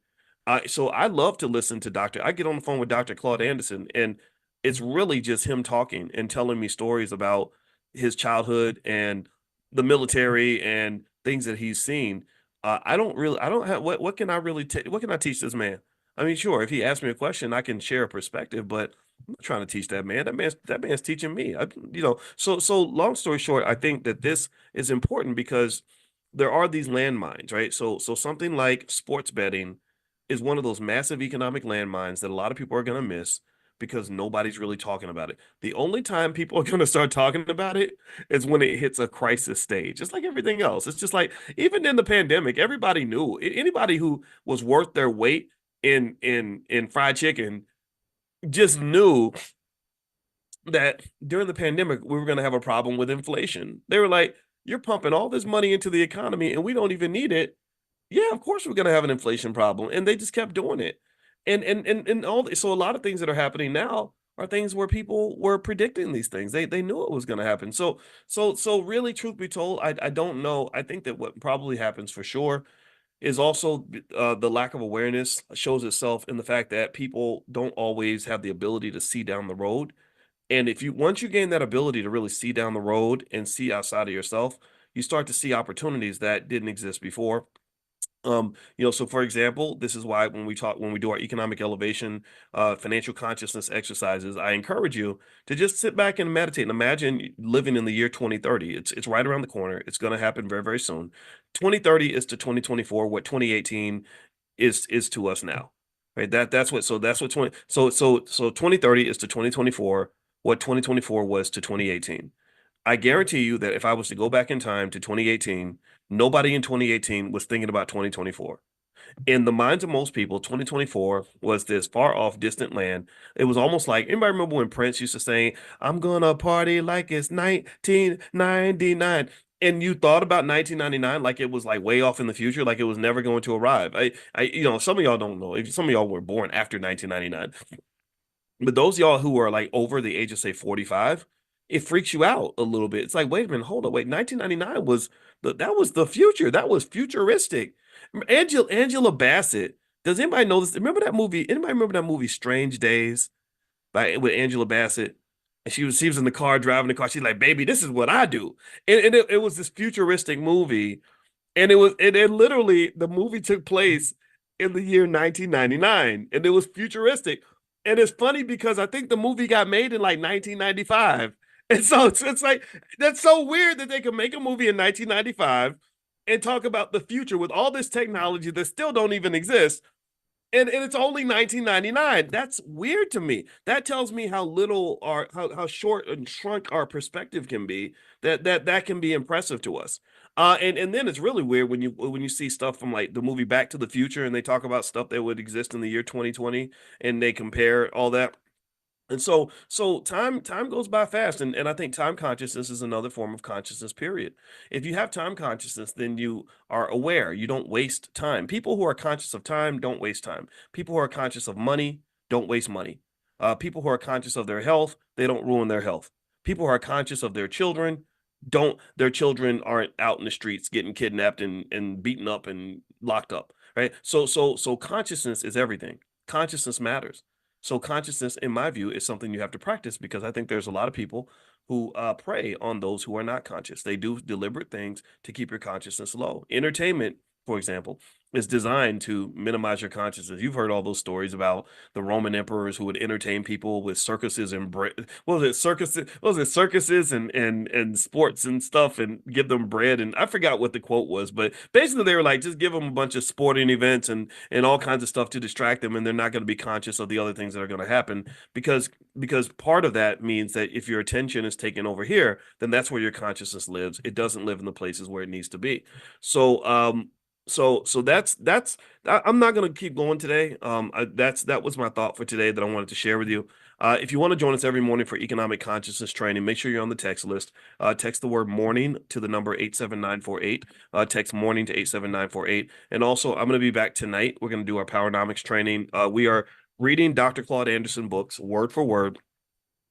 Speaker 1: So I love to listen to I get on the phone with Dr. Claude Anderson, and it's really just him talking and telling me stories about his childhood and the military and things that he's seen. I don't have, what can I really, what can I teach this man? I mean, sure, if he asks me a question, I can share a perspective, but I'm not trying to teach that man. That man's teaching me. So long story short, I think that this is important because there are these landmines, right? So something like sports betting is one of those massive economic landmines that a lot of people are going to miss because nobody's really talking about it. The only time people are going to start talking about it is when it hits a crisis stage. It's like everything else. It's just like, even in the pandemic, everybody knew. Anybody who was worth their weight in fried chicken just knew that during the pandemic we were going to have a problem with inflation. They were like, you're pumping all this money into the economy and we don't even need it. Yeah, of course we're going to have an inflation problem. And they just kept doing it. And so a lot of things that are happening now are things where people were predicting these things. They knew it was going to happen. So really, truth be told, I don't know. I think that what probably happens for sure is also the lack of awareness shows itself in the fact that people don't always have the ability to see down the road. And once you gain that ability to really see down the road and see outside of yourself, you start to see opportunities that didn't exist before. So for example, this is why when we do our economic elevation, financial consciousness exercises, I encourage you to just sit back and meditate and imagine living in the year 2030. It's right around the corner. It's going to happen very, very soon. 2030 is to 2024 what 2018 is to us now. Right? That's what 2030 is to 2024 what 2024 was to 2018. I guarantee you that if I was to go back in time to 2018, nobody in 2018 was thinking about 2024. In the minds of most people, 2024 was this far off, distant land. It was almost like, anybody remember when Prince used to say, I'm gonna party like it's 1999? And you thought about 1999 like it was like way off in the future, like it was never going to arrive. Some of y'all don't know. If some of y'all were born after 1999, but those y'all who are like over the age of say 45, it freaks you out a little bit. It's like, wait a minute, hold on, wait, 1999 was that was the future. That was futuristic. Angela Bassett. Does anybody know this? Remember that movie? Anybody remember that movie Strange Days with Angela Bassett? And she was in the car driving the car. She's like, baby, this is what I do. And it was this futuristic movie. And it literally, the movie took place in the year 1999, and it was futuristic. And it's funny because I think the movie got made in like 1995. And so it's like, that's so weird that they could make a movie in 1995 and talk about the future with all this technology that still don't even exist. And it's only 1999. That's weird to me. That tells me how little how short and shrunk our perspective can be. That can be impressive to us. And then it's really weird when you see stuff from like the movie Back to the Future and they talk about stuff that would exist in the year 2020 and they compare all that. And so time goes by fast, and I think time consciousness is another form of consciousness, period. If you have time consciousness, then you are aware. You don't waste time. People who are conscious of time don't waste time. People who are conscious of money don't waste money. People who are conscious of their health, they don't ruin their health. People who are conscious of their children, don't their children aren't out in the streets getting kidnapped and beaten up and locked up, right? So consciousness is everything. Consciousness matters. So consciousness, in my view, is something you have to practice because I think there's a lot of people who prey on those who are not conscious. They do deliberate things to keep your consciousness low. Entertainment, for example, is designed to minimize your consciousness. You've heard all those stories about the Roman emperors who would entertain people with circuses and circuses and sports and stuff and give them bread. And I forgot what the quote was, but basically they were like, just give them a bunch of sporting events and all kinds of stuff to distract them, and they're not going to be conscious of the other things that are going to happen because part of that means that if your attention is taken over here, then that's where your consciousness lives. It doesn't live in the places where it needs to be. So that's I'm not going to keep going today. That was my thought for today that I wanted to share with you. If you want to join us every morning for economic consciousness training, make sure you're on the text list. Text the word morning to the number 87948. Text morning to 87948. And also, I'm going to be back tonight. We're going to do our Powernomics training. We are reading Dr. Claude Anderson books word for word.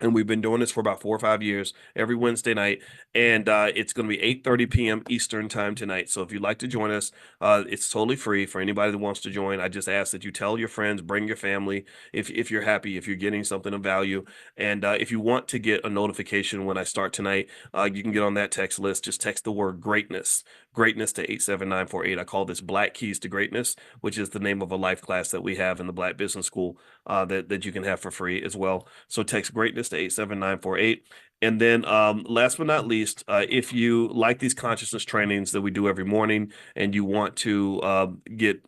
Speaker 1: And we've been doing this for about 4 or 5 years every Wednesday night. And it's going to be 8:30 p.m. Eastern time tonight. So if you'd like to join us, it's totally free for anybody that wants to join. I just ask that you tell your friends, bring your family if you're happy, if you're getting something of value. And if you want to get a notification when I start tonight, you can get on that text list. Just text the word greatness to 87948. I call this Black Keys to Greatness, which is the name of a life class that we have in the Black Business School that you can have for free as well. So text greatness to 87948. And then last but not least, if you like these consciousness trainings that we do every morning and you want to get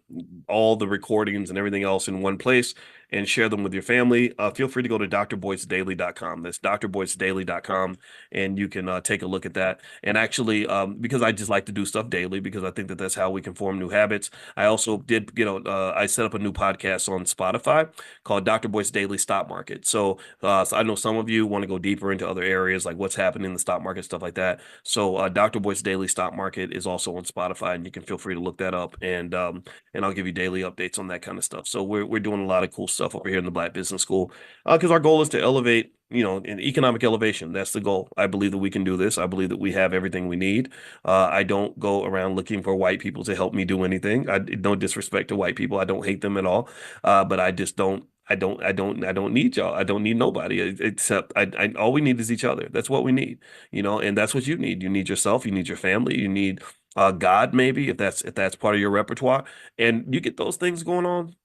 Speaker 1: all the recordings and everything else in one place and share them with your family, feel free to go to drboycedaily.com. That's drboycedaily.com, and you can take a look at that. And actually, because I just like to do stuff daily because I think that that's how we can form new habits, I also did, I set up a new podcast on Spotify called Dr. Boyce Daily Stock Market. So I know some of you want to go deeper into other areas like what's happening in the stock market, stuff like that. So Dr. Boyce Daily Stock Market is also on Spotify, and you can feel free to look that up, and I'll give you daily updates on that kind of stuff. So we're doing a lot of cool stuff over here in the Black Business School because our goal is to elevate, in economic elevation. That's the goal. I believe that we can do this. I believe that we have everything we need. I don't go around looking for white people to help me do anything. No disrespect to white people. I don't hate them at all. But I just don't. I don't need y'all. I don't need nobody except all we need is each other. That's what we need, and that's what you need. You need yourself. You need your family. You need God, maybe if that's part of your repertoire, and you get those things going on.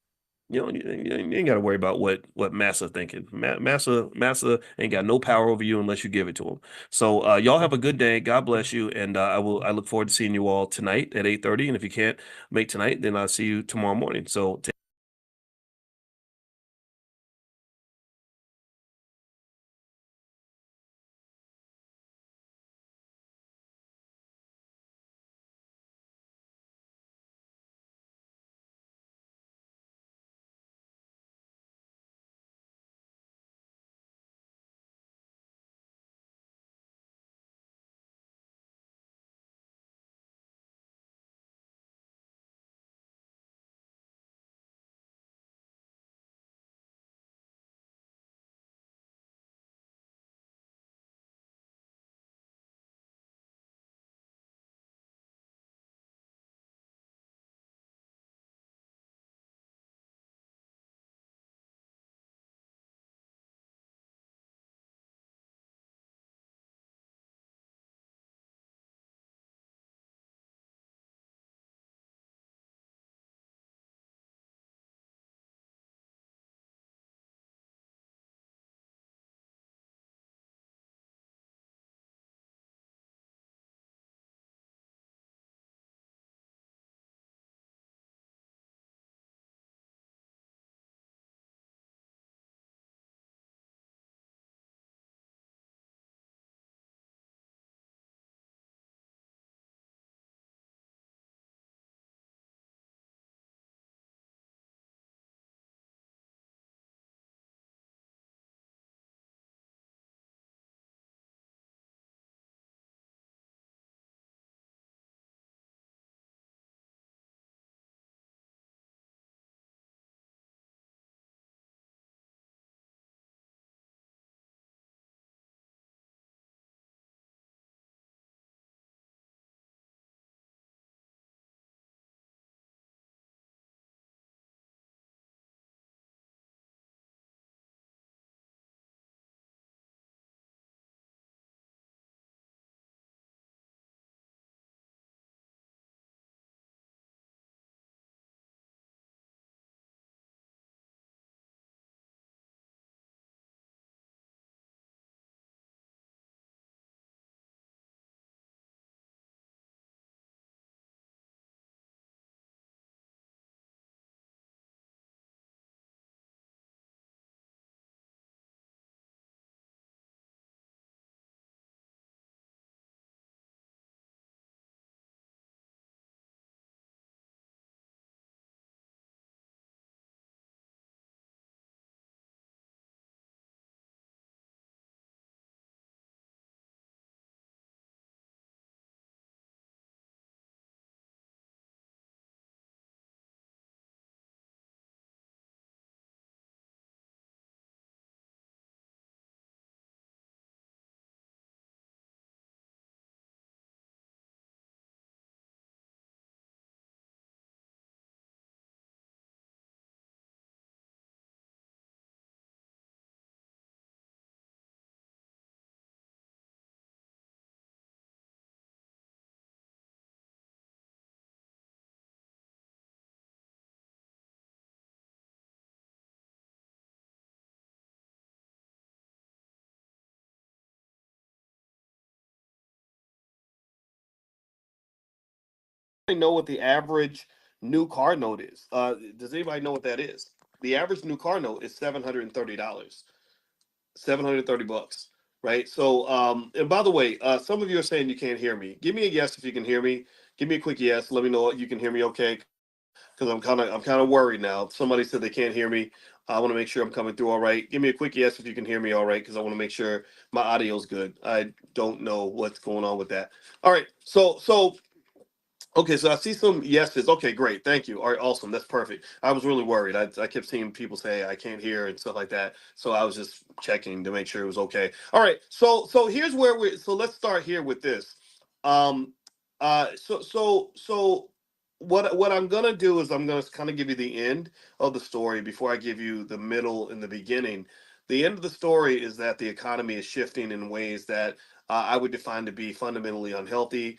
Speaker 1: You ain't got to worry about what Massa thinking. Massa ain't got no power over you unless you give it to him. So y'all have a good day. God bless you, and I look forward to seeing you all tonight at 8:30. And if you can't make tonight, then I'll see you tomorrow morning. So. Know what the average new car note is? Does anybody know what that is? The average new car note is $730, $730, right? So, and by the way, some of you are saying you can't hear me. Give me a yes if you can hear me. Give me a quick yes. Let me know you can hear me okay, because I'm kind of worried now. Somebody said they can't hear me. I want to make sure I'm coming through all right. Give me a quick yes if you can hear me all right, because I want to make sure my audio's good. I don't know what's going on with that. All right, so okay, so I see some yeses. Okay, great. Thank you. All right, awesome. That's perfect. I was really worried. I kept seeing people say I can't hear and stuff like that. So I was just checking to make sure it was okay. All right. So here's where let's start here with this. Um so what I'm gonna do is I'm gonna kind of give you the end of the story before I give you the middle and the beginning. The end of the story is that the economy is shifting in ways that I would define to be fundamentally unhealthy.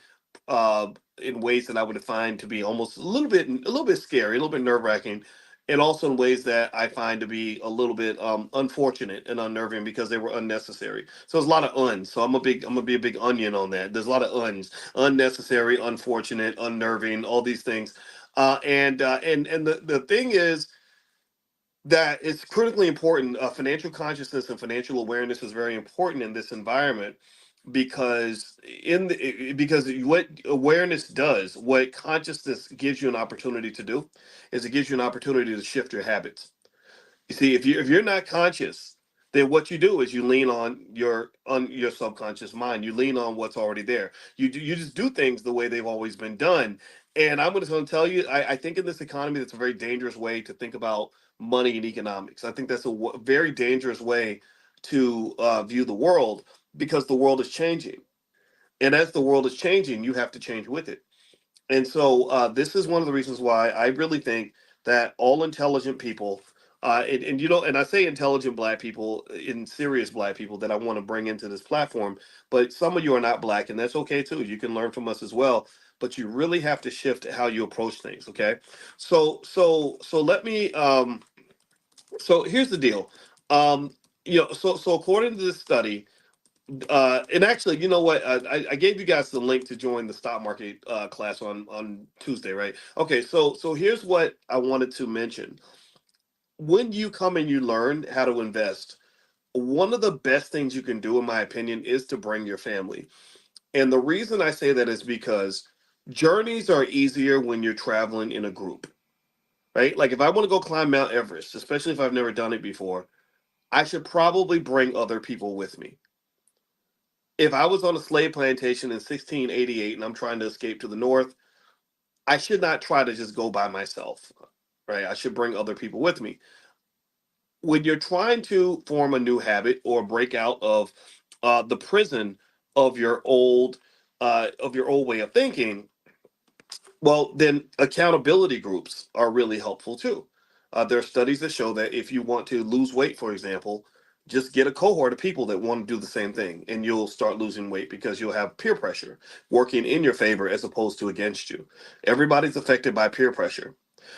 Speaker 1: in ways that I would find to be almost a little bit scary, a little bit nerve wracking, and also in ways that I find to be a little bit unfortunate and unnerving because they were unnecessary. So there's a lot of uns. So I'm gonna be a big onion on that. There's a lot of uns, unnecessary, unfortunate, unnerving, all these things. And the thing is that it's critically important. Financial consciousness and financial awareness is very important in this environment because because what awareness does, what consciousness gives you an opportunity to do, is it gives you an opportunity to shift your habits. You see, if you're not conscious, then what you do is you lean on your subconscious mind. You lean on what's already there. You just do things the way they've always been done. And I'm just going to tell you, I think in this economy, that's a very dangerous way to think about money and economics. I think that's a very dangerous way to view the world because the world is changing, and as the world is changing, you have to change with it. And so this is one of the reasons why I really think that all intelligent people, and and I say intelligent black people, in serious black people that I want to bring into this platform, but some of you are not black, and that's okay too. You can learn from us as well, but you really have to shift how you approach things. Okay, so let me. So here's the deal. Um, so according to this study, and actually, you know what? I gave you guys the link to join the stock market class on Tuesday, right? Okay, so here's what I wanted to mention. When you come and you learn how to invest, one of the best things you can do, in my opinion, is to bring your family. And the reason I say that is because journeys are easier when you're traveling in a group, right? Like if I want to go climb Mount Everest, especially if I've never done it before, I should probably bring other people with me. If I was on a slave plantation in 1688 and I'm trying to escape to the north, I should not try to just go by myself, right? I should bring other people with me. When you're trying to form a new habit or break out of the prison of your old way of thinking, well, then accountability groups are really helpful too. There are studies that show that if you want to lose weight, for example, just get a cohort of people that want to do the same thing, and you'll start losing weight because you'll have peer pressure working in your favor as opposed to against you. Everybody's affected by peer pressure.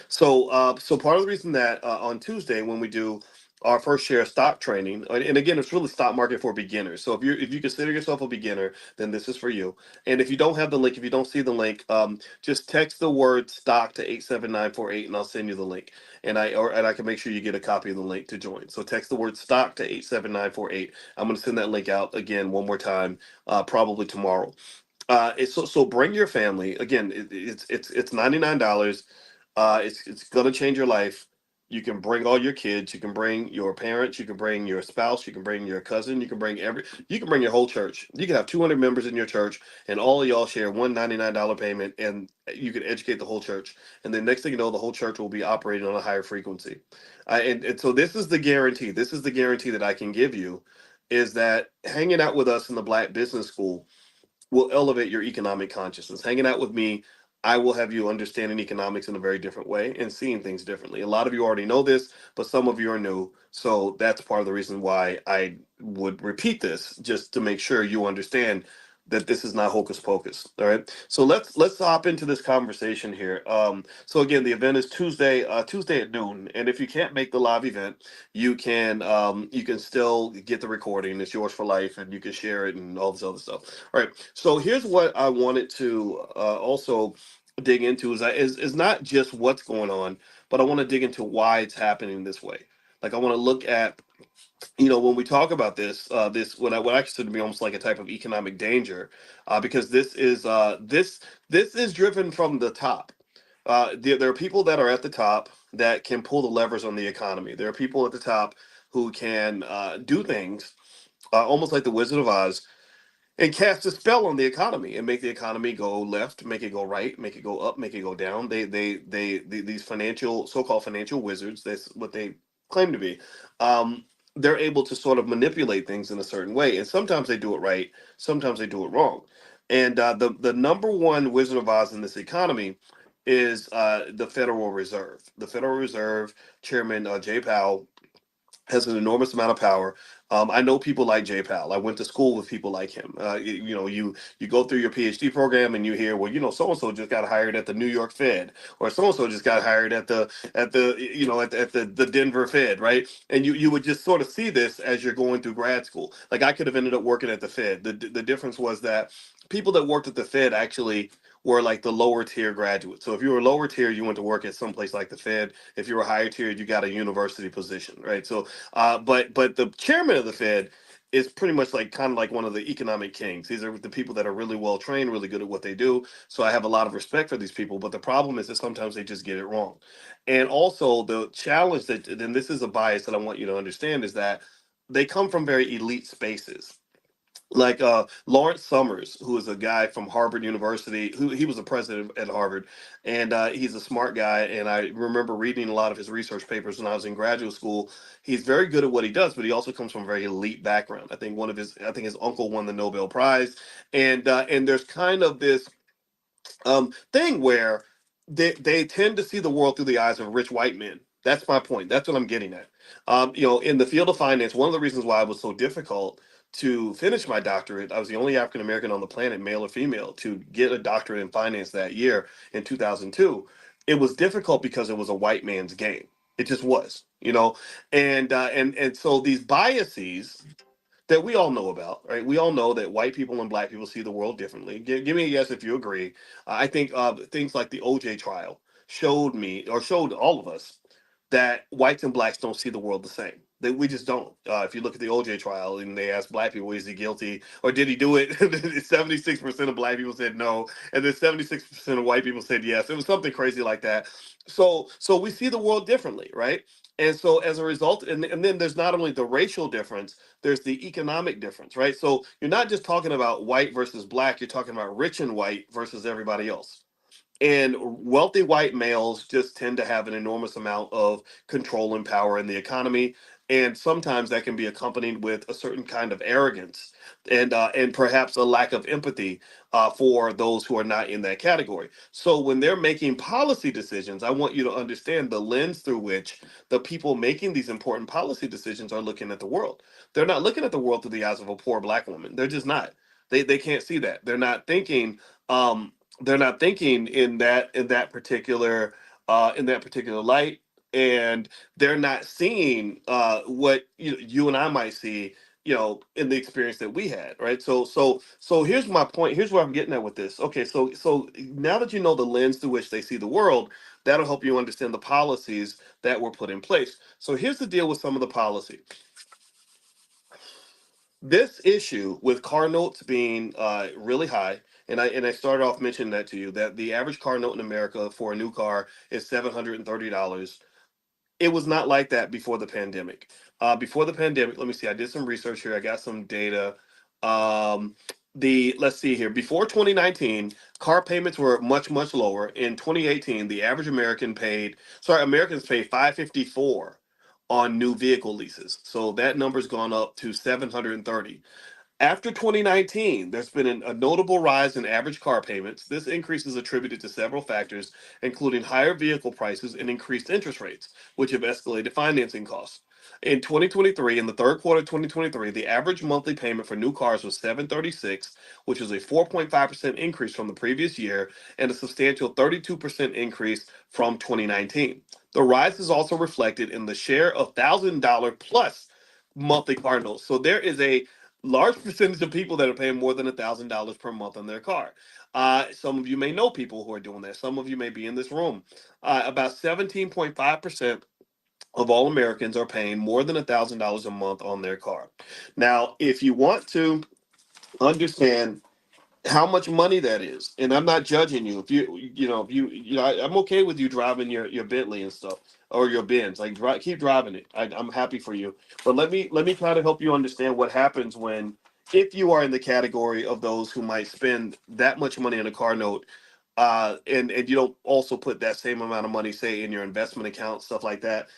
Speaker 1: So part of the reason that on Tuesday when we do our first share stock training, and again, it's really stock market for beginners. So if you consider yourself a beginner, then this is for you. And if you don't have the link, if you don't see the link, just text the word stock to 87948, and I'll send you the link. And I can make sure you get a copy of the link to join. So text the word stock to 87948. I'm going to send that link out again one more time, probably tomorrow. So bring your family. Again, it's $99. It's gonna change your life. You can bring all your kids. You can bring your parents. You can bring your spouse. You can bring your cousin. You can bring your whole church. You can have 200 members in your church, and all of y'all share one $99 payment, and you can educate the whole church. And then next thing you know, the whole church will be operating on a higher frequency. And so this is the guarantee. This is the guarantee that I can give you, is that hanging out with us in the Black Business School will elevate your economic consciousness. Hanging out with me, I will have you understanding economics in a very different way and seeing things differently. A lot of you already know this, but some of you are new. So that's part of the reason why I would repeat this, just to make sure you understand that this is not hocus pocus. All right. So let's hop into this conversation here. So again, the event is Tuesday at noon. And if you can't make the live event, you can still get the recording. It's yours for life, and you can share it and all this other stuff. All right. So here's what I wanted to also dig into is not just what's going on, but I want to dig into why it's happening this way. Like I want to look at, when we talk about this what I consider to be almost like a type of economic danger, because this is driven from the top. There are people that are at the top that can pull the levers on the economy. There are people at the top who can do things almost like the Wizard of Oz and cast a spell on the economy and make the economy go left, make it go right, make it go up, make it go down. These financial, so-called financial wizards, that's what they claim to be. They're able to sort of manipulate things in a certain way, and sometimes they do it right, sometimes they do it wrong. And the number one Wizard of Oz in this economy is the Federal Reserve. The Federal Reserve Chairman Jay Powell has an enormous amount of power. I know people like Jay Powell. I went to school with people like him. You go through your PhD program and you hear, well, so and so just got hired at the New York Fed, or so and so just got hired at the Denver Fed, right? And you would just sort of see this as you're going through grad school. Like I could have ended up working at the Fed. The difference was that people that worked at the Fed actually were like the lower tier graduates. So if you were lower tier, you went to work at some place like the Fed. If you were higher tier, you got a university position, right? So, but the chairman of the Fed is pretty much like kind of like one of the economic kings. These are the people that are really well trained, really good at what they do. So I have a lot of respect for these people. But the problem is that sometimes they just get it wrong. And also the challenge that, and this is a bias that I want you to understand, is that they come from very elite spaces, like Lawrence Summers, who is a guy from Harvard University, who he was a president at Harvard, and he's a smart guy. And I remember reading a lot of his research papers when I was in graduate school. He's very good at what he does, but he also comes from a very elite background. I think his uncle won the Nobel Prize, and there's kind of this thing where they tend to see the world through the eyes of rich white men. That's my point. That's what I'm getting at. In the field of finance, one of the reasons why it was so difficult to finish my doctorate, I was the only African American on the planet, male or female, to get a doctorate in finance that year in 2002. It was difficult because it was a white man's game. It just was, and so these biases that we all know about, right? We all know that white people and black people see the world differently. Give me a yes if you agree. I think things like the OJ trial showed me, or showed all of us, that whites and blacks don't see the world the same. That we just don't. If you look at the OJ trial and they ask black people, is he guilty or did he do it? 76% of black people said no, and then 76% of white people said yes. It was something crazy like that. So we see the world differently, right? And so as a result, and then there's not only the racial difference, there's the economic difference, right? So you're not just talking about white versus black, you're talking about rich and white versus everybody else. And wealthy white males just tend to have an enormous amount of control and power in the economy. And sometimes that can be accompanied with a certain kind of arrogance and perhaps a lack of empathy for those who are not in that category. So when they're making policy decisions, I want you to understand the lens through which the people making these important policy decisions are looking at the world. They're not looking at the world through the eyes of a poor black woman. They're just not. They can't see that. Um, they're not thinking in that particular light, and they're not seeing what you and I might see, in the experience that we had, right? So here's my point. Here's where I'm getting at with this. Okay, so now that you know the lens through which they see the world, that'll help you understand the policies that were put in place. So here's the deal with some of the policy. This issue with car notes being really high, and I started off mentioning that to you, that the average car note in America for a new car is $730. It was not like that before the pandemic. Before the pandemic, let me see. I did some research here. I got some data. Um, let's see here. Before 2019, car payments were much lower. In 2018, the average Americans paid 554 on new vehicle leases. So that number's gone up to 730. After 2019, there's been a notable rise in average car payments. This increase is attributed to several factors, including higher vehicle prices and increased interest rates, which have escalated financing costs. In 2023, in the third quarter of 2023, the average monthly payment for new cars was 736, which is a 4.5% increase from the previous year and a substantial 32% increase from 2019. The rise is also reflected in the share of $1,000 plus monthly car notes. So there is a large percentage of people that are paying more than $1,000 per month on their car. Some of you may know people who are doing that. Some of you may be in this room. About 17.5% of all Americans are paying more than $1,000 a month on their car. Now, if you want to understand how much money that is, and I'm not judging you. I'm okay with you driving your Bentley and stuff, or your Benz. Like, keep driving it. I'm happy for you. But let me try to help you understand what happens if you are in the category of those who might spend that much money on a car note, and you don't also put that same amount of money, say, in your investment account, stuff like that.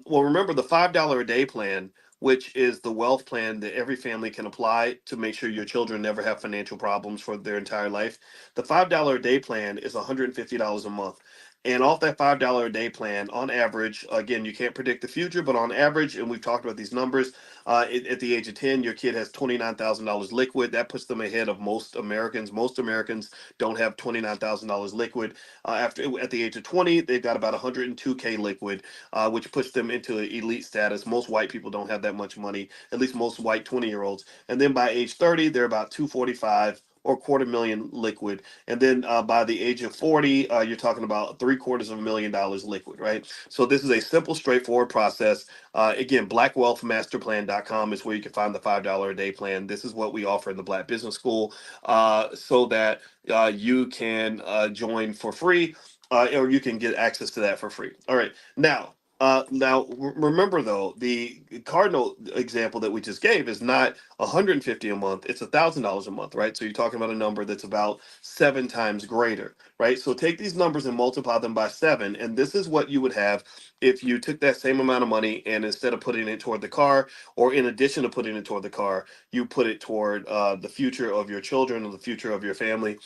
Speaker 1: Well, remember the $5 a day plan, which is the wealth plan that every family can apply to make sure your children never have financial problems for their entire life. The $5 a day plan is $150 a month. And off that $5 a day plan, on average, again, you can't predict the future, but on average, and we've talked about these numbers, at the age of 10, your kid has $29,000 liquid. That puts them ahead of most Americans. Most Americans don't have $29,000 liquid. At the age of 20, they've got about 102K liquid, which puts them into elite status. Most white people don't have that much money, at least most white 20-year-olds. And then by age 30, they're about 245 or $250,000 liquid. And then by the age of 40, you're talking about $750,000 liquid, right? So this is a simple, straightforward process. Again, blackwealthmasterplan.com is where you can find the $5 a day plan. This is what we offer in the Black Business School, so that you can join for free, or you can get access to that for free. All right. Remember though, the Cardinal example that we just gave is not 150 a month; it's $1,000 a month, right? So you're talking about a number that's about 7 times greater, right? So take these numbers and multiply them by 7, and this is what you would have if you took that same amount of money and instead of putting it toward the car, or in addition to putting it toward the car, you put it toward the future of your children or the future of your family.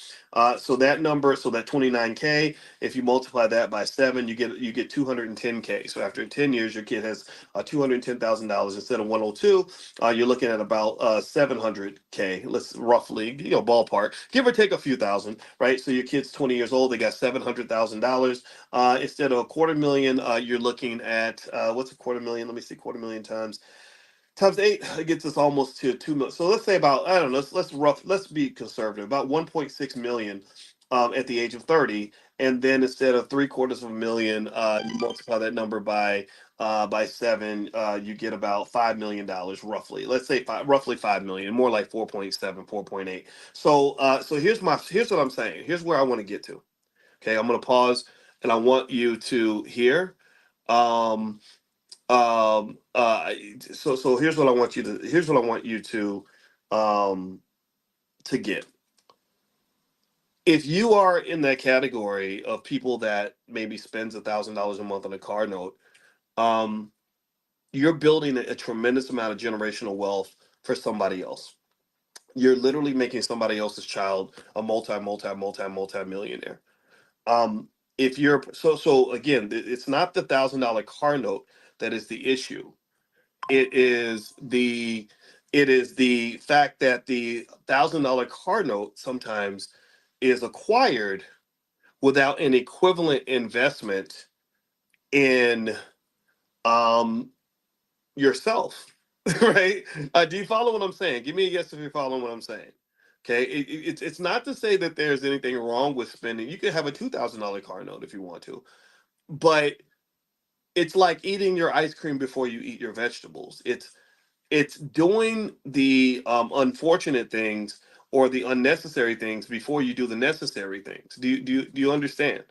Speaker 1: So that number, so that 29K, if you multiply that by 7, you get 210K. So after 10 years, your kid has $210,000 instead of 102. You're looking at about 700K. Let's roughly, ballpark, give or take a few thousand, right? So your kid's 20 years old, they got $700,000 instead of $250,000. You're looking at what's a $250,000? Let me see, $250,000 times 8, it gets us almost to 2 million. So let's say about, I don't know, let's be conservative, about 1.6 million at the age of 30. And then instead of $750,000, you multiply that number by 7, you get about $5 million roughly. Let's say roughly 5 million, more like 4.7, 4.8. So here's what I'm saying. Here's where I want to get to. Okay, I'm gonna pause and I want you to hear. Um, so here's what I want you to get. If you are in that category of people that maybe spends $1,000 a month on a car note, you're building a tremendous amount of generational wealth for somebody else. You're literally making somebody else's child a multi millionaire. If you're so again, it's not the $1,000 car note that is the issue. It is the fact that the $1,000 car note sometimes is acquired without an equivalent investment in yourself, right? Do you follow what I'm saying? Give me a yes if you're following what I'm saying. Okay, it's not to say that there's anything wrong with spending. You could have a $2,000 car note if you want to, but it's like eating your ice cream before you eat your vegetables. It's doing the unfortunate things or the unnecessary things before you do the necessary things. Do you understand?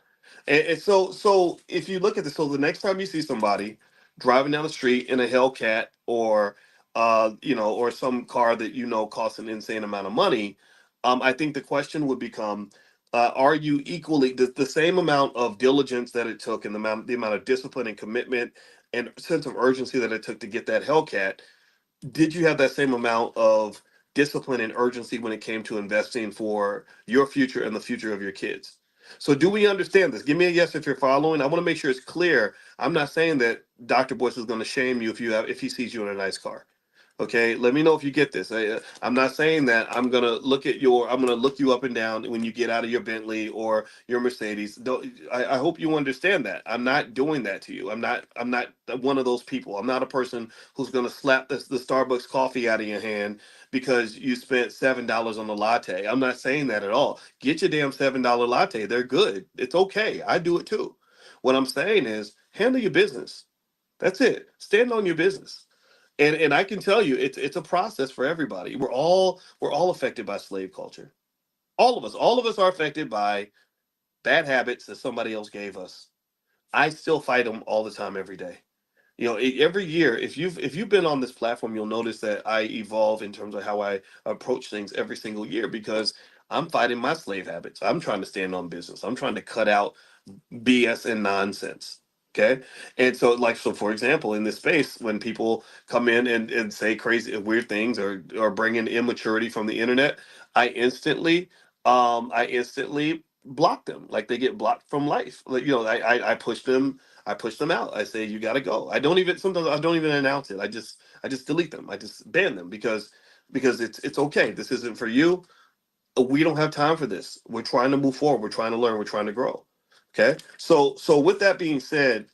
Speaker 1: And so if you look at this, so the next time you see somebody driving down the street in a Hellcat, or or some car that costs an insane amount of money, I think the question would become, are you equally the same amount of diligence that it took, and the amount of discipline and commitment and sense of urgency that it took to get that Hellcat? Did you have that same amount of discipline and urgency when it came to investing for your future and the future of your kids? So do we understand this? Give me a yes if you're following. I want to make sure it's clear. I'm not saying that Dr. Boyce is going to shame you if he sees you in a nice car. Okay, let me know if you get this. I'm not saying that I'm gonna look you up and down when you get out of your Bentley or your Mercedes. I hope you understand that. I'm not doing that to you. I'm not one of those people. I'm not a person who's gonna slap the Starbucks coffee out of your hand because you spent $7 on the latte. I'm not saying that at all. Get your damn $7 latte. They're good. It's okay. I do it too. What I'm saying is handle your business. That's it. Stand on your business. And I can tell you, it's a process for everybody. We're all affected by slave culture. All of us are affected by bad habits that somebody else gave us. I still fight them all the time, every day. Every year, if you've been on this platform, you'll notice that I evolve in terms of how I approach things every single year, because I'm fighting my slave habits. I'm trying to stand on business. I'm trying to cut out BS and nonsense. Okay. And so for example, in this space, when people come in and say crazy, weird things, or bring in immaturity from the internet, I instantly block them, like they get blocked from life. Like, I push them. I push them out. I say, you got to go. I don't even, sometimes I don't even announce it. I just delete them. I just ban them because it's okay. This isn't for you. We don't have time for this. We're trying to move forward. We're trying to learn. We're trying to grow. Okay. So with that being said,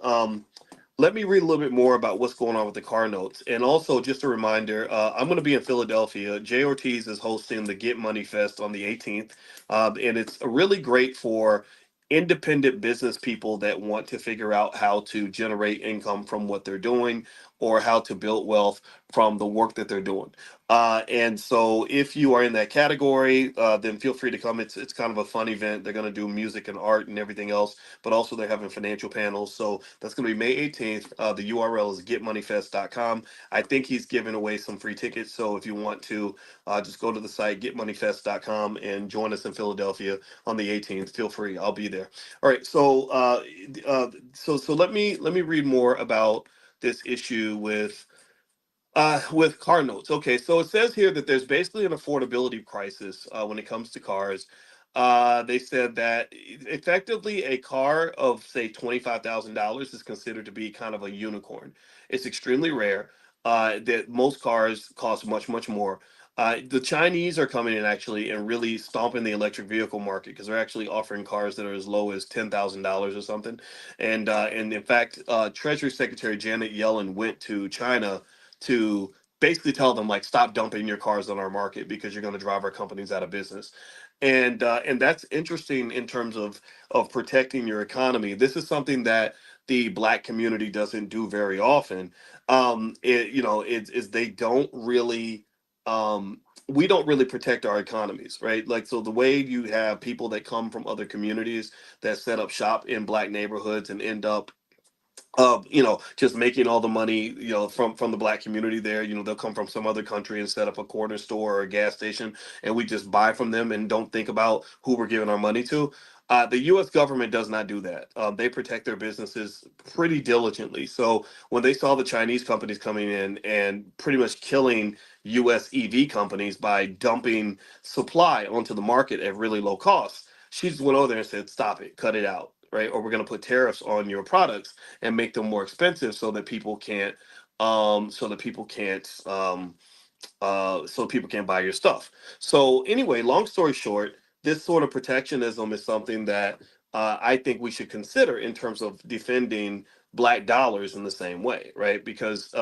Speaker 1: let me read a little bit more about what's going on with the car notes. And also, just a reminder, I'm going to be in Philadelphia. Jay Ortiz is hosting the Get Money Fest on the 18th. And it's really great for independent business people that want to figure out how to generate income from what they're doing or how to build wealth from the work that they're doing. And so if you are in that category, then feel free to come. It's kind of a fun event. They're going to do music and art and everything else, but also they're having financial panels. So that's going to be May 18th. The URL is getmoneyfest.com. I think he's giving away some free tickets. So if you want to, just go to the site, getmoneyfest.com, and join us in Philadelphia on the 18th. Feel free. I'll be there. All right. So let me read more about this issue with car notes. Okay, so it says here that there's basically an affordability crisis when it comes to cars. They said that effectively a car of say $25,000 is considered to be kind of a unicorn. It's extremely rare. That most cars cost much more. The Chinese are coming in actually and really stomping the electric vehicle market because they're actually offering cars that are as low as $10,000 or something. And in fact, Treasury Secretary Janet Yellen went to China to basically tell them like stop dumping your cars on our market because you're going to drive our companies out of business. And that's interesting in terms of protecting your economy. This is something that the black community doesn't do very often. It's they don't really we don't really protect our economies, right? Like, so the way you have people that come from other communities that set up shop in black neighborhoods and end up just making all the money, from the black community there. They'll come from some other country and set up a corner store or a gas station, and we just buy from them and don't think about who we're giving our money to. The U.S. government does not do that. They protect their businesses pretty diligently. So when they saw the Chinese companies coming in and pretty much killing U.S. EV companies by dumping supply onto the market at really low cost, she just went over there and said, "Stop it, cut it out, right? Or we're going to put tariffs on your products and make them more expensive so people can't buy your stuff." So anyway, long story short, this sort of protectionism is something that I think we should consider in terms of defending black dollars in the same way, right? Because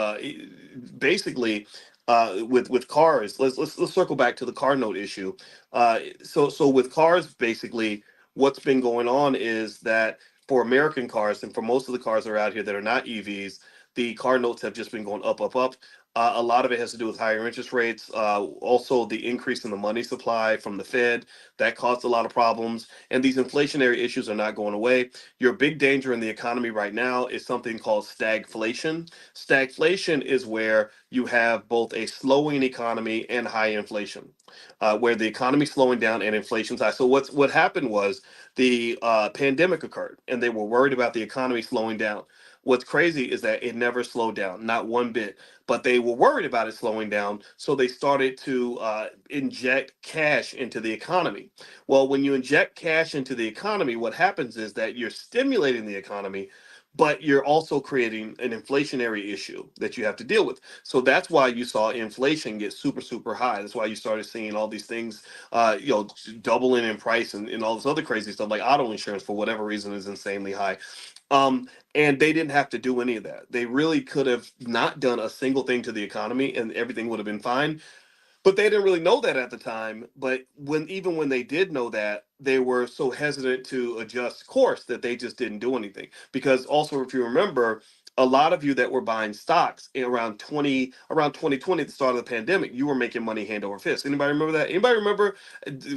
Speaker 1: basically, with cars, let's circle back to the car note issue. So with cars, basically, what's been going on is that for American cars and for most of the cars that are out here that are not EVs, the car notes have just been going up, up, up. A lot of it has to do with higher interest rates. Also, the increase in the money supply from the Fed that caused a lot of problems. And these inflationary issues are not going away. Your big danger in the economy right now is something called stagflation. Stagflation is where you have both a slowing economy and high inflation, where the economy's slowing down and inflation's high. So what happened was the pandemic occurred, and they were worried about the economy slowing down. What's crazy is that it never slowed down, not one bit. But they were worried about it slowing down, so they started to inject cash into the economy. Well, when you inject cash into the economy, what happens is that you're stimulating the economy, but you're also creating an inflationary issue that you have to deal with. So that's why you saw inflation get super, super high. That's why you started seeing all these things, doubling in price and all this other crazy stuff like auto insurance for whatever reason is insanely high. And they didn't have to do any of that. They really could have not done a single thing to the economy and everything would have been fine. But they didn't really know that at the time. But even when they did know that, they were so hesitant to adjust course that they just didn't do anything. Because also, if you remember, a lot of you that were buying stocks around 2020, at the start of the pandemic, you were making money hand over fist. Anybody remember that? Anybody remember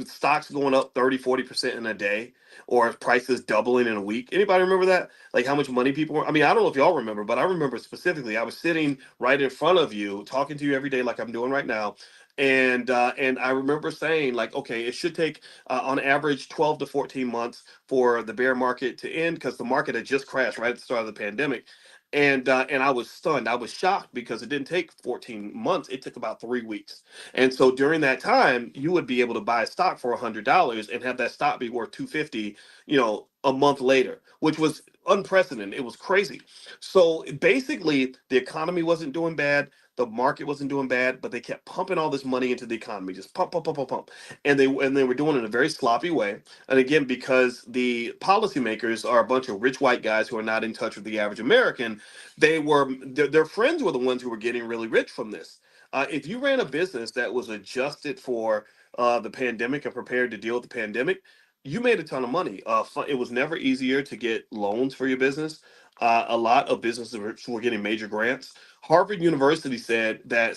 Speaker 1: stocks going up 30-40% in a day, or prices doubling in a week? Anybody remember that? Like how much money people were? I mean, I don't know if y'all remember, but I remember specifically. I was sitting right in front of you, talking to you every day, like I'm doing right now. And I remember saying like, okay, it should take on average 12 to 14 months for the bear market to end because the market had just crashed right at the start of the pandemic. And I was stunned. I was shocked because it didn't take 14 months. It took about 3 weeks. And so during that time, you would be able to buy a stock for $100 and have that stock be worth 250, a month later, which was unprecedented. It was crazy. So basically, the economy wasn't doing bad. The market wasn't doing bad, but they kept pumping all this money into the economy, just pump, pump, pump, pump, pump, and they were doing it in a very sloppy way. And again, because the policymakers are a bunch of rich white guys who are not in touch with the average American, their friends were the ones who were getting really rich from this. If you ran a business that was adjusted for the pandemic and prepared to deal with the pandemic, you made a ton of money. It was never easier to get loans for your business. A lot of businesses were getting major grants. Harvard University said that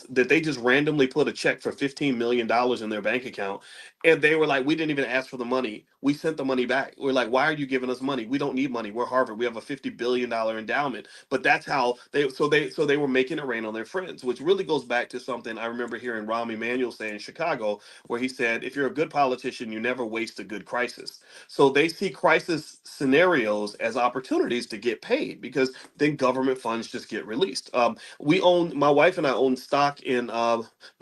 Speaker 1: they just randomly put a check for $15 million in their bank account, and they were like, "We didn't even ask for the money. We sent the money back." We're like, "Why are you giving us money? We don't need money. We're Harvard. We have a $50 billion endowment." But that's how they were making it rain on their friends, which really goes back to something I remember hearing Rahm Emanuel say in Chicago, where he said, "If you're a good politician, you never waste a good crisis." So they see crisis scenarios as opportunities to get paid because then government funds just get released. My wife and I own stock in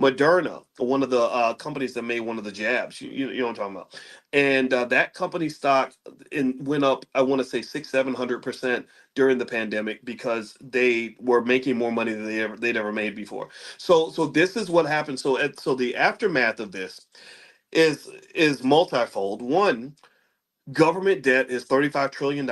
Speaker 1: Moderna, one of the companies that made one of the jabs. You know what I'm talking about. And that company stock went up, I want to say 600-700% during the pandemic because they were making more money than they'd ever made before. So this is what happened. So the aftermath of this is multifold. One, government debt is $35 trillion.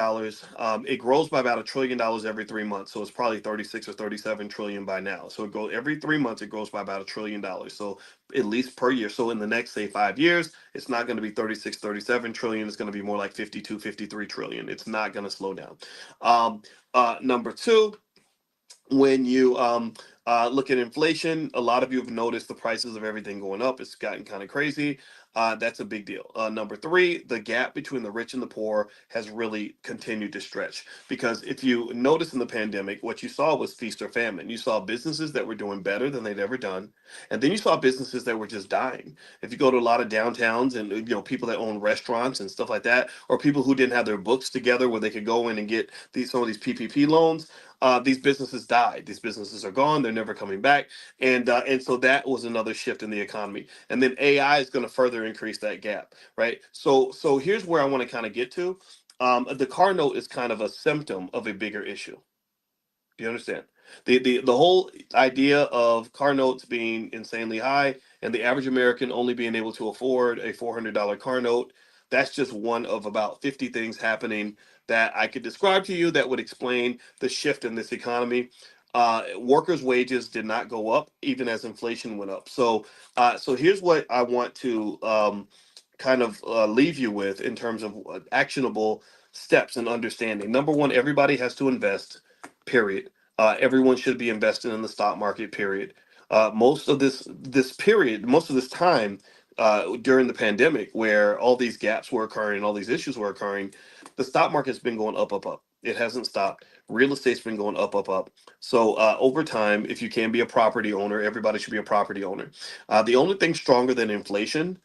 Speaker 1: It grows by about $1 trillion every 3 months, so it's probably 36 or 37 trillion by now. So it goes every 3 months. It grows by about $1 trillion. So at least per year. So in the next, say, 5 years, it's not going to be 36, 37 trillion. It's going to be more like 52, 53 trillion. It's not going to slow down. Number two, when you look at inflation, a lot of you have noticed the prices of everything going up. It's gotten kind of crazy. That's a big deal. Number three, the gap between the rich and the poor has really continued to stretch. Because if you notice in the pandemic, what you saw was feast or famine. You saw businesses that were doing better than they'd ever done, and then you saw businesses that were just dying. If you go to a lot of downtowns and people that own restaurants and stuff like that, or people who didn't have their books together where they could go in and get some of these PPP loans, these businesses died. These businesses are gone. They're never coming back. And so that was another shift in the economy. And then AI is going to further increase that gap, right? So here's where I want to kind of get to. The car note is kind of a symptom of a bigger issue. Do you understand? The whole idea of car notes being insanely high and the average American only being able to afford a $400 car note, that's just one of about 50 things happening that I could describe to you that would explain the shift in this economy. Workers' wages did not go up even as inflation went up. So here's what I want to kind of leave you with in terms of actionable steps and understanding. Number one, everybody has to invest, period. Everyone should be investing in the stock market, period. Most of this time during the pandemic, where all these gaps were occurring, all these issues were occurring, the stock market's been going up, up, up. It hasn't stopped. Real estate's been going up, up, up. So over time, if you can be a property owner, everybody should be a property owner. The only thing stronger than inflation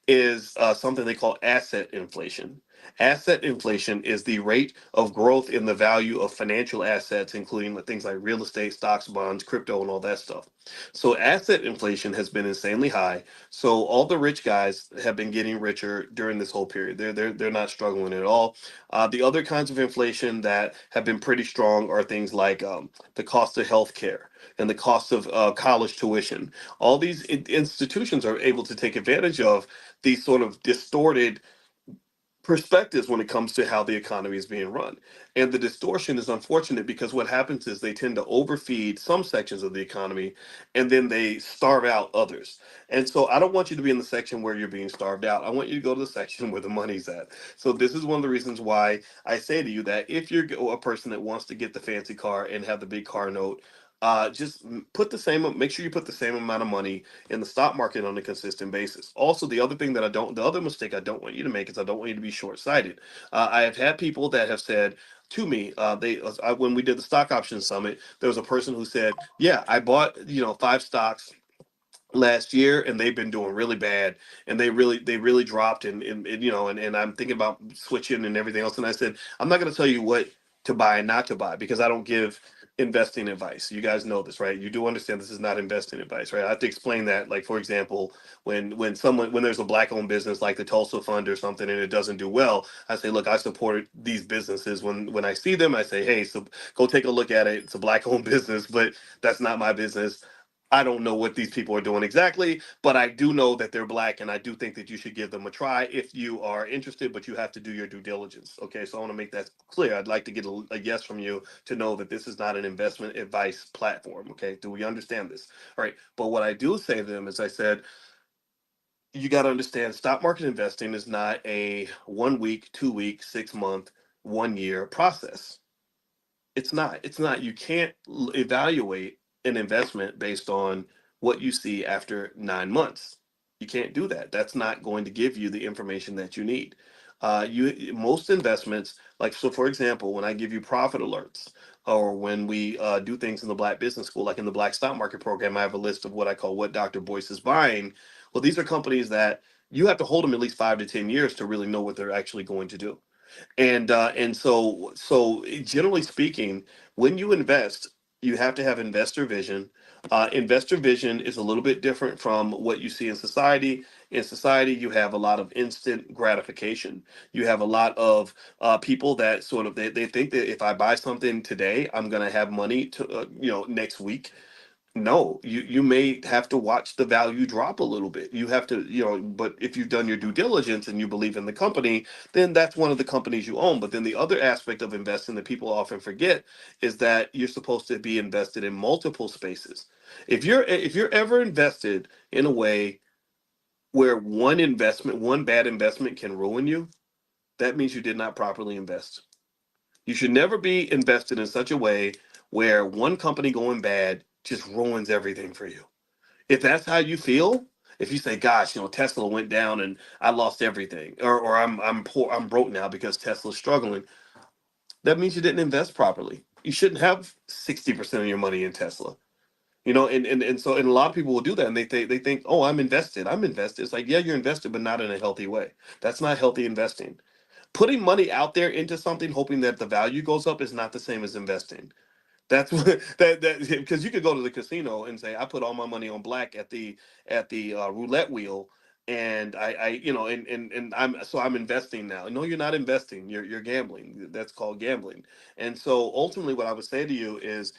Speaker 1: is something they call asset inflation. Asset inflation is the rate of growth in the value of financial assets, including things like real estate, stocks, bonds, crypto, and all that stuff. So asset inflation has been insanely high. So all the rich guys have been getting richer during this whole period. They're not struggling at all. The other kinds of inflation that have been pretty strong are things like the cost of healthcare and the cost of college tuition. All these institutions are able to take advantage of these sort of distorted perspectives when it comes to how the economy is being run. And the distortion is unfortunate because what happens is they tend to overfeed some sections of the economy and then they starve out others. And so I don't want you to be in the section where you're being starved out. I want you to go to the section where the money's at. So this is one of the reasons why I say to you that if you're a person that wants to get the fancy car and have the big car note, just make sure you put the same amount of money in the stock market on a consistent basis. Also, the other mistake I don't want you to make is I don't want you to be short-sighted. I have had people that have said to me, when we did the stock option summit, there was a person who said, "Yeah, I bought 5 stocks last year and they've been doing really bad and they really dropped and I'm thinking about switching and everything else." And I said, "I'm not going to tell you what to buy and not to buy, because I don't give investing advice. You guys know this, right? You do understand this is not investing advice, right? I have to explain that. Like, for example, when there's a black owned business like the Tulsa Fund or something and it doesn't do well, I say, look, I support these businesses. When I see them, I say, hey, so go take a look at it. It's a black owned business, but that's not my business. I don't know what these people are doing exactly, but I do know that they're black, and I do think that you should give them a try if you are interested, but you have to do your due diligence. Okay, so I want to make that clear. I'd like to get a yes from you to know that this is not an investment advice platform. Okay, do we understand this? All right, but what I do say to them is I said, you got to understand stock market investing is not a 1 week, 2 week, 6 month, 1 year process. It's not you can't evaluate an investment based on what you see after 9 months. You can't do that. That's not going to give you the information that you need. You Most investments, like, so for example, when I give you profit alerts, or when we do things in the Black Business School, like in the Black Stock Market Program, I have a list of what I call what Dr. Boyce is buying. Well, these are companies that you have to hold them at least 5 to 10 years to really know what they're actually going to do. And generally speaking, when you invest, you have to have investor vision. Investor vision is a little bit different from what you see in society. In society, you have a lot of instant gratification. You have a lot of people that sort of they think that if I buy something today, I'm going to have money to next week. No, you may have to watch the value drop a little bit. You have to, but if you've done your due diligence and you believe in the company, then that's one of the companies you own. But then the other aspect of investing that people often forget is that you're supposed to be invested in multiple spaces. If you're ever invested in a way where one bad investment can ruin you, that means you did not properly invest. You should never be invested in such a way where one company going bad just ruins everything for you. If that's how you feel, if you say, "Gosh, Tesla went down and I lost everything," or I'm poor, I'm broke now because Tesla's struggling, that means you didn't invest properly. You shouldn't have 60% of your money in Tesla. And a lot of people will do that, and they think, "Oh, I'm invested. I'm invested." It's like, yeah, you're invested, but not in a healthy way. That's not healthy investing. Putting money out there into something, hoping that the value goes up, is not the same as investing. That's what that because you could go to the casino and say, I put all my money on black at the roulette wheel, and I'm investing now. No, you're not investing. You're gambling. That's called gambling. And so ultimately, what I would say to you is,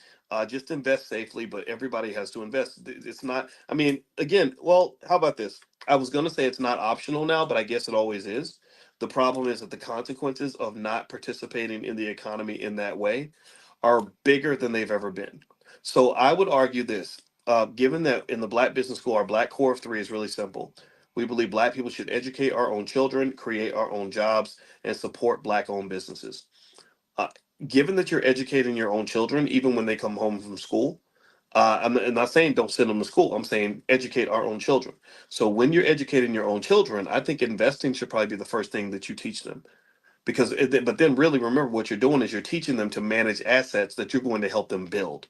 Speaker 1: just invest safely. But everybody has to invest. It's not. I mean, again, well, how about this? I was going to say it's not optional now, but I guess it always is. The problem is that the consequences of not participating in the economy in that way are bigger than they've ever been. So I would argue this, given that in the Black Business School, our Black Core of Three is really simple. We believe Black people should educate our own children, create our own jobs, and support Black owned businesses. Uh, Given that you're educating your own children, even when they come home from school, I'm not saying don't send them to school. I'm saying educate our own children. So when you're educating your own children, I think investing should probably be the first thing that you teach them, but then really remember what you're doing is you're teaching them to manage assets that you're going to help them build.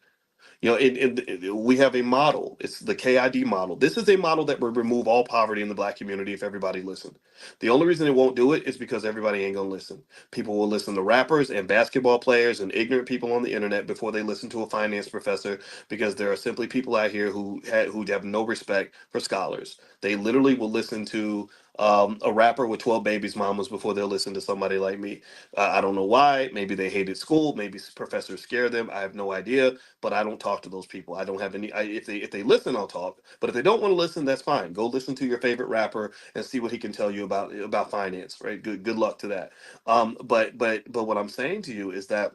Speaker 1: We have a model. It's the KID model. This is a model that would remove all poverty in the Black community if everybody listened. The only reason it won't do it is because everybody ain't gonna listen. People will listen to rappers and basketball players and ignorant people on the internet before they listen to a finance professor, because there are simply people out here who have no respect for scholars. They literally will listen to a rapper with 12 babies mamas before they'll listen to somebody like me. I don't know why. Maybe they hated school. Maybe professors scared them. I have no idea, but I don't talk to those people. I don't have any. If they listen, I'll talk. But if they don't want to listen, that's fine. Go listen to your favorite rapper and see what he can tell you about finance. Right? Good luck to that. But what I'm saying to you is that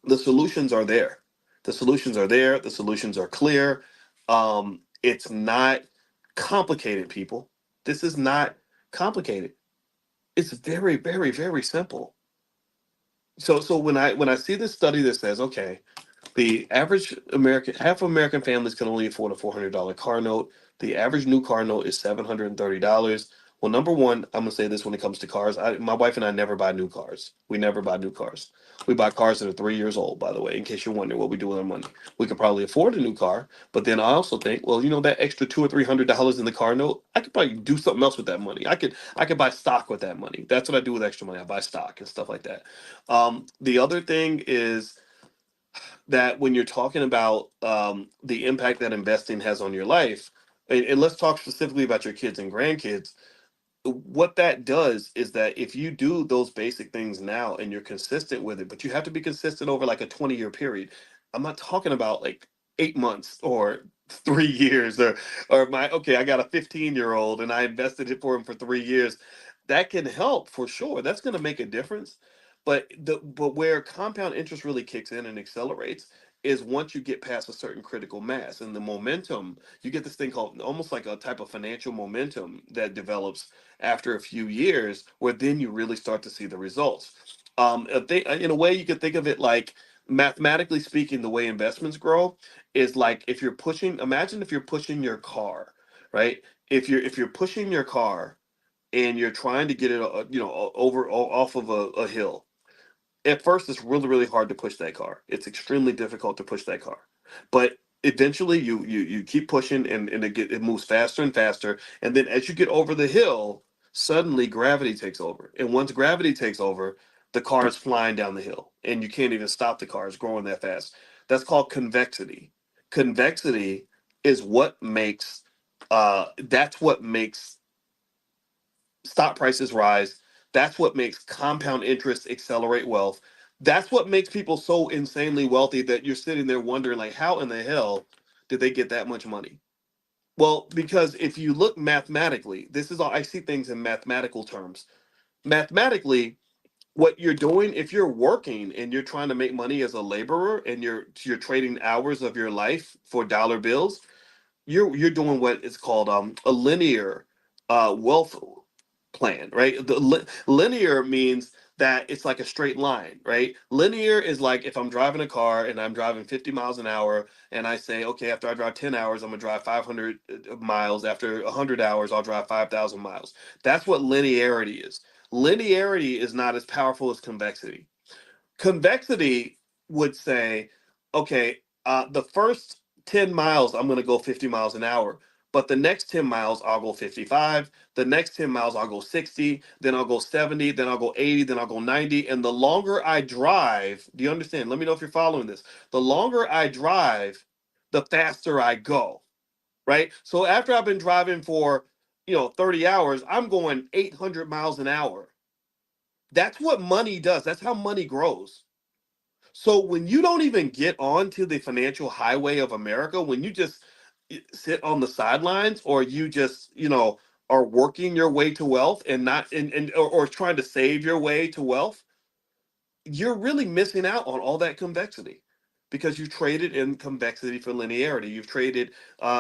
Speaker 1: the solutions are there. The solutions are there. The solutions are clear. It's not complicated, people. This is not complicated. It's very, very, very simple. So when I see this study that says, okay, the average American, half of American families can only afford a $400 car note. The average new car note is $730. Well, number one, I'm gonna say this when it comes to cars. My wife and I never buy new cars. We never buy new cars. We buy cars that are 3 years old, by the way, in case you're wondering what we do with our money. We could probably afford a new car, but then I also think, well, that extra $200 or $300 in the car note, I could probably do something else with that money. I could buy stock with that money. That's what I do with extra money. I buy stock and stuff like that. The other thing is that when you're talking about the impact that investing has on your life, and let's talk specifically about your kids and grandkids, what that does is that if you do those basic things now and you're consistent with it, but you have to be consistent over like a 20-year period. I'm not talking about like 8 months or 3 years or I got a 15-year-old and I invested it for him for 3 years. That can help for sure. That's going to make a difference. But where compound interest really kicks in and accelerates is once you get past a certain critical mass and the momentum, you get this thing called almost like a type of financial momentum that develops after a few years, where then you really start to see the results. In a way, you could think of it like, mathematically speaking, the way investments grow is like, if you're pushing, imagine if you're pushing your car, right? If you're pushing your car and you're trying to get it, over off of a hill. At first it's really really hard to push that car. It's extremely difficult to push that car, but eventually you keep pushing, and it moves faster and faster, and then as you get over the hill, suddenly gravity takes over, and once gravity takes over, the car is flying down the hill and you can't even stop the car. It's growing that fast. That's called convexity. Convexity is what makes that's what makes stock prices rise. That's what makes compound interest accelerate wealth. That's what makes people so insanely wealthy that you're sitting there wondering, like, how in the hell did they get that much money? Well, because if you look mathematically, this is all I see things in mathematical terms. Mathematically, what you're doing, if you're working and you're trying to make money as a laborer and you're trading hours of your life for dollar bills, you're doing what is called a linear wealth plan, right? Linear means that it's like a straight line, right? Linear is like if I'm driving a car and I'm driving 50 miles an hour, and I say, okay, after I drive 10 hours, I'm gonna drive 500 miles. After 100 hours, I'll drive 5,000 miles. That's what linearity is. Linearity is not as powerful as convexity. Convexity would say, okay, the first 10 miles, I'm going to go 50 miles an hour. But the next 10 miles, I'll go 55. The next 10 miles, I'll go 60. Then I'll go 70. Then I'll go 80. Then I'll go 90. And the longer I drive, do you understand? Let me know if you're following this. The longer I drive, the faster I go, right? So after I've been driving for, 30 hours, I'm going 800 miles an hour. That's what money does. That's how money grows. So when you don't even get onto the financial highway of America, when you just sit on the sidelines, or you just, are working your way to wealth and not or trying to save your way to wealth, you're really missing out on all that convexity, because you traded in convexity for linearity. You've traded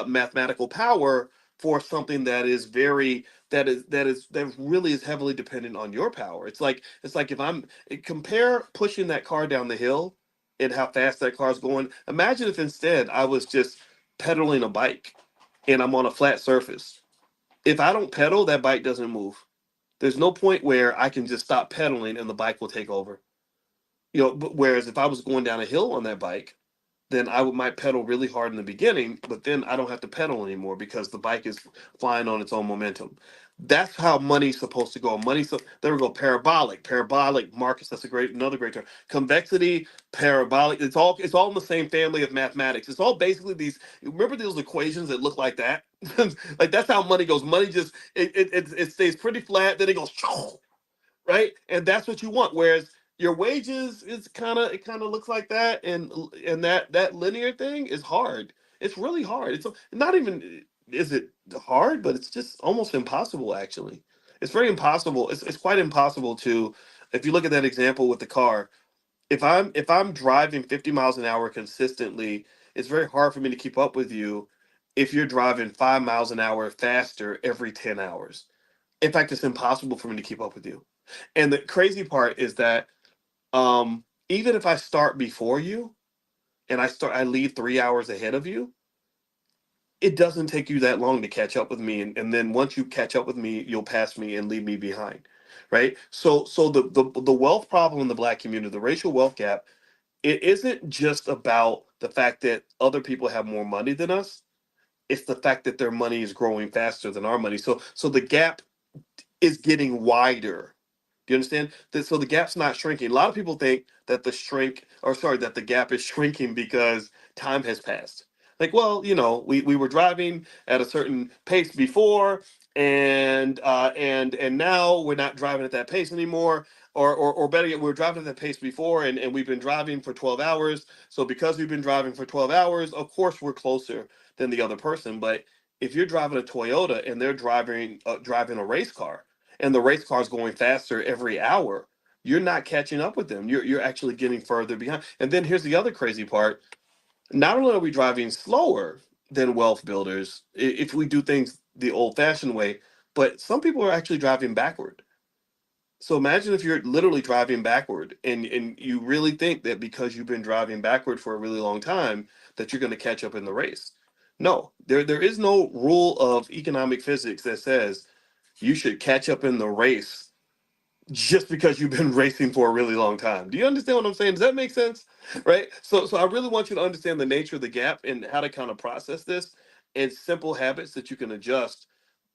Speaker 1: mathematical power for something that is very that really is heavily dependent on your power. It's like if compare pushing that car down the hill and how fast that car's going. Imagine if instead I was just pedaling a bike and I'm on a flat surface. If I don't pedal, that bike doesn't move. There's no point where I can just stop pedaling and the bike will take over. But whereas if I was going down a hill on that bike, then might pedal really hard in the beginning, but then I don't have to pedal anymore because the bike is flying on its own momentum. That's how money's supposed to go. There we go. Parabolic, Marcus. That's another great term. Convexity, parabolic. It's all in the same family of mathematics. It's all basically these. Remember those equations that look like that? Like that's how money goes. Money just it stays pretty flat. Then it goes right? And that's what you want. Whereas your wages is it kind of looks like that, and that linear thing is hard. It's really hard. It's not even is it hard, but it's just almost impossible actually. It's very impossible. It's quite impossible to, if you look at that example with the car, if I'm driving 50 miles an hour consistently, it's very hard for me to keep up with you if you're driving 5 miles an hour faster every 10 hours. In fact, it's impossible for me to keep up with you. And the crazy part is that even if I start before you and I leave 3 hours ahead of you, it doesn't take you that long to catch up with me, and then once you catch up with me, you'll pass me and leave me behind, right? So the wealth problem in the Black community, the racial wealth gap, it isn't just about the fact that other people have more money than us. It's the fact that their money is growing faster than our money. So the gap is getting wider. Do you understand? So the gap's not shrinking. A lot of people think that that the gap is shrinking because time has passed. Like, well, we were driving at a certain pace before, and now we're not driving at that pace anymore. Or better yet, we were driving at that pace before, and we've been driving for 12 hours. So because we've been driving for 12 hours, of course we're closer than the other person. But if you're driving a Toyota and they're driving a race car, and the race car is going faster every hour, you're not catching up with them. You're actually getting further behind. And then here's the other crazy part. Not only are we driving slower than wealth builders if we do things the old fashioned way, but some people are actually driving backward. So imagine if you're literally driving backward, and you really think that because you've been driving backward for a really long time that you're going to catch up in the race. No, there is no rule of economic physics that says you should catch up in the race just because you've been racing for a really long time. Do you understand what I'm saying? Does that make sense? Right? So I really want you to understand the nature of the gap and how to kind of process this, and simple habits that you can adjust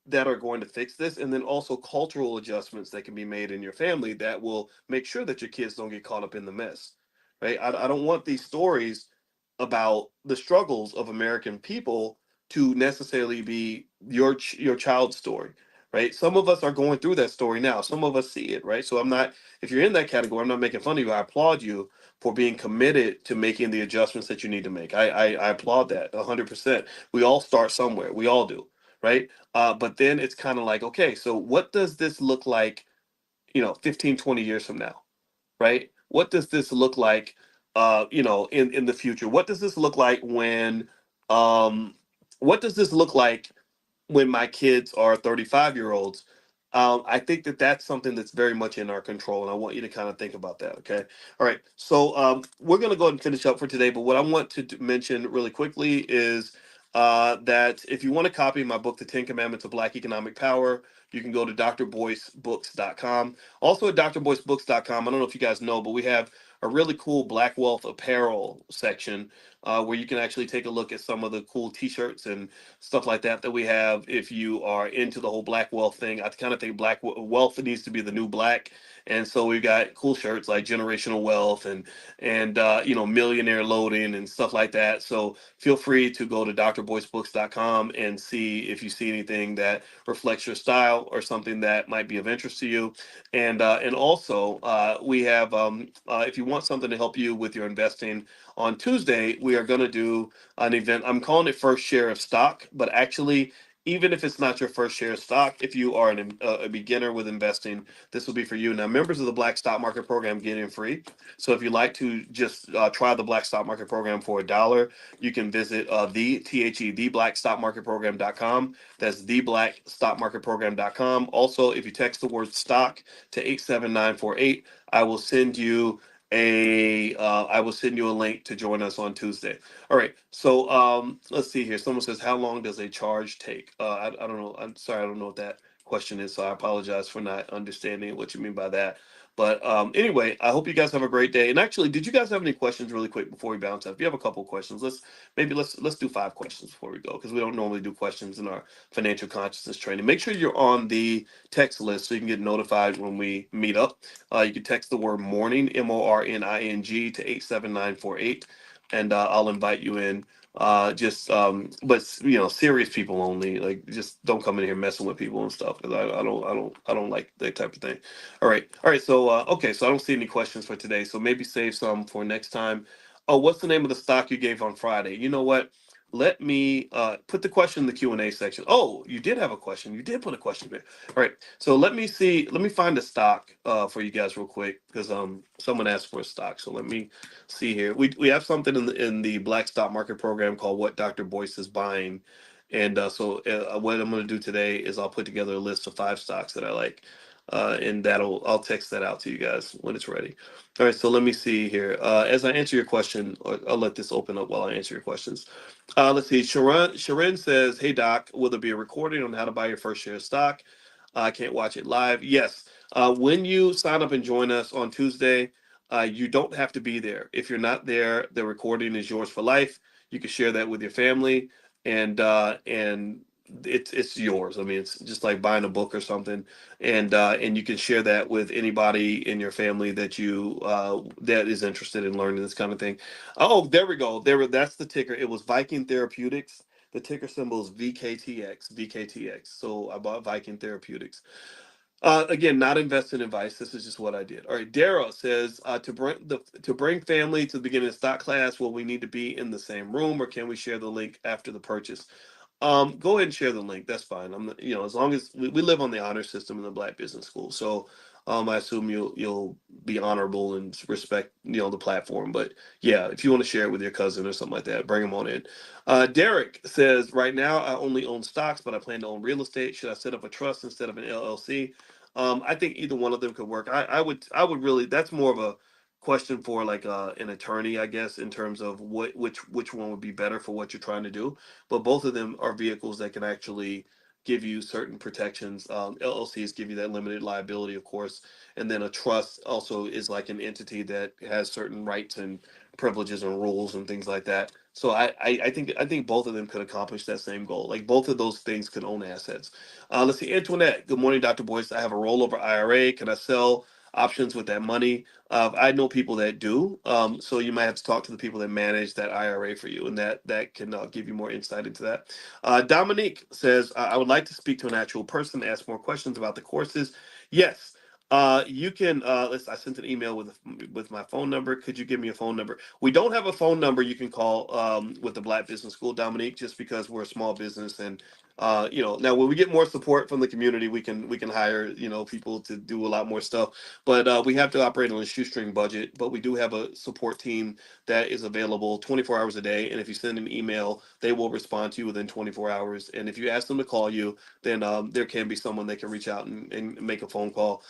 Speaker 1: that are going to fix this, and then also cultural adjustments that can be made in your family that will make sure that your kids don't get caught up in the mess. Right? I don't want these stories about the struggles of American people to necessarily be your child's story. Right? Some of us are going through that story now. Some of us see it. Right? So I'm not, if you're in that category, I'm not making fun of you. I applaud you for being committed to making the adjustments that you need to make. I applaud that 100%. We all start somewhere. We all do. Right? But then it's kind of like, okay, so what does this look like, 15, 20 years from now? Right? What does this look like, in the future? What does this look like um, what does this look like when my kids are 35-year-olds? I think that that's something that's very much in our control, and I want you to kind of think about that. Okay. All right. So we're going to go ahead and finish up for today. But what I want to mention really quickly is that if you want to copy my book, The 10 Commandments of Black Economic Power, you can go to drboycebooks.com. Also at drboycebooks.com, I don't know if you guys know, but we have a really cool Black Wealth apparel section where you can actually take a look at some of the cool t-shirts and stuff like that we have. If you are into the whole Black Wealth thing, I kind of think Wealth needs to be the new black. And so we've got cool shirts like Generational Wealth and Millionaire Loading and stuff like that. So feel free to go to drboycebooks.com and see if you see anything that reflects your style or something that might be of interest to you. And also we have if you want something to help you with your investing, on Tuesday we are going to do an event. I'm calling it First Share of Stock, but actually, even if it's not your first share of stock, if you are a beginner with investing, this will be for you. Now, members of the Black Stock Market Program get in free. So if you'd like to just try the Black Stock Market Program for $1, you can visit theblackstockmarketprogram.com. That's theblackstockmarketprogram.com. Also, if you text the word stock to 87948, I will send you a link to join us on Tuesday. All right. So let's see here. Someone says, how long does a charge take? I don't know. I'm sorry. I don't know what that question is. So I apologize for not understanding what you mean by that. But anyway, I hope you guys have a great day. And actually, did you guys have any questions really quick before we bounce out? If you have a couple of questions, let's do 5 questions before we go, because we don't normally do questions in our financial consciousness training. Make sure you're on the text list so you can get notified when we meet up. You can text the word morning, MORNING, to 87948, and I'll invite you in. But serious people only. Like, just don't come in here messing with people and stuff, because I don't like that type of thing. All right. So okay. So I don't see any questions for today. So maybe save some for next time. Oh, what's the name of the stock you gave on Friday? You know what? Let me put the question in the Q&A section. Oh, you did have a question. You did put a question there. All right. So let me see. Let me find a stock for you guys real quick, because someone asked for a stock. So let me see here. We have something in the Black Stock Market Program called What Dr. Boyce is Buying. And so what I'm going to do today is I'll put together a list of 5 stocks that I like. and I'll text that out to you guys when it's ready. All right, so let me see here. As I answer your question, or I'll let this open up while I answer your questions. Let's see. Sharon says, "Hey Doc, will there be a recording on how to buy your first share of stock? I can't watch it live." Yes. When you sign up and join us on Tuesday, you don't have to be there. If you're not there, the recording is yours for life. You can share that with your family, and it's yours. I mean, it's just like buying a book or something, and you can share that with anybody in your family that is interested in learning this kind of thing. Oh, there we go. That's the ticker. It was Viking Therapeutics. The ticker symbol is VKTX. VKTX. So I bought Viking Therapeutics. Again, not invested advice. This is just what I did. All right, Daryl says to bring family to the beginning of stock class. Will we need to be in the same room, or can we share the link after the purchase? Go ahead and share the link. That's fine. As long as we live on the honor system in the Black Business School, so I assume you'll be honorable and respect the platform. But yeah, if you want to share it with your cousin or something like that, bring them on in. Derek says, right now I only own stocks, but I plan to own real estate. Should I set up a trust instead of an LLC? I think either one of them could work. I would really. That's more of a question for like an attorney, I guess, in terms of which one would be better for what you're trying to do. But both of them are vehicles that can actually give you certain protections. LLCs give you that limited liability, of course, and then a trust also is like an entity that has certain rights and privileges and rules and things like that. So I think both of them could accomplish that same goal. Like both of those things could own assets. Let's see, Antoinette. Good morning, Dr. Boyce. I have a rollover IRA. Can I sell options with that money? I know people that do. So you might have to talk to the people that manage that IRA for you, and that can give you more insight into that. Dominique says, I would like to speak to an actual person, ask more questions about the courses. Yes. You can. I sent an email with my phone number. Could you give me a phone number? We don't have a phone number you can call with the Black Business School, Dominique, just because we're a small business, and now when we get more support from the community, we can hire people to do a lot more stuff. But we have to operate on a shoestring budget. But we do have a support team that is available 24 hours a day, and if you send an email, they will respond to you within 24 hours. And if you ask them to call you, then there can be someone that can reach out and make a phone call.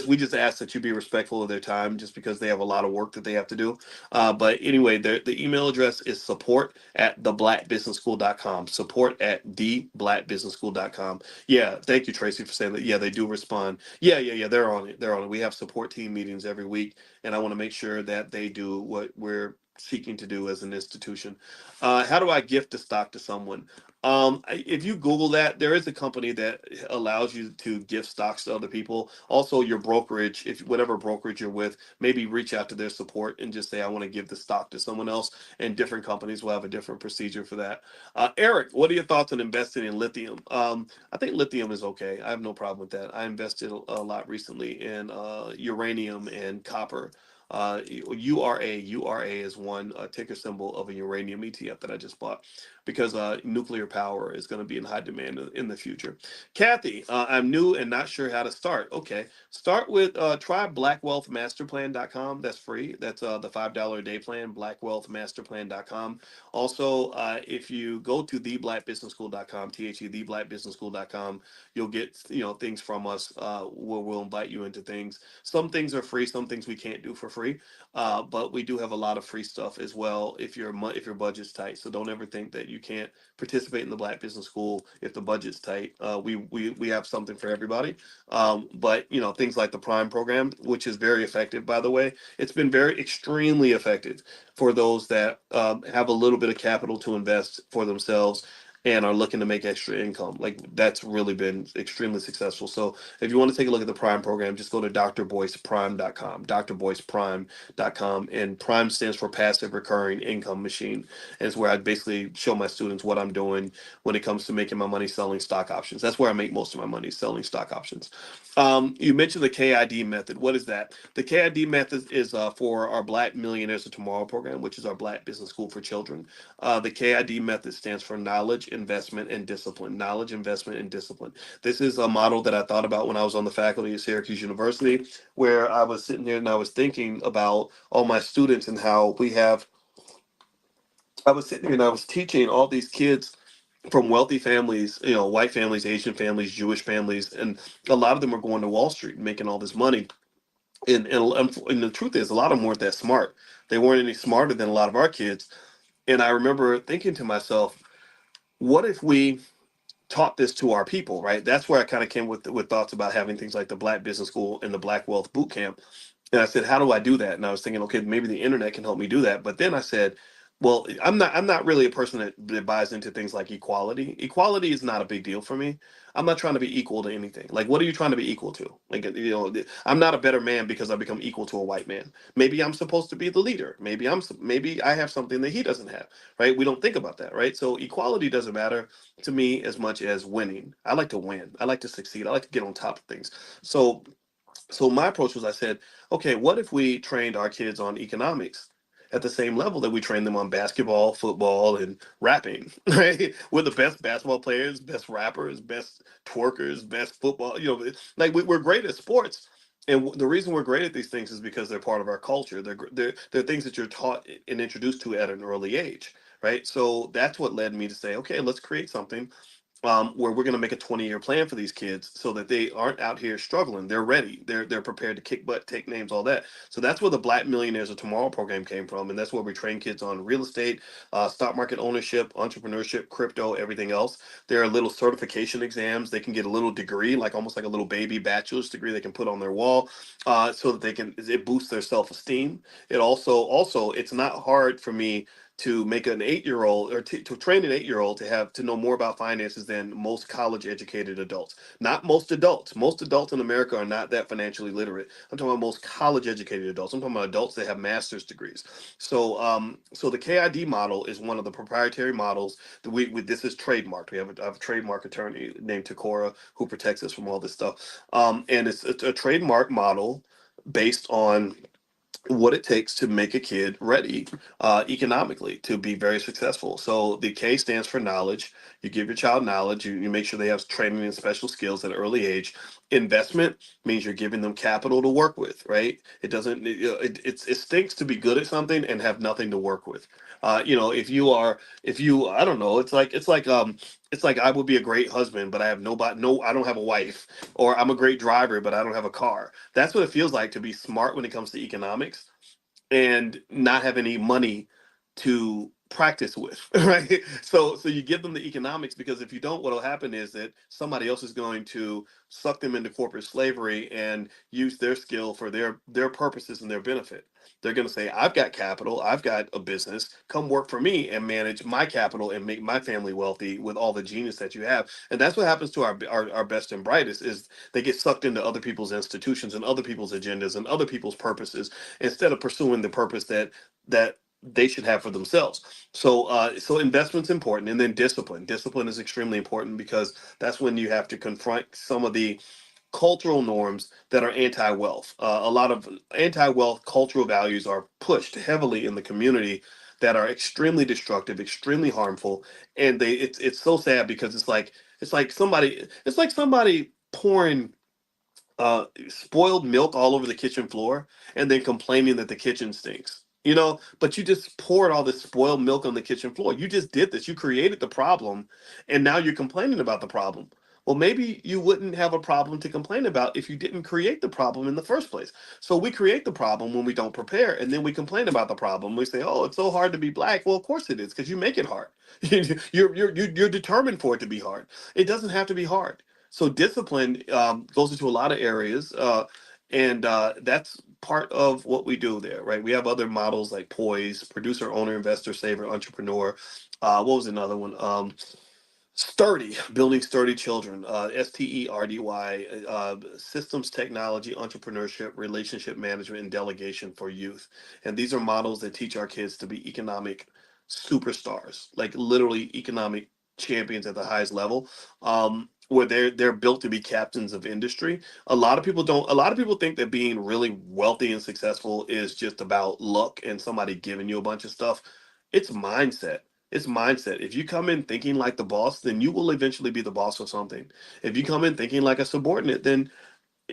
Speaker 1: We just ask that you be respectful of their time, just because they have a lot of work that they have to do. But anyway, the email address is support@theblackbusinessschool.com. Support@theblackbusinessschool.com. Yeah, thank you, Tracy, for saying that. Yeah, they do respond. Yeah. They're on it. They're on it. We have support team meetings every week, and I want to make sure that they do what we're seeking to do as an institution. How do I gift a stock to someone? If you Google that, there is a company that allows you to gift stocks to other people. Also, your brokerage, if whatever brokerage you're with, maybe reach out to their support and just say, I want to give the stock to someone else. And different companies will have a different procedure for that. Eric, what are your thoughts on investing in lithium? I think lithium is okay. I have no problem with that. I invested a lot recently in uranium and copper. URA is one ticker symbol of a uranium ETF that I just bought, because nuclear power is going to be in high demand in the future. Kathy, I'm new and not sure how to start. Okay, start with try blackwealthmasterplan.com. That's free. That's the $5 a day plan, blackwealthmasterplan.com. Also, if you go to theblackbusinessschool.com, theblackbusinessschool.com, you'll get things from us where we'll invite you into things. Some things are free, some things we can't do for free, but we do have a lot of free stuff as well if your budget's tight. So don't ever think that you can't participate in the Black Business School if the budget's tight. We have something for everybody. But things like the Prime program, which is very effective, by the way, it's been very extremely effective for those that have a little bit of capital to invest for themselves and are looking to make extra income. Like, that's really been extremely successful. So if you want to take a look at the Prime program, just go to drboyceprime.com, drboyceprime.com. And Prime stands for Passive Recurring Income Machine. And it's where I basically show my students what I'm doing when it comes to making my money selling stock options. That's where I make most of my money, selling stock options. You mentioned the KID method. What is that? The KID method is for our Black Millionaires of Tomorrow program, which is our Black Business School for children. The KID method stands for knowledge, investment, and discipline. Knowledge, investment, and discipline. This is a model that I thought about when I was on the faculty at Syracuse University, where I was sitting there and I was thinking about all my students and how I was sitting here and I was teaching all these kids from wealthy families, white families, Asian families, Jewish families, and a lot of them are going to Wall Street and making all this money. And the truth is, a lot of them weren't that smart. They weren't any smarter than a lot of our kids. And I remember thinking to myself, what if we taught this to our people, right? That's where I kind of came with thoughts about having things like the Black Business School and the Black Wealth Boot Camp. And I said, how do I do that? And I was thinking, okay, maybe the internet can help me do that. But then I said, well, I'm not really a person that buys into things like equality. Equality is not a big deal for me. I'm not trying to be equal to anything. Like, what are you trying to be equal to? Like, I'm not a better man because I become equal to a white man. Maybe I'm supposed to be the leader. Maybe I have something that he doesn't have, right? We don't think about that, right? So equality doesn't matter to me as much as winning. I like to win. I like to succeed. I like to get on top of things. So my approach was, I said, okay, what if we trained our kids on economics at the same level that we train them on basketball, football, and rapping, right? We're the best basketball players, best rappers, best twerkers, best football. Like we're great at sports. And the reason we're great at these things is because they're part of our culture. They're things that you're taught and introduced to at an early age, right? So that's what led me to say, okay, let's create something where we're going to make a 20-year plan for these kids so that they aren't out here struggling. They're ready. They're prepared to kick butt, take names, all that. So that's where the Black Millionaires of Tomorrow program came from, and that's where we train kids on real estate, stock market ownership, entrepreneurship, crypto, everything else. There are little certification exams. They can get a little degree, like almost like a little baby bachelor's degree they can put on their wall, so that it boosts their self-esteem. It also it's not hard for me to make an 8-year-old, or to train an 8-year-old to know more about finances than most college educated adults. Not most adults. Most adults in America are not that financially literate. I'm talking about most college educated adults. I'm talking about adults that have master's degrees. So the KID model is one of the proprietary models that this is trademarked. I have a trademark attorney named Takora who protects us from all this stuff. And it's a trademark model based on what it takes to make a kid ready economically to be very successful. So the K stands for knowledge. You give your child knowledge. You make sure they have training and special skills at an early age. Investment means you're giving them capital to work with, right? It doesn't. It stinks to be good at something and have nothing to work with. If you I don't know. It's like I would be a great husband, but I have nobody. No, I don't have a wife. Or I'm a great driver, but I don't have a car. That's what it feels like to be smart when it comes to economics and not have any money to practice with, right? So you give them the economics, because if you don't, what'll happen is that somebody else is going to suck them into corporate slavery and use their skill for their purposes and their benefit. They're going to say, I've got capital, I've got a business, come work for me and manage my capital and make my family wealthy with all the genius that you have. And that's what happens to our best and brightest, is they get sucked into other people's institutions and other people's agendas and other people's purposes, instead of pursuing the purpose that they should have for themselves. So investment's important, and then discipline. Discipline is extremely important, because that's when you have to confront some of the cultural norms that are anti-wealth. A lot of anti-wealth cultural values are pushed heavily in the community that are extremely destructive, extremely harmful, and it's so sad, because it's like somebody pouring spoiled milk all over the kitchen floor and then complaining that the kitchen stinks. But you just poured all this spoiled milk on the kitchen floor. You just did this. You created the problem, and now you're complaining about the problem. Well, maybe you wouldn't have a problem to complain about if you didn't create the problem in the first place. So we create the problem when we don't prepare, and then we complain about the problem. We say, "Oh, it's so hard to be black." Well, of course it is, because you make it hard. You're determined for it to be hard. It doesn't have to be hard. So discipline goes into a lot of areas, and that's part of what we do there, right? We have other models like Poise, producer, owner, investor, saver, entrepreneur. What was another one? Sturdy, building sturdy children, STERDY, systems technology, entrepreneurship, relationship management, and delegation for youth. And these are models that teach our kids to be economic superstars, like literally economic champions at the highest level, where they're built to be captains of industry. A lot of people think that being really wealthy and successful is just about luck and somebody giving you a bunch of stuff. It's mindset. It's mindset. If you come in thinking like the boss, then you will eventually be the boss of something. If you come in thinking like a subordinate, then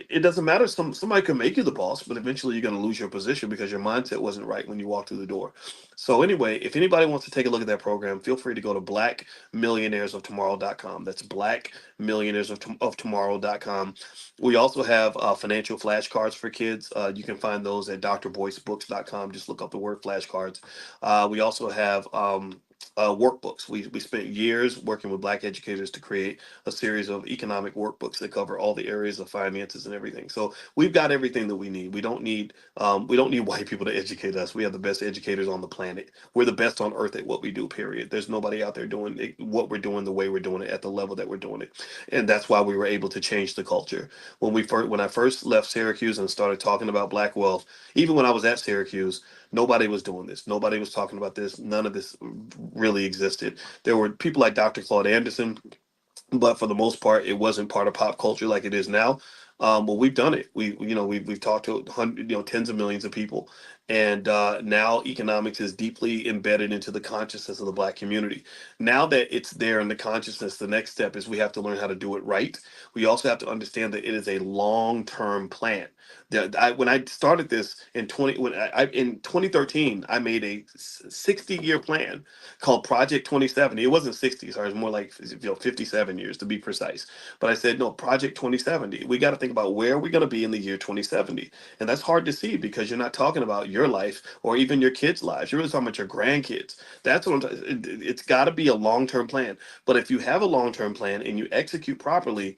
Speaker 1: it doesn't matter. Somebody can make you the boss, but eventually you're going to lose your position because your mindset wasn't right when you walked through the door. So anyway, if anybody wants to take a look at that program, feel free to go to blackmillionairesoftomorrow.com. That's blackmillionairesoftomorrow.com. We also have financial flashcards for kids. You can find those at drboycebooks.com. Just look up the word flashcards. We also have workbooks. We spent years working with Black educators to create a series of economic workbooks that cover all the areas of finances and everything. So we've got everything that we need. We don't need white people to educate us. We have the best educators on the planet. We're the best on earth at what we do. Period. There's nobody out there doing what we're doing the way we're doing it at the level that we're doing it, and that's why we were able to change the culture. When I first left Syracuse and started talking about Black wealth, even when I was at Syracuse, nobody was doing this. Nobody was talking about this. None of this really existed. There were people like Dr. Claude Anderson, but for the most part, it wasn't part of pop culture like it is now. Well, we've done it. We've talked to tens of millions of people, and now economics is deeply embedded into the consciousness of the Black community. Now that it's there in the consciousness, the next step is we have to learn how to do it right. We also have to understand that it is a long-term plan. When I started this in 2013, I made a 60-year plan called Project 2070. It wasn't 60, sorry, it was more like 57 years to be precise. But I said, no, Project 2070. We got to think about where we're going to be in the year 2070. And that's hard to see because you're not talking about your life or even your kids' lives. You're really talking about your grandkids. That's what it's got to be a long-term plan. But if you have a long-term plan and you execute properly,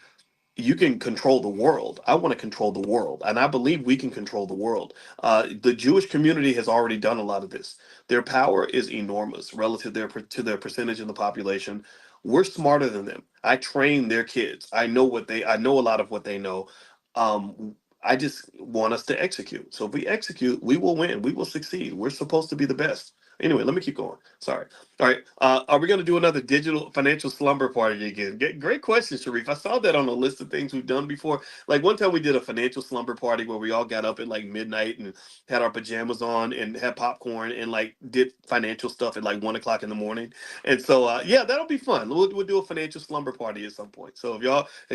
Speaker 1: you can control the world. I want to control the world, and I believe we can control the world. The Jewish community has already done a lot of this. Their power is enormous relative to their percentage in the population. We're smarter than them. I train their kids. I know a lot of what they know. I just want us to execute. So if we execute, we will win. We will succeed. We're supposed to be the best. Anyway, let me keep going. Sorry. All right. Are we going to do another digital financial slumber party again? Great question, Sharif. I saw that on a list of things we've done before. Like one time we did a financial slumber party where we all got up at like midnight and had our pajamas on and had popcorn and like did financial stuff at like 1 o'clock in the morning. And so, yeah, that'll be fun. We'll do a financial slumber party at some point. So if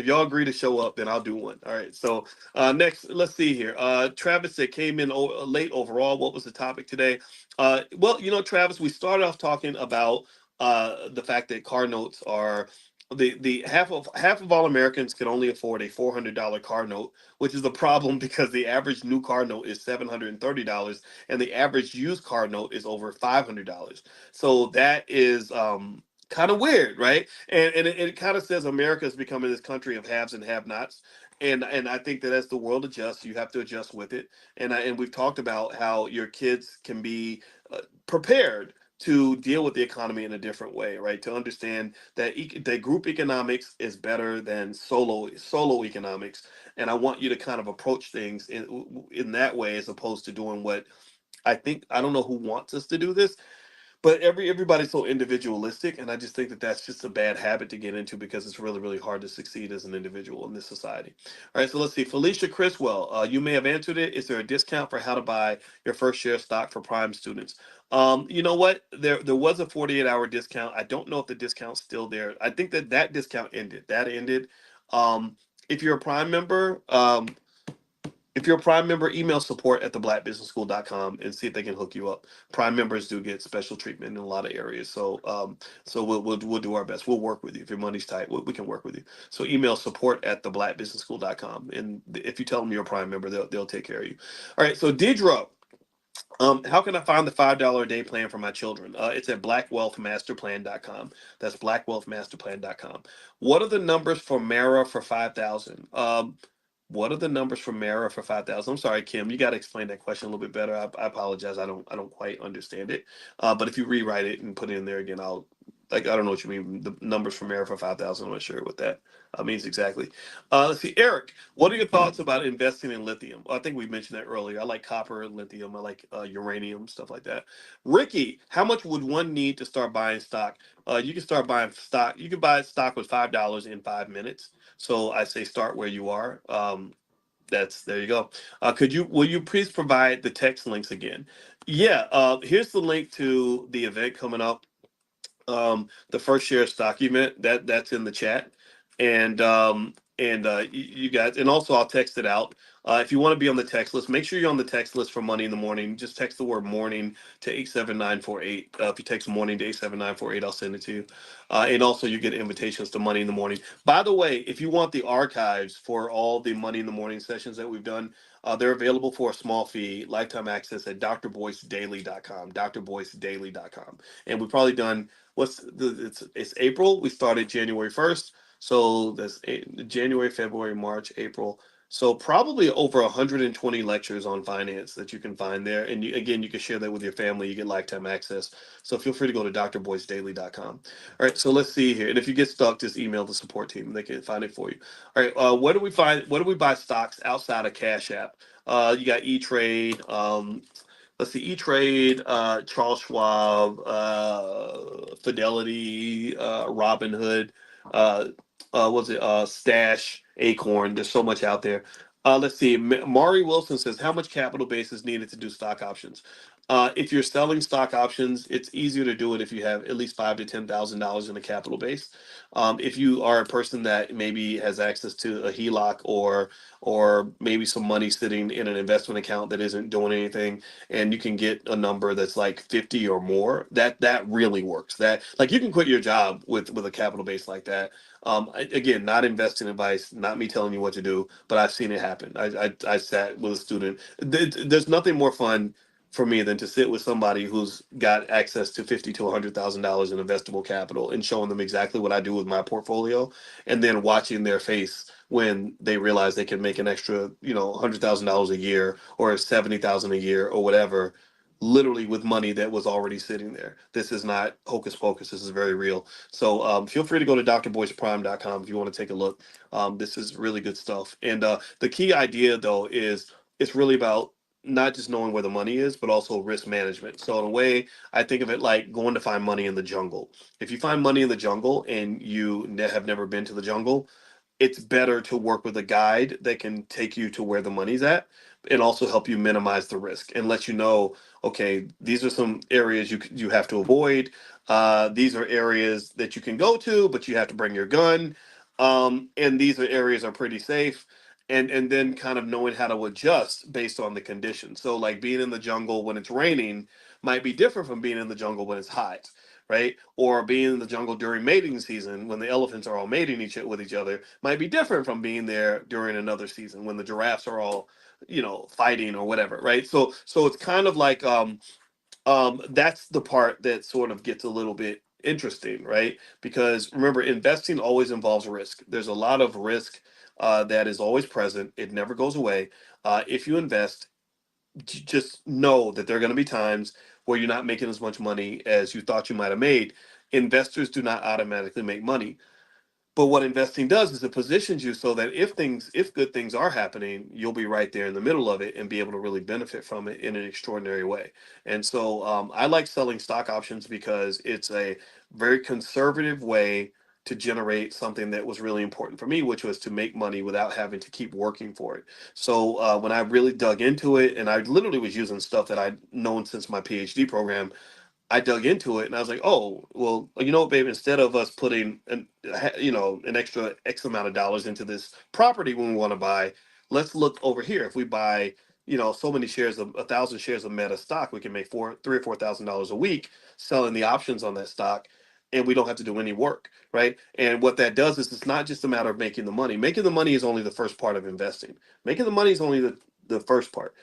Speaker 1: y'all agree to show up, then I'll do one. All right. So next, let's see here. Travis said came in late overall. What was the topic today? Well, Travis, we started off talking about the fact that car notes are the half of all Americans can only afford a $400 car note, which is a problem because the average new car note is $730 and the average used car note is over $500. So that is kind of weird, right? And it kind of says America is becoming this country of haves and have-nots. And I think that as the world adjusts, you have to adjust with it. And we've talked about how your kids can be prepared to deal with the economy in a different way, right? To understand that group economics is better than solo economics, and I want you to kind of approach things in that way as opposed to doing what I don't know who wants us to do this, but everybody's so individualistic, and I just think that that's just a bad habit to get into because it's really really hard to succeed as an individual in this society. All right, so let's see. Felicia Criswell, you may have answered it. Is there a discount for how to buy your first share of stock for prime students? You know what, there was a 48-hour discount. I don't know if the discount's still there. I think that discount ended. um if you're a prime member, email support at theblackbusinessschool.com and see if they can hook you up. Prime members do get special treatment in a lot of areas. So we'll do our best. We'll work with you. If your money's tight, we can work with you. So email support at theblackbusinessschool.com. And if you tell them you're a prime member, they'll take care of you. All right. So Deidre, how can I find the $5 a day plan for my children? It's at blackwealthmasterplan.com. That's blackwealthmasterplan.com. What are the numbers for Mara for 5,000? What are the numbers for Mara for 5,000? I'm sorry, Kim, you got to explain that question a little bit better. I apologize. I don't quite understand it. But if you rewrite it and put it in there again, I don't know what you mean. The numbers for Mara for 5,000. I'm not sure what that means exactly. Let's see, Eric, what are your thoughts about investing in lithium? Well, I think we mentioned that earlier. I like copper and lithium. I like uranium, stuff like that. Ricky, how much would one need to start buying stock? You can start buying stock. You can buy stock with $5 in 5 minutes. So I say start where you are. There you go. Will you please provide the text links again? Yeah. Here's the link to the event coming up. The first share stock event that's in the chat, and And you guys, and also I'll text it out. If you want to be on the text list, make sure you're on the text list for Money in the Morning. Just text the word morning to 87948. If you text morning to 87948, I'll send it to you. And also you get invitations to Money in the Morning. By the way, if you want the archives for all the Money in the Morning sessions that we've done, they're available for a small fee, lifetime access at drboycedaily.com, drboycedaily.com. And we've probably done, it's April. We started January 1st. So that's January, February, March, April. So probably over 120 lectures on finance that you can find there. And again, you can share that with your family. You get lifetime access. So feel free to go to drboycedaily.com. All right, so let's see here. And if you get stuck, just email the support team. They can find it for you. All right, where do we find? Where do we buy stocks outside of Cash App? You got E-Trade. Let's see, E-Trade, Charles Schwab, Fidelity, Robinhood, was it Stash, Acorn? There's so much out there. Let's see. Mari Wilson says, how much capital base is needed to do stock options? If you're selling stock options, it's easier to do it if you have at least $5,000 to $10,000 in a capital base. If you are a person that maybe has access to a HELOC or maybe some money sitting in an investment account that isn't doing anything, and you can get a number that's like 50 or more, that really works. That, like, you can quit your job with a capital base like that. Again, not investing advice, not me telling you what to do, but I've seen it happen. I sat with a student. There's nothing more fun for me than to sit with somebody who's got access to $50,000 to $100,000 in investable capital and showing them exactly what I do with my portfolio, and then watching their face when they realize they can make an extra, $100,000 a year or 70,000 a year or whatever, literally with money that was already sitting there. This is not hocus pocus. This is very real. So feel free to go to drboyceprime.com if you want to take a look. This is really good stuff. And the key idea, though, is it's really about not just knowing where the money is, but also risk management. So in a way, I think of it like going to find money in the jungle. If you find money in the jungle and you have never been to the jungle, it's better to work with a guide that can take you to where the money's at and also help you minimize the risk and let you know, okay, these are some areas you have to avoid. These are areas that you can go to, but you have to bring your gun. And these are areas are pretty safe. And then kind of knowing how to adjust based on the conditions. So like being in the jungle when it's raining might be different from being in the jungle when it's hot, right? Or being in the jungle during mating season when the elephants are all mating with each other might be different from being there during another season when the giraffes are all, fighting or whatever, right? So it's kind of like that's the part that sort of gets a little bit interesting, right? Because remember, investing always involves risk. There's a lot of risk that is always present. It never goes away. If you invest, just know that there are going to be times where you're not making as much money as you thought you might have made. Investors do not automatically make money. But what investing does is it positions you so that if good things are happening, you'll be right there in the middle of it and be able to really benefit from it in an extraordinary way. And so I like selling stock options because it's a very conservative way to generate something that was really important for me, which was to make money without having to keep working for it. So when I really dug into it, and I literally was using stuff that I'd known since my PhD program, I dug into it and I was like, oh, well, you know what, babe, instead of us putting an extra X amount of dollars into this property when we want to buy, let's look over here. If we buy, so many shares of 1,000 shares of Meta stock, we can make $3,000 or $4,000 a week selling the options on that stock. And we don't have to do any work, right? And what that does is it's not just a matter of making the money. Making the money is only the first part of investing. Making the money is only the first part.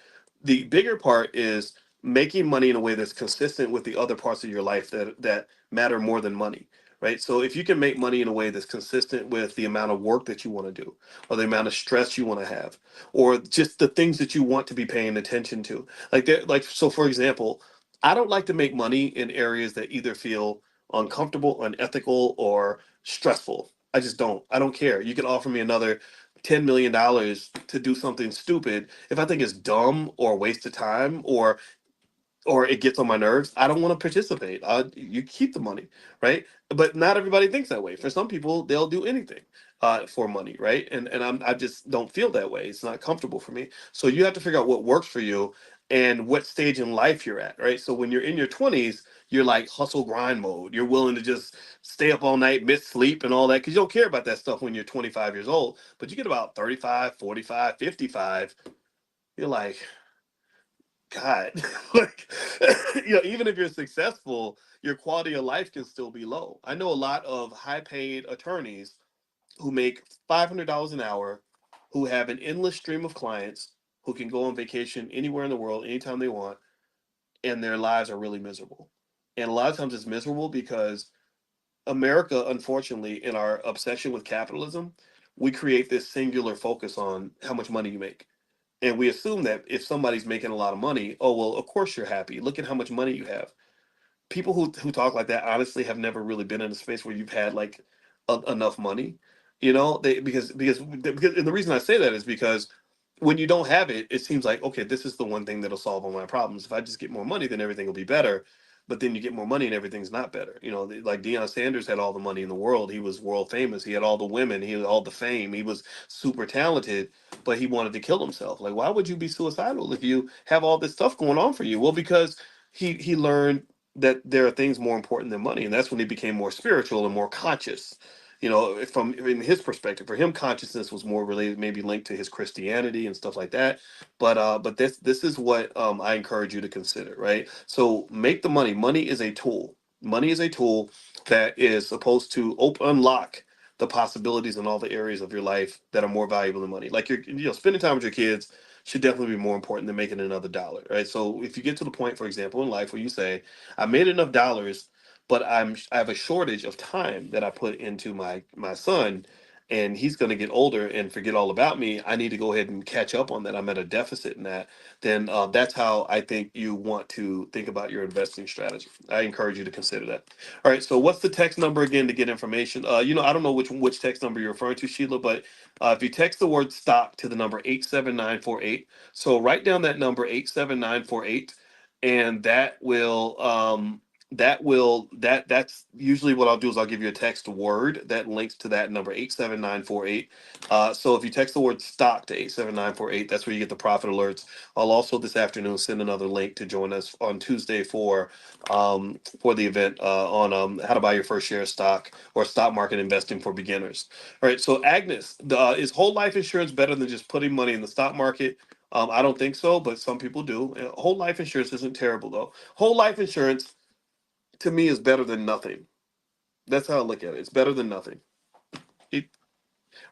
Speaker 1: The bigger part is making money in a way that's consistent with the other parts of your life that matter more than money, right? So if you can make money in a way that's consistent with the amount of work that you want to do, or the amount of stress you want to have, or just the things that you want to be paying attention to, so for example, I don't like to make money in areas that either feel uncomfortable, unethical, or stressful. I don't care. You can offer me another $10 million to do something stupid. If I think it's dumb or a waste of time or it gets on my nerves, I don't want to participate. You keep the money, right? But not everybody thinks that way. For some people, they'll do anything for money, right? And I just don't feel that way. It's not comfortable for me. So you have to figure out what works for you. and what stage in life you're at, right? So when you're in your 20s, you're like hustle grind mode. You're willing to just stay up all night, miss sleep and all that because you don't care about that stuff when you're 25 years old. But you get about 35, 45, 55, you're like, God, like, even if you're successful, your quality of life can still be low. I know a lot of high paid attorneys who make $500 an hour, who have an endless stream of clients, who can go on vacation anywhere in the world, anytime they want, and their lives are really miserable. And a lot of times it's miserable because America, unfortunately, in our obsession with capitalism, we create this singular focus on how much money you make. And we assume that if somebody's making a lot of money, oh, well, of course you're happy. Look at how much money you have. People who talk like that honestly have never really been in a space where you've had like enough money. They because and the reason I say that is because when you don't have it, it seems like, okay, this is the one thing that'll solve all my problems. If I just get more money, then everything will be better. But then you get more money and everything's not better. Like Deion Sanders had all the money in the world. He was world famous. He had all the women. He had all the fame. He was super talented, but he wanted to kill himself. Like, why would you be suicidal if you have all this stuff going on for you? Well, because he learned that there are things more important than money, and that's when he became more spiritual and more conscious. From in his perspective, for him, consciousness was more related, maybe linked to his Christianity and stuff like that. But this is what I encourage you to consider, right? So make the money. Money is a tool. Money is a tool that is supposed to unlock the possibilities in all the areas of your life that are more valuable than money. Like spending time with your kids should definitely be more important than making another dollar, right? So if you get to the point, for example, in life where you say, I made enough dollars, but I have a shortage of time that I put into my son, and he's going to get older and forget all about me. I need to go ahead and catch up on that. I'm at a deficit in that. Then that's how I think you want to think about your investing strategy. I encourage you to consider that. All right. So what's the text number again to get information? I don't know which text number you're referring to, Sheila, but if you text the word stock to the number 87948, so write down that number 87948, and that's usually what I'll do is I'll give you a text word that links to that number 87948. So if you text the word stock to 87948, that's where you get the profit alerts. I'll also this afternoon send another link to join us on Tuesday for the event on how to buy your first share of stock or stock market investing for beginners. All right, so Agnes, is whole life insurance better than just putting money in the stock market? I don't think so, but some people do. Whole life insurance isn't terrible though. Whole life insurance to me is better than nothing. That's how I look at it. It's better than nothing. It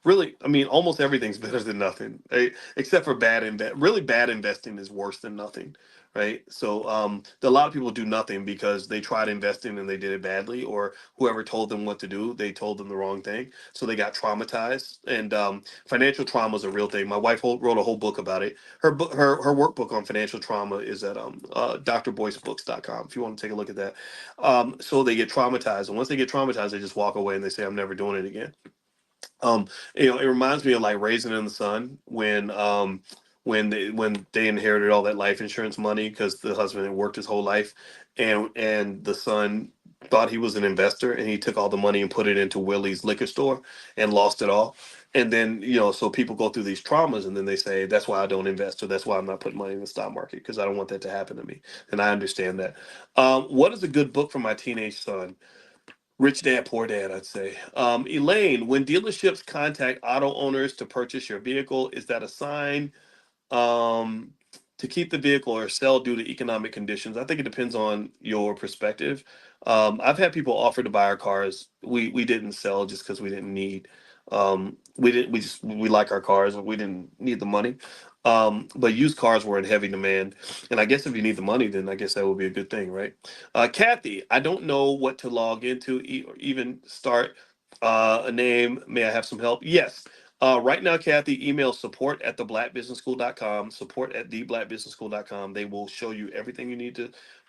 Speaker 1: really, I mean, almost everything's better than nothing, right? Except for really bad investing is worse than nothing, right? So a lot of people do nothing because they tried investing and they did it badly, or whoever told them what to do, they told them the wrong thing, so they got traumatized. And financial trauma is a real thing. My wife wrote a whole book about it. Her workbook on financial trauma is at drboycebooks.com if you want to take a look at that. So they get traumatized, and once they get traumatized, they just walk away and they say, I'm never doing it again. um it reminds me of like Raising in the Sun when they inherited all that life insurance money because the husband had worked his whole life, and the son thought he was an investor, and he took all the money and put it into Willie's liquor store and lost it all. And then so people go through these traumas, and then they say, that's why I don't invest, or that's why I'm not putting money in the stock market, because I don't want that to happen to me. And I understand that. What is a good book for my teenage son? Rich Dad, Poor Dad, I'd say. Elaine, when dealerships contact auto owners to purchase your vehicle, is that a sign um, to keep the vehicle or sell due to economic conditions? I think it depends on your perspective. I've had people offer to buy our cars. We didn't sell just because we didn't need. We like our cars, but we didn't need the money. But used cars were in heavy demand, and I guess if you need the money, then I guess that would be a good thing, right? Kathy, I don't know what to log into or even start a name. May I have some help? Yes. Right now, Kathy, email support@theblackbusinessschool.com, support@theblackbusinessschool.com. They will show you everything you need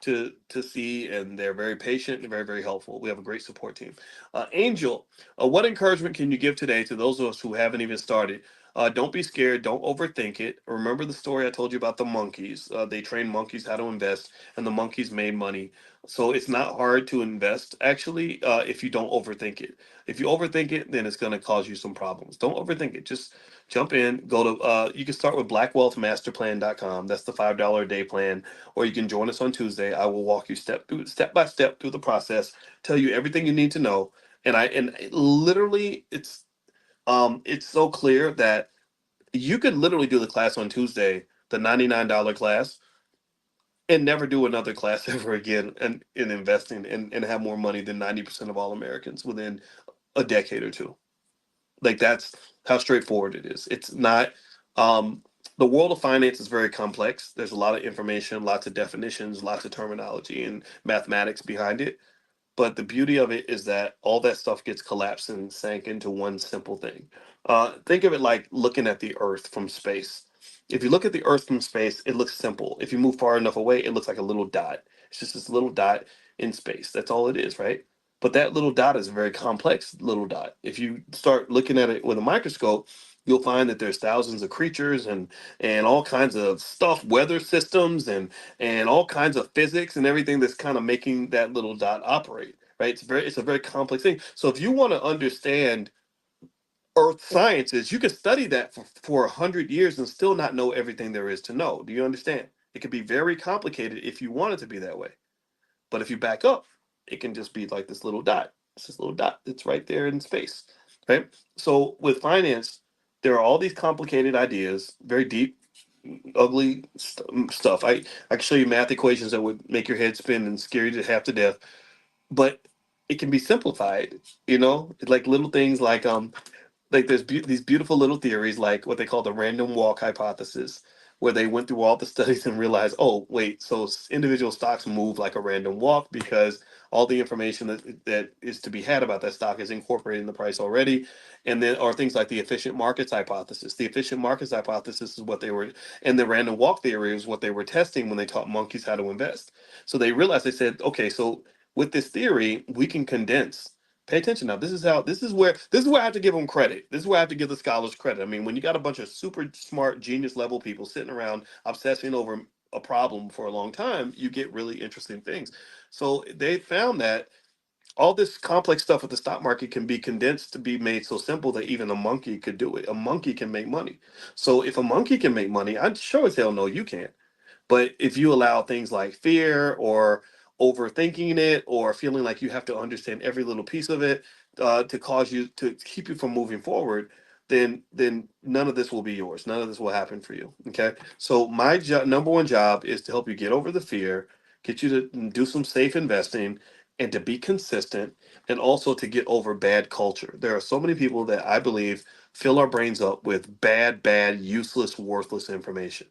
Speaker 1: to see, and they're very patient and very, very helpful. We have a great support team. Angel, what encouragement can you give today to those of us who haven't even started? Don't be scared. Don't overthink it. Remember the story I told you about the monkeys. They trained monkeys how to invest, and the monkeys made money. So it's not hard to invest, actually, if you don't overthink it. If you overthink it, then it's going to cause you some problems. Don't overthink it. Just jump in. Go to. You can start with blackwealthmasterplan.com. That's the $5 a day plan, or you can join us on Tuesday. I will walk you step by step through the process, tell you everything you need to know, and literally it's so clear that you could literally do the class on Tuesday, the $99 class, and never do another class ever again in investing and have more money than 90% of all Americans within a decade or two. Like that's how straightforward it is. It's not um the world of finance is very complex. There's a lot of information, lots of definitions, lots of terminology and mathematics behind it. But the beauty of it is that all that stuff gets collapsed and sank into one simple thing. Think of it like looking at the Earth from space. If you look at the Earth from space, it looks simple. If you move far enough away, it looks like a little dot. It's just this little dot in space. That's all it is, right? But that little dot is a very complex little dot. If you start looking at it with a microscope, you'll find that there's thousands of creatures and all kinds of stuff, weather systems and all kinds of physics and everything that's kind of making that little dot operate, right? It's a very complex thing. So if you want to understand earth sciences, you can study that for 100 years and still not know everything there is to know. Do you understand? It can be very complicated if you want it to be that way. But if you back up, it can just be like this little dot. It's this little dot that's right there in space, right? So with finance, there are all these complicated ideas, very deep, ugly stuff. I can show you math equations that would make your head spin and scare you to half to death, but it can be simplified. Like little things like there's these beautiful little theories like what they call the random walk hypothesis, where they went through all the studies and realized, oh wait, so individual stocks move like a random walk because all the information that is to be had about that stock is incorporated in the price already. And then or things like the efficient markets hypothesis. The efficient markets hypothesis is what they were, and the random walk theory is what they were testing when they taught monkeys how to invest. So they realized, they said, okay, so with this theory we can condense. Pay attention now. This is where I have to give them credit. This is where I have to give the scholars credit. I mean, when you got a bunch of super smart genius level people sitting around obsessing over a problem for a long time, you get really interesting things. So they found that all this complex stuff with the stock market can be condensed to be made so simple that even a monkey could do it. A monkey can make money. So if a monkey can make money, I'm sure as hell no you can't. But if you allow things like fear or overthinking it or feeling like you have to understand every little piece of it to cause you to keep you from moving forward, then none of this will be yours. None of this will happen for you. Okay. So my number one job is to help you get over the fear, get you to do some safe investing, and to be consistent, and also to get over bad culture. There are so many people that I believe fill our brains up with bad, useless, worthless information.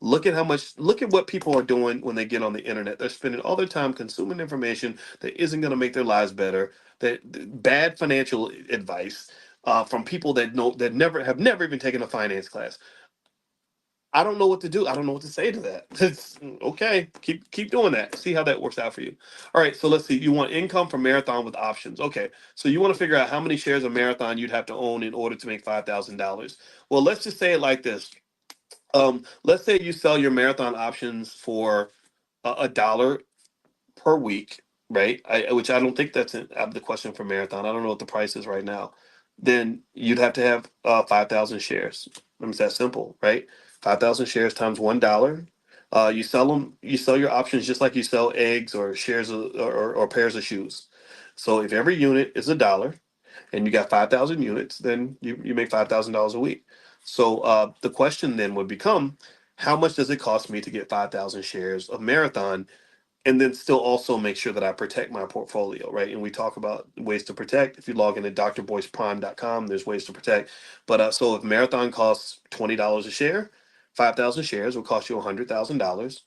Speaker 1: Look at what people are doing when they get on the internet. They're spending all their time consuming information that isn't going to make their lives better, that bad financial advice from people that never even taken a finance class. I don't know what to do. I don't know what to say to that. It's okay. Keep doing that. See how that works out for you. All right. So let's see. You want income from Marathon with options. Okay. So you want to figure out how many shares of Marathon you'd have to own in order to make $5,000. Well, let's just say it like this. Let's say you sell your Marathon options for a dollar per week, right? Which I don't think that's out of the question for Marathon. I don't know what the price is right now. Then you'd have to have 5,000 shares. I mean, it's that simple, right? 5,000 shares times $1. You sell them. You sell your options just like you sell eggs or shares or pairs of shoes. So if every unit is a dollar, and you got 5,000 units, then you make $5,000 a week. So the question then would become, how much does it cost me to get 5,000 shares of Marathon, and then still also make sure that I protect my portfolio, right? And we talk about ways to protect. If you log into drboyceprime.com, there's ways to protect. But so if Marathon costs $20 a share, 5,000 shares will cost you $100,000.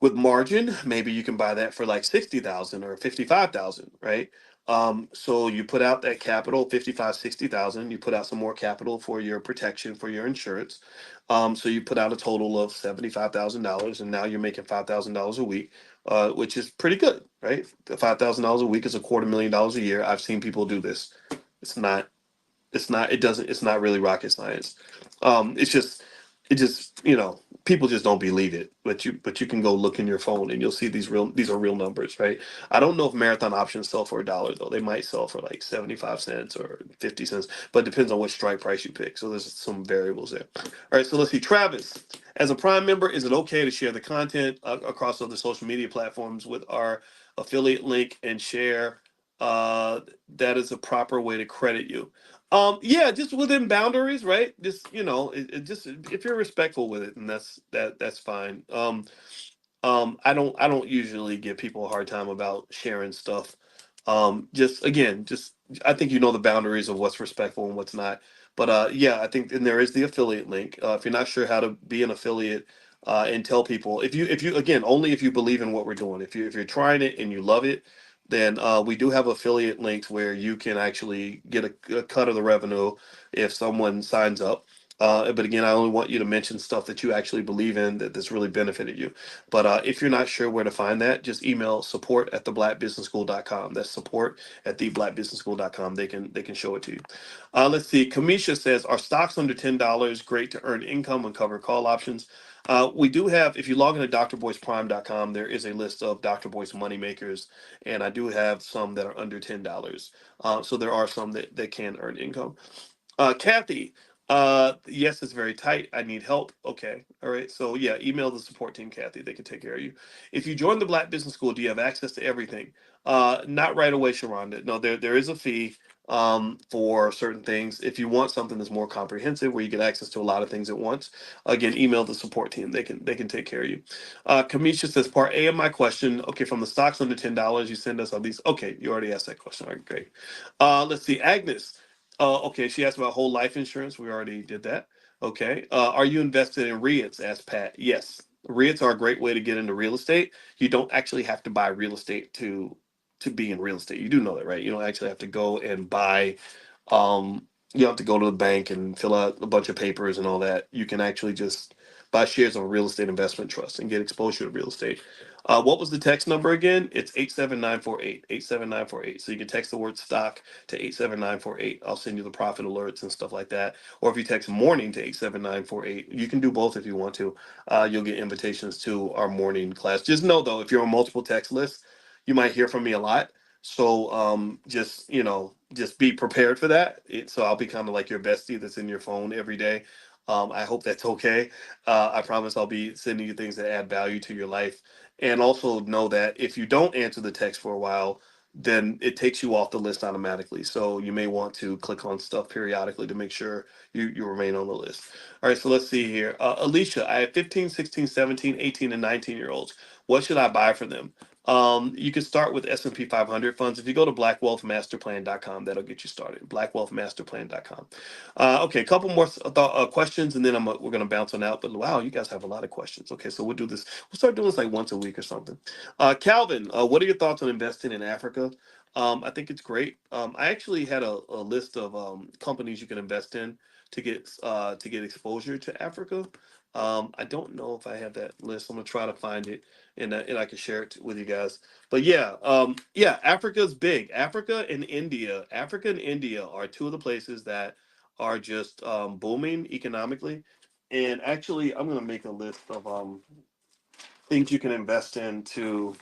Speaker 1: With margin, maybe you can buy that for like 60,000 or 55,000, right? So you put out that capital, 55, 60,000. You put out some more capital for your protection, for your insurance. So you put out a total of $75,000, and now you're making $5,000 a week, which is pretty good, right? $5,000 a week is $250,000 a year. I've seen people do this. It's not It's not really rocket science. It just, people just don't believe it. But you can go look in your phone and you'll see these are real numbers, right? I don't know if marathon options sell for $1 though. They might sell for like 75 cents or 50 cents, but it depends on what strike price you pick. So there's some variables there. All right, so let's see. Travis, as a Prime member, is it okay to share the content across other social media platforms with our affiliate link and share? That is a proper way to credit you. Yeah, just within boundaries, right? Just it just if you're respectful with it, and that's fine. I don't usually give people a hard time about sharing stuff. Just again, just I think the boundaries of what's respectful and what's not. But yeah, I think and there is the affiliate link. If you're not sure how to be an affiliate and tell people, if you again only if you believe in what we're doing. If you're trying it and you love it, then we do have affiliate links where you can actually get a cut of the revenue if someone signs up. But again, I only want you to mention stuff that you actually believe in that's really benefited you. But if you're not sure where to find that, just email support@theblackbusinessschool.com. That's support@theblackbusinessschool.com. They can show it to you. Let's see. Kamisha says, are stocks under $10 great to earn income and cover call options? We do have, if you log into drboyceprime.com, there is a list of Dr. Boyce moneymakers, and I do have some that are under $10. So there are some that can earn income. Kathy, yes, it's very tight. I need help. Okay. All right. So yeah, email the support team, Kathy. They can take care of you. If you join the Black Business School, do you have access to everything? Not right away, Sharonda. No, there is a fee for certain things. If you want something that's more comprehensive, where you get access to a lot of things at once, again, email the support team. They can take care of you. Kamisha says, part A of my question. Okay, from the stocks under $10, you send us on these. Okay, you already asked that question. All right, great. Let's see, Agnes. Okay, she asked about whole life insurance. We already did that. Okay. Are you invested in REITs? Asked Pat. Yes. REITs are a great way to get into real estate. You don't actually have to buy real estate to be in real estate. You do know that, right? You don't actually have to go and buy you don't have to go to the bank and fill out a bunch of papers and all that. You can actually just buy shares of a real estate investment trust and get exposure to real estate. What was the text number again? It's 87948. 87948. So you can text the word stock to 87948. I'll send you the profit alerts and stuff like that. Or if you text morning to 87948, you can do both if you want to. You'll get invitations to our morning class. Just know though, if you're on multiple text lists, you might hear from me a lot. So just be prepared for that. So I'll be kind of like your bestie that's in your phone every day. I hope that's okay. I promise I'll be sending you things that add value to your life. And also know that if you don't answer the text for a while, then it takes you off the list automatically. So you may want to click on stuff periodically to make sure you remain on the list. All right, so let's see here. Alicia, I have 15, 16, 17, 18, and 19-year-olds. What should I buy for them? You can start with S&P 500 funds. If you go to blackwealthmasterplan.com, that'll get you started. Blackwealthmasterplan.com. Okay, a couple more questions, and then we're going to bounce on out. But wow, you guys have a lot of questions. Okay, so we'll do this. We'll start doing this like once a week or something. Calvin, what are your thoughts on investing in Africa? I think it's great. I actually had a list of companies you can invest in to get exposure to Africa. I don't know if I have that list. I'm gonna try to find it and I can share it with you guys. But yeah, Africa's big. Africa and India are two of the places that are just booming economically. And actually, I'm gonna make a list of things you can invest in to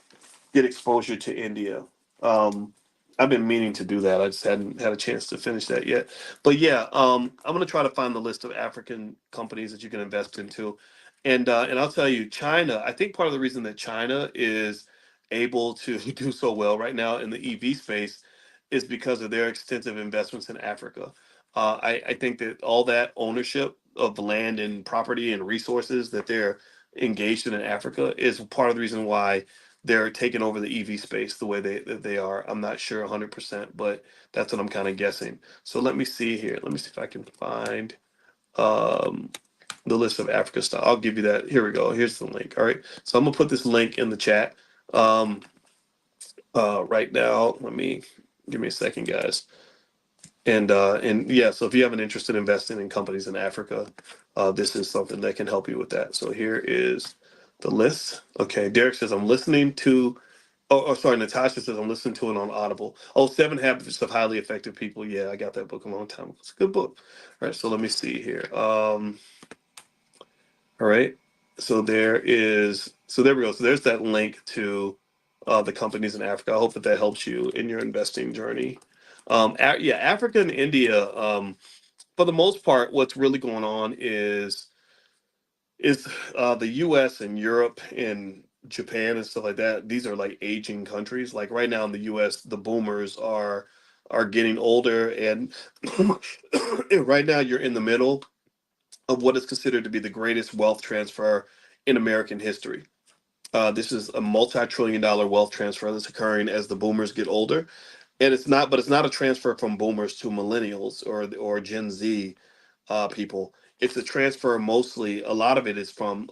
Speaker 1: get exposure to India. Um, I've been meaning to do that. I just hadn't had a chance to finish that yet. But yeah, I'm gonna try to find the list of African companies that you can invest into, and I'll tell you, China. I think part of the reason that China is able to do so well right now in the EV space is because of their extensive investments in Africa. I think that all that ownership of land and property and resources that they're engaged in Africa is part of the reason why they're taking over the EV space the way they are. I'm not sure 100%, but that's what I'm kind of guessing. So let me see here. Let me see if I can find um, the list of Africa stuff. I'll give you that. Here we go. Here's the link. All right. So I'm gonna put this link in the chat um, right now. Give me a second, guys. And yeah, so if you have an interest in investing in companies in Africa, this is something that can help you with that. So here is the list. Okay, Derek says I'm listening to Oh, sorry. Natasha says I'm listening to it on Audible. Oh, Seven Habits of Highly Effective People. Yeah, I got that book a long time ago. It's a good book. All right, so let me see here. All right. So there we go. So there's that link to the companies in Africa. I hope that that helps you in your investing journey. Yeah, Africa and India. For the most part, what's really going on is the U.S. and Europe and Japan and stuff like that. These are like aging countries. Like right now in the U.S., the boomers are getting older, and right now you're in the middle of what is considered to be the greatest wealth transfer in American history. This is a multi-trillion-dollar wealth transfer that's occurring as the boomers get older, and but it's not a transfer from boomers to millennials or Gen Z people. It's a transfer mostly. A lot of it is from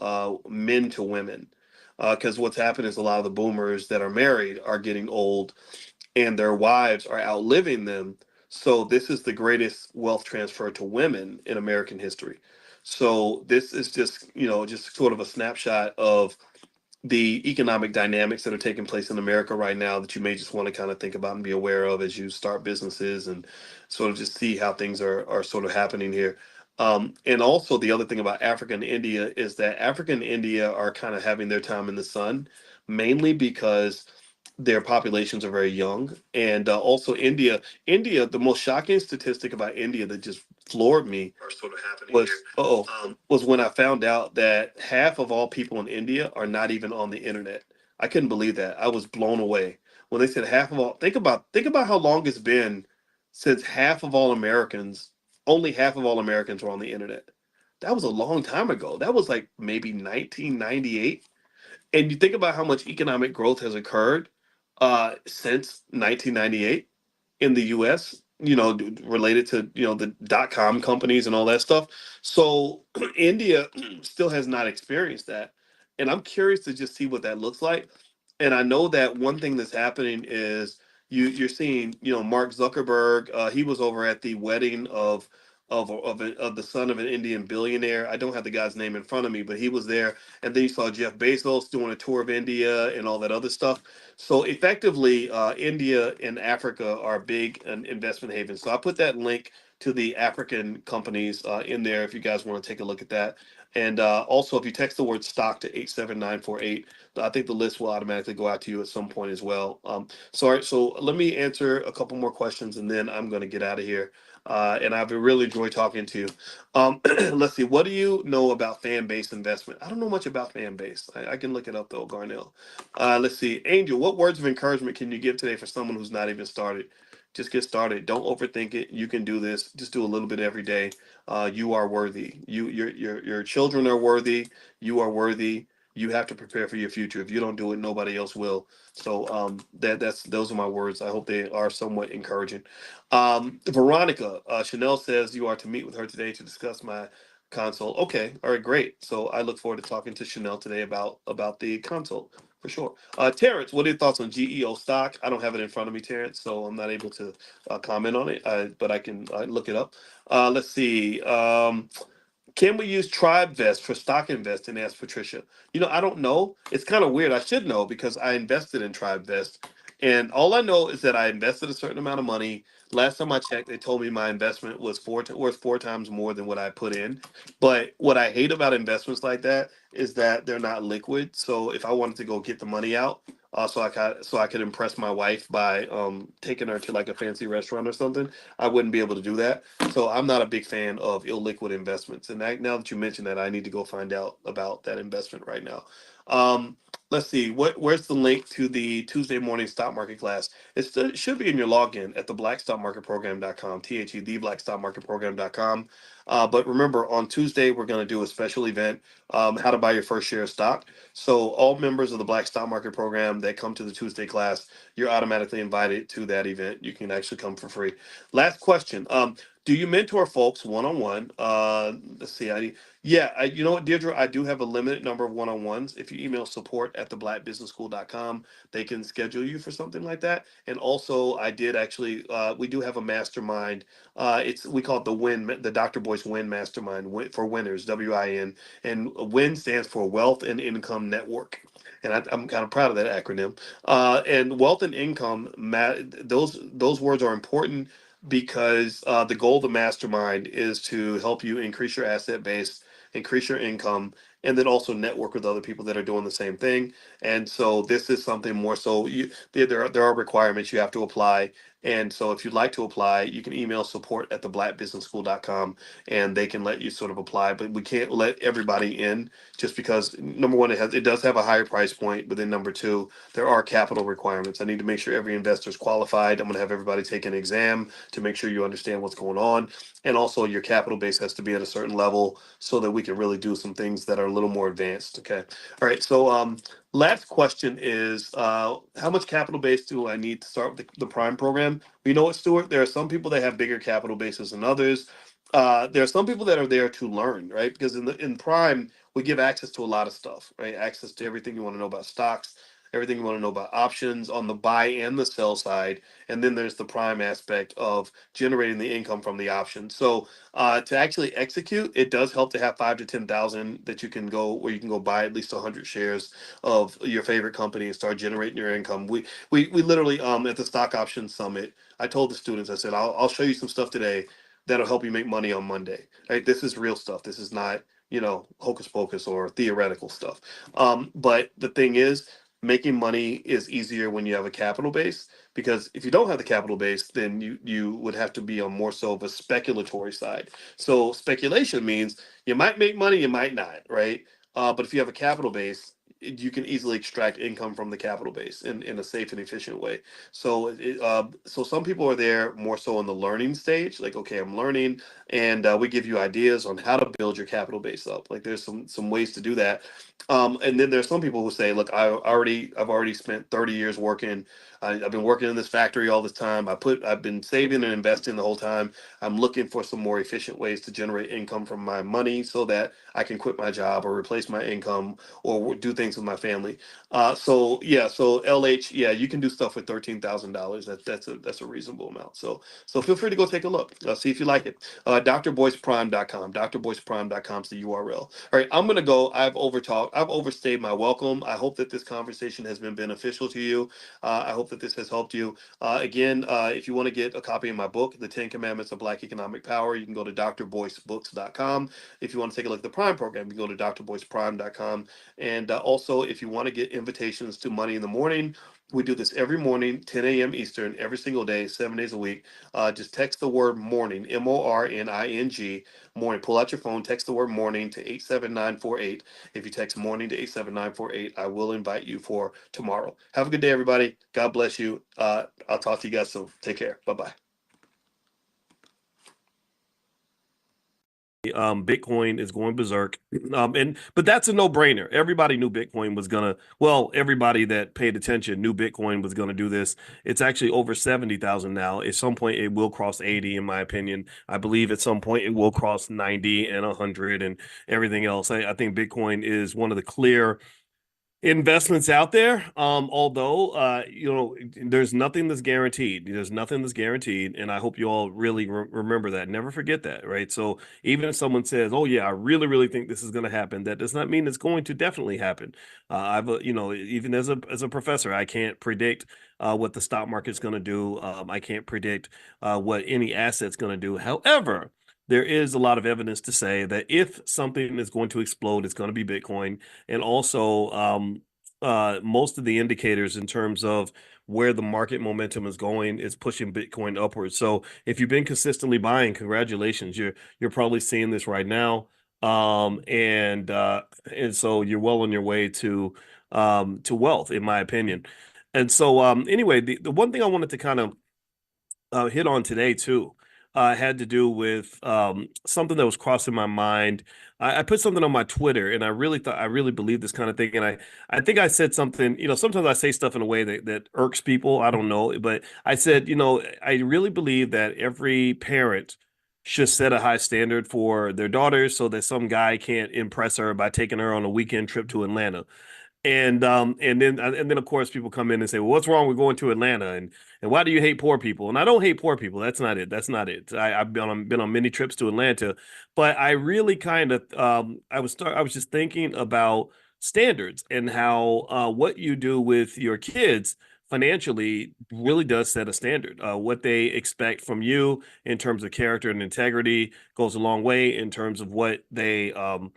Speaker 1: men to women, because what's happened is a lot of the boomers that are married are getting old, and their wives are outliving them. So this is the greatest wealth transfer to women in American history. So this is just just sort of a snapshot of the economic dynamics that are taking place in America right now that you may just want to kind of think about and be aware of as you start businesses and sort of just see how things are sort of happening here. And also the other thing about Africa and India is that Africa and India are kind of having their time in the sun, mainly because their populations are very young, and also India. The most shocking statistic about India that just floored me was was when I found out that half of all people in India are not even on the internet. I couldn't believe that. I was blown away when they said half of all. Think about how long it's been since half of all Americans, only half of all Americans were on the internet. That was a long time ago. That was like maybe 1998. And you think about how much economic growth has occurred since 1998 in the U.S. Related to the .com companies and all that stuff. So India still has not experienced that, and I'm curious to just see what that looks like. And I know that one thing that's happening is you're seeing Mark Zuckerberg. He was over at the wedding of the son of an Indian billionaire. I don't have the guy's name in front of me, but he was there. And then you saw Jeff Bezos doing a tour of India and all that other stuff. So effectively, India and Africa are big investment havens. So I put that link to the African companies in there if you guys want to take a look at that. And also, if you text the word stock to 87948, I think the list will automatically go out to you at some point as well. So, all right, so let me answer a couple more questions and then I'm going to get out of here. And I've really enjoyed talking to you. Let's see. What do you know about fan-based investment? I don't know much about fan-based. I can look it up though, Garnell. Let's see. Angel, what words of encouragement can you give today for someone who's not even started? Just get started. Don't overthink it. You can do this. Just do a little bit every day. You are worthy. Your children are worthy. You are worthy. You have to prepare for your future. If you don't do it, nobody else will. So that's those are my words. I hope they are somewhat encouraging. Veronica, Chanel says you are to meet with her today to discuss my consult. Okay, all right, great. So I look forward to talking to Chanel today about the consult for sure. Terrence, what are your thoughts on GEO stock? I don't have it in front of me, Terrence, so I'm not able to comment on it, but I can look it up. Let's see. Can we use TribeVest for stock investing? Asked Patricia. I don't know. It's kind of weird. I should know because I invested in TribeVest. And all I know is that I invested a certain amount of money. Last time I checked, they told me my investment was worth four times more than what I put in. But what I hate about investments like that is that they're not liquid. So if I wanted to go get the money out, so I could impress my wife by taking her to like a fancy restaurant or something, I wouldn't be able to do that. So I'm not a big fan of illiquid investments. And now that you mentioned that, I need to go find out about that investment right now. Um, let's see, where's the link to the Tuesday morning stock market class? It should be in your login at the blackstockmarketprogram.com, the blackstockmarketprogram.com. But remember, on Tuesday, we're going to do a special event, how to buy your first share of stock. So all members of the Black Stock Market Program that come to the Tuesday class, you're automatically invited to that event. You can actually come for free. Last question. Do you mentor folks one-on-one? Let's see. You know what, Deirdre, I do have a limited number of one-on-ones. If you email support@theBlackBusinessSchool.com, they can schedule you for something like that. And also, I did actually, we do have a mastermind. We call it the Dr. Boyce Win Mastermind for winners, WIN, and WIN stands for Wealth and Income Network. And I'm kind of proud of that acronym. And wealth and income, those words are important because the goal of the mastermind is to help you increase your asset base, increase your income, and then also network with other people that are doing the same thing. And so this is something more so there are requirements you have to apply. And so if you'd like to apply, you can email support@theblackbusinessschool.com and they can let you sort of apply. But we can't let everybody in just because number one, it does have a higher price point, but then number two, there are capital requirements. I need to make sure every investor is qualified. I'm going to have everybody take an exam to make sure you understand what's going on. And also your capital base has to be at a certain level so that we can really do some things that are a little more advanced. Okay. All right. So last question is how much capital base do I need to start with the Prime program? You know what, Stuart? There are some people that have bigger capital bases than others. There are some people that are there to learn, right? Because in Prime, we give access to a lot of stuff, right? Access to everything you want to know about stocks, everything you want to know about options on the buy and the sell side. And then there's the Prime aspect of generating the income from the options. So to actually execute, it does help to have 5 to 10,000 that you can go where you can go buy at least 100 shares of your favorite company and start generating your income. We literally at the stock options summit, I told the students, I said, I'll show you some stuff today that'll help you make money on Monday. Right? This is real stuff. This is not, hocus pocus or theoretical stuff. But the thing is, making money is easier when you have a capital base, because if you don't have the capital base, then you would have to be on more so of a speculatory side. So speculation means you might make money, you might not, right? But if you have a capital base, you can easily extract income from the capital base in a safe and efficient way. So some people are there more so on the learning stage, like, okay, I'm learning, and we give you ideas on how to build your capital base up. Like there's some ways to do that. And then there's some people who say, look, I've already spent 30 years working. I've been working in this factory all this time. I've been saving and investing the whole time. I'm looking for some more efficient ways to generate income from my money so that I can quit my job or replace my income or do things with my family. So LH, yeah, you can do stuff with $13,000. That's a reasonable amount. So feel free to go take a look. See if you like it. drboyceprime.com. drboyceprime.com is the URL. All right, I'm gonna go. I've overstayed my welcome. I hope that this conversation has been beneficial to you. I hope that this has helped you. Again, if you want to get a copy of my book, The 10 Commandments of Black Economic Power, you can go to drboycebooks.com. If you want to take a look at the Prime program, you can go to drboyceprime.com. And also, if you want to get invitations to Money in the Morning, we do this every morning, 10 a.m. Eastern, every single day, 7 days a week. Just text the word morning, MORNING, morning. Pull out your phone, text the word morning to 87948. If you text morning to 87948, I will invite you for tomorrow. Have a good day, everybody. God bless you. I'll talk to you guys soon. Take care. Bye-bye. Bitcoin is going berserk. But that's a no-brainer. Everybody knew Bitcoin was everybody that paid attention knew Bitcoin was gonna do this. It's actually over 70,000 now. At some point it will cross 80, in my opinion. I believe at some point it will cross 90 and 100 and everything else. I think Bitcoin is one of the clear investments out there. Although there's nothing that's guaranteed. There's nothing that's guaranteed, and I hope you all really remember that. Never forget that, right? So even if someone says, "Oh yeah, I really, really think this is going to happen," that does not mean it's going to definitely happen. Even as a professor, I can't predict what the stock market's going to do. I can't predict what any asset's going to do. However, there is a lot of evidence to say that if something is going to explode, it's going to be Bitcoin. And also, most of the indicators in terms of where the market momentum is going is pushing Bitcoin upwards. So if you've been consistently buying, congratulations, you're probably seeing this right now. And so you're well on your way to wealth, in my opinion. And so anyway, the one thing I wanted to kind of hit on today too had to do with something that was crossing my mind. I put something on my Twitter, and I really believe this kind of thing. And I think I said something, sometimes I say stuff in a way that irks people. I don't know. But I said, I really believe that every parent should set a high standard for their daughters so that some guy can't impress her by taking her on a weekend trip to Atlanta. And then of course people come in and say, well, what's wrong with going to Atlanta, and why do you hate poor people? And I don't hate poor people. That's not it. That's not it. I've been on many trips to Atlanta, but I really kind of I was just thinking about standards and how what you do with your kids financially really does set a standard. What they expect from you in terms of character and integrity goes a long way in terms of what they're going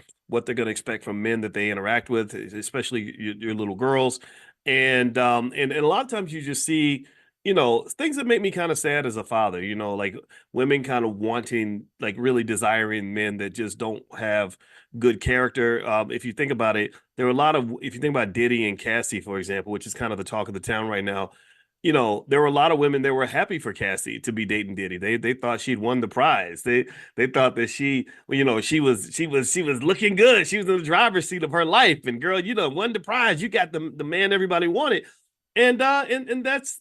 Speaker 1: to expect from men that they interact with, especially your little girls. And a lot of times you just see, things that make me kind of sad as a father, like women kind of wanting, like really desiring men that just don't have good character. If you think about it, if you think about Diddy and Cassie, for example, which is kind of the talk of the town right now, there were a lot of women that were happy for Cassie to be dating Diddy. They thought she'd won the prize. They thought that she was looking good. She was in the driver's seat of her life. And girl, won the prize. You got the man everybody wanted. And that's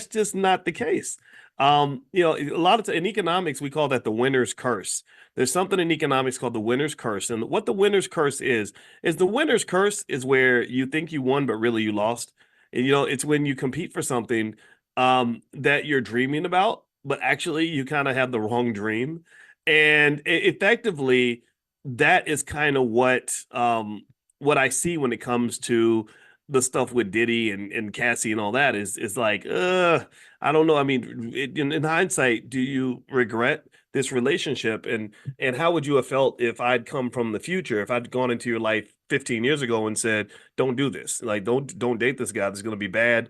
Speaker 1: just not the case. A lot of in economics we call that the winner's curse. There's something in economics called the winner's curse. And what the winner's curse is the winner's curse is where you think you won, but really you lost. And, it's when you compete for something that you're dreaming about, but actually you kind of have the wrong dream. And effectively, that is kind of what I see when it comes to the stuff with Diddy and Cassie and all that is like, I don't know. I mean, in hindsight, do you regret this relationship? And how would you have felt if I'd come from the future, if I'd gone into your life 15 years ago and said, don't do this, like, don't date this guy, there's going to be bad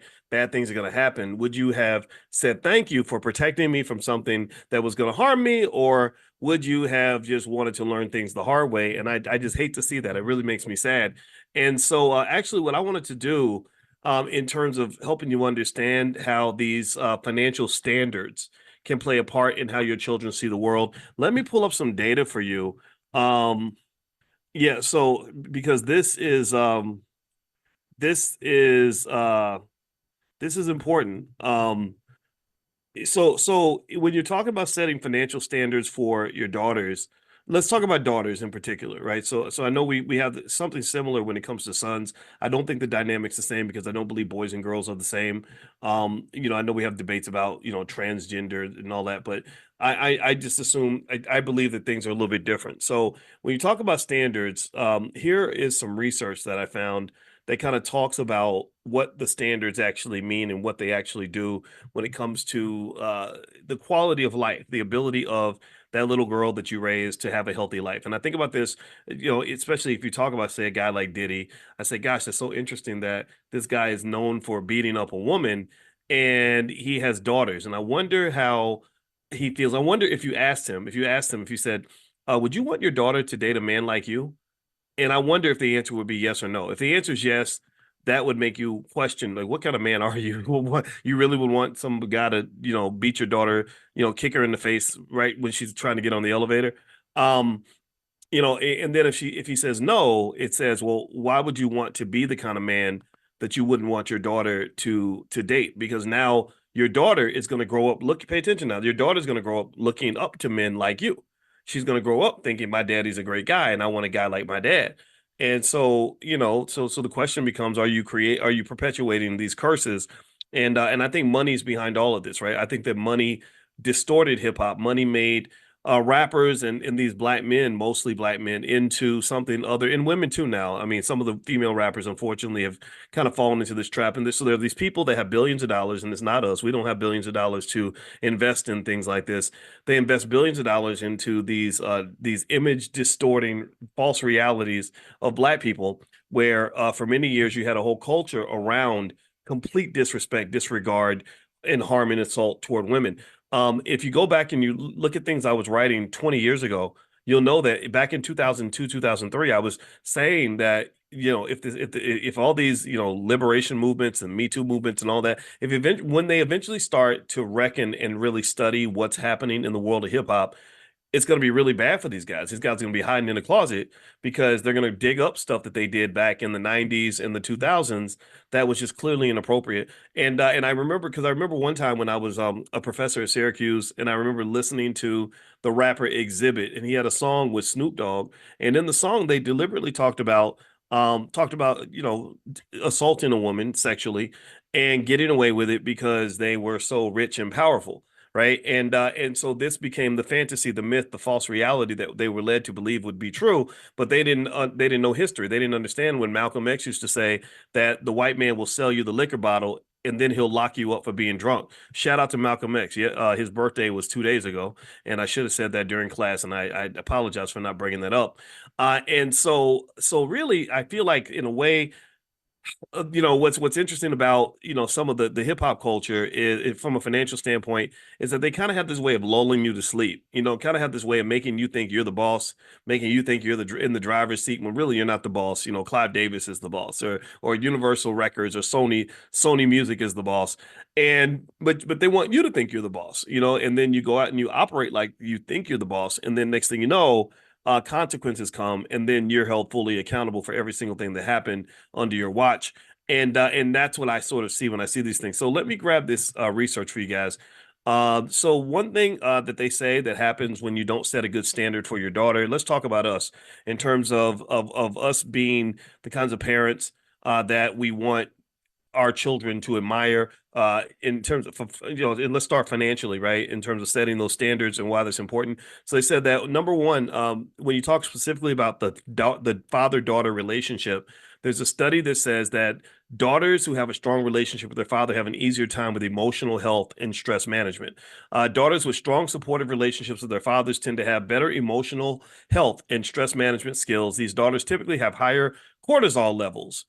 Speaker 1: things are going to happen? Would you have said thank you for protecting me from something that was going to harm me, or would you have just wanted to learn things the hard way? And I just hate to see that. It really makes me sad. And so actually what I wanted to do in terms of helping you understand how these financial standards can play a part in how your children see the world, let me pull up some data for you. Yeah, so because this is important. So when you're talking about setting financial standards for your daughters, let's talk about daughters in particular, right? So I know we have something similar when it comes to sons. I don't think the dynamic's the same because I don't believe boys and girls are the same. I know we have debates about, transgender and all that, but I just assume I believe that things are a little bit different. So when you talk about standards, here is some research that I found that kind of talks about what the standards actually mean and what they actually do when it comes to the quality of life, the ability of that little girl that you raised to have a healthy life. And I think about this, especially if you talk about, say, a guy like Diddy, I say, gosh, that's so interesting that this guy is known for beating up a woman and he has daughters. And I wonder how he feels. I wonder if you said, would you want your daughter to date a man like you? And I wonder if the answer would be yes or no. If the answer is yes, that would make you question, like, what kind of man are you? What you really would want some guy to, beat your daughter, kick her in the face right when she's trying to get on the elevator. And then if he says no, it says, well, why would you want to be the kind of man that you wouldn't want your daughter to date? Because now your daughter is going to grow up, pay attention now. Your daughter's going to grow up looking up to men like you. She's going to grow up thinking my daddy's a great guy and I want a guy like my dad. And so, so the question becomes, are you perpetuating these curses? And I think money's behind all of this, right? I think that money distorted hip hop. Money made rappers and these black men, mostly black men, into something other, and women too now. I mean, some of the female rappers, unfortunately, have kind of fallen into this trap. And so there are these people that have billions of dollars, and it's not us. We don't have billions of dollars to invest in things like this. They invest billions of dollars into these image distorting false realities of black people, where for many years you had a whole culture around complete disrespect, disregard, and harm and assault toward women. If you go back and you look at things I was writing 20 years ago, you'll know that back in 2002, 2003, I was saying that, if all these, liberation movements and Me Too movements and all that, when they eventually start to reckon and really study what's happening in the world of hip hop, it's going to be really bad for these guys. These guys are going to be hiding in a closet because they're going to dig up stuff that they did back in the 90s and the 2000s that was just clearly inappropriate. And I remember, because I remember one time when I was a professor at Syracuse, and I remember listening to the rapper Exhibit, and he had a song with Snoop Dogg, and in the song they deliberately talked about, you know, assaulting a woman sexually and getting away with it because they were so rich and powerful, right? And so this became the fantasy, the myth, the false reality that they were led to believe would be true, but they didn't know history. They didn't understand when Malcolm X used to say that the white man will sell you the liquor bottle and then he'll lock you up for being drunk. Shout out to Malcolm X. Yeah, his birthday was 2 days ago, and I should have said that during class, and I apologize for not bringing that up. And so really, I feel like in a way, you know, what's interesting about, you know, some of the hip hop culture is from a financial standpoint is that they kind of have this way of lulling you to sleep, you know, kind of have this way of making you think you're the boss, making you think you're in the driver's seat when really you're not the boss. You know, Clive Davis is the boss, or Universal Records or Sony Music is the boss, and but they want you to think you're the boss, you know, and then you go out and you operate like you think you're the boss, and then next thing you know, consequences come, and then you're held fully accountable for every single thing that happened under your watch. And that's what I sort of see when I see these things. So let me grab this research for you guys. So one thing that they say that happens when you don't set a good standard for your daughter. Let's talk about us in terms of us being the kinds of parents that we want our children to admire in terms of, you know, and let's start financially, right? In terms of setting those standards and why that's important. So they said that number one, when you talk specifically about the father-daughter relationship, there's a study that says that daughters who have a strong relationship with their father have an easier time with emotional health and stress management. Daughters with strong supportive relationships with their fathers tend to have better emotional health and stress management skills. These daughters typically have higher cortisol levels,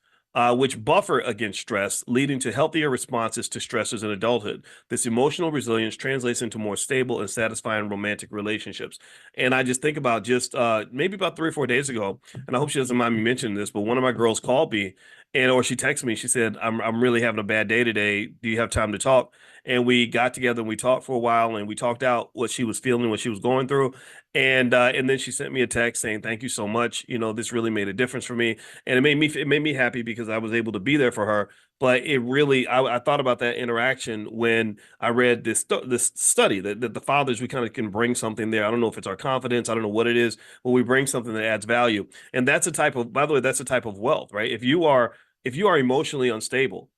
Speaker 1: which buffer against stress, leading to healthier responses to stressors in adulthood. This emotional resilience translates into more stable and satisfying romantic relationships. And I just think about just maybe about 3 or 4 days ago, and I hope she doesn't mind me mentioning this, but one of my girls called me, or she texted me. She said, I'm really having a bad day today. Do you have time to talk? And we got together and we talked for a while, and we talked out what she was feeling, what she was going through. And then she sent me a text saying, thank you so much. You know, this really made a difference for me. And it made me happy because I was able to be there for her. But it really, I thought about that interaction when I read this study that the fathers, we kind of can bring something there. I don't know if it's our confidence, I don't know what it is, but we bring something that adds value. And that's a type of, by the way, that's a type of wealth, right? If you are emotionally unstable,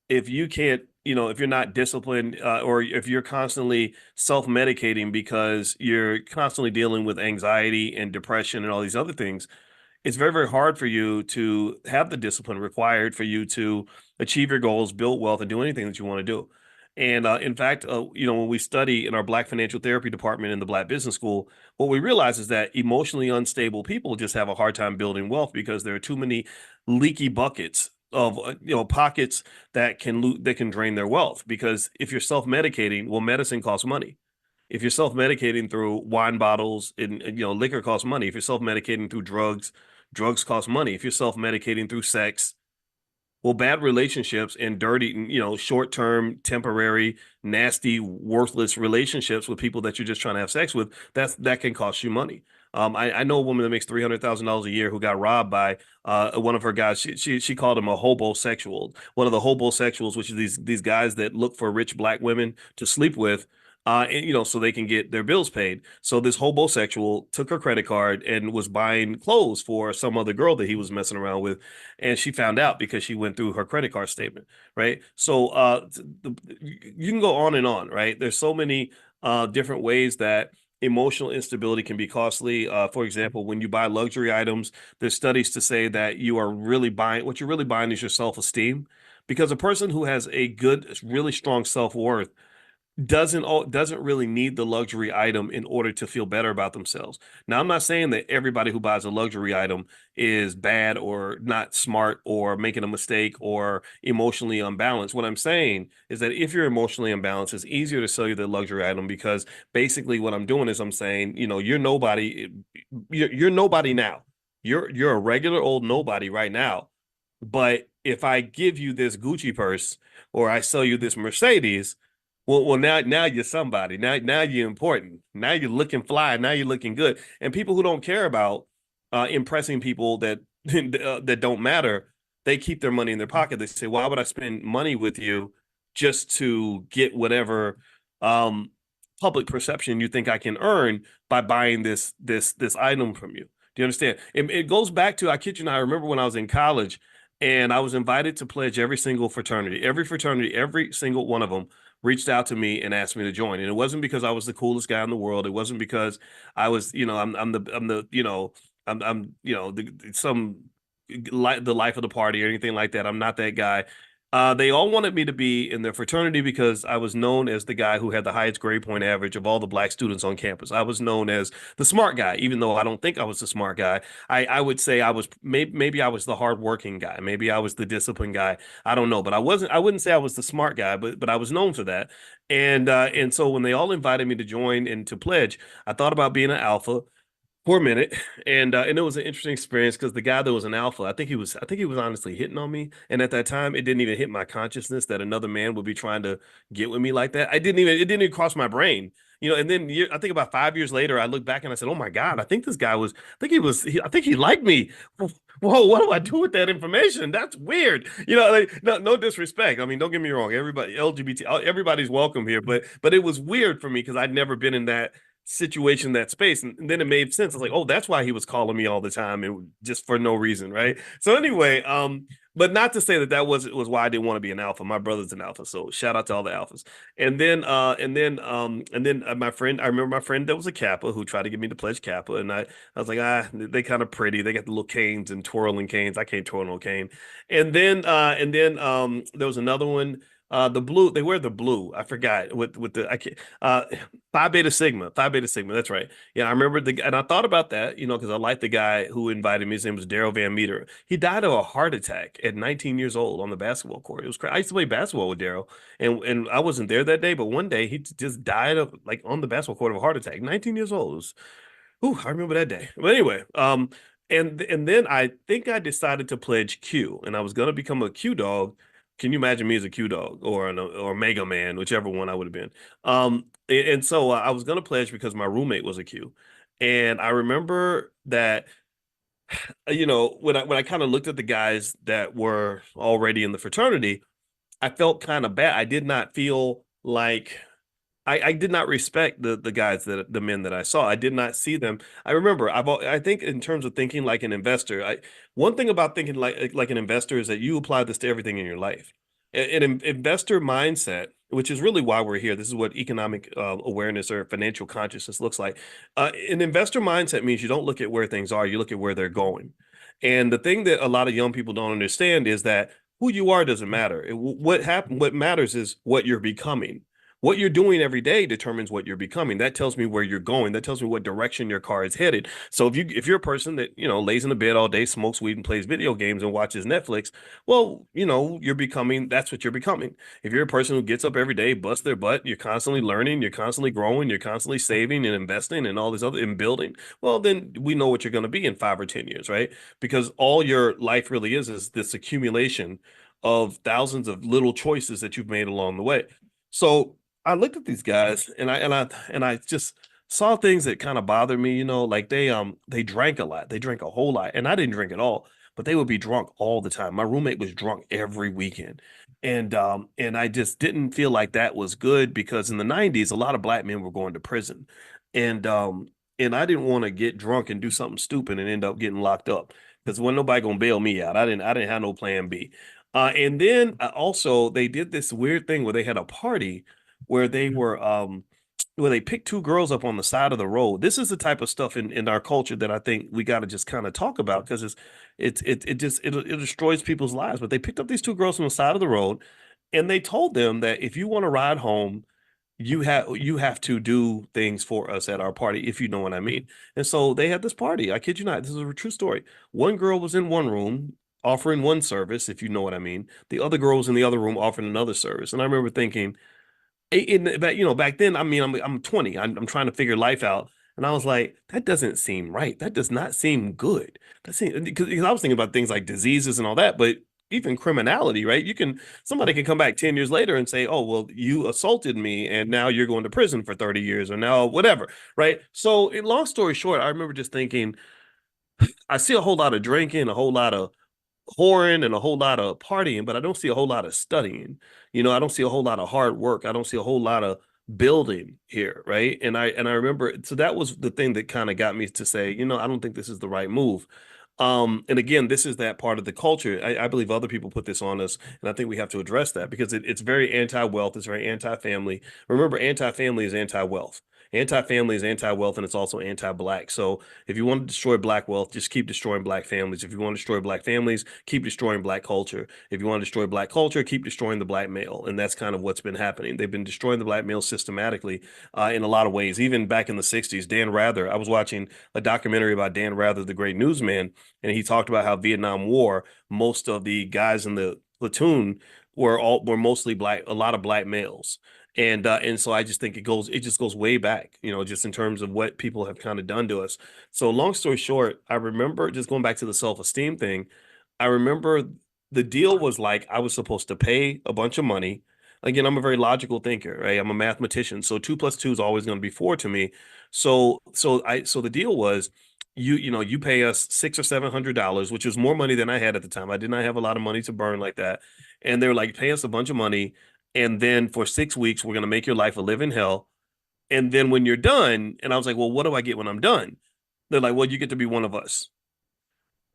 Speaker 1: if you can't, you know, if you're not disciplined, or if you're constantly self-medicating because you're constantly dealing with anxiety and depression and all these other things, it's very, very hard for you to have the discipline required for you to achieve your goals, build wealth, and do anything that you want to do. And in fact, you know, when we study in our Black financial therapy department in the Black Business School, what we realize is that emotionally unstable people just have a hard time building wealth because there are too many leaky buckets of you know, pockets that can drain their wealth. Because if you're self-medicating, well, medicine costs money. If you're self-medicating through wine bottles and you know, liquor costs money. If you're self-medicating through drugs cost money. If you're self-medicating through sex, well, bad relationships and dirty, you know, short-term, temporary, nasty, worthless relationships with people that you're just trying to have sex with, that can cost you money. I know a woman that makes $300,000 a year who got robbed by one of her guys. She called him a hobosexual, one of the hobosexuals, which is these guys that look for rich Black women to sleep with. And, you know, so they can get their bills paid. So this hobosexual took her credit card and was buying clothes for some other girl that he was messing around with, and she found out because she went through her credit card statement, right? So you can go on, right? There's so many different ways that emotional instability can be costly. For example, when you buy luxury items, there's studies to say that what you're really buying is your self-esteem, because a person who has a good, really strong self-worth doesn't really need the luxury item in order to feel better about themselves. Now, I'm not saying that everybody who buys a luxury item is bad or not smart or making a mistake or emotionally unbalanced. What I'm saying is that if you're emotionally unbalanced, it's easier to sell you the luxury item, because basically what I'm doing is I'm saying, you know, you're nobody. You're nobody now. You're a regular old nobody right now. But if I give you this Gucci purse or I sell you this Mercedes, Well, now you're somebody. Now you're important. Now you're looking fly. Now you're looking good. And people who don't care about impressing people that that don't matter, they keep their money in their pocket. They say, "Why would I spend money with you just to get whatever um, public perception you think I can earn by buying this item from you?" Do you understand? It goes back to, I kid you not, I remember when I was in college and I was invited to pledge every single fraternity, every single one of them reached out to me and asked me to join. And it wasn't because I was the coolest guy in the world. It wasn't because I was, I'm the, I'm the life of the party or anything like that. I'm not that guy. They all wanted me to be in their fraternity because I was known as the guy who had the highest grade point average of all the black students on campus. I was known as the smart guy, even though I don't think I was the smart guy. I would say I was maybe I was the hardworking guy. Maybe I was the disciplined guy. I don't know, but I wasn't. I wouldn't say I was the smart guy, but I was known for that. And so when they all invited me to join and to pledge, I thought about being an alpha for a minute, and it was an interesting experience because the guy that was an alpha, I think he was honestly hitting on me, and at that time, it didn't even hit my consciousness that another man would be trying to get with me like that. It didn't even cross my brain, And then I think about 5 years later, I look back and I said, "Oh my God, I think this guy was, I think he liked me." Whoa, what do I do with that information? That's weird. Like, no disrespect. I mean, don't get me wrong. Everybody, LGBT, everybody's welcome here, but it was weird for me because I'd never been in that situation, that space, and then it made sense. I was like, oh, that's why he was calling me all the time, and just for no reason, right? So anyway, but not to say that was why I didn't want to be an alpha. My brother's an alpha, so shout out to all the alphas. And then my friend, I remember my friend that was a Kappa who tried to get me to pledge Kappa, and I was like, they kind of pretty. They got the little canes and twirling canes. I can't twirl no cane. And then there was another one. The blue, they wear the blue. I forgot with the I can't Phi Beta Sigma. That's right. Yeah, I remember and I thought about that, because I liked the guy who invited me. His name was Daryl Van Meter. He died of a heart attack at 19 years old on the basketball court. It was crazy. I used to play basketball with Daryl, and I wasn't there that day, but one day he just died of, like, on the basketball court of a heart attack. 19 years old. It was, ooh, I remember that day. But anyway, and then I think I decided to pledge Q, and I was gonna become a Q dog. Can you imagine me as a Q dog or Mega Man, whichever one I would have been? And so I was gonna pledge because my roommate was a Q, and I remember that when I kind of looked at the guys that were already in the fraternity, I felt kind of bad. I did not feel like I did not respect the guys, the men that I saw. I did not see them. I remember I think in terms of thinking like an investor, one thing about thinking like an investor is that you apply this to everything in your life. An investor mindset, which is really why we're here. This is what economic awareness or financial consciousness looks like. An investor mindset means you don't look at where things are, you look at where they're going. And the thing that a lot of young people don't understand is that who you are doesn't matter. What matters is what you're becoming. What you're doing every day determines what you're becoming. That tells me where you're going. That tells me what direction your car is headed. So if you're a person that, lays in the bed all day, smokes weed and plays video games and watches Netflix, well, that's what you're becoming. If you're a person who gets up every day, busts their butt, you're constantly learning, you're constantly growing, you're constantly saving and investing and all this other in building, well, then we know what you're going to be in 5 or 10 years, right? Because all your life really is this accumulation of thousands of little choices that you've made along the way. So I looked at these guys and I just saw things that kind of bothered me, like they drank a lot. They drank a whole lot. And I didn't drink at all, but they would be drunk all the time. My roommate was drunk every weekend. And I just didn't feel like that was good because in the 90s, a lot of black men were going to prison. And I didn't want to get drunk and do something stupid and end up getting locked up because wasn't nobody gonna bail me out. I didn't have no plan B. And then also they did this weird thing where they had a party where they picked two girls up on the side of the road. This is the type of stuff in our culture that I think we got to just kind of talk about because it destroys people's lives. But they picked up these two girls on the side of the road, and they told them that if you want to ride home, you have to do things for us at our party, if you know what I mean. And so they had this party. I kid you not, this is a true story. One girl was in one room offering one service, if you know what I mean. The other girl was in the other room offering another service. And I remember thinking, back then, I mean, I'm 20. I'm trying to figure life out, and I was like, that doesn't seem right. That does not seem good. Because I was thinking about things like diseases and all that, but even criminality, right? Somebody can come back 10 years later and say, oh, well, you assaulted me and now you're going to prison for 30 years or now whatever, right? So long story short, I remember just thinking, I see a whole lot of drinking, a whole lot of whoring and a whole lot of partying, but I don't see a whole lot of studying. I don't see a whole lot of hard work. I don't see a whole lot of building here, right? And I remember, so that was the thing that kind of got me to say, I don't think this is the right move. And again, this is that part of the culture. I believe other people put this on us, and I think we have to address that because it's very anti-wealth, it's very anti-family. Remember, anti-family is anti-wealth. Anti-family is anti-wealth, and it's also anti-black. So if you want to destroy black wealth, just keep destroying black families. If you want to destroy black families, keep destroying black culture. If you want to destroy black culture, keep destroying the black male. And that's kind of what's been happening. They've been destroying the black male systematically in a lot of ways. Even back in the 60s, Dan Rather, I was watching a documentary about Dan Rather, the great newsman, and he talked about how Vietnam War, most of the guys in the platoon were mostly black, a lot of black males. And so I just think it just goes way back, just in terms of what people have kind of done to us. So long story short, I remember just going back to the self-esteem thing. I remember the deal was like I was supposed to pay a bunch of money. Again, I'm a very logical thinker, right? I'm a mathematician. So 2 + 2 is always going to be 4 to me. So the deal was you pay us $600 or $700, which was more money than I had at the time. I did not have a lot of money to burn like that. And they were like, pay us a bunch of money. And then for 6 weeks, we're going to make your life a living hell. And then when you're done, and I was like, well, what do I get when I'm done? They're like, well, you get to be one of us.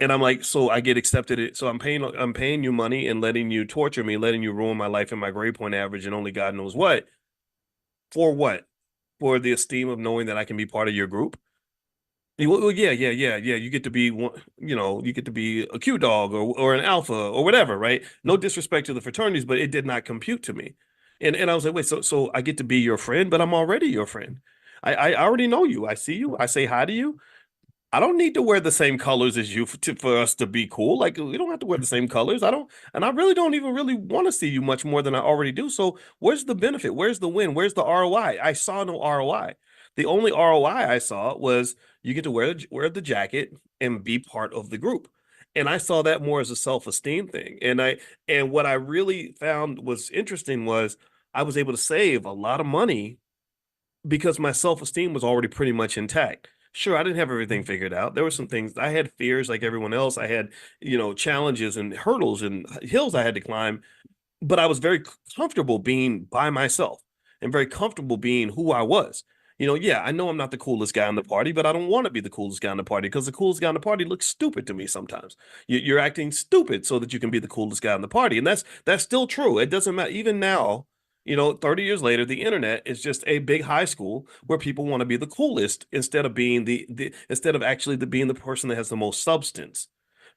Speaker 1: And I'm like, so I get accepted. So I'm paying you money and letting you torture me, letting you ruin my life and my grade point average and only God knows what. For what? For the esteem of knowing that I can be part of your group? Well, yeah. You get to be one, you get to be a Q dog or an alpha or whatever, right? No disrespect to the fraternities, but it did not compute to me. And I was like, wait, so I get to be your friend, but I'm already your friend. I already know you. I see you. I say hi to you. I don't need to wear the same colors as you for us to be cool. Like we don't have to wear the same colors. And I really don't even really want to see you much more than I already do. So where's the benefit? Where's the win? Where's the ROI? I saw no ROI. The only ROI I saw was you get to wear the jacket and be part of the group. And I saw that more as a self-esteem thing. And what I really found was interesting was I was able to save a lot of money because my self-esteem was already pretty much intact. Sure, I didn't have everything figured out. There were some things I had fears like everyone else. I had, challenges and hurdles and hills I had to climb, but I was very comfortable being by myself and very comfortable being who I was. Yeah, I know I'm not the coolest guy in the party, but I don't want to be the coolest guy in the party because the coolest guy in the party looks stupid to me sometimes. You're acting stupid so that you can be the coolest guy in the party, and that's still true. It doesn't matter. Even now, 30 years later, the internet is just a big high school where people want to be the coolest instead of being instead of actually being the person that has the most substance.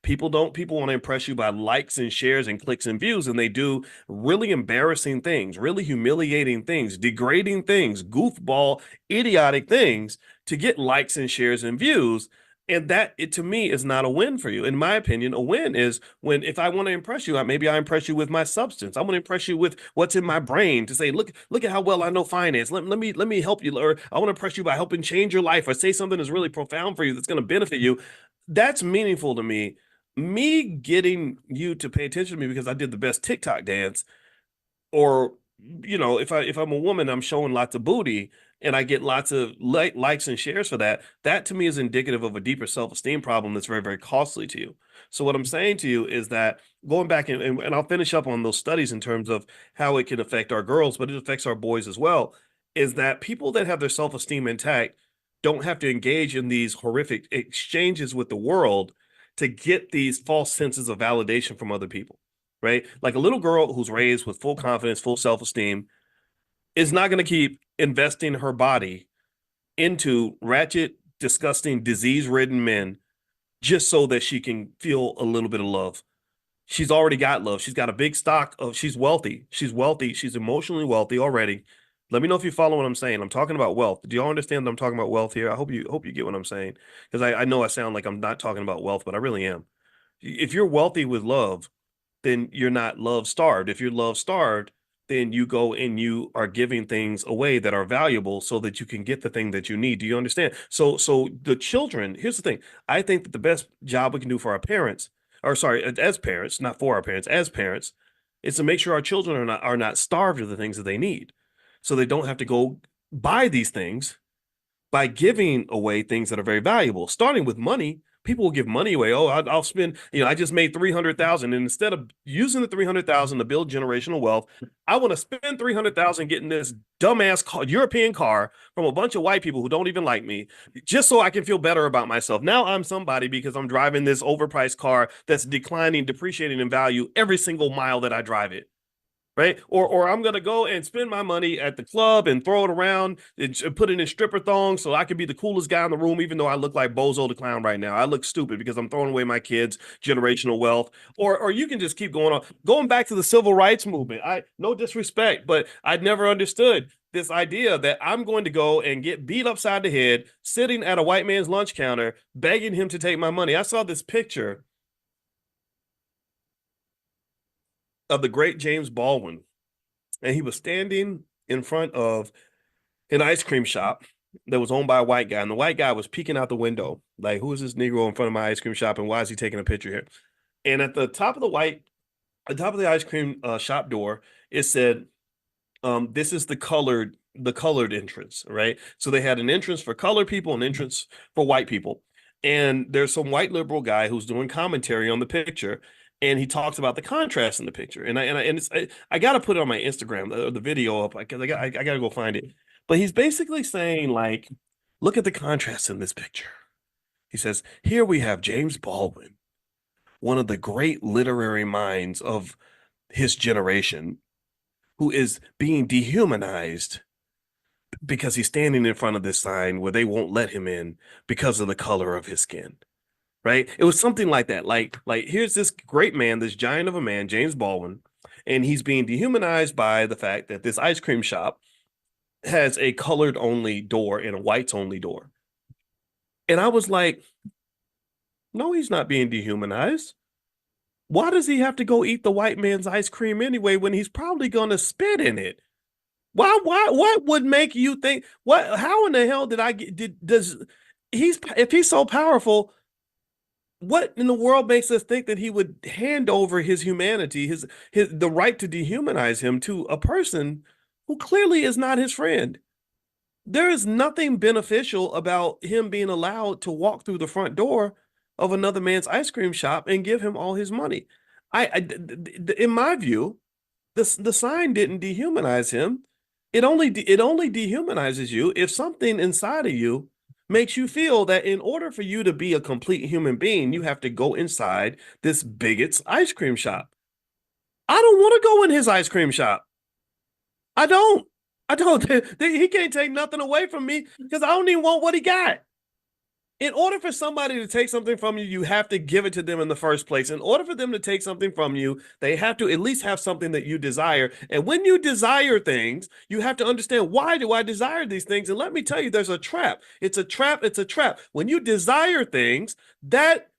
Speaker 1: People want to impress you by likes and shares and clicks and views, and they do really embarrassing things, really humiliating things, degrading things, goofball, idiotic things to get likes and shares and views. And that, to me, is not a win for you. In my opinion, a win is when, if I want to impress you, maybe I impress you with my substance. I want to impress you with what's in my brain to say, look at how well I know finance. Let me help you. Or I want to impress you by helping change your life or say something that's really profound for you that's going to benefit you. That's meaningful to me. Me getting you to pay attention to me because I did the best TikTok dance, or if I'm a woman, I'm showing lots of booty and I get lots of likes and shares for that. That to me is indicative of a deeper self-esteem problem that's very, very costly to you. So what I'm saying to you is that going back and I'll finish up on those studies in terms of how it can affect our girls, but it affects our boys as well, is that people that have their self-esteem intact don't have to engage in these horrific exchanges with the world to get these false senses of validation from other people, right? Like a little girl who's raised with full confidence, full self-esteem is not going to keep investing her body into ratchet, disgusting, disease-ridden men just so that she can feel a little bit of love. She's already got love. She's got a big stock of, she's wealthy. She's wealthy. She's emotionally wealthy already. Let me know if you follow what I'm saying. I'm talking about wealth. Do y'all understand that I'm talking about wealth here? I hope you get what I'm saying, because I know I sound like I'm not talking about wealth, but I really am. If you're wealthy with love, then you're not love starved. If you're love starved, then you go and you are giving things away that are valuable so that you can get the thing that you need. Do you understand? So the children, here's the thing. I think that the best job we can do for our parents or sorry, as parents, not for our parents, as parents, is to make sure our children are not starved of the things that they need, so they don't have to go buy these things by giving away things that are very valuable. Starting with money, people will give money away. Oh, I'll spend. I just made 300,000, and instead of using the 300,000 to build generational wealth, I want to spend 300,000 getting this dumbass European car from a bunch of white people who don't even like me, just so I can feel better about myself. Now I'm somebody because I'm driving this overpriced car that's declining, depreciating in value every single mile that I drive it. Right? Or I'm gonna go and spend my money at the club and throw it around and put it in stripper thongs so I can be the coolest guy in the room, even though I look like Bozo the Clown right now. I look stupid because I'm throwing away my kids' generational wealth. Or you can just keep going on. Going back to the civil rights movement. No disrespect, but I never understood this idea that I'm going to go and get beat upside the head sitting at a white man's lunch counter, begging him to take my money. I saw this picture of the great James Baldwin, and he was standing in front of an ice cream shop that was owned by a white guy, and the white guy was peeking out the window like, who is this Negro in front of my ice cream shop, and why is he taking a picture here? And at the top of the ice cream shop door, it said, this is the colored entrance, right? So they had an entrance for colored people, an entrance for white people. And there's some white liberal guy who's doing commentary on the picture, and he talks about the contrast in the picture. And I got to put it on my Instagram, the video up, because I got to go find it. But he's basically saying, like, look at the contrast in this picture. He says, here we have James Baldwin, one of the great literary minds of his generation, who is being dehumanized because he's standing in front of this sign where they won't let him in because of the color of his skin. Right? It was something like that. Like here's this great man, this giant of a man, James Baldwin, and he's being dehumanized by the fact that this ice cream shop has a colored only door and a whites only door. And I was like, no, he's not being dehumanized. Why does he have to go eat the white man's ice cream anyway when he's probably going to spit in it? What would make you think, how in the hell if he's so powerful, what in the world makes us think that he would hand over his humanity, the right to dehumanize him to a person who clearly is not his friend? There is nothing beneficial about him being allowed to walk through the front door of another man's ice cream shop and give him all his money. In my view, the sign didn't dehumanize him. It only dehumanizes you if something inside of you makes you feel that in order for you to be a complete human being, you have to go inside this bigot's ice cream shop. I don't want to go in his ice cream shop. I don't. He can't take nothing away from me because I don't even want what he got. In order for somebody to take something from you, you have to give it to them in the first place. In order for them to take something from you, they have to at least have something that you desire. And when you desire things, you have to understand, why do I desire these things? And let me tell you, there's a trap. It's a trap. It's a trap. When you desire things, that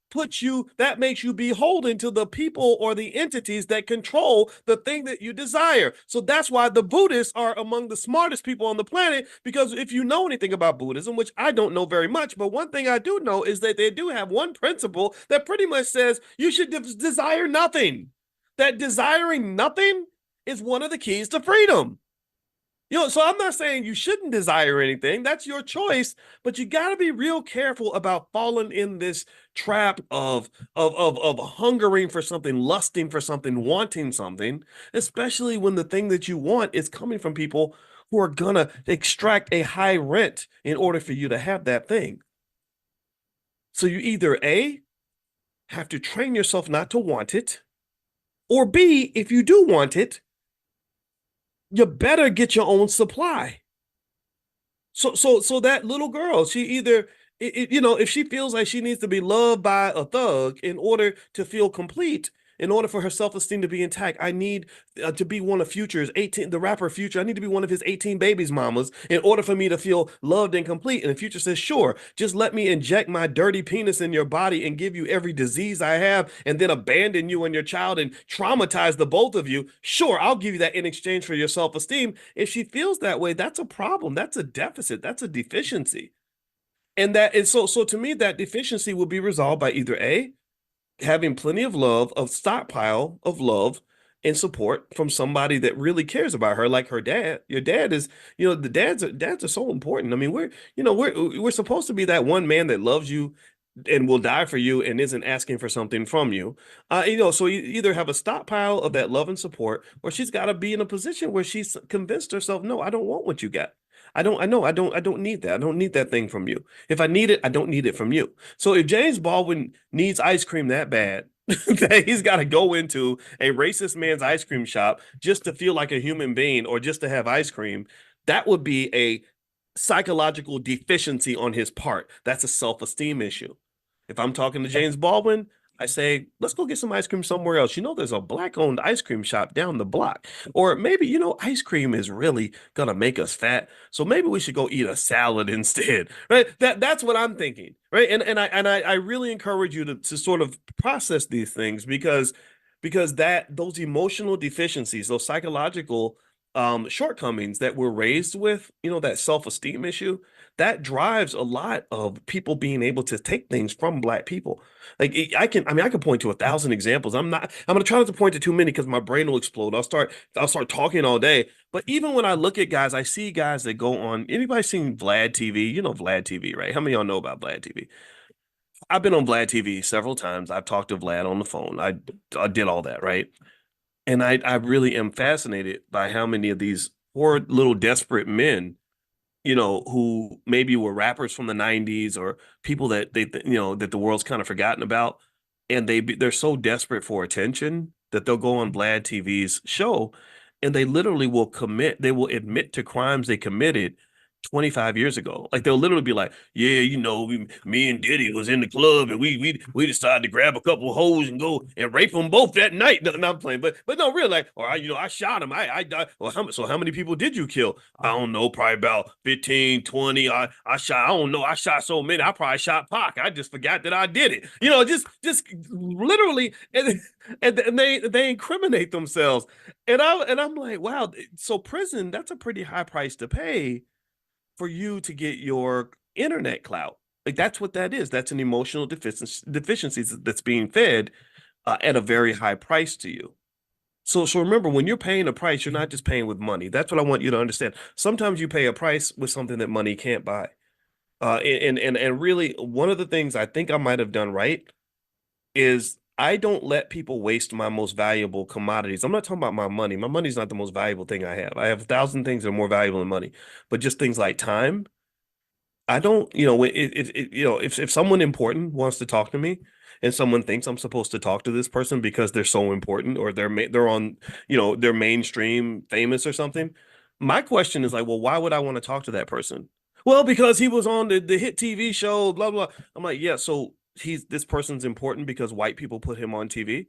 Speaker 1: makes you beholden to the people or the entities that control the thing that you desire. So that's why the Buddhists are among the smartest people on the planet, because if you know anything about Buddhism, which I don't know very much, but one thing I do know is that they do have one principle that pretty much says you should desire nothing. That desiring nothing is one of the keys to freedom. So I'm not saying you shouldn't desire anything. That's your choice, but you got to be real careful about falling in this trap of hungering for something, lusting for something, wanting something, especially when the thing that you want is coming from people who are gonna extract a high rent in order for you to have that thing. So you either A, have to train yourself not to want it, or B, if you do want it, you better get your own supply. So that little girl, she either, if she feels like she needs to be loved by a thug in order to feel complete, in order for her self-esteem to be intact, I need to be one of Future's 18, the rapper Future. I need to be one of his 18 babies mamas in order for me to feel loved and complete. And the Future says, sure, just let me inject my dirty penis in your body and give you every disease I have and then abandon you and your child and traumatize the both of you. Sure, I'll give you that in exchange for your self-esteem. If she feels that way, that's a problem. That's a deficit. That's a deficiency. And that is so to me, that deficiency will be resolved by either A, having plenty of love, of stockpile of love and support from somebody that really cares about her, like her dad. Your dad is, the dads are so important. I mean, we're supposed to be that one man that loves you and will die for you and isn't asking for something from you. So you either have a stockpile of that love and support, or she's got to be in a position where she's convinced herself, no, I don't want what you got. I don't need that. I don't need that thing from you. If I need it, I don't need it from you. So if James Baldwin needs ice cream that bad, that he's got to go into a racist man's ice cream shop just to feel like a human being or just to have ice cream, that would be a psychological deficiency on his part. That's a self-esteem issue. If I'm talking to James Baldwin, I say, let's go get some ice cream somewhere else. There's a black-owned ice cream shop down the block. Or maybe, ice cream is really gonna make us fat. So maybe we should go eat a salad instead. Right? That's what I'm thinking. Right. And I really encourage you to sort of process these things because those emotional deficiencies, those psychological shortcomings that we're raised with, that self-esteem issue, that drives a lot of people being able to take things from Black people. Like I can point to 1,000 examples. I'm gonna try not to point to too many because my brain will explode. I'll start talking all day. But even when I look at guys, I see guys that go on. Anybody seen Vlad TV? You know Vlad TV, right? How many of y'all know about Vlad TV? I've been on Vlad TV several times. I've talked to Vlad on the phone. I did all that, right? And I really am fascinated by how many of these poor little desperate men, who maybe were rappers from the 90s or people that that the world's kind of forgotten about. And they're so desperate for attention that they'll go on Vlad TV's show and they literally they will admit to crimes they committed 25 years ago. Like they'll literally be like, yeah, me and Diddy was in the club and we decided to grab a couple of hoes and go and rape them both that night. No, I'm playing, but no, really, like, or I shot him. I died. Well, how many people did you kill? I don't know, probably about 15, 20. I don't know. I shot so many. I probably shot Pac. I just forgot that I did it. Just literally, and they incriminate themselves. And I'm like, wow. So prison, that's a pretty high price to pay for you to get your internet clout. Like that's what that is. That's an emotional deficiency that's being fed at a very high price to you. So remember, when you're paying a price, you're not just paying with money. That's what I want you to understand. Sometimes you pay a price with something that money can't buy. And really, one of the things I think I might have done right is I don't let people waste my most valuable commodities. I'm not talking about my money. My money's not the most valuable thing I have. I have 1,000 things that are more valuable than money, but just things like time. I don't, if someone important wants to talk to me and someone thinks I'm supposed to talk to this person because they're so important or they're on, they're mainstream famous or something. My question is like, well, why would I want to talk to that person? Well, because he was on the hit TV show, blah, blah. I'm like, yeah, so this person's important because white people put him on TV.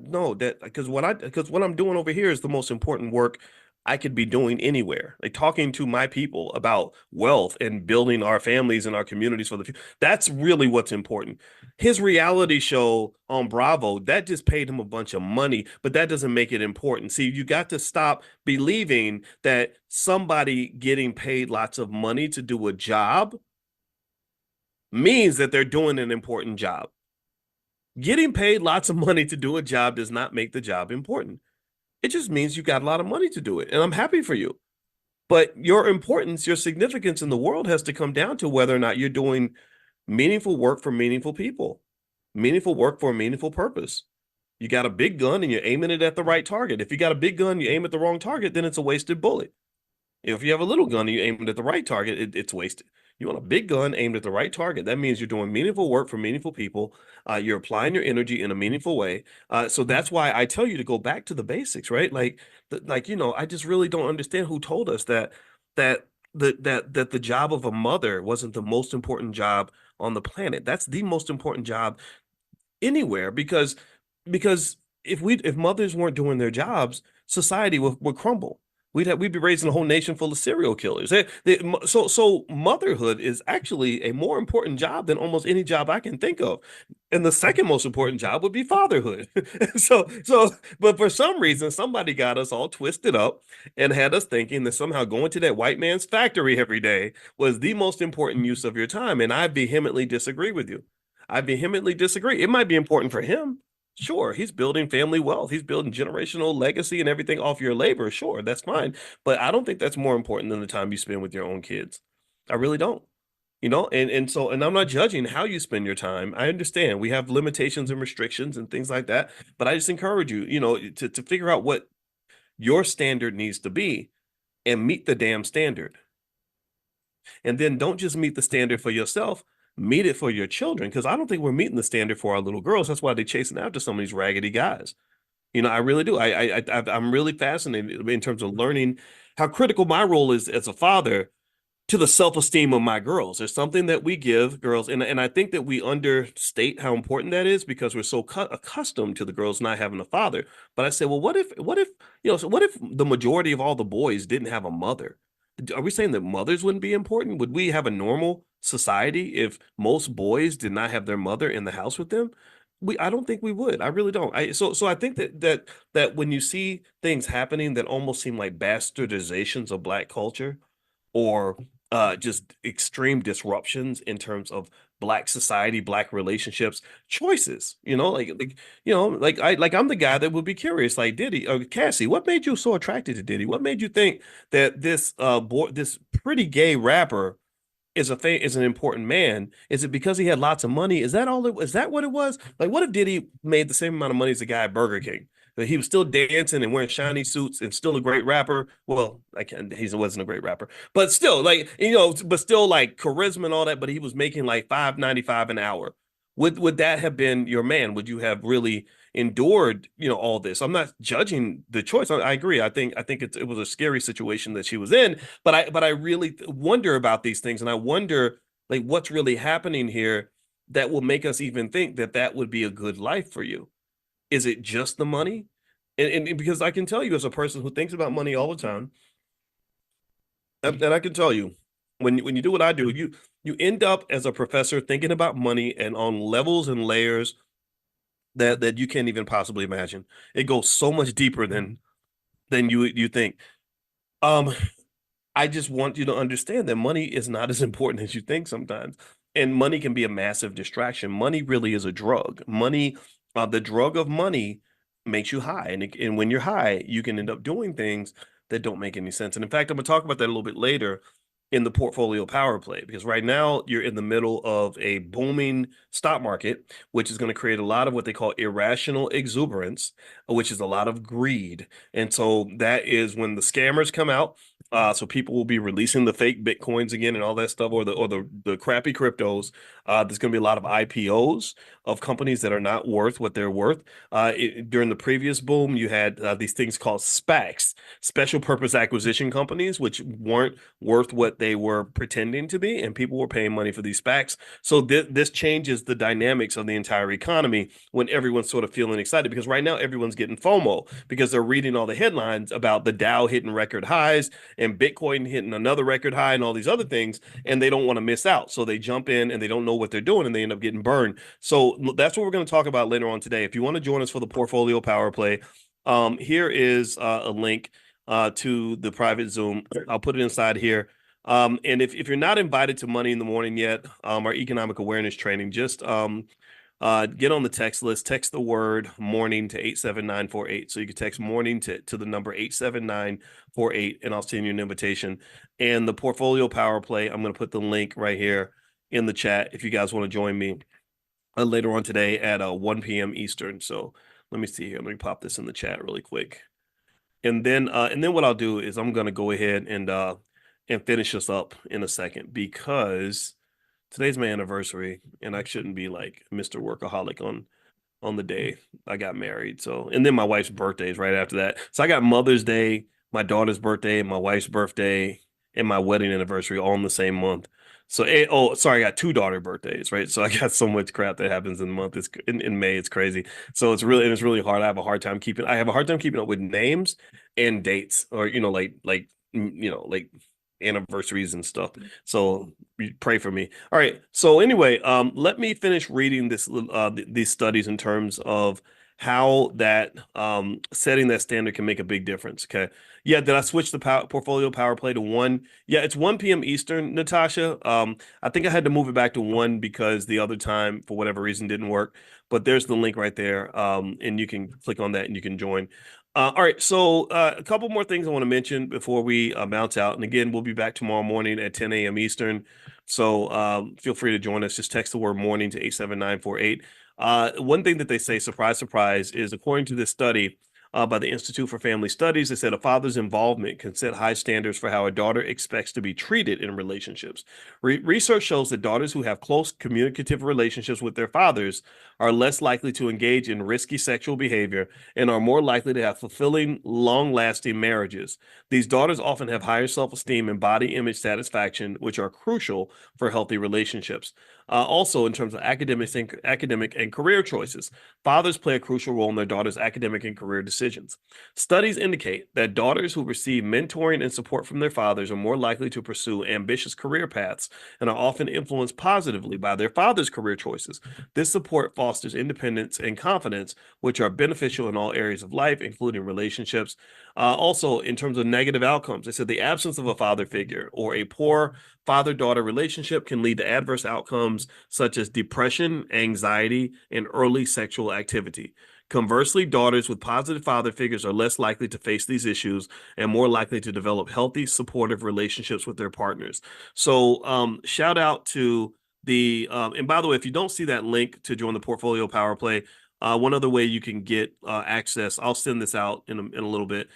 Speaker 1: No, that because what I'm doing over here is the most important work I could be doing anywhere. Like talking to my people about wealth and building our families and our communities for the future. That's really what's important. His reality show on Bravo, that just paid him a bunch of money, but that doesn't make it important. See, you got to stop believing that somebody getting paid lots of money to do a job means that they're doing an important job. Getting paid lots of money to do a job does not make the job important. It just means you got a lot of money to do it. And I'm happy for you. But your importance, your significance in the world has to come down to whether or not you're doing meaningful work for meaningful people, meaningful work for a meaningful purpose. You got a big gun and you're aiming it at the right target. If you got a big gun, you aim at the wrong target, then it's a wasted bullet. If you have a little gun and you aim it at the right target, it's wasted. You want a big gun aimed at the right target. That means you're doing meaningful work for meaningful people. You're applying your energy in a meaningful way. So that's why I tell you to go back to the basics, right? I just really don't understand who told us that the job of a mother wasn't the most important job on the planet. That's the most important job anywhere because if mothers weren't doing their jobs, society would crumble. We'd be raising a whole nation full of serial killers. So motherhood is actually a more important job than almost any job I can think of. And the second most important job would be fatherhood. But for some reason, somebody got us all twisted up and had us thinking that somehow going to that white man's factory every day was the most important use of your time. And I vehemently disagree with you. I vehemently disagree. It might be important for him. Sure, he's building family wealth. He's building generational legacy and everything off your labor. Sure, that's fine. But I don't think that's more important than the time you spend with your own kids. I really don't. And I'm not judging how you spend your time. I understand we have limitations and restrictions and things like that, but I just encourage you, to figure out what your standard needs to be and meet the damn standard. And then don't just meet the standard for yourself, meet it for your children. Because I don't think we're meeting the standard for our little girls. That's why they're chasing after some of these raggedy guys. I really do. I'm really fascinated in terms of learning how critical my role is as a father to the self-esteem of my girls. There's something that we give girls, and I think that we understate how important that is because we're so accustomed to the girls not having a father. But I say, well, what if what if the majority of all the boys didn't have a mother? Are we saying that mothers wouldn't be important? Would we have a normal society if most boys did not have their mother in the house with them? I don't think we would. I really don't. So I think that when you see things happening that almost seem like bastardizations of Black culture, or just extreme disruptions in terms of Black society, Black relationships, choices. I'm the guy that would be curious. Like Diddy or Cassie, what made you so attracted to Diddy? What made you think that this pretty gay rapper is an important man? Is it because he had lots of money? Is that what it was? Like, what if Diddy made the same amount of money as a guy at Burger King? That he was still dancing and wearing shiny suits and still a great rapper. Well, he wasn't a great rapper, but still, but still like charisma and all that. But he was making like $5.95 an hour. Would that have been your man? Would you have really endured, all this? I'm not judging the choice. I agree. I think it was a scary situation that she was in, but I really wonder about these things, and I wonder like what's really happening here that will make us even think that that would be a good life for you. Is it just the money? And because I can tell you as a person who thinks about money all the time, and I can tell you, when you do what I do, you end up as a professor thinking about money and on levels and layers that you can't even possibly imagine. It goes so much deeper than you think. I just want you to understand that money is not as important as you think sometimes. And money can be a massive distraction. Money really is a drug. The drug of money makes you high. And when you're high, you can end up doing things that don't make any sense. And in fact, I'm going to talk about that a little bit later in the portfolio power play, because right now you're in the middle of a booming stock market, which is going to create a lot of what they call irrational exuberance, which is a lot of greed. And so that is when the scammers come out. So people will be releasing the fake Bitcoins again and all that stuff, or the crappy cryptos. There's going to be a lot of IPOs of companies that are not worth what they're worth. During the previous boom, you had these things called SPACs, special purpose acquisition companies, which weren't worth what they were pretending to be, and people were paying money for these SPACs. So this changes the dynamics of the entire economy when everyone's sort of feeling excited, because right now everyone's getting FOMO because they're reading all the headlines about the Dow hitting record highs and Bitcoin hitting another record high and all these other things, and they don't want to miss out. So they jump in and they don't know what they're doing and they end up getting burned. So that's what we're going to talk about later on today. If you want to join us for the portfolio power play, here is a link to the private Zoom. I'll put it inside here. And if you're not invited to Money in the Morning yet, our economic awareness training, just get on the text list, text the word morning to 87948. So you can text morning to the number 87948, and I'll send you an invitation. And the portfolio power play, I'm going to put the link right here in the chat if you guys want to join me later on today at 1 p.m. Eastern. So let me see here. Let me pop this in the chat really quick. And then what I'll do is I'm going to go ahead and finish us up in a second, because today's my anniversary and I shouldn't be like Mr. Workaholic on the day I got married. So, and then my wife's birthday is right after that. So I got Mother's Day, my daughter's birthday, my wife's birthday, and my wedding anniversary all in the same month. So, I got 2 daughter birthdays, right? So I got so much crap that happens in the month. It's in May. It's crazy. So it's really hard. I have a hard time keeping up with names and dates, or, like anniversaries and stuff. So pray for me. All right. So anyway, let me finish reading these studies in terms of how that setting that standard can make a big difference. Okay. Yeah. Did I switch the portfolio power play to 1? Yeah, it's 1 p.m. Eastern, Natasha. I think I had to move it back to 1 because the other time, for whatever reason, didn't work. But there's the link right there. And you can click on that and you can join. All right. So a couple more things I want to mention before we bounce out. And again, we'll be back tomorrow morning at 10 a.m. Eastern. So feel free to join us. Just text the word morning to 87948. One thing that they say, surprise, surprise, is according to this study by the Institute for Family Studies, they said a father's involvement can set high standards for how a daughter expects to be treated in relationships. Research shows that daughters who have close communicative relationships with their fathers are less likely to engage in risky sexual behavior and are more likely to have fulfilling, long-lasting marriages. These daughters often have higher self-esteem and body image satisfaction, which are crucial for healthy relationships. Also, in terms of academic and career choices, fathers play a crucial role in their daughters' academic and career decisions. Studies indicate that daughters who receive mentoring and support from their fathers are more likely to pursue ambitious career paths and are often influenced positively by their father's career choices. This support fosters independence and confidence, which are beneficial in all areas of life, including relationships. Also, in terms of negative outcomes, they said the absence of a father figure or a poor father-daughter relationship can lead to adverse outcomes such as depression, anxiety, and early sexual activity. Conversely, daughters with positive father figures are less likely to face these issues and more likely to develop healthy, supportive relationships with their partners. So shout out to and by the way, if you don't see that link to join the Portfolio Power Play, one other way you can get access, I'll send this out in a little bit.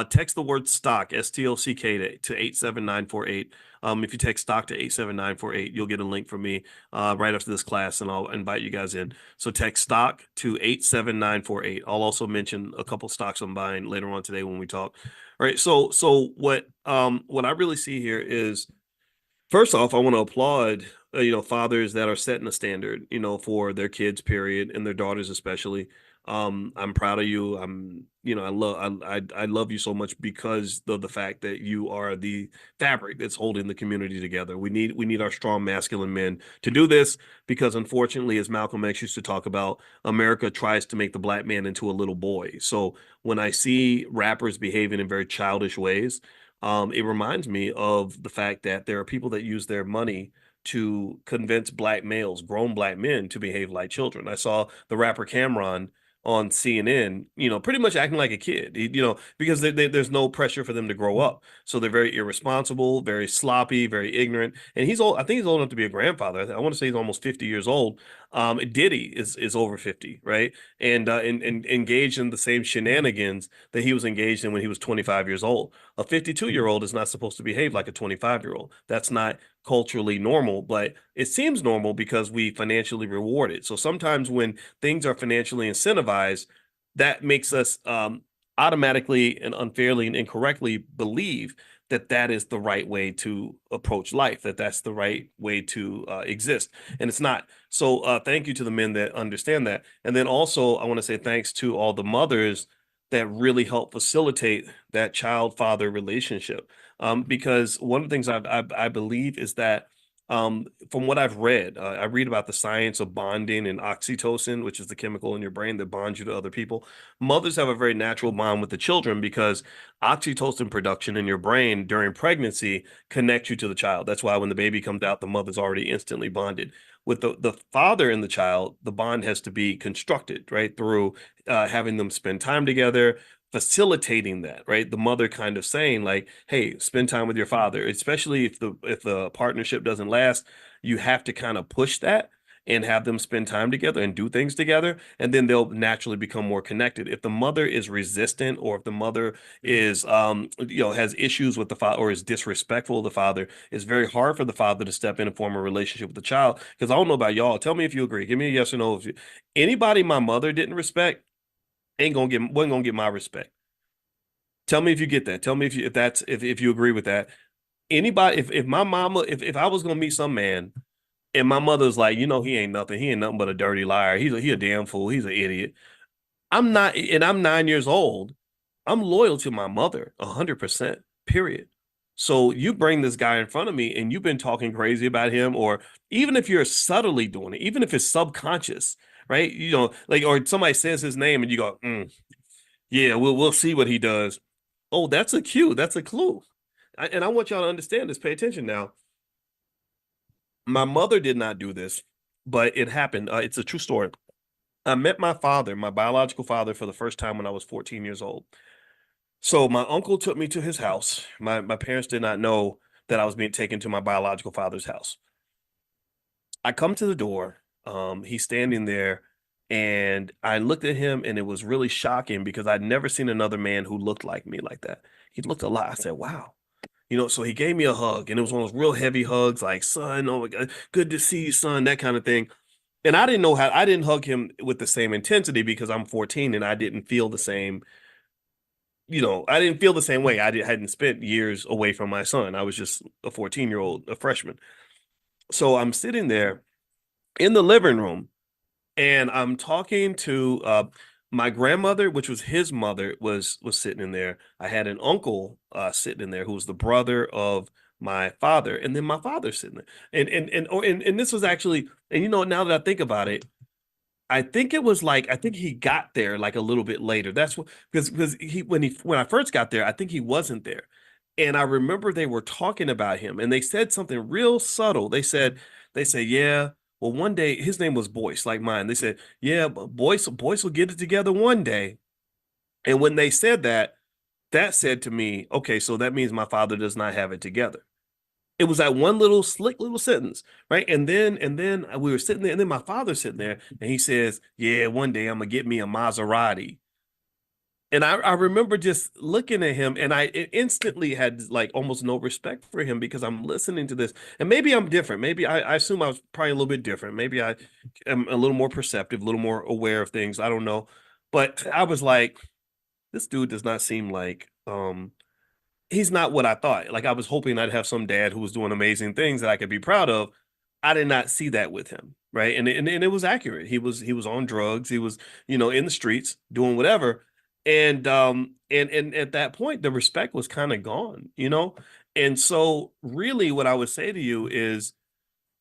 Speaker 1: Text the word stock, STOCK, to 87948. If you text stock to 87948, you'll get a link from me right after this class, and I'll invite you guys in. So text stock to 87948. I'll also mention a couple stocks I'm buying later on today when we talk. All right. So what I really see here is, first off, I want to applaud fathers that are setting a standard for their kids, period, and their daughters especially. I'm proud of you. I love you so much because of the fact that you are the fabric that's holding the community together. We need our strong masculine men to do this, because unfortunately, as Malcolm X used to talk about, America tries to make the black man into a little boy. So when I see rappers behaving in very childish ways, it reminds me of the fact that there are people that use their money to convince black males, grown black men, to behave like children. I saw the rapper Cameron on CNN, pretty much acting like a kid, because there's no pressure for them to grow up. So they're very irresponsible, very sloppy, very ignorant. And he's old. I think he's old enough to be a grandfather. I want to say he's almost 50 years old. Diddy is over 50, right? And engaged in the same shenanigans that he was engaged in when he was 25 years old. A 52-year-old is not supposed to behave like a 25-year-old. That's not culturally normal, but it seems normal because we financially reward it. So sometimes when things are financially incentivized, that makes us automatically and unfairly and incorrectly believe that that is the right way to approach life, that that's the right way to exist. And it's not. So thank you to the men that understand that. And then also I want to say thanks to all the mothers that really help facilitate that child-father relationship. Because one of the things I believe is that from what I've read, I read about the science of bonding and oxytocin, which is the chemical in your brain that bonds you to other people. Mothers have a very natural bond with the children because oxytocin production in your brain during pregnancy connects you to the child. That's why when the baby comes out, the mother's already instantly bonded. With the father and the child, the bond has to be constructed, right, through having them spend time together, facilitating that, right? The mother kind of saying like, hey, spend time with your father, especially if the partnership doesn't last. You have to kind of push that and have them spend time together and do things together, and then they'll naturally become more connected. If the mother is resistant, or if the mother is has issues with the father or is disrespectful of the father, it's very hard for the father to step in and form a relationship with the child. Because I don't know about y'all, tell me if you agree, give me a yes or no. If anybody my mother didn't respect wasn't gonna get my respect. Tell me if you get that. Tell me if you agree with that. Anybody, if my mama, if I was gonna meet some man and my mother's like, he ain't nothing. He ain't nothing but a dirty liar. He a damn fool. He's an idiot. I'm not, and I'm 9 years old. I'm loyal to my mother 100%, period. So you bring this guy in front of me and you've been talking crazy about him, or even if you're subtly doing it, even if it's subconscious, right? You know, like, or somebody says his name and you go, yeah, we'll see what he does. Oh, that's a cue. That's a clue. And I want y'all to understand this. Pay attention now. My mother did not do this, but it happened. It's a true story. I met my father, my biological father, for the first time when I was 14 years old. So my uncle took me to his house. My parents did not know that I was being taken to my biological father's house. I come to the door. He's standing there, and I looked at him, and it was really shocking because I'd never seen another man who looked like me like that. He looked a lot. I said, "Wow." You know, so he gave me a hug, and it was one of those real heavy hugs, like, "Son, oh my God, good to see you, son," that kind of thing. And I didn't know how, I didn't hug him with the same intensity because I'm 14 and I didn't feel the same, I didn't feel the same way. Hadn't spent years away from my son. I was just a 14-year-old, a freshman. So I'm sitting there in the living room and I'm talking to my grandmother, which was his mother, was sitting in there. I had an uncle sitting in there who was the brother of my father, and then my father sitting there. And this was actually, and now that I think about it, I think it was like, I think he got there like a little bit later. That's what, because when I first got there, I think he wasn't there. And I remember they were talking about him and they said something real subtle. They said, yeah, well, one day his name was Boyce, like mine. They said, yeah, but Boyce will get it together one day. And when they said that, that said to me, okay, so that means my father does not have it together. It was that one little slick little sentence, right? And then we were sitting there, and then my father's sitting there, and he says, "Yeah, one day I'm gonna get me a Maserati." And I remember just looking at him, and I instantly had like almost no respect for him because I'm listening to this, and maybe I'm different. Maybe I assume I was probably a little bit different. Maybe I am a little more perceptive, a little more aware of things. I don't know, but I was like, this dude does not seem like he's not what I thought. Like I was hoping I'd have some dad who was doing amazing things that I could be proud of. I did not see that with him, right? And it was accurate. He was on drugs. He was, in the streets doing whatever. And at that point the respect was kind of gone. And so really what I would say to you is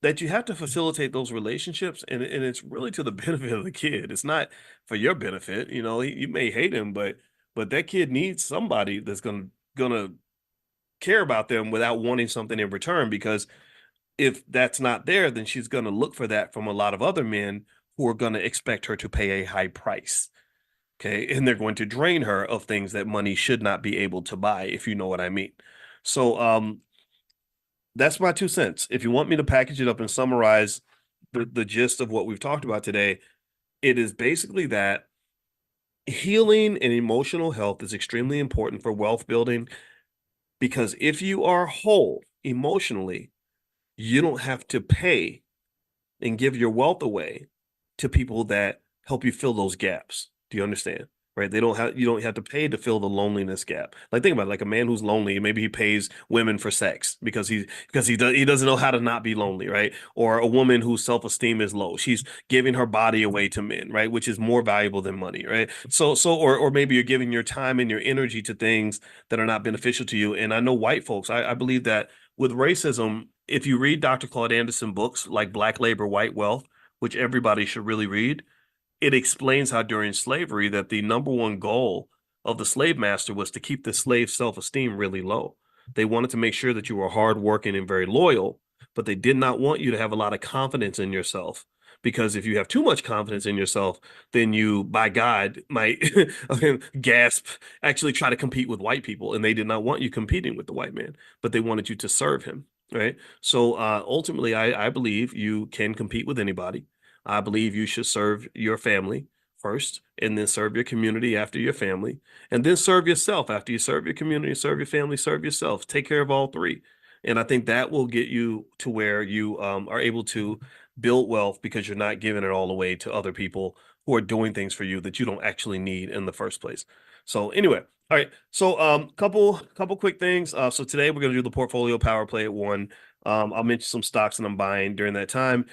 Speaker 1: that you have to facilitate those relationships, and it's really to the benefit of the kid. It's not for your benefit. You may hate him, but that kid needs somebody that's gonna care about them without wanting something in return, because if that's not there, then she's going to look for that from a lot of other men who are going to expect her to pay a high price. Okay. And they're going to drain her of things that money should not be able to buy, if you know what I mean. So that's my 2 cents. If you want me to package it up and summarize the gist of what we've talked about today, it is basically that healing and emotional health is extremely important for wealth building, because if you are whole emotionally, you don't have to pay and give your wealth away to people that help you fill those gaps. Do you understand? Right? You don't have to pay to fill the loneliness gap. Like think about it, like a man who's lonely, maybe he pays women for sex because he doesn't know how to not be lonely, right? Or a woman whose self-esteem is low. She's giving her body away to men, right? Which is more valuable than money, right? Or maybe you're giving your time and your energy to things that are not beneficial to you. And I know white folks, I believe that with racism, if you read Dr. Claude Anderson books like Black Labor, White Wealth, which everybody should really read, it explains how during slavery that the number one goal of the slave master was to keep the slave's self-esteem really low. They wanted to make sure that you were hardworking and very loyal, but they did not want you to have a lot of confidence in yourself. Because if you have too much confidence in yourself, then you, by God, might gasp, actually try to compete with white people. And they did not want you competing with the white man, but they wanted you to serve him. Right. So ultimately, I believe you can compete with anybody. I believe you should serve your family first, and then serve your community after your family, and then serve yourself after you serve your community, serve your family, serve yourself. Take care of all three. And I think that will get you to where you are able to build wealth, because you're not giving it all away to other people who are doing things for you that you don't actually need in the first place. So anyway, all right. So couple quick things. So today we're going to do the portfolio power play at 1. I'll mention some stocks that I'm buying during that time.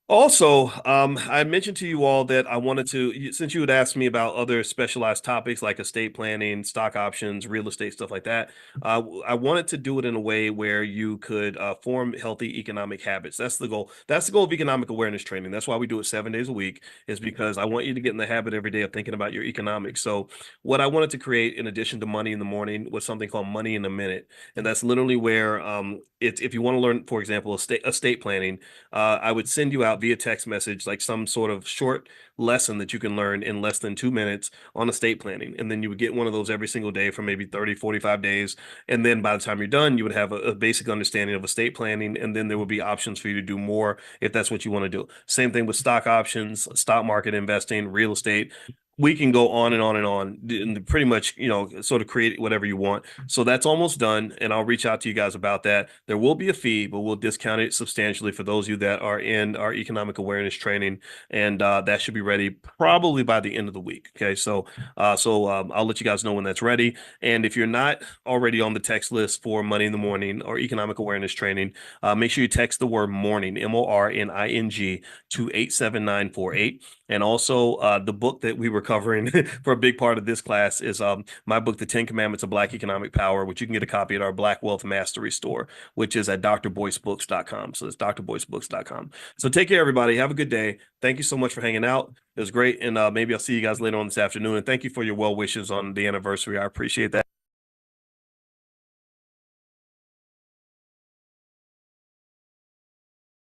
Speaker 1: Also, I mentioned to you all that I wanted to, since you had asked me about other specialized topics like estate planning, stock options, real estate, stuff like that, I wanted to do it in a way where you could form healthy economic habits. That's the goal. That's the goal of economic awareness training. That's why we do it 7 days a week, is because I want you to get in the habit every day of thinking about your economics. So, what I wanted to create, in addition to money in the morning, was something called Money in a Minute, and that's literally where it's if you want to learn, for example, estate planning. I would send you out via text message like some sort of short lesson that you can learn in less than 2 minutes on estate planning. And then you would get one of those every single day for maybe 30, 45 days. And then by the time you're done, you would have a basic understanding of estate planning. And then there would be options for you to do more if that's what you want to do. Same thing with stock options, stock market investing, real estate. We can go on and on and on and pretty much, sort of create whatever you want. So that's almost done. And I'll reach out to you guys about that. There will be a fee, but we'll discount it substantially for those of you that are in our economic awareness training. And that should be ready probably by the end of the week. Okay. So I'll let you guys know when that's ready. And if you're not already on the text list for Money in the Morning or economic awareness training, make sure you text the word morning, MORNING, to 87948. And also the book that we were covering for a big part of this class is my book, The 10 Commandments of Black Economic Power, which you can get a copy at our Black Wealth Mastery store, which is at drboycebooks.com. So it's drboycebooks.com. So take care, everybody. Have a good day. Thank you so much for hanging out. It was great. And maybe I'll see you guys later on this afternoon. And thank you for your well wishes on the anniversary. I appreciate that.